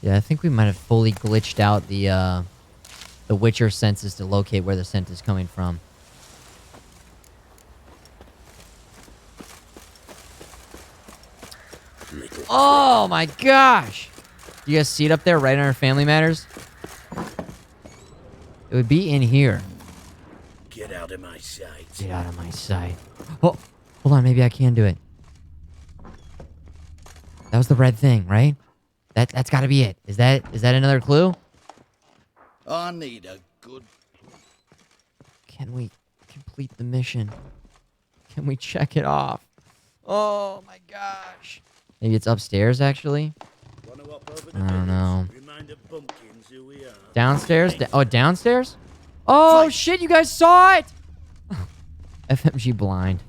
Yeah, I think we might have fully glitched out the Witcher senses to locate where the scent is coming from. Oh my gosh! You guys see it up there right on our Family Matters? It would be in here. Get out of my sight. Get out of my sight. Oh, hold on, maybe I can do it. That was the red thing, right? That's got to be it. Is that another clue? I need a good... Can we complete the mission? Can we check it off? Oh my gosh. Maybe it's upstairs, actually? I don't know. Downstairs? Downstairs? Oh, shit, you guys saw it! FMG blind.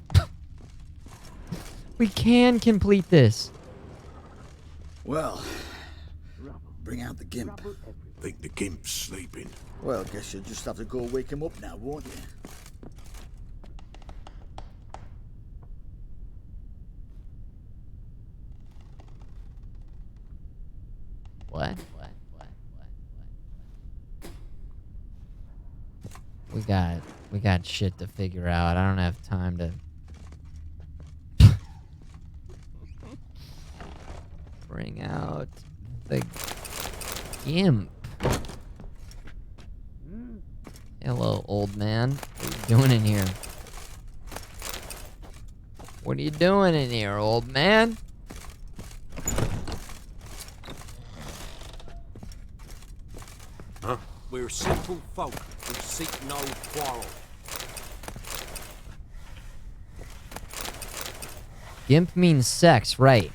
We can complete this. Well, bring out the gimp. Think the gimp's sleeping. Well, I guess you'll just have to go wake him up now, won't you? What? We got shit to figure out. I don't have time to bring out the gimp. Hello, old man. What are you doing in here? What are you doing in here, old man? We're simple folk who seek no quarrel. Gimp means sex, right?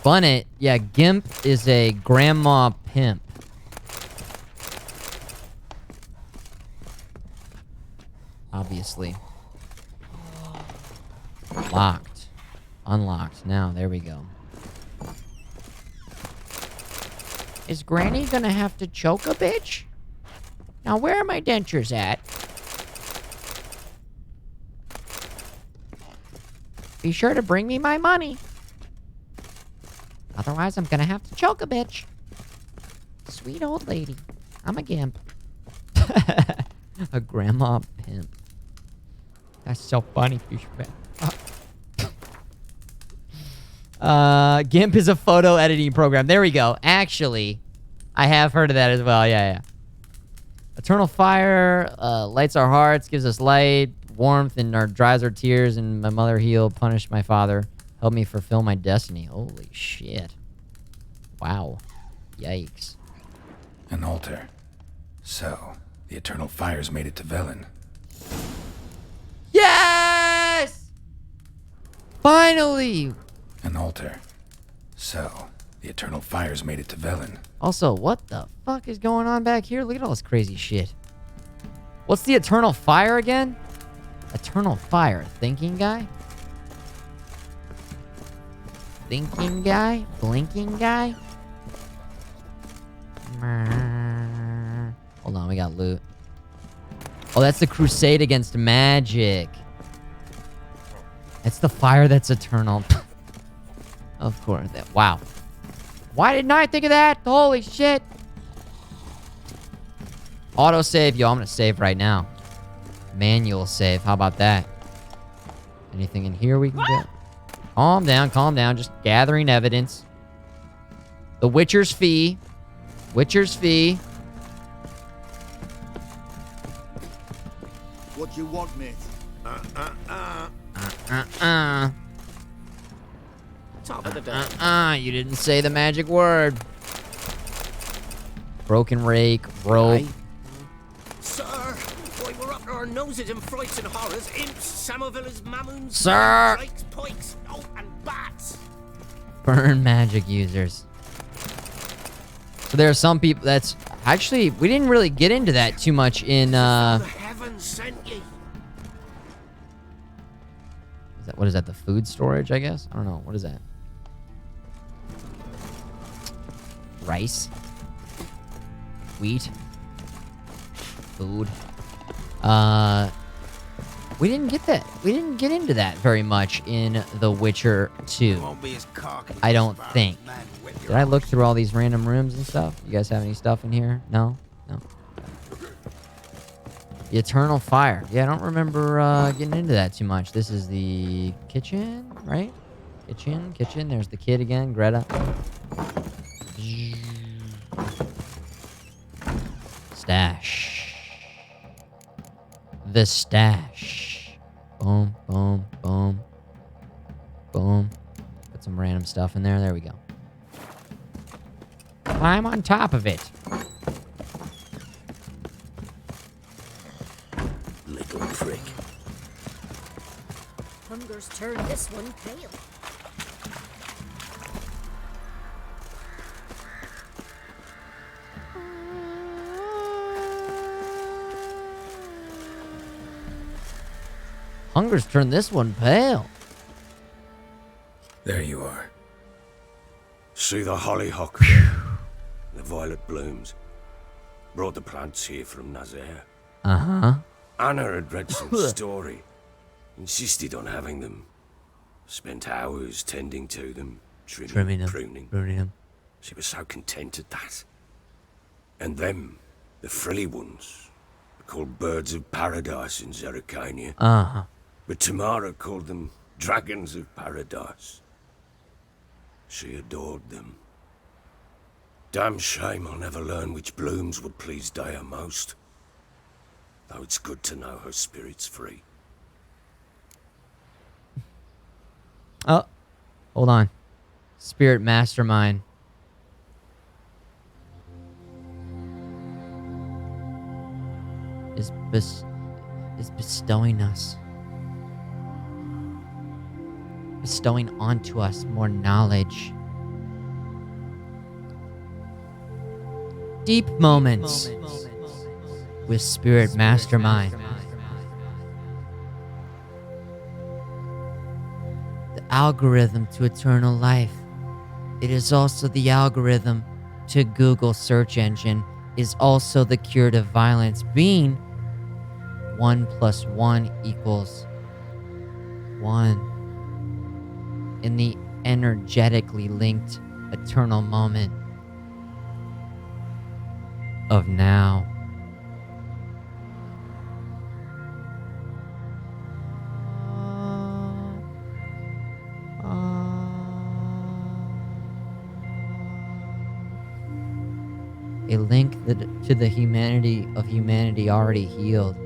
Bunnet, yeah, Gimp is a grandma pimp. Obviously. Locked. Unlocked. Now, there we go. Is Granny gonna have to choke a bitch? Now, where are my dentures at? Be sure to bring me my money. Otherwise, I'm gonna have to choke a bitch. Sweet old lady. I'm a gimp. A grandma pimp. That's so funny, Futureman. GIMP is a photo editing program. There we go. Actually, I have heard of that as well. Yeah. Eternal fire lights our hearts, gives us light, warmth, and dries our tears. And my mother healed, punished my father, helped me fulfill my destiny. Holy shit! Wow. Yikes. An altar. So, the eternal fires made it to Velen. Yes! Finally! An altar. So, the eternal fires made it to Velen. Also, what the fuck is going on back here? Look at all this crazy shit. What's the eternal fire again? Eternal fire. Thinking guy? Thinking guy? Blinking guy? Hold on, we got loot. Oh, that's the crusade against magic. It's the fire that's eternal. Of course. Wow. Why didn't I think of that? Holy shit. Auto save. Yo, I'm gonna save right now. Manual save. How about that? Anything in here we can get? Calm down. Just gathering evidence. The Witcher's fee. Witcher's fee. What you want, mate? Top of the day. You didn't say the magic word. Broken rake, rope. Sir, why we're up to our noses in frights and horrors, imps, Samovillas, mammons, Sir! drakes, pikes, and bats. Burn magic users. So there are some people that's... Actually, we didn't really get into that too much in, The heavens sent ye. What is that, the food storage, I guess? I don't know. What is that? Rice? Wheat? Food? We didn't get that. We didn't get into that very much in The Witcher 2. I don't think. Did I look through all these random rooms and stuff? You guys have any stuff in here? No? The Eternal Fire. Yeah, I don't remember getting into that too much. This is the kitchen, right? Kitchen. There's the kid again, Greta. Stash. The stash. Boom. Put some random stuff in there. There we go. Climb on top of it. Little prick. Hunger's turned this one pale. Hunger's turned this one pale. There you are. See the hollyhock, the violet blooms. Brought the plants here from Nazaire. Uh-huh. Anna had read some story. Insisted on having them. Spent hours tending to them, trimming pruning. She was so content at that. And them, the frilly ones, are called birds of paradise in Zerrikania. Uh-huh. But Tamara called them dragons of paradise. She adored them. Damn shame I'll never learn which blooms would please Dea most. Though it's good to know her spirit's free. Oh, hold on. Spirit Mastermind. is bestowing us. Bestowing onto us more knowledge. Deep moments with Spirit Mastermind. The algorithm to eternal life. It is also the algorithm to Google search engine. Is also the cure to violence, being 1 + 1 = 1 in the energetically linked eternal moment of now. A link to the humanity of humanity already healed.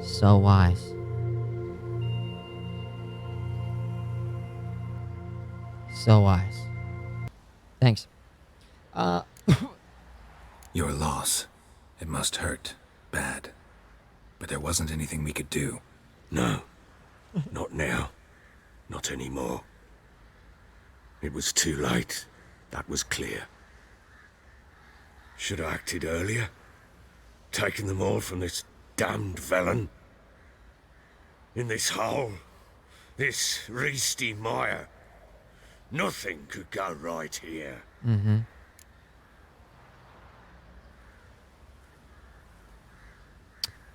So wise. So wise. Thanks. Your loss. It must hurt. Bad. But there wasn't anything we could do. No. Not now. Not anymore. It was too late. That was clear. Should have acted earlier. Taken them all from this damned villain. In this hole. This reesty mire. Nothing could go right here. Mm-hmm.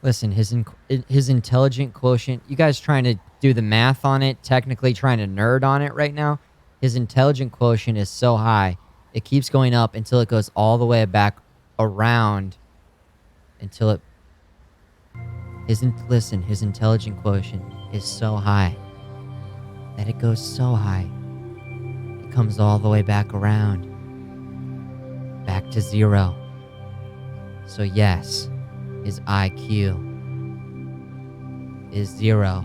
Listen, his intelligent quotient, you guys trying to do the math on it, technically trying to nerd on it right now, his intelligent quotient is so high, it keeps going up until it goes all the way back around until it... Listen, his intelligent quotient is so high that it goes so high, it comes all the way back around, back to 0. So yes, his IQ is 0,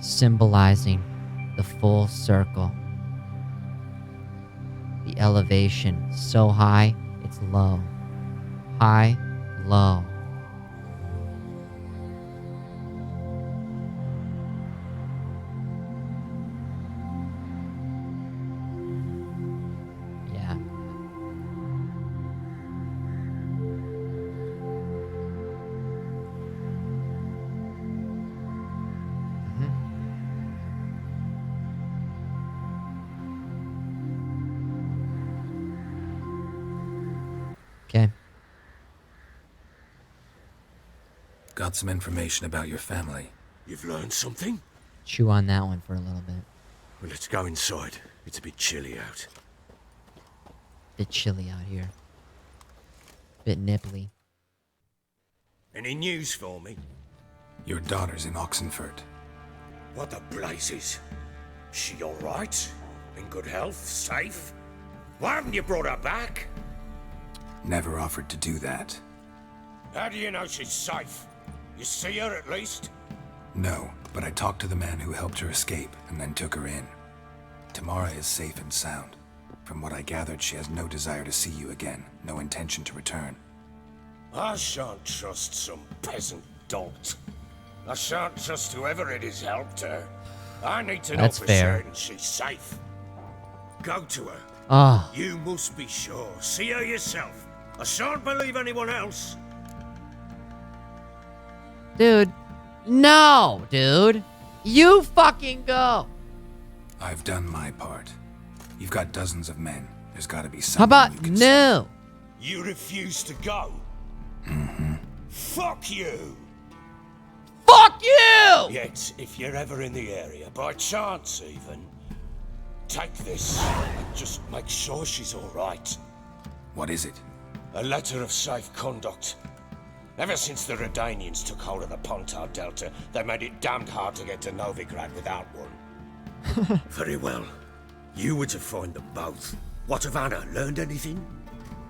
symbolizing the full circle. The elevation so high, it's low. High, low. Yeah. Okay. Got some information about your family. You've learned something? Chew on that one for a little bit. Well, let's go inside. It's a bit chilly out. Bit chilly out here. Bit nipply. Any news for me? Your daughter's in Oxenfurt. What the blazes? She all right? In good health? Safe? Why haven't you brought her back? Never offered to do that. How do you know she's safe? You see her at least? No, but I talked to the man who helped her escape and then took her in. Tamara is safe and sound. From what I gathered, she has no desire to see you again, no intention to return. I shan't trust some peasant dolt. I shan't trust whoever it is helped her. I need to know That's for fair. certain she's safe. Go to her. Ah. You must be sure. See her yourself. I shan't believe anyone else. Dude. No, dude. You fucking go. I've done my part. You've got dozens of men. There's gotta be How something about you can no? You refuse to go. Mm-hmm. Fuck you. Fuck you! Yet, if you're ever in the area, by chance even, take this and just make sure she's all right. What is it? A letter of safe conduct. Ever since the Redanians took hold of the Pontar Delta, they made it damned hard to get to Novigrad without one. Very well. You were to find them both. What of Anna? Learned anything?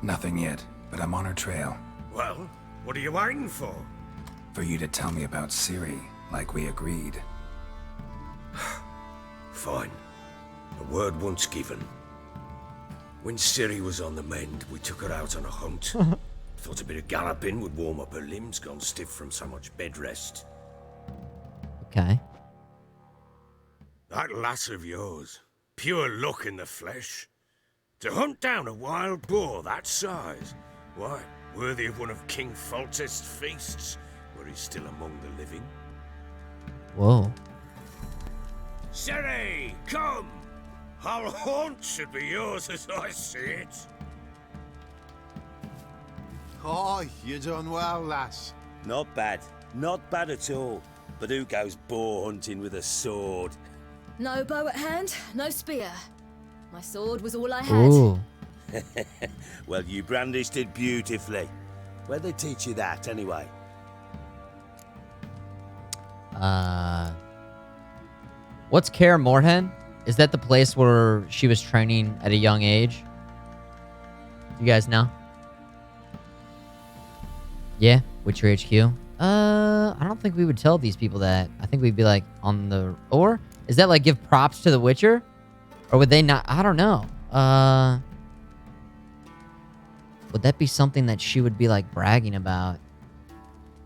Nothing yet, but I'm on her trail. Well, what are you waiting for? For you to tell me about Ciri, like we agreed. Fine. A word once given. When Ciri was on the mend, we took her out on a hunt. Thought a bit of galloping would warm up her limbs, gone stiff from so much bed rest. Okay. That lass of yours, pure luck in the flesh. To hunt down a wild boar that size, why, worthy of one of King Foltest's feasts, where he's still among the living. Whoa. Ciri, come! Our haunt should be yours as I see it. Oh, you done well, lass. Not bad. Not bad at all. But who goes boar hunting with a sword? No bow at hand, no spear. My sword was all I had. Ooh. Well, you brandished it beautifully. Where'd they teach you that, anyway? What's Kaer Morhen? Is that the place where she was training at a young age? You guys know? Yeah, Witcher HQ. I don't think we would tell these people that. I think we'd be like on the... Or? Is that like give props to the Witcher? Or would they not? I don't know. Would that be something that she would be like bragging about?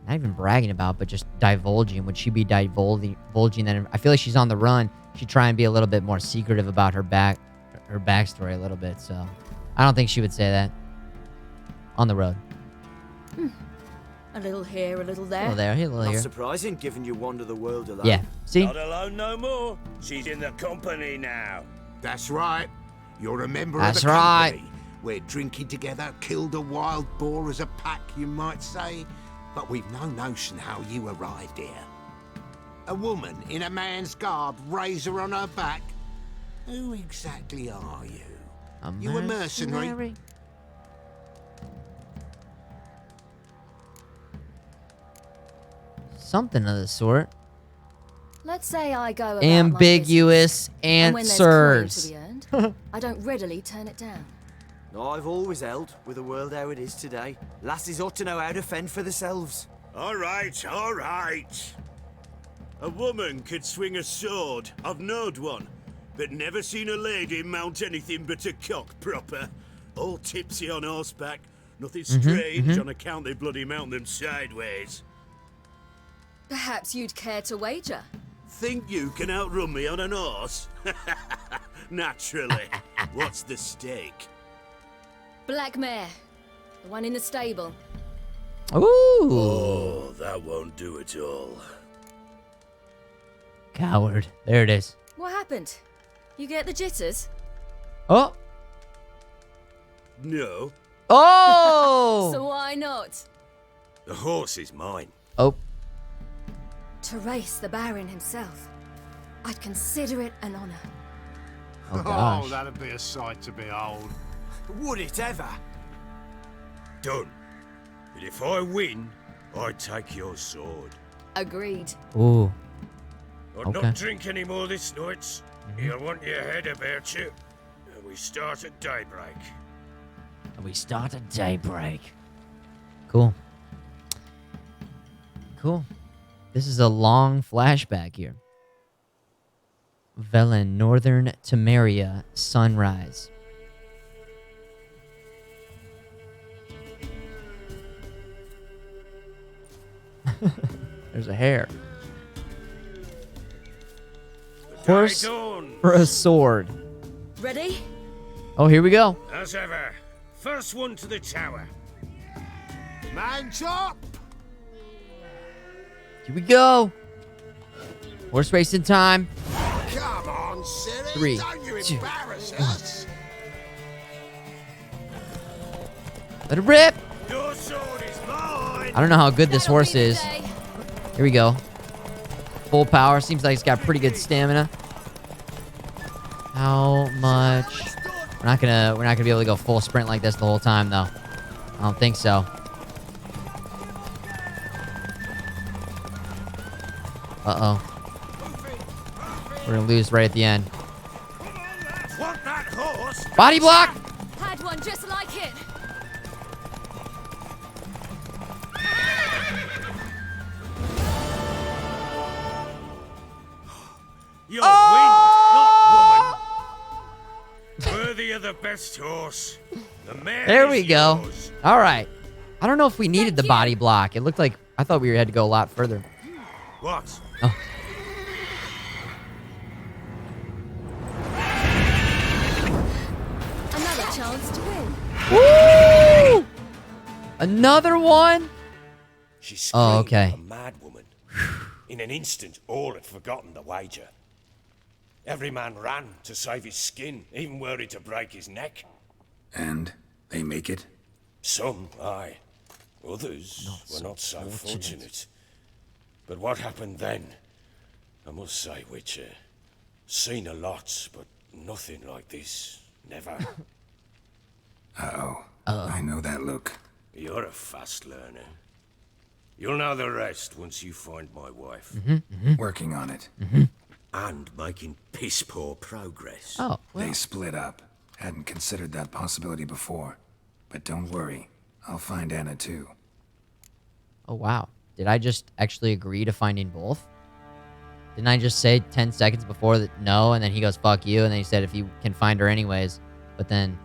Not even bragging about, but just divulging. Would she be divulging that? I feel like she's on the run. She'd try and be a little bit more secretive about her backstory a little bit. So I don't think she would say that. On the road. A little here, a little there. A little there, a little Not here. surprising, given you wander the world alone. Yeah, see? Not alone no more. She's in the company now. That's right. You're a member That's of the right. company. We're drinking together, killed a wild boar as a pack, you might say. But we've no notion how you arrived here. A woman in a man's garb, razor on her back. Who exactly are you? You a mercenary? Something of the sort. Let's say I go about Ambiguous my business, and when there's coin answers. to be earned, I don't readily turn it down. I've always held, with the world how it is today, lasses ought to know how to fend for themselves. All right, all right. A woman could swing a sword. I've knowed one, but never seen a lady mount anything but a cock proper. All tipsy on horseback. Nothing strange on account they bloody mount them sideways. Perhaps you'd care to wager? Think you can outrun me on an horse? Naturally. What's the stake? Black mare. The one in the stable. Ooh. Oh, that won't do at all. Coward. There it is. What happened? You get the jitters? Oh. No. Oh. So why not? The horse is mine. Oh. To race the Baron himself. I'd consider it an honor. Oh, gosh. that'd be a sight to behold. Would it ever? Done. But if I win, I take your sword. Agreed. Ooh. I'd Okay. not drink any more this night. You'll want your head about you. And we start at daybreak. And we start at daybreak. Cool. Cool. This is a long flashback here. Velen, Northern Temeria, sunrise. There's a hair. Horse for a sword. Ready? Oh, here we go. As ever, first one to the tower. Man chop! Here we go. Horse racing time. Come on, Ciri. 3, Don't you 2, embarrass us. Let it rip. Your sword is mine. I don't know how good this horse is. Here we go. Full power. Seems like it's got pretty good stamina. How much? We're not gonna be able to go full sprint like this the whole time though. I don't think so. Uh-oh. We're gonna lose right at the end. Want that horse? Body block! Had one just like it. You're wind, not woman. Worthy of you the best horse. The mare There we is go. yours. All right. I don't know if we needed the body block. It looked like I thought we had to go a lot further. What? Oh. Another chance to win. Woo! Another one? She screamed Oh, okay. like a mad woman. In an instant, all had forgotten the wager. Every man ran to save his skin, even worried to break his neck. And they make it? Some, aye. Others were not so fortunate. But what happened then? I must say, Witcher, seen a lot, but nothing like this. Never. Uh-oh. I know that look. You're a fast learner. You'll know the rest once you find my wife. Working on it. And making piss-poor progress. Oh, They split up. Hadn't considered that possibility before. But don't worry. I'll find Anna too. Oh, wow. Did I just actually agree to finding both? Didn't I just say 10 seconds before that no, and then he goes, fuck you, and then he said if you can find her anyways, but then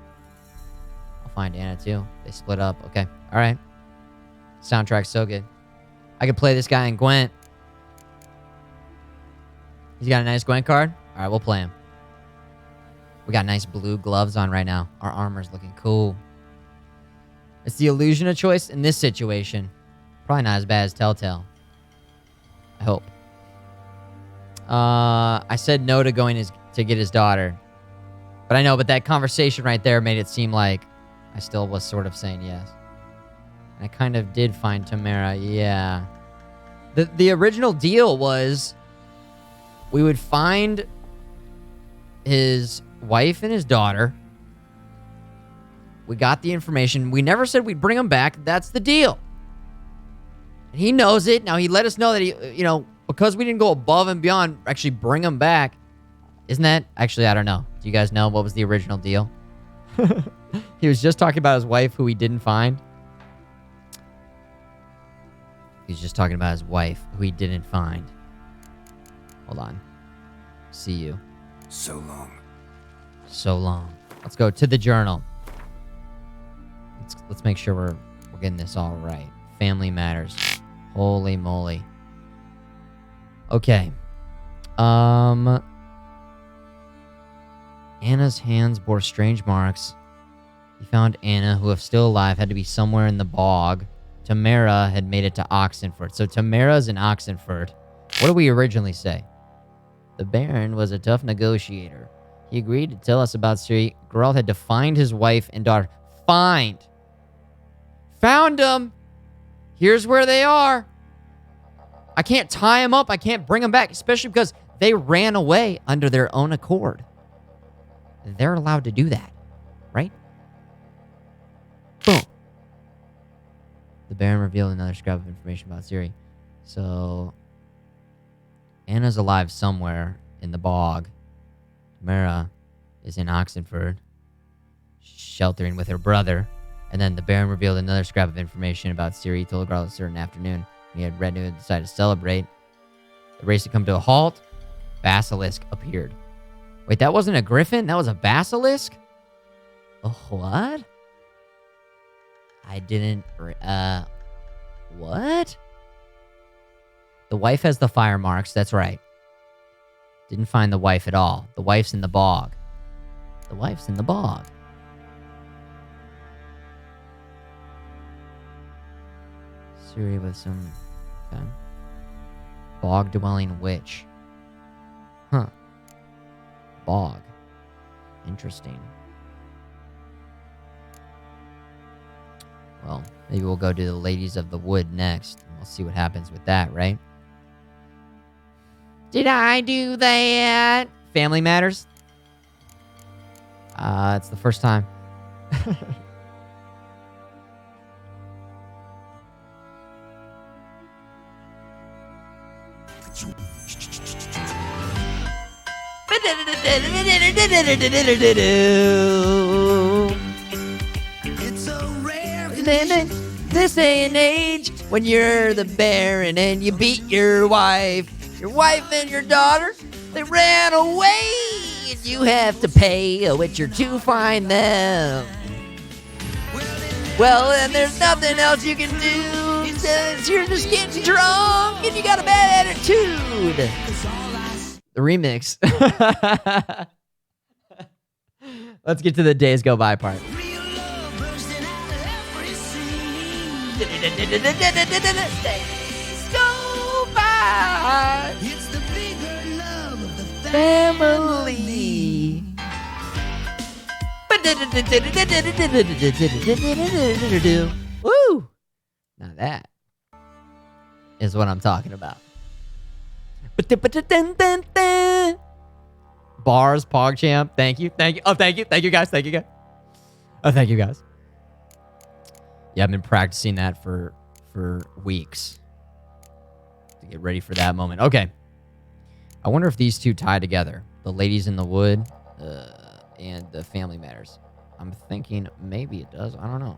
I'll find Anna too. They split up. Okay. All right. Soundtrack's so good. I could play this guy in Gwent. He's got a nice Gwent card? All right, we'll play him. We got nice blue gloves on right now. Our armor's looking cool. It's the illusion of choice in this situation. Probably not as bad as Telltale. I hope. I said no to going to get his daughter. But I know, but that conversation right there made it seem like I still was sort of saying yes. I kind of did find Tamara, yeah. The original deal was we would find his wife and his daughter. We got the information. We never said we'd bring him back. That's the deal. And he knows it. Now, he let us know that he, because we didn't go above and beyond, actually bring him back. Isn't that? Actually, I don't know. Do you guys know what was the original deal? He was just talking about his wife who he didn't find. He's just talking about his wife who he didn't find. Hold on. See you. So long. So long. Let's go to the journal. Let's make sure we're getting this all right. Family matters. Holy moly. Okay. Anna's hands bore strange marks. He found Anna, who, if still alive, had to be somewhere in the bog. Tamara had made it to Oxenford. So Tamara's in Oxenford. What did we originally say? The Baron was a tough negotiator. He agreed to tell us about Ciri. Geralt had to find his wife and daughter. Find. Found them. Here's where they are. I can't tie them up. I can't bring them back, especially because they ran away under their own accord. They're allowed to do that, right? Boom. The Baron revealed another scrap of information about Ciri. So, Anna's alive somewhere in the bog. Tamara is in Oxenford, sheltering with her brother. And then the Baron revealed another scrap of information about Ciri. He told Geralt a certain afternoon when he had Red New decided to celebrate. The race had come to a halt. Basilisk appeared. Wait, that wasn't a griffin? That was a basilisk? Oh, what? I didn't... what? The wife has the fire marks, that's right. Didn't find the wife at all. The wife's in the bog. The wife's in the bog. Ciri with some... okay. Bog-dwelling witch. Huh. Bog. Interesting. Well, maybe we'll go to the Ladies of the Wood next, and we'll see what happens with that, right? Did I do that? Family Matters? It's the first time. It's so rare. This day and age, when you're the Baron and you beat your wife and your daughter, they ran away and you have to pay a witcher to find them. Well, then there's nothing else you can do since you're just getting drunk and you got a bad attitude. The remix. Let's get to the Days Go By part. Days go by. It's the bigger love of the family. Woo! Now that is what I'm talking about. Bars, PogChamp. Thank you. Thank you. Oh, thank you. Thank you, guys. Thank you, guys. Oh, thank you, guys. Yeah, I've been practicing that for weeks to get ready for that moment. Okay. I wonder if these two tie together. The Ladies in the Wood and the Family Matters. I'm thinking maybe it does. I don't know.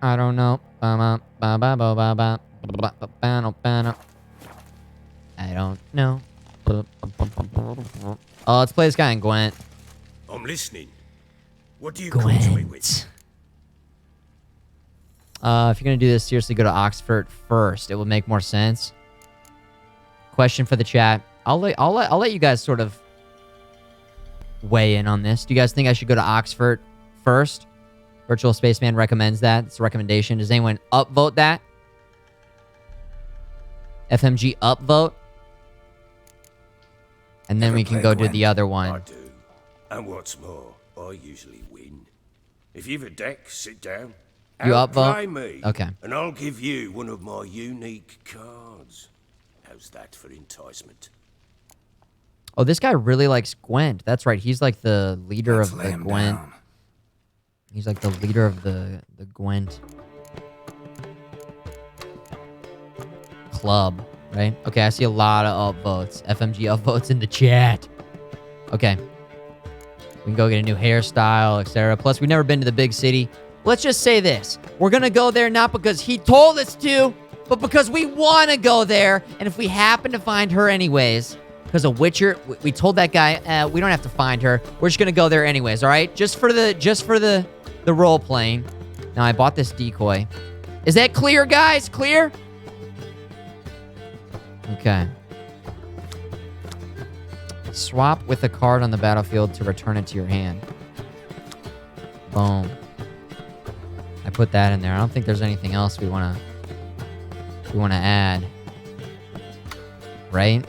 I don't know. I don't know. Oh, let's play this guy in Gwent. I'm listening. What do you come to me with? If you're gonna do this, seriously, go to Oxford first. It will make more sense. Question for the chat. I'll let you guys sort of weigh in on this. Do you guys think I should go to Oxford first? Virtual Spaceman recommends that. It's a recommendation. Does anyone upvote that? FMG upvote? And then we can go to the other one. I do. And what's more, I usually win. If you've a deck, sit down. You Outplay upvote? me, Okay. and I'll give you one of my unique cards. How's that for enticement? Oh, this guy really likes Gwent. That's right. He's like the leader Let's of lay the him Gwent. down. He's like the leader of the Gwent club, right? Okay, I see a lot of upvotes. FMG upvotes in the chat. Okay. We can go get a new hairstyle, etc. Plus, we've never been to the big city. Let's just say this. We're going to go there not because he told us to, but because we want to go there. And if we happen to find her anyways, because a Witcher, we told that guy, we don't have to find her. We're just going to go there anyways, all right? Just for the role playing. Now, I bought this decoy. Is that clear, guys? Clear? Okay. Swap with a card on the battlefield to return it to your hand. Boom. I put that in there. I don't think there's anything else we want to add. Right?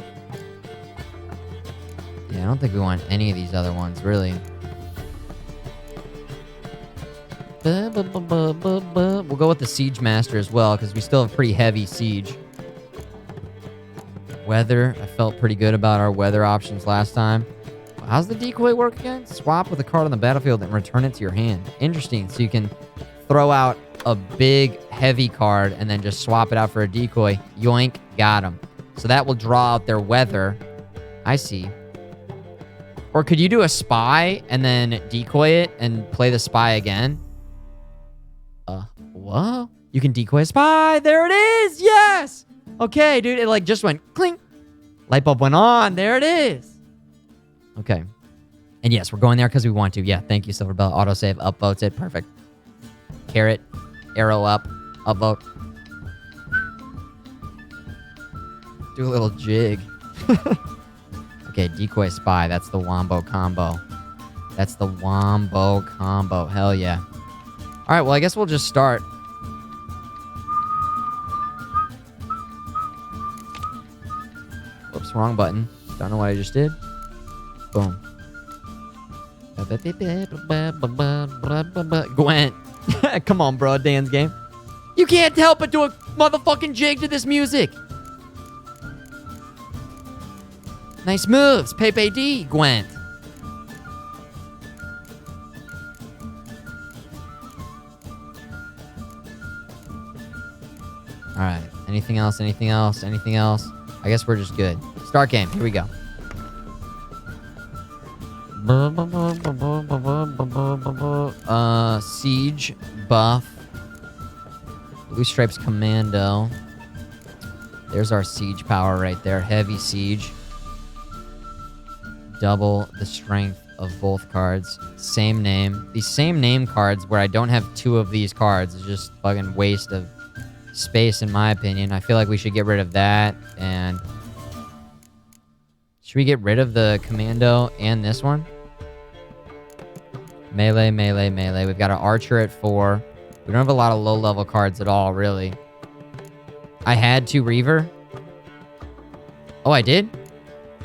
Yeah, I don't think we want any of these other ones, really. We'll go with the Siege Master as well, because we still have pretty heavy siege. Weather. I felt pretty good about our weather options last time. How's the decoy work again? Swap with a card on the battlefield and return it to your hand. Interesting. So you can throw out a big, heavy card and then just swap it out for a decoy. Yoink. Got him. So that will draw out their weather. I see. Or could you do a spy and then decoy it and play the spy again? What? You can decoy a spy. There it is. Yes. Okay, dude. It like just went clink. Light bulb went on. There it is. Okay. And yes, we're going there because we want to. Yeah, thank you, Silverbell. Autosave upvotes it. Perfect. Carrot. Arrow up. Upvote. Do a little jig. Okay, decoy spy. That's the wombo combo. That's the wombo combo. Hell yeah. All right, well, I guess we'll just start. Oops, wrong button. Don't know what I just did. Boom. Gwent. Come on, bro. Dan's game. You can't help but do a motherfucking jig to this music. Nice moves. Pepe D. Gwent. Alright. Anything else? Anything else? Anything else? I guess we're just good. Start game. Here we go. Siege buff. Blue Stripes Commando. There's our siege power right there. Heavy siege. double the strength of both cards. Same name. These same name cards where I don't have 2 of these cards is just fucking waste of space in my opinion. I feel like we should get rid of that. And should we get rid of the commando and this one? Melee, melee, melee. We've got an archer at 4. We don't have a lot of low-level cards at all, really. I had 2 Reaver. Oh, I did?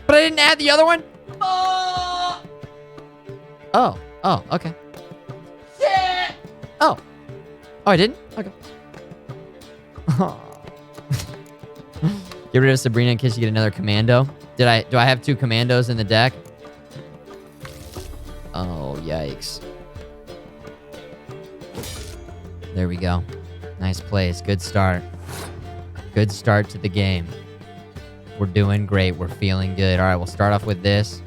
But I didn't add the other one? Oh, okay. Shit! Oh, I didn't? Okay. Get rid of Sabrina in case you get another commando. Do I have 2 commandos in the deck? Oh, yikes. There we go. Nice place. Good start. Good start to the game. We're doing great. We're feeling good. All right, we'll start off with this.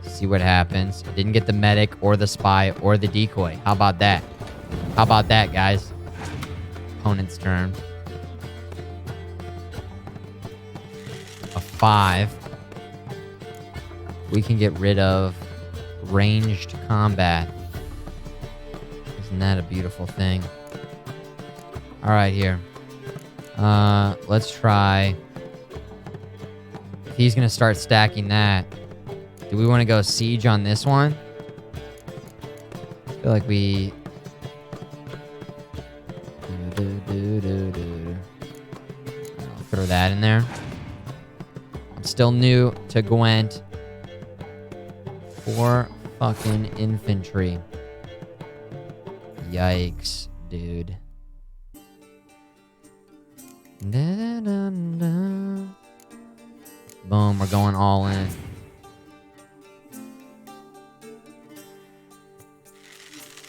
See what happens. I didn't get the medic or the spy or the decoy. How about that? How about that, guys? Opponent's turn. A 5. We can get rid of ranged combat. Isn't that a beautiful thing? All right, here. Let's try. If he's going to start stacking that, do we want to go siege on this one? I feel like we... I'll throw that in there. I'm still new to Gwent. 4 fucking infantry. Yikes, dude. Boom, we're going all in.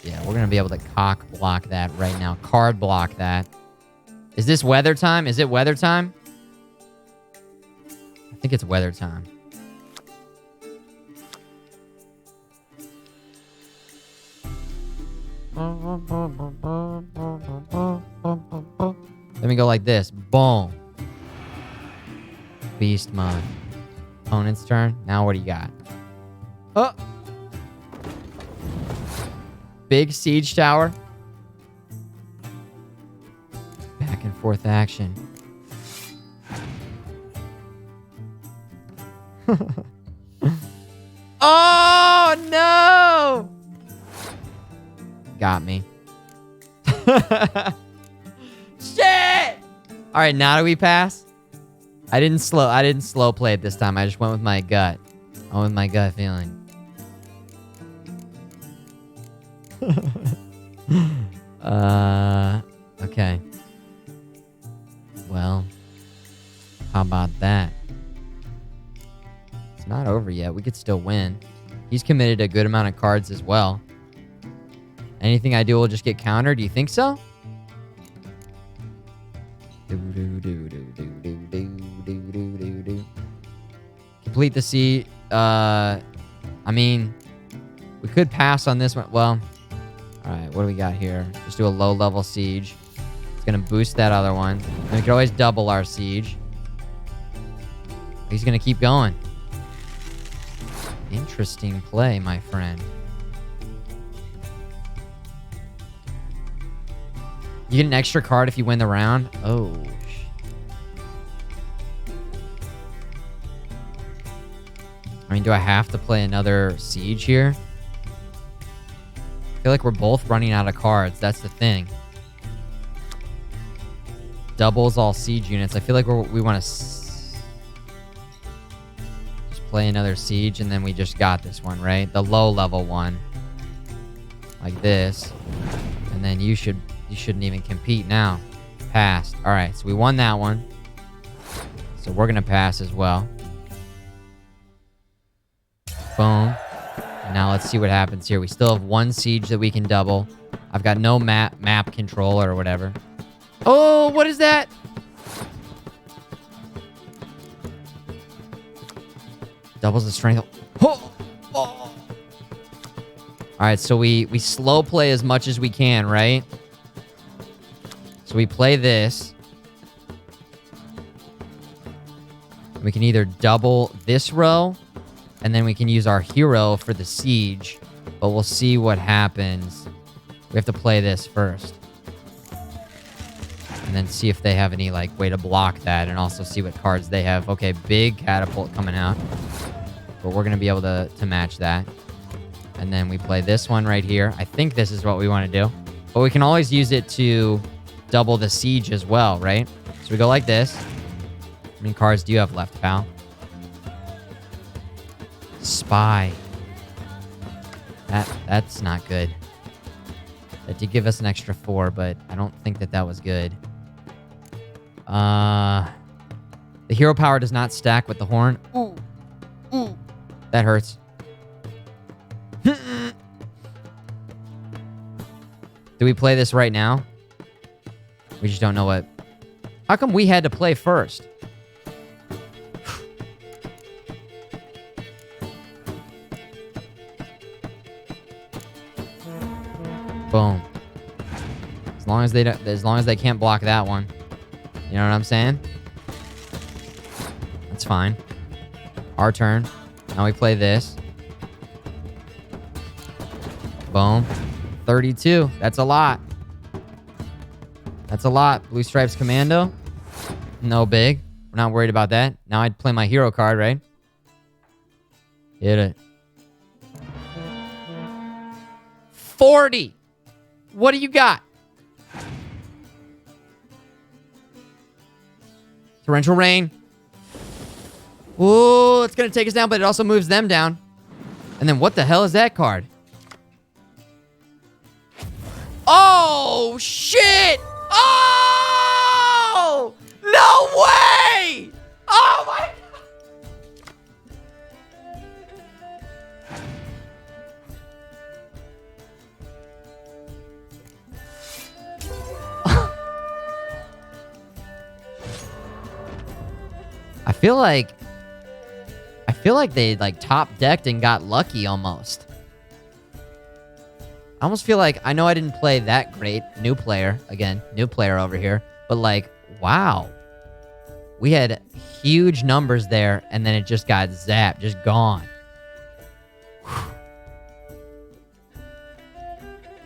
Yeah, we're gonna be able to cock block that right now. Card block that. Is this weather time? Is it weather time? I think it's weather time. Let me go like this. Boom. Beast mode. Opponent's turn. Now what do you got? Oh. Big siege tower. Back and forth action. Oh, no! Got me. Shit! All right, now do we pass? I didn't slow play it this time. I just went with my gut. I went with my gut feeling. Okay. Well, how about that? It's not over yet. We could still win. He's committed a good amount of cards as well. Anything I do will just get countered. Do you think so? Complete the siege. I mean, we could pass on this one. Well, all right. What do we got here? Just do a low-level siege. It's gonna boost that other one. And we could always double our siege. He's gonna keep going. Interesting play, my friend. You get an extra card if you win the round. Oh. I mean, do I have to play another siege here? I feel like we're both running out of cards. That's the thing. Doubles all siege units. I feel like we want to just play another siege, and then we just got this one, right? The low-level one. Like this. And then you shouldn't even compete now. Passed. All right, so we won that one. So we're going to pass as well. Boom. Now let's see what happens here. We still have one siege that we can double. I've got no map control or whatever. Oh, what is that? Doubles the strength. Oh. Oh. All right, so we slow play as much as we can, right? So we play this. We can either double this row and then we can use our hero for the siege. But we'll see what happens. We have to play this first. And then see if they have any, like, way to block that, and also see what cards they have. Okay, big catapult coming out. But we're going to be able to match that. And then we play this one right here. I think this is what we want to do. But we can always use it to double the siege as well, right? So we go like this. How many cards do you have left, pal? Spy. That's not good. That did give us an extra 4, but I don't think that was good. The hero power does not stack with the horn. Ooh. Ooh. That hurts. Do we play this right now? We just don't know what... How come we had to play first? Boom. As long as they can't block that one. You know what I'm saying? That's fine. Our turn. Now we play this. Boom. 32. That's a lot. That's a lot. Blue Stripes Commando. No big. We're not worried about that. Now I'd play my hero card, right? Hit it. 40. What do you got? Torrential Rain. Ooh, it's going to take us down, but it also moves them down. And then what the hell is that card? Oh, shit! Oh! No way! Oh, my... I feel like they like top decked and got lucky almost. I almost feel like I know I didn't play that great. New player over here, but like, wow. We had huge numbers there and then it just got zapped, just gone.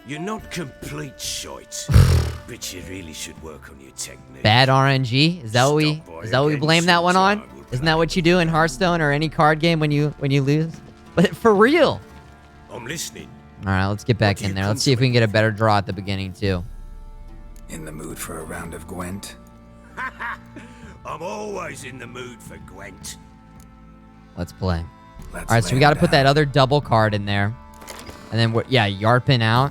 You're not complete shite, but you really should work on your technique. Bad RNG? Is that what we blame that one on? Isn't that what you do in Hearthstone or any card game when you lose? But for real. I'm listening. All right, let's get back in there. Let's see if we can get a better draw at the beginning too. In the mood for a round of Gwent? I'm always in the mood for Gwent. Let's play. All right, so we got to put that other double card in there. And then, Yarpin out.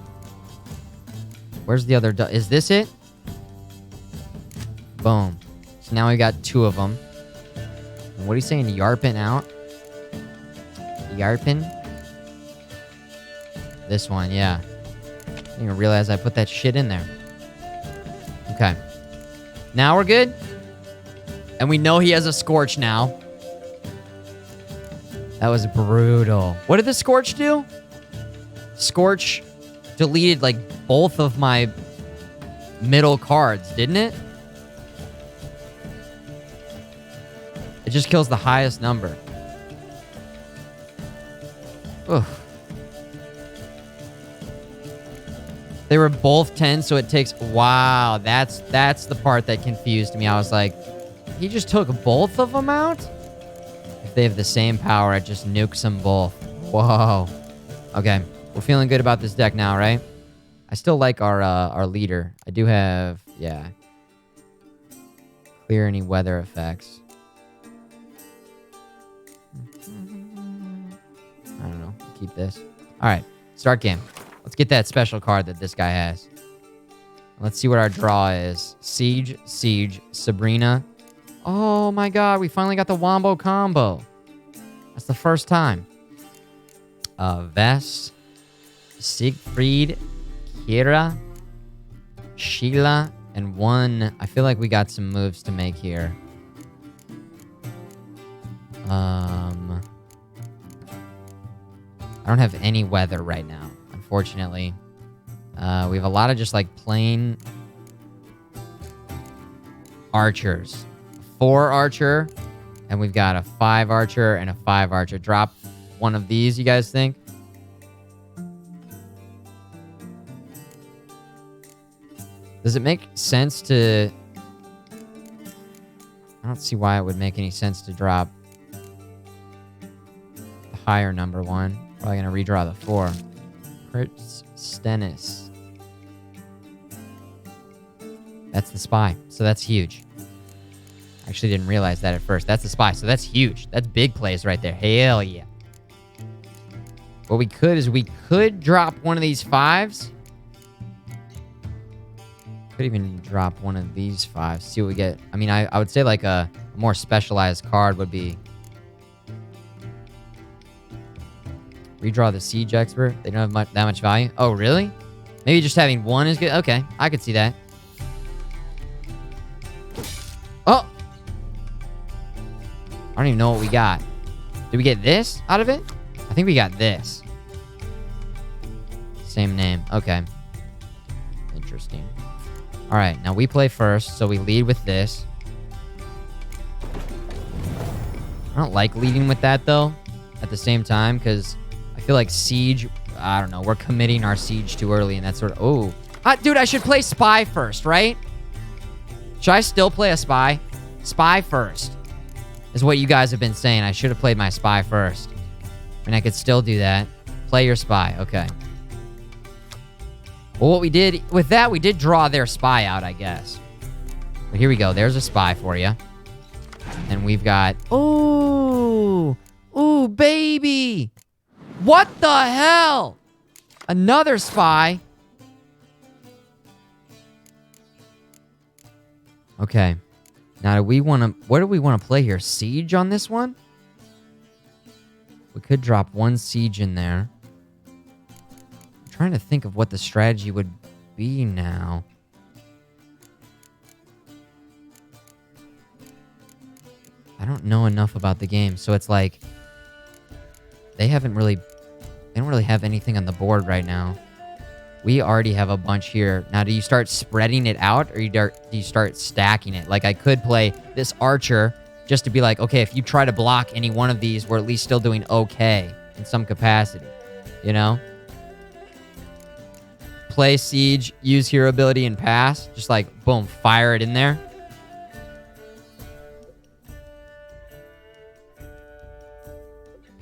Where's the other... Is this it? Boom. So now we got 2 of them. And what are you saying? Yarpin out? Yarpin? This one, yeah. I didn't even realize I put that shit in there. Okay. Now we're good. And we know he has a Scorch now. That was brutal. What did the Scorch do? Scorch deleted, like, both of my middle cards, didn't it? It just kills the highest number. Ugh. They were both 10, so it takes... Wow, that's the part that confused me. I was like, he just took both of them out? If they have the same power, it just nukes them both. Whoa. Okay, we're feeling good about this deck now, right? I still like our leader. I do have... Yeah. Clear any weather effects. I don't know. Keep this. All right, start game. Let's get that special card that this guy has. Let's see what our draw is. Siege, Sabrina. Oh my god, we finally got the Wombo combo. That's the first time. Vess, Siegfried, Kira, Sheila, and 1. I feel like we got some moves to make here. I don't have any weather right now, unfortunately. We have a lot of just like plain archers. 4 archer, and we've got a 5 archer and a 5 archer. Drop one of these, you guys think? Does it make sense to... I don't see why it would make any sense to drop the higher number one. Probably going to redraw the 4. Hertz Stennis. That's the spy. So that's huge. Actually didn't realize that at first. That's the spy. So that's huge. That's big plays right there. Hell yeah. What we could is we could drop one of these 5s. Could even drop one of these 5s. See what we get. I mean, I would say like a more specialized card would be... Redraw the Siege Expert. They don't have that much value. Oh, really? Maybe just having one is good. Okay, I could see that. Oh! I don't even know what we got. Did we get this out of it? I think we got this. Same name. Okay. Interesting. All right, now we play first, so we lead with this. I don't like leading with that, though, at the same time, because I feel like Siege, I don't know, we're committing our Siege too early, and that's sort of... Oh. Dude, I should play Spy first, right? Should I still play a Spy? Spy first is what you guys have been saying. I should have played my Spy first. I mean, I could still do that. Play your Spy. Okay. Well, what we did with that, we did draw their Spy out, I guess. But here we go. There's a Spy for you. And we've got... Ooh! Ooh, baby! What the hell? Another Spy. Okay. Now, do we want to... What do we want to play here? Siege on this one? We could drop one Siege in there. I'm trying to think of what the strategy would be now. I don't know enough about the game, so it's like... They don't really have anything on the board right now. We already have a bunch here. Now, do you start spreading it out, or do you start stacking it? Like, I could play this Archer just to be like, okay, if you try to block any one of these, we're at least still doing okay in some capacity, you know? Play Siege, use hero ability, and pass. Just like, boom, fire it in there.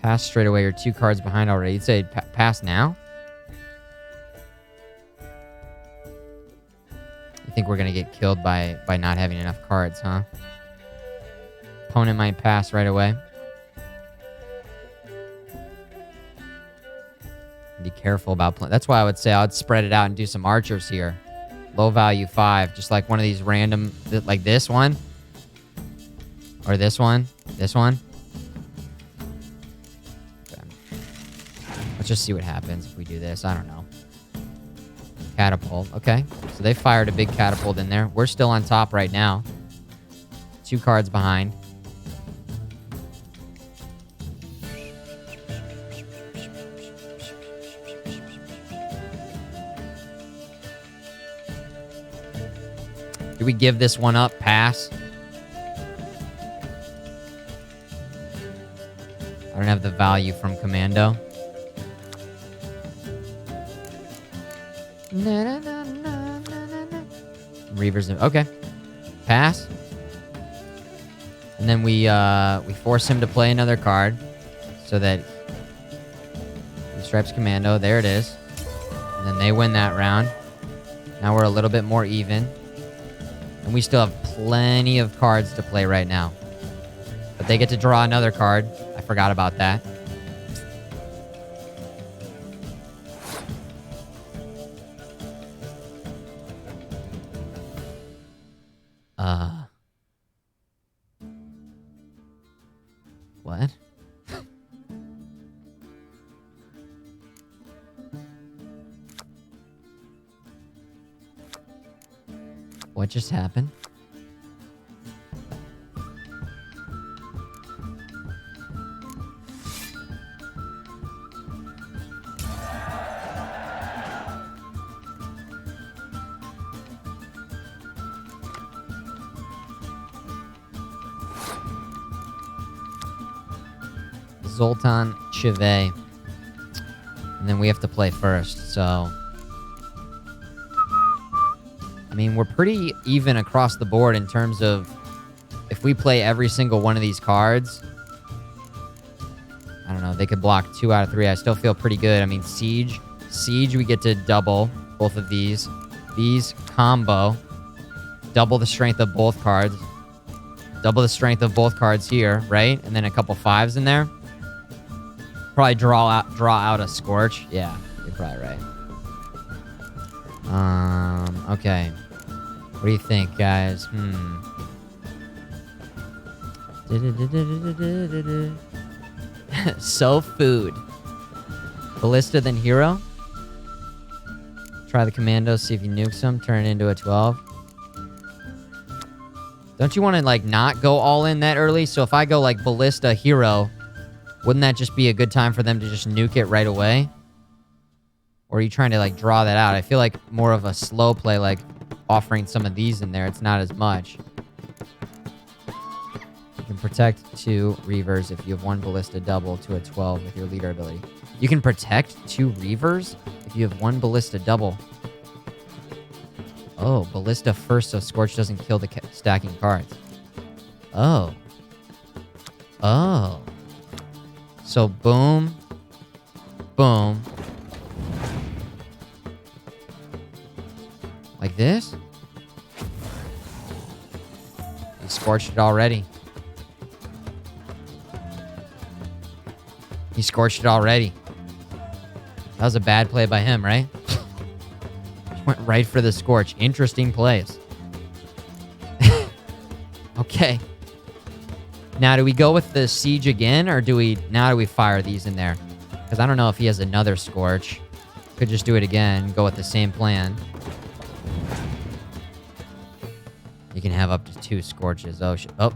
Pass straight away. You're 2 cards behind already. You'd say pass now? You think we're going to get killed by not having enough cards, huh? Opponent might pass right away. Be careful about playing. That's why I would say I would spread it out and do some archers here. Low value 5. Just like one of these random... Like this one. Or this one. This one. Let's just see what happens if we do this. I don't know. Catapult. Okay. So they fired a big catapult in there. We're still on top right now. 2 cards behind. Do we give this one up? Pass? I don't have the value from Commando. Reavers. Okay. Pass. And then we force him to play another card so that he stripes Commando. There it is. And then they win that round. Now we're a little bit more even. And we still have plenty of cards to play right now. But they get to draw another card. I forgot about that. What? What just happened? Zoltan Chivet. And then we have to play first, so... I mean, we're pretty even across the board in terms of... If we play every single one of these cards... I don't know, they could block 2 out of 3. I still feel pretty good. I mean, Siege, we get to double both of these. These, combo. Double the strength of both cards. Double the strength of both cards here, right? And then a couple 5s in there. Probably draw out a Scorch. Yeah, you're probably right. Okay. What do you think, guys? So food. Ballista then hero. Try the commando, see if you nukes them. Turn it into a 12. Don't you want to, like, not go all in that early? So if I go, like, Ballista hero, wouldn't that just be a good time for them to just nuke it right away? Or are you trying to, like, draw that out? I feel like more of a slow play, like, offering some of these in there. It's not as much. You can protect 2 Reavers if you have 1 Ballista double to a 12 with your leader ability. You can protect 2 Reavers if you have 1 Ballista double. Oh, Ballista first so Scorch doesn't kill the stacking cards. Oh. Oh. So boom. Boom. Like this? He scorched it already. He scorched it already. That was a bad play by him, right? Went right for the Scorch. Interesting plays. Okay. Now, do we go with the Siege again, or do we fire these in there? Because I don't know if he has another Scorch. Could just do it again, go with the same plan. You can have up to 2 Scorches. Oh, shit. Oh.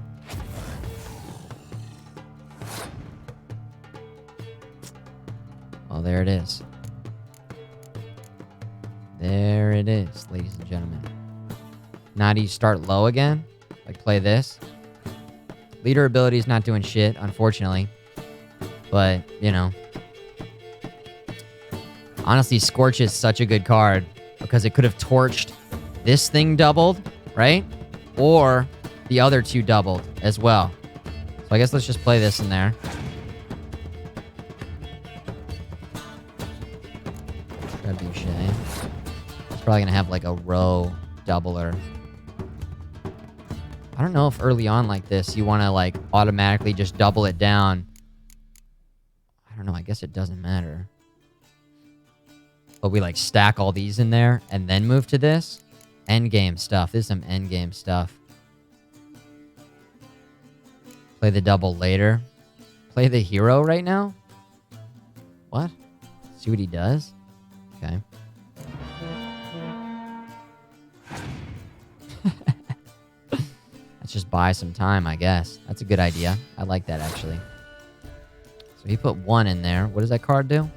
Well, there it is. There it is, ladies and gentlemen. Now do you start low again? Like, play this? Leader ability is not doing shit, unfortunately. But, you know. Honestly, Scorch is such a good card. Because it could have torched this thing doubled, right? Or the other 2 doubled as well. So I guess let's just play this in there. That'd be a shame. It's probably gonna have like a row doubler. I don't know if early on like this you want to like automatically just double it down. I don't know. I guess it doesn't matter. But we like stack all these in there and then move to this. Endgame stuff. This is some endgame stuff. Play the double later. Play the hero right now? What? See what he does? Okay. Let's just buy some time, I guess. That's a good idea. I like that, actually. So he put 1 in there. What does that card do?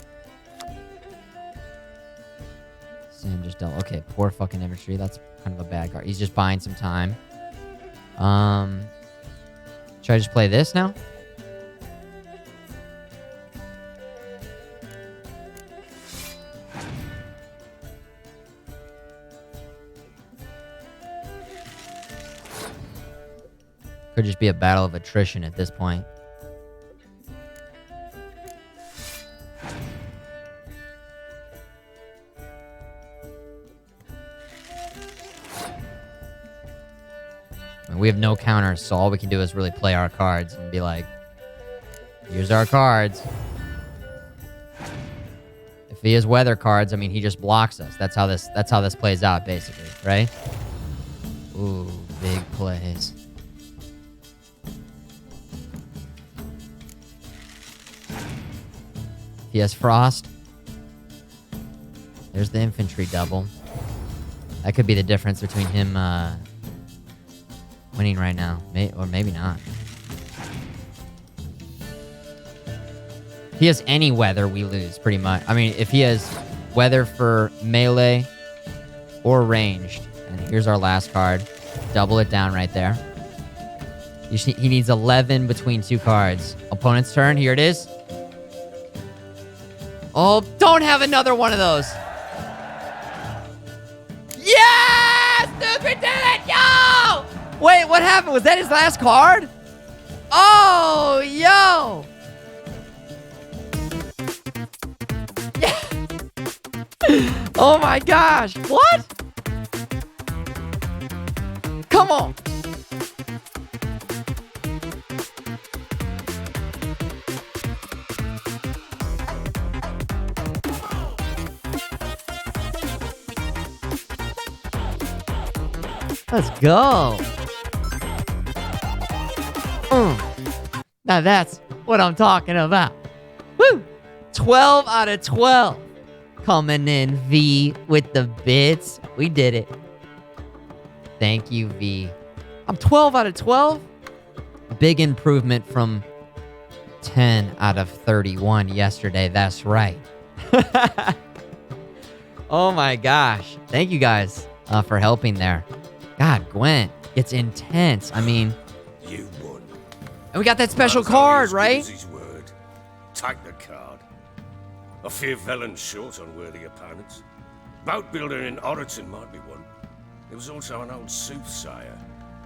Sam just dealt. Okay, poor fucking infantry. That's kind of a bad card. He's just buying some time. Should I just play this now? Could just be a battle of attrition at this point. And we have no counters, so all we can do is really play our cards and be like, here's our cards. If he has weather cards, I mean, he just blocks us. That's how this plays out, basically, right? Ooh, big plays. He has Frost. There's the infantry double. That could be the difference between him winning right now. Or maybe not. If he has any weather, we lose, pretty much. I mean, if he has weather for melee or ranged. And here's our last card. Double it down right there. He needs 11 between 2 cards. Opponent's turn. Here it is. Oh, don't have another one of those. Yes! Dude, we did it! Yo! Wait, what happened? Was that his last card? Oh, yo! Yeah. Oh my gosh. What? Come on. Let's go. Now that's what I'm talking about. Woo! 12 out of 12. Coming in, V, with the bits. We did it. Thank you, V. I'm 12 out of 12. Big improvement from 10 out of 31 yesterday. That's right. Oh my gosh. Thank you guys for helping there. God, Gwent, it's intense. I mean, You won. and we got that special card, right? His word. Take the card. A few villains short on worthy opponents. Boat builder in Oroton might be one. There was also an old soothsayer.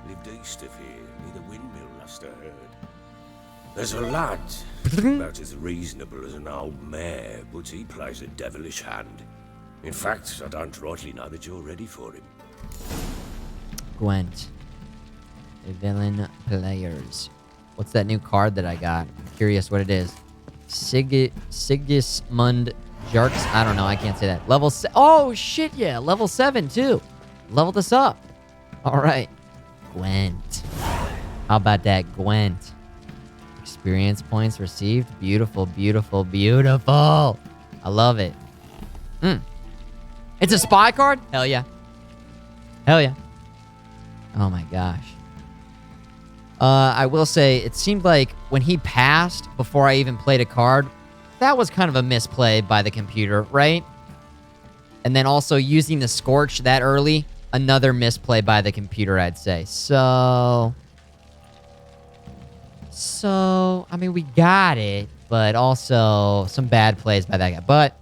Lived east of here, near the windmill, last I heard. There's a lad, about as reasonable as an old mare, but he plays a devilish hand. In fact, I don't rightly know that you're ready for him. Gwent. Villain players. What's that new card that I got? I'm curious what it is. Sigismund Jarks. I don't know. I can't say that. Level oh, shit, yeah. Level 7, too. Leveled us up. All right. Gwent. How about that, Gwent? Experience points received. Beautiful, beautiful, beautiful. I love it. It's a spy card? Hell yeah. Hell yeah. Oh my gosh. I will say, it seemed like when he passed before I even played a card, that was kind of a misplay by the computer, right? And then also using the Scorch that early, another misplay by the computer, I'd say. So, I mean, we got it, but also some bad plays by that guy. But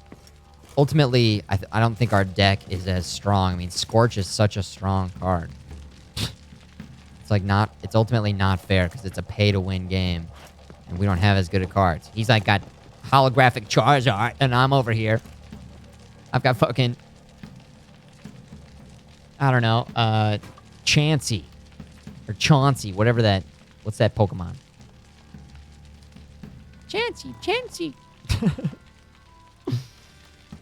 ultimately, I don't think our deck is as strong. I mean, Scorch is such a strong card. It's like it's ultimately not fair because it's a pay-to-win game. And we don't have as good of cards. He's like got holographic Charizard, and I'm over here. I've got fucking, I don't know, Chansey. Or Chauncey, whatever that, what's that Pokemon? Chansey.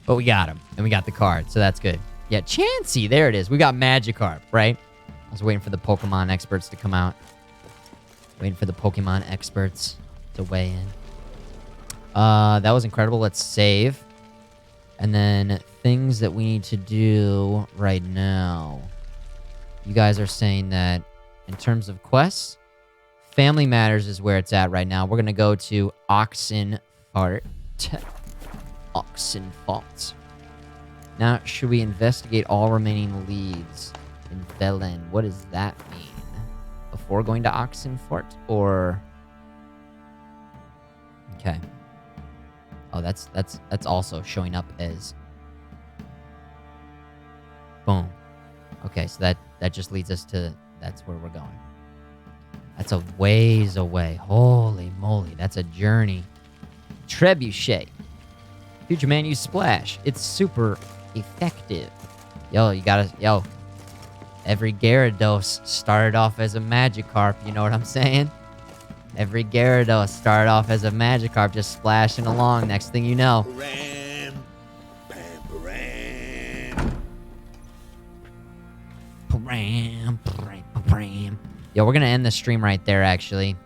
But we got him, and we got the card, so that's good. Yeah, Chansey, there it is. We got Magikarp, right? I was waiting for the Pokemon experts to come out. Waiting for the Pokemon experts to weigh in. That was incredible. Let's save. And then things that we need to do right now. You guys are saying that in terms of quests, Family Matters is where it's at right now. We're going to go to Oxenfart. Oxenfart. Now, should we investigate all remaining leads in Velen? What does that mean? Before going to Oxenfart, or... Okay. Oh, that's also showing up as... Boom. Okay, so that just leads us to... That's where we're going. That's a ways away. Holy moly, that's a journey. Trebuchet. Futureman, use Splash. It's super effective. Yo, you gotta... Yo. Every Gyarados started off as a Magikarp, you know what I'm saying? Every Gyarados started off as a Magikarp, just splashing along. Next thing you know. Yo, we're gonna end the stream right there, actually.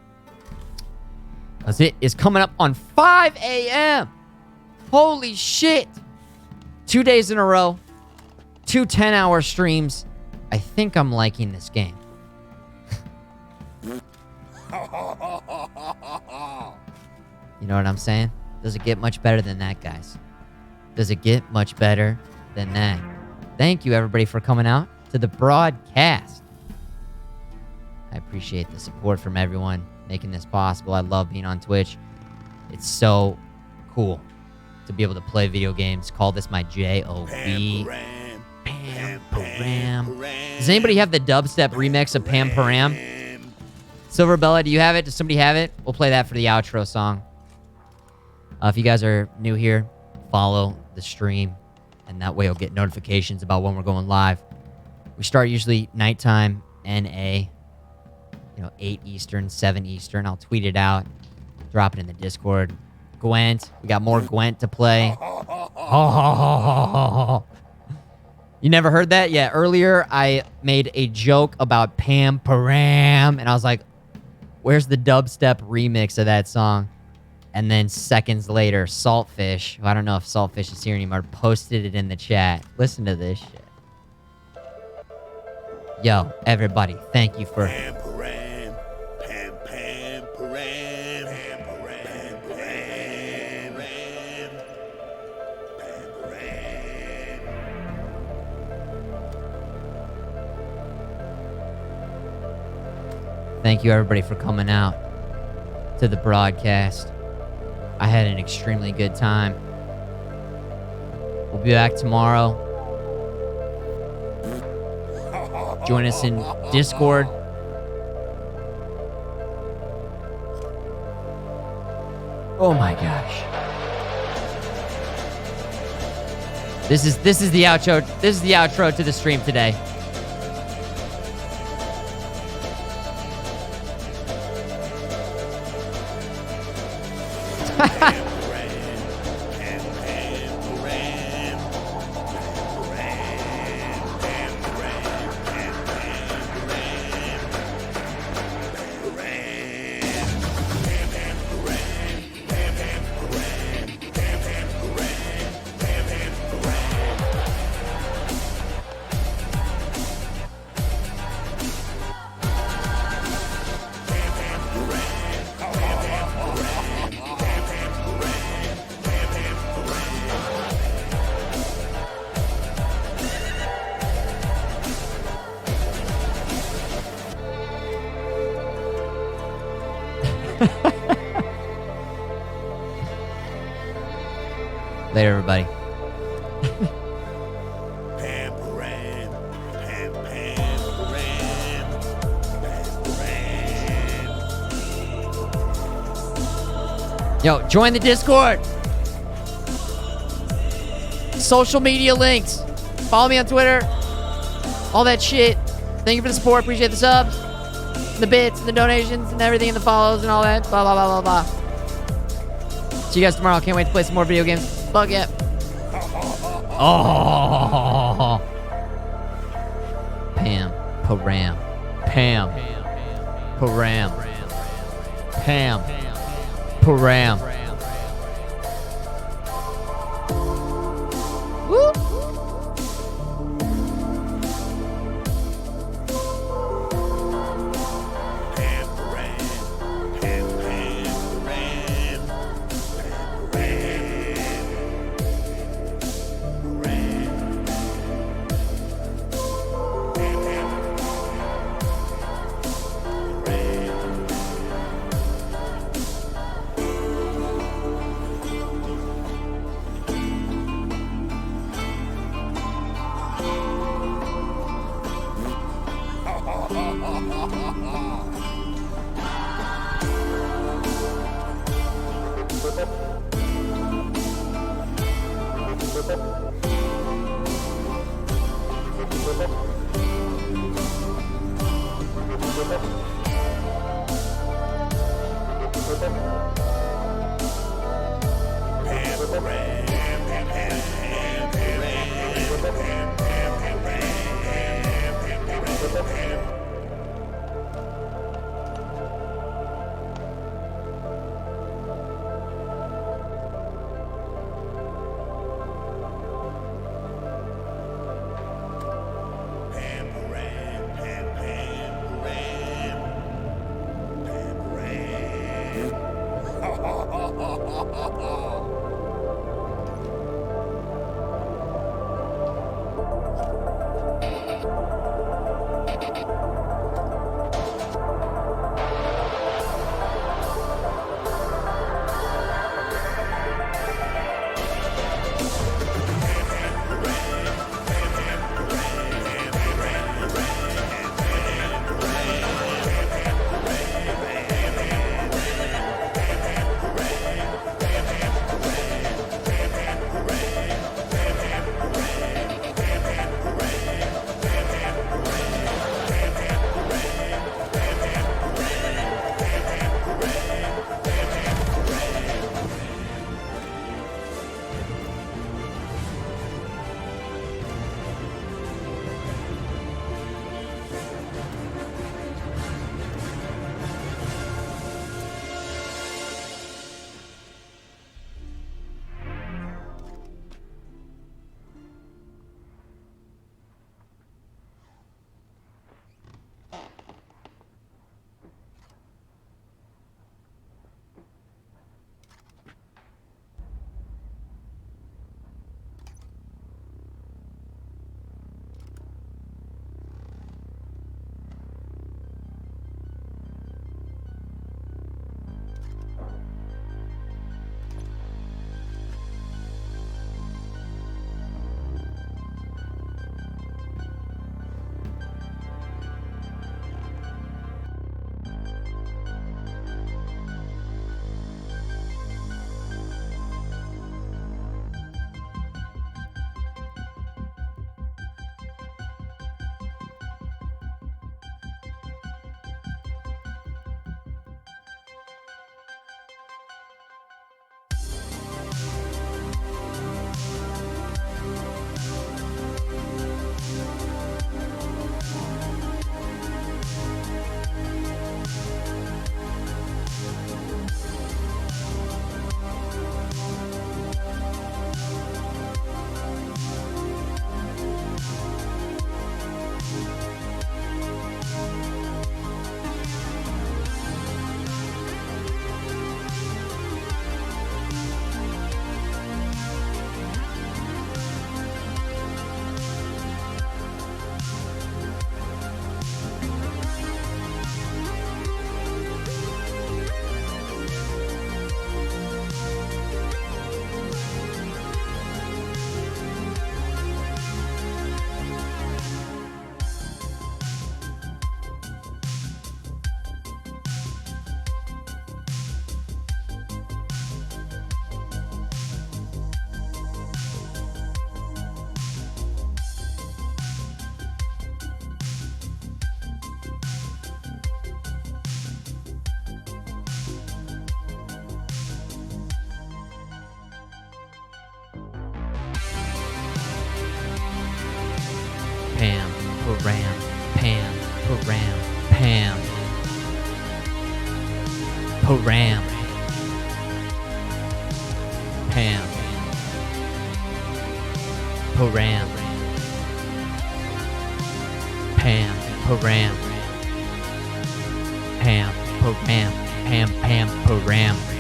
Because it is coming up on 5 a.m. Holy shit. 2 days in a row. 2 10-hour streams. I think I'm liking this game. You know what I'm saying? Does it get much better than that, guys? Does it get much better than that? Thank you, everybody, for coming out to the broadcast. I appreciate the support from everyone making this possible. I love being on Twitch. It's so cool to be able to play video games. Call this my J-O-B. Pam-param. Does anybody have the dubstep remix of Pam-param? Silverbella, do you have it? Does somebody have it? We'll play that for the outro song. If you guys are new here, follow the stream, and that way you'll get notifications about when we're going live. We start usually nighttime, NA, 8 Eastern, 7 Eastern. I'll tweet it out, drop it in the Discord. Gwent, we got more Gwent to play. You never heard that? Yeah, earlier I made a joke about Pam-param, and I was like, where's the dubstep remix of that song? And then seconds later, Saltfish, who I don't know if Saltfish is here anymore, posted it in the chat. Listen to this shit. Yo, everybody, thank you for... Pam-param, pam-pam-param, pam-param, pam-param, pam-param. Thank you, everybody, for coming out to the broadcast. I had an extremely good time. We'll be back tomorrow. Join us in Discord. Oh my gosh. This is the outro. This is the outro to the stream today. Later, everybody. Pam-param, pam-pam-param, pam-param. Yo, join the Discord. Social media links. Follow me on Twitter. All that shit. Thank you for the support. Appreciate the subs, the bits, and the donations, and everything, and the follows, and all that. Blah, blah, blah, blah, blah. See you guys tomorrow. Can't wait to play some more video games. Fuck yeah. Oh. Pam-param. Pam-param. Pam-param. Woo. Param. Pam, Param. Pam, Param. Pam, Pam, Param.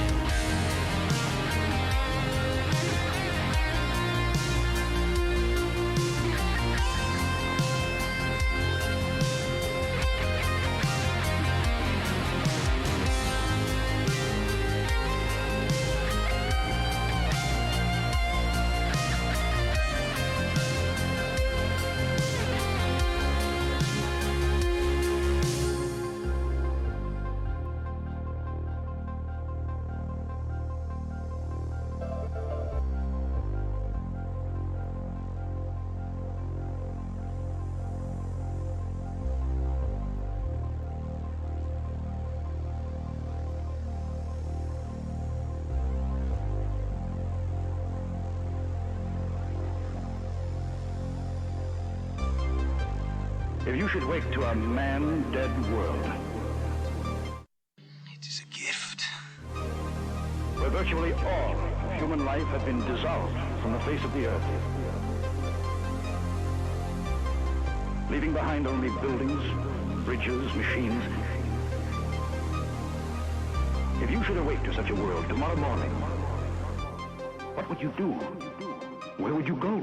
If you should wake to a man-dead world. It is a gift. Where virtually all human life had been dissolved from the face of the earth. Leaving behind only buildings, bridges, machines. If you should awake to such a world tomorrow morning, what would you do? Where would you go?